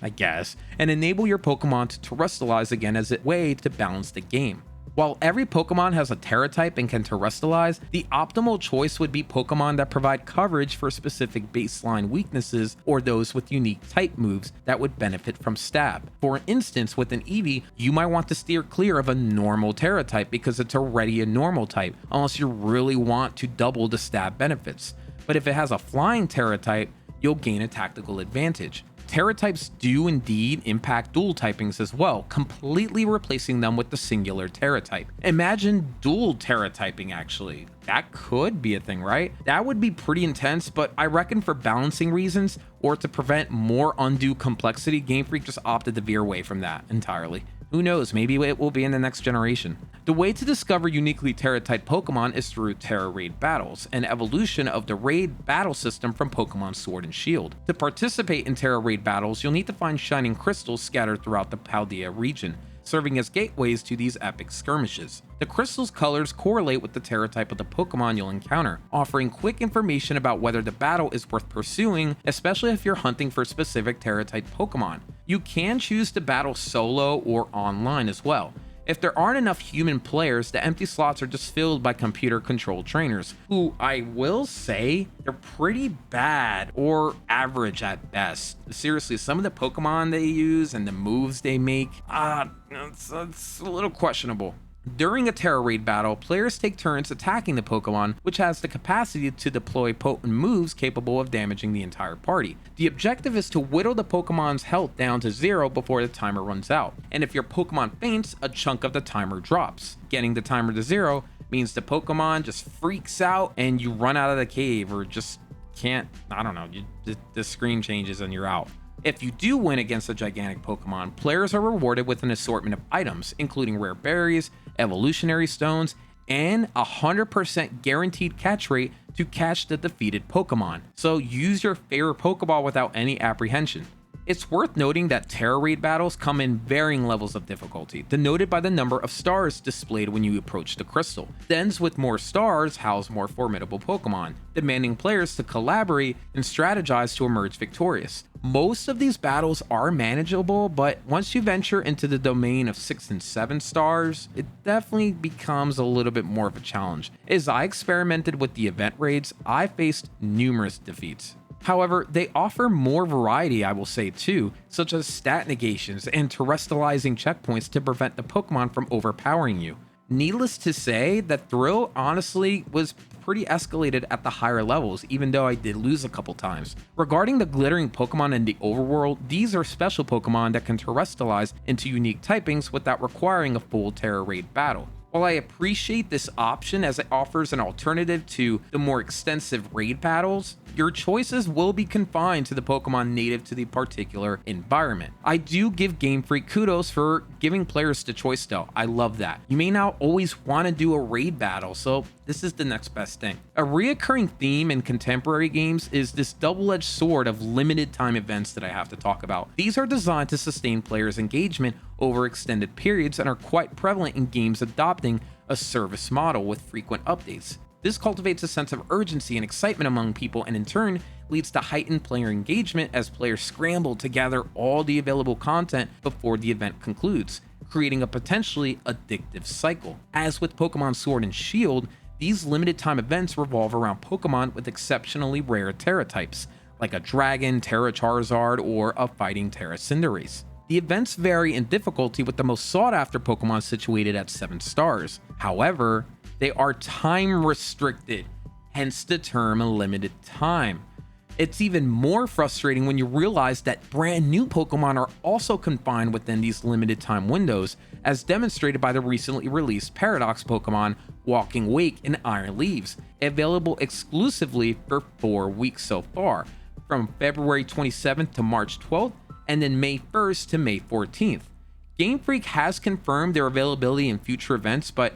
I guess, and enable your Pokemon to terrestrialize again as a way to balance the game. While every Pokemon has a Terra type and can terrestrialize, the optimal choice would be Pokemon that provide coverage for specific baseline weaknesses or those with unique type moves that would benefit from stab. For instance, with an Eevee, you might want to steer clear of a normal Terra type because it's already a normal type, unless you really want to double the stab benefits. But if it has a flying Terra type, you'll gain a tactical advantage. Terra types do indeed impact dual typings as well, completely replacing them with the singular Terra type. Imagine dual Terra typing actually. That could be a thing, right? That would be pretty intense, but I reckon for balancing reasons or to prevent more undue complexity, Game Freak just opted to veer away from that entirely. Who knows, maybe it will be in the next generation. The way to discover uniquely Terra-type Pokemon is through Terra Raid battles, an evolution of the raid battle system from Pokemon Sword and Shield. To participate in Terra Raid battles, you'll need to find shining crystals scattered throughout the Paldea region, serving as gateways to these epic skirmishes. The crystal's colors correlate with the Terra type of the Pokemon you'll encounter, offering quick information about whether the battle is worth pursuing, especially if you're hunting for specific Terra type Pokemon. You can choose to battle solo or online as well. If there aren't enough human players, the empty slots are just filled by computer-controlled trainers, who I will say, they're pretty bad or average at best. Seriously, some of the Pokemon they use and the moves they make, it's a little questionable. During a Terra Raid battle, players take turns attacking the Pokemon, which has the capacity to deploy potent moves capable of damaging the entire party. The objective is to whittle the Pokemon's health down to 0 before the timer runs out, and if your Pokemon faints, a chunk of the timer drops. Getting the timer to 0 means the Pokemon just freaks out and you run out of the cave or just can't, I don't know, the screen changes and you're out. If you do win against a gigantic Pokemon, players are rewarded with an assortment of items, including rare berries, evolutionary stones, and 100% guaranteed catch rate to catch the defeated Pokemon. So use your favorite Pokeball without any apprehension. It's worth noting that Terra Raid battles come in varying levels of difficulty, denoted by the number of stars displayed when you approach the crystal. Dens with more stars house more formidable Pokemon, demanding players to collaborate and strategize to emerge victorious. Most of these battles are manageable, but once you venture into the domain of 6 and 7 stars, it definitely becomes a little bit more of a challenge. As I experimented with the event raids, I faced numerous defeats. However, they offer more variety, I will say too, such as stat negations and terrestrializing checkpoints to prevent the Pokemon from overpowering you. Needless to say, the thrill honestly was pretty escalated at the higher levels, even though I did lose a couple times. Regarding the glittering Pokemon in the overworld, these are special Pokemon that can terrestrialize into unique typings without requiring a full Terra Raid battle. While I appreciate this option as it offers an alternative to the more extensive raid battles, your choices will be confined to the Pokemon native to the particular environment. I do give Game Freak kudos for giving players the choice though. I love that. You may not always want to do a raid battle, so this is the next best thing. A reoccurring theme in contemporary games is this double-edged sword of limited time events that I have to talk about. These are designed to sustain players' engagement over extended periods and are quite prevalent in games adopting a service model with frequent updates. This cultivates a sense of urgency and excitement among people, and in turn leads to heightened player engagement as players scramble to gather all the available content before the event concludes, creating a potentially addictive cycle. As with Pokemon Sword and Shield, these limited time events revolve around Pokemon with exceptionally rare Terra types, like a Dragon, Terra Charizard, or a Fighting Terra Cinderace. The events vary in difficulty, with the most sought after Pokemon situated at 7 stars. However, they are time restricted, hence the term limited time. It's even more frustrating when you realize that brand new Pokemon are also confined within these limited time windows, as demonstrated by the recently released Paradox Pokemon Walking Wake and Iron Leaves, available exclusively for 4 weeks so far, from February 27th to March 12th, and then May 1st to May 14th. Game Freak has confirmed their availability in future events, but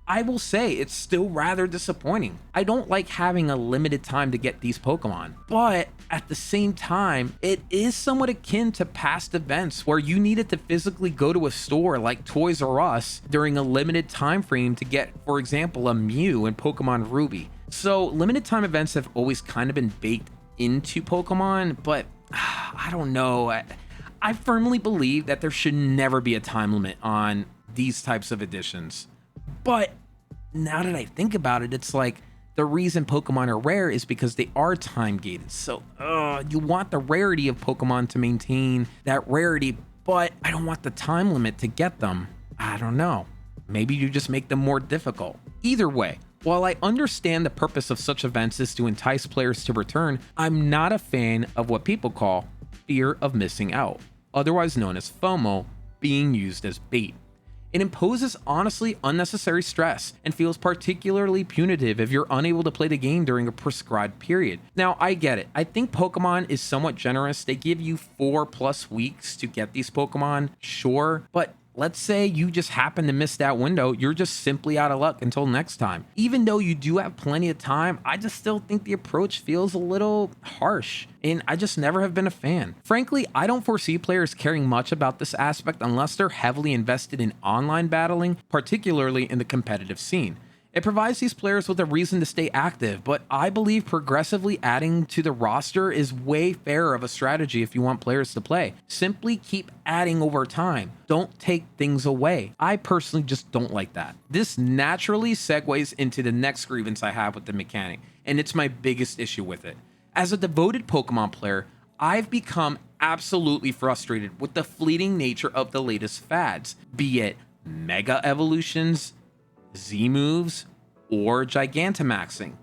I will say it's still rather disappointing. I don't like having a limited time to get these Pokemon, but at the same time, it is somewhat akin to past events where you needed to physically go to a store like Toys R Us during a limited time frame to get, for example, a Mew in Pokemon Ruby. So limited time events have always kind of been baked into Pokemon, but I don't know. I firmly believe that there should never be a time limit on these types of editions. But now that I think about it, it's like the reason Pokemon are rare is because they are time gated. So you want the rarity of Pokemon to maintain that rarity, but I don't want the time limit to get them. I don't know. Maybe you just make them more difficult. Either way, while I understand the purpose of such events is to entice players to return, I'm not a fan of what people call fear of missing out, otherwise known as FOMO, being used as bait. It imposes honestly unnecessary stress and feels particularly punitive if you're unable to play the game during a prescribed period. Now, I get it. I think Pokemon is somewhat generous. They give you 4+ weeks to get these Pokemon, sure, but let's say you just happen to miss that window, you're just simply out of luck until next time. Even though you do have plenty of time, I just still think the approach feels a little harsh, and I just never have been a fan. Frankly, I don't foresee players caring much about this aspect unless they're heavily invested in online battling, particularly in the competitive scene. It provides these players with a reason to stay active, but I believe progressively adding to the roster is way fairer of a strategy if you want players to play. Simply keep adding over time. Don't take things away. I personally just don't like that. This naturally segues into the next grievance I have with the mechanic, and it's my biggest issue with it. As a devoted Pokemon player, I've become absolutely frustrated with the fleeting nature of the latest fads, be it Mega Evolutions, Z-moves, or Gigantamaxing.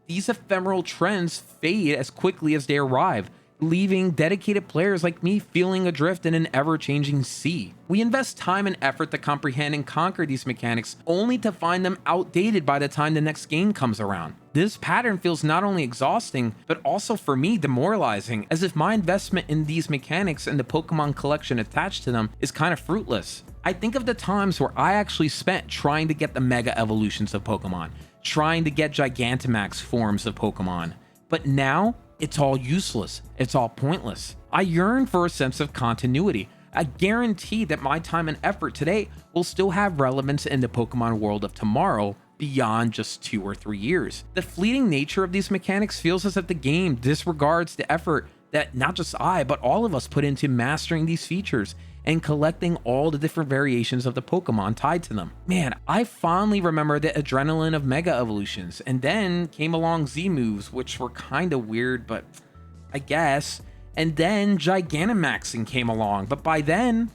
These ephemeral trends fade as quickly as they arrive, leaving dedicated players like me feeling adrift in an ever-changing sea. We invest time and effort to comprehend and conquer these mechanics only to find them outdated by the time the next game comes around. This pattern feels not only exhausting, but also for me demoralizing, as if my investment in these mechanics and the Pokemon collection attached to them is kind of fruitless. I think of the times where I actually spent trying to get the Mega Evolutions of Pokemon, trying to get Gigantamax forms of Pokemon, but now it's all useless, it's all pointless. I yearn for a sense of continuity. I guarantee that my time and effort today will still have relevance in the Pokemon world of tomorrow beyond just 2 or 3 years. The fleeting nature of these mechanics feels as if the game disregards the effort that not just I, but all of us put into mastering these features and collecting all the different variations of the Pokemon tied to them. Man, I fondly remember the adrenaline of Mega Evolutions, and then came along Z-moves, which were kind of weird, but I guess. And then Gigantamaxing came along, but by then,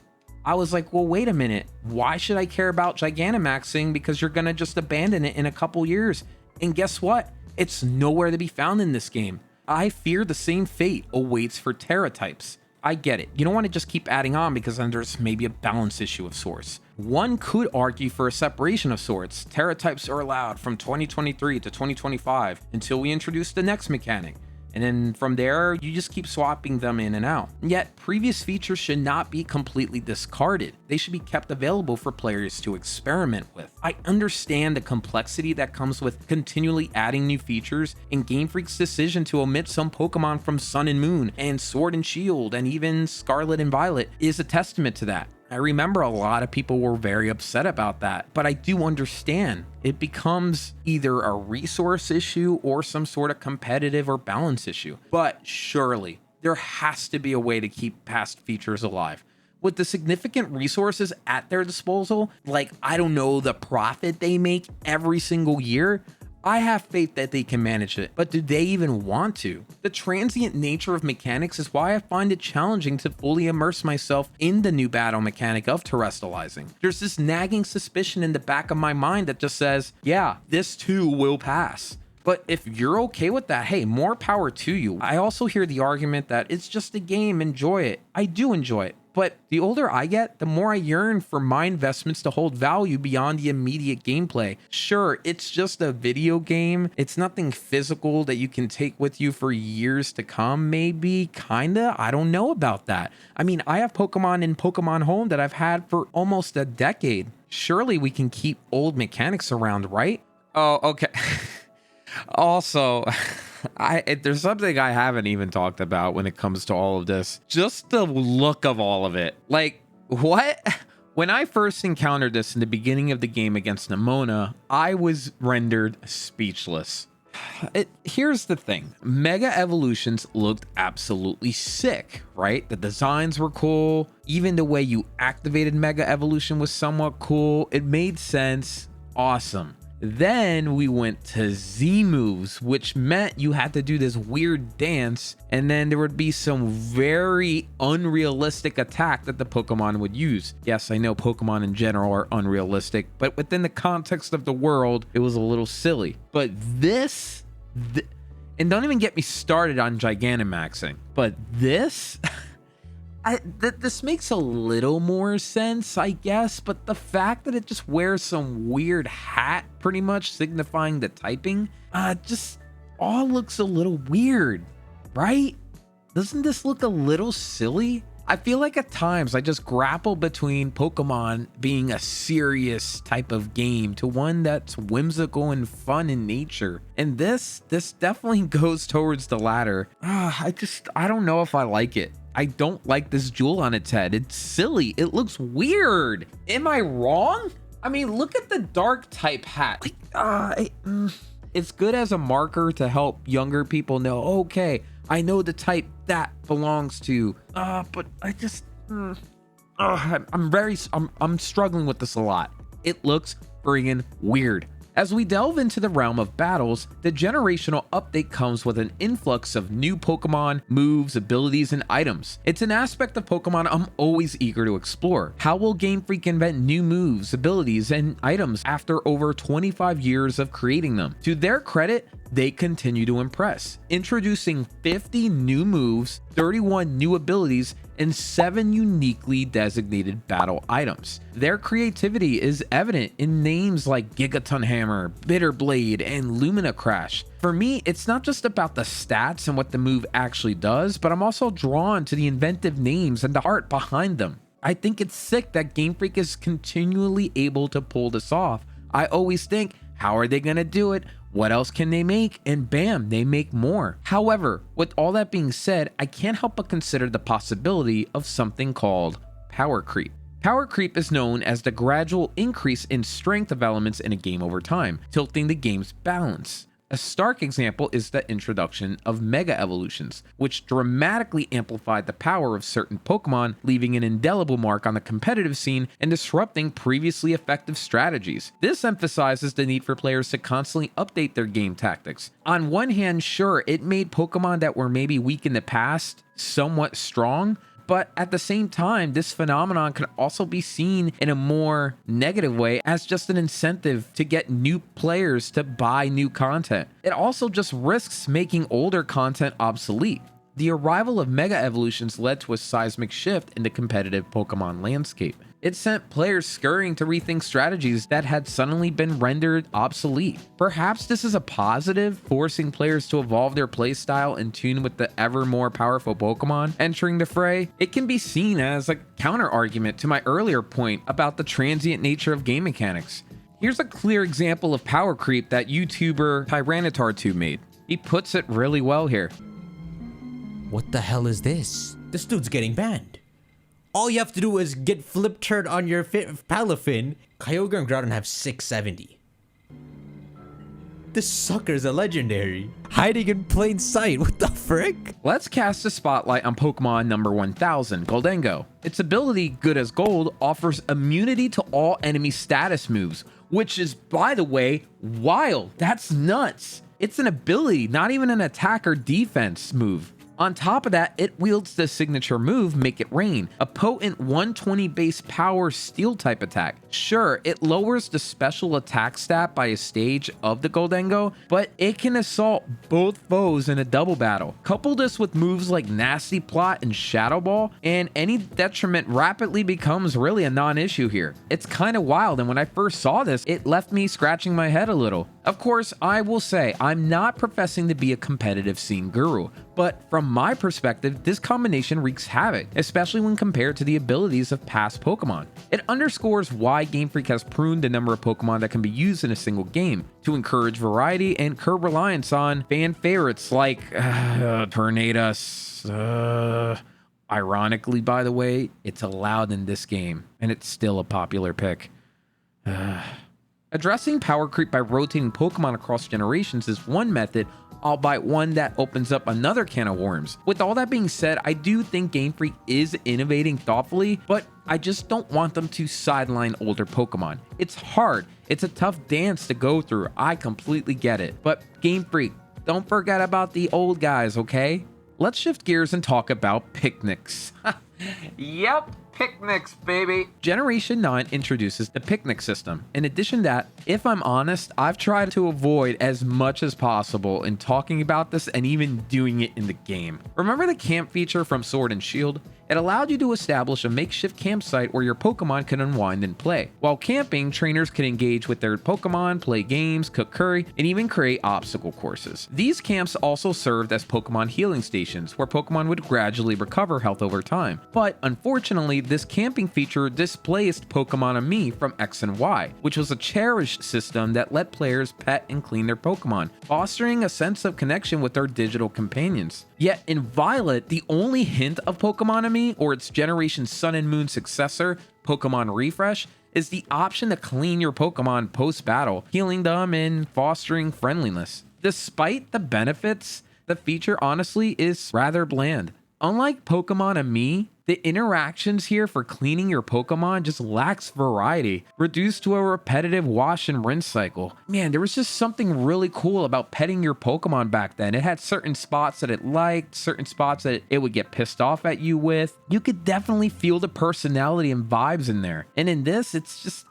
I was like, well, wait a minute. Why should I care about Gigantamaxing? Because you're gonna just abandon it in a couple years. And guess what? It's nowhere to be found in this game. I fear the same fate awaits for Terra types. I get it. You don't want to just keep adding on because then there's maybe a balance issue of sorts. One could argue for a separation of sorts. Terra types are allowed from 2023 to 2025 until we introduce the next mechanic. And then from there, you just keep swapping them in and out. Yet, previous features should not be completely discarded. They should be kept available for players to experiment with. I understand the complexity that comes with continually adding new features, and Game Freak's decision to omit some Pokemon from Sun and Moon, and Sword and Shield, and even Scarlet and Violet is a testament to that. I remember a lot of people were very upset about that, but I do understand. It becomes either a resource issue or some sort of competitive or balance issue. But surely there has to be a way to keep past features alive. With the significant resources at their disposal, like, I don't know, the profit they make every single year, I have faith that they can manage it, but do they even want to? The transient nature of mechanics is why I find it challenging to fully immerse myself in the new battle mechanic of terrestrializing. There's this nagging suspicion in the back of my mind that just says, yeah, this too will pass. But if you're okay with that, hey, more power to you. I also hear the argument that it's just a game, enjoy it. I do enjoy it. But the older I get, the more I yearn for my investments to hold value beyond the immediate gameplay. Sure, it's just a video game. It's nothing physical that you can take with you for years to come, maybe, kinda. I don't know about that. I mean, I have Pokemon in Pokemon Home that I've had for almost a decade. Surely we can keep old mechanics around, right? Oh, okay. Also, there's something I haven't even talked about when it comes to all of this. Just the look of all of it. Like, what? When I first encountered this in the beginning of the game against Nemona, I was rendered speechless. Here's the thing. Mega Evolutions looked absolutely sick, right? The designs were cool. Even the way you activated Mega Evolution was somewhat cool. It made sense. Awesome. Then we went to Z moves, which meant you had to do this weird dance, and then there would be some very unrealistic attack that the Pokemon would use. Yes, I know Pokemon in general are unrealistic, but within the context of the world, it was a little silly. But this, and don't even get me started on Gigantamaxing, but this... this makes a little more sense, I guess, but the fact that it just wears some weird hat, pretty much signifying the typing, just all looks a little weird, right? Doesn't this look a little silly? I feel like at times I just grapple between Pokemon being a serious type of game to one that's whimsical and fun in nature. And this definitely goes towards the latter. I don't know if I like it. I don't like this jewel on its head. It's silly. It looks weird. Am I wrong? I mean, look at the dark type hat. Like, it's good as a marker to help younger people know, okay, I know the type that belongs to. But I just, I'm struggling with this a lot. It looks friggin' weird. As we delve into the realm of battles, the generational update comes with an influx of new Pokemon, moves, abilities, and items. It's an aspect of Pokemon I'm always eager to explore. How will Game Freak invent new moves, abilities, and items after over 25 years of creating them? To their credit, they continue to impress, introducing 50 new moves, 31 new abilities, and 7 uniquely designated battle items. Their creativity is evident in names like Gigaton Hammer, Bitter Blade, and Lumina Crash. For me, it's not just about the stats and what the move actually does, but I'm also drawn to the inventive names and the art behind them. I think it's sick that Game Freak is continually able to pull this off. I always think, how are they gonna do it? What else can they make? And bam, they make more. However, with all that being said, I can't help but consider the possibility of something called power creep. Power creep is known as the gradual increase in strength of elements in a game over time, tilting the game's balance. A stark example is the introduction of Mega Evolutions, which dramatically amplified the power of certain Pokemon, leaving an indelible mark on the competitive scene and disrupting previously effective strategies. This emphasizes the need for players to constantly update their game tactics. On one hand, sure, it made Pokemon that were maybe weak in the past somewhat strong, but at the same time, this phenomenon can also be seen in a more negative way as just an incentive to get new players to buy new content. It also just risks making older content obsolete. The arrival of Mega Evolutions led to a seismic shift in the competitive Pokemon landscape. It sent players scurrying to rethink strategies that had suddenly been rendered obsolete. Perhaps this is a positive, forcing players to evolve their playstyle in tune with the ever more powerful Pokemon entering the fray. It can be seen as a counter-argument to my earlier point about the transient nature of game mechanics. Here's a clear example of power creep that YouTuber Tyranitar2 made. He puts it really well here. What the hell is this? This dude's getting banned. All you have to do is get flip turd on your Palafin. Kyogre and Groudon have 670. This sucker's a legendary. Hiding in plain sight, what the frick? Let's cast a spotlight on Pokemon number 1000, Goldengo. Its ability, Good as Gold, offers immunity to all enemy status moves, which is, by the way, wild. That's nuts. It's an ability, not even an attack or defense move. On top of that, it wields the signature move, Make It Rain, a potent 120 base power steel type attack. Sure, it lowers the special attack stat by a stage of the Goldengo, but it can assault both foes in a double battle. Couple this with moves like Nasty Plot and Shadow Ball, and any detriment rapidly becomes really a non-issue here. It's kind of wild, and when I first saw this, it left me scratching my head a little. Of course, I will say, I'm not professing to be a competitive scene guru, but from my perspective, this combination wreaks havoc, especially when compared to the abilities of past Pokemon. It underscores why Game Freak has pruned the number of Pokemon that can be used in a single game, to encourage variety and curb reliance on fan favorites like Tornadus. Ironically, by the way, it's allowed in this game, and it's still a popular pick. Addressing power creep by rotating Pokemon across generations is one method, albeit one that opens up another can of worms. With all that being said, I do think Game Freak is innovating thoughtfully, but I just don't want them to sideline older Pokemon. It's hard, it's a tough dance to go through, I completely get it. But Game Freak, don't forget about the old guys, okay? Let's shift gears and talk about picnics. Yep, picnics, baby. Generation 9 introduces the picnic system. In addition to that, if I'm honest, I've tried to avoid as much as possible in talking about this and even doing it in the game. Remember the camp feature from Sword and Shield? It allowed you to establish a makeshift campsite where your Pokemon could unwind and play. While camping, trainers could engage with their Pokemon, play games, cook curry, and even create obstacle courses. These camps also served as Pokemon healing stations, where Pokemon would gradually recover health over time. But unfortunately, this camping feature displaced Pokemon and Me from X and Y, which was a cherished system that let players pet and clean their Pokemon, fostering a sense of connection with their digital companions. Yet in Violet, the only hint of Pokemon and Me, or its Generation Sun and Moon successor, Pokemon Refresh, is the option to clean your Pokemon post-battle, healing them and fostering friendliness. Despite the benefits, the feature honestly is rather bland. Unlike Pokemon and Me, the interactions here for cleaning your Pokemon just lacks variety, reduced to a repetitive wash and rinse cycle. Man, there was just something really cool about petting your Pokemon back then. It had certain spots that it liked, certain spots that it would get pissed off at you with. You could definitely feel the personality and vibes in there. And in this, it's just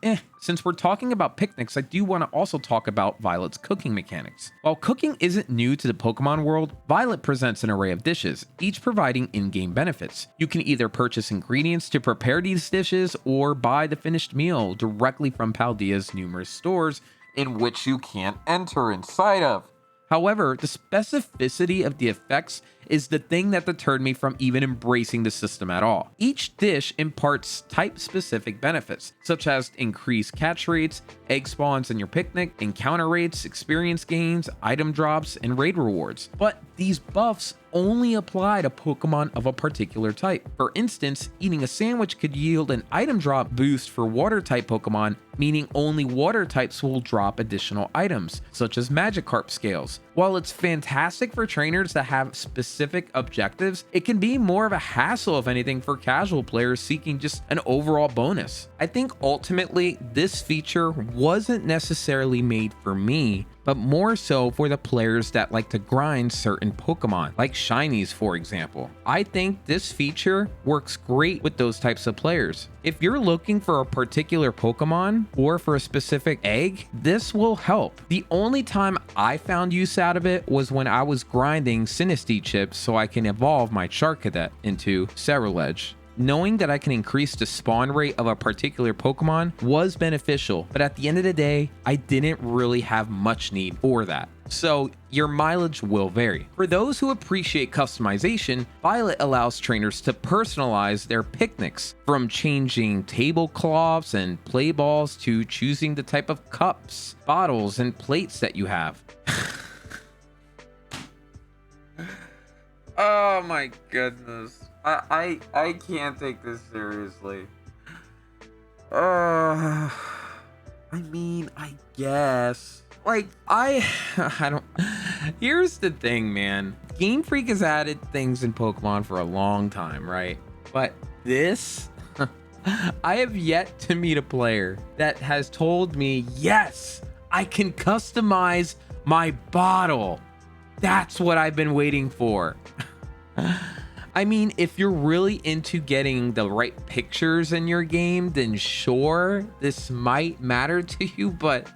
Since we're talking about picnics, I do want to also talk about Violet's cooking mechanics. While cooking isn't new to the Pokemon world, Violet presents an array of dishes, each providing in-game benefits. You can either purchase ingredients to prepare these dishes or buy the finished meal directly from Paldea's numerous stores, in which you can't enter inside of. However, the specificity of the effects is the thing that deterred me from even embracing the system at all. Each dish imparts type-specific benefits, such as increased catch rates, egg spawns in your picnic, encounter rates, experience gains, item drops, and raid rewards. But these buffs only apply to Pokemon of a particular type. For instance, eating a sandwich could yield an item drop boost for water-type Pokemon, meaning only water types will drop additional items, such as Magikarp scales. While it's fantastic for trainers that have specific objectives, it can be more of a hassle, if anything, for casual players seeking just an overall bonus. I think ultimately this feature wasn't necessarily made for me, but more so for the players that like to grind certain Pokemon, like shinies for example. I think this feature works great with those types of players. If you're looking for a particular Pokemon or for a specific egg, this will help. The only time I found use out of it was when I was grinding Sinistea chips so I can evolve my Charcadet into Ceruledge. Knowing that I can increase the spawn rate of a particular Pokemon was beneficial, but at the end of the day, I didn't really have much need for that. So your mileage will vary. For those who appreciate customization, Violet allows trainers to personalize their picnics, from changing tablecloths and play balls to choosing the type of cups, bottles, and plates that you have. Oh my goodness. I can't take this seriously. I mean, I guess. Like, I don't... Here's the thing, man. Game Freak has added things in Pokemon for a long time, right? But this... I have yet to meet a player that has told me, yes, I can customize my bottle. That's what I've been waiting for. I mean, if you're really into getting the right pictures in your game, then sure, this might matter to you, but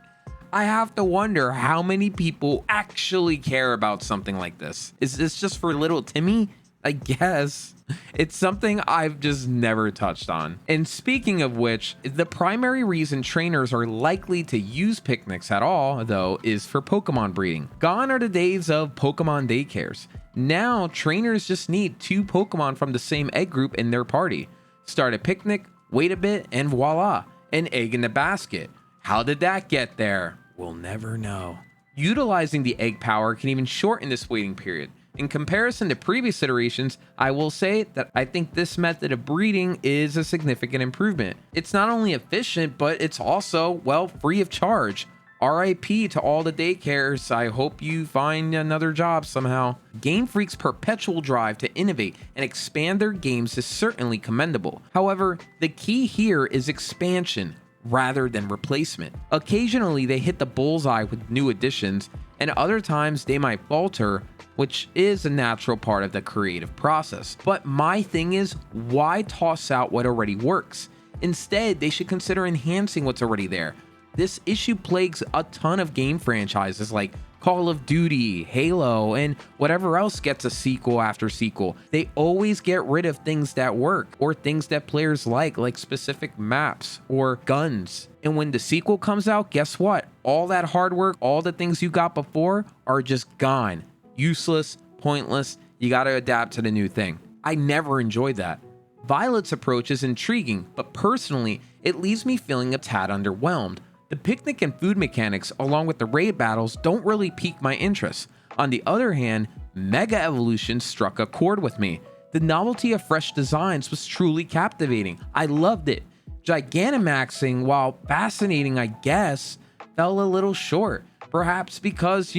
I have to wonder how many people actually care about something like this. Is this just for little Timmy? I guess. It's something I've just never touched on. And speaking of which, the primary reason trainers are likely to use picnics at all, though, is for Pokemon breeding. Gone are the days of Pokemon daycares. Now, trainers just need 2 Pokemon from the same egg group in their party. Start a picnic, wait a bit, and voila, an egg in the basket. How did that get there? We'll never know. Utilizing the egg power can even shorten this waiting period. In comparison to previous iterations, I will say that I think this method of breeding is a significant improvement. It's not only efficient, but it's also, well, free of charge. RIP to all the daycares. I hope you find another job somehow. Game Freak's perpetual drive to innovate and expand their games is certainly commendable. However, the key here is expansion rather than replacement. Occasionally, they hit the bullseye with new additions, and other times they might falter, which is a natural part of the creative process. But my thing is, why toss out what already works? Instead, they should consider enhancing what's already there. This issue plagues a ton of game franchises like Call of Duty, Halo, and whatever else gets a sequel after sequel. They always get rid of things that work or things that players like specific maps or guns. And when the sequel comes out, guess what? All that hard work, all the things you got before are just gone. Useless, pointless. You got to adapt to the new thing. I never enjoyed that. Violet's approach is intriguing, but personally, it leaves me feeling a tad underwhelmed. The picnic and food mechanics, along with the raid battles, don't really pique my interest. On the other hand, Mega Evolution struck a chord with me. The novelty of fresh designs was truly captivating. I loved it. Gigantamaxing, while fascinating, I guess, fell a little short. Perhaps because,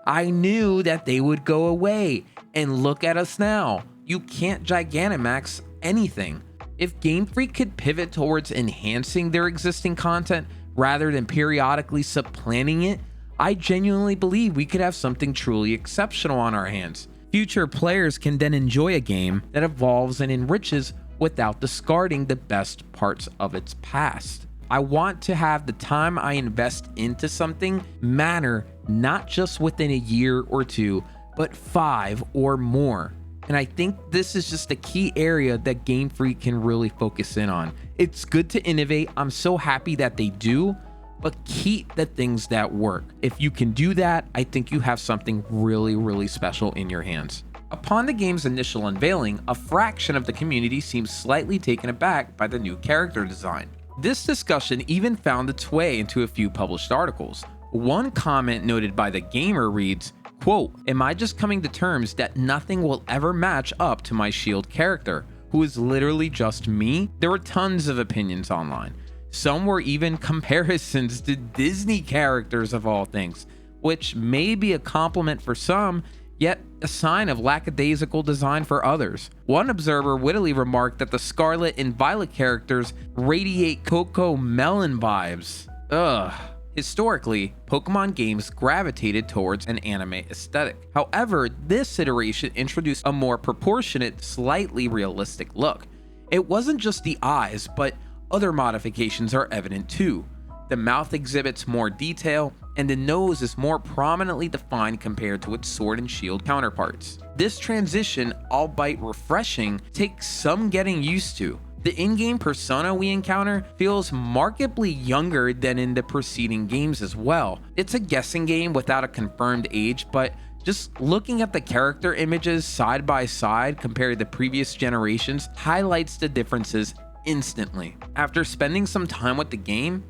I knew that they would go away. And look at us now. You can't Gigantamax anything. If Game Freak could pivot towards enhancing their existing content, rather than periodically supplanting it, I genuinely believe we could have something truly exceptional on our hands. Future players can then enjoy a game that evolves and enriches without discarding the best parts of its past. I want to have the time I invest into something matter not just within a year or two, but 5 or more. And I think this is just a key area that Game Freak can really focus in on. It's good to innovate. I'm so happy that they do, but keep the things that work. If you can do that, I think you have something really, really special in your hands. Upon the game's initial unveiling, a fraction of the community seemed slightly taken aback by the new character design. This discussion even found its way into a few published articles. One comment noted by The Gamer reads, quote, "Am I just coming to terms that nothing will ever match up to my Shield character, who is literally just me?" There were tons of opinions online. Some were even comparisons to Disney characters of all things, which may be a compliment for some, yet a sign of lackadaisical design for others. One observer wittily remarked that the Scarlet and Violet characters radiate Coco Melon vibes. Ugh. Historically, Pokemon games gravitated towards an anime aesthetic. However, this iteration introduced a more proportionate, slightly realistic look. It wasn't just the eyes, but other modifications are evident too. The mouth exhibits more detail, and the nose is more prominently defined compared to its Sword and Shield counterparts. This transition, albeit refreshing, takes some getting used to. The in-game persona we encounter feels markedly younger than in the preceding games as well. It's a guessing game without a confirmed age, but just looking at the character images side by side compared to previous generations highlights the differences instantly. After spending some time with the game,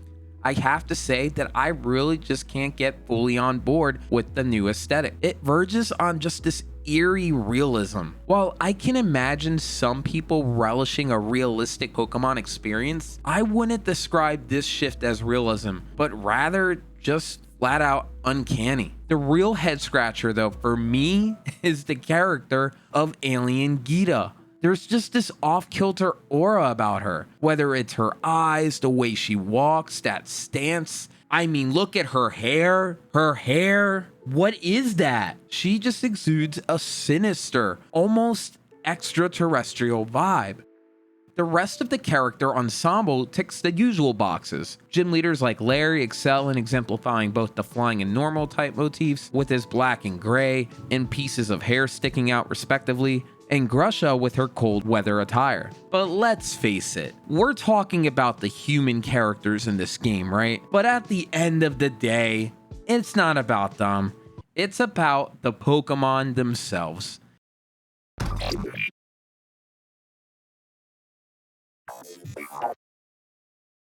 I have to say that I really just can't get fully on board with the new aesthetic. It verges on just this eerie realism. While I can imagine some people relishing a realistic Pokemon experience, I wouldn't describe this shift as realism, but rather just flat out uncanny. The real head scratcher though for me is the character of Alien Gita. There's just this off-kilter aura about her, whether it's her eyes, the way she walks, that stance. I mean, look at her hair. Her hair. What is that? She just exudes a sinister, almost extraterrestrial vibe. The rest of the character ensemble ticks the usual boxes. Gym leaders like Larry excel in exemplifying both the flying and normal type motifs, with his black and gray and pieces of hair sticking out respectively, and Grusha with her cold weather attire. But let's face it, we're talking about the human characters in this game, right? But at the end of the day, it's not about them. It's about the Pokemon themselves.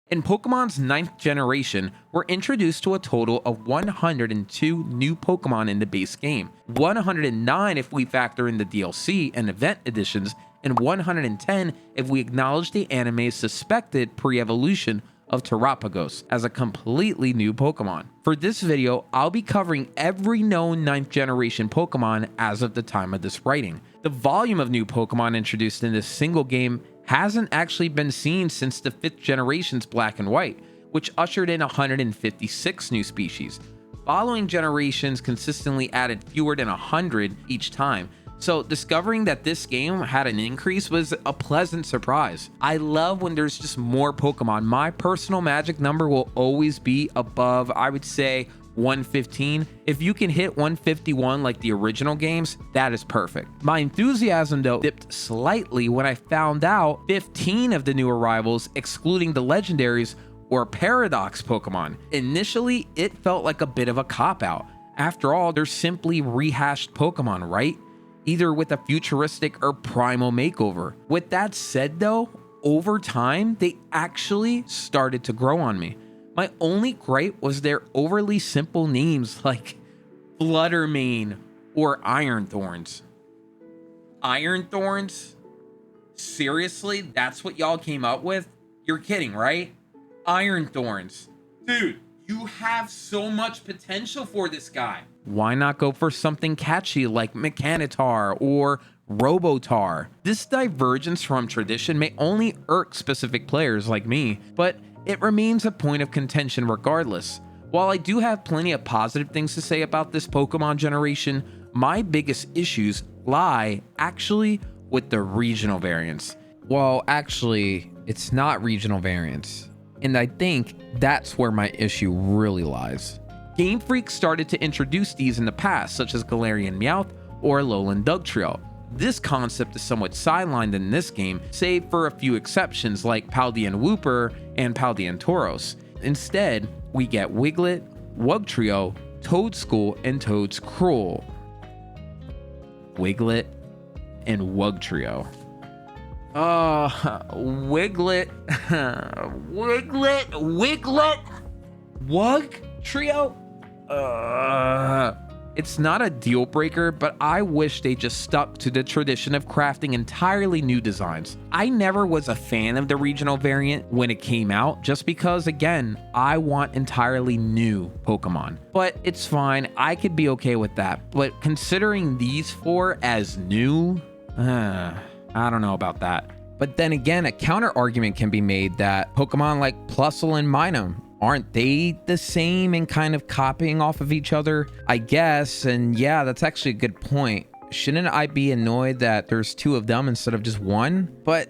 In Pokemon's 9th generation, we're introduced to a total of 102 new Pokemon in the base game, 109 if we factor in the DLC and event editions, and 110 if we acknowledge the anime's suspected pre-evolution of Terapagos as a completely new Pokemon. For this video, I'll be covering every known 9th generation Pokemon as of the time of this writing. The volume of new Pokemon introduced in this single game hasn't actually been seen since the 5th generation's Black and White, which ushered in 156 new species. Following generations consistently added fewer than 100 each time, so discovering that this game had an increase was a pleasant surprise. I love when there's just more Pokemon. My personal magic number will always be above, I would say, 115. If you can hit 151 like the original games, that is perfect. My enthusiasm though dipped slightly when I found out 15 of the new arrivals, excluding the legendaries, were Paradox Pokemon. Initially, it felt like a bit of a cop-out. After all, they're simply rehashed Pokemon, right? Either with a futuristic or primal makeover. With that said though, over time, they actually started to grow on me. My only gripe was their overly simple names like Fluttermane or Iron Thorns. Iron Thorns? Seriously? That's what y'all came up with? You're kidding, right? Iron Thorns. Dude, you have so much potential for this guy. Why not go for something catchy like Mechanitar or Robotar? This divergence from tradition may only irk specific players like me, but it remains a point of contention regardless. While I do have plenty of positive things to say about this Pokemon generation, my biggest issues lie actually with the regional variants. Well, actually, it's not regional variants, and I think that's where my issue really lies. Game Freak started to introduce these in the past, such as Galarian Meowth or Alolan Dugtrio. This concept is somewhat sidelined in this game, save for a few exceptions like Paldean Wooper and Paldean Tauros. Instead, we get Wiglet, Wugtrio, Toedscool, and Toedscruel. Wiglet and Wugtrio. Wiglet. Wiglet? Wugtrio? It's not a deal breaker, but I wish they just stuck to the tradition of crafting entirely new designs. I never was a fan of the regional variant when it came out, just because, again, I want entirely new Pokemon. But it's fine, I could be okay with that. But considering these four as new, I don't know about that. But then again, a counter argument can be made that Pokemon like Plusle and Minun aren't they the same and kind of copying off of each other? I guess. And yeah, that's actually a good point. Shouldn't I be annoyed that there's two of them instead of just one? But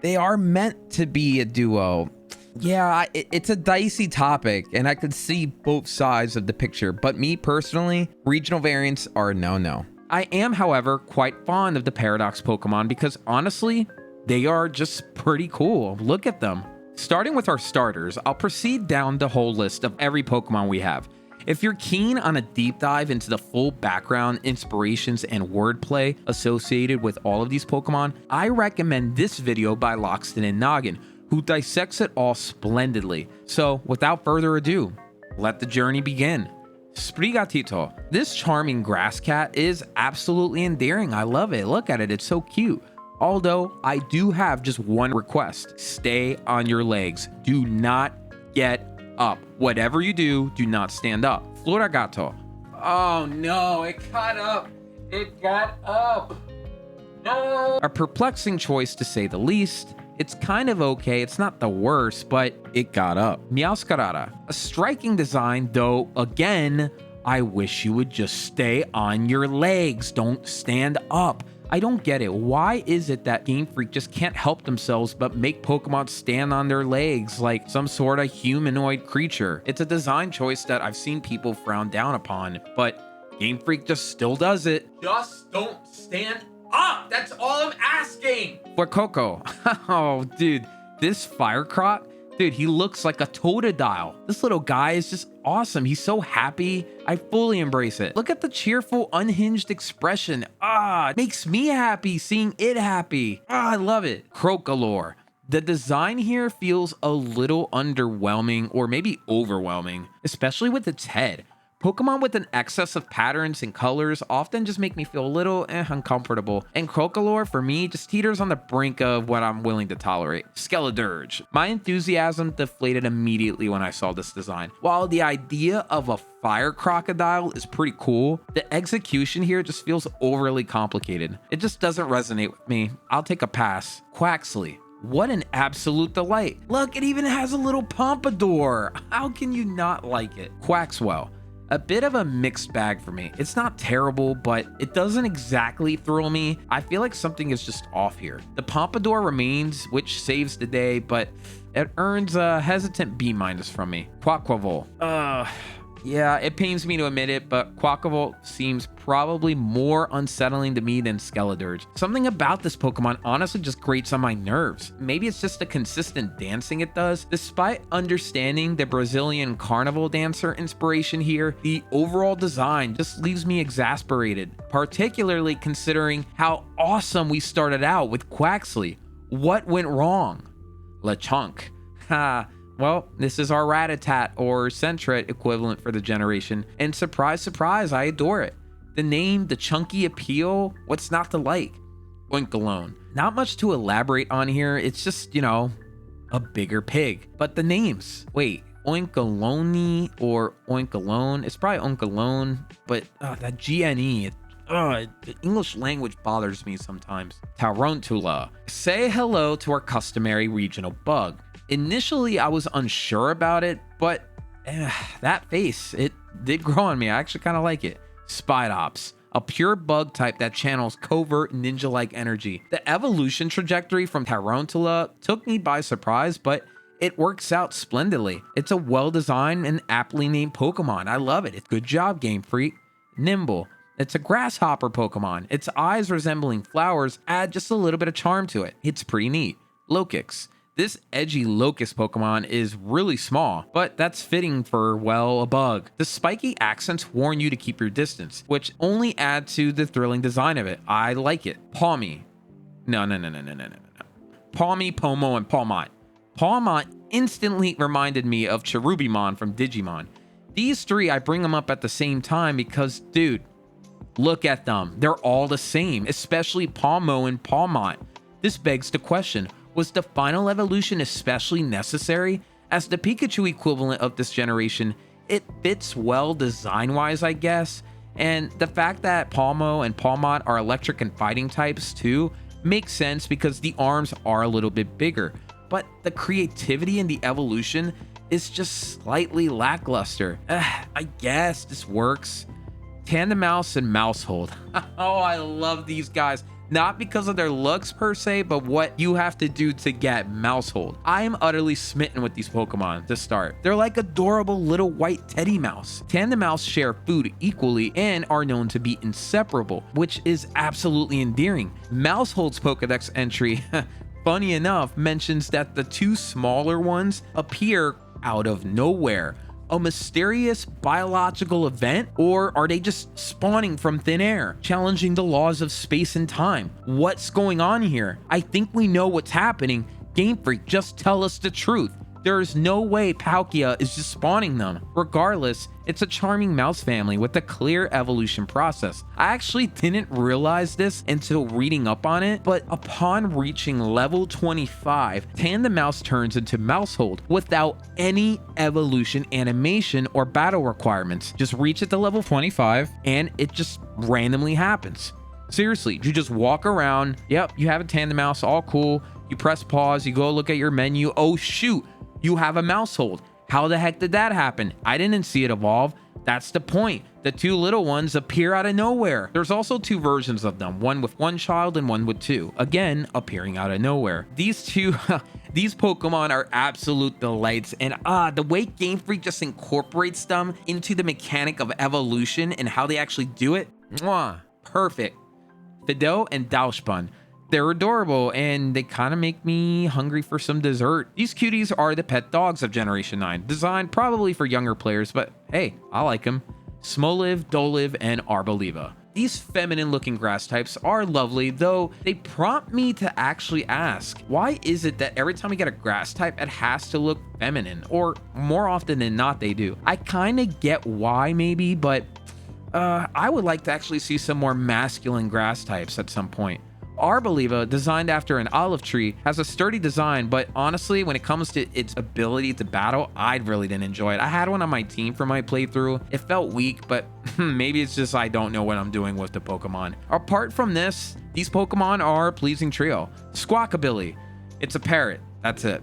they are meant to be a duo. Yeah, it's a dicey topic, and I could see both sides of the picture, but me personally, regional variants are no-no. I am, however, quite fond of the Paradox Pokemon because honestly, they are just pretty cool. Look at them. Starting with our starters, I'll proceed down the whole list of every Pokemon we have. If you're keen on a deep dive into the full background, inspirations, and wordplay associated with all of these Pokemon, I recommend this video by Loxton and Noggin, who dissects it all splendidly. So without further ado, let the journey begin. Sprigatito. This charming grass cat is absolutely endearing. I love it. Look at it. It's so cute. Although I do have just one request. Stay on your legs. Do not get up. Whatever you do, do not stand up. Floragato. Oh no, it got up. It got up. No. A perplexing choice to say the least. It's kind of okay, it's not the worst, but it got up. Meowscarada. A striking design, though, again, I wish you would just stay on your legs. Don't stand up. I don't get it. Why is it that Game Freak just can't help themselves but make Pokemon stand on their legs like some sort of humanoid creature? It's a design choice that I've seen people frown down upon, but Game Freak just still does it. Just don't stand up. That's all I'm asking. For Coco. Oh, dude, this Firecroc, dude, he looks like a Totodile. This little guy is just awesome. He's so happy. I fully embrace it. Look at the cheerful, unhinged expression. It makes me happy seeing it happy. I love it. Crocolore. The design here feels a little underwhelming or maybe overwhelming, especially with its head. Pokemon with an excess of patterns and colors often just make me feel a little uncomfortable, and Crocolore for me just teeters on the brink of what I'm willing to tolerate. Skeledirge. My enthusiasm deflated immediately when I saw this design. While the idea of a fire crocodile is pretty cool, the execution here just feels overly complicated. It just doesn't resonate with me. I'll take a pass. Quaxley. What an absolute delight. Look, it even has a little pompadour. How can you not like it? Quaxwell. A bit of a mixed bag for me. It's not terrible, but it doesn't exactly thrill me. I feel like something is just off here. The pompadour remains, which saves the day, but it earns a hesitant B- from me. Quaquaval. Yeah, it pains me to admit it, but Quaquaval seems probably more unsettling to me than Skeledirge. Something about this Pokemon honestly just grates on my nerves. Maybe it's just the consistent dancing it does. Despite understanding the Brazilian carnival dancer inspiration here, the overall design just leaves me exasperated, particularly considering how awesome we started out with Quaxley. What went wrong? Lechonk. Ha. Well, this is our Rattata or Sentret equivalent for the generation, and surprise, surprise, I adore it. The name, the chunky appeal, what's not to like? Oinkalone. Not much to elaborate on here, it's just, you know, a bigger pig. But the names, wait, Oinkalone or Oinkalone? It's probably Oinkalone, but that GNE, the English language bothers me sometimes. Tarantula. Say hello to our customary regional bug. Initially, I was unsure about it, but that face, it did grow on me. I actually kind of like it. Spidops, a pure bug type that channels covert ninja-like energy. The evolution trajectory from Tarantula took me by surprise, but it works out splendidly. It's a well-designed and aptly named Pokemon. I love it. It's good job, Game Freak. Nimble. It's a grasshopper Pokemon. Its eyes resembling flowers add just a little bit of charm to it. It's pretty neat. Lokix. This edgy locust Pokemon is really small, but that's fitting for, well, a bug. The spiky accents warn you to keep your distance, which only add to the thrilling design of it. I like it. Palmy. No. Palmy, Pomo, and Palmont. Palmont instantly reminded me of Cherubimon from Digimon. These three, I bring them up at the same time because, dude, look at them. They're all the same, especially Palmo and Palmont. This begs the question, was the final evolution especially necessary? As the Pikachu equivalent of this generation, it fits well design-wise, I guess. And the fact that Palmo and Palmont are electric and fighting types too makes sense because the arms are a little bit bigger. But the creativity in the evolution is just slightly lackluster. I guess this works. Tandemaus and Mousehold. Oh, I love these guys. Not because of their looks per se, but what you have to do to get Mousehold. I am utterly smitten with these Pokemon to start. They're like adorable little white teddy mouse. Tandemaus share food equally and are known to be inseparable, which is absolutely endearing. Mousehold's Pokedex entry, funny enough, mentions that the two smaller ones appear out of nowhere. A mysterious biological event, or are they just spawning from thin air, challenging the laws of space and time? What's going on here? I think we know what's happening. Game Freak, just tell us the truth. There is no way Palkia is just spawning them. Regardless, it's a charming mouse family with a clear evolution process. I actually didn't realize this until reading up on it, but upon reaching level 25, Tandemaus turns into Mousehold without any evolution animation or battle requirements. Just reach it to level 25 and it just randomly happens. Seriously, you just walk around. Yep, you have a Tandemaus, all cool. You press pause, you go look at your menu. Oh shoot, you have a Mousehold. How the heck did that happen? I didn't see it evolve. That's the point. The two little ones appear out of nowhere. There's also two versions of them, one with one child and one with two, again appearing out of nowhere. These two these Pokemon are absolute delights, and the way Game Freak just incorporates them into the mechanic of evolution and how they actually do it, mwah, perfect. Fidough and Dowspun. They're adorable and they kind of make me hungry for some dessert. These cuties are the pet dogs of Generation 9, designed probably for younger players, but hey, I like them. Smoliv, Doliv, and Arboliva. These feminine looking grass types are lovely, though they prompt me to actually ask, why is it that every time we get a grass type, it has to look feminine? Or more often than not, they do. I kind of get why maybe, but I would like to actually see some more masculine grass types at some point. Arboliva, designed after an olive tree, has a sturdy design, but honestly, when it comes to its ability to battle, I really didn't enjoy it. I had one on my team for my playthrough. It felt weak, but maybe it's just I don't know what I'm doing with the Pokemon. Apart from this, these Pokemon are a pleasing trio. Squawkabilly, it's a parrot. That's it.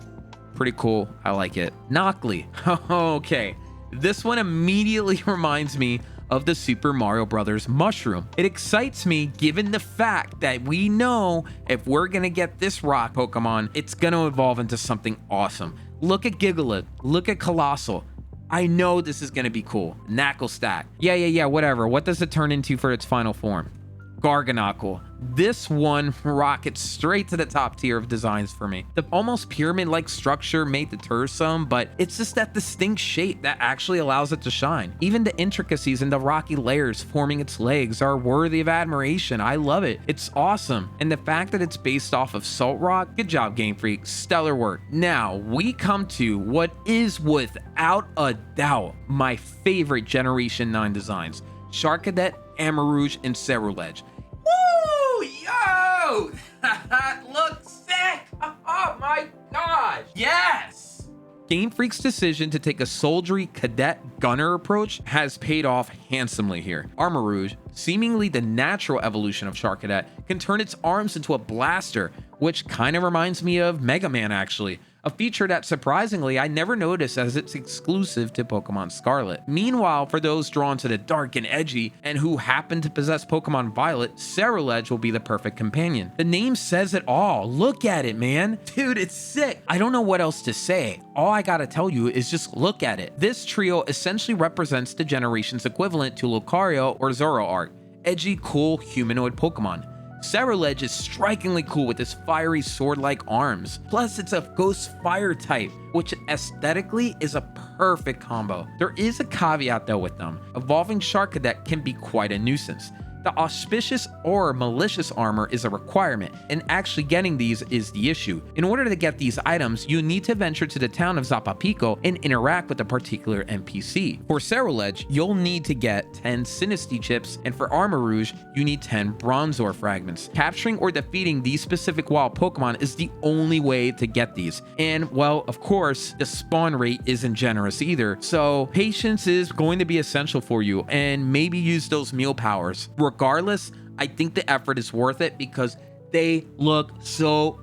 Pretty cool. I like it. Knockley. Okay. This one immediately reminds me of the Super Mario Brothers mushroom. It excites me given the fact that we know if we're gonna get this rock Pokemon, it's gonna evolve into something awesome. Look at Gigalith, look at Colossal. I know this is gonna be cool. Knucklestack. Yeah, whatever. What does it turn into for its final form? Garganacl. This one rockets straight to the top tier of designs for me. The almost pyramid-like structure may deter some, but it's just that distinct shape that actually allows it to shine. Even the intricacies in the rocky layers forming its legs are worthy of admiration. I love it. It's awesome. And the fact that it's based off of Salt Rock, good job, Game Freak. Stellar work. Now, we come to what is without a doubt my favorite Generation 9 designs. Charcadet, Amarouge, and Ceruledge. Woo! Yo! That looks sick! Oh my gosh! Yes! Game Freak's decision to take a soldiery cadet gunner approach has paid off handsomely here. Armarouge, seemingly the natural evolution of Charcadet, can turn its arms into a blaster, which kind of reminds me of Mega Man actually. A feature that surprisingly I never noticed as it's exclusive to Pokemon Scarlet. Meanwhile, for those drawn to the dark and edgy and who happen to possess Pokemon Violet, Ceruledge will be the perfect companion. The name says it all. Look at it, man. Dude, it's sick. I don't know what else to say. All I gotta tell you is just look at it. This trio essentially represents the generation's equivalent to Lucario or Zoroark. Edgy, cool, humanoid Pokemon. Ceruledge is strikingly cool with its fiery sword-like arms. Plus, it's a ghost fire type, which aesthetically is a perfect combo. There is a caveat though with them. Evolving Charcadet can be quite a nuisance. The auspicious or malicious armor is a requirement, and actually getting these is the issue. In order to get these items, you need to venture to the town of Zapapico and interact with a particular NPC. For Ceruledge, you'll need to get 10 Sinistea chips, and for Armarouge, you need 10 Bronzor fragments. Capturing or defeating these specific wild Pokemon is the only way to get these. And well, of course, the spawn rate isn't generous either, so patience is going to be essential for you, and maybe use those meal powers. Regardless, I think the effort is worth it because they look so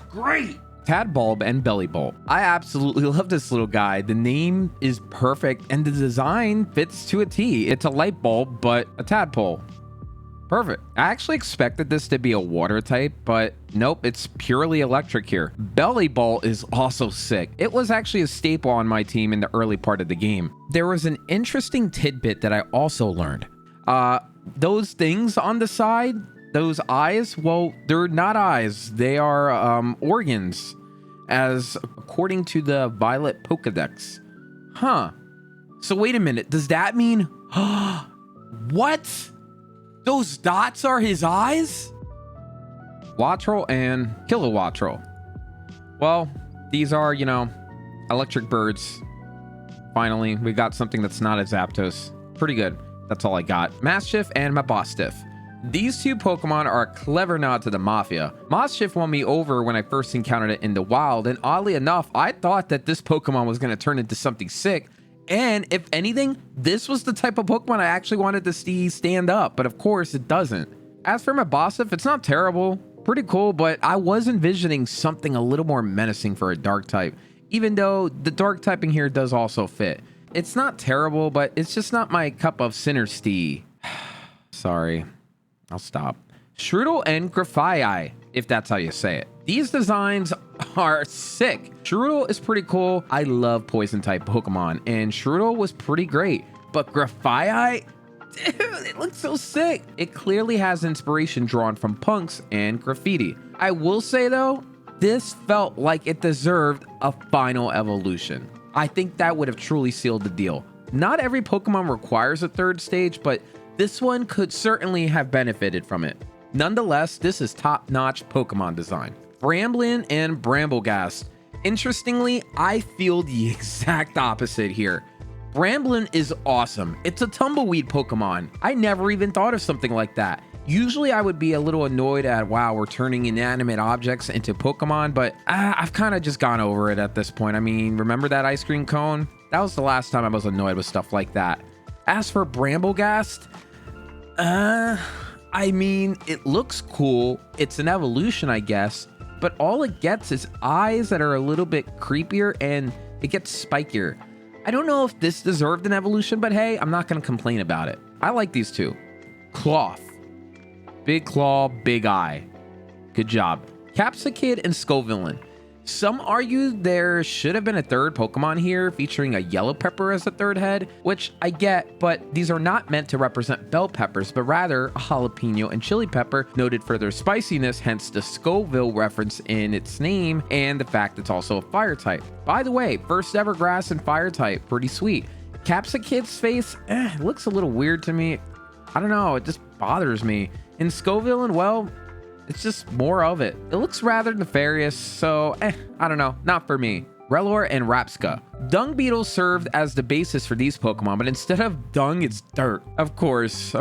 great. Tadbulb and Bellybulb. I absolutely love this little guy. The name is perfect and the design fits to a T. It's a light bulb, but a tadpole. Perfect. I actually expected this to be a water type, but nope, it's purely electric here. Bellybulb is also sick. It was actually a staple on my team in the early part of the game. There was an interesting tidbit that I also learned. Those things on the side, those eyes, well, they're not eyes. They are organs, as according to the Violet Pokedex. Huh. So wait a minute. Does that mean... What? Those dots are his eyes? Wattrel and Kilowattrel. Well, these are, you know, electric birds. Finally, we got something that's not a Zapdos. Pretty good. That's all I got. Mastiff and Mabostiff. These two Pokemon are a clever nod to the Mafia. Mastiff won me over when I first encountered it in the wild, and oddly enough, I thought that this Pokemon was going to turn into something sick. And if anything, this was the type of Pokemon I actually wanted to see stand up, but of course it doesn't. As for Mabostiff, it's not terrible. Pretty cool, but I was envisioning something a little more menacing for a dark type, even though the dark typing here does also fit. It's not terrible, but it's just not my cup of Sinnerstee. Sorry, I'll stop. Shroodle and Grafai, if that's how you say it. These designs are sick. Shroodle is pretty cool. I love poison type Pokemon, and Shroodle was pretty great. But Grafai, dude, it looks so sick. It clearly has inspiration drawn from punks and graffiti. I will say though, this felt like it deserved a final evolution. I think that would have truly sealed the deal. Not every Pokemon requires a third stage, but this one could certainly have benefited from it. Nonetheless, this is top-notch Pokemon design. Bramblin and Bramblegast. Interestingly, I feel the exact opposite here. Bramblin is awesome. It's a tumbleweed Pokemon. I never even thought of something like that. Usually I would be a little annoyed at, wow, we're turning inanimate objects into Pokemon, but I've kind of just gone over it at this point. I mean, remember that ice cream cone? That was the last time I was annoyed with stuff like that. As for Bramblegast, I mean, it looks cool. It's an evolution, I guess, but all it gets is eyes that are a little bit creepier and it gets spikier. I don't know if this deserved an evolution, but hey, I'm not going to complain about it. I like these two. Cloth. Big claw, big eye. Good job. Capsicid and Scovillain. Some argue there should have been a third Pokemon here featuring a yellow pepper as a third head, which I get, but these are not meant to represent bell peppers, but rather a jalapeno and chili pepper noted for their spiciness, hence the Scoville reference in its name and the fact it's also a fire type. By the way, first ever grass and fire type, pretty sweet. Capsicid's face, looks a little weird to me. I don't know, it just bothers me. In Scovillain, well, it's just more of it. It looks rather nefarious, so I don't know, not for me. Rellor and Rapska. Dung beetles served as the basis for these Pokemon, but instead of dung, it's dirt. Of course.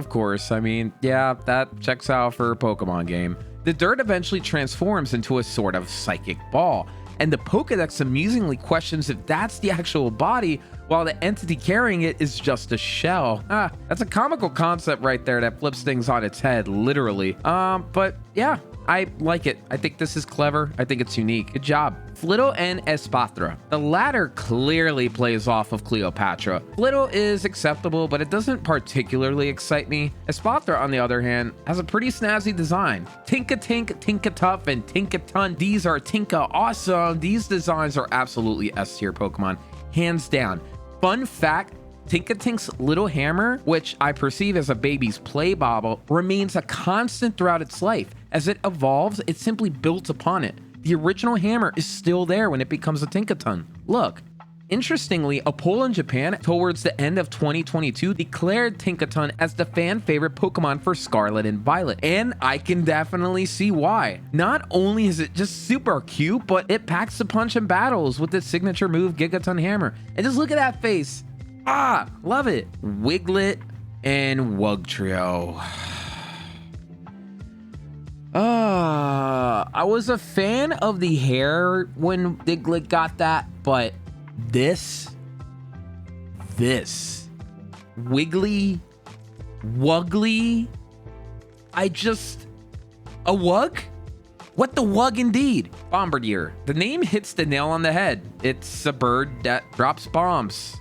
I mean, yeah, that checks out for a Pokemon game. The dirt eventually transforms into a sort of psychic ball, and the Pokedex amusingly questions if that's the actual body, while the entity carrying it is just a shell. That's a comical concept right there that flips things on its head, literally. But yeah, I like it. I think this is clever. I think it's unique. Good job. Flittle and Espathra. The latter clearly plays off of Cleopatra. Flittle is acceptable, but it doesn't particularly excite me. Espathra, on the other hand, has a pretty snazzy design. Tinka-Tink, Tinka-Tuff, and Tinka-Ton. These are Tinka awesome. These designs are absolutely S-tier Pokemon, hands down. Fun fact, Tinka-Tink's little hammer, which I perceive as a baby's play bauble, remains a constant throughout its life. As it evolves, it simply builds upon it. The original hammer is still there when it becomes a Tinkaton. Look. Interestingly, a poll in Japan towards the end of 2022 declared Tinkaton as the fan favorite Pokemon for Scarlet and Violet, and I can definitely see why. Not only is it just super cute, but it packs a punch in battles with its signature move Gigaton Hammer. And just look at that face. Love it. Wiglet and Wugtrio. I was a fan of the hair when Diglett got that, but this Wiggly, Wuggly, a Wug? What the wug indeed? Bombardier. The name hits the nail on the head. It's a bird that drops bombs.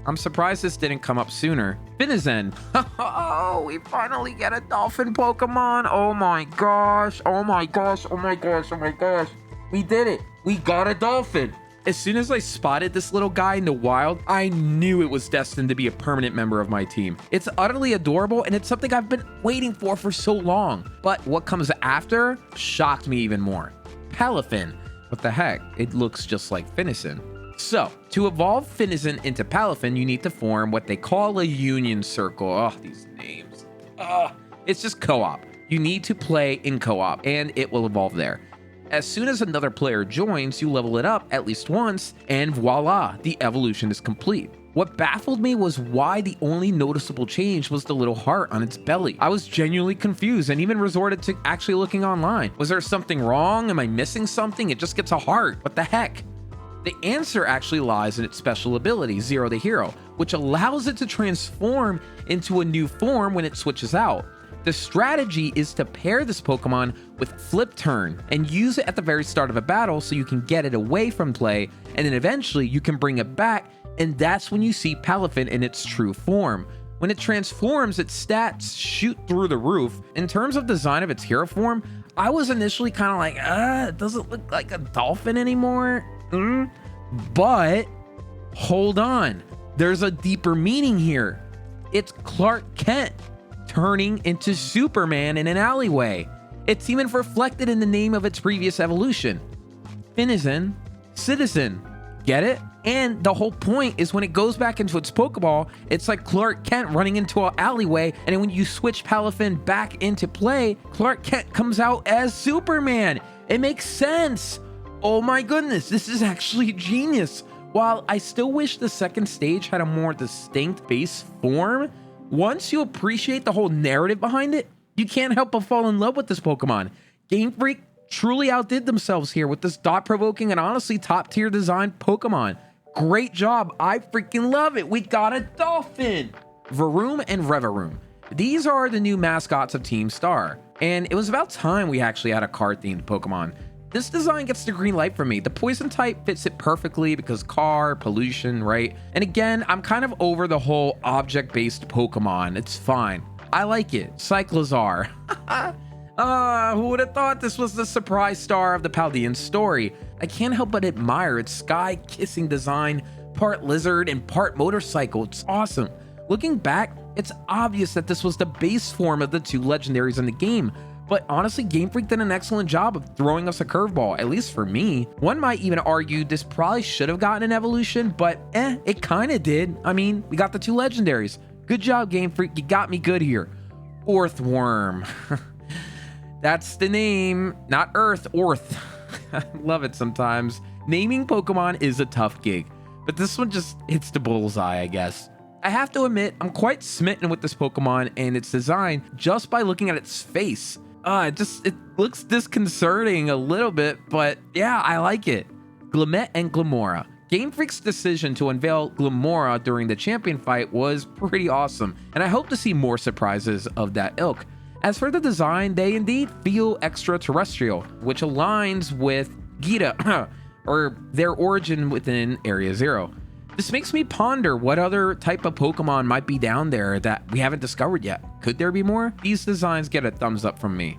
I'm surprised this didn't come up sooner. Finizen. Oh, we finally get a dolphin Pokemon. Oh my gosh. Oh my gosh. Oh my gosh. Oh my gosh. We did it. We got a dolphin. As soon as I spotted this little guy in the wild, I knew it was destined to be a permanent member of my team. It's utterly adorable, and it's something I've been waiting for so long. But what comes after shocked me even more. Palafin. What the heck? It looks just like Finizen. So, to evolve Finizen into Palafin, you need to form what they call a union circle. Oh, these names. It's just co-op. You need to play in co-op, and it will evolve there. As soon as another player joins, you level it up at least once, and voila, the evolution is complete. What baffled me was why the only noticeable change was the little heart on its belly. I was genuinely confused and even resorted to actually looking online. Was there something wrong? Am I missing something? It just gets a heart. What the heck? The answer actually lies in its special ability, Zero the Hero, which allows it to transform into a new form when it switches out. The strategy is to pair this Pokemon with Flip Turn and use it at the very start of a battle so you can get it away from play, and then eventually you can bring it back, and that's when you see Palafin in its true form. When it transforms, its stats shoot through the roof. In terms of design of its hero form, I was initially kind of like, it doesn't look like a dolphin anymore. But hold on, there's a deeper meaning here. It's Clark Kent turning into Superman in an alleyway. It's even reflected in the name of its previous evolution. Finizen, Citizen. Get it? And the whole point is when it goes back into its Pokeball, it's like Clark Kent running into an alleyway, and then when you switch Palafin back into play, Clark Kent comes out as Superman. It makes sense. Oh my goodness, this is actually genius. While I still wish the second stage had a more distinct base form, once you appreciate the whole narrative behind it, you can't help but fall in love with this Pokemon. Game Freak truly outdid themselves here with this thought-provoking and honestly top-tier designed Pokemon. Great job. I freaking love it. We got a dolphin. Varoom and Revaroom. These are the new mascots of Team Star, and it was about time we actually had a car-themed Pokemon. This design gets the green light from me. The poison type fits it perfectly because car, pollution, right? And again, I'm kind of over the whole object-based Pokemon. It's fine. I like it. Cyclozar. Who would have thought this was the surprise star of the Paldean story? I can't help but admire its sky-kissing design, part lizard and part motorcycle. It's awesome. Looking back, it's obvious that this was the base form of the two legendaries in the game. But honestly, Game Freak did an excellent job of throwing us a curveball, at least for me. One might even argue this probably should have gotten an evolution, but it kind of did. I mean, we got the two legendaries. Good job, Game Freak. You got me good here. Earthworm. That's the name. Not Earth, Orth. I love it sometimes. Naming Pokemon is a tough gig, but this one just hits the bullseye, I guess. I have to admit, I'm quite smitten with this Pokemon and its design just by looking at its face. It looks disconcerting a little bit, but yeah, I like it. Glimmet and Glimora. Game Freak's decision to unveil Glimora during the champion fight was pretty awesome, and I hope to see more surprises of that ilk. As for the design, they indeed feel extraterrestrial, which aligns with Gita, or their origin within Area Zero. This makes me ponder what other type of Pokemon might be down there that we haven't discovered yet. Could there be more? These designs get a thumbs up from me.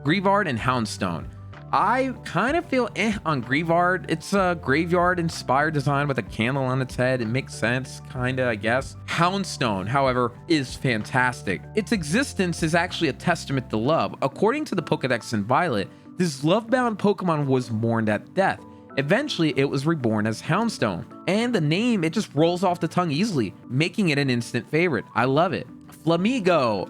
Greavard and Houndstone. I kind of feel on Greavard. It's a graveyard-inspired design with a candle on its head. It makes sense, kinda, I guess. Houndstone, however, is fantastic. Its existence is actually a testament to love. According to the Pokedex in Violet, this love-bound Pokemon was mourned at death. Eventually, it was reborn as Houndstone, and the name, it just rolls off the tongue easily, making it an instant favorite. I love it. Flamigo.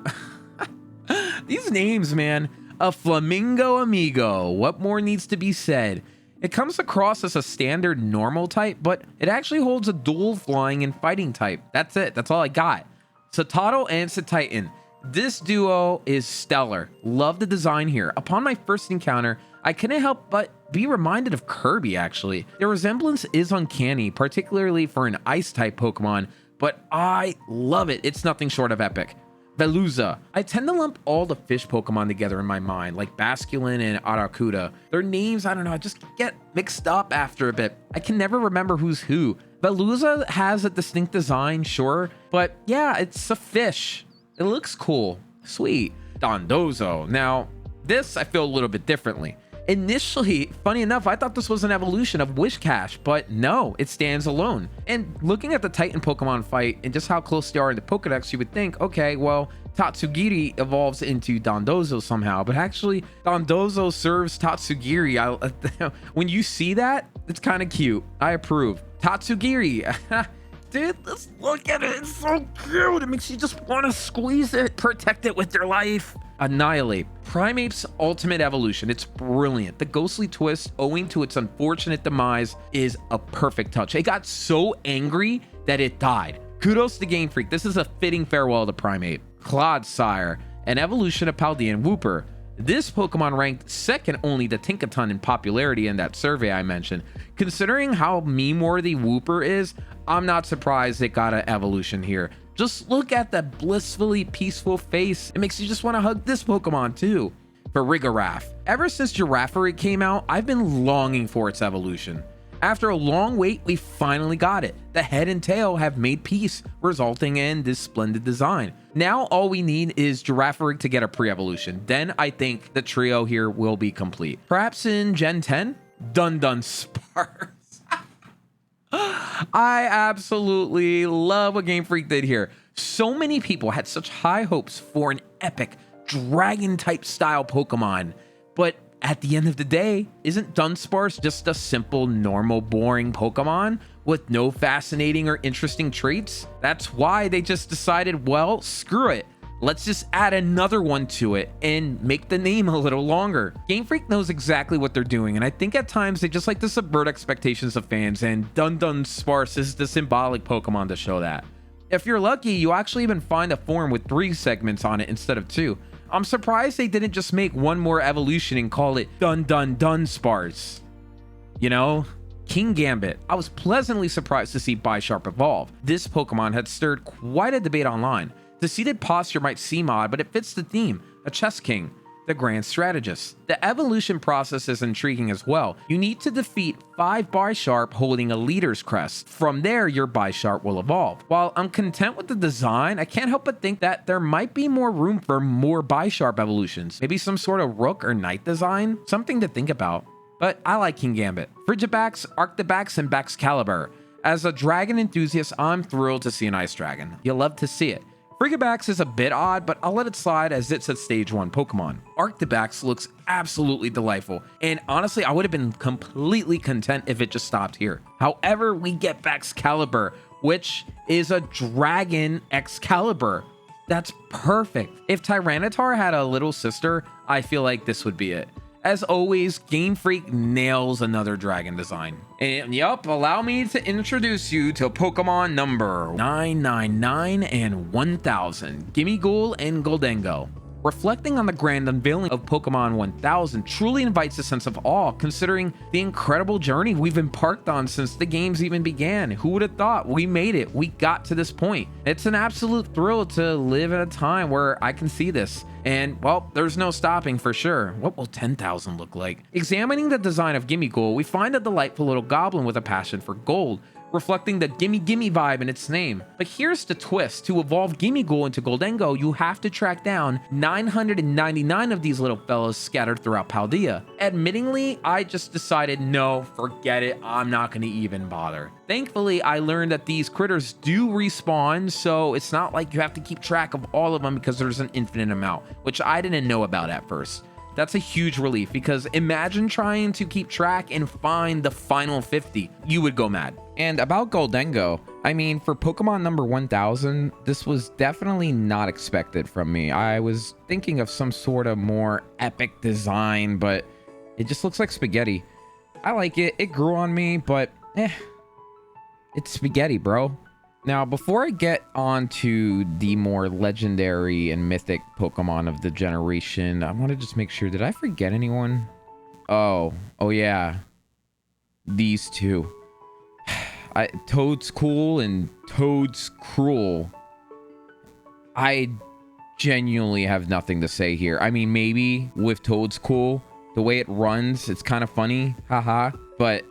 These names, man. A Flamingo Amigo. What more needs to be said? It comes across as a standard normal type, but it actually holds a dual flying and fighting type. That's it. That's all I got. Citadel and Cititan. This duo is stellar. Love the design here. Upon my first encounter, I couldn't help but be reminded of Kirby, actually. The resemblance is uncanny, particularly for an ice-type Pokemon, but I love it. It's nothing short of epic. Veluza. I tend to lump all the fish Pokemon together in my mind, like Basculin and Aracuda. Their names, I don't know, I just get mixed up after a bit. I can never remember who's who. Veluza has a distinct design, sure, but yeah, it's a fish. It looks cool. Sweet. Dondozo. Now, this I feel a little bit differently. Initially, funny enough, I thought this was an evolution of Wishcash, but no, it stands alone. And looking at the Titan Pokemon fight and just how close they are in the Pokedex, you would think, okay, well, Tatsugiri evolves into Dondozo somehow, but actually, Dondozo serves Tatsugiri. When you see that, it's kind of cute. I approve. Tatsugiri. Dude, let's look at it. It's so cute. It makes you just want to squeeze it, protect it with your life. Annihilate. Primeape's ultimate evolution. It's brilliant. The ghostly twist, owing to its unfortunate demise, is a perfect touch. It got so angry that it died. Kudos to Game Freak. This is a fitting farewell to Primeape. Clodsire, an evolution of Paldean Wooper. This Pokemon ranked second only to Tinkaton in popularity in that survey I mentioned. Considering how meme-worthy Wooper is, I'm not surprised it got an evolution here. Just look at that blissfully peaceful face. It makes you just want to hug this Pokemon too. For Farigiraf. Ever since Girafarig came out, I've been longing for its evolution. After a long wait, we finally got it. The head and tail have made peace, resulting in this splendid design. Now all we need is Girafarig to get a pre-evolution. Then I think the trio here will be complete. Perhaps in Gen 10? Dun Sparks. I absolutely love what Game Freak did here. So many people had such high hopes for an epic dragon-type style Pokemon, but at the end of the day, isn't Dunsparce just a simple, normal, boring Pokemon with no fascinating or interesting traits? That's why they just decided, well, screw it. Let's just add another one to it and make the name a little longer. Game Freak knows exactly what they're doing, and I think at times they just like to subvert expectations of fans, and Dunsparce is the symbolic Pokemon to show that. If you're lucky, you actually even find a form with 3 segments on it instead of 2. I'm surprised they didn't just make one more evolution and call it Dunsparce. You know? King Gambit. I was pleasantly surprised to see Bisharp evolve. This Pokemon had stirred quite a debate online. The seated posture might seem odd, but it fits the theme. A chess king, the grand strategist. The evolution process is intriguing as well. You need to defeat 5 Bisharp holding a leader's crest. From there, your Bisharp will evolve. While I'm content with the design, I can't help but think that there might be more room for more Bisharp evolutions. Maybe some sort of rook or knight design? Something to think about. But I like King Gambit. Frigibax, Arctibax, and Baxcalibur. As a dragon enthusiast, I'm thrilled to see an ice dragon. You'll love to see it. Frigibax is a bit odd, but I'll let it slide as it's a stage 1 Pokemon. Arctibax looks absolutely delightful, and honestly, I would have been completely content if it just stopped here. However, we get Baxcalibur, which is a dragon Excalibur. That's perfect. If Tyranitar had a little sister, I feel like this would be it. As always, Game Freak nails another dragon design. And yup, allow me to introduce you to Pokemon number 999 and 1000, Gimmighoul and Goldengo. Reflecting on the grand unveiling of Pokemon 1000 truly invites a sense of awe, considering the incredible journey we've embarked on since the games even began. Who would have thought? We made it. We got to this point. It's an absolute thrill to live in a time where I can see this. And, well, there's no stopping for sure. What will 10,000 look like? Examining the design of Gimmighoul, we find a delightful little goblin with a passion for gold, reflecting the gimme gimme vibe in its name. But here's the twist. To evolve Gimmighoul into Goldengo, you have to track down 999 of these little fellows scattered throughout Paldea. Admittingly, I just decided, no, forget it, I'm not gonna even bother. Thankfully, I learned that these critters do respawn, so it's not like you have to keep track of all of them because there's an infinite amount, which I didn't know about at first. That's a huge relief, because imagine trying to keep track and find the final 50. You would go mad. And about Goldengo, I mean, for Pokemon number 1000, this was definitely not expected from me. I was thinking of some sort of more epic design, but it just looks like spaghetti. I like it. It grew on me, but it's spaghetti, bro. Now, before I get on to the more legendary and mythic Pokemon of the generation, I want to just make sure, did I forget anyone? Oh yeah. These two. Toad's Cool and Toad's Cruel. I genuinely have nothing to say here. I mean, maybe with Toad's cool, the way it runs, it's kind of funny, haha. But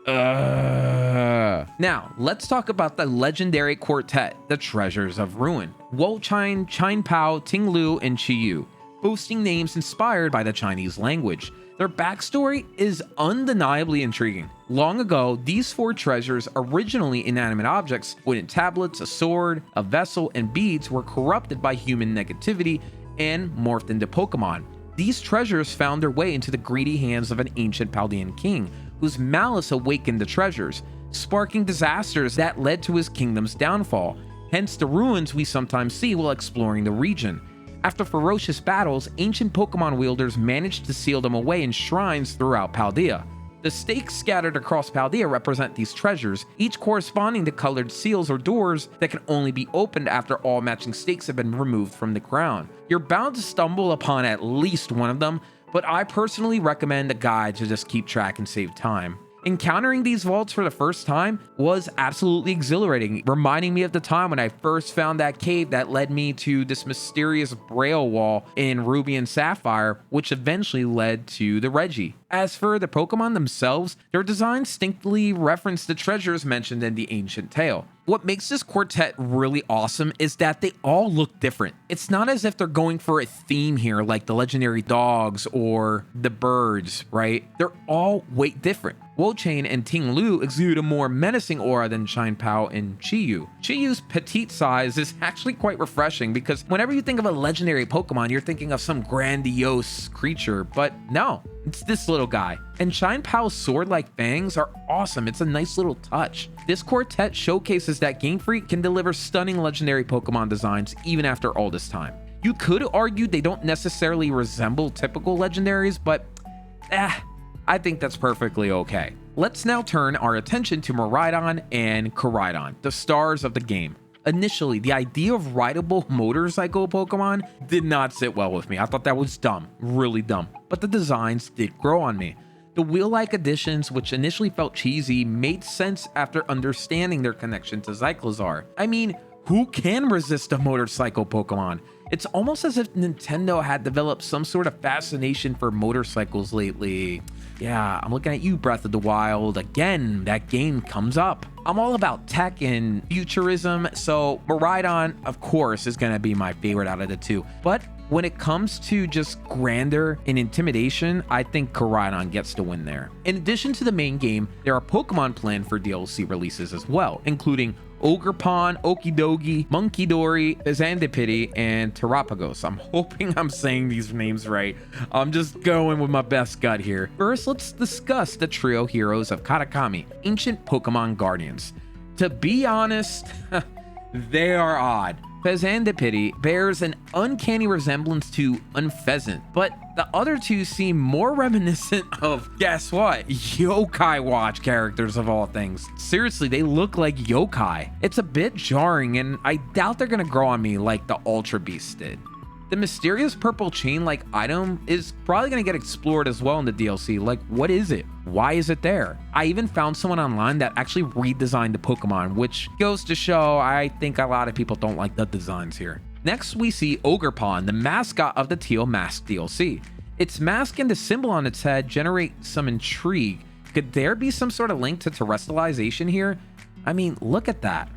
Now, let's talk about the legendary quartet, the Treasures of Ruin. Wochine, Chinpao, Tinglu, and Chiyu, boasting names inspired by the Chinese language. Their backstory is undeniably intriguing. Long ago, these 4 treasures, originally inanimate objects, wooden tablets, a sword, a vessel, and beads, were corrupted by human negativity and morphed into Pokemon. These treasures found their way into the greedy hands of an ancient Paldean king, whose malice awakened the treasures, sparking disasters that led to his kingdom's downfall, hence the ruins we sometimes see while exploring the region. After ferocious battles, ancient Pokemon wielders managed to seal them away in shrines throughout Paldea. The stakes scattered across Paldea represent these treasures, each corresponding to colored seals or doors that can only be opened after all matching stakes have been removed from the ground. You're bound to stumble upon at least one of them, but I personally recommend a guide to just keep track and save time. Encountering these vaults for the first time was absolutely exhilarating, reminding me of the time when I first found that cave that led me to this mysterious braille wall in Ruby and Sapphire, which eventually led to the Reggie. As for the Pokemon themselves, their designs distinctly reference the treasures mentioned in the ancient tale. What makes this quartet really awesome is that they all look different. It's not as if they're going for a theme here like the legendary dogs or the birds, right? They're all way different. Wochane and Tinglu exude a more menacing aura than Chinpao and Chiyu. Chiyu's petite size is actually quite refreshing because whenever you think of a legendary Pokemon, you're thinking of some grandiose creature, but no, it's this little guy. And Chinpao's sword-like fangs are awesome. It's a nice little touch. This quartet showcases that Game Freak can deliver stunning legendary Pokemon designs even after all this time. You could argue they don't necessarily resemble typical legendaries, but I think that's perfectly okay. Let's now turn our attention to Miraidon and Koraidon, the stars of the game. Initially, the idea of rideable motorcycle Pokemon did not sit well with me. I thought that was dumb, really dumb. But the designs did grow on me. The wheel-like additions, which initially felt cheesy, made sense after understanding their connection to Zyklazar. I mean, who can resist a motorcycle Pokemon? It's almost as if Nintendo had developed some sort of fascination for motorcycles lately. Yeah, I'm looking at you, Breath of the Wild. Again, that game comes up. I'm all about tech and futurism, so Miraidon, of course, is gonna be my favorite out of the two. But when it comes to just grandeur and intimidation, I think Koraidon gets to win there. In addition to the main game, there are Pokemon planned for DLC releases as well, including Ogerpon, Okidogi, Munkidori, Zandipiti, and Terapagos. I'm hoping I'm saying these names right. I'm just going with my best gut here. First, let's discuss the trio heroes of Katakami, ancient Pokemon guardians. To be honest, they are odd. Fezandipiti bears an uncanny resemblance to Unfezant, but the other two seem more reminiscent of, guess what, Yokai Watch characters of all things. Seriously, they look like yokai. It's a bit jarring, and I doubt they're gonna grow on me like the Ultra Beast did. The mysterious purple chain-like item is probably going to get explored as well in the DLC. Like, what is it? Why is it there? I even found someone online that actually redesigned the Pokemon, which goes to show I think a lot of people don't like the designs here. Next, we see Ogerpon, the mascot of the Teal Mask DLC. Its mask and the symbol on its head generate some intrigue. Could there be some sort of link to terrestrialization here? I mean, look at that.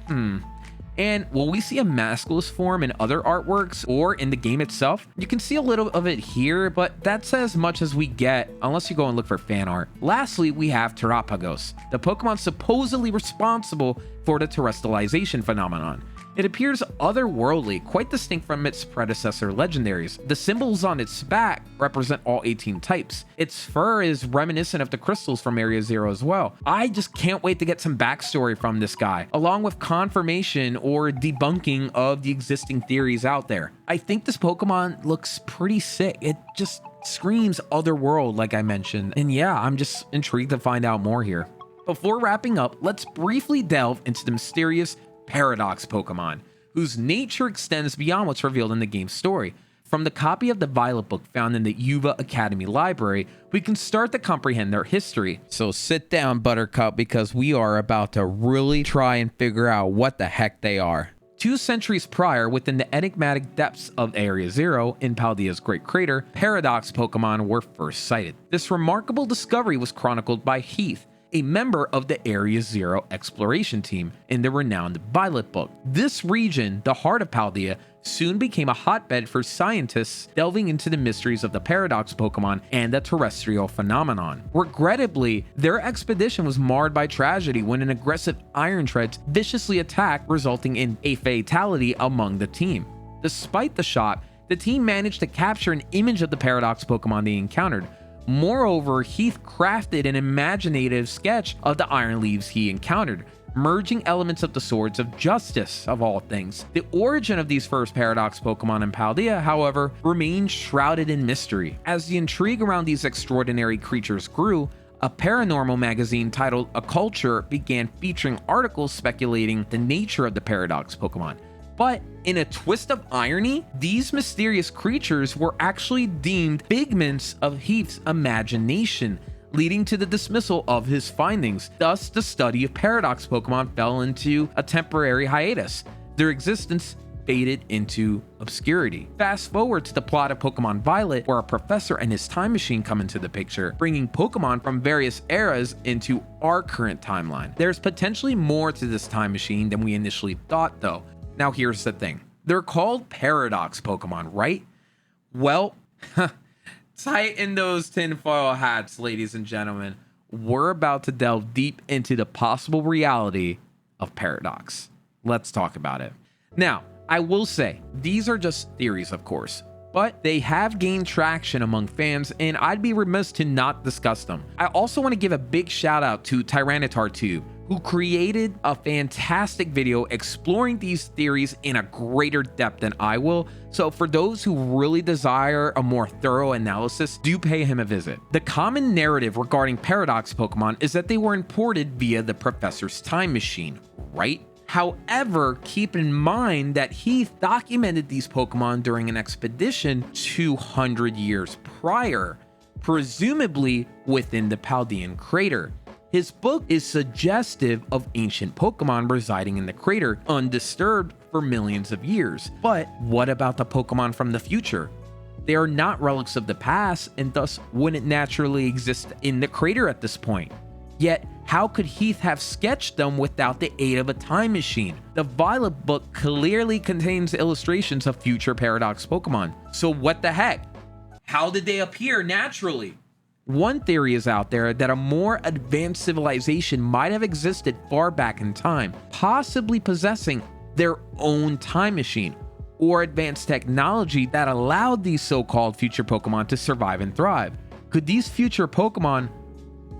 And will we see a maskless form in other artworks or in the game itself? You can see a little of it here, but that's as much as we get unless you go and look for fan art. Lastly, we have Terapagos, the Pokemon supposedly responsible for the terrestrialization phenomenon. It appears otherworldly, quite distinct from its predecessor legendaries. The symbols on its back represent all 18 types. Its fur is reminiscent of the crystals from Area Zero as well. I just can't wait to get some backstory from this guy, along with confirmation or debunking of the existing theories out there. I think this Pokemon looks pretty sick. It just screams otherworld, like I mentioned. And yeah, I'm just intrigued to find out more here. Before wrapping up, let's briefly delve into the mysterious Paradox Pokemon, whose nature extends beyond what's revealed in the game's story. From the copy of the Violet book found in the Uva Academy library, we can start to comprehend their history. So sit down, Buttercup, because we are about to really try and figure out what the heck they are. 2 centuries prior, within the enigmatic depths of Area Zero in Paldea's Great Crater, Paradox Pokemon were first sighted. This remarkable discovery was chronicled by Heath, a member of the Area Zero exploration team, in the renowned Violet book. This region, the heart of Paldea, soon became a hotbed for scientists delving into the mysteries of the Paradox Pokemon and the terrestrial phenomenon. Regrettably, their expedition was marred by tragedy when an aggressive Iron Treads viciously attacked, resulting in a fatality among the team. Despite the shot, the team managed to capture an image of the Paradox Pokemon they encountered. Moreover, Heath crafted an imaginative sketch of the Iron Leaves he encountered, merging elements of the Swords of Justice, of all things. The origin of these first Paradox Pokemon in Paldea, however, remained shrouded in mystery. As the intrigue around these extraordinary creatures grew, a paranormal magazine titled A Culture began featuring articles speculating the nature of the Paradox Pokemon. But in a twist of irony, these mysterious creatures were actually deemed figments of Heath's imagination, leading to the dismissal of his findings. Thus, the study of Paradox Pokemon fell into a temporary hiatus. Their existence faded into obscurity. Fast forward to the plot of Pokemon Violet, where a professor and his time machine come into the picture, bringing Pokemon from various eras into our current timeline. There's potentially more to this time machine than we initially thought, though. Now here's the thing. They're called Paradox Pokemon, right? Well, tighten those tinfoil hats, ladies and gentlemen. We're about to delve deep into the possible reality of Paradox. Let's talk about it. Now, I will say, these are just theories, of course, but they have gained traction among fans, and I'd be remiss to not discuss them. I also want to give a big shout out to Tyranitar2, who created a fantastic video exploring these theories in a greater depth than I will. So for those who really desire a more thorough analysis, do pay him a visit. The common narrative regarding Paradox Pokemon is that they were imported via the Professor's time machine, right? However, keep in mind that Heath documented these Pokemon during an expedition 200 years prior, presumably within the Paldean crater. His book is suggestive of ancient Pokemon residing in the crater undisturbed for millions of years. But what about the Pokemon from the future? They are not relics of the past and thus wouldn't naturally exist in the crater at this point. Yet, how could Heath have sketched them without the aid of a time machine? The Violet book clearly contains illustrations of future Paradox Pokemon. So what the heck? How did they appear naturally? One theory is out there that a more advanced civilization might have existed far back in time, possibly possessing their own time machine or advanced technology that allowed these so-called future Pokemon to survive and thrive. Could these future Pokemon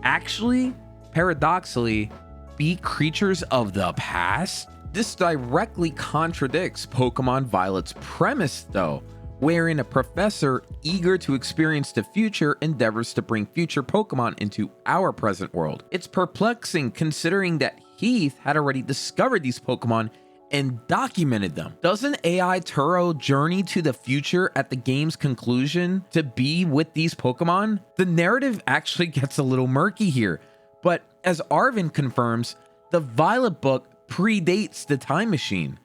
actually, paradoxically, be creatures of the past? This directly contradicts Pokemon Violet's premise, though, wherein a professor eager to experience the future endeavors to bring future Pokemon into our present world. It's perplexing considering that Heath had already discovered these Pokemon and documented them. Doesn't AI Turo journey to the future at the game's conclusion to be with these Pokemon? The narrative actually gets a little murky here, but as Arven confirms, the Violet book predates the time machine.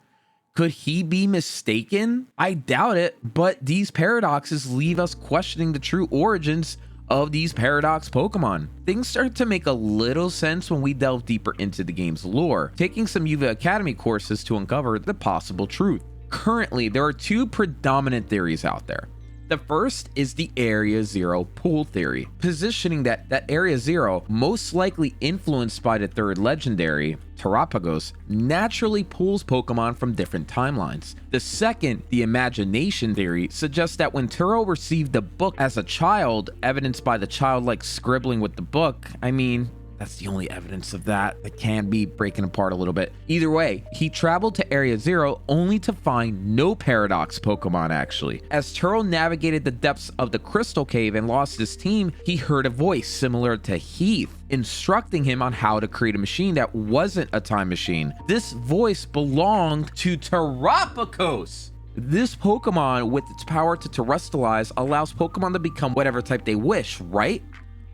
Could he be mistaken? I doubt it, but these paradoxes leave us questioning the true origins of these Paradox Pokemon. Things start to make a little sense when we delve deeper into the game's lore, taking some Uva Academy courses to uncover the possible truth. Currently, there are 2 predominant theories out there. The first is the Area Zero pool theory, positioning that Area Zero, most likely influenced by the 3rd legendary, Terapagos, naturally pulls Pokemon from different timelines. The second, the imagination theory, suggests that when Turo received the book as a child, evidenced by the childlike scribbling with the book, that's the only evidence of that. It can be breaking apart a little bit. Either way, he traveled to Area Zero only to find no Paradox Pokemon actually. As Turo navigated the depths of the Crystal Cave and lost his team, he heard a voice similar to Heath, instructing him on how to create a machine that wasn't a time machine. This voice belonged to Terapagos. This Pokemon, with its power to terrestrialize, allows Pokemon to become whatever type they wish, right?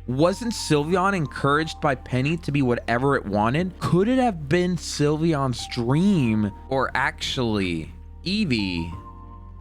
Wasn't Sylveon encouraged by Penny to be whatever it wanted? Could it have been Sylveon's dream, or actually Eevee,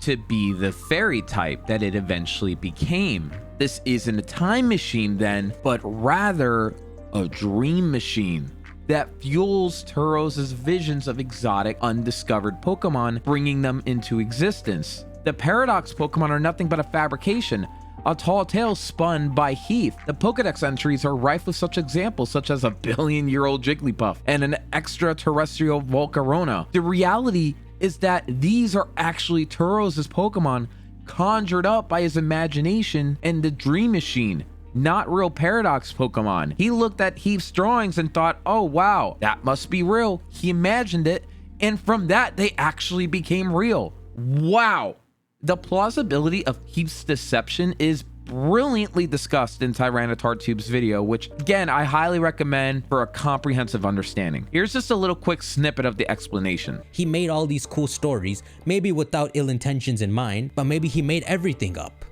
to be the fairy type that it eventually became? This isn't a time machine then, but rather a dream machine that fuels Turos' visions of exotic, undiscovered Pokemon, bringing them into existence. The Paradox Pokemon are nothing but a fabrication, a tall tale spun by Heath. The Pokedex entries are rife with such examples, such as a billion-year-old Jigglypuff and an extraterrestrial Volcarona. The reality is that these are actually Turos' Pokemon conjured up by his imagination and the Dream Machine, not real Paradox Pokemon. He looked at Heath's drawings and thought, oh wow, that must be real. He imagined it, and from that, they actually became real. Wow. The plausibility of Heath's deception is brilliantly discussed in Tyranitartube's video, which again, I highly recommend for a comprehensive understanding. Here's just a little quick snippet of the explanation. He made all these cool stories, maybe without ill intentions in mind, but maybe he made everything up.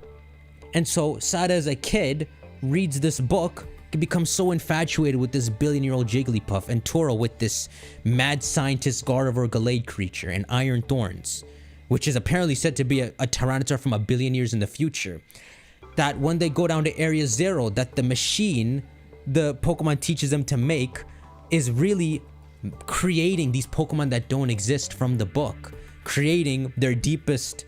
And so Sada as a kid reads this book, becomes so infatuated with this billion-year-old Jigglypuff, and Turo with this mad scientist Gardevoir Gallade creature and Iron Thorns, which is apparently said to be a Tyranitar from a billion years in the future, that when they go down to Area Zero, that the machine the Pokemon teaches them to make is really creating these Pokemon that don't exist from the book, creating their deepest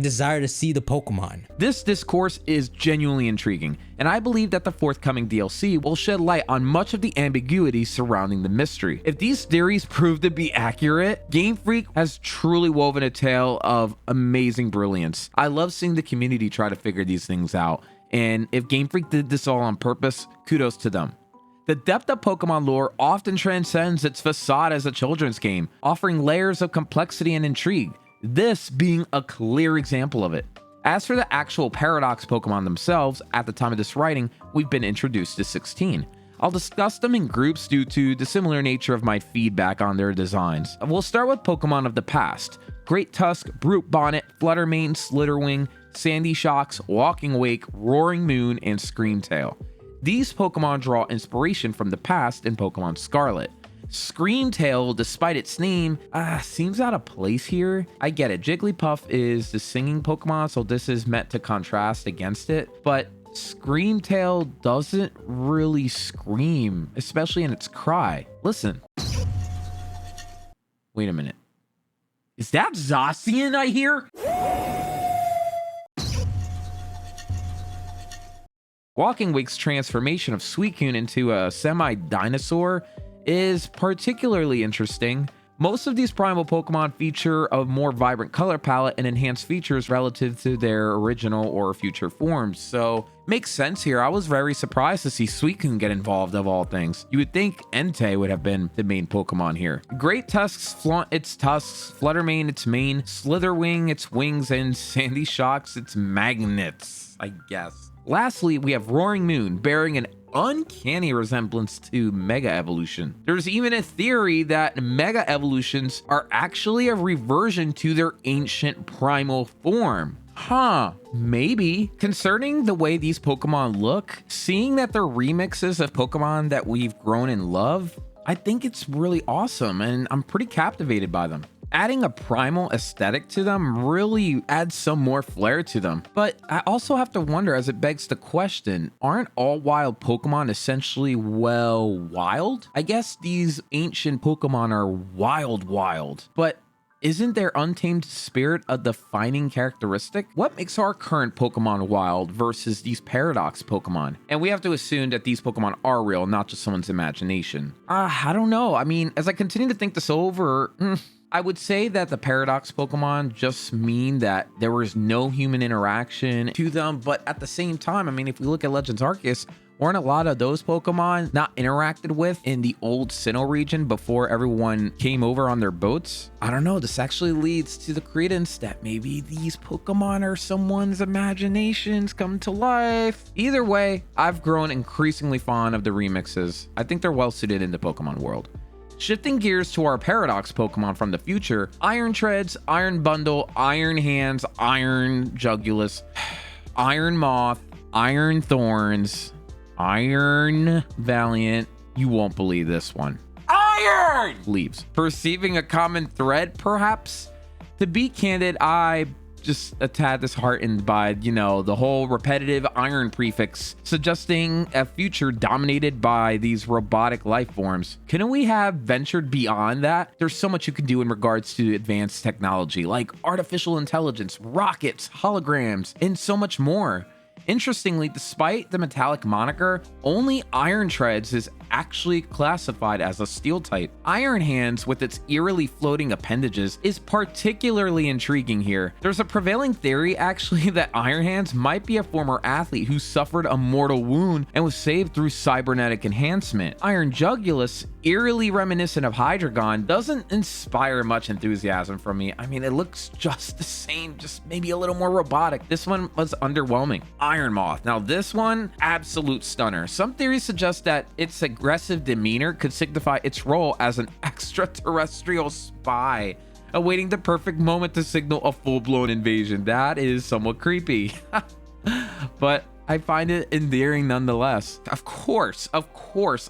desire to see the Pokemon. This discourse is genuinely intriguing, and I believe that the forthcoming DLC will shed light on much of the ambiguity surrounding the mystery. If these theories prove to be accurate, Game Freak has truly woven a tale of amazing brilliance. I love seeing the community try to figure these things out, and if Game Freak did this all on purpose, kudos to them. The depth of Pokemon lore often transcends its facade as a children's game, offering layers of complexity and intrigue, this being a clear example of it. As for the actual Paradox Pokemon themselves, at the time of this writing, we've been introduced to 16. I'll discuss them in groups due to the similar nature of my feedback on their designs. We'll start with Pokemon of the past: Great Tusk, Brute Bonnet, Fluttermane, Slitherwing, Sandy Shocks, Walking Wake, Roaring Moon, and Screamtail. These Pokemon draw inspiration from the past in Pokemon Scarlet. Screamtail, despite its name, seems out of place here. I get it, Jigglypuff is the singing Pokemon, so this is meant to contrast against it, but Screamtail doesn't really scream, especially in its cry. Listen. Wait a minute. Is that Zacian I hear? Walking Wake's transformation of Suicune into a semi-dinosaur is particularly interesting. Most of these primal Pokemon feature a more vibrant color palette and enhanced features relative to their original or future forms, so makes sense here. I was very surprised to see Suicune get involved of all things. You would think Entei would have been the main Pokemon here. Great Tusks flaunt its tusks, Fluttermane its mane, Slitherwing its wings, and Sandy Shocks its magnets, I guess. Lastly, we have Roaring Moon, bearing an uncanny resemblance to Mega Evolution. There's even a theory that Mega Evolutions are actually a reversion to their ancient primal form. Maybe. Concerning the way these Pokemon look, seeing that they're remixes of Pokemon that we've grown in love, I think it's really awesome, and I'm pretty captivated by them. Adding a primal aesthetic to them really adds some more flair to them. But I also have to wonder, as it begs the question, aren't all wild Pokemon essentially, well, wild? I guess these ancient Pokemon are wild, but isn't their untamed spirit a defining characteristic? What makes our current Pokemon wild versus these Paradox Pokemon? And we have to assume that these Pokemon are real, not just someone's imagination. I don't know. I mean, as I continue to think this over, I would say that the Paradox Pokemon just mean that there was no human interaction to them, but at the same time, I mean, if we look at Legends Arceus, weren't a lot of those Pokemon not interacted with in the old Sinnoh region before everyone came over on their boats? I don't know, this actually leads to the credence that maybe these Pokemon are someone's imaginations come to life. Either way, I've grown increasingly fond of the remixes. I think they're well suited in the Pokemon world. Shifting gears to our Paradox Pokemon from the future, Iron Treads, Iron Bundle, Iron Hands, Iron Jugulus, Iron Moth, Iron Thorns, Iron Valiant. You won't believe this one. Iron leaves. Perceiving a common thread, perhaps? To be candid, I just a tad disheartened by, the whole repetitive iron prefix, suggesting a future dominated by these robotic life forms. Couldn't we have ventured beyond that? There's so much you can do in regards to advanced technology, like artificial intelligence, rockets, holograms, and so much more. Interestingly, despite the metallic moniker, only Iron Treads is actually classified as a steel type. Iron Hands, with its eerily floating appendages, is particularly intriguing here. There's a prevailing theory actually that Iron Hands might be a former athlete who suffered a mortal wound and was saved through cybernetic enhancement. Iron Jugulus, eerily reminiscent of Hydreigon, doesn't inspire much enthusiasm from me. I mean, it looks just the same, just maybe a little more robotic. This one was underwhelming. Iron Moth. Now this one, absolute stunner. Some theories suggest that its aggressive demeanor could signify its role as an extraterrestrial spy, awaiting the perfect moment to signal a full-blown invasion. That is somewhat creepy. But I find it endearing nonetheless. Of course,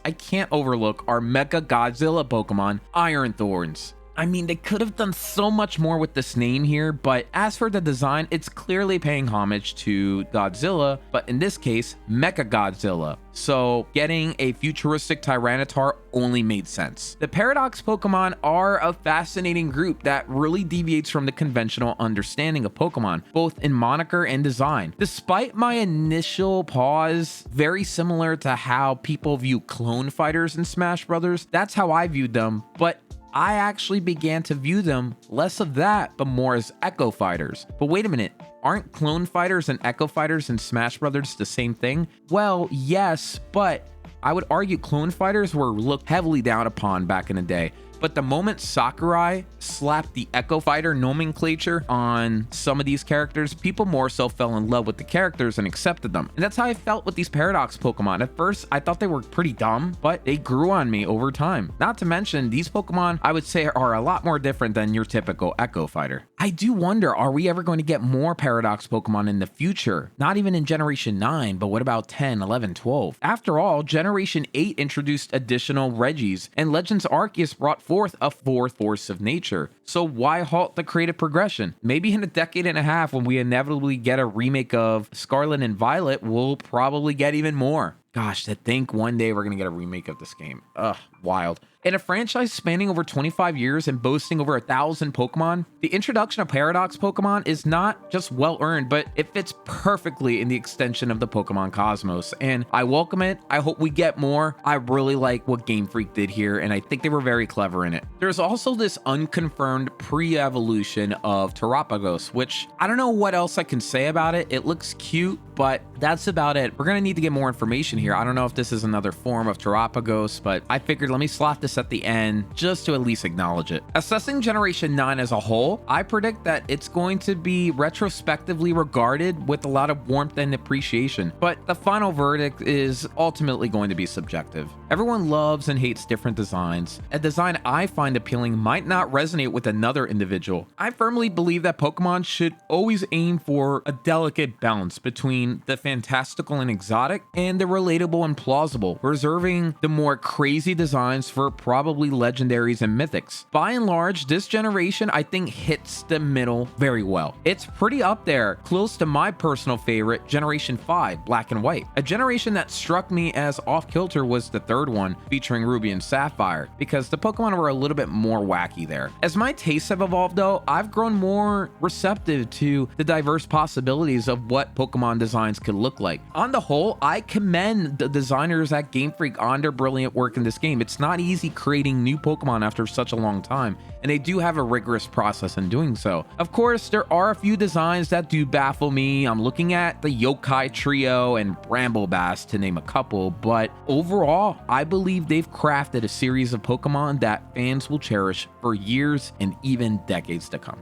I can't overlook our Mecha Godzilla Pokemon, Iron Thorns. I mean, they could have done so much more with this name here, but as for the design, it's clearly paying homage to Godzilla, but in this case, Mecha Godzilla. So getting a futuristic Tyranitar only made sense. The Paradox Pokemon are a fascinating group that really deviates from the conventional understanding of Pokemon, both in moniker and design. Despite my initial pause, very similar to how people view clone fighters in Smash Brothers, that's how I viewed them, but I actually began to view them less of that, but more as Echo Fighters. But wait a minute, aren't Clone Fighters and Echo Fighters in Smash Brothers the same thing? Well, yes, but I would argue Clone Fighters were looked heavily down upon back in the day. But the moment Sakurai slapped the Echo Fighter nomenclature on some of these characters, people more so fell in love with the characters and accepted them. And that's how I felt with these Paradox Pokemon. At first, I thought they were pretty dumb, but they grew on me over time. Not to mention, these Pokemon, I would say, are a lot more different than your typical Echo Fighter. I do wonder, are we ever going to get more Paradox Pokemon in the future? Not even in Generation 9, but what about 10, 11, 12? After all, Generation 8 introduced additional Regis, and Legends Arceus brought forth a fourth force of nature. So why halt the creative progression? Maybe in a decade and a half, when we inevitably get a remake of Scarlet and Violet, we'll probably get even more. Gosh, to think one day we're gonna get a remake of this game. Ugh, wild. In a franchise spanning over 25 years and boasting over 1,000 Pokemon, the introduction of Paradox Pokemon is not just well-earned, but it fits perfectly in the extension of the Pokemon cosmos, and I welcome it. I hope we get more. I really like what Game Freak did here, and I think they were very clever in it. There's also this unconfirmed pre-evolution of Terapagos, which I don't know what else I can say about it. It looks cute, but that's about it. We're gonna need to get more information here. I don't know if this is another form of Terapagos, but I figured let me slot this at the end just to at least acknowledge it. Assessing Generation 9 as a whole, I predict that it's going to be retrospectively regarded with a lot of warmth and appreciation, but the final verdict is ultimately going to be subjective. Everyone loves and hates different designs. A design I find appealing might not resonate with another individual. I firmly believe that Pokemon should always aim for a delicate balance between the fantastical and exotic and the relatable and plausible, reserving the more crazy designs for probably legendaries and mythics. By and large, this generation I think hits the middle very well. It's pretty up there, close to my personal favorite, Generation 5, Black and White. A generation that struck me as off-kilter was the third one, featuring Ruby and Sapphire, because the Pokemon were a little bit more wacky there. As my tastes have evolved though, I've grown more receptive to the diverse possibilities of what Pokemon designs could look like. On the whole, I commend the designers at Game Freak on their brilliant work in this game. It's not easy creating new Pokemon after such a long time, and they do have a rigorous process in doing so. Of course, there are a few designs that do baffle me. I'm looking at the Yokai Trio and Bramblebass to name a couple, but overall, I believe they've crafted a series of Pokemon that fans will cherish for years and even decades to come.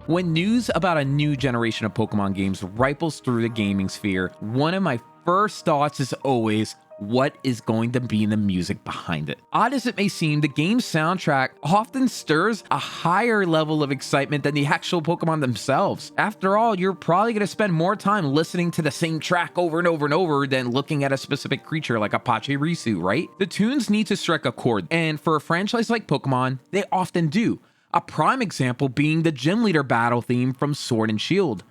When news about a new generation of Pokemon games ripples through the gaming sphere, one of my first thoughts is always, what is going to be the music behind it. Odd as it may seem, the game's soundtrack often stirs a higher level of excitement than the actual Pokemon themselves. After all, you're probably going to spend more time listening to the same track over and over and over than looking at a specific creature like a Pachirisu, right? The tunes need to strike a chord, and for a franchise like Pokemon, they often do. A prime example being the Gym Leader battle theme from Sword and Shield.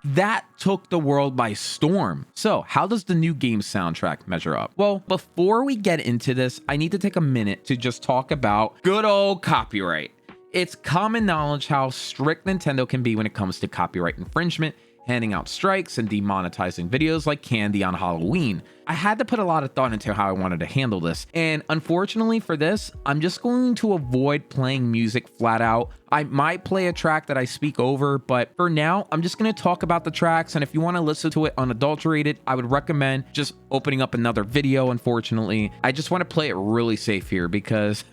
That took the world by storm. So how does the new game's soundtrack measure up? Well, before we get into this, I need to take a minute to just talk about good old copyright. It's common knowledge how strict Nintendo can be when it comes to copyright infringement, handing out strikes and demonetizing videos like candy on Halloween. I had to put a lot of thought into how I wanted to handle this, and unfortunately for this, I'm just going to avoid playing music flat out. I might play a track that I speak over, but for now, I'm just going to talk about the tracks, and if you want to listen to it unadulterated, I would recommend just opening up another video, unfortunately. I just want to play it really safe here because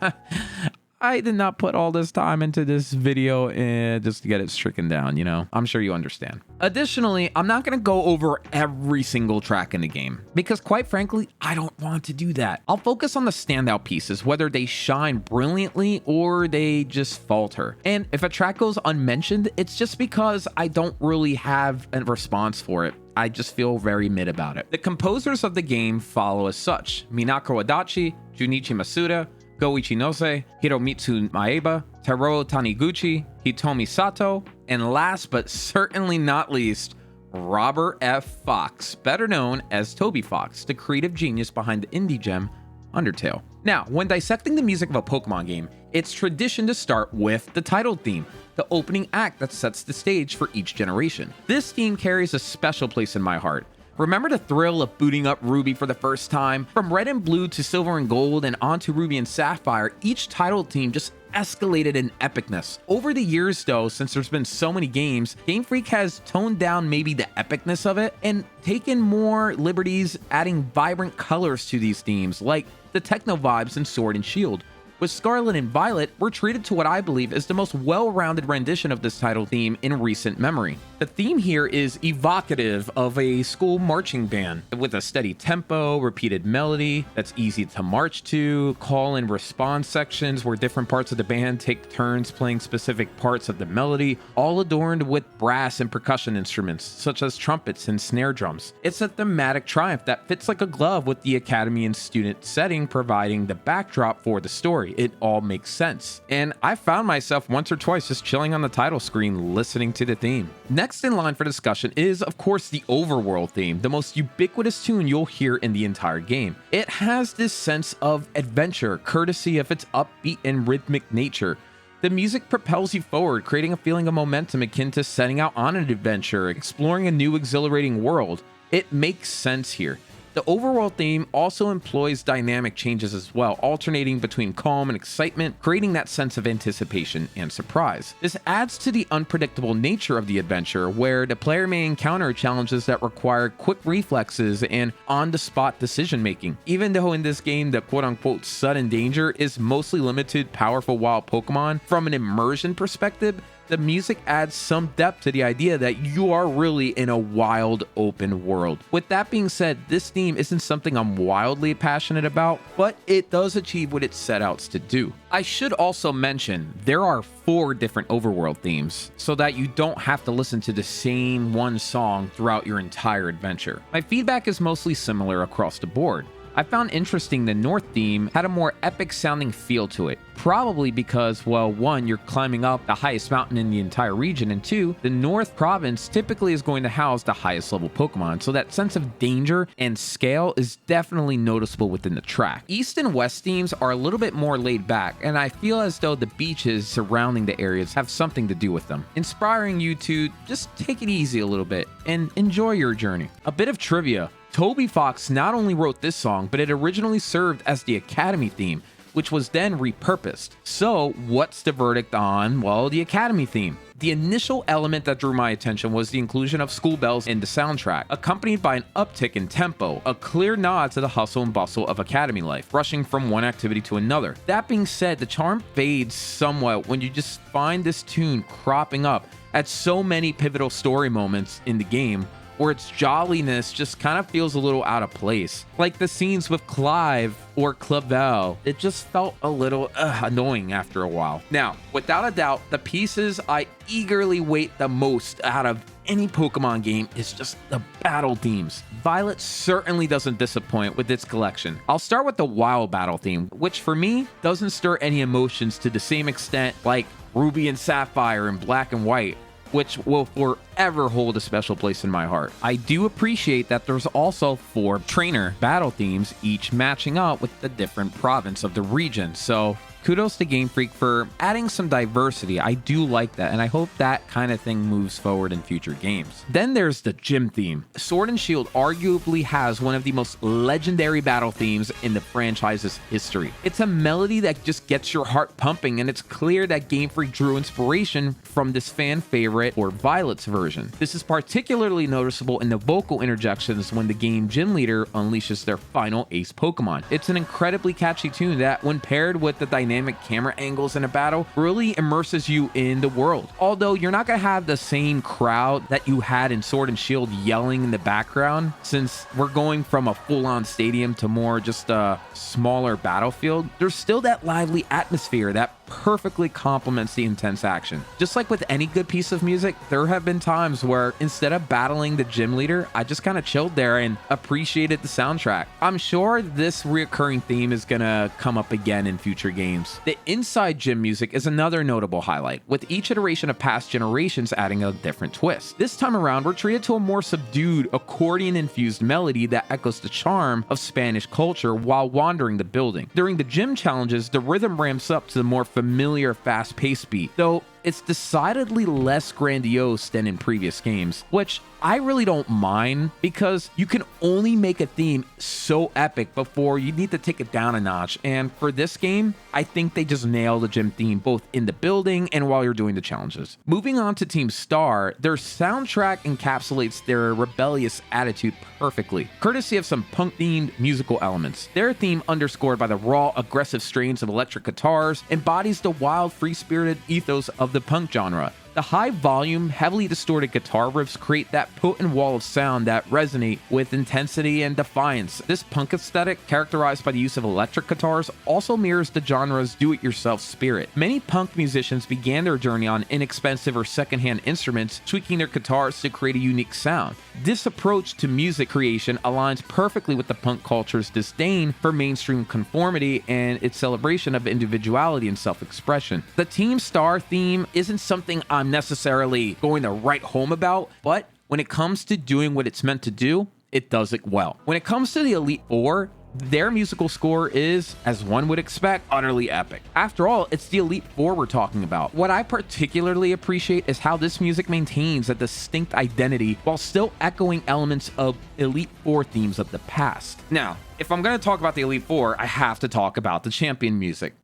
I did not put all this time into this video and just to get it stricken down, you know? I'm sure you understand. Additionally, I'm not going to go over every single track in the game because quite frankly, I don't want to do that. I'll focus on the standout pieces, whether they shine brilliantly or they just falter. And if a track goes unmentioned, it's just because I don't really have a response for it. I just feel very mid about it. The composers of the game follow as such: Minako Adachi, Junichi Masuda, Goichi Nose, Hiromitsu Maeba, Taro Taniguchi, Hitomi Sato, and last but certainly not least, Robert F. Fox, better known as Toby Fox, the creative genius behind the indie gem Undertale. Now, when dissecting the music of a Pokemon game, it's tradition to start with the title theme, the opening act that sets the stage for each generation. This theme carries a special place in my heart. Remember the thrill of booting up Ruby for the first time? From Red and Blue to Silver and Gold and onto Ruby and Sapphire, each title theme just escalated in epicness. Over the years though, since there's been so many games, Game Freak has toned down maybe the epicness of it and taken more liberties adding vibrant colors to these themes, like the techno vibes in Sword and Shield. With Scarlet and Violet, we're treated to what I believe is the most well-rounded rendition of this title theme in recent memory. The theme here is evocative of a school marching band with a steady tempo, repeated melody that's easy to march to, call and response sections where different parts of the band take turns playing specific parts of the melody, all adorned with brass and percussion instruments such as trumpets and snare drums. It's a thematic triumph that fits like a glove with the academy and student setting, providing the backdrop for the story. It all makes sense. And I found myself once or twice just chilling on the title screen listening to the theme. Next in line for discussion is, of course, the Overworld theme, the most ubiquitous tune you'll hear in the entire game. It has this sense of adventure, courtesy of its upbeat and rhythmic nature. The music propels you forward, creating a feeling of momentum akin to setting out on an adventure, exploring a new exhilarating world. It makes sense here. The Overworld theme also employs dynamic changes as well, alternating between calm and excitement, creating that sense of anticipation and surprise. This adds to the unpredictable nature of the adventure, where the player may encounter challenges that require quick reflexes and on-the-spot decision-making. Even though in this game the quote-unquote sudden danger is mostly limited to powerful wild Pokemon, from an immersion perspective, the music adds some depth to the idea that you are really in a wild, open world. With that being said, this theme isn't something I'm wildly passionate about, but it does achieve what it set out to do. I should also mention, there are 4 different Overworld themes, so that you don't have to listen to the same one song throughout your entire adventure. My feedback is mostly similar across the board. I found interesting the North theme had a more epic sounding feel to it, probably because, well, 1, you're climbing up the highest mountain in the entire region, and 2, the North province typically is going to house the highest level Pokemon, so that sense of danger and scale is definitely noticeable within the track. East and West themes are a little bit more laid back, and I feel as though the beaches surrounding the areas have something to do with them, inspiring you to just take it easy a little bit and enjoy your journey. A bit of trivia. Toby Fox not only wrote this song, but it originally served as the Academy theme, which was then repurposed. So what's the verdict on, well, the Academy theme? The initial element that drew my attention was the inclusion of school bells in the soundtrack, accompanied by an uptick in tempo, a clear nod to the hustle and bustle of academy life, rushing from one activity to another. That being said, the charm fades somewhat when you just find this tune cropping up at so many pivotal story moments in the game, where its jolliness just kind of feels a little out of place. Like the scenes with Clive or Clavel, it just felt a little annoying after a while. Now, without a doubt, the pieces I eagerly wait the most out of any Pokemon game is just the battle themes. Violet certainly doesn't disappoint with its collection. I'll start with the wild battle theme, which for me doesn't stir any emotions to the same extent like Ruby and Sapphire and Black and White, which will forever hold a special place in my heart. I do appreciate that there's also 4 trainer battle themes, each matching up with the different province of the region. So kudos to Game Freak for adding some diversity. I do like that, and I hope that kind of thing moves forward in future games. Then there's the gym theme. Sword and Shield arguably has one of the most legendary battle themes in the franchise's history. It's a melody that just gets your heart pumping, and it's clear that Game Freak drew inspiration from this fan favorite or Violet's version. This is particularly noticeable in the vocal interjections when the game gym leader unleashes their final ace Pokemon. It's an incredibly catchy tune that, when paired with the dynamic camera angles in a battle, really immerses you in the world. Although you're not going to have the same crowd that you had in Sword and Shield yelling in the background, since we're going from a full-on stadium to more just a smaller battlefield, there's still that lively atmosphere that perfectly complements the intense action. Just like with any good piece of music, there have been times where instead of battling the gym leader, I just kind of chilled there and appreciated the soundtrack. I'm sure this reoccurring theme is gonna come up again in future games. The inside gym music is another notable highlight, with each iteration of past generations adding a different twist. This time around, we're treated to a more subdued, accordion-infused melody that echoes the charm of Spanish culture while wandering the building. During the gym challenges, the rhythm ramps up to the more familiar fast-paced beat, though it's decidedly less grandiose than in previous games, which I really don't mind because you can only make a theme so epic before you need to take it down a notch. And for this game, I think they just nail the gym theme both in the building and while you're doing the challenges. Moving on to Team Star, their soundtrack encapsulates their rebellious attitude perfectly, courtesy of some punk-themed musical elements. Their theme, underscored by the raw, aggressive strains of electric guitars, embodies the wild, free-spirited ethos of the punk genre. The high volume, heavily distorted guitar riffs create that potent wall of sound that resonate with intensity and defiance. This punk aesthetic, characterized by the use of electric guitars, also mirrors the genre's do-it-yourself spirit. Many punk musicians began their journey on inexpensive or secondhand instruments, tweaking their guitars to create a unique sound. This approach to music creation aligns perfectly with the punk culture's disdain for mainstream conformity and its celebration of individuality and self-expression. The Team Star theme isn't something I'm necessarily going to write home about, but when it comes to doing what it's meant to do, it does it well. When it comes to the Elite Four, their musical score is, as one would expect, utterly epic. After all, it's the Elite Four we're talking about. What I particularly appreciate is how this music maintains a distinct identity while still echoing elements of Elite Four themes of the past. Now, if I'm going to talk about the Elite Four, I have to talk about the champion music.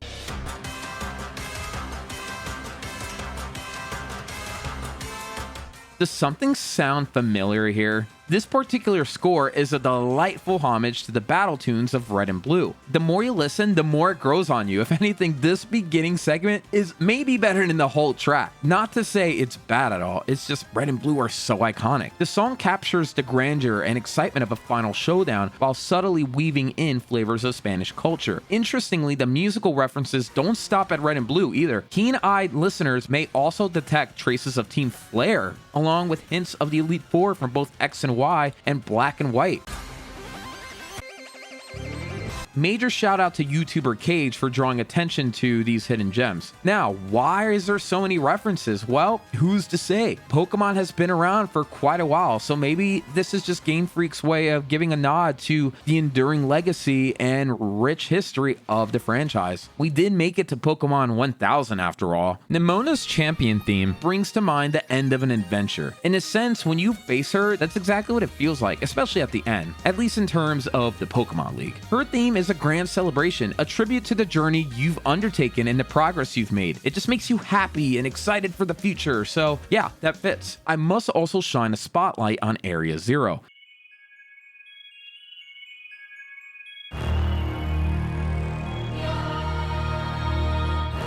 Does something sound familiar here? This particular score is a delightful homage to the battle tunes of Red and Blue. The more you listen, the more it grows on you. If anything, this beginning segment is maybe better than the whole track. Not to say it's bad at all, it's just Red and Blue are so iconic. The song captures the grandeur and excitement of a final showdown while subtly weaving in flavors of Spanish culture. Interestingly, the musical references don't stop at Red and Blue either. Keen-eyed listeners may also detect traces of Team Flare, along with hints of the Elite Four from both X and Y and Black and White. Major shout out to YouTuber Cage for drawing attention to these hidden gems. Now, why is there so many references? Well, who's to say? Pokemon has been around for quite a while, so maybe this is just Game Freak's way of giving a nod to the enduring legacy and rich history of the franchise. We did make it to Pokemon 1000 after all. Nemona's champion theme brings to mind the end of an adventure. In a sense, when you face her, that's exactly what it feels like, especially at the end, at least in terms of the Pokemon League. Her theme is a grand celebration, a tribute to the journey you've undertaken and the progress you've made. It just makes you happy and excited for the future, so yeah, that fits. I must also shine a spotlight on Area Zero.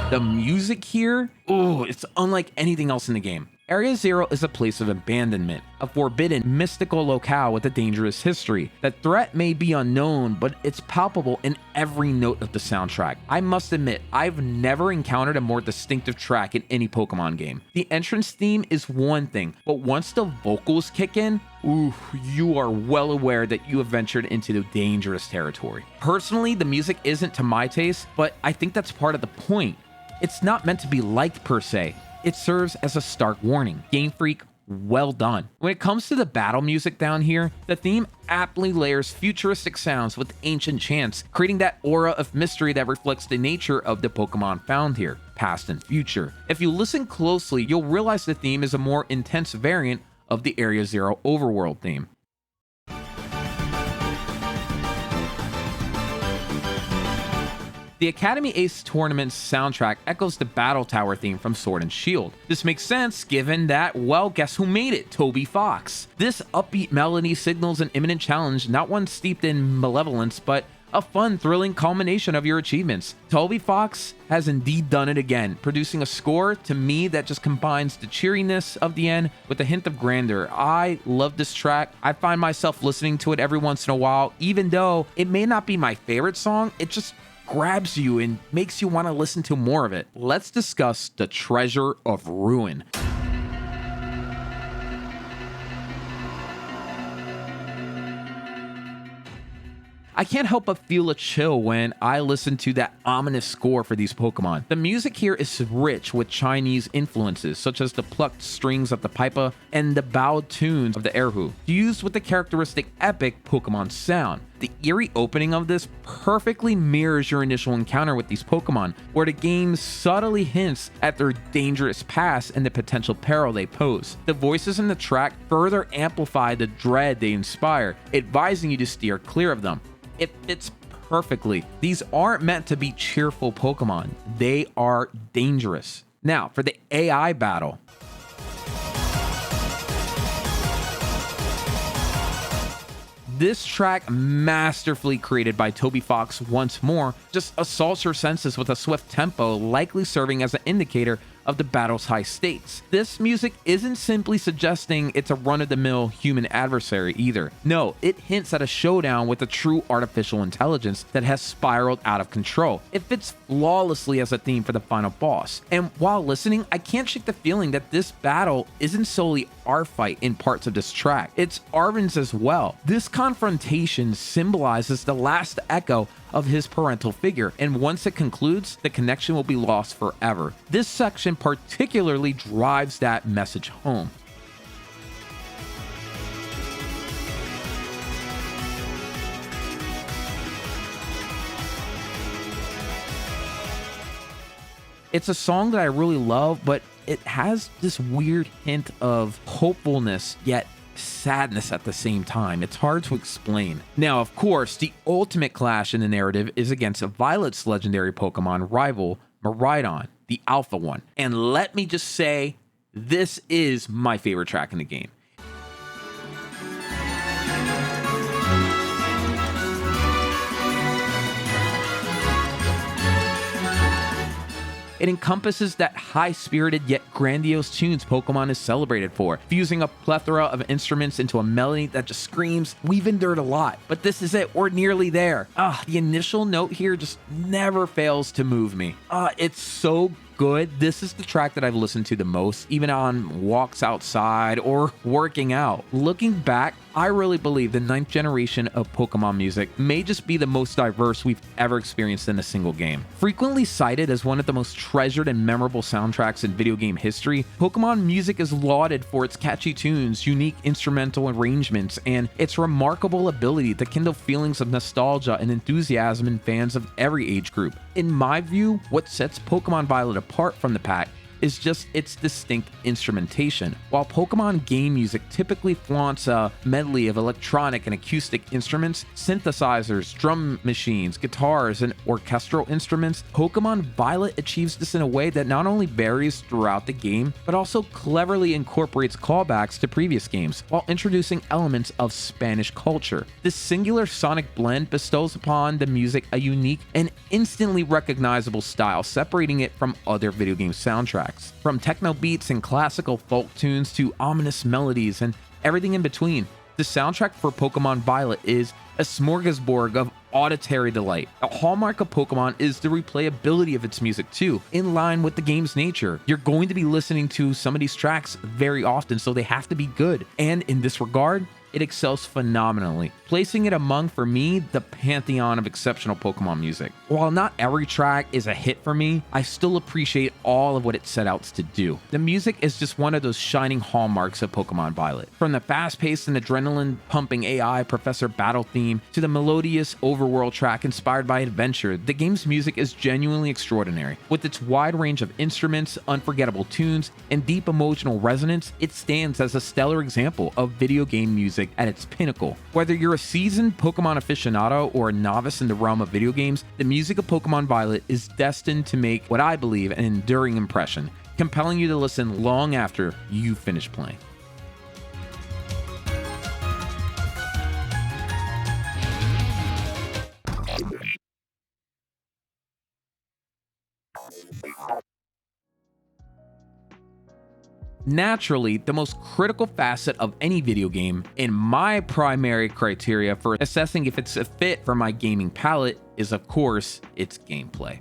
The music here, it's unlike anything else in the game. Area Zero is a place of abandonment, a forbidden, mystical locale with a dangerous history. The threat may be unknown, but it's palpable in every note of the soundtrack. I must admit, I've never encountered a more distinctive track in any Pokemon game. The entrance theme is one thing, but once the vocals kick in, ooh, you are well aware that you have ventured into the dangerous territory. Personally, the music isn't to my taste, but I think that's part of the point. It's not meant to be liked per se. It serves as a stark warning. Game Freak, well done. When it comes to the battle music down here, the theme aptly layers futuristic sounds with ancient chants, creating that aura of mystery that reflects the nature of the Pokemon found here, past and future. If you listen closely, you'll realize the theme is a more intense variant of the Area Zero overworld theme. The Academy Ace Tournament's soundtrack echoes the Battle Tower theme from Sword and Shield. This makes sense given that, well, guess who made it? Toby Fox. This upbeat melody signals an imminent challenge, not one steeped in malevolence, but a fun, thrilling culmination of your achievements. Toby Fox has indeed done it again, producing a score to me that just combines the cheeriness of the end with a hint of grandeur. I love this track. I find myself listening to it every once in a while, even though it may not be my favorite song. It just grabs you and makes you want to listen to more of it. Let's discuss the Treasure of Ruin. I can't help but feel a chill when I listen to that ominous score for these Pokemon. The music here is rich with Chinese influences, such as the plucked strings of the pipa and the bowed tunes of the erhu, fused with the characteristic epic Pokemon sound. The eerie opening of this perfectly mirrors your initial encounter with these Pokemon, where the game subtly hints at their dangerous past and the potential peril they pose. The voices in the track further amplify the dread they inspire, advising you to steer clear of them. It fits perfectly. These aren't meant to be cheerful Pokemon. They are dangerous. Now, for the AI battle. This track, masterfully created by Toby Fox once more, just assaults your senses with a swift tempo, likely serving as an indicator of the battle's high stakes. This music isn't simply suggesting it's a run-of-the-mill human adversary either. No, it hints at a showdown with a true artificial intelligence that has spiraled out of control. It fits flawlessly as a theme for the final boss. And while listening, I can't shake the feeling that this battle isn't solely our fight in parts of this track. It's Arven's as well. This confrontation symbolizes the last echo of his parental figure, and once it concludes, the connection will be lost forever. This section particularly drives that message home. It's a song that I really love, but it has this weird hint of hopefulness, yet sadness at the same time. It's hard to explain. Now, of course, the ultimate clash in the narrative is against Violet's legendary Pokemon rival, Miraidon, the alpha one. And let me just say, this is my favorite track in the game. It encompasses that high-spirited yet grandiose tunes Pokemon is celebrated for, fusing a plethora of instruments into a melody that just screams, we've endured a lot, but this is it, we're nearly there. The initial note here just never fails to move me. It's so good. This is the track that I've listened to the most, even on walks outside or working out. Looking back, I really believe the 9th generation of Pokemon music may just be the most diverse we've ever experienced in a single game. Frequently cited as one of the most treasured and memorable soundtracks in video game history, Pokemon music is lauded for its catchy tunes, unique instrumental arrangements, and its remarkable ability to kindle feelings of nostalgia and enthusiasm in fans of every age group. In my view, what sets Pokemon Violet apart from the pack is just its distinct instrumentation. While Pokemon game music typically flaunts a medley of electronic and acoustic instruments, synthesizers, drum machines, guitars, and orchestral instruments, Pokemon Violet achieves this in a way that not only varies throughout the game, but also cleverly incorporates callbacks to previous games while introducing elements of Spanish culture. This singular sonic blend bestows upon the music a unique and instantly recognizable style, separating it from other video game soundtracks. soundtracks, from techno beats and classical folk tunes to ominous melodies and everything in between. The soundtrack for Pokemon Violet is a smorgasbord of auditory delight. A hallmark of Pokemon is the replayability of its music too, in line with the game's nature. You're going to be listening to some of these tracks very often, so they have to be good. And in this regard, it excels phenomenally, placing it among, for me, the pantheon of exceptional Pokemon music. While not every track is a hit for me, I still appreciate all of what it set out to do. The music is just one of those shining hallmarks of Pokemon Violet. From the fast-paced and adrenaline-pumping AI Professor Battle theme to the melodious overworld track inspired by adventure, the game's music is genuinely extraordinary. With its wide range of instruments, unforgettable tunes, and deep emotional resonance, it stands as a stellar example of video game music at its pinnacle. Whether you're a seasoned Pokemon aficionado or a novice in the realm of video games, the music of Pokemon Violet is destined to make what I believe an enduring impression, compelling you to listen long after you finish playing. Naturally, the most critical facet of any video game, and my primary criteria for assessing if it's a fit for my gaming palette, is of course, its gameplay.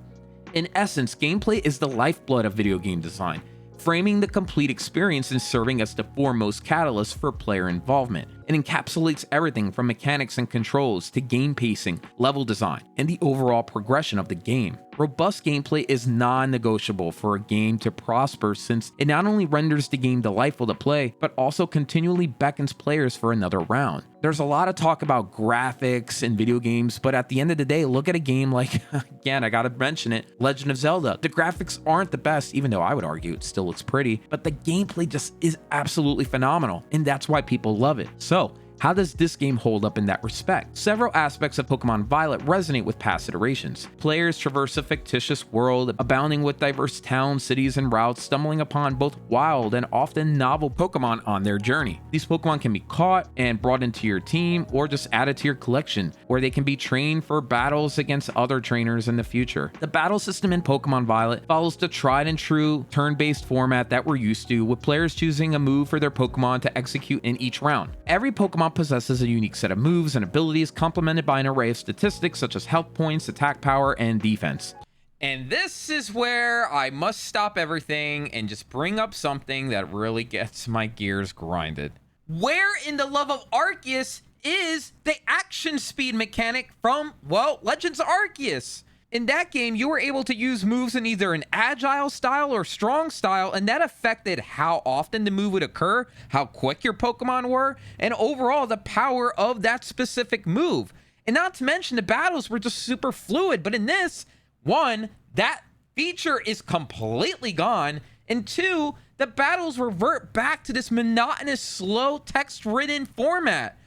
In essence, gameplay is the lifeblood of video game design, framing the complete experience and serving as the foremost catalyst for player involvement. It encapsulates everything from mechanics and controls to game pacing, level design, and the overall progression of the game. Robust gameplay is non-negotiable for a game to prosper, since it not only renders the game delightful to play, but also continually beckons players for another round. There's a lot of talk about graphics in video games, but at the end of the day, look at a game like, again, I gotta mention it, Legend of Zelda. The graphics aren't the best, even though I would argue it still looks pretty, but the gameplay just is absolutely phenomenal, and that's why people love it. So, how does this game hold up in that respect? Several aspects of Pokemon Violet resonate with past iterations. Players traverse a fictitious world, abounding with diverse towns, cities, and routes, stumbling upon both wild and often novel Pokemon on their journey. These Pokemon can be caught and brought into your team, or just added to your collection, where they can be trained for battles against other trainers in the future. The battle system in Pokemon Violet follows the tried and true turn-based format that we're used to, with players choosing a move for their Pokemon to execute in each round. Every Pokemon possesses a unique set of moves and abilities, complemented by an array of statistics such as health points, attack power, and defense. And this is where I must stop everything and just bring up something that really gets my gears grinded. Where in the love of Arceus is the action speed mechanic from, well, Legends of Arceus? In that game, you were able to use moves in either an agile style or strong style, and that affected how often the move would occur, how quick your Pokemon were, and overall the power of that specific move. And not to mention, the battles were just super fluid, but in this, one, that feature is completely gone, and two, the battles revert back to this monotonous, slow, text-ridden format.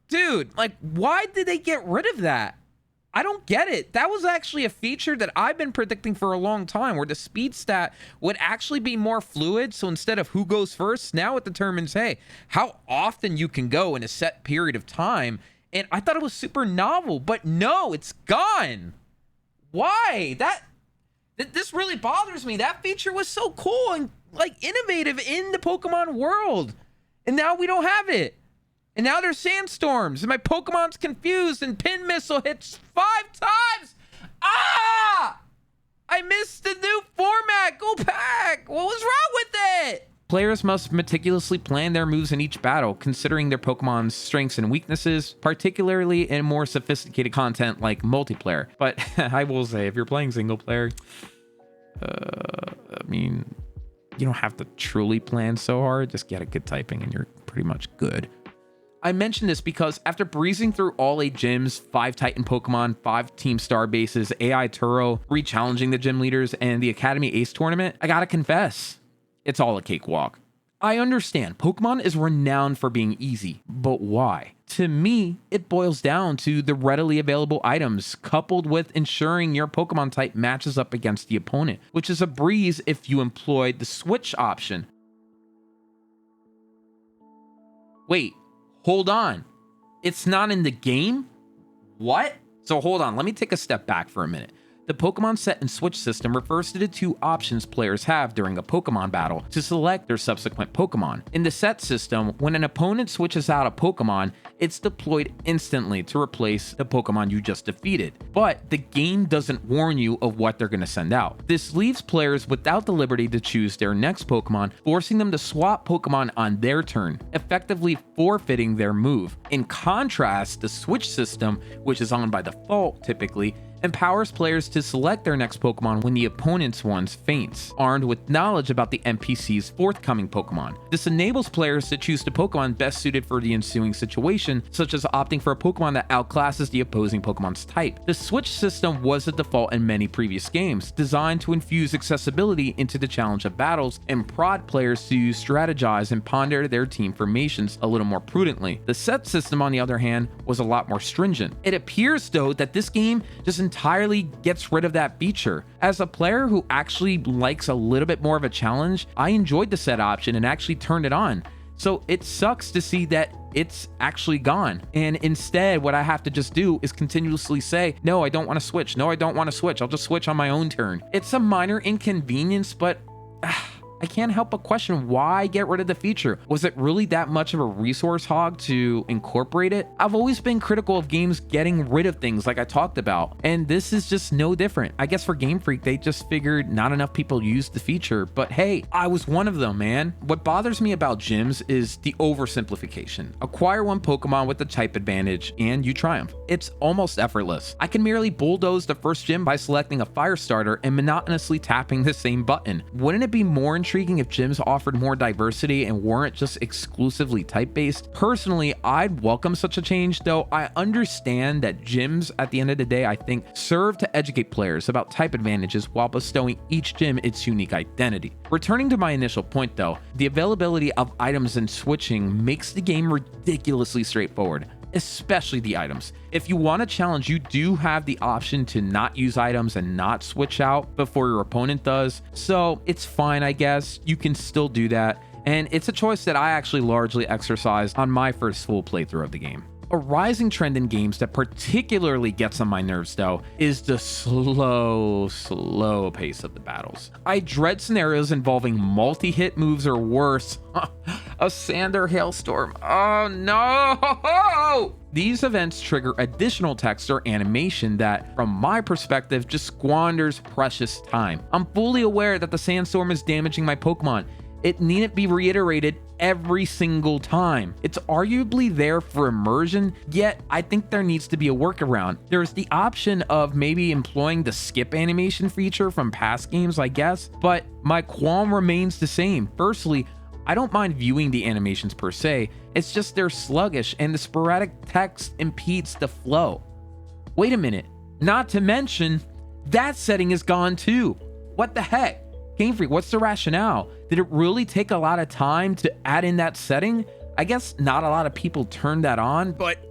Dude, like, why did they get rid of that? I don't get it. That was actually a feature that I've been predicting for a long time, where the speed stat would actually be more fluid. So instead of who goes first, now it determines, hey, how often you can go in a set period of time. And I thought it was super novel, but no, it's gone. Why? This really bothers me. That feature was so cool and like innovative in the Pokemon world. And now we don't have it. And now there's sandstorms, and my Pokemon's confused, and Pin Missile hits 5 times! I missed the new format! Go back! What was wrong with it? Players must meticulously plan their moves in each battle, considering their Pokemon's strengths and weaknesses, particularly in more sophisticated content like multiplayer. But I will say, if you're playing single player, I mean, you don't have to truly plan so hard. Just get a good typing and you're pretty much good. I mention this because after breezing through all 8 gyms, 5 Titan Pokemon, 5 Team Star bases, AI Turo, re-challenging the gym leaders, and the Academy Ace tournament, I gotta confess, it's all a cakewalk. I understand, Pokemon is renowned for being easy, but why? To me, it boils down to the readily available items, coupled with ensuring your Pokemon type matches up against the opponent, which is a breeze if you employed the switch option. Wait. Hold on. It's not in the game? What? So hold on, let me take a step back for a minute. The Pokemon Set and Switch system refers to the two options players have during a Pokemon battle to select their subsequent Pokemon. In the Set system, when an opponent switches out a Pokemon, it's deployed instantly to replace the Pokemon you just defeated, but the game doesn't warn you of what they're going to send out. This leaves players without the liberty to choose their next Pokemon, forcing them to swap Pokemon on their turn, effectively forfeiting their move. In contrast, the Switch system, which is on by default typically, empowers players to select their next Pokemon when the opponent's one faints, armed with knowledge about the NPC's forthcoming Pokemon. This enables players to choose the Pokemon best suited for the ensuing situation, such as opting for a Pokemon that outclasses the opposing Pokemon's type. The Switch system was the default in many previous games, designed to infuse accessibility into the challenge of battles and prod players to strategize and ponder their team formations a little more prudently. The Set system, on the other hand, was a lot more stringent. It appears, though, that this game just entirely gets rid of that feature. As a player who actually likes a little bit more of a challenge, I enjoyed the Set option and actually turned it on. So it sucks to see that it's actually gone. And instead, what I have to just do is continuously say, no, I don't want to switch. No, I don't want to switch. I'll just switch on my own turn. It's a minor inconvenience, but I can't help but question why get rid of the feature. Was it really that much of a resource hog to incorporate it? I've always been critical of games getting rid of things like I talked about, and this is just no different. I guess for Game Freak, they just figured not enough people used the feature, but hey, I was one of them, man. What bothers me about gyms is the oversimplification. Acquire one Pokemon with the type advantage and you triumph. It's almost effortless. I can merely bulldoze the first gym by selecting a fire starter and monotonously tapping the same button. Wouldn't it be more intriguing if gyms offered more diversity and weren't just exclusively type-based? Personally, I'd welcome such a change, though I understand that gyms, at the end of the day, I think, serve to educate players about type advantages while bestowing each gym its unique identity. Returning to my initial point, though, the availability of items and switching makes the game ridiculously straightforward, especially the items. If you want a challenge, you do have the option to not use items and not switch out before your opponent does, so it's fine, I guess. You can still do that, and it's a choice that I actually largely exercised on my first full playthrough of the game. A rising trend in games that particularly gets on my nerves, though, is the slow pace of the battles. I dread scenarios involving multi-hit moves or worse. A Sander hailstorm. Oh no! These events trigger additional text or animation that, from my perspective, just squanders precious time. I'm fully aware that the sandstorm is damaging my Pokemon. It needn't be reiterated every single time. It's arguably there for immersion, yet I think there needs to be a workaround. There's the option of maybe employing the skip animation feature from past games, I guess, but my qualm remains the same. Firstly, I don't mind viewing the animations per se, it's just they're sluggish and the sporadic text impedes the flow. Wait a minute, not to mention, that setting is gone too. What the heck? Game Freak, what's the rationale? Did it really take a lot of time to add in that setting? I guess not a lot of people turned that on, but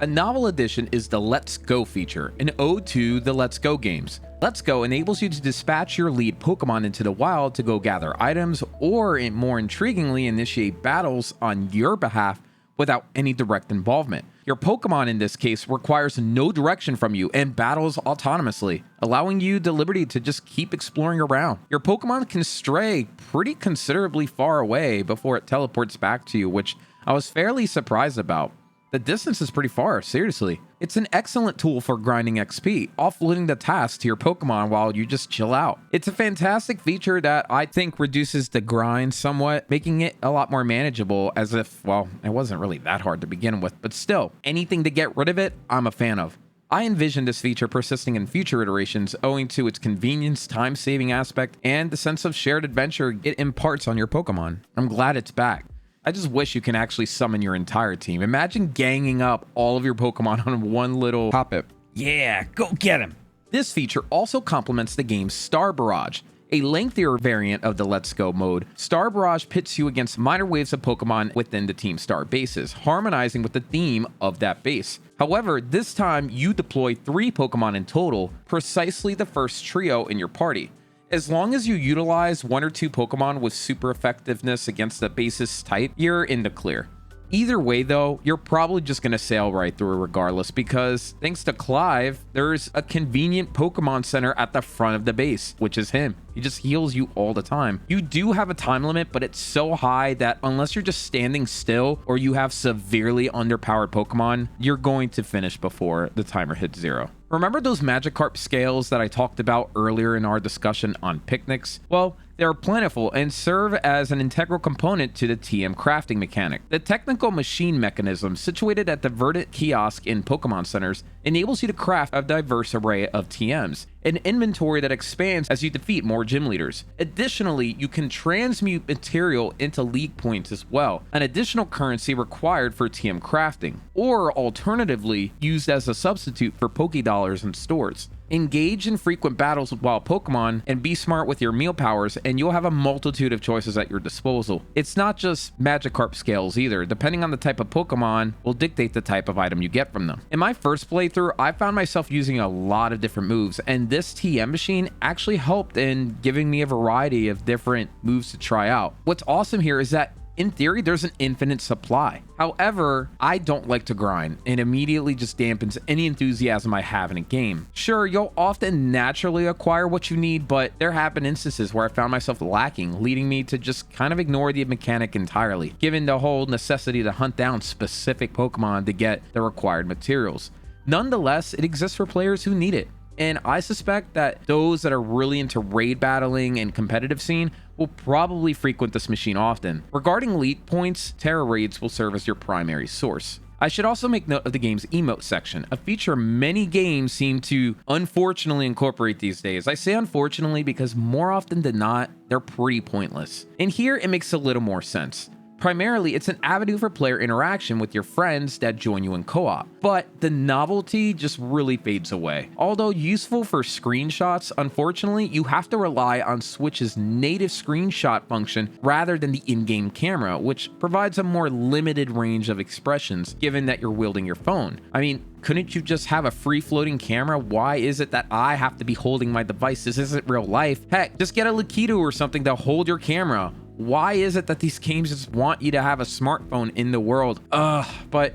A novel addition is the Let's Go feature, an ode to the Let's Go games. Let's Go enables you to dispatch your lead Pokemon into the wild to go gather items, or more intriguingly, initiate battles on your behalf without any direct involvement. Your Pokemon in this case requires no direction from you and battles autonomously, allowing you the liberty to just keep exploring around. Your Pokemon can stray pretty considerably far away before it teleports back to you, which I was fairly surprised about. The distance is pretty far, seriously. It's an excellent tool for grinding XP, offloading the task to your Pokemon while you just chill out. It's a fantastic feature that I think reduces the grind somewhat, making it a lot more manageable, as if, well, it wasn't really that hard to begin with, but still, anything to get rid of it, I'm a fan of. I envision this feature persisting in future iterations owing to its convenience, time-saving aspect, and the sense of shared adventure it imparts on your Pokemon. I'm glad it's back. I just wish you can actually summon your entire team. Imagine ganging up all of your Pokemon on one little Hoppip. Yeah, go get him! This feature also complements the game's Star Barrage, a lengthier variant of the Let's Go mode. Star Barrage pits you against minor waves of Pokemon within the Team Star bases, harmonizing with the theme of that base. However, this time you deploy 3 Pokemon in total, precisely the first trio in your party. As long as you utilize 1 or 2 Pokemon with super effectiveness against the base's type, you're in the clear. Either way though, you're probably just gonna sail right through regardless, because thanks to Clive, there's a convenient Pokemon Center at the front of the base, which is him. He just heals you all the time. You do have a time limit, but it's so high that unless you're just standing still or you have severely underpowered Pokemon, you're going to finish before the timer hits 0. Remember those Magikarp scales that I talked about earlier in our discussion on picnics? Well, they're plentiful and serve as an integral component to the TM crafting mechanic. The technical machine mechanism situated at the Verdant kiosk in Pokemon centers enables you to craft a diverse array of TMs, an inventory that expands as you defeat more gym leaders. Additionally, you can transmute material into league points as well, an additional currency required for TM crafting, or alternatively used as a substitute for Pokédollars in stores. Engage in frequent battles with wild Pokemon and be smart with your meal powers, and you'll have a multitude of choices at your disposal. It's not just Magikarp scales either. Depending on the type of Pokemon will dictate the type of item you get from them. In my first playthrough, I found myself using a lot of different moves, and this TM machine actually helped in giving me a variety of different moves to try out. What's awesome here is that in theory, there's an infinite supply. However, I don't like to grind, and immediately just dampens any enthusiasm I have in a game. Sure, you'll often naturally acquire what you need, but there have been instances where I found myself lacking, leading me to just kind of ignore the mechanic entirely, given the whole necessity to hunt down specific Pokemon to get the required materials. Nonetheless, it exists for players who need it. And I suspect that those that are really into raid battling and competitive scene will probably frequent this machine often. Regarding elite points, Terra raids will serve as your primary source. I should also make note of the game's emote section, a feature many games seem to unfortunately incorporate these days. I say unfortunately because more often than not, they're pretty pointless. And here it makes a little more sense. Primarily, it's an avenue for player interaction with your friends that join you in co-op, but the novelty just really fades away. Although useful for screenshots, unfortunately, you have to rely on Switch's native screenshot function rather than the in-game camera, which provides a more limited range of expressions given that you're wielding your phone. I mean, couldn't you just have a free-floating camera? Why is it that I have to be holding my device? This isn't real life. Heck, just get a Lakitu or something to hold your camera. Why is it that these games just want you to have a smartphone in the world? But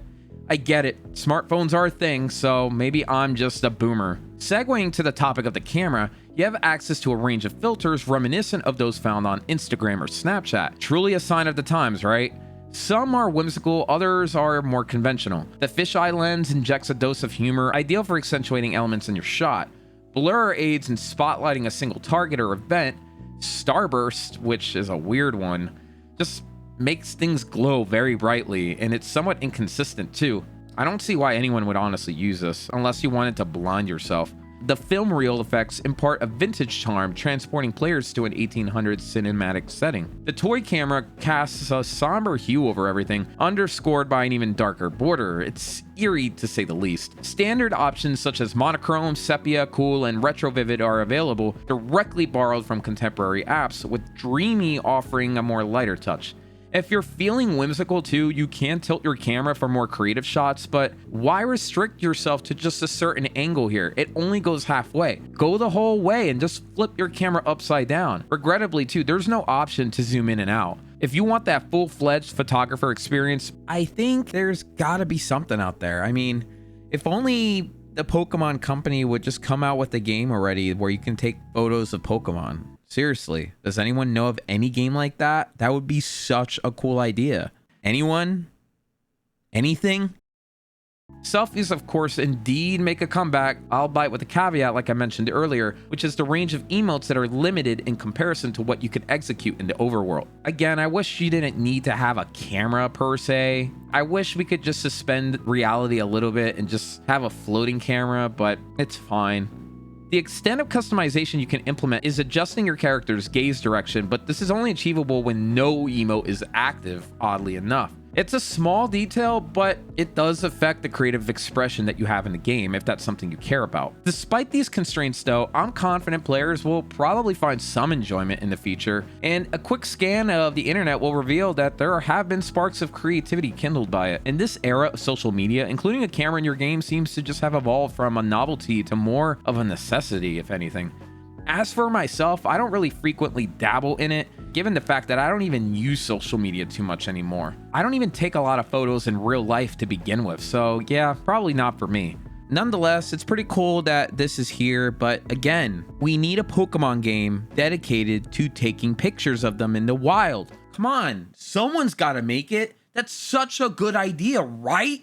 I get it. Smartphones are a thing, so maybe I'm just a boomer. Segueing to the topic of the camera, you have access to a range of filters reminiscent of those found on Instagram or Snapchat. Truly a sign of the times, right? Some are whimsical, others are more conventional. The fisheye lens injects a dose of humor, ideal for accentuating elements in your shot. Blur aids in spotlighting a single target or event. Starburst, which is a weird one, just makes things glow very brightly, and it's somewhat inconsistent too. I don't see why anyone would honestly use this, unless you wanted to blind yourself. The film reel effects impart a vintage charm, transporting players to an 1800s cinematic setting. The toy camera casts a somber hue over everything, underscored by an even darker border. It's eerie to say the least. Standard options such as monochrome, sepia, cool, and retro vivid are available, directly borrowed from contemporary apps, with dreamy offering a more lighter touch. If you're feeling whimsical too, you can tilt your camera for more creative shots, but why restrict yourself to just a certain angle here? It only goes halfway. Go the whole way and just flip your camera upside down. Regrettably too, there's no option to zoom in and out. If you want that full-fledged photographer experience, I think there's gotta be something out there. I mean, if only the Pokemon company would just come out with a game already where you can take photos of Pokemon. Seriously, does anyone know of any game like that? That would be such a cool idea. Anyone? Anything? Selfies, of course, indeed make a comeback, albeit with a caveat like I mentioned earlier, which is the range of emotes that are limited in comparison to what you could execute in the overworld. Again, I wish you didn't need to have a camera per se. I wish we could just suspend reality a little bit and just have a floating camera, but it's fine. The extent of customization you can implement is adjusting your character's gaze direction, but this is only achievable when no emote is active, oddly enough. It's a small detail, but it does affect the creative expression that you have in the game if that's something you care about. Despite these constraints though, I'm confident players will probably find some enjoyment in the feature, and a quick scan of the internet will reveal that there have been sparks of creativity kindled by it. In this era of social media, including a camera in your game seems to just have evolved from a novelty to more of a necessity, if anything. As for myself, I don't really frequently dabble in it, given the fact that I don't even use social media too much anymore. I don't even take a lot of photos in real life to begin with, so yeah, probably not for me. Nonetheless, it's pretty cool that this is here, but again, we need a Pokemon game dedicated to taking pictures of them in the wild. Come on, someone's gotta make it. That's such a good idea, right?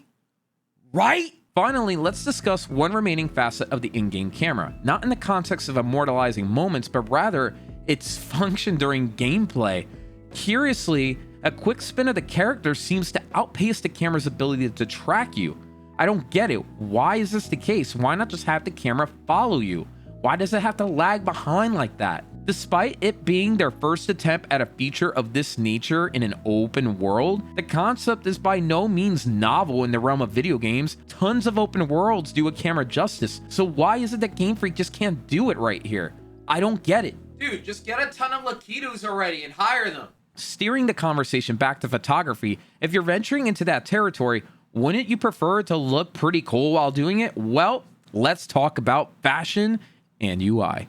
Right? Finally, let's discuss one remaining facet of the in-game camera, not in the context of immortalizing moments, but rather its function during gameplay. Curiously, a quick spin of the character seems to outpace the camera's ability to track you. I don't get it. Why is this the case? Why not just have the camera follow you? Why does it have to lag behind like that? Despite it being their first attempt at a feature of this nature in an open world, the concept is by no means novel in the realm of video games. Tons of open worlds do a camera justice, so why is it that Game Freak just can't do it right here? I don't get it. Dude, just get a ton of Lakitus already and hire them. Steering the conversation back to photography, if you're venturing into that territory, wouldn't you prefer to look pretty cool while doing it? Well, let's talk about fashion and UI.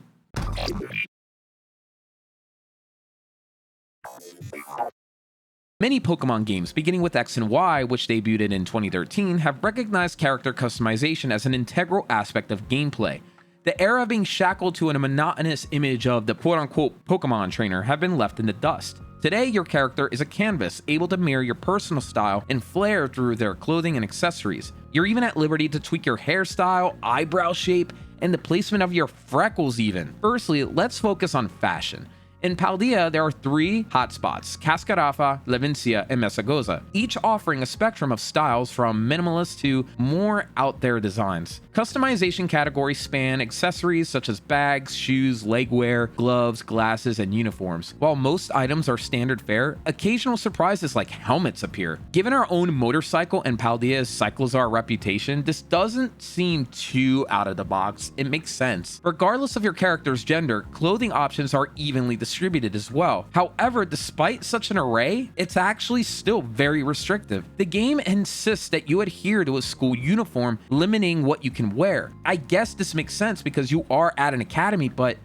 Many Pokemon games, beginning with X and Y, which debuted in 2013, have recognized character customization as an integral aspect of gameplay. The era of being shackled to a monotonous image of the quote-unquote Pokemon trainer have been left in the dust. Today, your character is a canvas, able to mirror your personal style and flair through their clothing and accessories. You're even at liberty to tweak your hairstyle, eyebrow shape, and the placement of your freckles even. Firstly, let's focus on fashion. In Paldea, there are 3 hotspots, Cascarafa, Levincia, and Mesagoza, each offering a spectrum of styles from minimalist to more out there designs. Customization categories span accessories such as bags, shoes, legwear, gloves, glasses, and uniforms. While most items are standard fare, occasional surprises like helmets appear. Given our own motorcycle and Paldea's Cyclozar reputation, this doesn't seem too out of the box. It makes sense. Regardless of your character's gender, clothing options are evenly distributed as well. However, despite such an array, it's actually still very restrictive. The game insists that you adhere to a school uniform, limiting what you can wear. I guess this makes sense because you are at an academy, but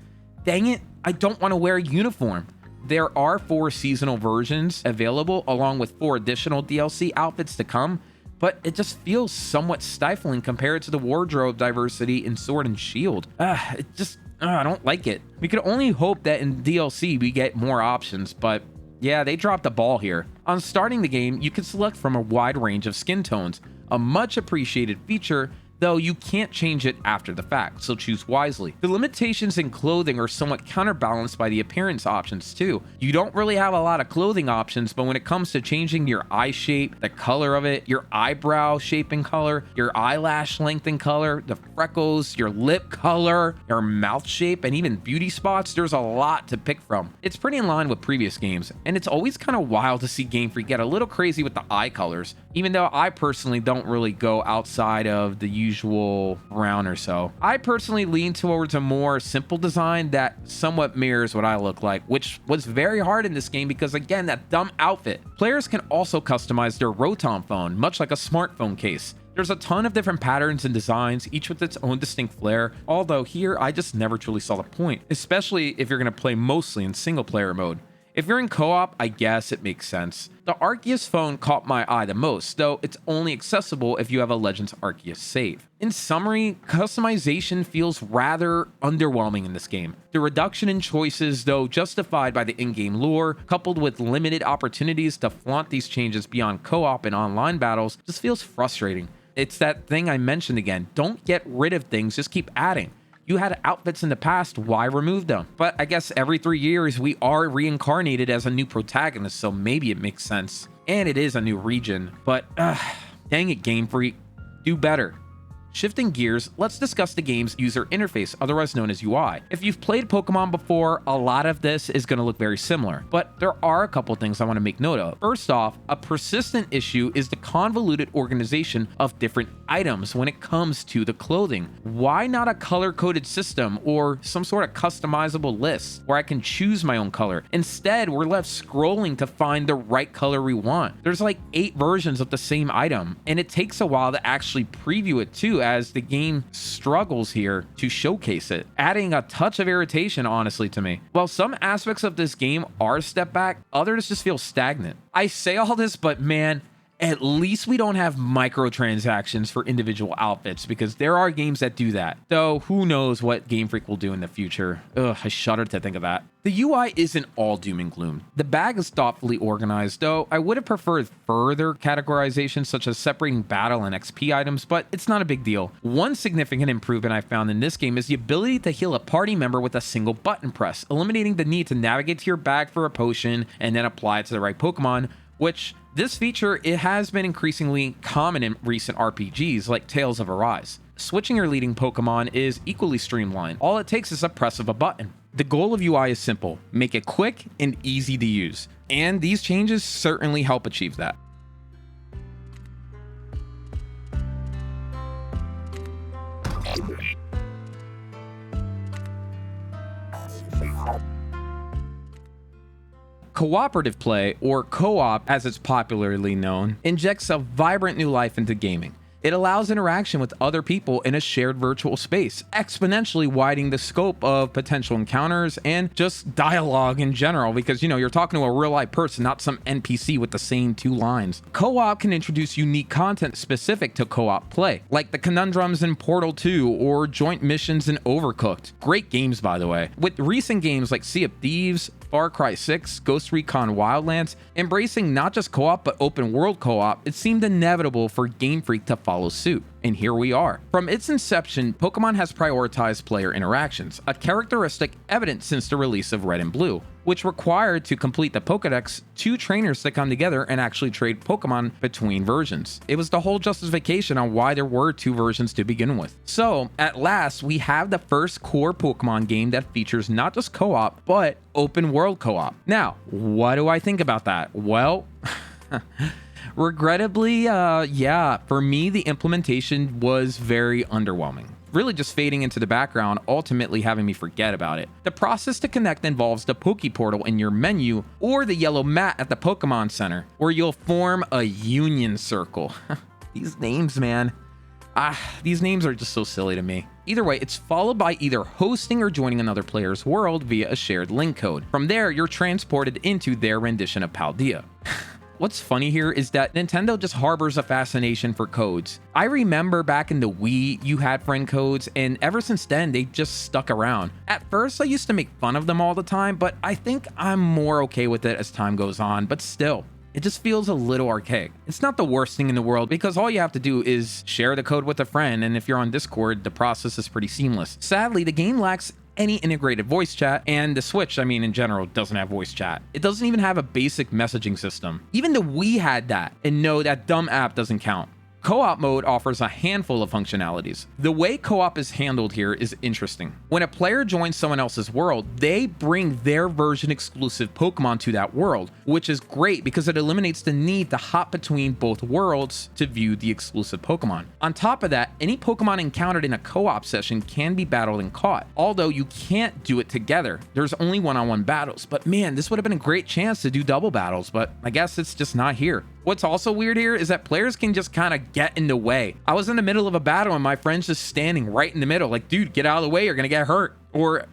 dang it, I don't want to wear a uniform. There are 4 seasonal versions available along with 4 additional DLC outfits to come, but it just feels somewhat stifling compared to the wardrobe diversity in Sword and Shield. I don't like it. We could only hope that in DLC we get more options, but yeah, they dropped the ball here. On starting the game, you can select from a wide range of skin tones, a much appreciated feature, though you can't change it after the fact, so choose wisely. The limitations in clothing are somewhat counterbalanced by the appearance options too. You don't really have a lot of clothing options, but when it comes to changing your eye shape, the color of it, your eyebrow shape and color, your eyelash length and color, the freckles, your lip color, your mouth shape, and even beauty spots, there's a lot to pick from. It's pretty in line with previous games, and it's always kind of wild to see Game Freak get a little crazy with the eye colors, even though I personally don't really go outside of the usual brown or so. I personally lean towards a more simple design that somewhat mirrors what I look like, which was very hard in this game because, again, that dumb outfit. Players can also customize their Rotom phone, much like a smartphone case. There's a ton of different patterns and designs, each with its own distinct flair, although here I just never truly saw the point, especially if you're going to play mostly in single player mode. If you're in co-op, I guess it makes sense. The Arceus phone caught my eye the most, though it's only accessible if you have a Legends Arceus save. In summary, customization feels rather underwhelming in this game. The reduction in choices, though justified by the in-game lore, coupled with limited opportunities to flaunt these changes beyond co-op and online battles, just feels frustrating. It's that thing I mentioned again, don't get rid of things, just keep adding. You had outfits in the past, why remove them? But I guess every 3 years we are reincarnated as a new protagonist, so maybe it makes sense. And it is a new region, but dang it, Game Freak, do better. Shifting gears, let's discuss the game's user interface, otherwise known as UI. If you've played Pokemon before, a lot of this is going to look very similar, but there are a couple things I want to make note of. First off, a persistent issue is the convoluted organization of different items when it comes to the clothing. Why not a color-coded system or some sort of customizable list where I can choose my own color? Instead, we're left scrolling to find the right color we want. There's like 8 versions of the same item, and it takes a while to actually preview it too, too, as the game struggles here to showcase it, adding a touch of irritation, honestly, to me. While some aspects of this game are a step back, others just feel stagnant. I say all this, but man, at least we don't have microtransactions for individual outfits, because there are games that do that. Though, who knows what Game Freak will do in the future. Ugh, I shudder to think of that. The UI isn't all doom and gloom. The bag is thoughtfully organized, though I would have preferred further categorization, such as separating battle and XP items, but it's not a big deal. One significant improvement I found in this game is the ability to heal a party member with a single button press, eliminating the need to navigate to your bag for a potion and then apply it to the right Pokemon, which this feature, it has been increasingly common in recent RPGs like Tales of Arise. Switching your leading Pokemon is equally streamlined. All it takes is a press of a button. The goal of UI is simple: make it quick and easy to use. And these changes certainly help achieve that. Cooperative play, or co-op as it's popularly known, injects a vibrant new life into gaming. It allows interaction with other people in a shared virtual space, exponentially widening the scope of potential encounters and just dialogue in general, because, you know, you're talking to a real life person, not some NPC with the same 2 lines. Co-op can introduce unique content specific to co-op play, like the conundrums in Portal 2 or joint missions in Overcooked. Great games, by the way. With recent games like Sea of Thieves, Far Cry 6, Ghost Recon Wildlands, embracing not just co-op but open world co-op, it seemed inevitable for Game Freak to follow suit. And here we are. From its inception, Pokemon has prioritized player interactions, a characteristic evident since the release of Red and Blue, which required to complete the Pokedex 2 trainers to come together and actually trade Pokemon between versions. It was the whole justification on why there were 2 versions to begin with. So, at last, we have the first core Pokemon game that features not just co-op, but open world co-op. Now, what do I think about that? Well, regrettably, yeah, for me, the implementation was very underwhelming. Really just fading into the background, ultimately having me forget about it. The process to connect involves the Poke Portal in your menu or the yellow mat at the Pokemon Center, where you'll form a union circle. These names, man. These names are just so silly to me. Either way, it's followed by either hosting or joining another player's world via a shared link code. From there, you're transported into their rendition of Paldea. What's funny here is that Nintendo just harbors a fascination for codes. I remember back in the Wii, you had friend codes, and ever since then, they just stuck around. At first, I used to make fun of them all the time, but I think I'm more okay with it as time goes on, but still, it just feels a little archaic. It's not the worst thing in the world, because all you have to do is share the code with a friend, and if you're on Discord, the process is pretty seamless. Sadly, the game lacks any integrated voice chat, and the Switch, I mean, in general, doesn't have voice chat. It doesn't even have a basic messaging system. Even the Wii had that, and no, that dumb app doesn't count. Co-op mode offers a handful of functionalities. The way co-op is handled here is interesting. When a player joins someone else's world, they bring their version exclusive Pokemon to that world, which is great because it eliminates the need to hop between both worlds to view the exclusive Pokemon. On top of that, any Pokemon encountered in a co-op session can be battled and caught, although you can't do it together. There's only one-on-one battles, but man, this would have been a great chance to do double battles, but I guess it's just not here. What's also weird here is that players can just kind of get in the way. I was in the middle of a battle and my friend's just standing right in the middle, like, dude, get out of the way, you're gonna get hurt. Or,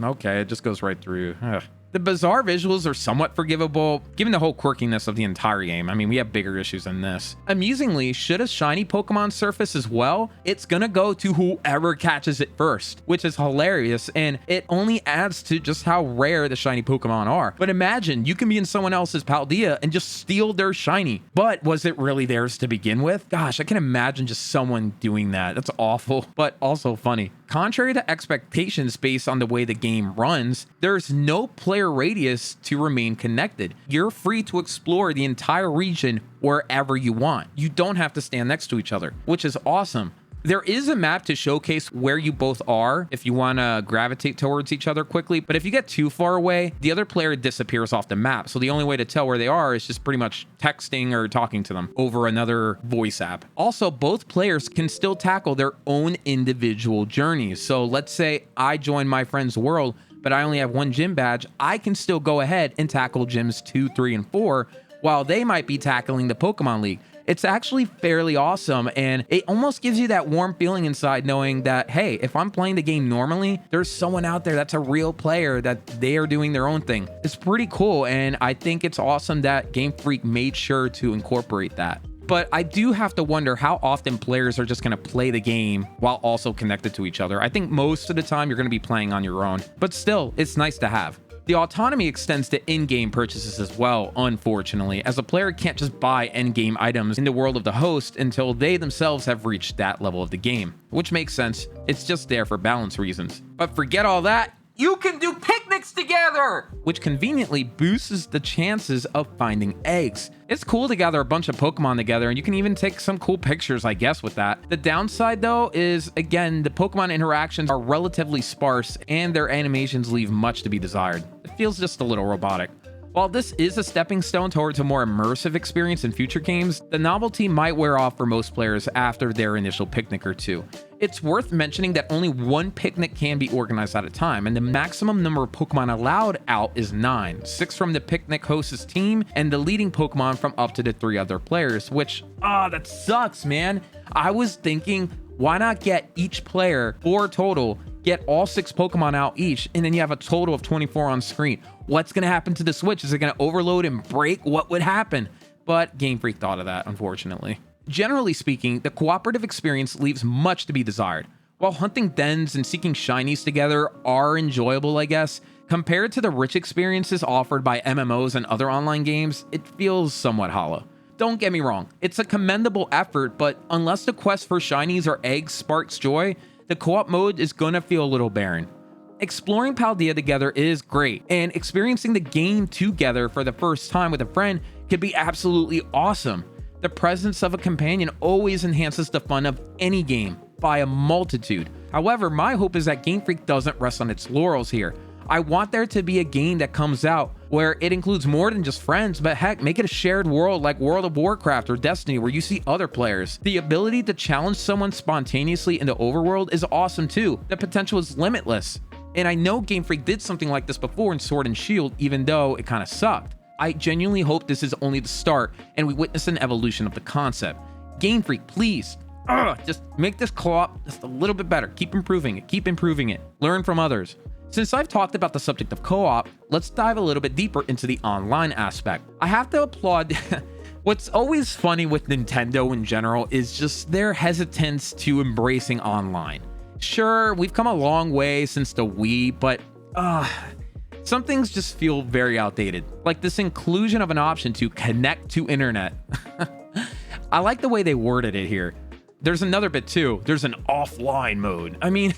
okay, it just goes right through. Ugh. The bizarre visuals are somewhat forgivable, given the whole quirkiness of the entire game. I mean, we have bigger issues than this. Amusingly, should a shiny Pokemon surface as well, it's gonna go to whoever catches it first, which is hilarious, and it only adds to just how rare the shiny Pokemon are. But imagine, you can be in someone else's Paldea and just steal their shiny. But was it really theirs to begin with? Gosh, I can imagine just someone doing that. That's awful, but also funny. Contrary to expectations based on the way the game runs, there's no player radius to remain connected. You're free to explore the entire region wherever you want. You don't have to stand next to each other, which is awesome. There is a map to showcase where you both are if you want to gravitate towards each other quickly, but if you get too far away, the other player disappears off the map. So the only way to tell where they are is just pretty much texting or talking to them over another voice app. Also, both players can still tackle their own individual journeys. So let's say I join my friend's world, but I only have one gym badge. I can still go ahead and tackle gyms 2, 3, and 4 while they might be tackling the Pokemon League. It's actually fairly awesome, and it almost gives you that warm feeling inside knowing that, hey, if I'm playing the game normally, there's someone out there that's a real player that they are doing their own thing. It's pretty cool, and I think it's awesome that Game Freak made sure to incorporate that. But I do have to wonder how often players are just going to play the game while also connected to each other. I think most of the time you're going to be playing on your own, but still, it's nice to have. The autonomy extends to in-game purchases as well, unfortunately, as a player can't just buy end-game items in the world of the host until they themselves have reached that level of the game, which makes sense. It's just there for balance reasons. But forget all that. You can do picnics together, which conveniently boosts the chances of finding eggs. It's cool to gather a bunch of Pokemon together, and you can even take some cool pictures, I guess, with that. The downside, though, is, again, the Pokemon interactions are relatively sparse, and their animations leave much to be desired. It feels just a little robotic. While this is a stepping stone towards a more immersive experience in future games, the novelty might wear off for most players after their initial picnic or two. It's worth mentioning that only one picnic can be organized at a time, and the maximum number of Pokemon allowed out is 9, 6 from the picnic host's team, and the leading Pokemon from up to the 3 other players, which, that sucks, man. I was thinking, why not get each player 4 total, get all 6 Pokemon out each, and then you have a total of 24 on screen. What's going to happen to the Switch? Is it going to overload and break? What would happen? But Game Freak thought of that, unfortunately. Generally speaking, the cooperative experience leaves much to be desired. While hunting dens and seeking shinies together are enjoyable, I guess, compared to the rich experiences offered by MMOs and other online games, it feels somewhat hollow. Don't get me wrong, it's a commendable effort, but unless the quest for shinies or eggs sparks joy, the co-op mode is gonna feel a little barren. Exploring Paldea together is great, and experiencing the game together for the first time with a friend could be absolutely awesome. The presence of a companion always enhances the fun of any game by a multitude. However, my hope is that Game Freak doesn't rest on its laurels here. I want there to be a game that comes out where it includes more than just friends, but heck, make it a shared world like World of Warcraft or Destiny where you see other players. The ability to challenge someone spontaneously in the overworld is awesome too. The potential is limitless. And I know Game Freak did something like this before in Sword and Shield, even though it kind of sucked. I genuinely hope this is only the start and we witness an evolution of the concept. Game Freak, please, just make this co-op just a little bit better. Keep improving it. Learn from others. Since I've talked about the subject of co-op, let's dive a little bit deeper into the online aspect. I have to applaud what's always funny with Nintendo in general is just their hesitance to embracing online. Sure, we've come a long way since the Wii, but some things just feel very outdated. Like this inclusion of an option to connect to internet. I like the way they worded it here. There's another bit too. There's an offline mode. I mean,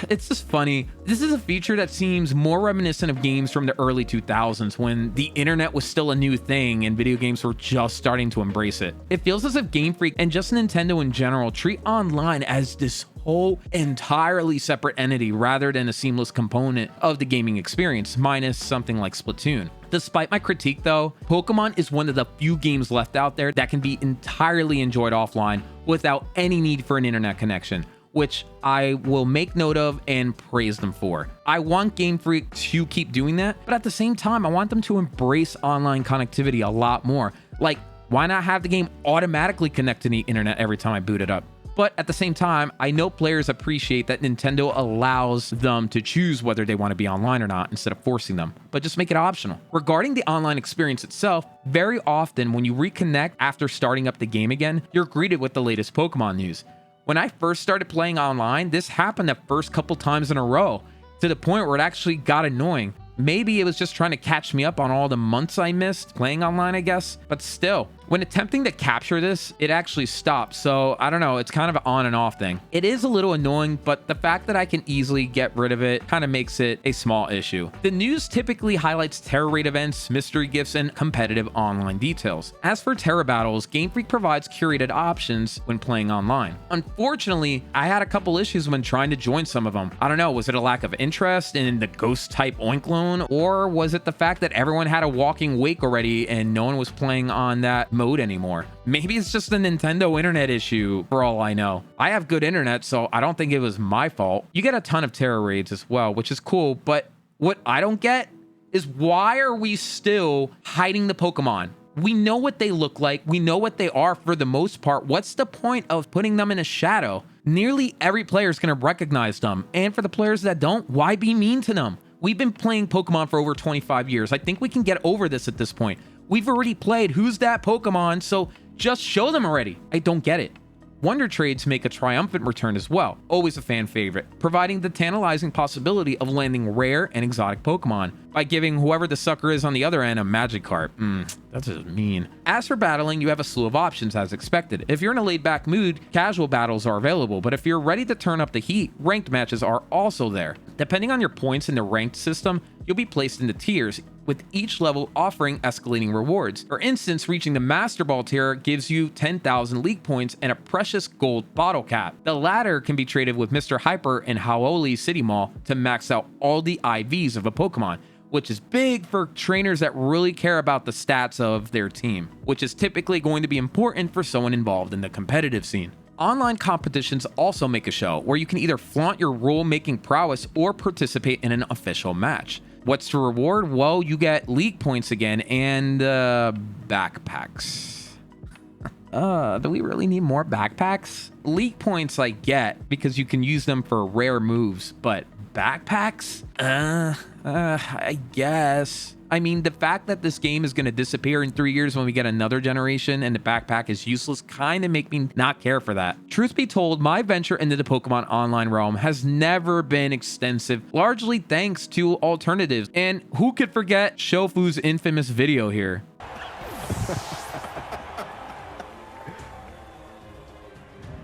it's just funny. This is a feature that seems more reminiscent of games from the early 2000s when the internet was still a new thing and video games were just starting to embrace it. It feels as if Game Freak and just Nintendo in general treat online as this whole entirely separate entity rather than a seamless component of the gaming experience, minus something like Splatoon. Despite my critique though, Pokemon is one of the few games left out there that can be entirely enjoyed offline without any need for an internet connection, which I will make note of and praise them for. I want Game Freak to keep doing that, but at the same time, I want them to embrace online connectivity a lot more. Like, why not have the game automatically connect to the internet every time I boot it up? But at the same time, I know players appreciate that Nintendo allows them to choose whether they want to be online or not instead of forcing them, but just make it optional. Regarding the online experience itself, very often when you reconnect after starting up the game again, you're greeted with the latest Pokemon news. When I first started playing online, this happened the first couple times in a row, to the point where it actually got annoying. Maybe it was just trying to catch me up on all the months I missed playing online, I guess, but still. When attempting to capture this, it actually stopped, so I don't know, it's kind of an on and off thing. It is a little annoying, but the fact that I can easily get rid of it kind of makes it a small issue. The news typically highlights Terra Raid events, mystery gifts, and competitive online details. As for Terra battles, Game Freak provides curated options when playing online. Unfortunately, I had a couple issues when trying to join some of them. I don't know, was it a lack of interest in the ghost type Oinkloon, or was it the fact that everyone had a walking wake already and no one was playing on that mode anymore? Maybe it's just a Nintendo internet issue for all I know. I have good internet, so I don't think it was my fault. You get a ton of Terra raids as well, which is cool, but what I don't get is why are we still hiding the Pokemon? We know what they look like. We know what they are for the most part. What's the point of putting them in a shadow? Nearly every player is going to recognize them. And for the players that don't, why be mean to them? We've been playing Pokemon for over 25 years. I think we can get over this at this point. We've already played Who's That Pokemon, so just show them already. I don't get it. Wonder Trades make a triumphant return as well, always a fan favorite, providing the tantalizing possibility of landing rare and exotic Pokemon by giving whoever the sucker is on the other end a Magikarp. That's just mean. As for battling, you have a slew of options as expected. If you're in a laid-back mood, casual battles are available, but if you're ready to turn up the heat, ranked matches are also there. Depending on your points in the ranked system, you'll be placed into tiers, with each level offering escalating rewards. For instance, reaching the Master Ball tier gives you 10,000 league points and a precious gold bottle cap. The latter can be traded with Mr. Hyper and Hau'oli City Mall to max out all the IVs of a Pokemon, which is big for trainers that really care about the stats of their team, which is typically going to be important for someone involved in the competitive scene. Online competitions also make a show where you can either flaunt your rule-making prowess or participate in an official match. What's the reward? Well, you get league points again and backpacks. Do we really need more backpacks? League points I get because you can use them for rare moves, but backpacks? I guess. I mean, the fact that this game is going to disappear in 3 years when we get another generation and the backpack is useless kind of make me not care for that. Truth be told, my venture into the Pokemon online realm has never been extensive, largely thanks to alternatives. And who could forget Shofu's infamous video here?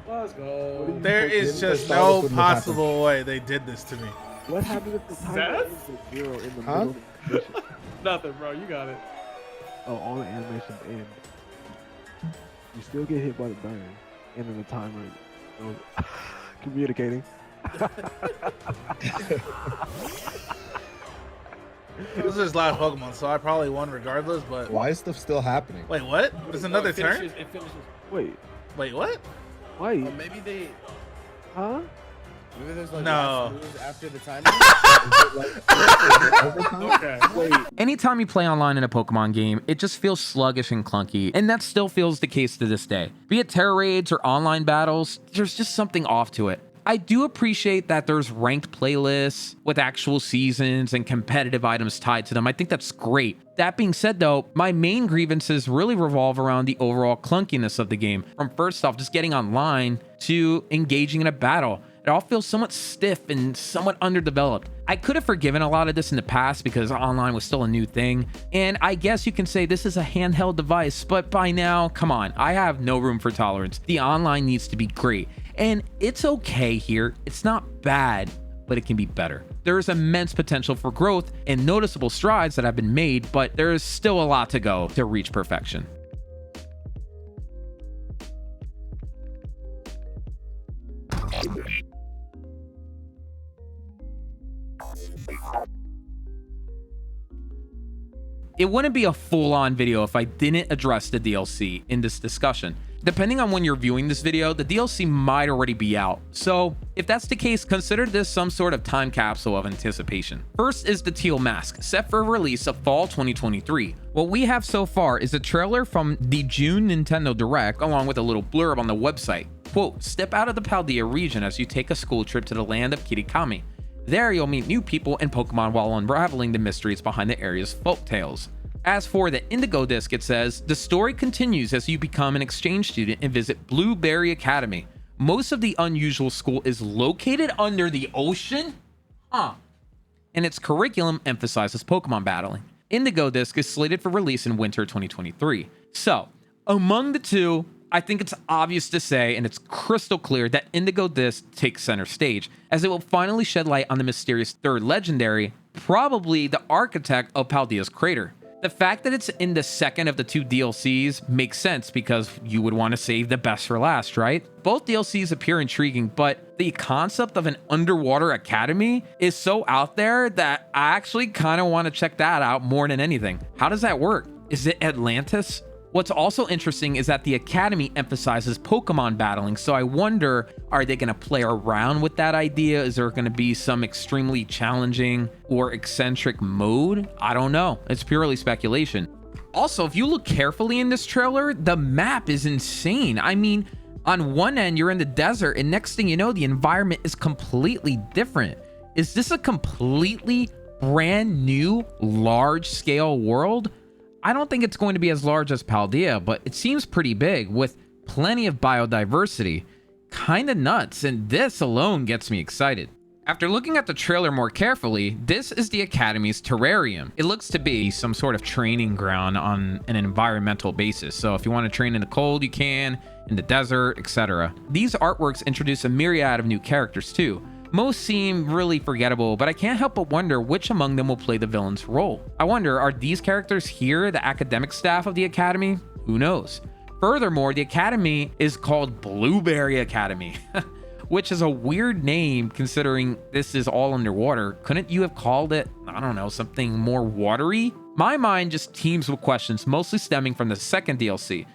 Let's go. There is just no possible way they did this to me. What happened if the timer is at 0 in the middle of the mission? Nothing, bro. You got it. Oh, all the animations end. You still get hit by the burn, and then the timer goes communicating. This is his last Pokemon, so I probably won regardless, but... Why is stuff still happening? Wait, what? There's another turn? It finishes. Wait, what? wait. Oh, maybe they... Huh? Maybe there's like no. after the time. Okay. Wait. Anytime you play online in a Pokemon game, it just feels sluggish and clunky, and that still feels the case to this day. Be it terror raids or online battles, there's just something off to it. I do appreciate that there's ranked playlists with actual seasons and competitive items tied to them. I think that's great. That being said though, my main grievances really revolve around the overall clunkiness of the game. From first off, just getting online to engaging in a battle. It all feels somewhat stiff and somewhat underdeveloped. I could have forgiven a lot of this in the past because online was still a new thing. And I guess you can say this is a handheld device, but by now, come on, I have no room for tolerance. The online needs to be great. And it's okay here. It's not bad, but it can be better. There is immense potential for growth and noticeable strides that have been made, but there is still a lot to go to reach perfection. It wouldn't be a full-on video if I didn't address the DLC in this discussion. Depending on when you're viewing this video, the DLC might already be out. So if that's the case, consider this some sort of time capsule of anticipation. First is the Teal Mask, set for release of fall 2023. What we have so far is a trailer from the June Nintendo Direct, along with a little blurb on the website. Quote, step out of the Paldea region as you take a school trip to the land of Kirikami. There you'll meet new people and Pokemon while unraveling the mysteries behind the area's folktales. As for the Indigo Disc, it says, the story continues as you become an exchange student and visit Blueberry Academy. Most of the unusual school is located under the ocean? And its curriculum emphasizes Pokemon battling. Indigo Disc is slated for release in winter 2023. So, among the two, I think it's obvious to say, and it's crystal clear, that Indigo Disc takes center stage, as it will finally shed light on the mysterious third legendary, probably the architect of Paldea's crater. The fact that it's in the second of the two DLCs makes sense because you would want to save the best for last, right? Both DLCs appear intriguing, but the concept of an underwater academy is so out there that I actually kind of want to check that out more than anything. How does that work? Is it Atlantis? What's also interesting is that the Academy emphasizes Pokemon battling, so I wonder, are they going to play around with that idea? Is there going to be some extremely challenging or eccentric mode? I don't know. It's purely speculation. Also, if you look carefully in this trailer, the map is insane. I mean, on one end, you're in the desert, and next thing you know, the environment is completely different. Is this a completely brand new large-scale world? I don't think it's going to be as large as Paldea, but it seems pretty big with plenty of biodiversity. Kinda nuts, and this alone gets me excited. After looking at the trailer more carefully, this is the Academy's terrarium. It looks to be some sort of training ground on an environmental basis. So if you want to train in the cold, you can, in the desert, etc. These artworks introduce a myriad of new characters too. Most seem really forgettable, but I can't help but wonder which among them will play the villain's role. I wonder, are these characters here the academic staff of the Academy? Who knows? Furthermore, the Academy is called Blueberry Academy. Which is a weird name considering this is all underwater. Couldn't you have called it, I don't know, something more watery? My mind just teems with questions, mostly stemming from the second DLC.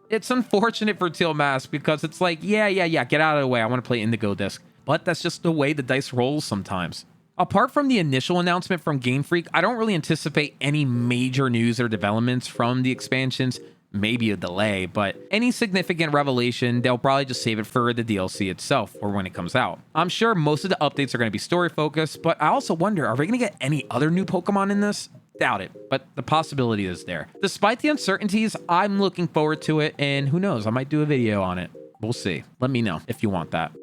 It's unfortunate for Teal Mask because it's like, yeah, get out of the way, I want to play Indigo Disc. But that's just the way the dice rolls sometimes. Apart from the initial announcement from Game Freak, I don't really anticipate any major news or developments from the expansions. Maybe a delay, but any significant revelation, they'll probably just save it for the DLC itself or when it comes out. I'm sure most of the updates are going to be story focused, but I also wonder, are we going to get any other new Pokemon in this? Doubt it, but the possibility is there. Despite the uncertainties, I'm looking forward to it, and who knows, I might do a video on it. We'll see. Let me know if you want that.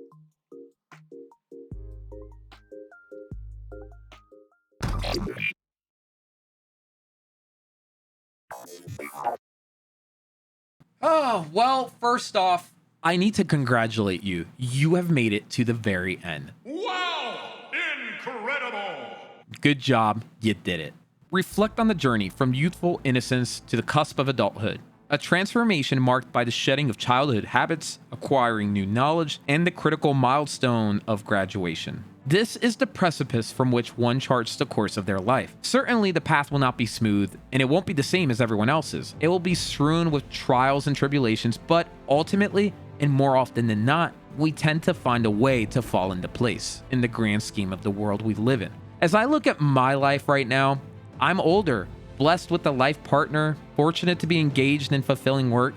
Oh, well, first off, I need to congratulate you. You have made it to the very end. Wow! Incredible! Good job, you did it. Reflect on the journey from youthful innocence to the cusp of adulthood. A transformation marked by the shedding of childhood habits, acquiring new knowledge, and the critical milestone of graduation. This is the precipice from which one charts the course of their life. Certainly the path will not be smooth, and it won't be the same as everyone else's. It will be strewn with trials and tribulations, but ultimately, and more often than not, we tend to find a way to fall into place in the grand scheme of the world we live in. As I look at my life right now, I'm older, blessed with a life partner, fortunate to be engaged in fulfilling work,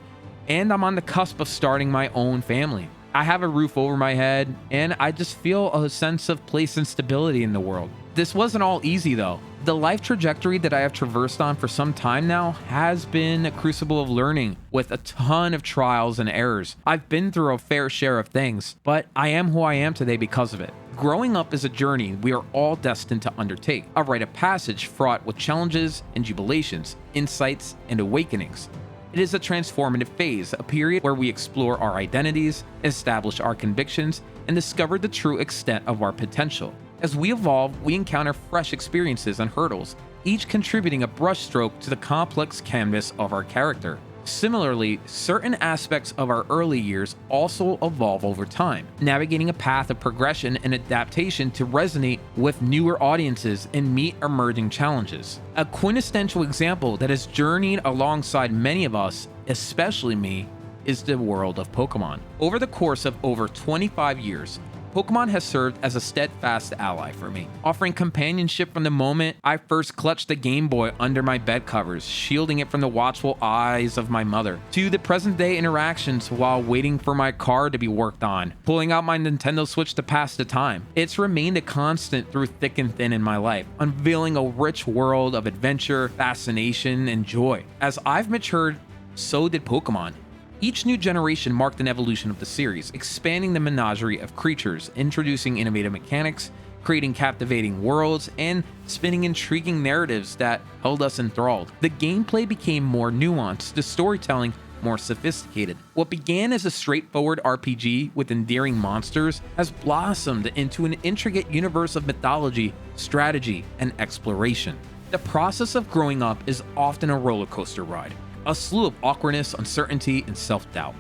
and I'm on the cusp of starting my own family. I have a roof over my head, and I just feel a sense of place and stability in the world. This wasn't all easy though. The life trajectory that I have traversed on for some time now has been a crucible of learning with a ton of trials and errors. I've been through a fair share of things, but I am who I am today because of it. Growing up is a journey we are all destined to undertake, a rite of passage fraught with challenges and jubilations, insights and awakenings. It is a transformative phase, a period where we explore our identities, establish our convictions, and discover the true extent of our potential. As we evolve, we encounter fresh experiences and hurdles, each contributing a brushstroke to the complex canvas of our character. Similarly, certain aspects of our early years also evolve over time, navigating a path of progression and adaptation to resonate with newer audiences and meet emerging challenges. A quintessential example that has journeyed alongside many of us, especially me, is the world of Pokemon. Over the course of over 25 years, Pokemon has served as a steadfast ally for me, offering companionship from the moment I first clutched the Game Boy under my bed covers, shielding it from the watchful eyes of my mother, to the present day interactions while waiting for my car to be worked on, pulling out my Nintendo Switch to pass the time. It's remained a constant through thick and thin in my life, unveiling a rich world of adventure, fascination, and joy. As I've matured, so did Pokemon. Each new generation marked an evolution of the series, expanding the menagerie of creatures, introducing innovative mechanics, creating captivating worlds, and spinning intriguing narratives that held us enthralled. The gameplay became more nuanced, the storytelling more sophisticated. What began as a straightforward RPG with endearing monsters has blossomed into an intricate universe of mythology, strategy, and exploration. The process of growing up is often a roller coaster ride, a slew of awkwardness, uncertainty, and self-doubt.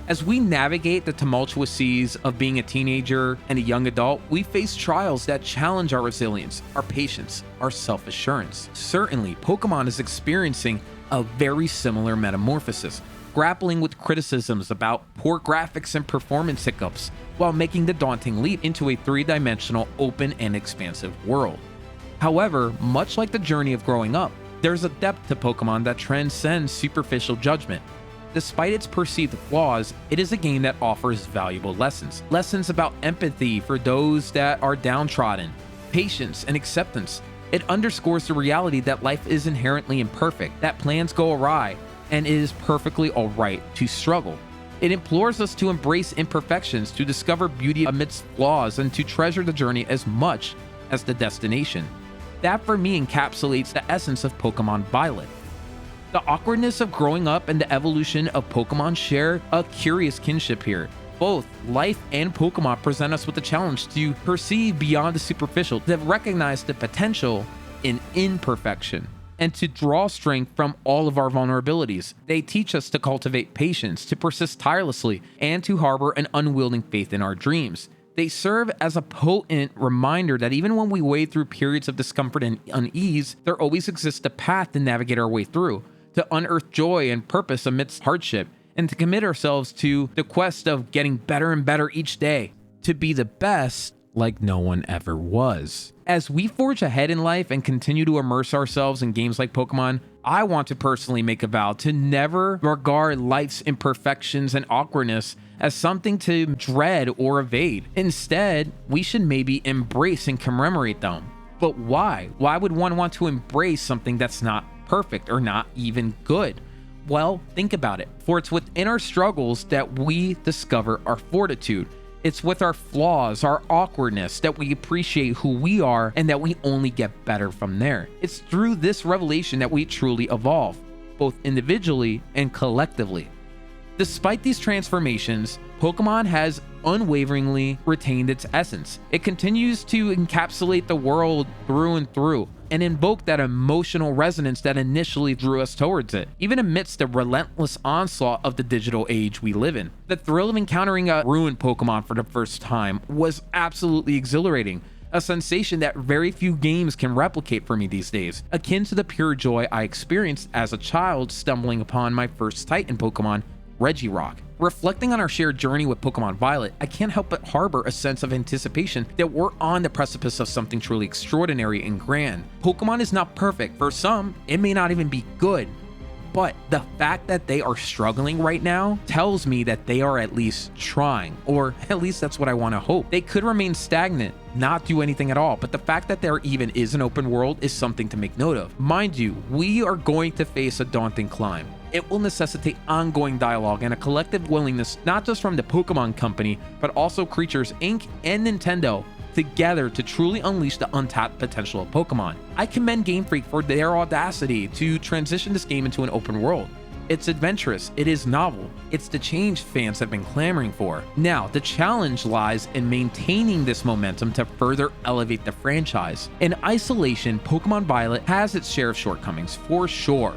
As we navigate the tumultuous seas of being a teenager and a young adult, we face trials that challenge our resilience, our patience, our self-assurance. Certainly, Pokemon is experiencing a very similar metamorphosis, grappling with criticisms about poor graphics and performance hiccups, while making the daunting leap into a three-dimensional, open and expansive world. However, much like the journey of growing up, There's a depth to Pokemon that transcends superficial judgment. Despite its perceived flaws, it is a game that offers valuable lessons. Lessons about empathy for those that are downtrodden, patience, and acceptance. It underscores the reality that life is inherently imperfect, that plans go awry, and it is perfectly alright to struggle. It implores us to embrace imperfections, to discover beauty amidst flaws, and to treasure the journey as much as the destination. That for me encapsulates the essence of Pokemon Violet. The awkwardness of growing up and the evolution of Pokemon share a curious kinship here. Both life and Pokemon present us with the challenge to perceive beyond the superficial, to recognize the potential in imperfection, and to draw strength from all of our vulnerabilities. They teach us to cultivate patience, to persist tirelessly, and to harbor an unwilling faith in our dreams. They serve as a potent reminder that even when we wade through periods of discomfort and unease, there always exists a path to navigate our way through, to unearth joy and purpose amidst hardship, and to commit ourselves to the quest of getting better and better each day, to be the best like no one ever was. As we forge ahead in life and continue to immerse ourselves in games like Pokemon, I want to personally make a vow to never regard life's imperfections and awkwardness as something to dread or evade. Instead, we should maybe embrace and commemorate them. But why? Why would one want to embrace something that's not perfect or not even good? Well, think about it. For it's within our struggles that we discover our fortitude. It's with our flaws, our awkwardness, that we appreciate who we are and that we only get better from there. It's through this revelation that we truly evolve, both individually and collectively. Despite these transformations, Pokemon has unwaveringly retained its essence. It continues to encapsulate the world through and through and invoke that emotional resonance that initially drew us towards it, even amidst the relentless onslaught of the digital age we live in. The thrill of encountering a ruined Pokemon for the first time was absolutely exhilarating, a sensation that very few games can replicate for me these days, akin to the pure joy I experienced as a child stumbling upon my first Titan Pokemon, Regirock. Reflecting on our shared journey with Pokemon Violet, I can't help but harbor a sense of anticipation that we're on the precipice of something truly extraordinary and grand. Pokemon is not perfect. For some, it may not even be good. But the fact that they are struggling right now tells me that they are at least trying, or at least that's what I want to hope. They could remain stagnant, not do anything at all, but the fact that there even is an open world is something to make note of. Mind you, we are going to face a daunting climb. It will necessitate ongoing dialogue and a collective willingness, not just from the Pokemon Company, but also Creatures Inc. and Nintendo, together to truly unleash the untapped potential of Pokemon. I commend Game Freak for their audacity to transition this game into an open world. It's adventurous, it is novel, it's the change fans have been clamoring for. Now, the challenge lies in maintaining this momentum to further elevate the franchise. In isolation, Pokemon Violet has its share of shortcomings, for sure,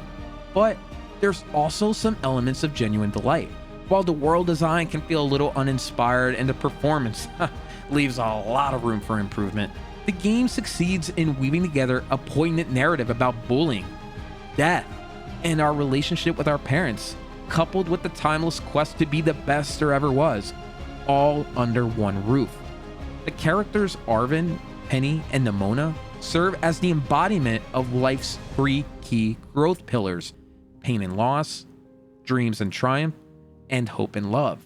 but there's also some elements of genuine delight. While the world design can feel a little uninspired and the performance leaves a lot of room for improvement, the game succeeds in weaving together a poignant narrative about bullying, death, and our relationship with our parents, coupled with the timeless quest to be the best there ever was, all under one roof. The characters Arven, Penny, and Nemona serve as the embodiment of life's three key growth pillars: pain and loss, dreams and triumph, and hope and love.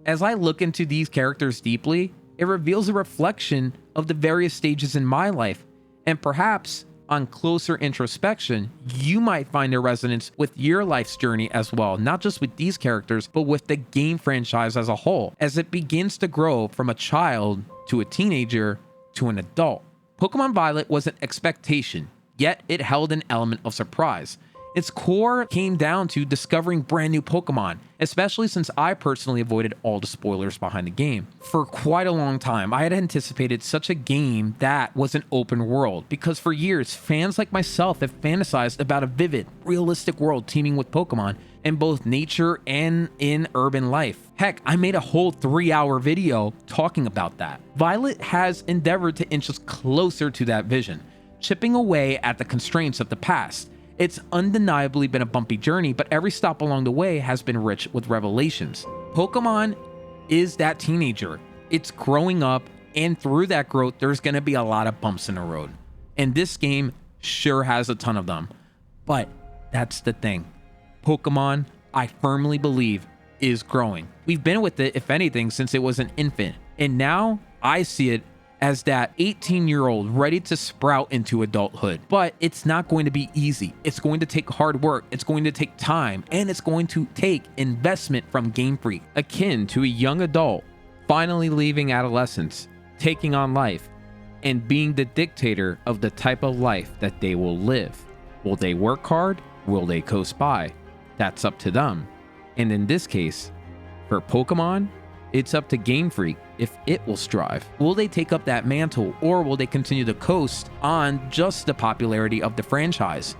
As I look into these characters deeply, it reveals a reflection of the various stages in my life, and perhaps on closer introspection, you might find a resonance with your life's journey as well, not just with these characters, but with the game franchise as a whole, as it begins to grow from a child to a teenager to an adult. Pokemon Violet was an expectation, yet it held an element of surprise. Its core came down to discovering brand new Pokemon, especially since I personally avoided all the spoilers behind the game. For quite a long time, I had anticipated such a game that was an open world, because for years, fans like myself have fantasized about a vivid, realistic world teeming with Pokemon in both nature and in urban life. Heck, I made a whole 3-hour video talking about that. Violet has endeavored to inch us closer to that vision, chipping away at the constraints of the past. It's undeniably been a bumpy journey, but every stop along the way has been rich with revelations. Pokemon is that teenager. It's growing up, and through that growth, there's going to be a lot of bumps in the road. And this game sure has a ton of them. But that's the thing. Pokemon, I firmly believe, is growing. We've been with it, if anything, since it was an infant. And now I see it as that 18-year-old ready to sprout into adulthood. But it's not going to be easy. It's going to take hard work. It's going to take time. And it's going to take investment from Game Freak, akin to a young adult finally leaving adolescence, taking on life, and being the dictator of the type of life that they will live. Will they work hard? Will they coast by? That's up to them. And in this case, for Pokemon, it's up to Game Freak if it will strive. Will they take up that mantle, or will they continue to coast on just the popularity of the franchise?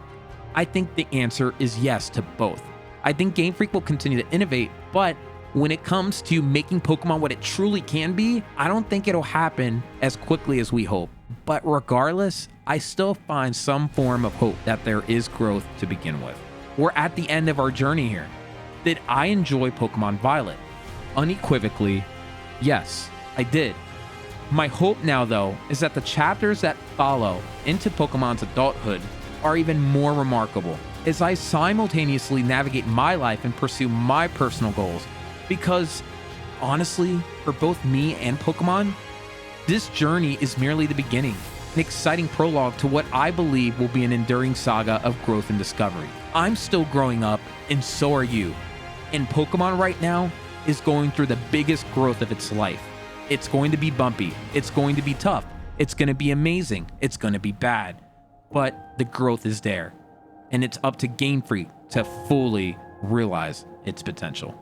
I think the answer is yes to both. I think Game Freak will continue to innovate, but when it comes to making Pokemon what it truly can be, I don't think it'll happen as quickly as we hope. But regardless, I still find some form of hope that there is growth to begin with. We're at the end of our journey here. Did I enjoy Pokemon Violet? Unequivocally, yes, I did. My hope now, though, is that the chapters that follow into Pokemon's adulthood are even more remarkable as I simultaneously navigate my life and pursue my personal goals. Because, honestly, for both me and Pokemon, this journey is merely the beginning, an exciting prologue to what I believe will be an enduring saga of growth and discovery. I'm still growing up, and so are you. And Pokemon right now is going through the biggest growth of its life. It's going to be bumpy. It's going to be tough. It's going to be amazing. It's going to be bad. But the growth is there. And it's up to Game Freak to fully realize its potential.